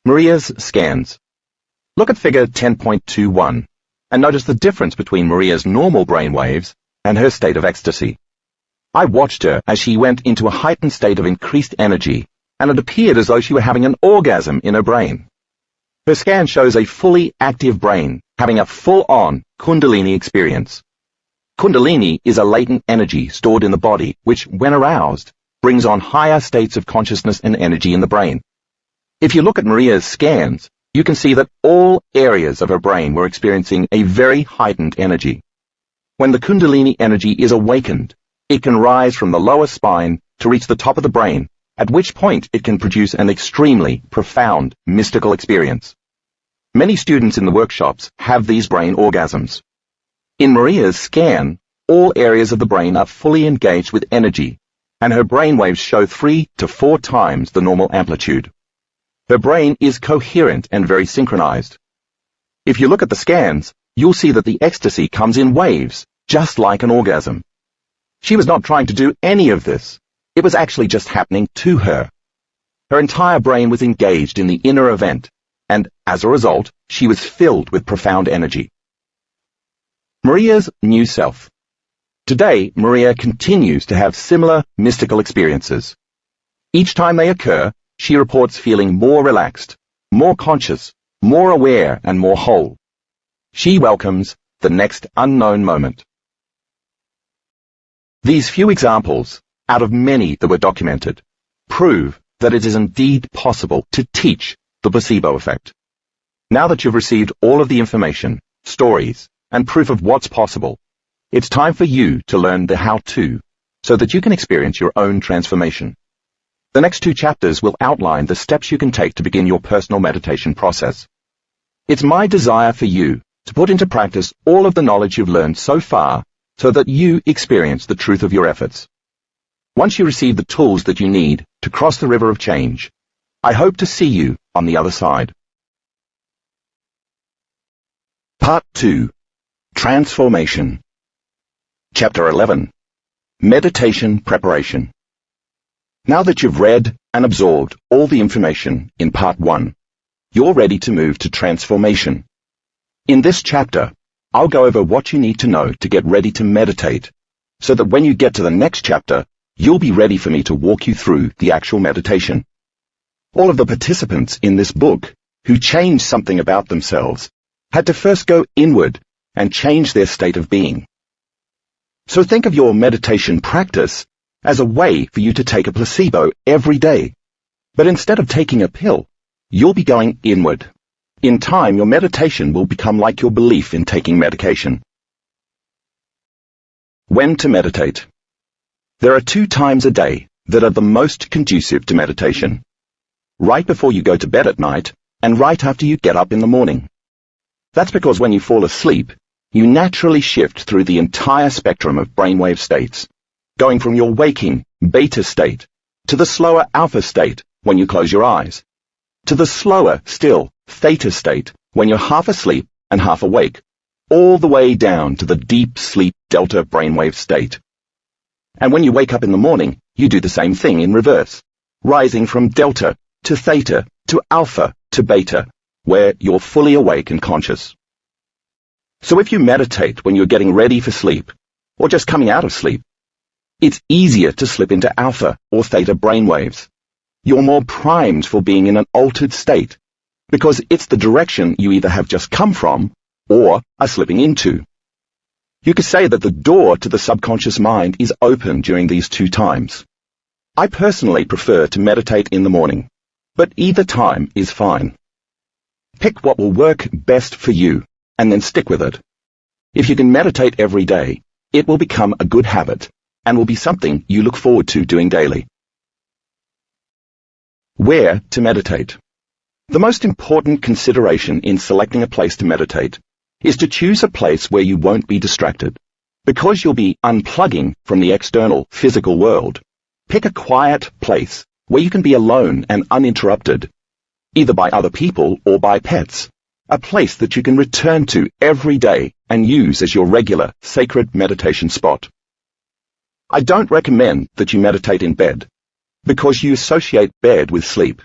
Maria's scans. Look at figure 10.21 and notice the difference between Maria's normal brainwaves and her state of ecstasy. I watched her as she went into a heightened state of increased energy, and it appeared as though she were having an orgasm in her brain. Her scan shows a fully active brain having a full-on Kundalini experience. Kundalini is a latent energy stored in the body which, when aroused, brings on higher states of consciousness and energy in the brain. If you look at Maria's scans, you can see that all areas of her brain were experiencing a very heightened energy. When the Kundalini energy is awakened, it can rise from the lower spine to reach the top of the brain, at which point it can produce an extremely profound mystical experience. Many students in the workshops have these brain orgasms. In Maria's scan, all areas of the brain are fully engaged with energy, and her brainwaves show 3 to 4 times the normal amplitude. Her brain is coherent and very synchronized. If you look at the scans, you'll see that the ecstasy comes in waves, just like an orgasm. She was not trying to do any of this. It was actually just happening to her. Her entire brain was engaged in the inner event, and as a result, she was filled with profound energy. Maria's new self. Today, Maria continues to have similar mystical experiences. Each time they occur, she reports feeling more relaxed, more conscious, more aware, and more whole. She welcomes the next unknown moment. These few examples, out of many that were documented, prove that it is indeed possible to teach the placebo effect. Now that you've received all of the information, stories, and proof of what's possible, it's time for you to learn the how-to so that you can experience your own transformation. The next 2 chapters will outline the steps you can take to begin your personal meditation process. It's my desire for you to put into practice all of the knowledge you've learned so far so that you experience the truth of your efforts. Once you receive the tools that you need to cross the river of change, I hope to see you on the other side. Part 2. Transformation. Chapter 11. Meditation Preparation. Now that you've read and absorbed all the information in Part 1, you're ready to move to transformation. In this chapter, I'll go over what you need to know to get ready to meditate, so that when you get to the next chapter, you'll be ready for me to walk you through the actual meditation. All of the participants in this book who changed something about themselves had to first go inward and change their state of being. So think of your meditation practice as a way for you to take a placebo every day. But instead of taking a pill, you'll be going inward. In time, your meditation will become like your belief in taking medication. When to meditate. There are 2 times a day that are the most conducive to meditation. Right before you go to bed at night, and right after you get up in the morning. That's because when you fall asleep, you naturally shift through the entire spectrum of brainwave states, going from your waking beta state to the slower alpha state when you close your eyes, to the slower, still, theta state when you're half asleep and half awake, all the way down to the deep sleep delta brainwave state. And when you wake up in the morning, you do the same thing in reverse, rising from delta to theta to alpha to beta, where you're fully awake and conscious. So if you meditate when you're getting ready for sleep, or just coming out of sleep, it's easier to slip into alpha or theta brainwaves. You're more primed for being in an altered state, because it's the direction you either have just come from or are slipping into. You could say that the door to the subconscious mind is open during these two times. I personally prefer to meditate in the morning, but either time is fine. Pick what will work best for you, and then stick with it. If you can meditate every day, it will become a good habit, and will be something you look forward to doing daily. Where to meditate? The most important consideration in selecting a place to meditate is to choose a place where you won't be distracted. Because you'll be unplugging from the external physical world, pick a quiet place where you can be alone and uninterrupted, either by other people or by pets, a place that you can return to every day and use as your regular sacred meditation spot. I don't recommend that you meditate in bed, because you associate bed with sleep.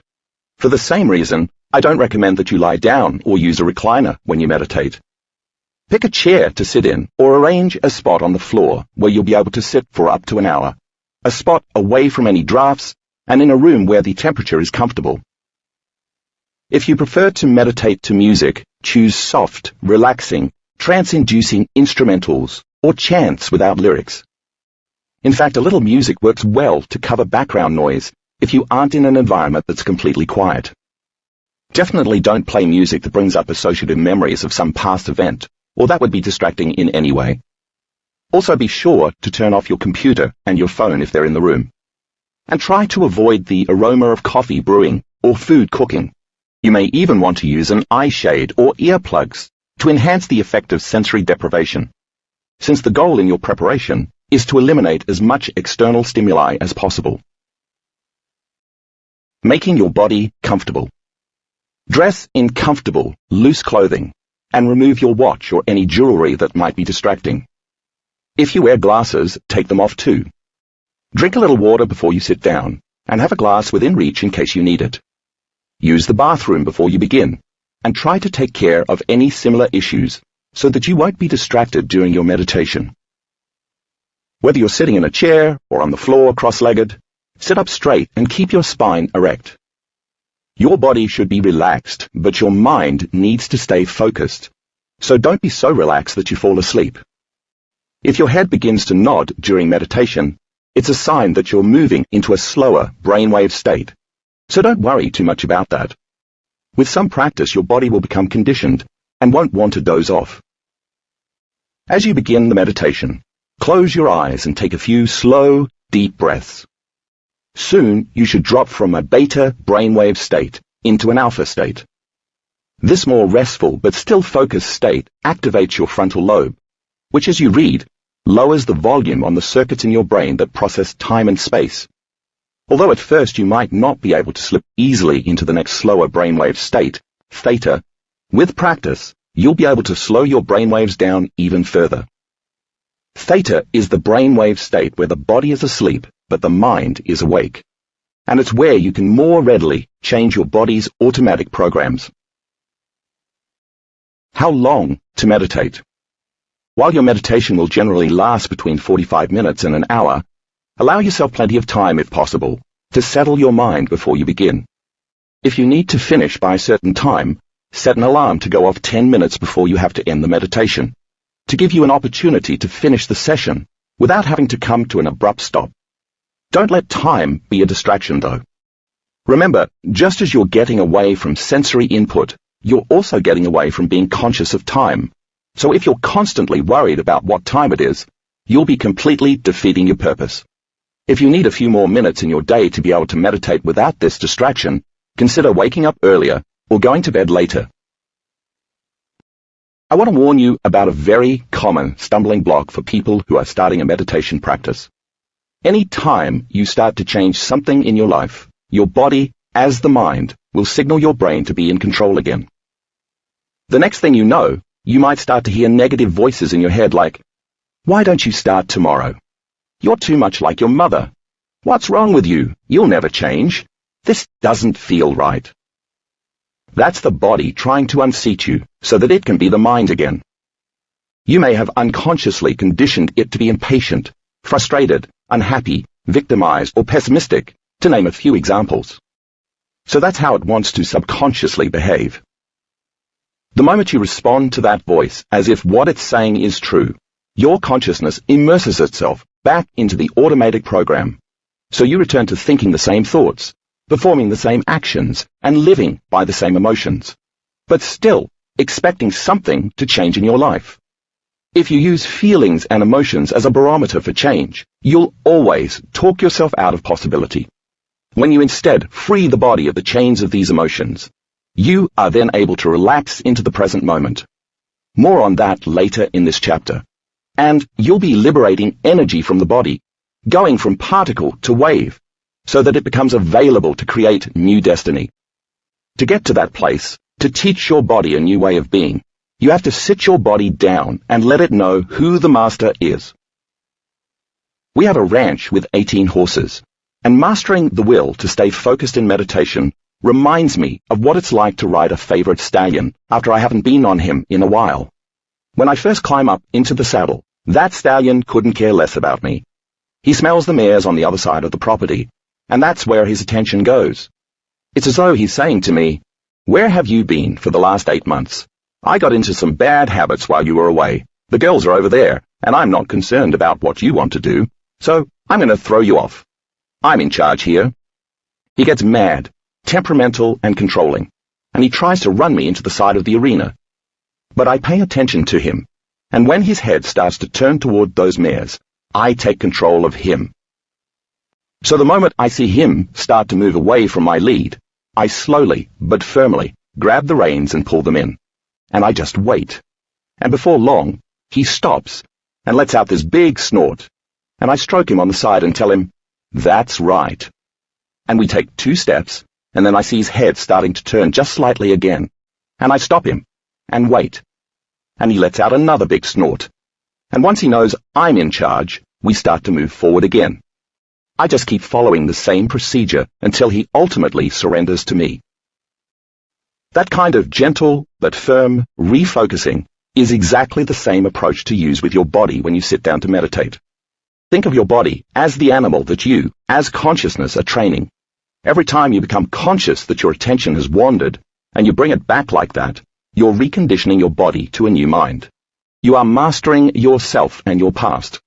For the same reason, I don't recommend that you lie down or use a recliner when you meditate. Pick a chair to sit in, or arrange a spot on the floor where you'll be able to sit for up to an hour, a spot away from any drafts and in a room where the temperature is comfortable. If you prefer to meditate to music, choose soft, relaxing, trance-inducing instrumentals or chants without lyrics. In fact, a little music works well to cover background noise if you aren't in an environment that's completely quiet. Definitely don't play music that brings up associative memories of some past event, or that would be distracting in any way. Also be sure to turn off your computer and your phone if they're in the room. And try to avoid the aroma of coffee brewing or food cooking. You may even want to use an eye shade or earplugs to enhance the effect of sensory deprivation, since the goal in your preparation is to eliminate as much external stimuli as possible. Making your body comfortable. Dress in comfortable, loose clothing, and remove your watch or any jewelry that might be distracting. If you wear glasses, take them off too. Drink a little water before you sit down, and have a glass within reach in case you need it. Use the bathroom before you begin, and try to take care of any similar issues so that you won't be distracted during your meditation. Whether you're sitting in a chair or on the floor cross-legged, sit up straight and keep your spine erect. Your body should be relaxed, but your mind needs to stay focused. So don't be so relaxed that you fall asleep. If your head begins to nod during meditation, it's a sign that you're moving into a slower brainwave state. So don't worry too much about that. With some practice, your body will become conditioned and won't want to doze off. As you begin the meditation, close your eyes and take a few slow, deep breaths. Soon, you should drop from a beta brainwave state into an alpha state. This more restful but still focused state activates your frontal lobe, which, as you read, lowers the volume on the circuits in your brain that process time and space. Although at first you might not be able to slip easily into the next slower brainwave state, theta, with practice, you'll be able to slow your brainwaves down even further. Theta is the brainwave state where the body is asleep, but the mind is awake. And it's where you can more readily change your body's automatic programs. How long to meditate? While your meditation will generally last between 45 minutes and an hour, allow yourself plenty of time, if possible, to settle your mind before you begin. If you need to finish by a certain time, set an alarm to go off 10 minutes before you have to end the meditation, to give you an opportunity to finish the session without having to come to an abrupt stop. Don't let time be a distraction, though. Remember, just as you're getting away from sensory input, you're also getting away from being conscious of time. So if you're constantly worried about what time it is, you'll be completely defeating your purpose. If you need a few more minutes in your day to be able to meditate without this distraction, consider waking up earlier or going to bed later. I want to warn you about a very common stumbling block for people who are starting a meditation practice. Any time you start to change something in your life, your body, as the mind, will signal your brain to be in control again. The next thing you know, you might start to hear negative voices in your head like, "Why don't you start tomorrow? You're too much like your mother. What's wrong with you? You'll never change. This doesn't feel right." That's the body trying to unseat you so that it can be the mind again. You may have unconsciously conditioned it to be impatient, frustrated, unhappy, victimized, or pessimistic, to name a few examples. So that's how it wants to subconsciously behave. The moment you respond to that voice as if what it's saying is true, your consciousness immerses itself back into the automatic program. So you return to thinking the same thoughts, performing the same actions, and living by the same emotions, but still expecting something to change in your life. If you use feelings and emotions as a barometer for change, you'll always talk yourself out of possibility. When you instead free the body of the chains of these emotions, you are then able to relax into the present moment. More on that later in this chapter. And you'll be liberating energy from the body, going from particle to wave, so that it becomes available to create new destiny. To get to that place, to teach your body a new way of being, you have to sit your body down and let it know who the master is. We have a ranch with 18 horses, and mastering the will to stay focused in meditation reminds me of what it's like to ride a favorite stallion after I haven't been on him in a while. When I first climb up into the saddle, that stallion couldn't care less about me. He smells the mares on the other side of the property, and that's where his attention goes. It's as though he's saying to me, "Where have you been for the last 8 months? I got into some bad habits while you were away. The girls are over there, and I'm not concerned about what you want to do, so I'm going to throw you off. I'm in charge here." He gets mad, temperamental and controlling, and he tries to run me into the side of the arena. But I pay attention to him, and when his head starts to turn toward those mares, I take control of him. So the moment I see him start to move away from my lead, I slowly but firmly grab the reins and pull them in. And I just wait. And before long, he stops and lets out this big snort. And I stroke him on the side and tell him, "That's right." And we take 2 steps, and then I see his head starting to turn just slightly again. And I stop him and wait. And he lets out another big snort. And once he knows I'm in charge, we start to move forward again. I just keep following the same procedure until he ultimately surrenders to me. That kind of gentle but firm refocusing is exactly the same approach to use with your body when you sit down to meditate. Think of your body as the animal that you, as consciousness, are training. Every time you become conscious that your attention has wandered, and you bring it back like that, you're reconditioning your body to a new mind. You are mastering yourself and your past.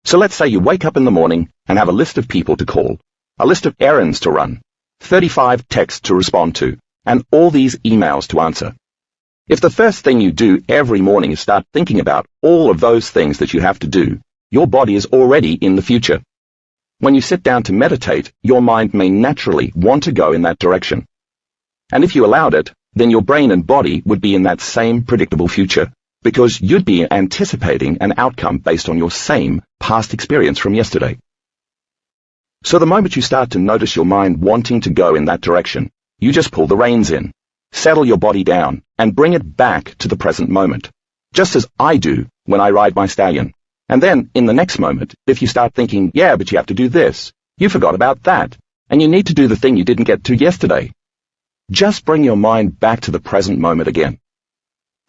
So let's say you wake up in the morning and have a list of people to call, a list of errands to run, 35 texts to respond to, and all these emails to answer. If the first thing you do every morning is start thinking about all of those things that you have to do, your body is already in the future. When you sit down to meditate, your mind may naturally want to go in that direction. And if you allowed it, then your brain and body would be in that same predictable future, because you'd be anticipating an outcome based on your same past experience from yesterday. So the moment you start to notice your mind wanting to go in that direction, you just pull the reins in, settle your body down, and bring it back to the present moment, just as I do when I ride my stallion. And then, in the next moment, if you start thinking, "Yeah, but you have to do this, you forgot about that, and you need to do the thing you didn't get to yesterday," just bring your mind back to the present moment again.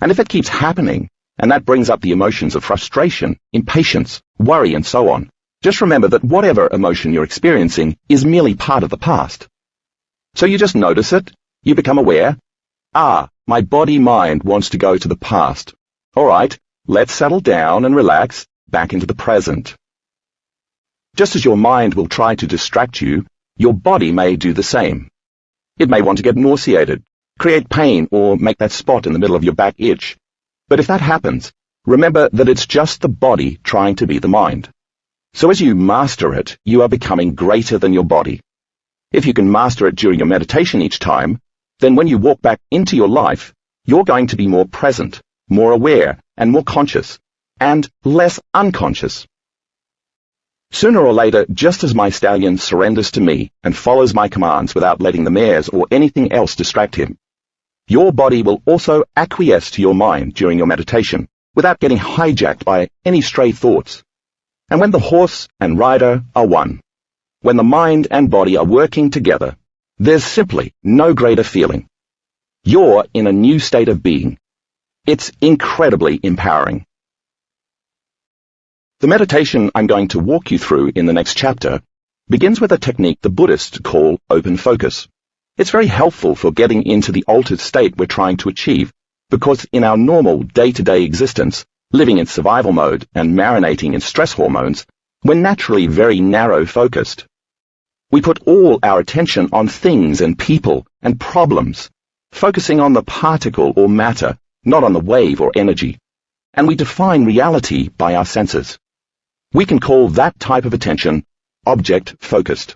And if it keeps happening, and that brings up the emotions of frustration, impatience, worry, and so on, just remember that whatever emotion you're experiencing is merely part of the past. So you just notice it, you become aware, my body-mind wants to go to the past. All right, let's settle down and relax, back into the present. Just as your mind will try to distract you, your body may do the same. It may want to get nauseated, create pain, or make that spot in the middle of your back itch. But if that happens, remember that it's just the body trying to be the mind. So as you master it, you are becoming greater than your body. If you can master it during your meditation each time, then when you walk back into your life, you're going to be more present, more aware, and more conscious, and less unconscious. Sooner or later, just as my stallion surrenders to me and follows my commands without letting the mares or anything else distract him, Your body will also acquiesce to your mind during your meditation without getting hijacked by any stray thoughts. And when the horse and rider are one, when the mind and body are working together, there's simply no greater feeling. You're in a new state of being. It's incredibly empowering. The meditation I'm going to walk you through in the next chapter begins with a technique the Buddhists call open focus. It's very helpful for getting into the altered state we're trying to achieve, because in our normal day-to-day existence, living in survival mode and marinating in stress hormones, we're naturally very narrow-focused. We put all our attention on things and people and problems, focusing on the particle or matter, not on the wave or energy, and we define reality by our senses. We can call that type of attention object-focused.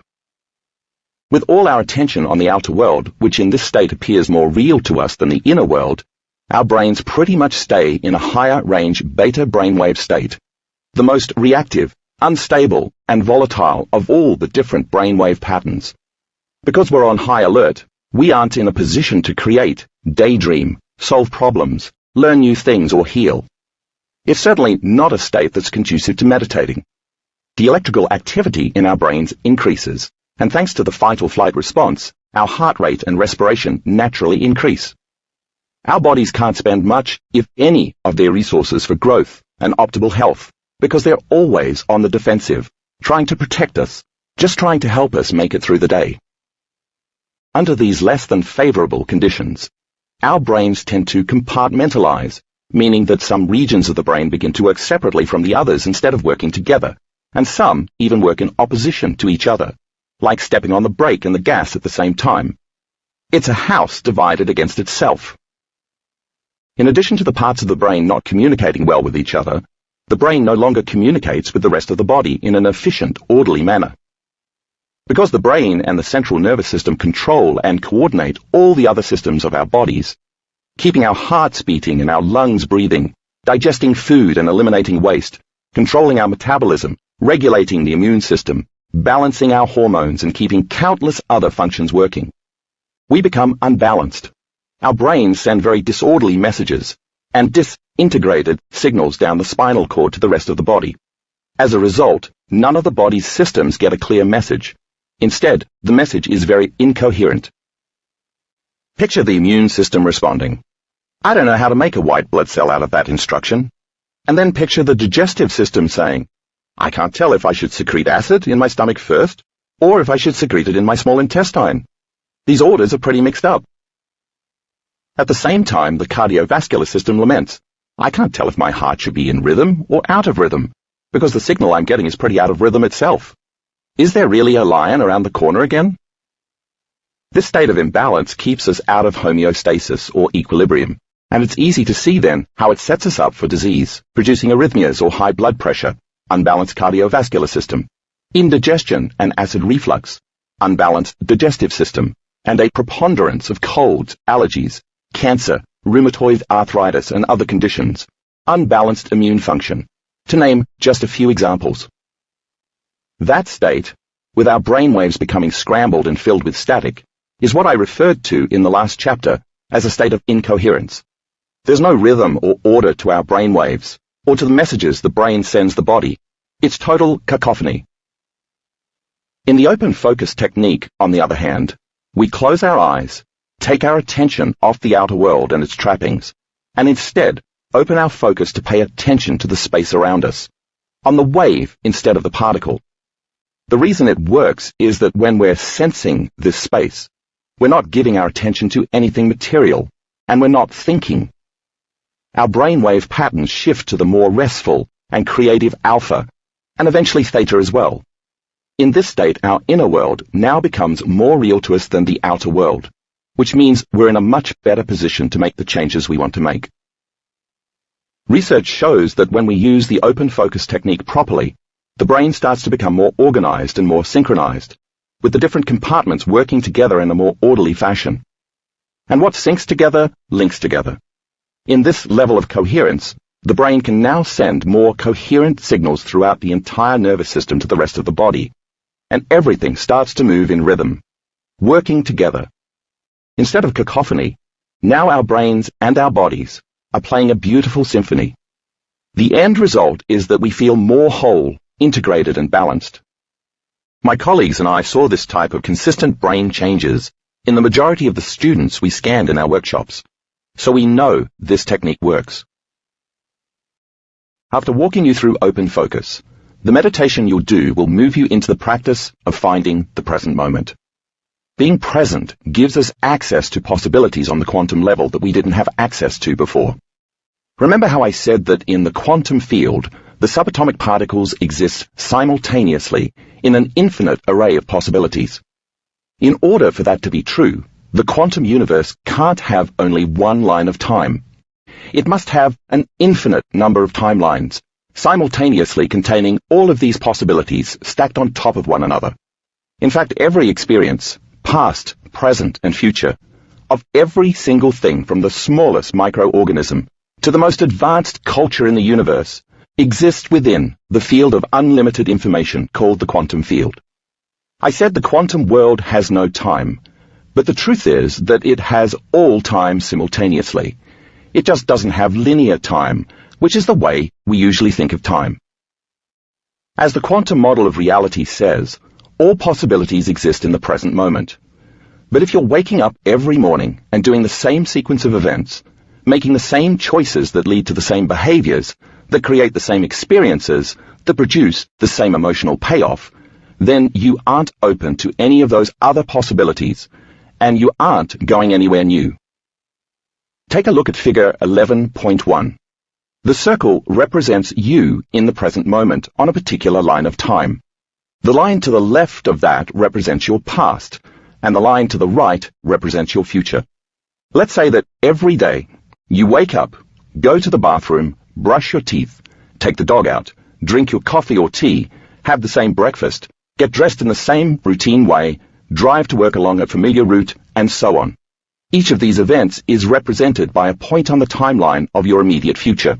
With all our attention on the outer world, which in this state appears more real to us than the inner world, our brains pretty much stay in a higher range beta brainwave state, the most reactive, unstable, and volatile of all the different brainwave patterns. Because we're on high alert, we aren't in a position to create, daydream, solve problems, learn new things, or heal. It's certainly not a state that's conducive to meditating. The electrical activity in our brains increases, and thanks to the fight-or-flight response, our heart rate and respiration naturally increase. Our bodies can't spend much, if any, of their resources for growth and optimal health, because they're always on the defensive, trying to protect us, just trying to help us make it through the day. Under these less than favorable conditions, our brains tend to compartmentalize, meaning that some regions of the brain begin to work separately from the others instead of working together, and some even work in opposition to each other, like stepping on the brake and the gas at the same time. It's a house divided against itself. In addition to the parts of the brain not communicating well with each other, the brain no longer communicates with the rest of the body in an efficient, orderly manner. Because the brain and the central nervous system control and coordinate all the other systems of our bodies, keeping our hearts beating and our lungs breathing, digesting food and eliminating waste, controlling our metabolism, regulating the immune system, balancing our hormones, and keeping countless other functions working, we become unbalanced. Our brains send very disorderly messages and disintegrated signals down the spinal cord to the rest of the body. As a result, none of the body's systems get a clear message. Instead, the message is very incoherent. Picture the immune system responding. I don't know how to make a white blood cell out of that instruction. And then picture the digestive system saying, I can't tell if I should secrete acid in my stomach first, or if I should secrete it in my small intestine. These orders are pretty mixed up. At the same time, the cardiovascular system laments, I can't tell if my heart should be in rhythm or out of rhythm, because the signal I'm getting is pretty out of rhythm itself. Is there really a lion around the corner again? This state of imbalance keeps us out of homeostasis or equilibrium, and it's easy to see then how it sets us up for disease, producing arrhythmias or high blood pressure, unbalanced cardiovascular system, indigestion and acid reflux, unbalanced digestive system, and a preponderance of colds, allergies, cancer, rheumatoid arthritis, and other conditions, unbalanced immune function, to name just a few examples. That state, with our brainwaves becoming scrambled and filled with static, is what I referred to in the last chapter as a state of incoherence. There's no rhythm or order to our brainwaves, or to the messages the brain sends the body. It's total cacophony. In the open focus technique, on the other hand, we close our eyes, take our attention off the outer world and its trappings, and instead open our focus to pay attention to the space around us, on the wave instead of the particle. The reason it works is that when we're sensing this space, we're not giving our attention to anything material, and we're not thinking. Our brainwave patterns shift to the more restful and creative alpha, and eventually theta as well. In this state, our inner world now becomes more real to us than the outer world, which means we're in a much better position to make the changes we want to make. Research shows that when we use the open focus technique properly, the brain starts to become more organized and more synchronized, with the different compartments working together in a more orderly fashion. And what syncs together, links together. In this level of coherence, the brain can now send more coherent signals throughout the entire nervous system to the rest of the body, and everything starts to move in rhythm, working together. Instead of cacophony, Now our brains and our bodies are playing a beautiful symphony. The end result is that we feel more whole, integrated and balanced. My colleagues and I saw this type of consistent brain changes in the majority of the students we scanned in our workshops, so we know this technique works. After walking you through open focus, the meditation you'll do will move you into the practice of finding the present moment. Being present gives us access to possibilities on the quantum level that we didn't have access to before. Remember how I said that in the quantum field, the subatomic particles exist simultaneously in an infinite array of possibilities. In order for that to be true, the quantum universe can't have only one line of time. It must have an infinite number of timelines, simultaneously containing all of these possibilities stacked on top of one another. In fact, every experience, past, present, and future, of every single thing from the smallest microorganism to the most advanced culture in the universe, exists within the field of unlimited information called the quantum field. I said the quantum world has no time, but the truth is that it has all time simultaneously. It just doesn't have linear time, which is the way we usually think of time. As the quantum model of reality says, all possibilities exist in the present moment. But if you're waking up every morning and doing the same sequence of events, making the same choices that lead to the same behaviors, that create the same experiences, that produce the same emotional payoff, then you aren't open to any of those other possibilities, and you aren't going anywhere new. Take a look at figure 11.1. The circle represents you in the present moment on a particular line of time. The line to the left of that represents your past, and the line to the right represents your future. Let's say that every day you wake up, go to the bathroom, brush your teeth, take the dog out, drink your coffee or tea, have the same breakfast, get dressed in the same routine way, drive to work along a familiar route, and so on. Each of these events is represented by a point on the timeline of your immediate future.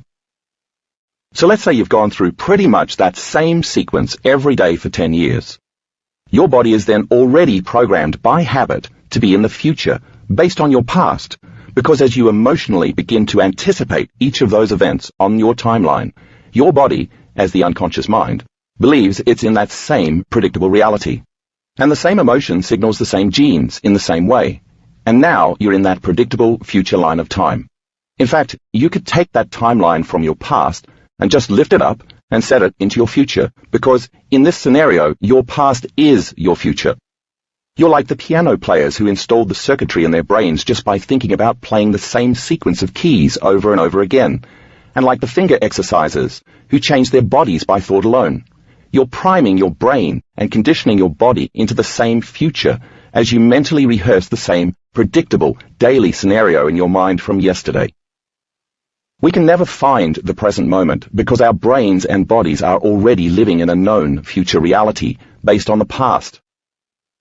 So let's say you've gone through pretty much that same sequence every day for 10 years. Your body is then already programmed by habit to be in the future based on your past, because as you emotionally begin to anticipate each of those events on your timeline, your body, as the unconscious mind, believes it's in that same predictable reality. And the same emotion signals the same genes in the same way. And now you're in that predictable future line of time. In fact, you could take that timeline from your past and just lift it up and set it into your future, because in this scenario, your past is your future. You're like the piano players who installed the circuitry in their brains just by thinking about playing the same sequence of keys over and over again, and like the finger exercisers who changed their bodies by thought alone. You're priming your brain and conditioning your body into the same future as you mentally rehearse the same predictable daily scenario in your mind from yesterday. We can never find the present moment because our brains and bodies are already living in a known future reality based on the past.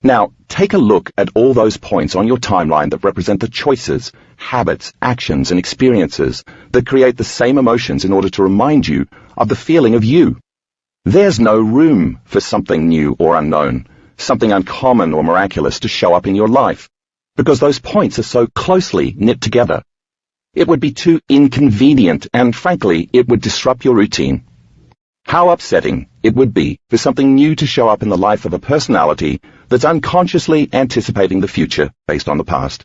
Now, take a look at all those points on your timeline that represent the choices, habits, actions, and experiences that create the same emotions in order to remind you of the feeling of you. There's no room for something new or unknown, something uncommon or miraculous to show up in your life, because those points are so closely knit together. It would be too inconvenient, and frankly, it would disrupt your routine. How upsetting it would be for something new to show up in the life of a personality that's unconsciously anticipating the future based on the past.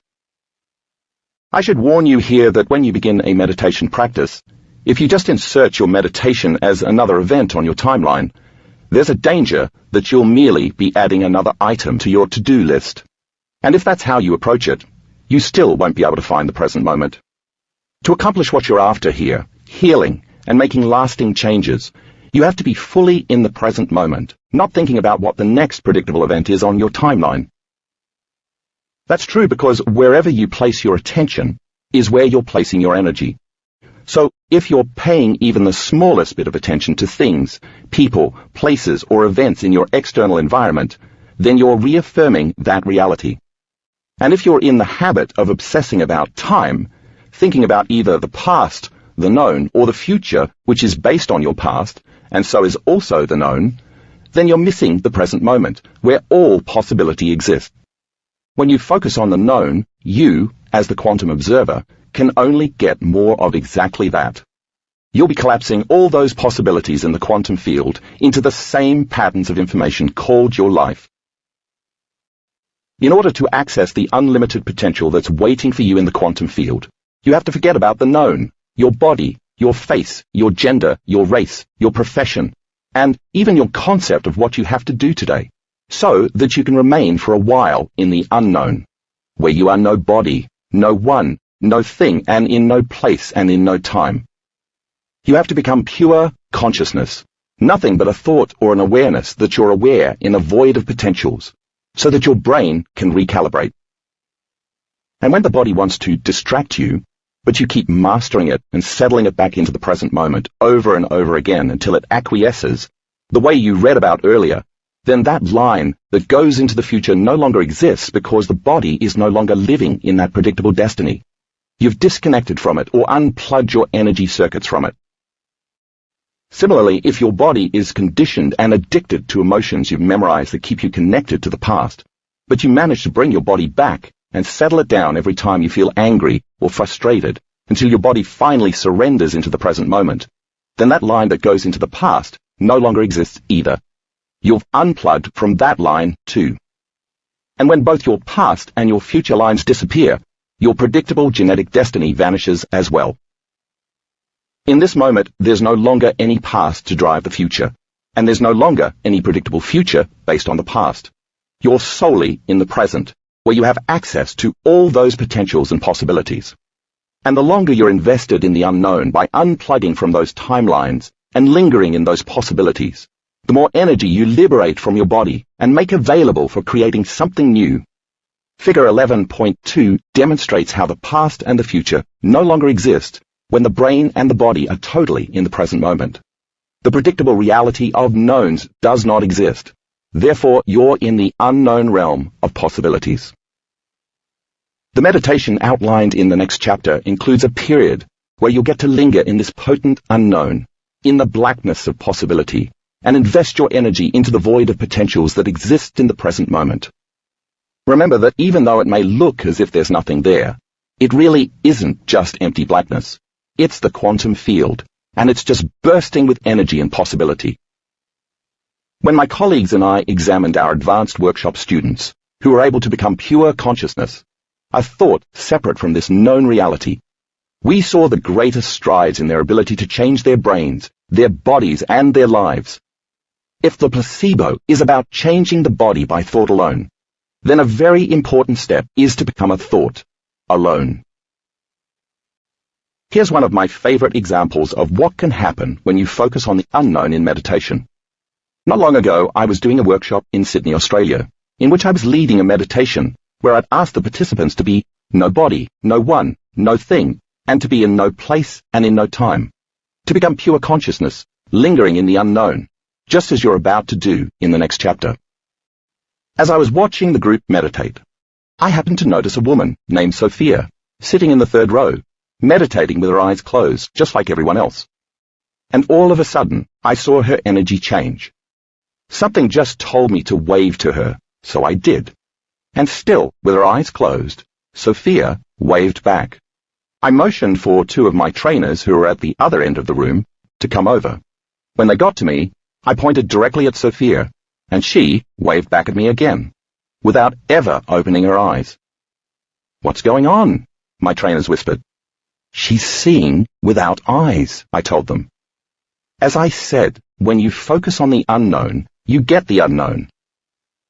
I should warn you here that when you begin a meditation practice, if you just insert your meditation as another event on your timeline, there's a danger that you'll merely be adding another item to your to-do list. And if that's how you approach it, you still won't be able to find the present moment. To accomplish what you're after here, healing and making lasting changes, you have to be fully in the present moment, not thinking about what the next predictable event is on your timeline. That's true because wherever you place your attention is where you're placing your energy. So if you're paying even the smallest bit of attention to things, people, places, or events in your external environment, then you're reaffirming that reality. And if you're in the habit of obsessing about time, thinking about either the past, the known, or the future, which is based on your past, and so is also the known, then you're missing the present moment, where all possibility exists. When you focus on the known, you, as the quantum observer, can only get more of exactly that. You'll be collapsing all those possibilities in the quantum field into the same patterns of information called your life. In order to access the unlimited potential that's waiting for you in the quantum field, you have to forget about the known, your body, your face, your gender, your race, your profession, and even your concept of what you have to do today, so that you can remain for a while in the unknown, where you are no body, no one, no thing, and in no place and in no time. You have to become pure consciousness, nothing but a thought or an awareness that you're aware in a void of potentials, so that your brain can recalibrate. And when the body wants to distract you, but you keep mastering it and settling it back into the present moment over and over again until it acquiesces, the way you read about earlier, then that line that goes into the future no longer exists because the body is no longer living in that predictable destiny. You've disconnected from it or unplugged your energy circuits from it. Similarly, if your body is conditioned and addicted to emotions you've memorized that keep you connected to the past, but you manage to bring your body back and settle it down every time you feel angry or frustrated until your body finally surrenders into the present moment, then that line that goes into the past no longer exists either. You've unplugged from that line too. And when both your past and your future lines disappear, your predictable genetic destiny vanishes as well. In this moment, there's no longer any past to drive the future, and there's no longer any predictable future based on the past. You're solely in the present, where you have access to all those potentials and possibilities. And the longer you're invested in the unknown by unplugging from those timelines and lingering in those possibilities, the more energy you liberate from your body and make available for creating something new. Figure 11.2 demonstrates how the past and the future no longer exist when the brain and the body are totally in the present moment. The predictable reality of knowns does not exist. Therefore, you're in the unknown realm of possibilities. The meditation outlined in the next chapter includes a period where you'll get to linger in this potent unknown, in the blackness of possibility, and invest your energy into the void of potentials that exist in the present moment. Remember that even though it may look as if there's nothing there, it really isn't just empty blackness. It's the quantum field, and it's just bursting with energy and possibility. When my colleagues and I examined our advanced workshop students, who were able to become pure consciousness, a thought separate from this known reality, we saw the greatest strides in their ability to change their brains, their bodies, and their lives. If the placebo is about changing the body by thought alone, then a very important step is to become a thought alone. Here's one of my favorite examples of what can happen when you focus on the unknown in meditation. Not long ago, I was doing a workshop in Sydney, Australia, in which I was leading a meditation where I'd asked the participants to be no body, no one, no thing, and to be in no place and in no time, to become pure consciousness, lingering in the unknown, just as you're about to do in the next chapter. As I was watching the group meditate, I happened to notice a woman named Sophia, sitting in the third row, meditating with her eyes closed, just like everyone else. And all of a sudden, I saw her energy change. Something just told me to wave to her, so I did. And still, with her eyes closed, Sophia waved back. I motioned for two of my trainers who were at the other end of the room to come over. When they got to me, I pointed directly at Sophia, and she waved back at me again, without ever opening her eyes. "What's going on?" my trainers whispered. "She's seeing without eyes," I told them. As I said, when you focus on the unknown, you get the unknown.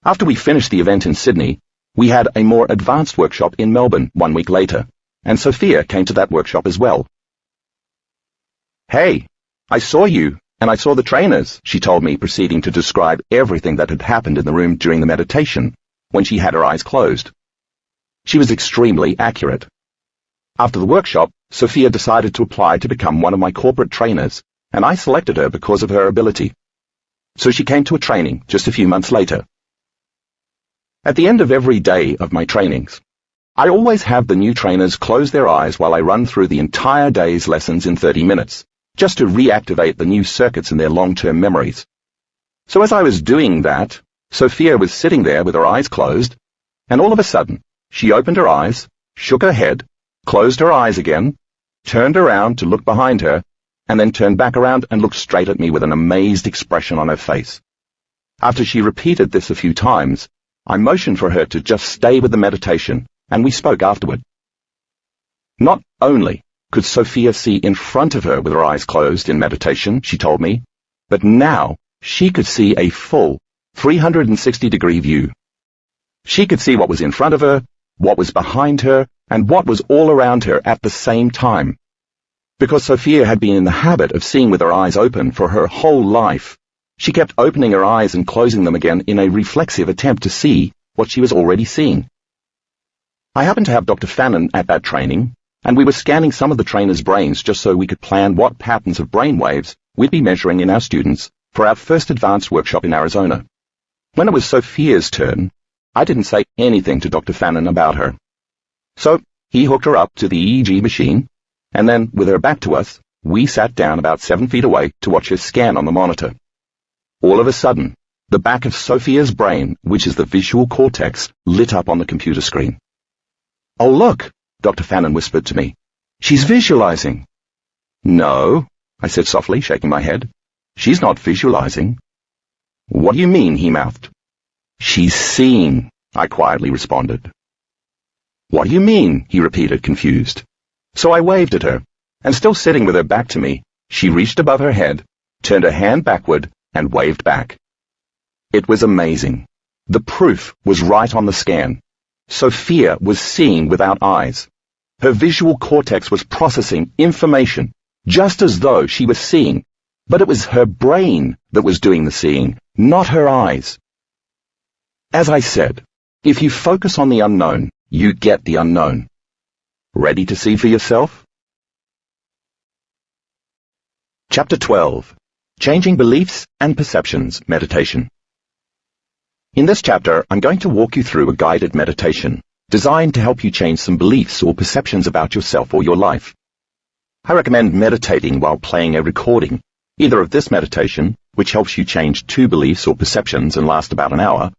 After we finished the event in Sydney, we had a more advanced workshop in Melbourne 1 week later, and Sophia came to that workshop as well. "Hey, I saw you, and I saw the trainers," she told me, proceeding to describe everything that had happened in the room during the meditation, when she had her eyes closed. She was extremely accurate. After the workshop, Sophia decided to apply to become one of my corporate trainers, and I selected her because of her ability. So she came to a training just a few months later. At the end of every day of my trainings, I always have the new trainers close their eyes while I run through the entire day's lessons in 30 minutes, just to reactivate the new circuits in their long-term memories. So as I was doing that, Sophia was sitting there with her eyes closed, and all of a sudden, she opened her eyes, shook her head, closed her eyes again, turned around to look behind her, and then turned back around and looked straight at me with an amazed expression on her face. After she repeated this a few times, I motioned for her to just stay with the meditation, and we spoke afterward. Not only could Sophia see in front of her with her eyes closed in meditation, she told me, but now she could see a full 360-degree view. She could see what was in front of her, what was behind her, and what was all around her at the same time. Because Sophia had been in the habit of seeing with her eyes open for her whole life, she kept opening her eyes and closing them again in a reflexive attempt to see what she was already seeing. I happened to have Dr. Fannin at that training, and we were scanning some of the trainers' brains just so we could plan what patterns of brain waves we'd be measuring in our students for our first advanced workshop in Arizona. When it was Sophia's turn, I didn't say anything to Dr. Fannin about her. So he hooked her up to the EEG machine, and then, with her back to us, we sat down about 7 feet away to watch her scan on the monitor. All of a sudden, the back of Sophia's brain, which is the visual cortex, lit up on the computer screen. "Oh, look," Dr. Fannin whispered to me. "She's visualizing." "No," I said softly, shaking my head. "She's not visualizing." "What do you mean?" he mouthed. "She's seeing," I quietly responded. "What do you mean?" he repeated, confused. So I waved at her, and still sitting with her back to me, she reached above her head, turned her hand backward, and waved back. It was amazing. The proof was right on the scan. Sophia was seeing without eyes. Her visual cortex was processing information, just as though she was seeing, but it was her brain that was doing the seeing, not her eyes. As I said, if you focus on the unknown, you get the unknown. Ready to see for yourself? Chapter 12. Changing Beliefs and Perceptions Meditation. In this chapter, I'm going to walk you through a guided meditation designed to help you change some beliefs or perceptions about yourself or your life. I recommend meditating while playing a recording, either of this meditation, which helps you change 2 beliefs or perceptions and lasts about an hour,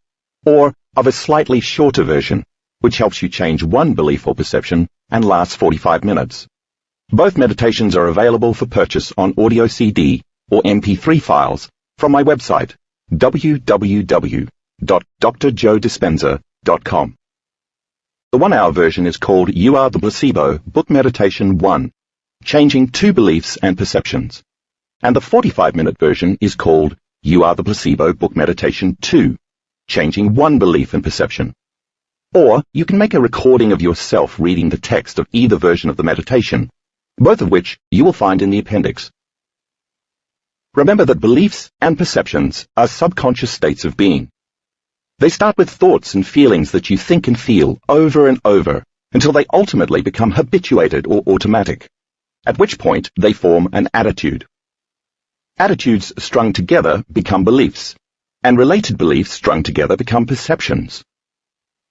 or of a slightly shorter version, which helps you change 1 belief or perception and lasts 45 minutes. Both meditations are available for purchase on audio CD or MP3 files from my website, www.drjoedispenza.com. The 1-hour version is called You Are the Placebo Book Meditation 1, Changing 2 Beliefs and Perceptions, and the 45-minute version is called You Are the Placebo Book Meditation 2, Changing 1 Belief and Perception. Or you can make a recording of yourself reading the text of either version of the meditation, both of which you will find in the appendix. Remember that beliefs and perceptions are subconscious states of being. They start with thoughts and feelings that you think and feel over and over until they ultimately become habituated or automatic, at which point they form an attitude. Attitudes strung together become beliefs, and related beliefs strung together become perceptions.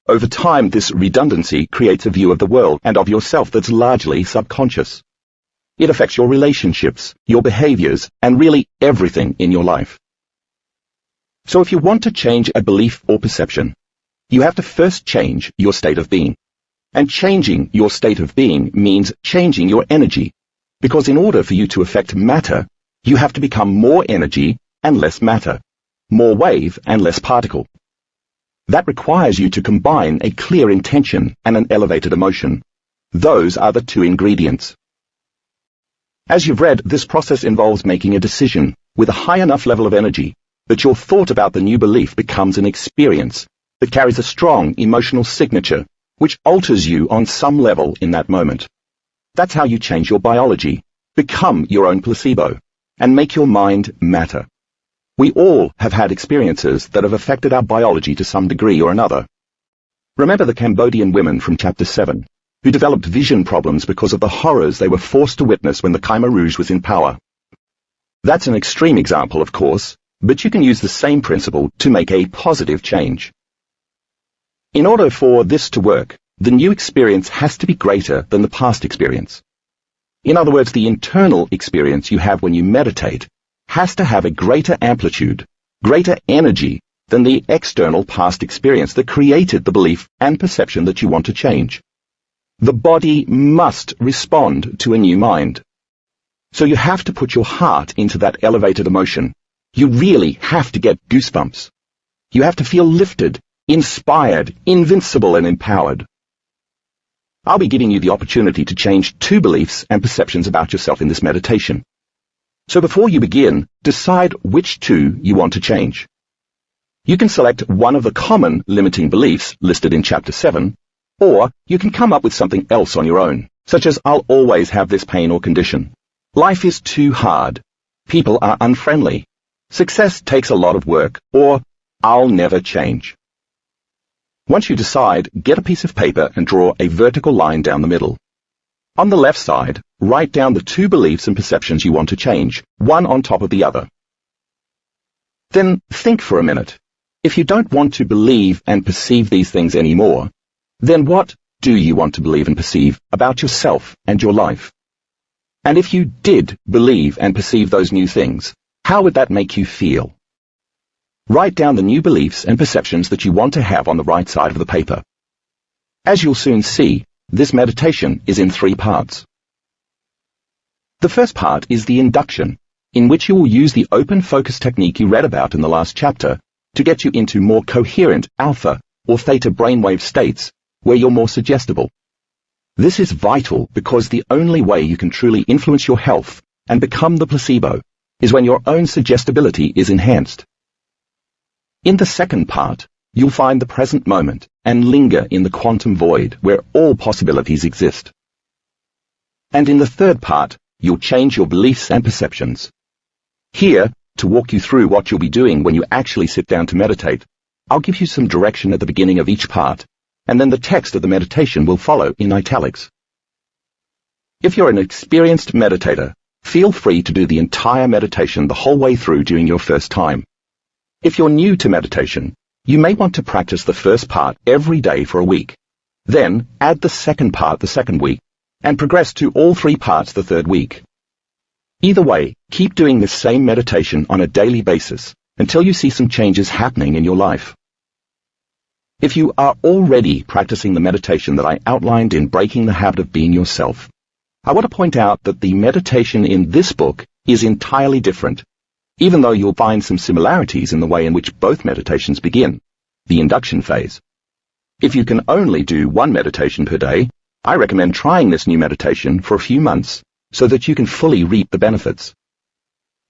Over time, this redundancy creates a view of the world and of yourself that's largely subconscious. It affects your relationships, your behaviors, and really everything in your life. So if you want to change a belief or perception, you have to first change your state of being. And changing your state of being means changing your energy, because in order for you to affect matter, you have to become more energy and less matter, more wave and less particle. That requires you to combine a clear intention and an elevated emotion. Those are the 2 ingredients. As you've read, this process involves making a decision with a high enough level of energy that your thought about the new belief becomes an experience that carries a strong emotional signature which alters you on some level in that moment. That's how you change your biology, become your own placebo, and make your mind matter. We all have had experiences that have affected our biology to some degree or another. Remember the Cambodian women from Chapter 7, who developed vision problems because of the horrors they were forced to witness when the Khmer Rouge was in power. That's an extreme example, of course, but you can use the same principle to make a positive change. In order for this to work, the new experience has to be greater than the past experience. In other words, the internal experience you have when you meditate has to have a greater amplitude, greater energy than the external past experience that created the belief and perception that you want to change. The body must respond to a new mind. So you have to put your heart into that elevated emotion. You really have to get goosebumps. You have to feel lifted, inspired, invincible, and empowered. I'll be giving you the opportunity to change 2 beliefs and perceptions about yourself in this meditation. So before you begin, decide which 2 you want to change. You can select one of the common limiting beliefs listed in Chapter 7, or you can come up with something else on your own, such as I'll always have this pain or condition. Life is too hard. People are unfriendly. Success takes a lot of work, or I'll never change. Once you decide, get a piece of paper and draw a vertical line down the middle. On the left side, write down the 2 beliefs and perceptions you want to change, one on top of the other. Then think for a minute. If you don't want to believe and perceive these things anymore, then what do you want to believe and perceive about yourself and your life? And if you did believe and perceive those new things, how would that make you feel? Write down the new beliefs and perceptions that you want to have on the right side of the paper. As you'll soon see, this meditation is in 3 parts. The first part is the induction, in which you will use the open focus technique you read about in the last chapter to get you into more coherent alpha or theta brainwave states where you're more suggestible. This is vital because the only way you can truly influence your health and become the placebo is when your own suggestibility is enhanced. In the second part, you'll find the present moment and linger in the quantum void where all possibilities exist. And in the third part, you'll change your beliefs and perceptions. Here, to walk you through what you'll be doing when you actually sit down to meditate, I'll give you some direction at the beginning of each part, and then the text of the meditation will follow in italics. If you're an experienced meditator, feel free to do the entire meditation the whole way through during your first time. If you're new to meditation, you may want to practice the first part every day for a week. Then add the second part the second week, and progress to all 3 parts the third week. Either way, keep doing this same meditation on a daily basis until you see some changes happening in your life. If you are already practicing the meditation that I outlined in Breaking the Habit of Being Yourself, I want to point out that the meditation in this book is entirely different, even though you'll find some similarities in the way in which both meditations begin, the induction phase. If you can only do 1 meditation per day, I recommend trying this new meditation for a few months so that you can fully reap the benefits.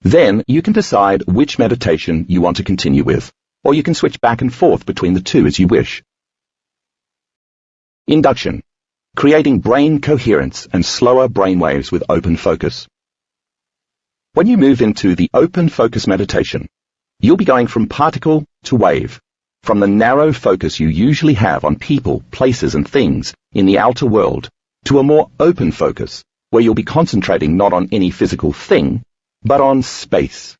Then you can decide which meditation you want to continue with, or you can switch back and forth between the 2 as you wish. Induction. Creating brain coherence and slower brain waves with open focus. When you move into the open focus meditation, you'll be going from particle to wave, from the narrow focus you usually have on people, places, and things in the outer world, to a more open focus, where you'll be concentrating not on any physical thing, but on space.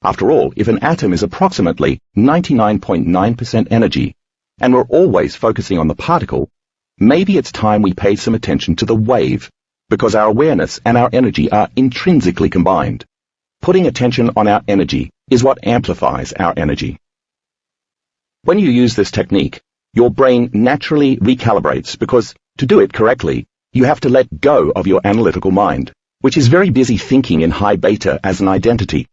After all, if an atom is approximately 99.9% energy, and we're always focusing on the particle, maybe it's time we paid some attention to the wave, because our awareness and our energy are intrinsically combined. Putting attention on our energy is what amplifies our energy. When you use this technique, your brain naturally recalibrates because, to do it correctly, you have to let go of your analytical mind, which is very busy thinking in high beta as an identity.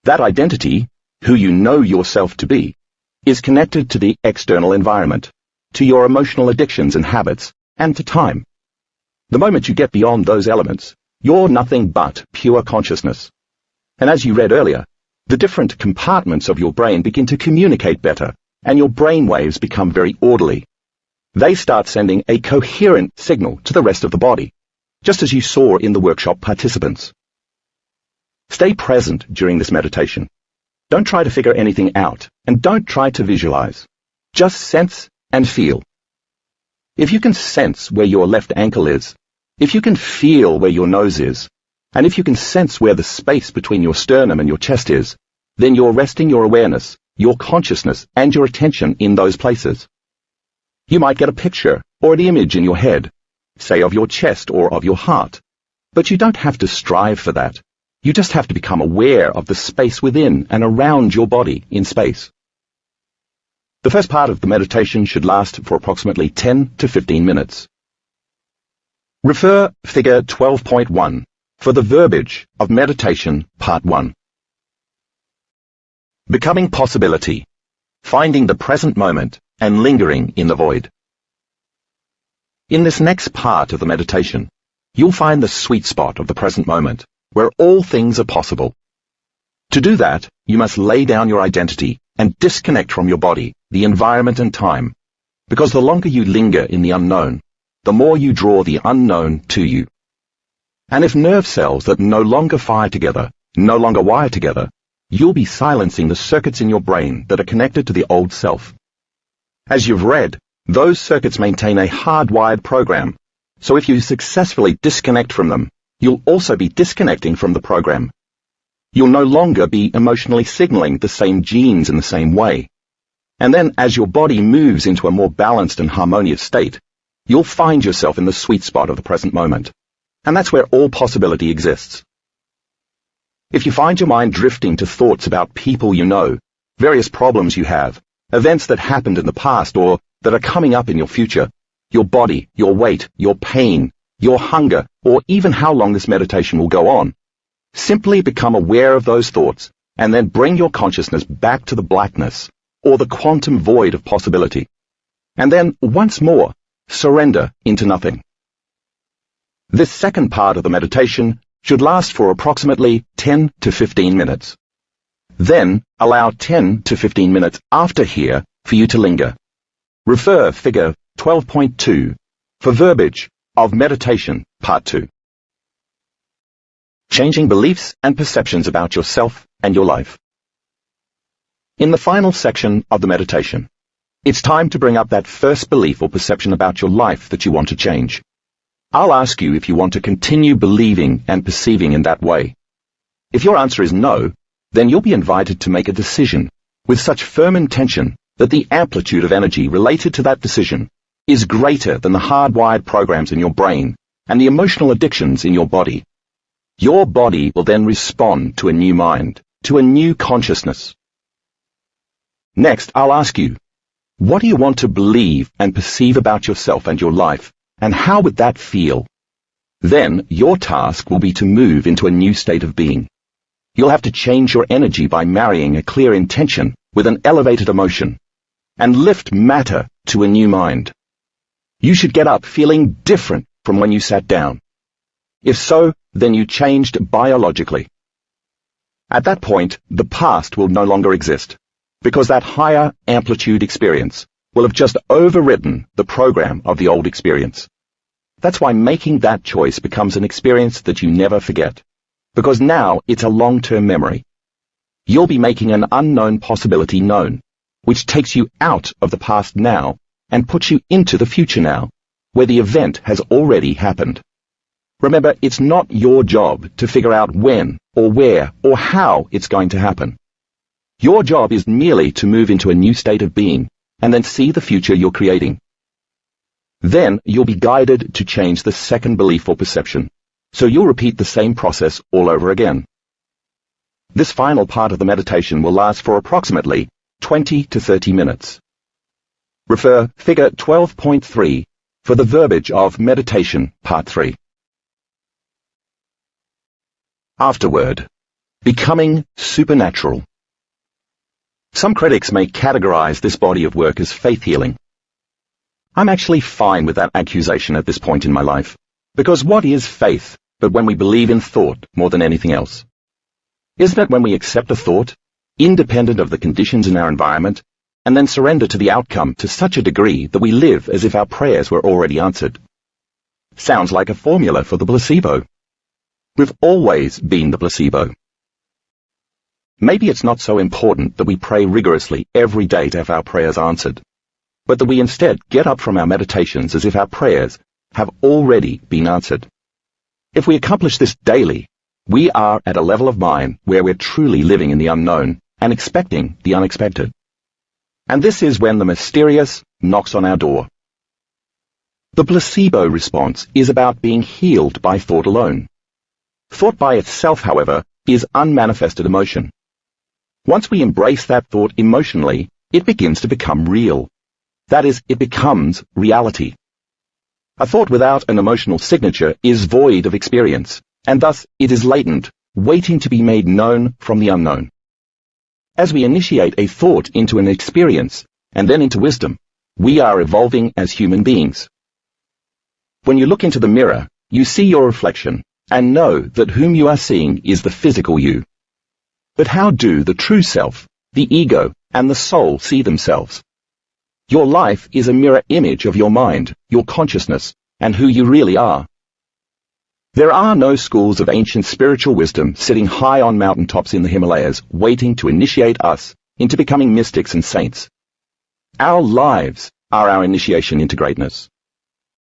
That identity, who you know yourself to be, is connected to the external environment, to your emotional addictions and habits, and to time. The moment you get beyond those elements, you're nothing but pure consciousness. And as you read earlier, the different compartments of your brain begin to communicate better, and your brain waves become very orderly. They start sending a coherent signal to the rest of the body, just as you saw in the workshop participants. Stay present during this meditation. Don't try to figure anything out, and don't try to visualize. Just sense and feel. If you can sense where your left ankle is, if you can feel where your nose is, and if you can sense where the space between your sternum and your chest is, then you're resting your awareness, your consciousness, and your attention in those places. You might get a picture or an image in your head, say of your chest or of your heart, but you don't have to strive for that. You just have to become aware of the space within and around your body in space. The first part of the meditation should last for approximately 10 to 15 minutes. Refer Figure 12.1 for the verbiage of Meditation Part 1. Becoming possibility, finding the present moment and lingering in the void. In this next part of the meditation, you'll find the sweet spot of the present moment, where all things are possible. To do that, you must lay down your identity and disconnect from your body, the environment and time, because the longer you linger in the unknown, the more you draw the unknown to you. And if nerve cells that no longer fire together, no longer wire together, you'll be silencing the circuits in your brain that are connected to the old self. As you've read, those circuits maintain a hardwired program, so if you successfully disconnect from them, you'll also be disconnecting from the program. You'll no longer be emotionally signaling the same genes in the same way. And then as your body moves into a more balanced and harmonious state, you'll find yourself in the sweet spot of the present moment. And that's where all possibility exists. If you find your mind drifting to thoughts about people you know, various problems you have, events that happened in the past or that are coming up in your future, your body, your weight, your pain, your hunger, or even how long this meditation will go on, simply become aware of those thoughts and then bring your consciousness back to the blackness or the quantum void of possibility. And then, once more, surrender into nothing. This second part of the meditation should last for approximately 10 to 15 minutes. Then, allow 10 to 15 minutes after here for you to linger. Refer Figure 12.2 for verbiage of Meditation Part 2. Changing beliefs and perceptions about yourself and your life. In the final section of the meditation, it's time to bring up that first belief or perception about your life that you want to change. I'll ask you if you want to continue believing and perceiving in that way. If your answer is no, then you'll be invited to make a decision with such firm intention that the amplitude of energy related to that decision is greater than the hardwired programs in your brain and the emotional addictions in your body. Your body will then respond to a new mind, to a new consciousness. Next, I'll ask you, what do you want to believe and perceive about yourself and your life, and how would that feel? Then, your task will be to move into a new state of being. You'll have to change your energy by marrying a clear intention with an elevated emotion, and lift matter to a new mind. You should get up feeling different from when you sat down. If so, then you changed biologically. At that point, the past will no longer exist, because that higher amplitude experience will have just overridden the program of the old experience. That's why making that choice becomes an experience that you never forget, because now it's a long-term memory. You'll be making an unknown possibility known, which takes you out of the past now and puts you into the future now, where the event has already happened. Remember, it's not your job to figure out when, or where, or how it's going to happen. Your job is merely to move into a new state of being, and then see the future you're creating. Then you'll be guided to change the second belief or perception, so you'll repeat the same process all over again. This final part of the meditation will last for approximately 20 to 30 minutes. Refer Figure 12.3 for the verbiage of Meditation Part 3. Afterward, becoming supernatural. Some critics may categorize this body of work as faith healing. I'm actually fine with that accusation at this point in my life, because what is faith but when we believe in thought more than anything else? Isn't it when we accept a thought, independent of the conditions in our environment, and then surrender to the outcome to such a degree that we live as if our prayers were already answered? Sounds like a formula for the placebo. We've always been the placebo. Maybe it's not so important that we pray rigorously every day to have our prayers answered, but that we instead get up from our meditations as if our prayers have already been answered. If we accomplish this daily, we are at a level of mind where we're truly living in the unknown and expecting the unexpected. And this is when the mysterious knocks on our door. The placebo response is about being healed by thought alone. Thought by itself, however, is unmanifested emotion. Once we embrace that thought emotionally, it begins to become real. That is, it becomes reality. A thought without an emotional signature is void of experience, and thus it is latent, waiting to be made known from the unknown. As we initiate a thought into an experience, and then into wisdom, we are evolving as human beings. When you look into the mirror, you see your reflection, and know that whom you are seeing is the physical you. But how do the true self, the ego, and the soul see themselves? Your life is a mirror image of your mind, your consciousness, and who you really are. There are no schools of ancient spiritual wisdom sitting high on mountaintops in the Himalayas waiting to initiate us into becoming mystics and saints. Our lives are our initiation into greatness.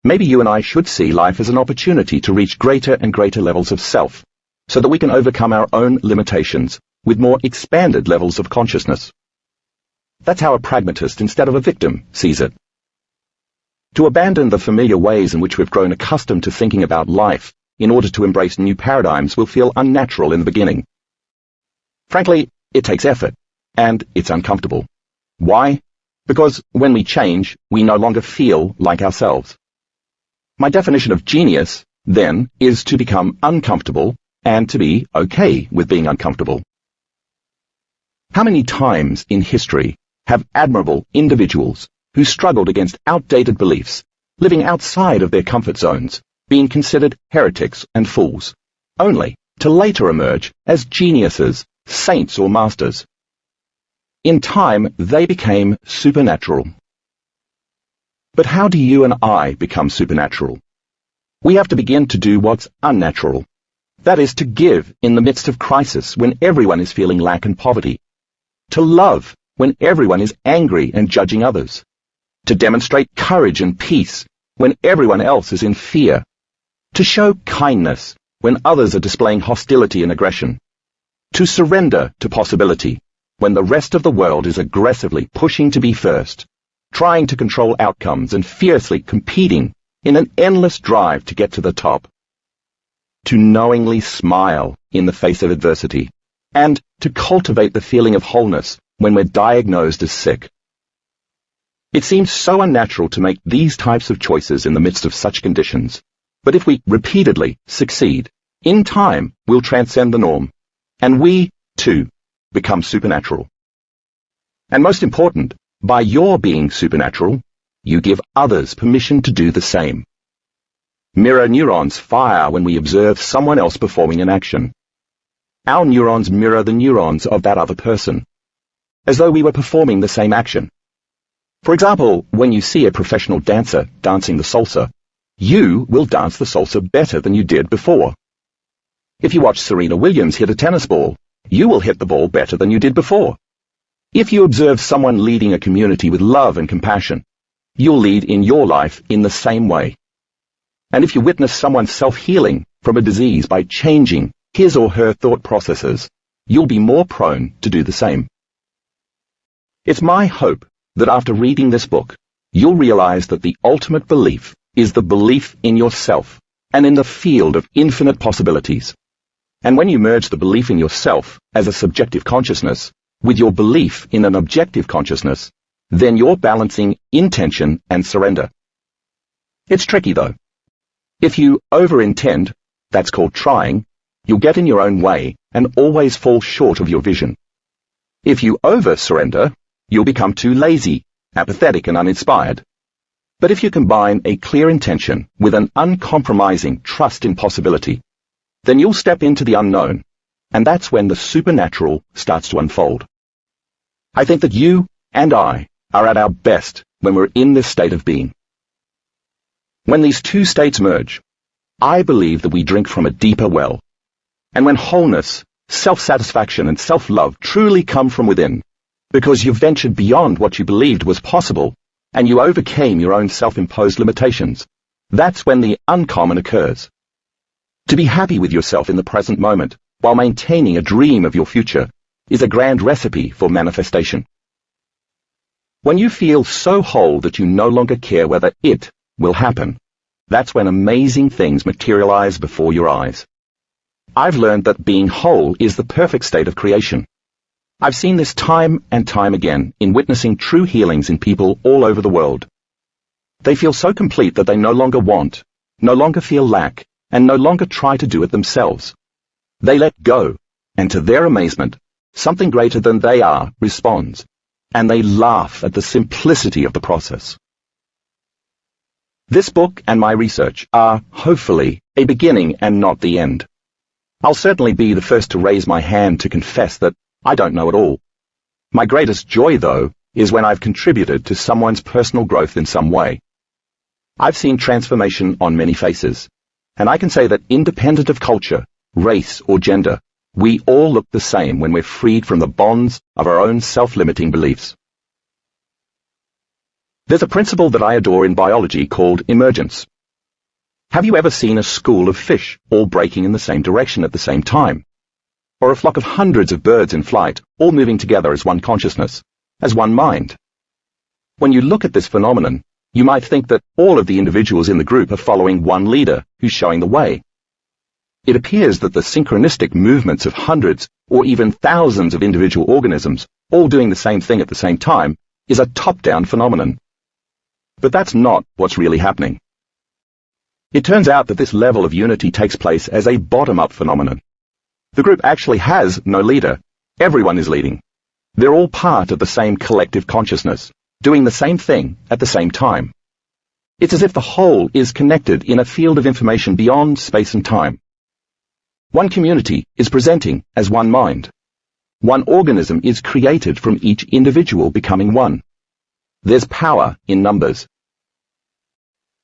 Maybe you and I should see life as an opportunity to reach greater and greater levels of self, so that we can overcome our own limitations with more expanded levels of consciousness. That's how a pragmatist instead of a victim sees it. To abandon the familiar ways in which we've grown accustomed to thinking about life in order to embrace new paradigms will feel unnatural in the beginning. Frankly, it takes effort, and it's uncomfortable. Why? Because when we change, we no longer feel like ourselves. My definition of genius, then, is to become uncomfortable and to be okay with being uncomfortable. How many times in history have admirable individuals who struggled against outdated beliefs, living outside of their comfort zones, been considered heretics and fools, only to later emerge as geniuses, saints or masters? In time, they became supernatural. But how do you and I become supernatural? We have to begin to do what's unnatural. That is, to give in the midst of crisis when everyone is feeling lack and poverty. To love when everyone is angry and judging others. To demonstrate courage and peace when everyone else is in fear. To show kindness when others are displaying hostility and aggression. To surrender to possibility when the rest of the world is aggressively pushing to be first, trying to control outcomes and fiercely competing in an endless drive to get to the top. To knowingly smile in the face of adversity, and to cultivate the feeling of wholeness when we're diagnosed as sick. It seems so unnatural to make these types of choices in the midst of such conditions, but if we repeatedly succeed, in time we'll transcend the norm, and we, too, become supernatural. And most important, by your being supernatural, you give others permission to do the same. Mirror neurons fire when we observe someone else performing an action. Our neurons mirror the neurons of that other person, as though we were performing the same action. For example, when you see a professional dancer dancing the salsa, you will dance the salsa better than you did before. If you watch Serena Williams hit a tennis ball, you will hit the ball better than you did before. If you observe someone leading a community with love and compassion, you'll lead in your life in the same way. And if you witness someone self-healing from a disease by changing his or her thought processes, you'll be more prone to do the same. It's my hope that after reading this book, you'll realize that the ultimate belief is the belief in yourself and in the field of infinite possibilities. And when you merge the belief in yourself as a subjective consciousness with your belief in an objective consciousness, then you're balancing intention and surrender. It's tricky, though. If you over-intend, that's called trying, you'll get in your own way and always fall short of your vision. If you over-surrender, you'll become too lazy, apathetic and uninspired. But if you combine a clear intention with an uncompromising trust in possibility, then you'll step into the unknown, and that's when the supernatural starts to unfold. I think that you and I are at our best when we're in this state of being. When these two states merge, I believe that we drink from a deeper well, and when wholeness, self-satisfaction and self-love truly come from within, because you've ventured beyond what you believed was possible, and you overcame your own self-imposed limitations, that's when the uncommon occurs. To be happy with yourself in the present moment, while maintaining a dream of your future, is a grand recipe for manifestation. When you feel so whole that you no longer care whether it will happen, that's when amazing things materialize before your eyes. I've learned that being whole is the perfect state of creation. I've seen this time and time again in witnessing true healings in people all over the world. They feel so complete that they no longer want, no longer feel lack, and no longer try to do it themselves. They let go, and to their amazement, something greater than they are responds, and they laugh at the simplicity of the process. This book and my research are, hopefully, a beginning and not the end. I'll certainly be the first to raise my hand to confess that I don't know it all. My greatest joy, though, is when I've contributed to someone's personal growth in some way. I've seen transformation on many faces, and I can say that independent of culture, race, or gender, we all look the same when we're freed from the bonds of our own self-limiting beliefs. There's a principle that I adore in biology called emergence. Have you ever seen a school of fish all breaking in the same direction at the same time? Or a flock of hundreds of birds in flight, all moving together as one consciousness, as one mind? When you look at this phenomenon, you might think that all of the individuals in the group are following one leader who's showing the way. It appears that the synchronistic movements of hundreds or even thousands of individual organisms all doing the same thing at the same time is a top-down phenomenon. But that's not what's really happening. It turns out that this level of unity takes place as a bottom-up phenomenon. The group actually has no leader. Everyone is leading. They're all part of the same collective consciousness, doing the same thing at the same time. It's as if the whole is connected in a field of information beyond space and time. One community is presenting as one mind. One organism is created from each individual becoming one. There's power in numbers.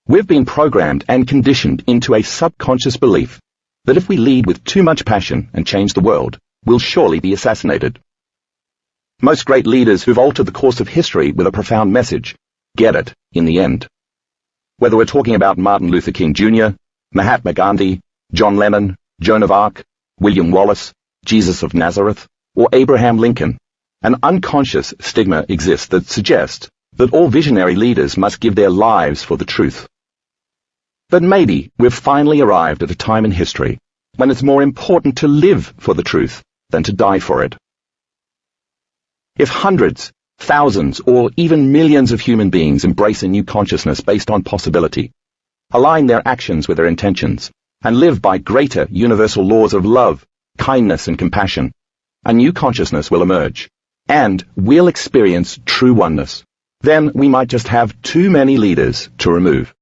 We've been programmed and conditioned into a subconscious belief that if we lead with too much passion and change the world, we'll surely be assassinated. Most great leaders who've altered the course of history with a profound message get it in the end. Whether we're talking about Martin Luther King Jr., Mahatma Gandhi, John Lennon, Joan of Arc, William Wallace, Jesus of Nazareth, or Abraham Lincoln, an unconscious stigma exists that suggests that all visionary leaders must give their lives for the truth. But maybe we've finally arrived at a time in history when it's more important to live for the truth than to die for it. If hundreds, thousands, or even millions of human beings embrace a new consciousness based on possibility, align their actions with their intentions, and live by greater universal laws of love, kindness, and compassion, a new consciousness will emerge, and we'll experience true oneness. Then we might just have too many leaders to remove.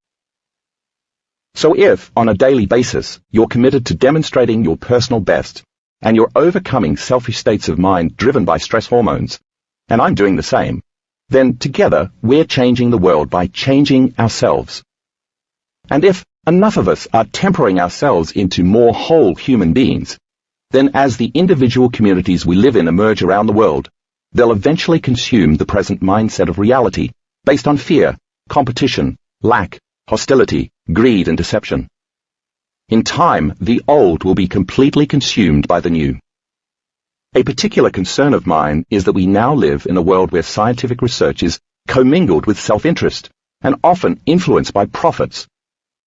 So if, on a daily basis, you're committed to demonstrating your personal best, and you're overcoming selfish states of mind driven by stress hormones, and I'm doing the same, then together we're changing the world by changing ourselves. And if enough of us are tempering ourselves into more whole human beings, then as the individual communities we live in emerge around the world, they'll eventually consume the present mindset of reality based on fear, competition, lack, hostility, greed, and deception. In time, the old will be completely consumed by the new. A particular concern of mine is that we now live in a world where scientific research is commingled with self-interest and often influenced by profits.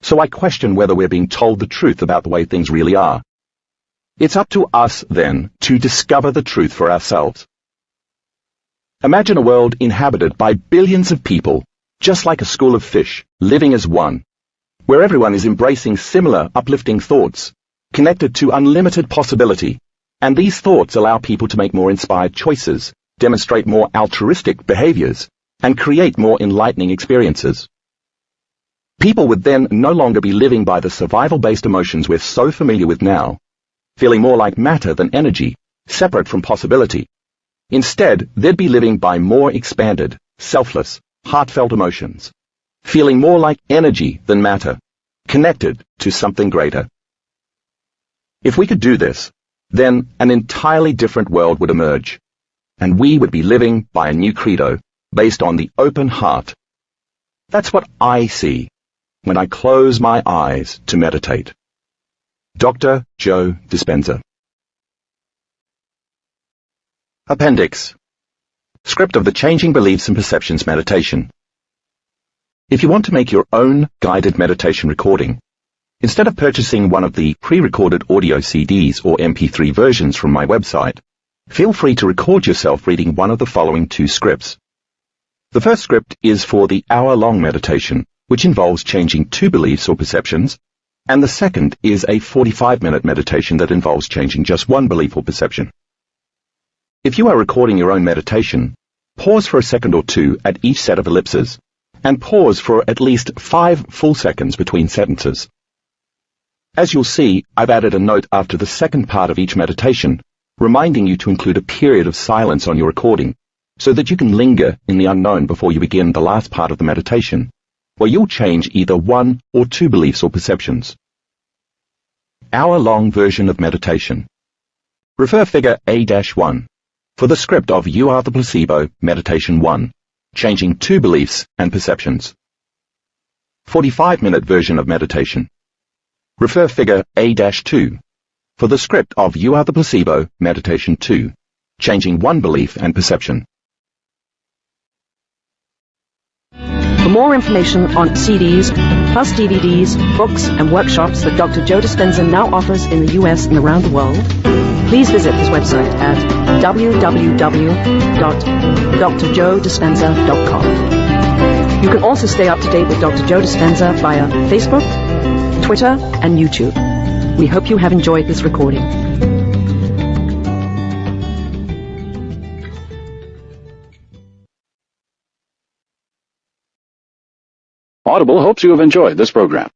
So I question whether we're being told the truth about the way things really are. It's up to us, then, to discover the truth for ourselves. Imagine a world inhabited by billions of people, just like a school of fish, living as one, where everyone is embracing similar uplifting thoughts, connected to unlimited possibility, and these thoughts allow people to make more inspired choices, demonstrate more altruistic behaviors, and create more enlightening experiences. People would then no longer be living by the survival-based emotions we're so familiar with now, feeling more like matter than energy, separate from possibility. Instead, they'd be living by more expanded, selfless, heartfelt emotions, feeling more like energy than matter, connected to something greater. If we could do this, then an entirely different world would emerge, and we would be living by a new credo based on the open heart. That's what I see when I close my eyes to meditate. Dr. Joe Dispenza. Appendix. Script of the Changing Beliefs and Perceptions Meditation. If you want to make your own guided meditation recording, instead of purchasing one of the pre-recorded audio CDs or MP3 versions from my website, feel free to record yourself reading one of the following two scripts. The first script is for the hour-long meditation, which involves changing 2 beliefs or perceptions, and the second is a 45-minute meditation that involves changing just 1 belief or perception. If you are recording your own meditation, pause for a second or two at each set of ellipses, and pause for at least 5 full seconds between sentences. As you'll see, I've added a note after the second part of each meditation, reminding you to include a period of silence on your recording, so that you can linger in the unknown before you begin the last part of the meditation, where you'll change either 1 or 2 beliefs or perceptions. Hour-long version of meditation. Refer figure A-1 for the script of You Are the Placebo, Meditation 1, changing 2 beliefs and perceptions. 45-minute version of meditation. Refer figure A-2 for the script of You Are the Placebo, Meditation 2, changing 1 belief and perception. For more information on CDs, plus DVDs, books, and workshops that Dr. Joe Dispenza now offers in the US and around the world, please visit his website at www.drjoedispenza.com. You can also stay up to date with Dr. Joe Dispenza via Facebook, Twitter, and YouTube. We hope you have enjoyed this recording. Audible hopes you have enjoyed this program.